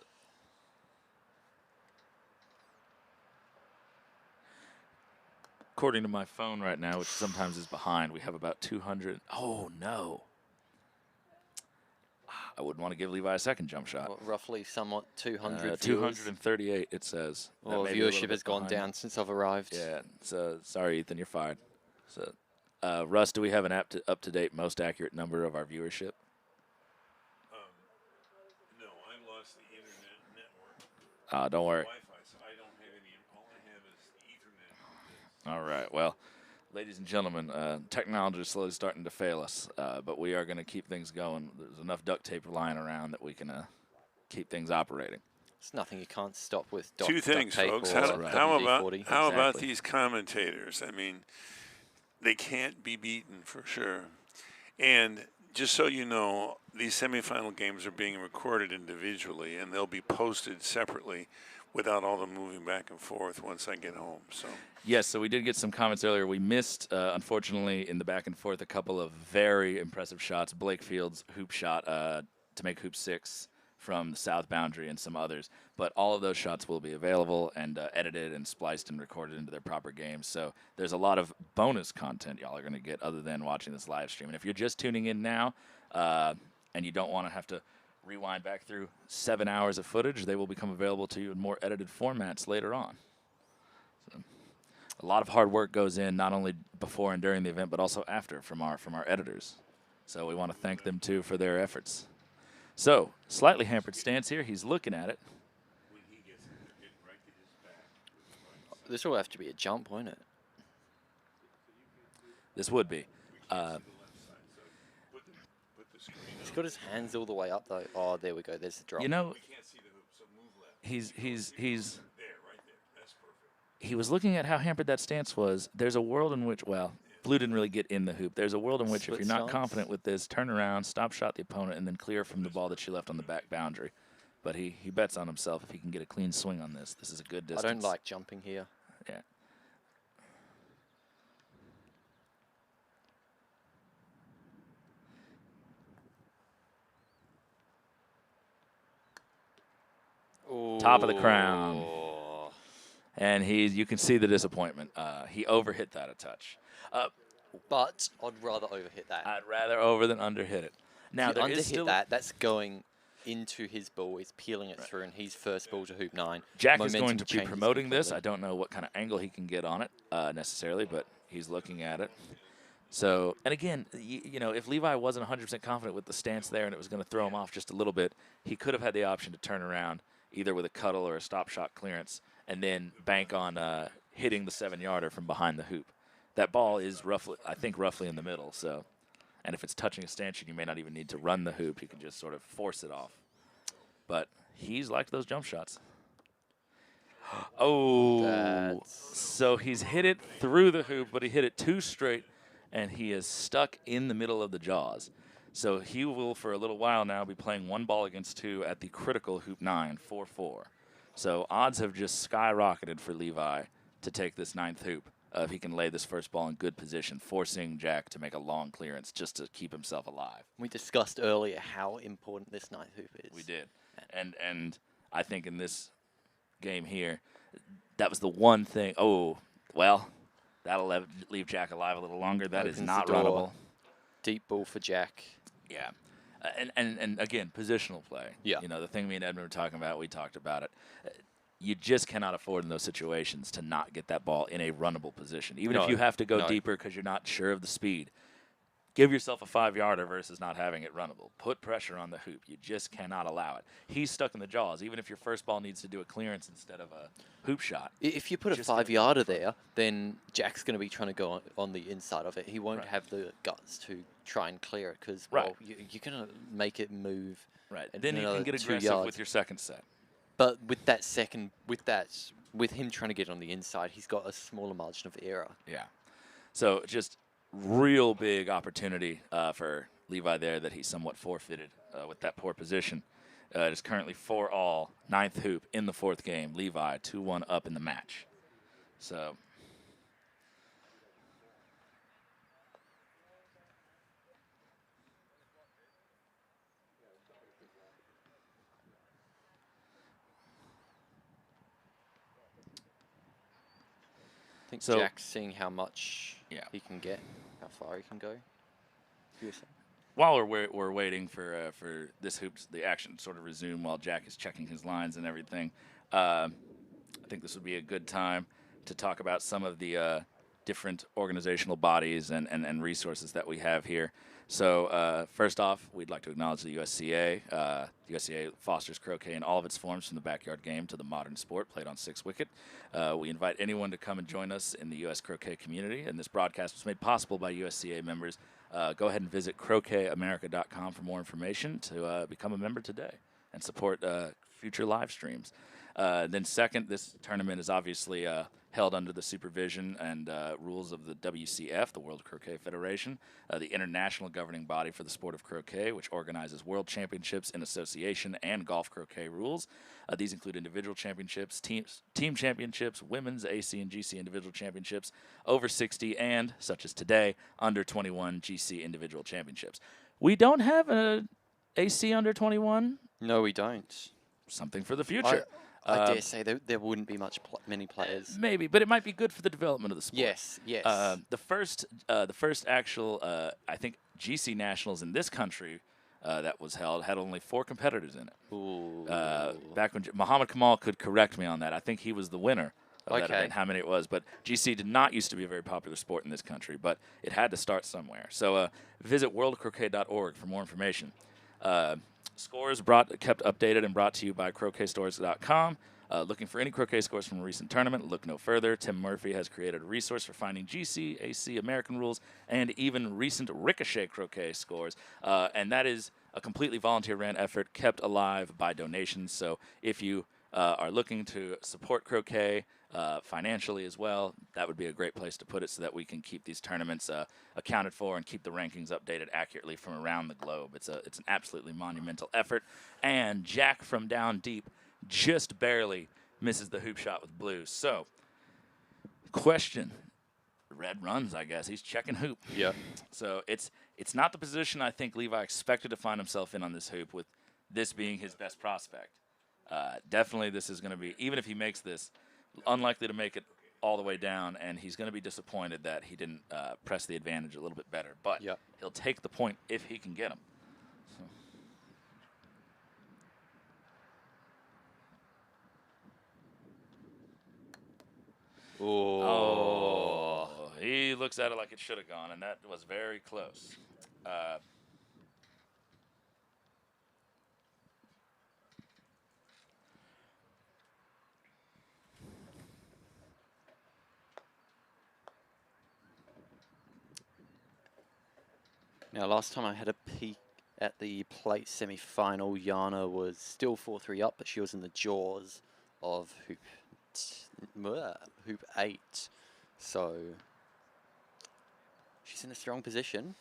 According to my phone right now, which sometimes is behind, we have about 200. Oh, no. I wouldn't want to give Levi a second jump shot. What, roughly somewhat 200 238, it says. Well, viewership has gone down since I've arrived. Yeah, so sorry, Ethan, you're fired. So, Russ, do we have an up-to-date, most accurate number of our viewership? No, I lost the internet network. Don't worry. Wi-Fi, so I don't have any. All I have is Ethernet. All right, well, ladies and gentlemen, technology is slowly starting to fail us, but we are going to keep things going. There's enough duct tape lying around that we can keep things operating. It's nothing you can't stop with Two things, folks. How about these commentators? I mean, they can't be beaten for sure. And just so you know, these semifinal games are being recorded individually, and they'll be posted separately without all the moving back and forth once I get home. So. Yes, so we did get some comments earlier. We missed, unfortunately, in the back and forth, a couple of very impressive shots. Blake Field's hoop shot to make hoop 6 from the south boundary and some others. But all of those shots will be available and edited and spliced and recorded into their proper games. So there's a lot of bonus content y'all are going to get other than watching this live stream. And if you're just tuning in now and you don't want to have to rewind back through 7 hours of footage, they will become available to you in more edited formats later on. So a lot of hard work goes in, not only before and during the event, but also after from our editors. So we want to thank them, too, for their efforts. So, slightly hampered stance here. He's looking at it. This will have to be a jump, won't it? This would be. He's got his hands all the way up, though. Oh, there we go. There's the drop. You know, he was looking at how hampered that stance was. There's a world in which, well, blue didn't really get in the hoop. There's a world in which if you're not confident with this, turn around, stop shot the opponent, and then clear from the ball that you left on the back boundary. But he bets on himself if he can get a clean swing on this. This is a good distance. I don't like jumping here. Yeah. Ooh. Top of the crown. And you can see the disappointment. He overhit that a touch. But I'd rather overhit that. I'd rather over than under hit it. Now, if you underhit that, that's going into his ball. He's peeling it through, and he's first ball to hoop 9. Jack is going to be promoting this. I don't know what kind of angle he can get on it necessarily, but he's looking at it. So, and again, you know, if Levi wasn't 100% confident with the stance there and it was going to throw him off just a little bit, he could have had the option to turn around either with a cuddle or a stop shot clearance and then bank on hitting the 7-yarder from behind the hoop. That ball is roughly in the middle. So, and if it's touching a stanchion, you may not even need to run the hoop. You can just sort of force it off. But he's liked those jump shots. Oh, so he's hit it through the hoop, but he hit it too straight, and he is stuck in the middle of the jaws. So he will, for a little while now, be playing 1 ball against 2 at the critical hoop 9, 4-4. So odds have just skyrocketed for Levi to take this 9th hoop. if he can lay this first ball in good position, forcing Jack to make a long clearance just to keep himself alive. We discussed earlier how important this ninth hoop is. We did. And I think in this game here, that was the one thing. Oh, well, that'll leave Jack alive a little longer. That is Opens not the door. runnable. Deep ball for Jack. Yeah. And again, positional play. Yeah. You know, the thing me and Edmund were talking about, we talked about it. You just cannot afford in those situations to not get that ball in a runnable position. Even if you have to go deeper because you're not sure of the speed, give yourself a 5-yarder versus not having it runnable. Put pressure on the hoop. You just cannot allow it. He's stuck in the jaws. Even if your first ball needs to do a clearance instead of a hoop shot. If you put a 5-yarder there, then Jack's going to be trying to go on the inside of it. He won't have the guts to try and clear it because, well, you're going to make it move. Right. Then you can get aggressive with your second set. But with that second, with him trying to get on the inside, he's got a smaller margin of error. Yeah. So just real big opportunity for Levi there that he somewhat forfeited with that poor position. It is currently 4-all, 9th hoop in the 4th game. Levi 2-1 up in the match. So I think Jack's seeing how much he can get, how far he can go. While we're waiting for this hoops, the action to sort of resume while Jack is checking his lines and everything, I think this would be a good time to talk about some of the different organizational bodies and resources that we have here. So first off, we'd like to acknowledge the USCA. The USCA fosters croquet in all of its forms, from the backyard game to the modern sport played on 6-wicket. We invite anyone to come and join us in the U.S. croquet community, and this broadcast was made possible by USCA members. Go ahead and visit croquetamerica.com for more information to become a member today and support future live streams. Then second, this tournament is obviously held under the supervision and rules of the WCF, the World Croquet Federation, the international governing body for the sport of croquet, which organizes world championships in association and golf croquet rules. These include individual championships, team championships, women's AC and GC individual championships, over 60, and, such as today, under 21 GC individual championships. We don't have an AC under 21. No, we don't. Something for the future. I dare say there wouldn't be many players. Maybe, but it might be good for the development of the sport. Yes, yes. The first actual, I think, GC Nationals in this country that was held had only 4 competitors in it. Ooh. Back when Muhammad Kamal could correct me on that. I think he was the winner of that event, how many it was. But GC did not used to be a very popular sport in this country, but it had to start somewhere. So visit worldcroquet.org for more information. Scores kept updated and brought to you by croquetstores.com. Looking for any croquet scores from a recent tournament, look no further. Tim Murphy has created a resource for finding GC, AC, American rules, and even recent Ricochet croquet scores. And that is a completely volunteer-ran effort kept alive by donations. So if you are looking to support croquet financially as well, that would be a great place to put it so that we can keep these tournaments accounted for and keep the rankings updated accurately from around the globe. It's an absolutely monumental effort. And Jack from down deep just barely misses the hoop shot with blue. So, question. Red runs, I guess. He's checking hoop. Yeah. So it's not the position I think Levi expected to find himself in on this hoop, with this being his best prospect. Definitely this is going to be, even if he makes this, unlikely to make it all the way down, and he's going to be disappointed that he didn't press the advantage a little bit better. But he'll take the point if he can get him. So. Oh, he looks at it like it should have gone, and that was very close. Now, last time I had a peek at the plate semi-final, Yana was still 4-3 up, but she was in the jaws of hoop 8. So she's in a strong position.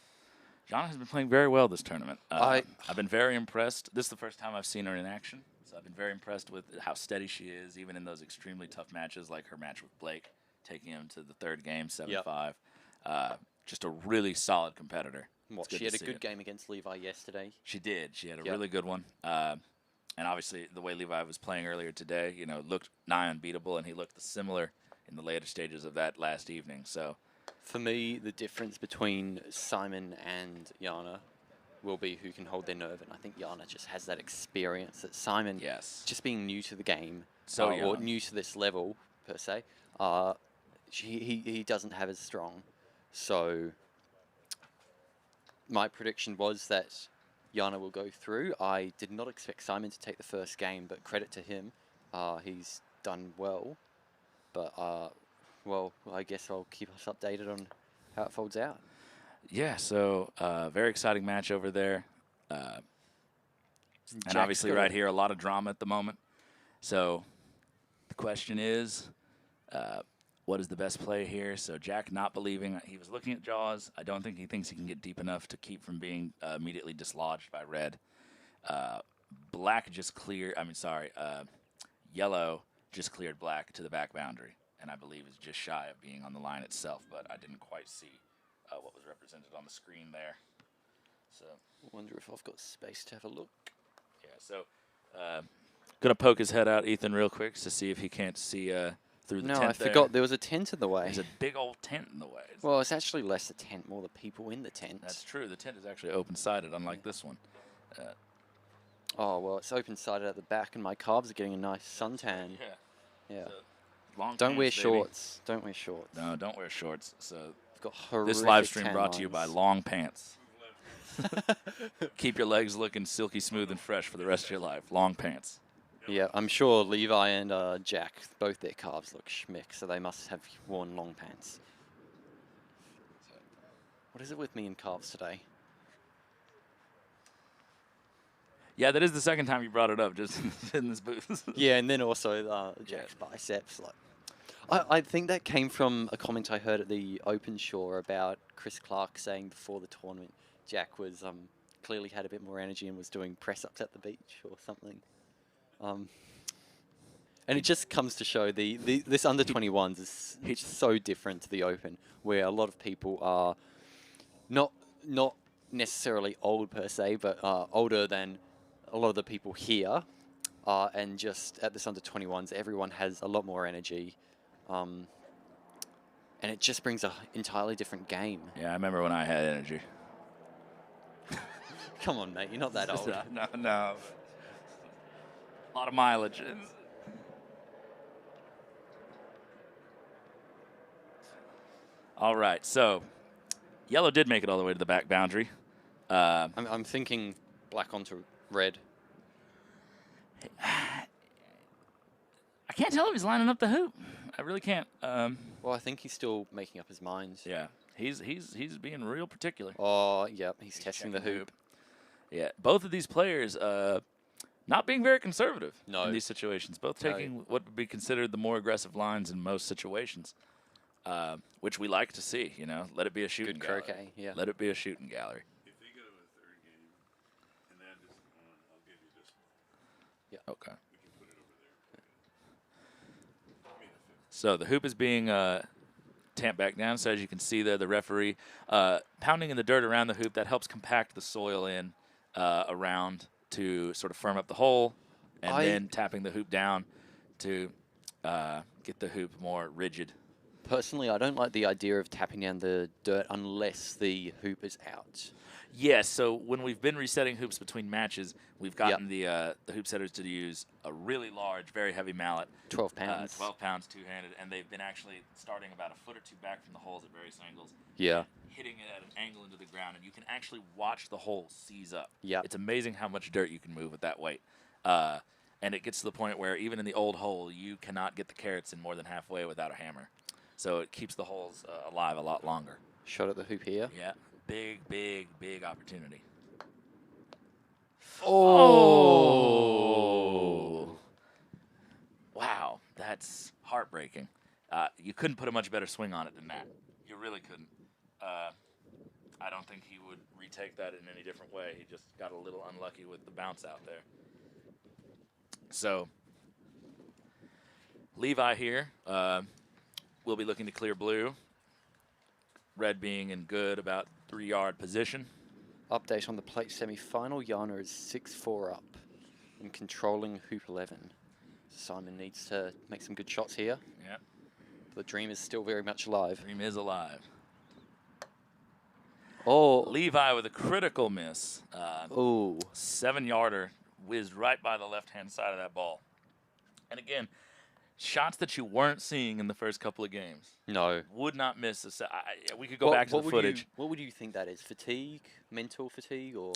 Yana has been playing very well this tournament. I've been very impressed. This is the first time I've seen her in action, so I've been very impressed with how steady she is, even in those extremely tough matches like her match with Blake. taking him to the third game, 7-5. Just a really solid competitor. What, she had a good game against Levi yesterday? She did. She had a really good one. And obviously, the way Levi was playing earlier today, you know, looked nigh unbeatable, and he looked similar in the later stages of that last evening. So, for me, the difference between Simon and Yana will be who can hold their nerve, and I think Yana just has that experience that Simon, just being new to the game, or new to this level per se, he doesn't have as strong. So my prediction was that Yana will go through. I did not expect Simon to take the first game, but credit to him, he's done well. But well, I guess I'll keep us updated on how it folds out. Yeah, so very exciting match over there. And obviously right here, a lot of drama at the moment. So the question is, what is the best play here? So Jack not believing. He was looking at Jaws. I don't think he thinks he can get deep enough to keep from being immediately dislodged by red. Black just cleared, yellow just cleared black to the back boundary. And I believe is just shy of being on the line itself, but I didn't quite see what was represented on the screen there. So I wonder if I've got space to have a look. Yeah, so gonna poke his head out, Ethan, real quick to see if he can't see through the tent. No, I forgot there was a tent in the way. There's a big old tent in the way. Well, it's actually less a tent, more the people in the tent. That's true. The tent is actually open-sided, unlike this one. Oh, well, it's open-sided at the back, and my calves are getting a nice suntan. Yeah. Long don't wear pants, shorts. Baby. Don't wear shorts. No, don't wear shorts. So got this live stream brought to you by long pants. Keep your legs looking silky smooth and fresh for the rest of your life. Long pants. Yeah, I'm sure Levi and Jack, both their calves look schmick, so they must have worn long pants. What is it with me and calves today? Yeah, that is the second time you brought it up, just in this booth. Yeah, and then also Jack's biceps. I think that came from a comment I heard at the Open Shore about Chris Clark saying before the tournament, Jack was clearly had a bit more energy and was doing press-ups at the beach or something. And it just comes to show this under-21s is so different to the Open, where a lot of people are not necessarily old per se, but older than a lot of the people here. And just at this under-21s, everyone has a lot more energy. And it just brings an entirely different game. Yeah, I remember when I had energy. Come on, mate, you're not that old. No. A lot of mileage. All right, so yellow did make it all the way to the back boundary. I'm thinking black onto red. I can't tell if he's lining up the hoop. I really can't. Well, I think he's still making up his mind. Yeah, he's being real particular. Oh, yep, he's testing the hoop. Yeah, both of these players not being very conservative in these situations. Both taking what would be considered the more aggressive lines in most situations, which we like to see. You know, let it be a shooting gallery. Good croquet, yeah. Let it be a shooting gallery. If they go to a third game and that isn't on, I'll give you this one. Yeah. Okay. We can put it over there. So the hoop is being tamped back down. So as you can see there, the referee pounding in the dirt around the hoop. That helps compact the soil in around to sort of firm up the hole, and then tapping the hoop down to get the hoop more rigid. Personally, I don't like the idea of tapping down the dirt unless the hoop is out. Yes, so when we've been resetting hoops between matches, we've gotten the hoop setters to use a really large, very heavy mallet. 12 pounds. 12 pounds, two-handed, and they've been actually starting about a foot or two back from the holes at various angles. Yeah. Hitting it at an angle into the ground, and you can actually watch the hole seize up. Yeah. It's amazing how much dirt you can move with that weight. And it gets to the point where even in the old hole, you cannot get the carrots in more than halfway without a hammer. So it keeps the holes alive a lot longer. Shot at the hoop here. Yeah. Big opportunity. Oh! Wow, that's heartbreaking. You couldn't put a much better swing on it than that. You really couldn't. I don't think he would retake that in any different way. He just got a little unlucky with the bounce out there. So, Levi here, will be looking to clear blue. Red being in good, about 3-yard position. Update on the plate semi-final. Yana is 6-4 up and controlling hoop 11. Simon needs to make some good shots here. Yeah. The dream is still very much alive. Dream is alive. Oh. Levi with a critical miss. Oh. 7-yarder whizzed right by the left-hand side of that ball. And again, shots that you weren't seeing in the first couple of games. No. Would not miss. We could go back to the footage. What would you think that is? Fatigue? Mental fatigue? Or?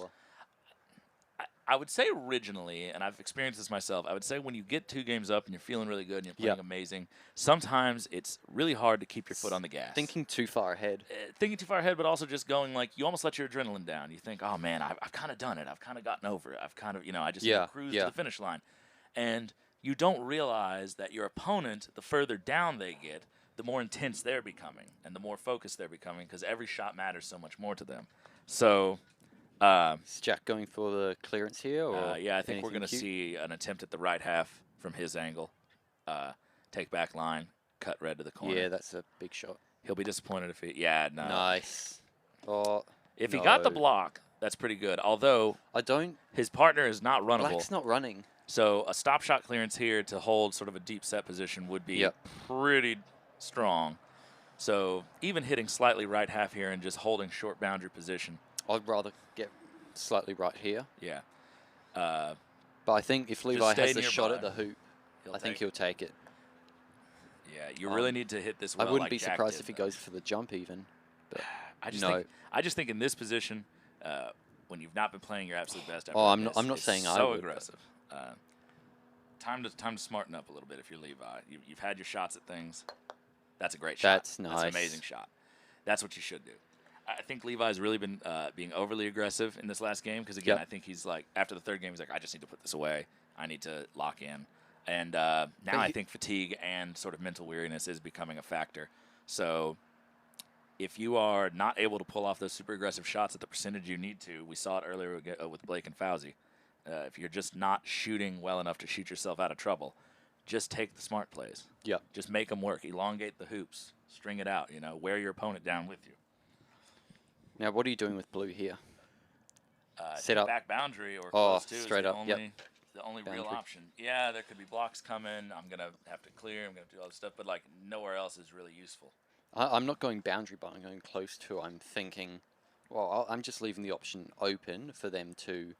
I would say originally, and I've experienced this myself, I would say when you get 2 games up and you're feeling really good and you're playing amazing, sometimes it's really hard to keep your foot on the gas. Thinking too far ahead. Thinking too far ahead, but also just going like, you almost let your adrenaline down. You think, oh man, I've kind of done it. I've kind of gotten over it. I've kind of, I just cruised to the finish line. And you don't realize that your opponent, the further down they get, the more intense they're becoming and the more focused they're becoming because every shot matters so much more to them. So... is Jack going for the clearance here? Or yeah, I think we're going to see an attempt at the right half from his angle. Take back line, cut red to the corner. Yeah, that's a big shot. He'll be disappointed if he... Yeah, no. Nice. Oh, if he got the block, that's pretty good. Although... His partner is not runnable. Black's not running. So a stop shot clearance here to hold sort of a deep set position would be pretty strong. So even hitting slightly right half here and just holding short boundary position... I'd rather get slightly right here. Yeah. But I think if Levi has the shot at the hoop, I think he'll take it. Yeah, you really need to hit this well. I wouldn't like be Jack surprised did, if he though. goes for the jump even. But I just think in this position, when you've not been playing your absolute best ever, I'm not saying so I would, aggressive. Time to smarten up a little bit if you're Levi. You've had your shots at things. That's a great shot. That's nice. That's an amazing shot. That's what you should do. I think Levi's really been being overly aggressive in this last game because, again, I think he's like, after the third game, he's like, I just need to put this away. I need to lock in. And now I think fatigue and sort of mental weariness is becoming a factor. So if you are not able to pull off those super aggressive shots at the percentage you need to, we saw it earlier with Blake and Fawzy. If you're just not shooting well enough to shoot yourself out of trouble, just take the smart plays. Yeah. Just make them work. Elongate the hoops. String it out. Wear your opponent down with you. Now, what are you doing with blue here? Set up back boundary or close to straight is up. The only real option. Yeah, there could be blocks coming. I'm gonna have to clear. I'm gonna do all this stuff, but like nowhere else is really useful. I'm not going boundary, but I'm going close to. I'm thinking, well, I'm just leaving the option open for them to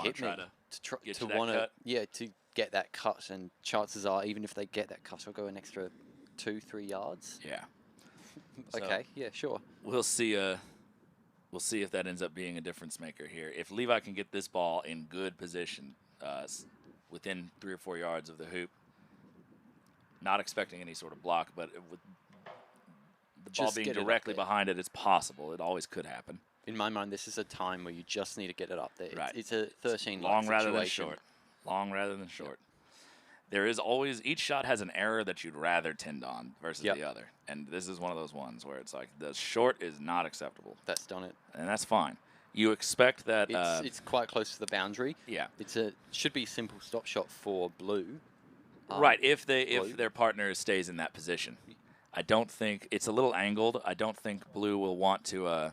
hit me, to get that cut. And chances are, even if they get that cut, I'll go an extra 2-3 yards. Yeah. Okay. Yeah. Sure. We'll see. We'll see if that ends up being a difference maker here. If Levi can get this ball in good position, within 3 or 4 yards of the hoop, not expecting any sort of block, but with the ball being directly behind it, it's possible. It always could happen. In my mind, this is a time where you just need to get it up there. Right. It's a 13 long rather than short. Long rather than short. There is always, each shot has an error that you'd rather tend on versus the other. And this is one of those ones where it's like the short is not acceptable. That's done it. And that's fine. You expect that... It's quite close to the boundary. Yeah. Should be a simple stop shot for blue. Right, if their partner stays in that position. I don't think... It's a little angled. I don't think blue will want to... well,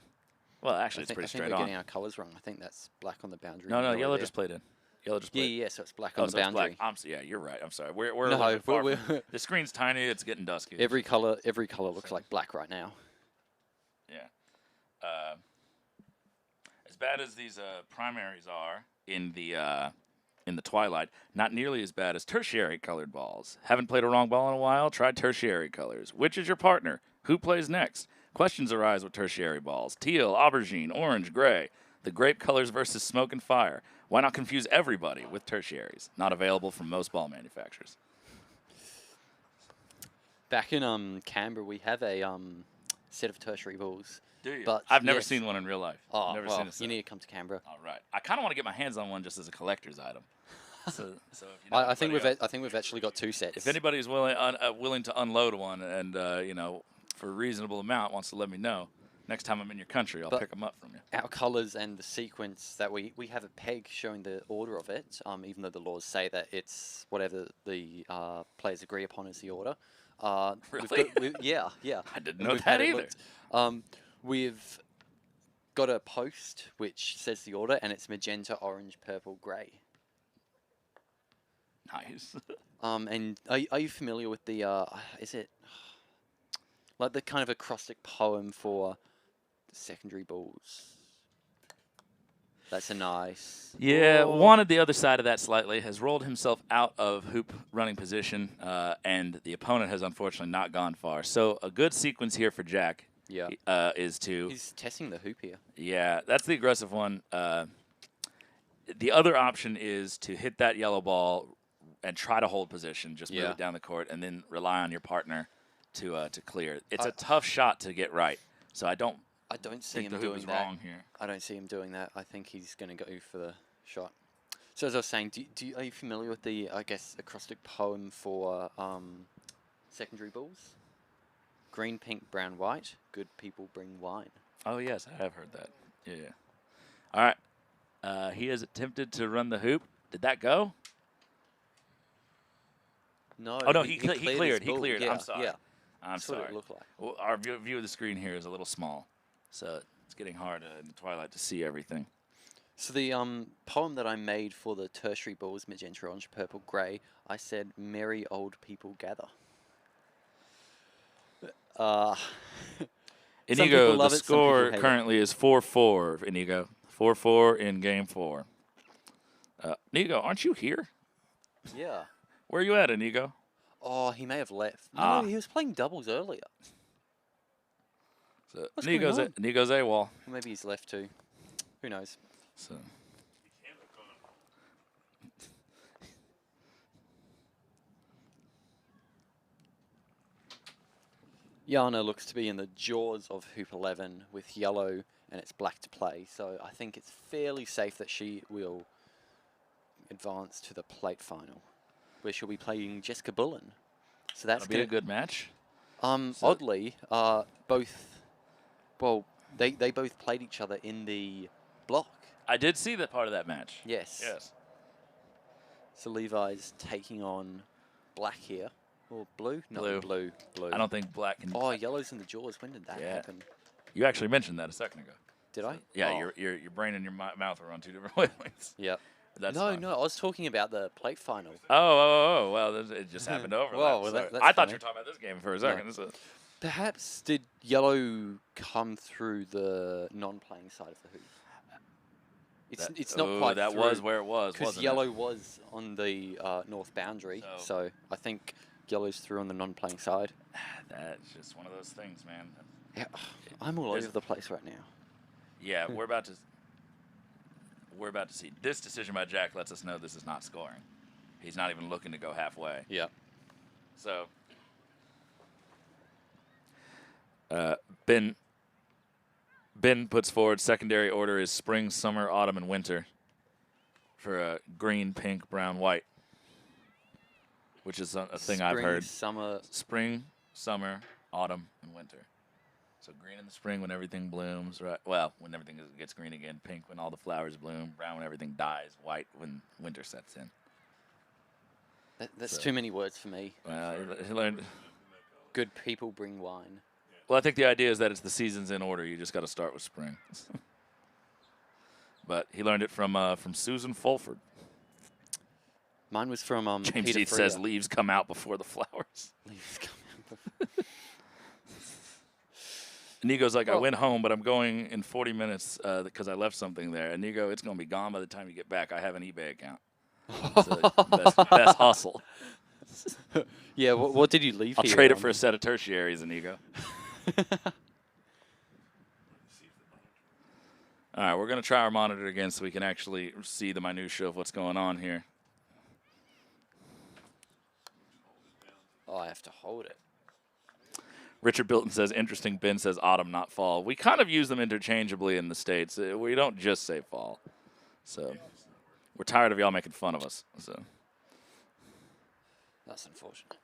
actually, it's pretty straight on. I think we're getting our colors wrong. I think that's black on the boundary. No, yellow just played in. Yellow just played. Yeah, so it's black on the boundary. Yeah, you're right. I'm sorry. We're the screen's tiny. It's getting dusky. Every color looks like black right now. Yeah. As bad as these primaries are in the twilight, not nearly as bad as tertiary colored balls. Haven't played a wrong ball in a while? Try tertiary colors. Which is your partner? Who plays next? Questions arise with tertiary balls. Teal, aubergine, orange, gray. The grape colors versus smoke and fire. Why not confuse everybody with tertiaries? Not available from most ball manufacturers. Back in Canberra, we have a set of tertiary balls. Do you? But I've never seen one in real life. Oh, never well, seen a set. you need to come to Canberra. All right. I kind of want to get my hands on one just as a collector's item. So if you know I think we've actually got 2 sets. If anybody's willing to unload one and for a reasonable amount wants to let me know. Next time I'm in your country, I'll pick them up from you. Our colors and the sequence that we have a peg showing the order of it, even though the laws say that it's whatever the players agree upon as the order. Really? Yeah. I didn't And know we've that had it either. looked. We've got a post which says the order, and it's magenta, orange, purple, grey. Nice. And are you familiar with the, is it like the kind of acrostic poem for secondary balls? That's a nice. Yeah, Oh. wanted the other side of that slightly, has rolled himself out of hoop running position, and the opponent has unfortunately not gone far. So a good sequence here for Jack Yeah. is to... He's testing the hoop here. Yeah, that's the aggressive one. The other option is to hit that yellow ball and try to hold position, just move it down the court, and then rely on your partner to clear. It's a tough shot to get right, so I don't see think him the hoop doing is that. wrong here. I don't see him doing that. I think he's going to go for the shot. So as I was saying, are you familiar with the, I guess, acrostic poem for secondary balls? Green, pink, brown, white. Good people bring wine. Oh, yes, I have heard that. Yeah. All right. He has attempted to run the hoop. Did that go? No. Oh, no, he he cleared. He cleared. Yeah, I'm sorry. Yeah. I'm That's sorry. what it looked like. Well, our view of the screen here is a little small, so it's getting hard in the twilight to see everything. So the poem that I made for the tertiary balls, magenta, orange, purple, grey, I said, "Merry old people gather." Inigo, the score currently is 4-4, Inigo. 4-4 in Game 4. Inigo, aren't you here? Yeah. Where are you at, Inigo? Oh, he may have left. Ah. No, he was playing doubles earlier. So What's Inigo's going on? Inigo's AWOL. Maybe he's left too. Who knows? So. Yana looks to be in the jaws of Hoop 11 with yellow and it's black to play, so I think it's fairly safe that she will advance to the plate final, where she'll be playing Jessica Bullen. So that's That'll be a good match. Oddly, they both played each other in the block. I did see that part of that match. Yes. Yes. So Levi's taking on black here. Or blue? No, blue. I don't think black can... Oh, yellow's in the jaws. When did that happen? You actually mentioned that a second ago. Did I? Yeah, your brain and your mouth are on two different wavelengths. Yeah. That's no, fine. I was talking about the plate final. Oh, well, it just happened over. Well, that's I thought you were talking about this game for a second. No. Perhaps did yellow come through the non-playing side of the hoop? It's not quite that through, was where it was, because wasn't yellow it? was on the north boundary, so I think yellow's through on the non-playing side. That's just one of those things, man. Yeah, I'm all over the place right now. Yeah, we're about to see. This decision by Jack lets us know this is not scoring. He's not even looking to go halfway. Yeah. So Ben puts forward secondary order is spring, summer, autumn, and winter for green, pink, brown, white, which is a thing I've heard. Spring, summer, autumn, and winter. So green in the spring when everything blooms, right? Well, when everything gets green again. Pink when all the flowers bloom. Brown when everything dies. White when winter sets in. That's too many words for me. Well, he learned. Good people bring wine. Well, I think the idea is that it's the seasons in order. You just got to start with spring. But he learned it from Susan Fulford. Mine was from James Peter Heath says leaves come out before the flowers. Leaves come out before. Inigo's like, I went home, but I'm going in 40 minutes because I left something there. Inigo, it's going to be gone by the time you get back. I have an eBay account. So best hustle. Yeah, what did you leave I'll here? trade it for a set of tertiaries, Inigo. All right, we're going to try our monitor again so we can actually see the minutia of what's going on here. Oh, I have to hold it. Richard Bilton says, interesting. Ben says autumn, not fall. We kind of use them interchangeably in the States. We don't just say fall. So we're tired of y'all making fun of us. So that's unfortunate.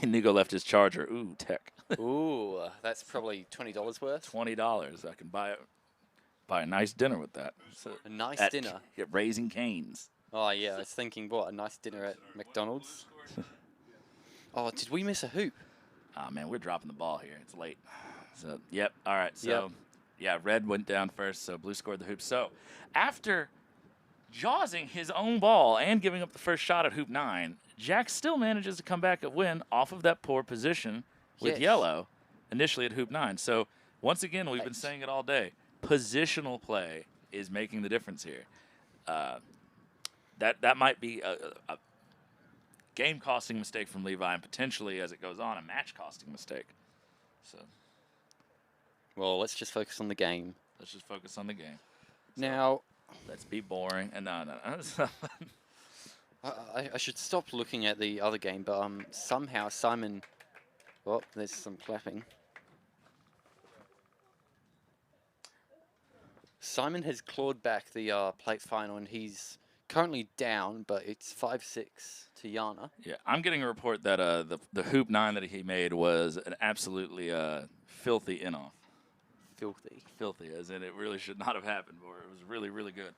Inigo left his charger. Ooh, tech. Ooh, that's probably $20 worth. $20. I can buy a nice dinner with that. So a nice dinner? At Raising Cane's. Oh, yeah. I was thinking, what, a nice dinner at McDonald's? Oh, did we miss a hoop? Oh, man, we're dropping the ball here. It's late. So, yep. All right. So, yeah, red went down first, so blue scored the hoop. So, after jawsing his own ball and giving up the first shot at hoop 9, Jack still manages to come back and win off of that poor position with yellow initially at hoop 9. So, once again, we've been saying it all day. Positional play is making the difference here. That might be a game-costing mistake from Levi, and potentially, as it goes on, a match-costing mistake. So, well, let's just focus on the game. Let's just focus on the game. So, now, let's be boring. And no. I should stop looking at the other game, but somehow Simon. Oh, there's some clapping. Simon has clawed back the plate final, and he's currently down, but it's 5-6 to Yana. Yeah, I'm getting a report that the hoop 9 that he made was an absolutely filthy in-off. Filthy, as in it really should not have happened, or it was really, really good.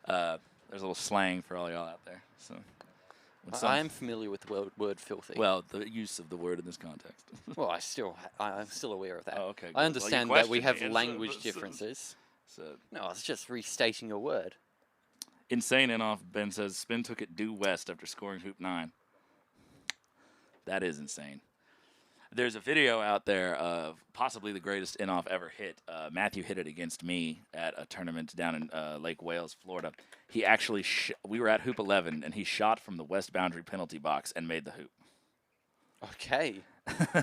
There's a little slang for all y'all out there. So, I am familiar with the word filthy. Well, the use of the word in this context. Well, I'm still aware of that. Oh, okay. Good. I understand that we have language differences. So, no, I was just restating a word. Insane in-off, Ben says, Spin took it due west after scoring hoop 9. That is insane. There's a video out there of possibly the greatest in-off ever hit. Matthew hit it against me at a tournament down in Lake Wales, Florida. He actually, we were at hoop 11, and he shot from the west boundary penalty box and made the hoop. Okay.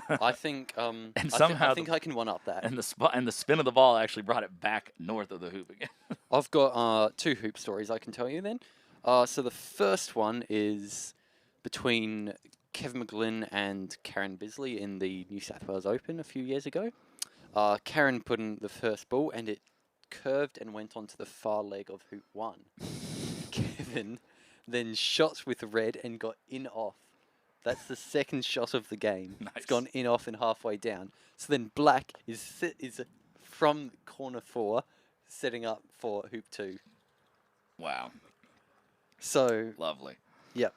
I think and somehow I think I can one-up that. And the spin of the ball actually brought it back north of the hoop again. I've got 2 hoop stories I can tell you then. So the first one is between Kevin McGlynn and Karen Bisley in the New South Wales Open a few years ago. Karen put in the first ball, and it curved and went onto the far leg of hoop 1. Kevin then shot with red and got in-off. That's the second shot of the game. Nice. It's gone in-off and halfway down. So then black is from corner 4, setting up for hoop 2. Wow. So lovely. Yep.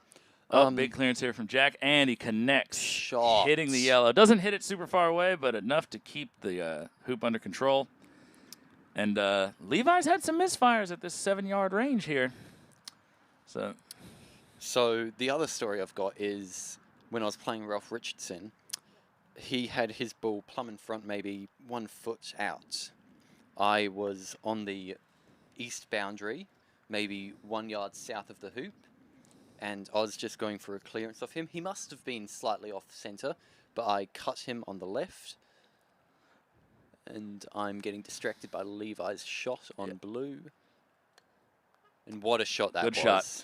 Oh, big clearance here from Jack, and he connects, Shots. Hitting the yellow. Doesn't hit it super far away, but enough to keep the hoop under control. And Levi's had some misfires at this 7-yard range here. So the other story I've got is when I was playing Ralph Richardson, he had his ball plumb in front, maybe 1 foot out. I was on the east boundary, maybe 1 yard south of the hoop, and I was just going for a clearance of him. He must have been slightly off center, but I cut him on the left, and I'm getting distracted by Levi's shot on blue. And what a shot that was. Good shot.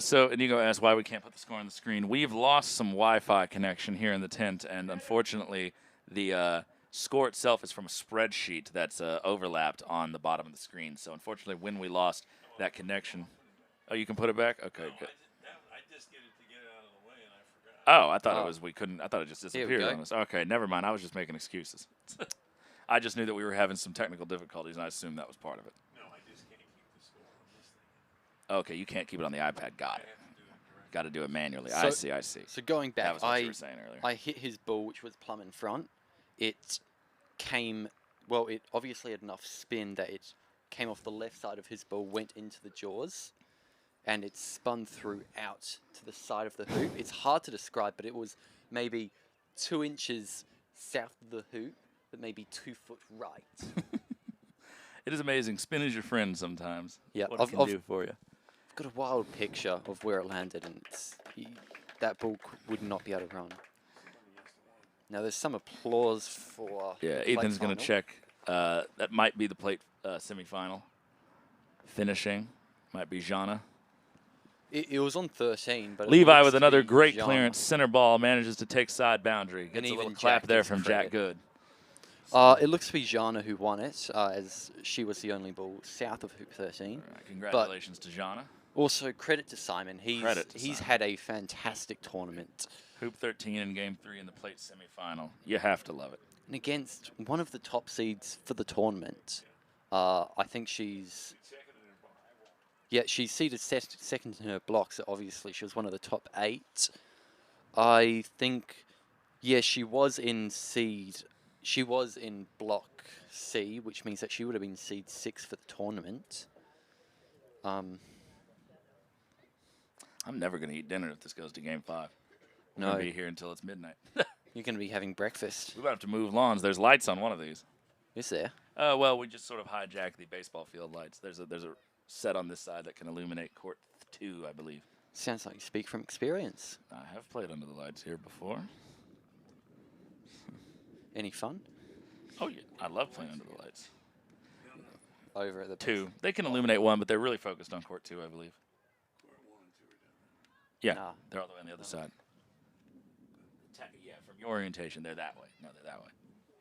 So Inigo asked why we can't put the score on the screen. We've lost some Wi-Fi connection here in the tent, and unfortunately the score itself is from a spreadsheet that's overlapped on the bottom of the screen. So unfortunately, when we lost that connection... Oh, you can put it back? Okay, good. I just did it to get it out of the way, and I forgot. Oh, I thought it was we couldn't... I thought it just disappeared on us. Okay, never mind. I was just making excuses. I just knew that we were having some technical difficulties, and I assumed that was part of it. No, I just can't keep the score on this thing. Okay, you can't keep it on the iPad. Got it. Got to do it manually. So, I see. So going back, that was what you were saying earlier. I hit his ball, which was plumb in front. It came, well, it obviously had enough spin that it came off the left side of his ball, went into the jaws, and it spun through out to the side of the hoop. It's hard to describe, but it was maybe 2 inches south of the hoop, but maybe 2 foot right. It is amazing. Spin is your friend sometimes. Yeah, What it can do for you. I've got a wild picture of where it landed, and that ball would not be able to run. Now, there's some applause for Yeah, the Ethan's plate going to final. check. That might be the plate semifinal. Finishing might be Jana. It was on 13, but it Levi looks with to another be great Jana. clearance. Center ball manages to take side boundary. Gets a little even clap Jack there gets from credit. Jack Good. It looks to be Jana who won it, as she was the only ball south of hoop 13. Right, congratulations to Jana. Also, credit to Simon. He's had a fantastic tournament. Hoop 13 in Game 3 in the plate semifinal. You have to love it. And against one of the top seeds for the tournament. I think she's seeded second in her block, so obviously she was one of the top 8. I think, yeah, she was in seed. She was in block C, which means that she would have been seed 6 for the tournament. I'm never going to eat dinner if this goes to game 5. We're No. going to be here until it's midnight. You're going to be having breakfast. We might have to move lawns. There's lights on one of these. Is there? Well, we just sort of hijacked the baseball field lights. There's a set on this side that can illuminate court 2, I believe. Sounds like you speak from experience. I have played under the lights here before. Any fun? Oh, yeah. I love playing under the lights. Over at the 2. They can illuminate 1, but they're really focused on court 2, I believe. Yeah, they're all the way on the other side. Yeah, from your orientation, they're that way. No, they're that way.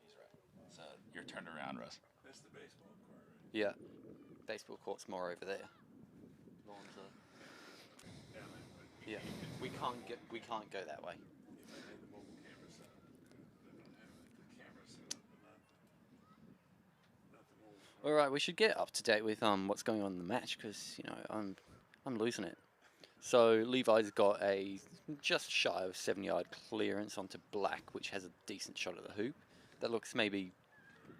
He's right. So you're turned around, Russ. That's the baseball court, right? Yeah. Baseball court's more over there. Lawns are. Yeah. We can't go that way. All right, we should get up to date with what's going on in the match because I'm losing it. So Levi's got a just shy of 7-yard clearance onto black, which has a decent shot at the hoop. That looks maybe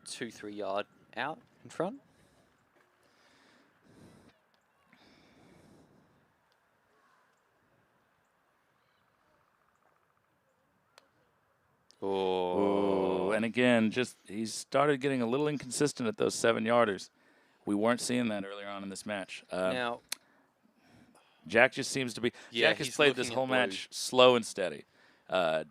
2-3 yard out in front. Oh, and again, he started getting a little inconsistent at those 7-yarders. We weren't seeing that earlier on in this match. Now, Jack just seems to be. Yeah, Jack has he's played this looking whole at blue. match slow and steady. Yeah,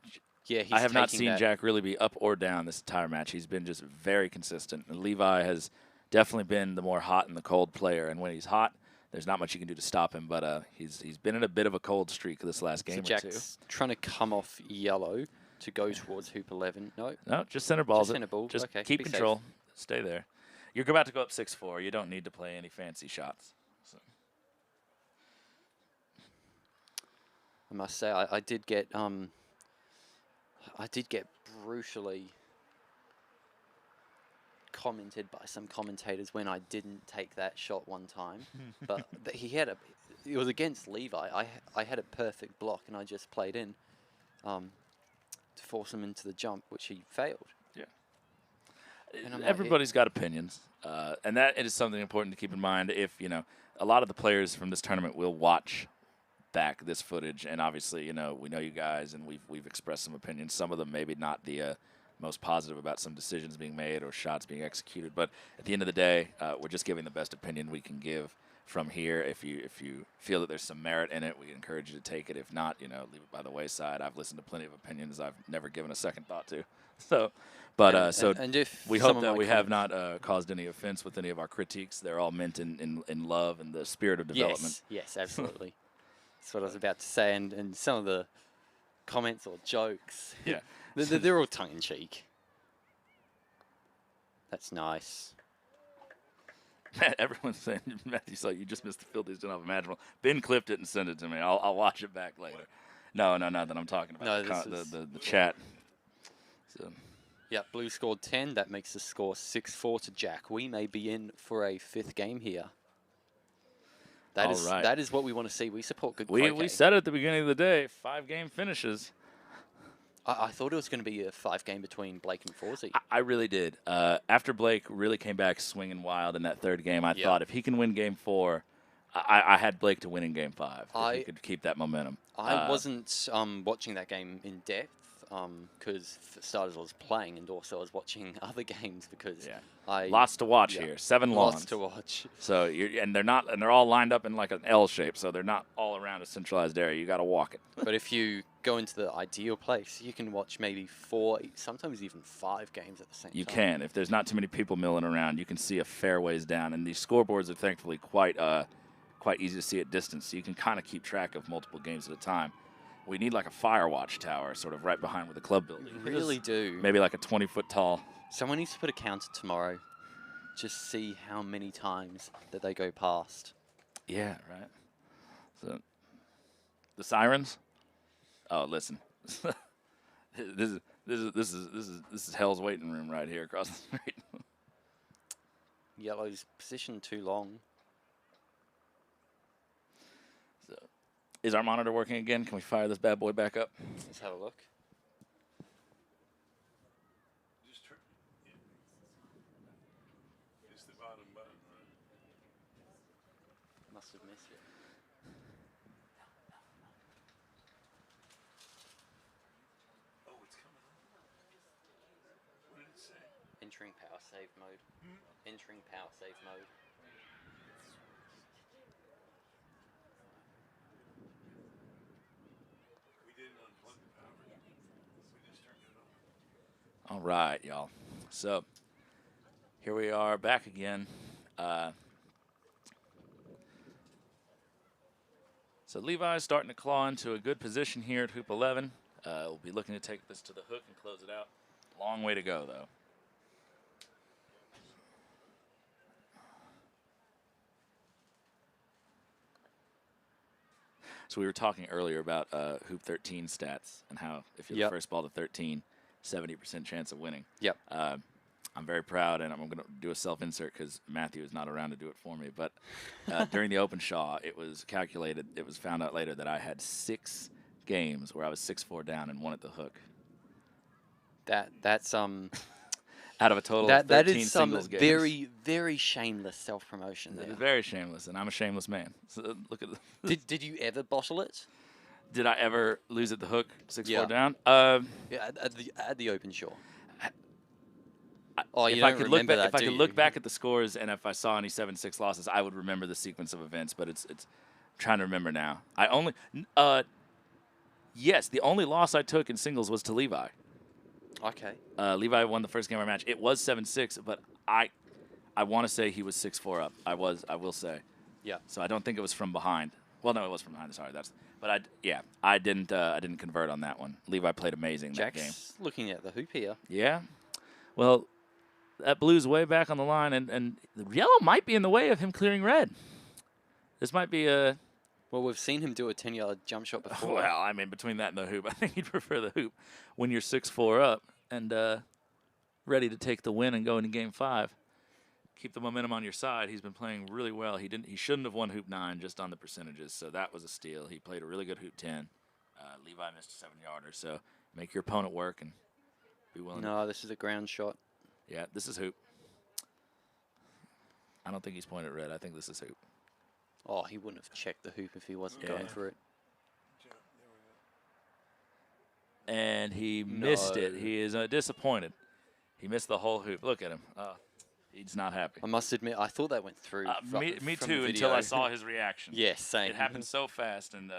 he's I have not taking seen that. Jack really be up or down this entire match. He's been just very consistent. And Levi has definitely been the more hot and the cold player. And when he's hot, there's not much you can do to stop him. But he's been in a bit of a cold streak this last game So or two. Jack's trying to come off yellow to go towards hoop 11. No, just center balls Just center ball. Just Okay, keep be safe. control. Stay there. You're about to go up 6-4. You don't need to play any fancy shots. So. I must say, I did get brutally commented by some commentators when I didn't take that shot one time. But it was against Levi. I had a perfect block and I just played in to force him into the jump, which he failed. Yeah. And I'm like, Everybody's got opinions, and that is something important to keep in mind. If a lot of the players from this tournament will watch back this footage, and obviously, we know you guys, and we've expressed some opinions. Some of them maybe not the most positive about some decisions being made or shots being executed, but at the end of the day, we're just giving the best opinion we can give from here. If you feel that there's some merit in it, we encourage you to take it. If not, leave it by the wayside. I've listened to plenty of opinions I've never given a second thought to. So, but and if we some hope of that my we have not caused any offense with any of our critiques. They're all meant in love and the spirit of development. Yes, absolutely. That's what I was about to say. And some of the comments or jokes, Yeah, they're all tongue in cheek. That's nice. Matt, everyone's saying, Matthew's like, you just missed the filthiest and unimaginable. Ben clipped it and sent it to me. I'll watch it back later. No, not that I'm talking about. No, the chat. So. Yeah, blue scored 10. That makes the score 6-4 to Jack. We may be in for a 5th game here. That is what we want to see. We support good croquet. We said at the beginning of the day, 5-game finishes. I thought it was going to be a 5-game between Blake and Fawzy. I really did. After Blake really came back swinging wild in that 3rd game, I thought if he can win Game 4, I had Blake to win in Game 5. If he could keep that momentum. I wasn't watching that game in depth because, for starters, I was playing, and also I was watching other games because lots to watch here. 7 lawns. Lots to watch. So they're all lined up in like an L shape, so they're not all around a centralized area. You got to walk it. But if you go into the ideal place, you can watch maybe 4, sometimes even 5 games at the same time. You can. If there's not too many people milling around, you can see a fair ways down. And these scoreboards are thankfully quite easy to see at distance, so you can kind of keep track of multiple games at a time. We need like a fire watch tower sort of right behind where the club building is. We really do. Maybe like a 20-foot tall. Someone needs to put a counter tomorrow. Just see how many times that they go past. Yeah, right. So the sirens? Oh, listen. This is hell's waiting room right here across the street. Yellow's positioned too long. Is our monitor working again? Can we fire this bad boy back up? Let's have a look. Just turn. Yeah. It's the bottom button, right? Must have missed it. Oh, it's coming on. What did it say? Entering power save mode. Entering power save mode. We didn't unplug the power. We just turned it on. All right, y'all. So here we are back again. So Levi's starting to claw into a good position here at hoop 11. We'll be looking to take this to the hook and close it out. Long way to go, though. So we were talking earlier about hoop 13 stats and how if you're the first ball to 13, 70% chance of winning. Yep. I'm very proud, and I'm going to do a self-insert because Matthew is not around to do it for me. But during the Open Shaw, it was calculated, it was found out later that I had 6 games where I was 6-4 down and won at the hook. That's out of a total of 13 that is some singles games. very shameless self-promotion there. Very shameless, and I'm a shameless man. So look at did you ever bottle it? Did I ever lose at the hook 6-4 down? Yeah, at the Open Shaw. If I could look back at the scores and if I saw any 7-6 losses, I would remember the sequence of events. But it's I'm trying to remember now. Yes, the only loss I took in singles was to Levi. Okay. Levi won the first game of our match. It was 7-6, but I want to say he was 6-4 up. I will say. Yeah. So I don't think it was from behind. Well, no, it was from behind. Sorry, I didn't convert on that one. Levi played amazing that game. Jack's looking at the hoop here. Yeah. Well, that blue's way back on the line, and the yellow might be in the way of him clearing red. This might be a... Well, we've seen him do a 10-yard jump shot before. Well, I mean, between that and the hoop, I think he'd prefer the hoop when you're 6-4 up and ready to take the win and go into Game 5. Keep the momentum on your side. He's been playing really well. He shouldn't have won hoop 9 just on the percentages, so that was a steal. He played a really good hoop 10. Levi missed a 7-yarder, so make your opponent work and be willing. No, this is a ground shot. Yeah, this is hoop. I don't think he's pointed red. I think this is hoop. Oh, he wouldn't have checked the hoop if he wasn't going for it. And he missed it. He is disappointed. He missed the whole hoop. Look at him. He's not happy. I must admit, I thought that went through. Me too, until I saw his reaction. Yes, same. It happened so fast, and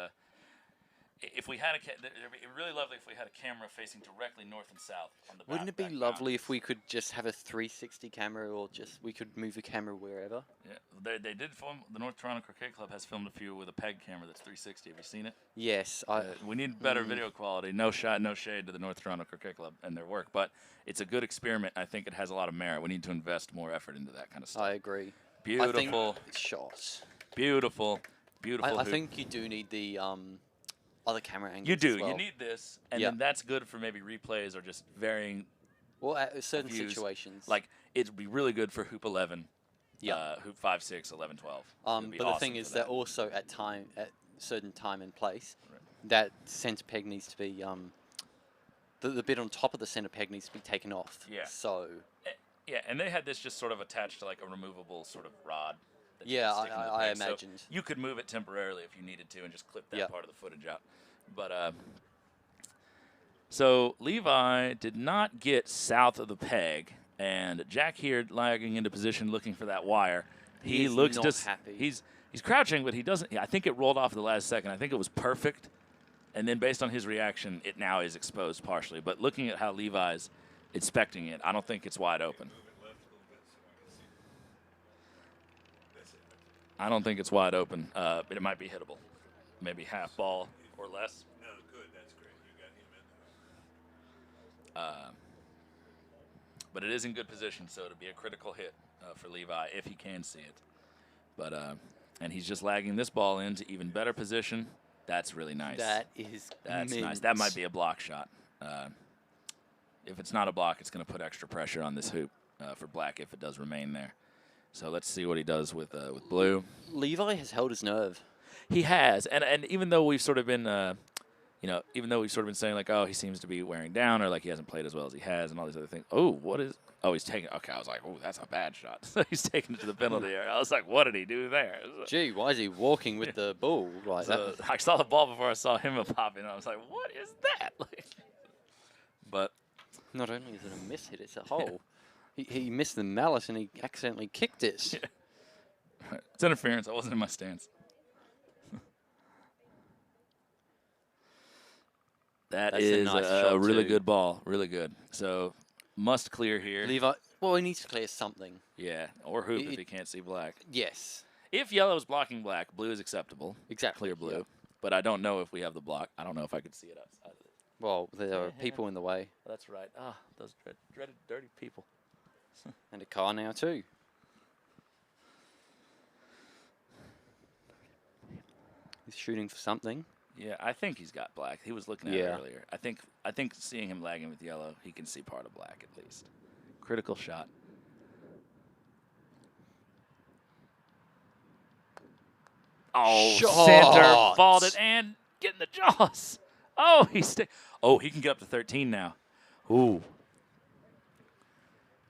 if we had it'd be really lovely if we had a camera facing directly north and south on the back. Wouldn't it be lovely if we could just have a 360 camera, or just we could move the camera wherever? Yeah, they did film. The North Toronto Croquet Club has filmed a few with a peg camera that's 360. Have you seen it? Yes. We need better video quality. No shade to the North Toronto Croquet Club and their work, but it's a good experiment. I think it has a lot of merit. We need to invest more effort into that kind of stuff. I agree. Beautiful shots. Beautiful I think you do need the other camera angles. You do. As well. You need this, and then that's good for maybe replays or just varying. Well, at certain views. situations. Like it'd be really good for hoop 11. Yeah. Hoop 5, 6, 11, 12. But the thing is that also at certain time and place, that center peg needs to be the bit on top of the center peg needs to be taken off. Yeah. So. Yeah, and they had this just sort of attached to like a removable sort of rod. Yeah, I imagined. So you could move it temporarily if you needed to and just clip that part of the footage out. But so Levi did not get south of the peg, and Jack here lagging into position looking for that wire. He looks just happy. He's crouching, but he doesn't. I think it rolled off at the last second. I think it was perfect, and then based on his reaction, it now is exposed partially. But looking at how Levi's inspecting it, I don't think it's wide open. I don't think it's wide open, but it might be hittable. Maybe half ball or less. No, good. That's great. You got him in there. But it is in good position, so it'll be a critical hit for Levi if he can see it. But and he's just lagging this ball into even better position. That's really nice. That's nice. That might be a block shot. If it's not a block, it's going to put extra pressure on this hoop for black if it does remain there. So let's see what he does with blue. Levi has held his nerve. He has, and even though we've sort of been, even though we've sort of been saying like, oh, he seems to be wearing down, or like he hasn't played as well as he has, and all these other things. Oh, what is? Oh, he's taking. Okay, I was like, oh, that's a bad shot. So he's taking it to the penalty area. I was like, what did he do there? Gee, why is he walking with the ball like that? I saw the ball before I saw him pop in. I was like, what is that? But not only is it a miss hit, it's a hole. He missed the mallet and he accidentally kicked it. Yeah. It's interference. I wasn't in my stance. That's a nice shot really good ball. Really good. So must clear here. Levi, well, he needs to clear something. Yeah, or hoop if he can't see black. Yes. If yellow is blocking black, blue is acceptable. Exactly. Clear blue. Yeah. But I don't know if we have the block. I don't know if I could see it outside of it. Well, there are people in the way. That's right. Ah, those dreaded dirty people. And a car now too. He's shooting for something. Yeah, I think he's got black. He was looking at it earlier. I think seeing him lagging with yellow, he can see part of black at least. Critical shot. Oh, center vaulted and getting the jaws. Oh, he can get up to 13 now. Ooh.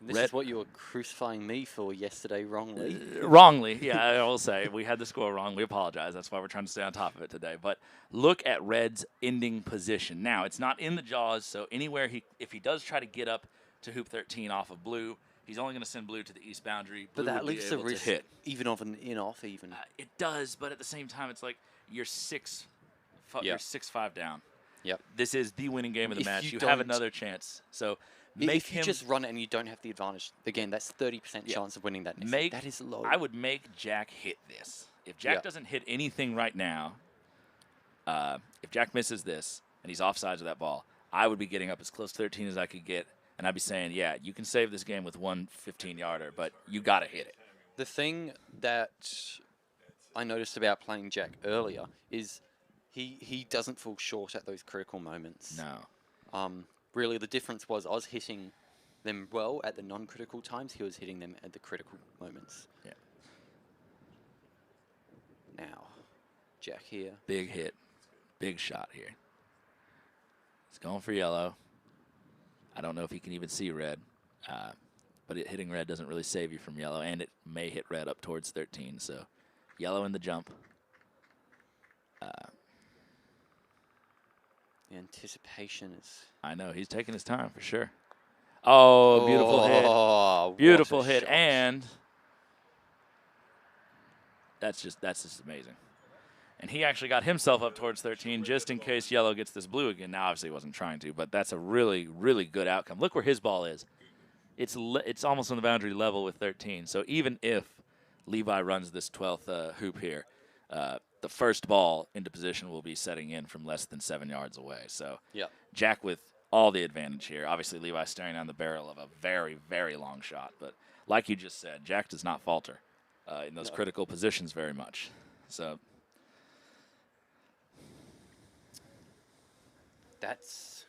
This is what you were crucifying me for yesterday wrongly. Wrongly, yeah, I will say. We had the score wrong. We apologize. That's why we're trying to stay on top of it today. But look at Red's ending position. Now, it's not in the jaws, so anywhere if he does try to get up to hoop 13 off of blue, he's only going to send blue to the east boundary. Blue but that leaves the risk hit. Even of an in-off even. It does, but at the same time, it's like you're 6-5 down. Yep. This is the winning game of the match. You have another chance. So if you just run it and you don't have the advantage, again, that's 30% chance of winning that. That is low. I would make Jack hit this. If Jack doesn't hit anything right now, if Jack misses this and he's offsides of that ball, I would be getting up as close to 13 as I could get, and I'd be saying, yeah, you can save this game with one 15-yarder, but you got to hit it. The thing that I noticed about playing Jack earlier is he doesn't fall short at those critical moments. No. Really, the difference was I was hitting them well at the non-critical times. He was hitting them at the critical moments. Yeah. Now, Jack here. Big hit. Big shot here. He's going for yellow. I don't know if he can even see red. But hitting red doesn't really save you from yellow, and it may hit red up towards 13. So yellow in the jump. The anticipation is... I know, he's taking his time for sure. Oh, beautiful hit. Beautiful hit, shot. And that's just amazing. And he actually got himself up towards 13 just in case yellow gets this blue again. Now, obviously, he wasn't trying to, but that's a really, really good outcome. Look where his ball is. It's almost on the boundary level with 13. So even if Levi runs this 12th hoop here, the first ball into position will be setting in from less than 7 yards away. So Jack with all the advantage here. Obviously, Levi staring down the barrel of a very, very long shot. But like you just said, Jack does not falter in those critical positions very much. So that's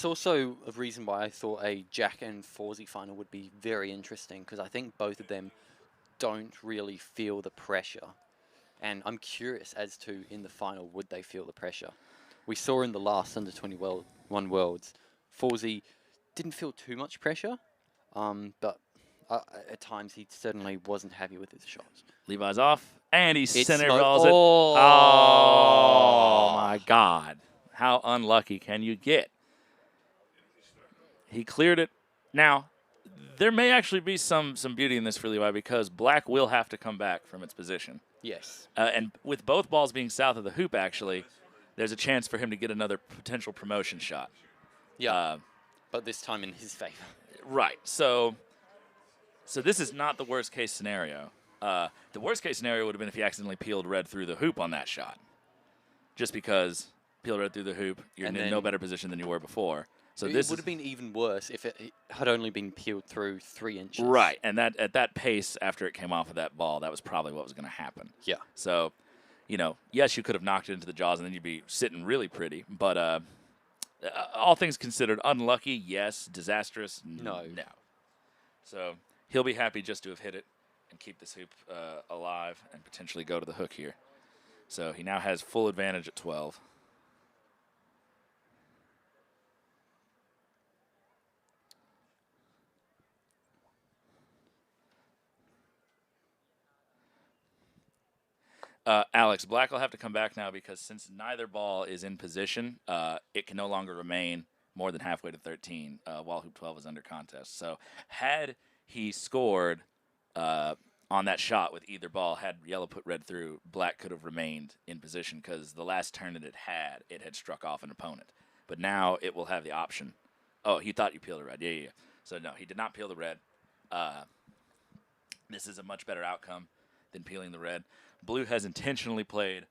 also a reason why I thought a Jack and Fawzy final would be very interesting, because I think both of them don't really feel the pressure. And I'm curious as to, in the final, would they feel the pressure? We saw in the last Under-21 Worlds, Fawzy didn't feel too much pressure, but at times he certainly wasn't happy with his shots. Levi's off, and he center balls it. Oh, my God. How unlucky can you get? He cleared it. Now, there may actually be some beauty in this for Levi, because black will have to come back from its position. Yes. And with both balls being south of the hoop, actually, there's a chance for him to get another potential promotion shot. Yeah, but this time in his favor. Right. So this is not the worst-case scenario. The worst-case scenario would have been if he accidentally peeled red through the hoop on that shot. Just because peeled red through the hoop, you're in no better position than you were before. So it would have been even worse if it had only been peeled through 3 inches. Right, and that at that pace, after it came off of that ball, that was probably what was going to happen. Yeah. So, yes, you could have knocked it into the jaws, and then you'd be sitting really pretty. But all things considered, unlucky, yes. Disastrous, no. So he'll be happy just to have hit it and keep this hoop alive and potentially go to the hook here. So he now has full advantage at 12. Alex, black will have to come back now because since neither ball is in position, it can no longer remain more than halfway to 13 while hoop 12 is under contest. So had he scored on that shot with either ball, had yellow put red through, black could have remained in position because the last turn that it had struck off an opponent. But now it will have the option. Oh, he thought you peeled the red. Yeah. So, no, he did not peel the red. This is a much better outcome than peeling the red. Blue has intentionally played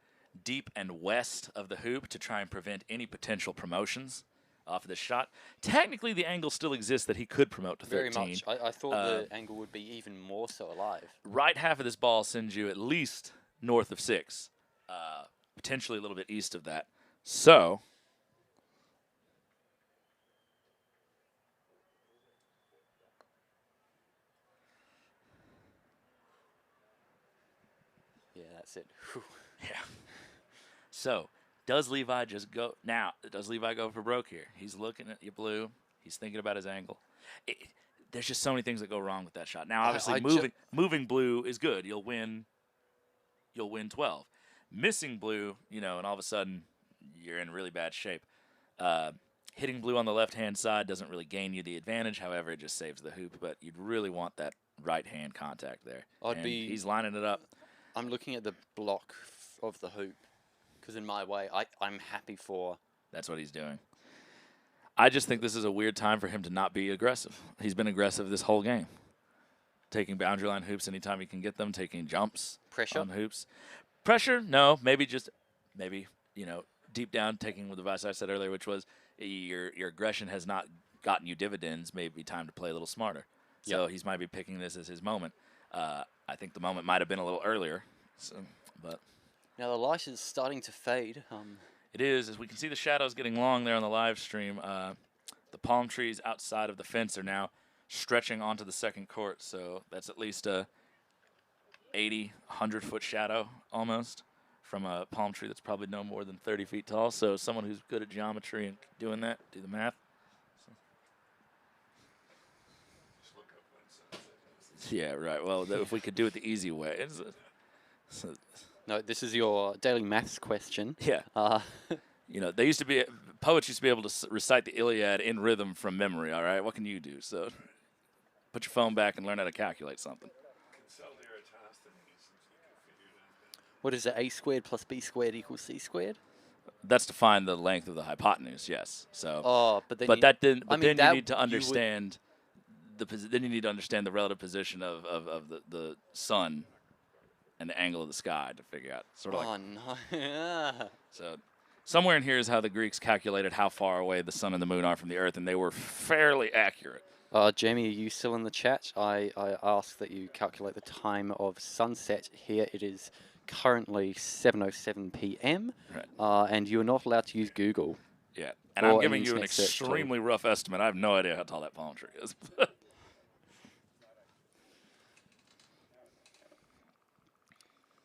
deep and west of the hoop to try and prevent any potential promotions off of this shot. Technically, the angle still exists that he could promote to 13. Very much. I thought the angle would be even more so alive. Right half of this ball sends you at least north of 6, potentially a little bit east of that. So yeah, that's it. Whew. yeah. So does Levi just go now? Does Levi go for broke here? He's looking at you, blue. He's thinking about his angle. There's just so many things that go wrong with that shot. Now, obviously, moving blue is good. You'll win 12. Missing blue, and all of a sudden you're in really bad shape. Hitting blue on the left-hand side doesn't really gain you the advantage. However, it just saves the hoop. But you'd really want that right-hand contact there. He's lining it up. I'm looking at the block of the hoop because in my way, I'm happy for. That's what he's doing. I just think this is a weird time for him to not be aggressive. He's been aggressive this whole game. Taking boundary line hoops anytime he can get them, taking jumps Pressure? on hoops. Pressure? No. Maybe, deep down taking what the advice I said earlier, which was your aggression has not gotten you dividends. Maybe time to play a little smarter. So he might be picking this as his moment. I think the moment might have been a little earlier. But now the light is starting to fade. It is, as we can see the shadows getting long there on the live stream. The palm trees outside of the fence are now stretching onto the second court, so that's at least a 80, 100-foot shadow almost from a palm tree that's probably no more than 30 feet tall. So someone who's good at geometry and doing that, do the math. Yeah, right. Well, if we could do it the easy way. No, this is your daily maths question. Yeah. They used to be, poets used to be able to recite the Iliad in rhythm from memory, all right? What can you do? So put your phone back and learn how to calculate something. What is it? A squared plus B squared equals C squared? That's to find the length of the hypotenuse, yes. So, but then you need to understand then you need to understand the relative position of the sun and the angle of the sky to figure out. Sort of no. So somewhere in here is how the Greeks calculated how far away the sun and the moon are from the earth, and they were fairly accurate. Jamie, are you still in the chat? I asked that you calculate the time of sunset. Here it is currently 7:07 p.m. Right. And you're not allowed to use Google. Yeah, and I'm giving you an extremely rough estimate. I have no idea how tall that palm tree is.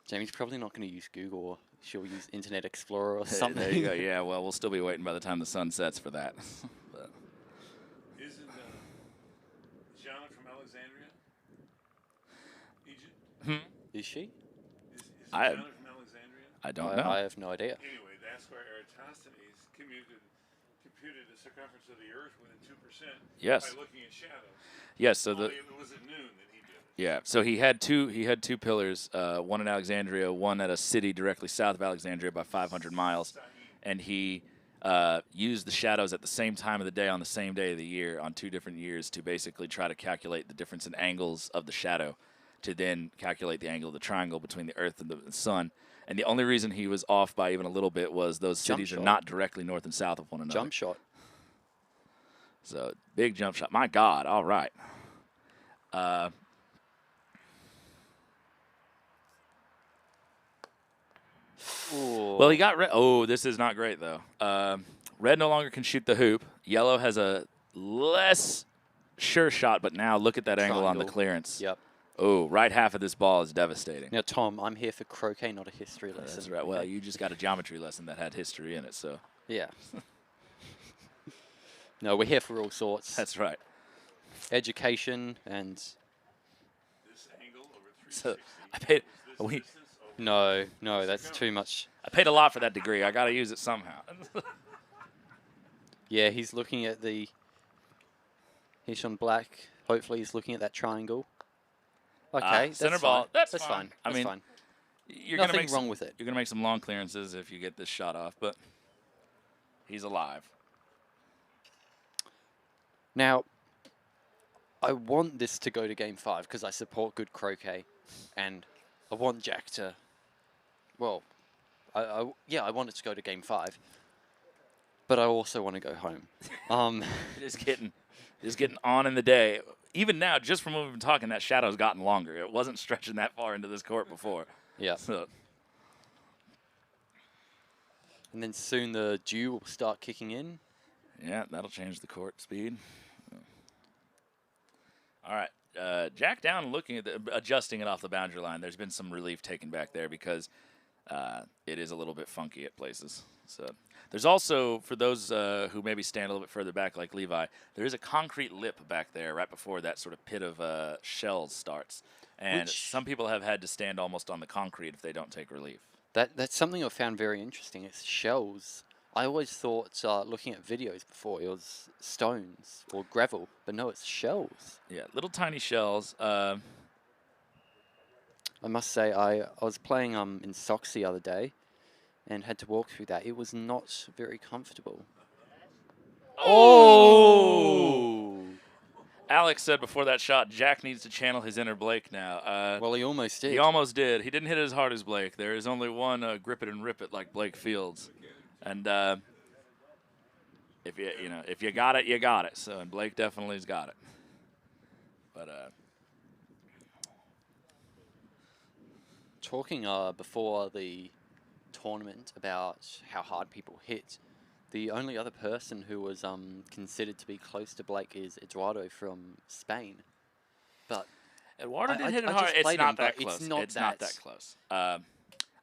Jamie's probably not going to use Google, or she'll use Internet Explorer or something. There you go. Yeah, well, we'll still be waiting by the time the sun sets for that. But. Isn't Jeanne from Alexandria? Egypt? Is she? Is Jeanne from Alexandria? I don't know. I have no idea. Anyway, that's where Eratosthenes computed the circumference of the Earth within 2% yes. by looking at shadows. Yes, so it was at noon that he did it. Yeah, so he had two pillars, one in Alexandria, one at a city directly south of Alexandria by 500 miles, and he used the shadows at the same time of the day on the same day of the year on 2 different years to basically try to calculate the difference in angles of the shadow to then calculate the angle of the triangle between the Earth and the Sun. And the only reason he was off by even a little bit was those cities are not directly north and south of one another. Jump shot. So, big jump shot. My God, all right. Well, he got red. Oh, this is not great, though. Red no longer can shoot the hoop. Yellow has a less sure shot, but now look at that angle on the clearance. Yep. Oh, right half of this ball is devastating. Now, Tom, I'm here for croquet, not a history lesson. That's right. Well, okay? you just got a geometry lesson that had history in it, so. Yeah. No, we're here for all sorts. That's right. Education and... This angle over 360. So I paid. No, that's too much. I paid a lot for that degree. I got to use it somehow. Yeah, he's looking at the... He's on black. Hopefully he's looking at that triangle. Okay, center that's ball. fine. That's fine. I That's mean, fine. You're Nothing gonna make wrong with it. You're gonna make some long clearances if you get this shot off, but he's alive. Now, I want this to go to game 5 because I support good croquet, and I want Jack to. Well, yeah, I want it to go to game 5, but I also want to go home. Just getting on in the day. Even now, just from what we've been talking, that shadow's gotten longer. It wasn't stretching that far into this court before. Yeah. So. And then soon the dew will start kicking in. Yeah, that'll change the court speed. All right, Jack down, looking at adjusting it off the boundary line. There's been some relief taken back there because it is a little bit funky at places. So there's also, for those who maybe stand a little bit further back like Levi, there is a concrete lip back there right before that sort of pit of shells starts. And some people have had to stand almost on the concrete if they don't take relief. That's something I found very interesting. It's shells. I always thought, looking at videos before, it was stones or gravel, but no, it's shells. Yeah, little tiny shells. I must say, I was playing in socks the other day and had to walk through that. It was not very comfortable. Oh! Alex said before that shot, Jack needs to channel his inner Blake now. Well, he almost did. He almost did. He didn't hit it as hard as Blake. There is only one grip it and rip it like Blake Fields. And if you got it, you got it. So, and Blake definitely's got it. But talking before the tournament about how hard people hit, the only other person who was considered to be close to Blake is Eduardo from Spain. But Eduardo did hit it hard. It's not that close. It's not that close.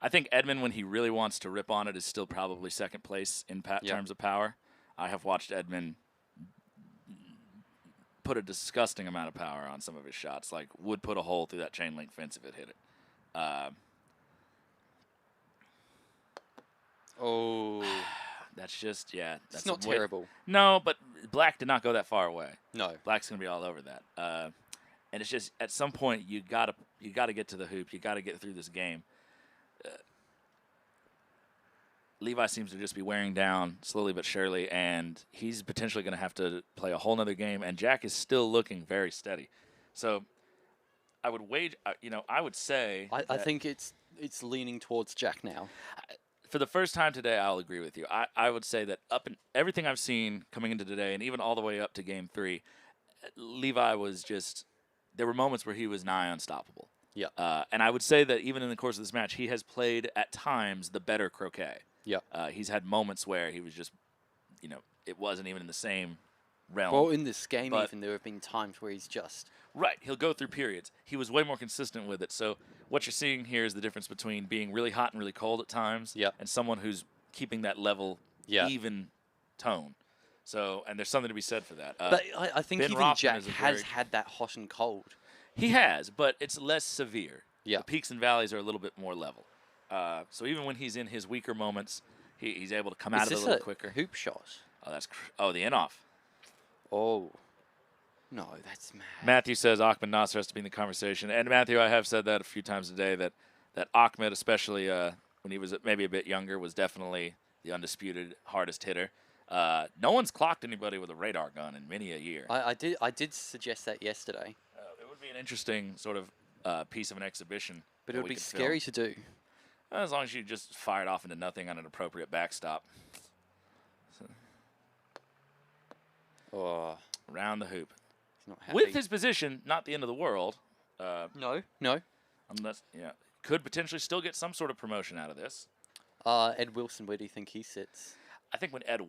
I think Edmund, when he really wants to rip on it, is still probably second place in terms of power. I have watched Edmund put a disgusting amount of power on some of his shots, like would put a hole through that chain link fence if it hit it. That's just, yeah. It's not terrible. No, but Black did not go that far away. No. Black's going to be all over that. And it's just, at some point, you gotta get to the hoop. You got to get through this game. Levi seems to just be wearing down slowly but surely, and he's potentially going to have to play a whole nother game, and Jack is still looking very steady. So I would I would say... I think it's leaning towards Jack now. For the first time today, I'll agree with you. I would say that everything I've seen coming into today, and even all the way up to Game 3, Levi was just... There were moments where he was nigh unstoppable. Yeah. And I would say that even in the course of this match, he has played, at times, the better croquet. Yeah. He's had moments where he was just, it wasn't even in the same realm. Well, in this game, even, there have been times where he's just... Right. He'll go through periods. He was way more consistent with it. So what you're seeing here is the difference between being really hot and really cold at times and someone who's keeping that level even tone. So, and there's something to be said for that. But I think Ben even Rothman Jack has had that hot and cold. He has, but it's less severe. Yeah. The peaks and valleys are a little bit more level. So even when he's in his weaker moments, he's able to come out of it a little quicker. Hoop shot? Oh, the in-off. Oh. No, that's mad. Matthew says Ahmed Nasser has to be in the conversation. And Matthew, I have said that a few times today, that Ahmed, especially when he was maybe a bit younger, was definitely the undisputed hardest hitter. No one's clocked anybody with a radar gun in many a year. I did suggest that yesterday. It would be an interesting sort of piece of an exhibition. But it would be scary to do. As long as you just fire it off into nothing on an appropriate backstop. So. Around the hoop. He's not happy. With his position, not the end of the world. No. Unless, could potentially still get some sort of promotion out of this. Ed Wilson, where do you think he sits? I think when Ed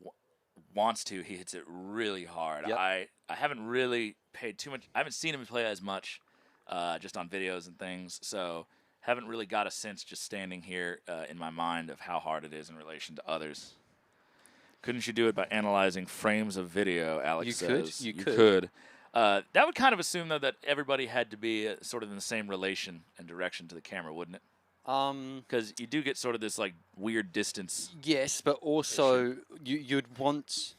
wants to, he hits it really hard. Yep. I haven't really paid too much. I haven't seen him play as much just on videos and things. So haven't really got a sense just standing here in my mind of how hard it is in relation to others. Couldn't you do it by analyzing frames of video, Alex says. You You could. could. That would kind of assume, though, that everybody had to be sort of in the same relation and direction to the camera, wouldn't it? Because you do get sort of this, like, weird distance. Yes, but also you'd want,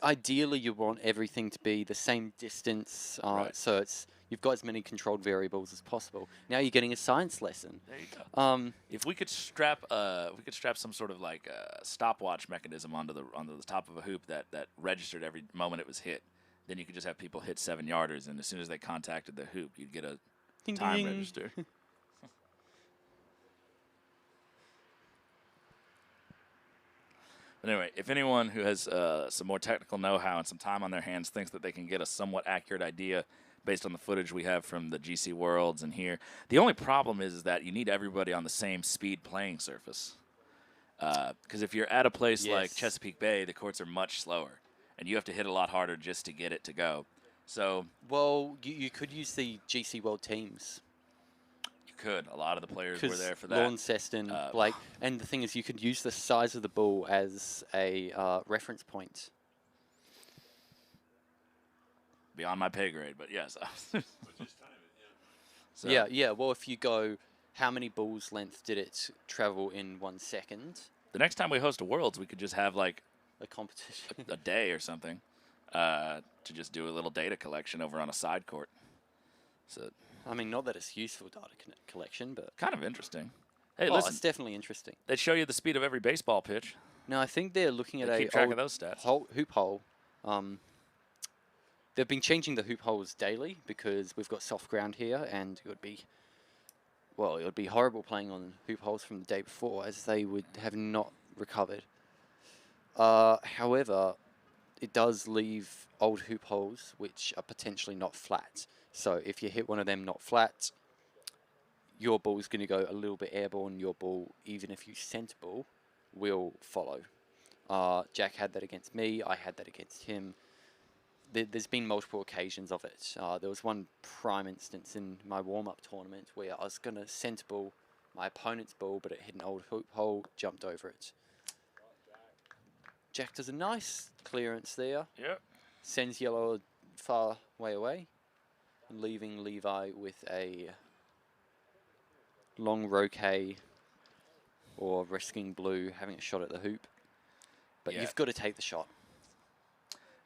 ideally you want everything to be the same distance, Right. so you've got as many controlled variables as possible. Now you're getting a science lesson. There you go. If we could strap some sort of like stopwatch mechanism onto the top of a hoop that registered every moment it was hit, then you could just have people hit 7-yarders, and as soon as they contacted the hoop, you'd get a Ding, time ding. register. Anyway, if anyone who has some more technical know-how and some time on their hands thinks that they can get a somewhat accurate idea based on the footage we have from the GC Worlds and here, the only problem is that you need everybody on the same speed playing surface. Because if you're at a place like Yes. Chesapeake Bay, the courts are much slower, and you have to hit a lot harder just to get it to go. So Well, you could use the GC World teams. you could. A lot of the players were there for that. Launceston, Blake, and the thing is, you could use the size of the ball as a reference point. Beyond my pay grade, but yes. So, Yeah. Well, if you go, how many balls length did it travel in 1 second? the next time we host a Worlds, we could just have like A competition. a day or something to just do a little data collection over on a side court. So I mean, not that it's useful data collection, but kind of interesting. Hey, oh, listen, it's definitely interesting. they show you the speed of every baseball pitch. No, I think they're looking at They a keep track of old those stats. hoop hole. They've been changing the hoop holes daily because we've got soft ground here, and it would be horrible playing on hoop holes from the day before, as they would have not recovered. However, it does leave old hoop holes which are potentially not flat. So if you hit one of them not flat, your ball's going to go a little bit airborne. Your ball, even if you center ball, will follow. Jack had that against me. I had that against him. There's been multiple occasions of it. There was one prime instance in my warm-up tournament where I was going to center ball my opponent's ball, but it hit an old hoop hole, jumped over it. Jack does a nice clearance there. Yep. Sends yellow far way away, leaving Levi with a long roquet or risking blue, having a shot at the hoop. But Yeah. you've got to take the shot.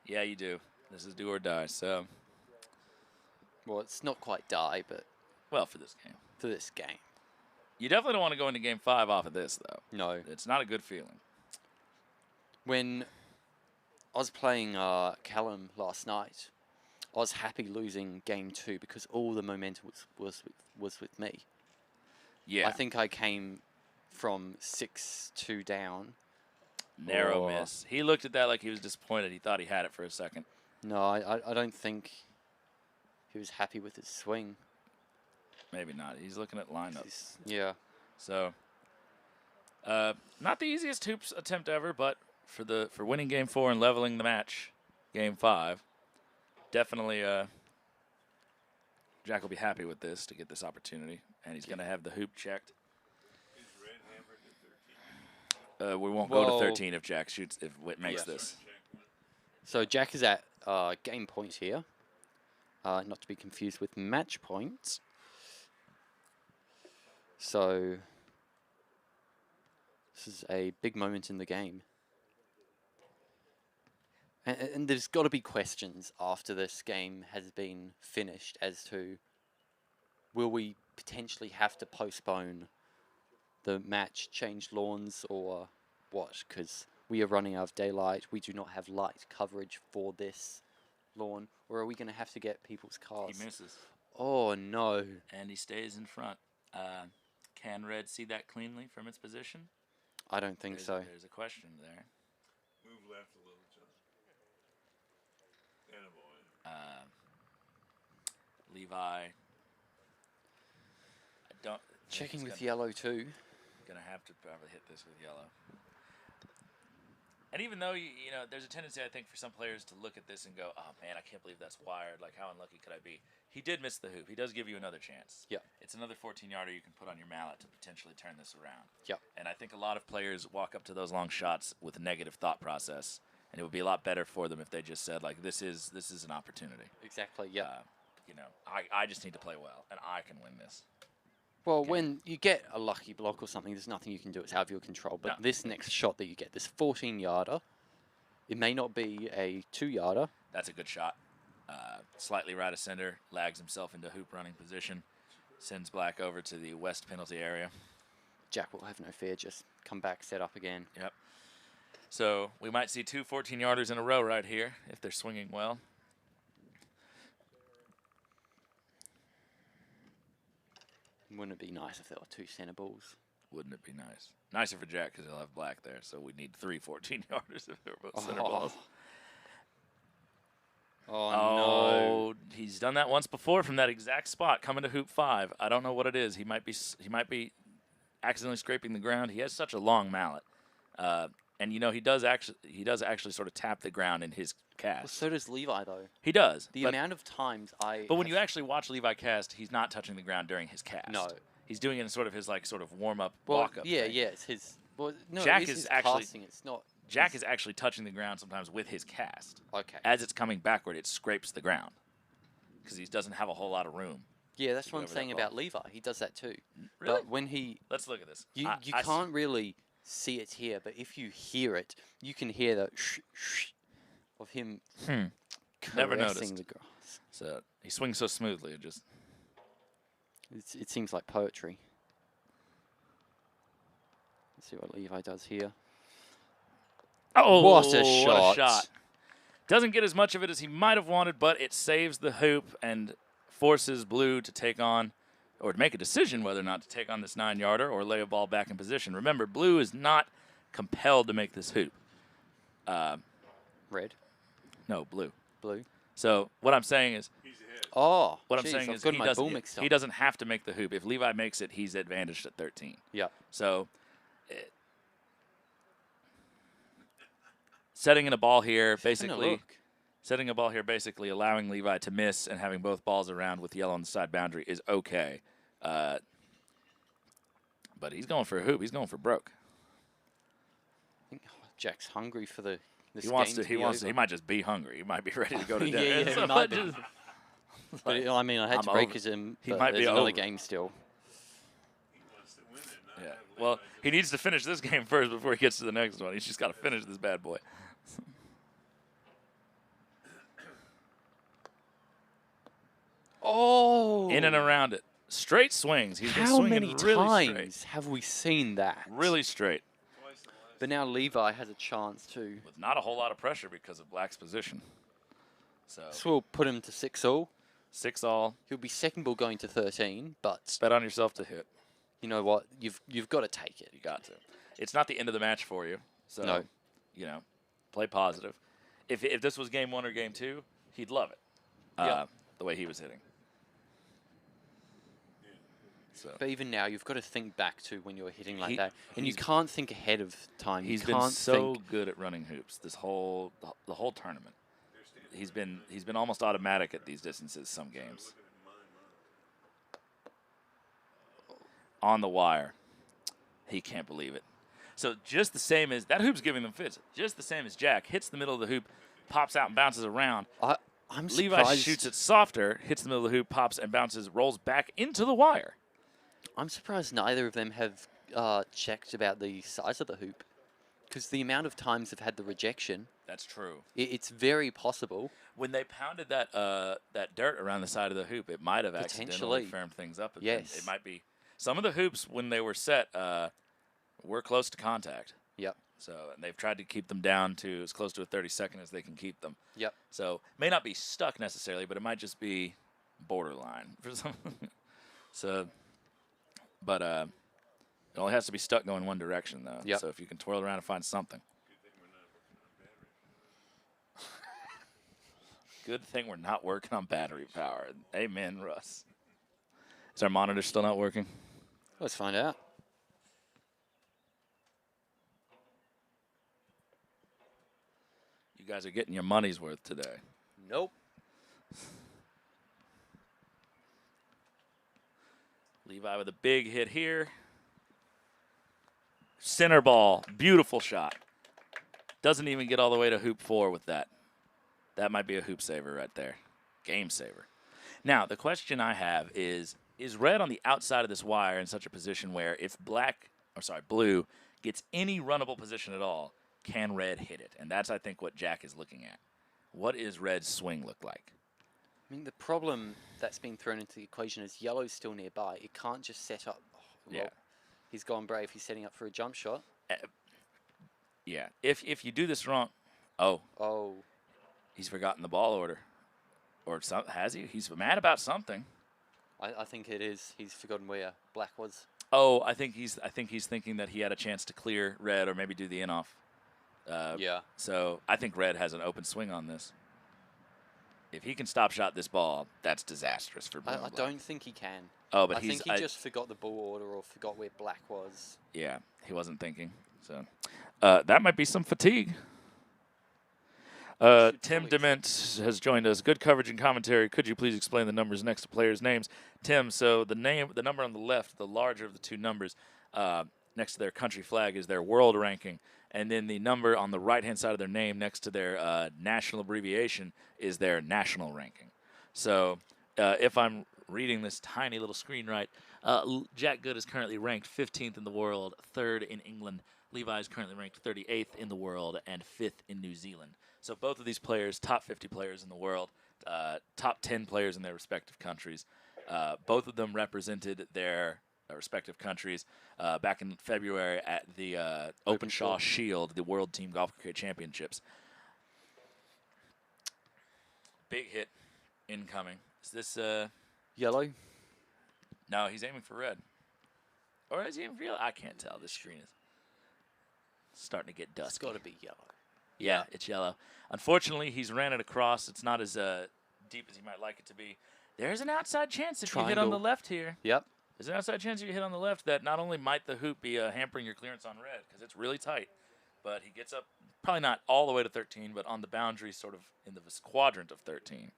Yeah, you do. This is do or die. So, Well, it's not quite die, but well, for this game. for this game. You definitely don't want to go into Game 5 off of this, though. No. It's not a good feeling. When I was playing Callum last night, I was happy losing Game 2 because all the momentum was with me. Yeah. I think I came from 6-2 down. Narrow or- miss. He looked at that like he was disappointed. He thought he had it for a second. No, I don't think he was happy with his swing. Maybe not. He's looking at lineups. Yeah. So, not the easiest hoops attempt ever, but for winning Game 4 and leveling the match, Game 5, definitely Jack will be happy with this to get this opportunity, and he's going to have the hoop checked. We won't go to 13 if Jack shoots, if Witt makes this. So Jack is at game point here. Not to be confused with match point. So this is a big moment in the game. And there's got to be questions after this game has been finished as to will we potentially have to postpone the match, change lawns, or what? Because we are running out of daylight. We do not have light coverage for this lawn. Or are we going to have to get people's cars? He misses. Oh, no. And he stays in front. Can Red see that cleanly from its position? I don't think so. There's a question there. Move left a little, John. Levi. I don't. Checking with yellow too. Gonna have to probably hit this with yellow. And even though, you know, there's a tendency, I think, for some players to look at this and go, oh, man, I can't believe that's wired. Like, how unlucky could I be? He did miss the hoop. He does give you another chance. Yeah. It's another 14-yarder you can put on your mallet to potentially turn this around. Yeah. And I think a lot of players walk up to those long shots with a negative thought process, and it would be a lot better for them if they just said, like, this is an opportunity. Exactly, yeah. You know, I just need to play well, and I can win this. Well, when you get a lucky block or something, there's nothing you can do. It's out of your control. But this next shot that you get, this 14-yarder, it may not be a 2-yarder. That's a good shot. Slightly right of center, lags himself into hoop running position, sends black over to the west penalty area. Jack will have no fear, just come back, set up again. Yep. So we might see 2 14-yarders in a row right here if they're swinging well. Wouldn't it be nice if there were 2 center balls? Wouldn't it be nice? Nicer for Jack because he'll have black there, so we need 3 14-yarders if they're both center balls. Oh, no. He's done that once before from that exact spot, coming to hoop 5. I don't know what it is. He might be accidentally scraping the ground. He has such a long mallet. And you know, he does actually sort of tap the ground in his cast. Well, so does Levi, though. He does. The amount of times But when you actually watch Levi cast, he's not touching the ground during his cast. No. He's doing it in sort of his warm-up, walk-up yeah, thing. yeah, it's his... Well, no, Jack it is is his actually casting. It's not... Jack is actually touching the ground sometimes with his cast. Okay. As it's coming backward, it scrapes the ground because he doesn't have a whole lot of room. Yeah, that's what I'm saying about Levi. He does that too. Really? But when he... Let's look at this. You can't really see it here, but if you hear it, you can hear the shh of him Never caressing noticed. the grass. So he swings so smoothly, it just... It seems like poetry. Let's see what Levi does here. Oh, what a what shot. a shot. Doesn't get as much of it as he might have wanted, but it saves the hoop and forces Blue to take on, or to make a decision whether or not to take on this 9-yarder or lay a ball back in position. Remember, Blue is not compelled to make this hoop. Red? No, Blue. Blue. So what I'm saying is, oh, what geez, I'm saying I've is got my ball mixed up. he doesn't have to make the hoop. If Levi makes it, he's advantaged at 13. Yeah. So setting in a ball here, basically allowing Levi to miss and having both balls around with yellow on the side boundary is okay. But he's going for a hoop. He's going for broke. I think Jack's hungry for the. He wants to. He might just be hungry. He might be ready to go to dinner. yeah, So he might be. just, But I mean, I had to break him. He might be there's another over. game still. Yeah. Well, he needs to finish this game first before he gets to the next one. He's just got to finish this bad boy. Oh! In and around it. Straight swings. He's been How swinging many really times straight. have we seen that? Really straight. But now Levi has a chance to. With not a whole lot of pressure because of Black's position. So This will put him to 6-all. 6-all. He'll be second ball going to 13, but Bet on yourself to hit. you know what? You've got to take it. You got to. It's not the end of the match for you. So, No. you know, play positive. If this was game 1 or game 2, he'd love it. The way he was hitting. So But even now, you've got to think back to when you're hitting like He- that, and you he's- can't think ahead of time. he's you been can't so think. good at running hoops the whole tournament. He's been almost automatic at these distances some games. On the wire. He can't believe it. So just the same as that hoop's giving them fits. Just the same as Jack hits the middle of the hoop, pops out and bounces around. I'm Levi surprised. shoots it softer, hits the middle of the hoop, pops and bounces, rolls back into the wire. I'm surprised neither of them have checked about the size of the hoop, because the amount of times they've had the rejection. That's true. It's very possible. When they pounded that that dirt around the side of the hoop, it might have accidentally Potentially. firmed things up a bit. Yes. It might be. Some of the hoops, when they were set, were close to contact. Yep. So and they've tried to keep them down to as close to a 32nd as they can keep them. Yep. So may not be stuck necessarily, but it might just be borderline for some. So, but it only has to be stuck going one direction though. Yep. So if you can twirl around and find something. Good thing we're not working on battery power. Amen, Russ. Is our monitor still not working? Let's find out. guys are getting your money's worth today. Nope. Levi with a big hit here. Center ball. Beautiful shot. Doesn't even get all the way to hoop 4 with that. That might be a hoop saver right there. Game saver. Now, the question I have is red on the outside of this wire in such a position where if blue gets any runnable position at all, can red hit it? And that's, I think, what Jack is looking at. What is red's swing look like? I mean, the problem that's been thrown into the equation is yellow's still nearby. It can't just set up. Yeah. He's gone brave. He's setting up for a jump shot. Yeah. If you do this wrong, oh. Oh. He's forgotten the ball order. Or has he? He's mad about something. I think it is. He's forgotten where black was. Oh, I think he's thinking that he had a chance to clear red or maybe do the in-off. Yeah. So I think red has an open swing on this. If he can stop shot this ball, that's disastrous for blue. I don't think he can. Oh, but I think he just forgot the ball order or forgot where black was. Yeah, he wasn't thinking. So that might be some fatigue. Tim Dement has joined us. Good coverage and commentary. Could you please explain the numbers next to players' names? Tim, so the number on the left, the larger of the two numbers, next to their country flag is their world ranking. And then the number on the right-hand side of their name next to their national abbreviation is their national ranking. So if I'm reading this tiny little screen right, Jack Good is currently ranked 15th in the world, 3rd in England. Levi is currently ranked 38th in the world and 5th in New Zealand. So both of these players, top 50 players in the world, top 10 players in their respective countries. Both of them represented their respective countries back in February at the Openshaw Shield, the World Team Golf Cricket Championships. Big hit incoming. Is this yellow? No, he's aiming for red. Or is he aiming for yellow? I can't tell. This screen is starting to get dusky. It's got to be yellow. Yeah, it's yellow. Unfortunately, he's ran it across. It's not as deep as he might like it to be. There's an outside chance if you hit on the left here. Yep. There's an outside chance if you hit on the left that not only might the hoop be hampering your clearance on red because it's really tight, but he gets up probably not all the way to 13, but on the boundary sort of in the quadrant of 13.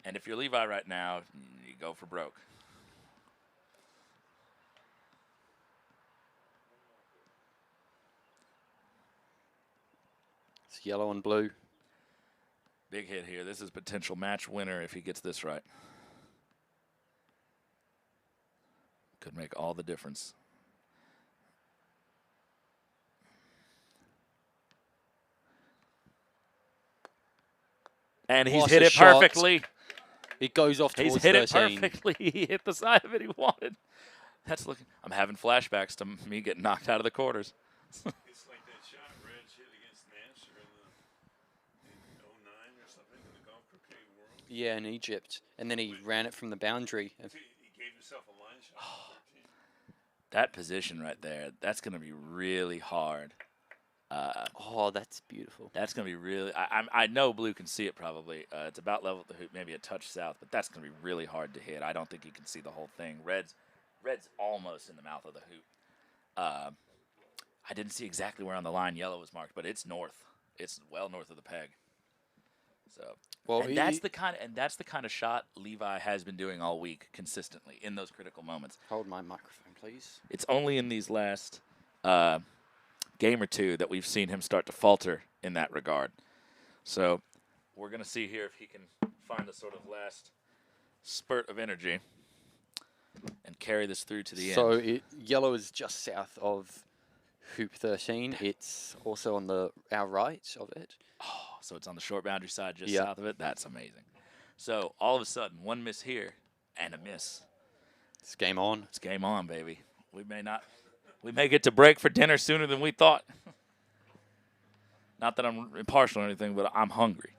And if you're Levi right now, you go for broke. It's yellow and blue. Big hit here. This is potential match winner if he gets this right. Could make all the difference. And he's hit it perfectly. It goes off towards 13. He's hit it perfectly. He hit the side of it he wanted. That's looking. I'm having flashbacks to me getting knocked out of the quarters. It's like that shot Reg hit against Nasser in 09 or something in the golf croquet world. Yeah, in Egypt. And then he ran it from the boundary. He gave himself a line shot. That position right there, that's going to be really hard. Oh, that's beautiful. That's going to be really. I know blue can see it probably. It's about level with the hoop, maybe a touch south, but that's going to be really hard to hit. I don't think you can see the whole thing. Red's almost in the mouth of the hoop. I didn't see exactly where on the line yellow was marked, but it's north. It's well north of the peg. So, well, and that's the kind of shot Levi has been doing all week consistently in those critical moments. Hold my microphone, please. It's only in these last game or two that we've seen him start to falter in that regard. So we're going to see here if he can find a sort of last spurt of energy and carry this through to the end. So yellow is just south of hoop 13. It's also on our right of it. Oh, so it's on the short boundary side just south of it? That's amazing. So all of a sudden, one miss here and a miss. It's game on. It's game on, baby. We may get to break for dinner sooner than we thought. Not that I'm impartial or anything, but I'm hungry.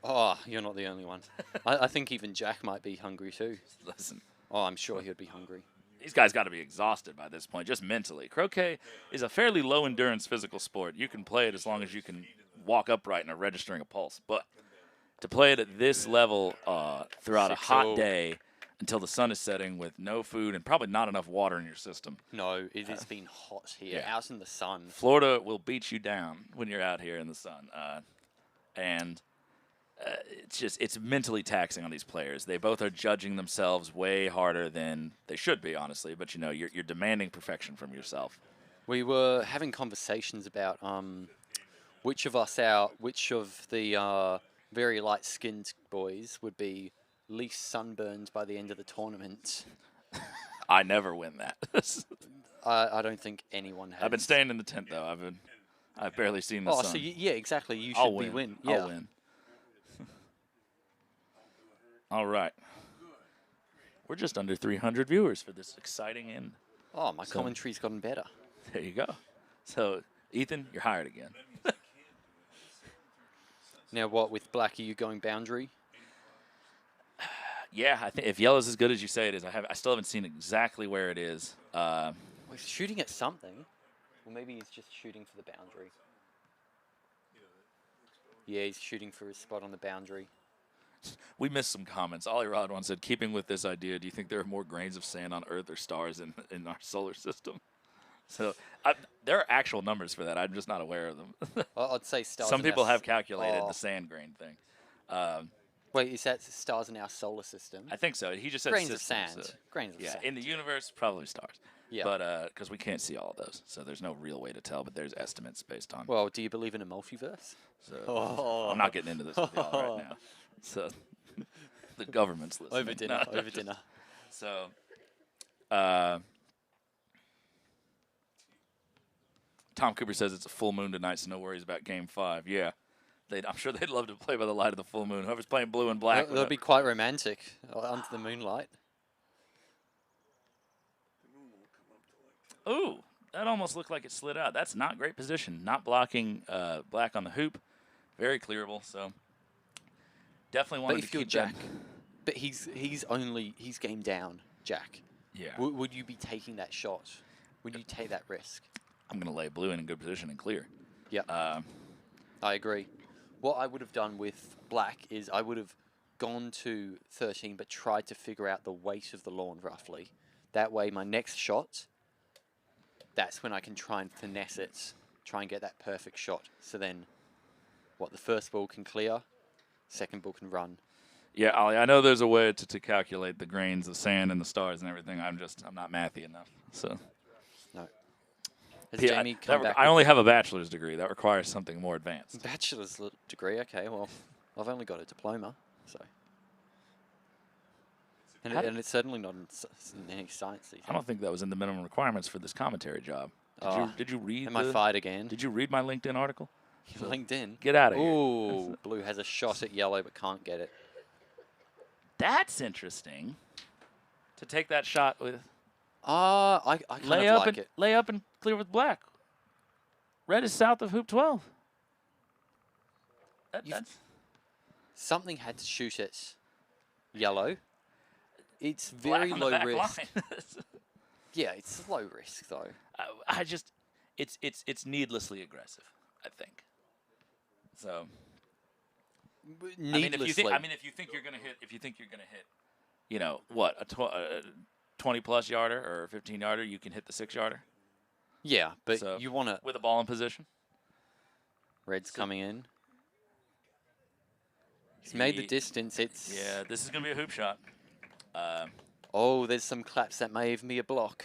Oh, you're not the only one. I think even Jack might be hungry too. Listen. Oh, I'm sure he'd be hungry. These guys got to be exhausted by this point, just mentally. Croquet is a fairly low-endurance physical sport. You can play it as long as you can walk upright and are registering a pulse. But to play it at this level throughout a hot day until the sun is setting with no food and probably not enough water in your system. No, it has been hot here, out in the sun. Florida will beat you down when you're out here in the sun. And it's mentally taxing on these players. They both are judging themselves way harder than they should be, honestly. But, you know, you're demanding perfection from yourself. We were having conversations about which of the very light-skinned boys would be least sunburned by the end of the tournament. I never win that. I don't think anyone has. I've been staying in the tent, though. I've barely seen the sun. So yeah, exactly. You should win. Yeah. I'll win. All right. We're just under 300 viewers for this exciting end. Oh, my commentary's gotten better. There you go. So, Ethan, you're hired again. Now what, with black, are you going boundary? Yeah, I think if yellow's as good as you say it is, I still haven't seen exactly where it is. Well, he's shooting at something. Or maybe he's just shooting for the boundary. Yeah, he's shooting for his spot on the boundary. We missed some comments. Ollie Rod once said, keeping with this idea, do you think there are more grains of sand on Earth or stars in our solar system? So there are actual numbers for that. I'm just not aware of them. I'd say stars. Some people have calculated the sand grain thing. Wait, is that stars in our solar system? I think so. He just said grains system, of sand. So Grains of sand. In the universe, probably stars. Yeah. But because we can't see all of those, so there's no real way to tell. But there's estimates based on. Well, do you believe in a multiverse? So I'm not getting into this with y'all right now. So the government's listening. Over dinner. Over dinner. So. Tom Cooper says it's a full moon tonight, so no worries about Game 5. Yeah, I'm sure they'd love to play by the light of the full moon. Whoever's playing blue and black. That'd be quite romantic under the moonlight. Ooh, that almost looked like it slid out. That's not great position. Not blocking black on the hoop. Very clearable, so definitely wanted to keep Jack. But he's game down, Jack. Yeah. Would you be taking that shot? Would you take that risk? I'm going to lay blue in a good position and clear. Yeah. I agree. What I would have done with black is I would have gone to 13 but tried to figure out the weight of the lawn roughly. That way my next shot, that's when I can try and finesse it, try and get that perfect shot. So then, the first ball can clear, second ball can run. Yeah, Ollie, I know there's a way to calculate the grains of sand and the stars and everything. I'm not mathy enough. So. No. I only have a bachelor's degree. That requires something more advanced. Bachelor's degree, okay. Well, I've only got a diploma, so. And it's certainly not in any science. I don't think that was in the minimum requirements for this commentary job. Did you read? Am I fired again? Did you read my LinkedIn article? LinkedIn? Get out of here. Ooh, blue has a shot at yellow but can't get it. That's interesting. To take that shot with. I kind of like it. Lay up and clear with black. Red is south of hoop 12. Something had to shoot at yellow. It's very low risk. Yeah, it's low risk though. It's needlessly aggressive, I think. So. Needlessly. If you think you're gonna hit, you know what, a 20-plus yarder or a 15-yarder, you can hit the 6-yarder. Yeah, but you want to... With a ball in position. Red's coming in. He's made the distance. Yeah, this is going to be a hoop shot. There's some claps that may even be a block.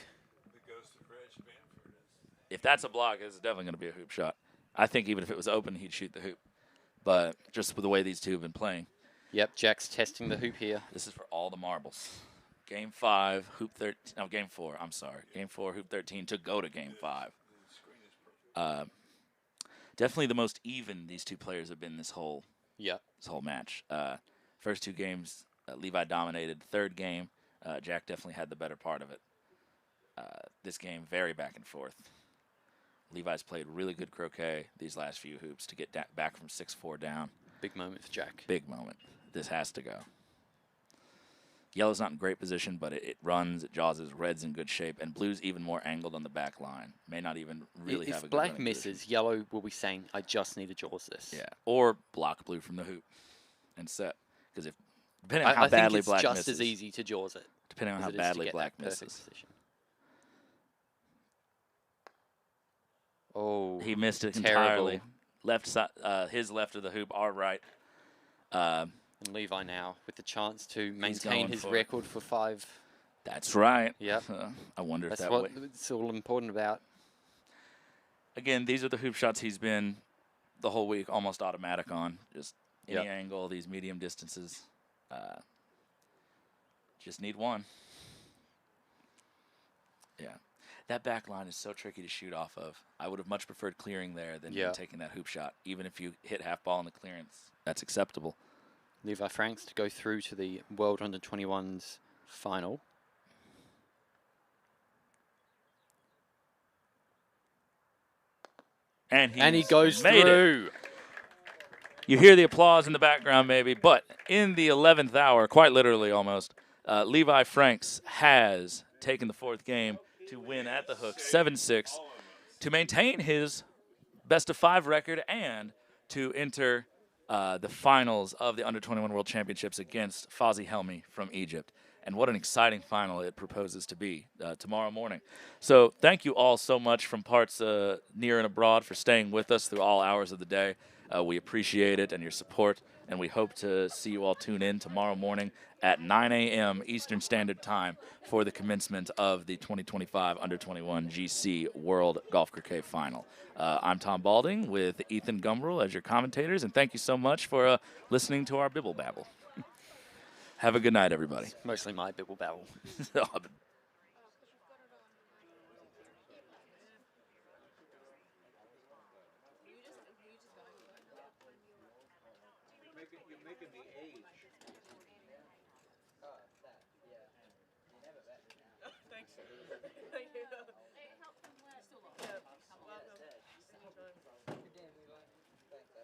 If that's a block, it's definitely going to be a hoop shot. I think even if it was open, he'd shoot the hoop. But just with the way these two have been playing. Yep, Jack's testing the hoop here. This is for all the marbles. Game 5, hoop 13. No, Game 4. I'm sorry. Game 4, hoop 13 to go to Game 5. Definitely the most even these two players have been this whole match. First two games, Levi dominated. Third game, Jack definitely had the better part of it. This game, very back and forth. Levi's played really good croquet these last few hoops to get back from 6-4 down. Big moment for Jack. Big moment. This has to go. Yellow's not in great position, but it runs, it jawses. Red's in good shape, and blue's even more angled on the back line. May not even really have a good If black running misses, position. Yellow will be saying, I just need to jaws this. Yeah, or block blue from the hoop and set. Because depending on how I badly think black it's just misses, as easy to jaws it. depending on how badly black misses. Oh, he missed it terrible. entirely. left side, his left of the hoop, our right. And Levi now with the chance to maintain his record for 5. That's right. Yep. I wonder if that's that what it's all important about. Again, these are the hoop shots he's been the whole week almost automatic on. Just any angle, these medium distances. Just need one. Yeah. That back line is so tricky to shoot off of. I would have much preferred clearing there than taking that hoop shot. Even if you hit half ball in the clearance, that's acceptable. Levi Franks to go through to the World Under-21s final. And he goes through. You hear the applause in the background, maybe, but in the 11th hour, quite literally almost, Levi Franks has taken the 4th game to win at the hook 7-6 to maintain his best-of-5 record and to enter the finals of the Under-21 World Championships against Fawzy Helmy from Egypt. And what an exciting final it proposes to be tomorrow morning. So thank you all so much from parts near and abroad for staying with us through all hours of the day. We appreciate it and your support, and we hope to see you all tune in tomorrow morning at 9 a.m. Eastern Standard Time for the commencement of the 2025 Under-21GC World Golf Croquet Final. I'm Tom Balding with Ethan Gumbrell as your commentators, and thank you so much for listening to our bibble babble. Have a good night, everybody. It's mostly my bibble babble. You're making me age. Thanks. Thank you.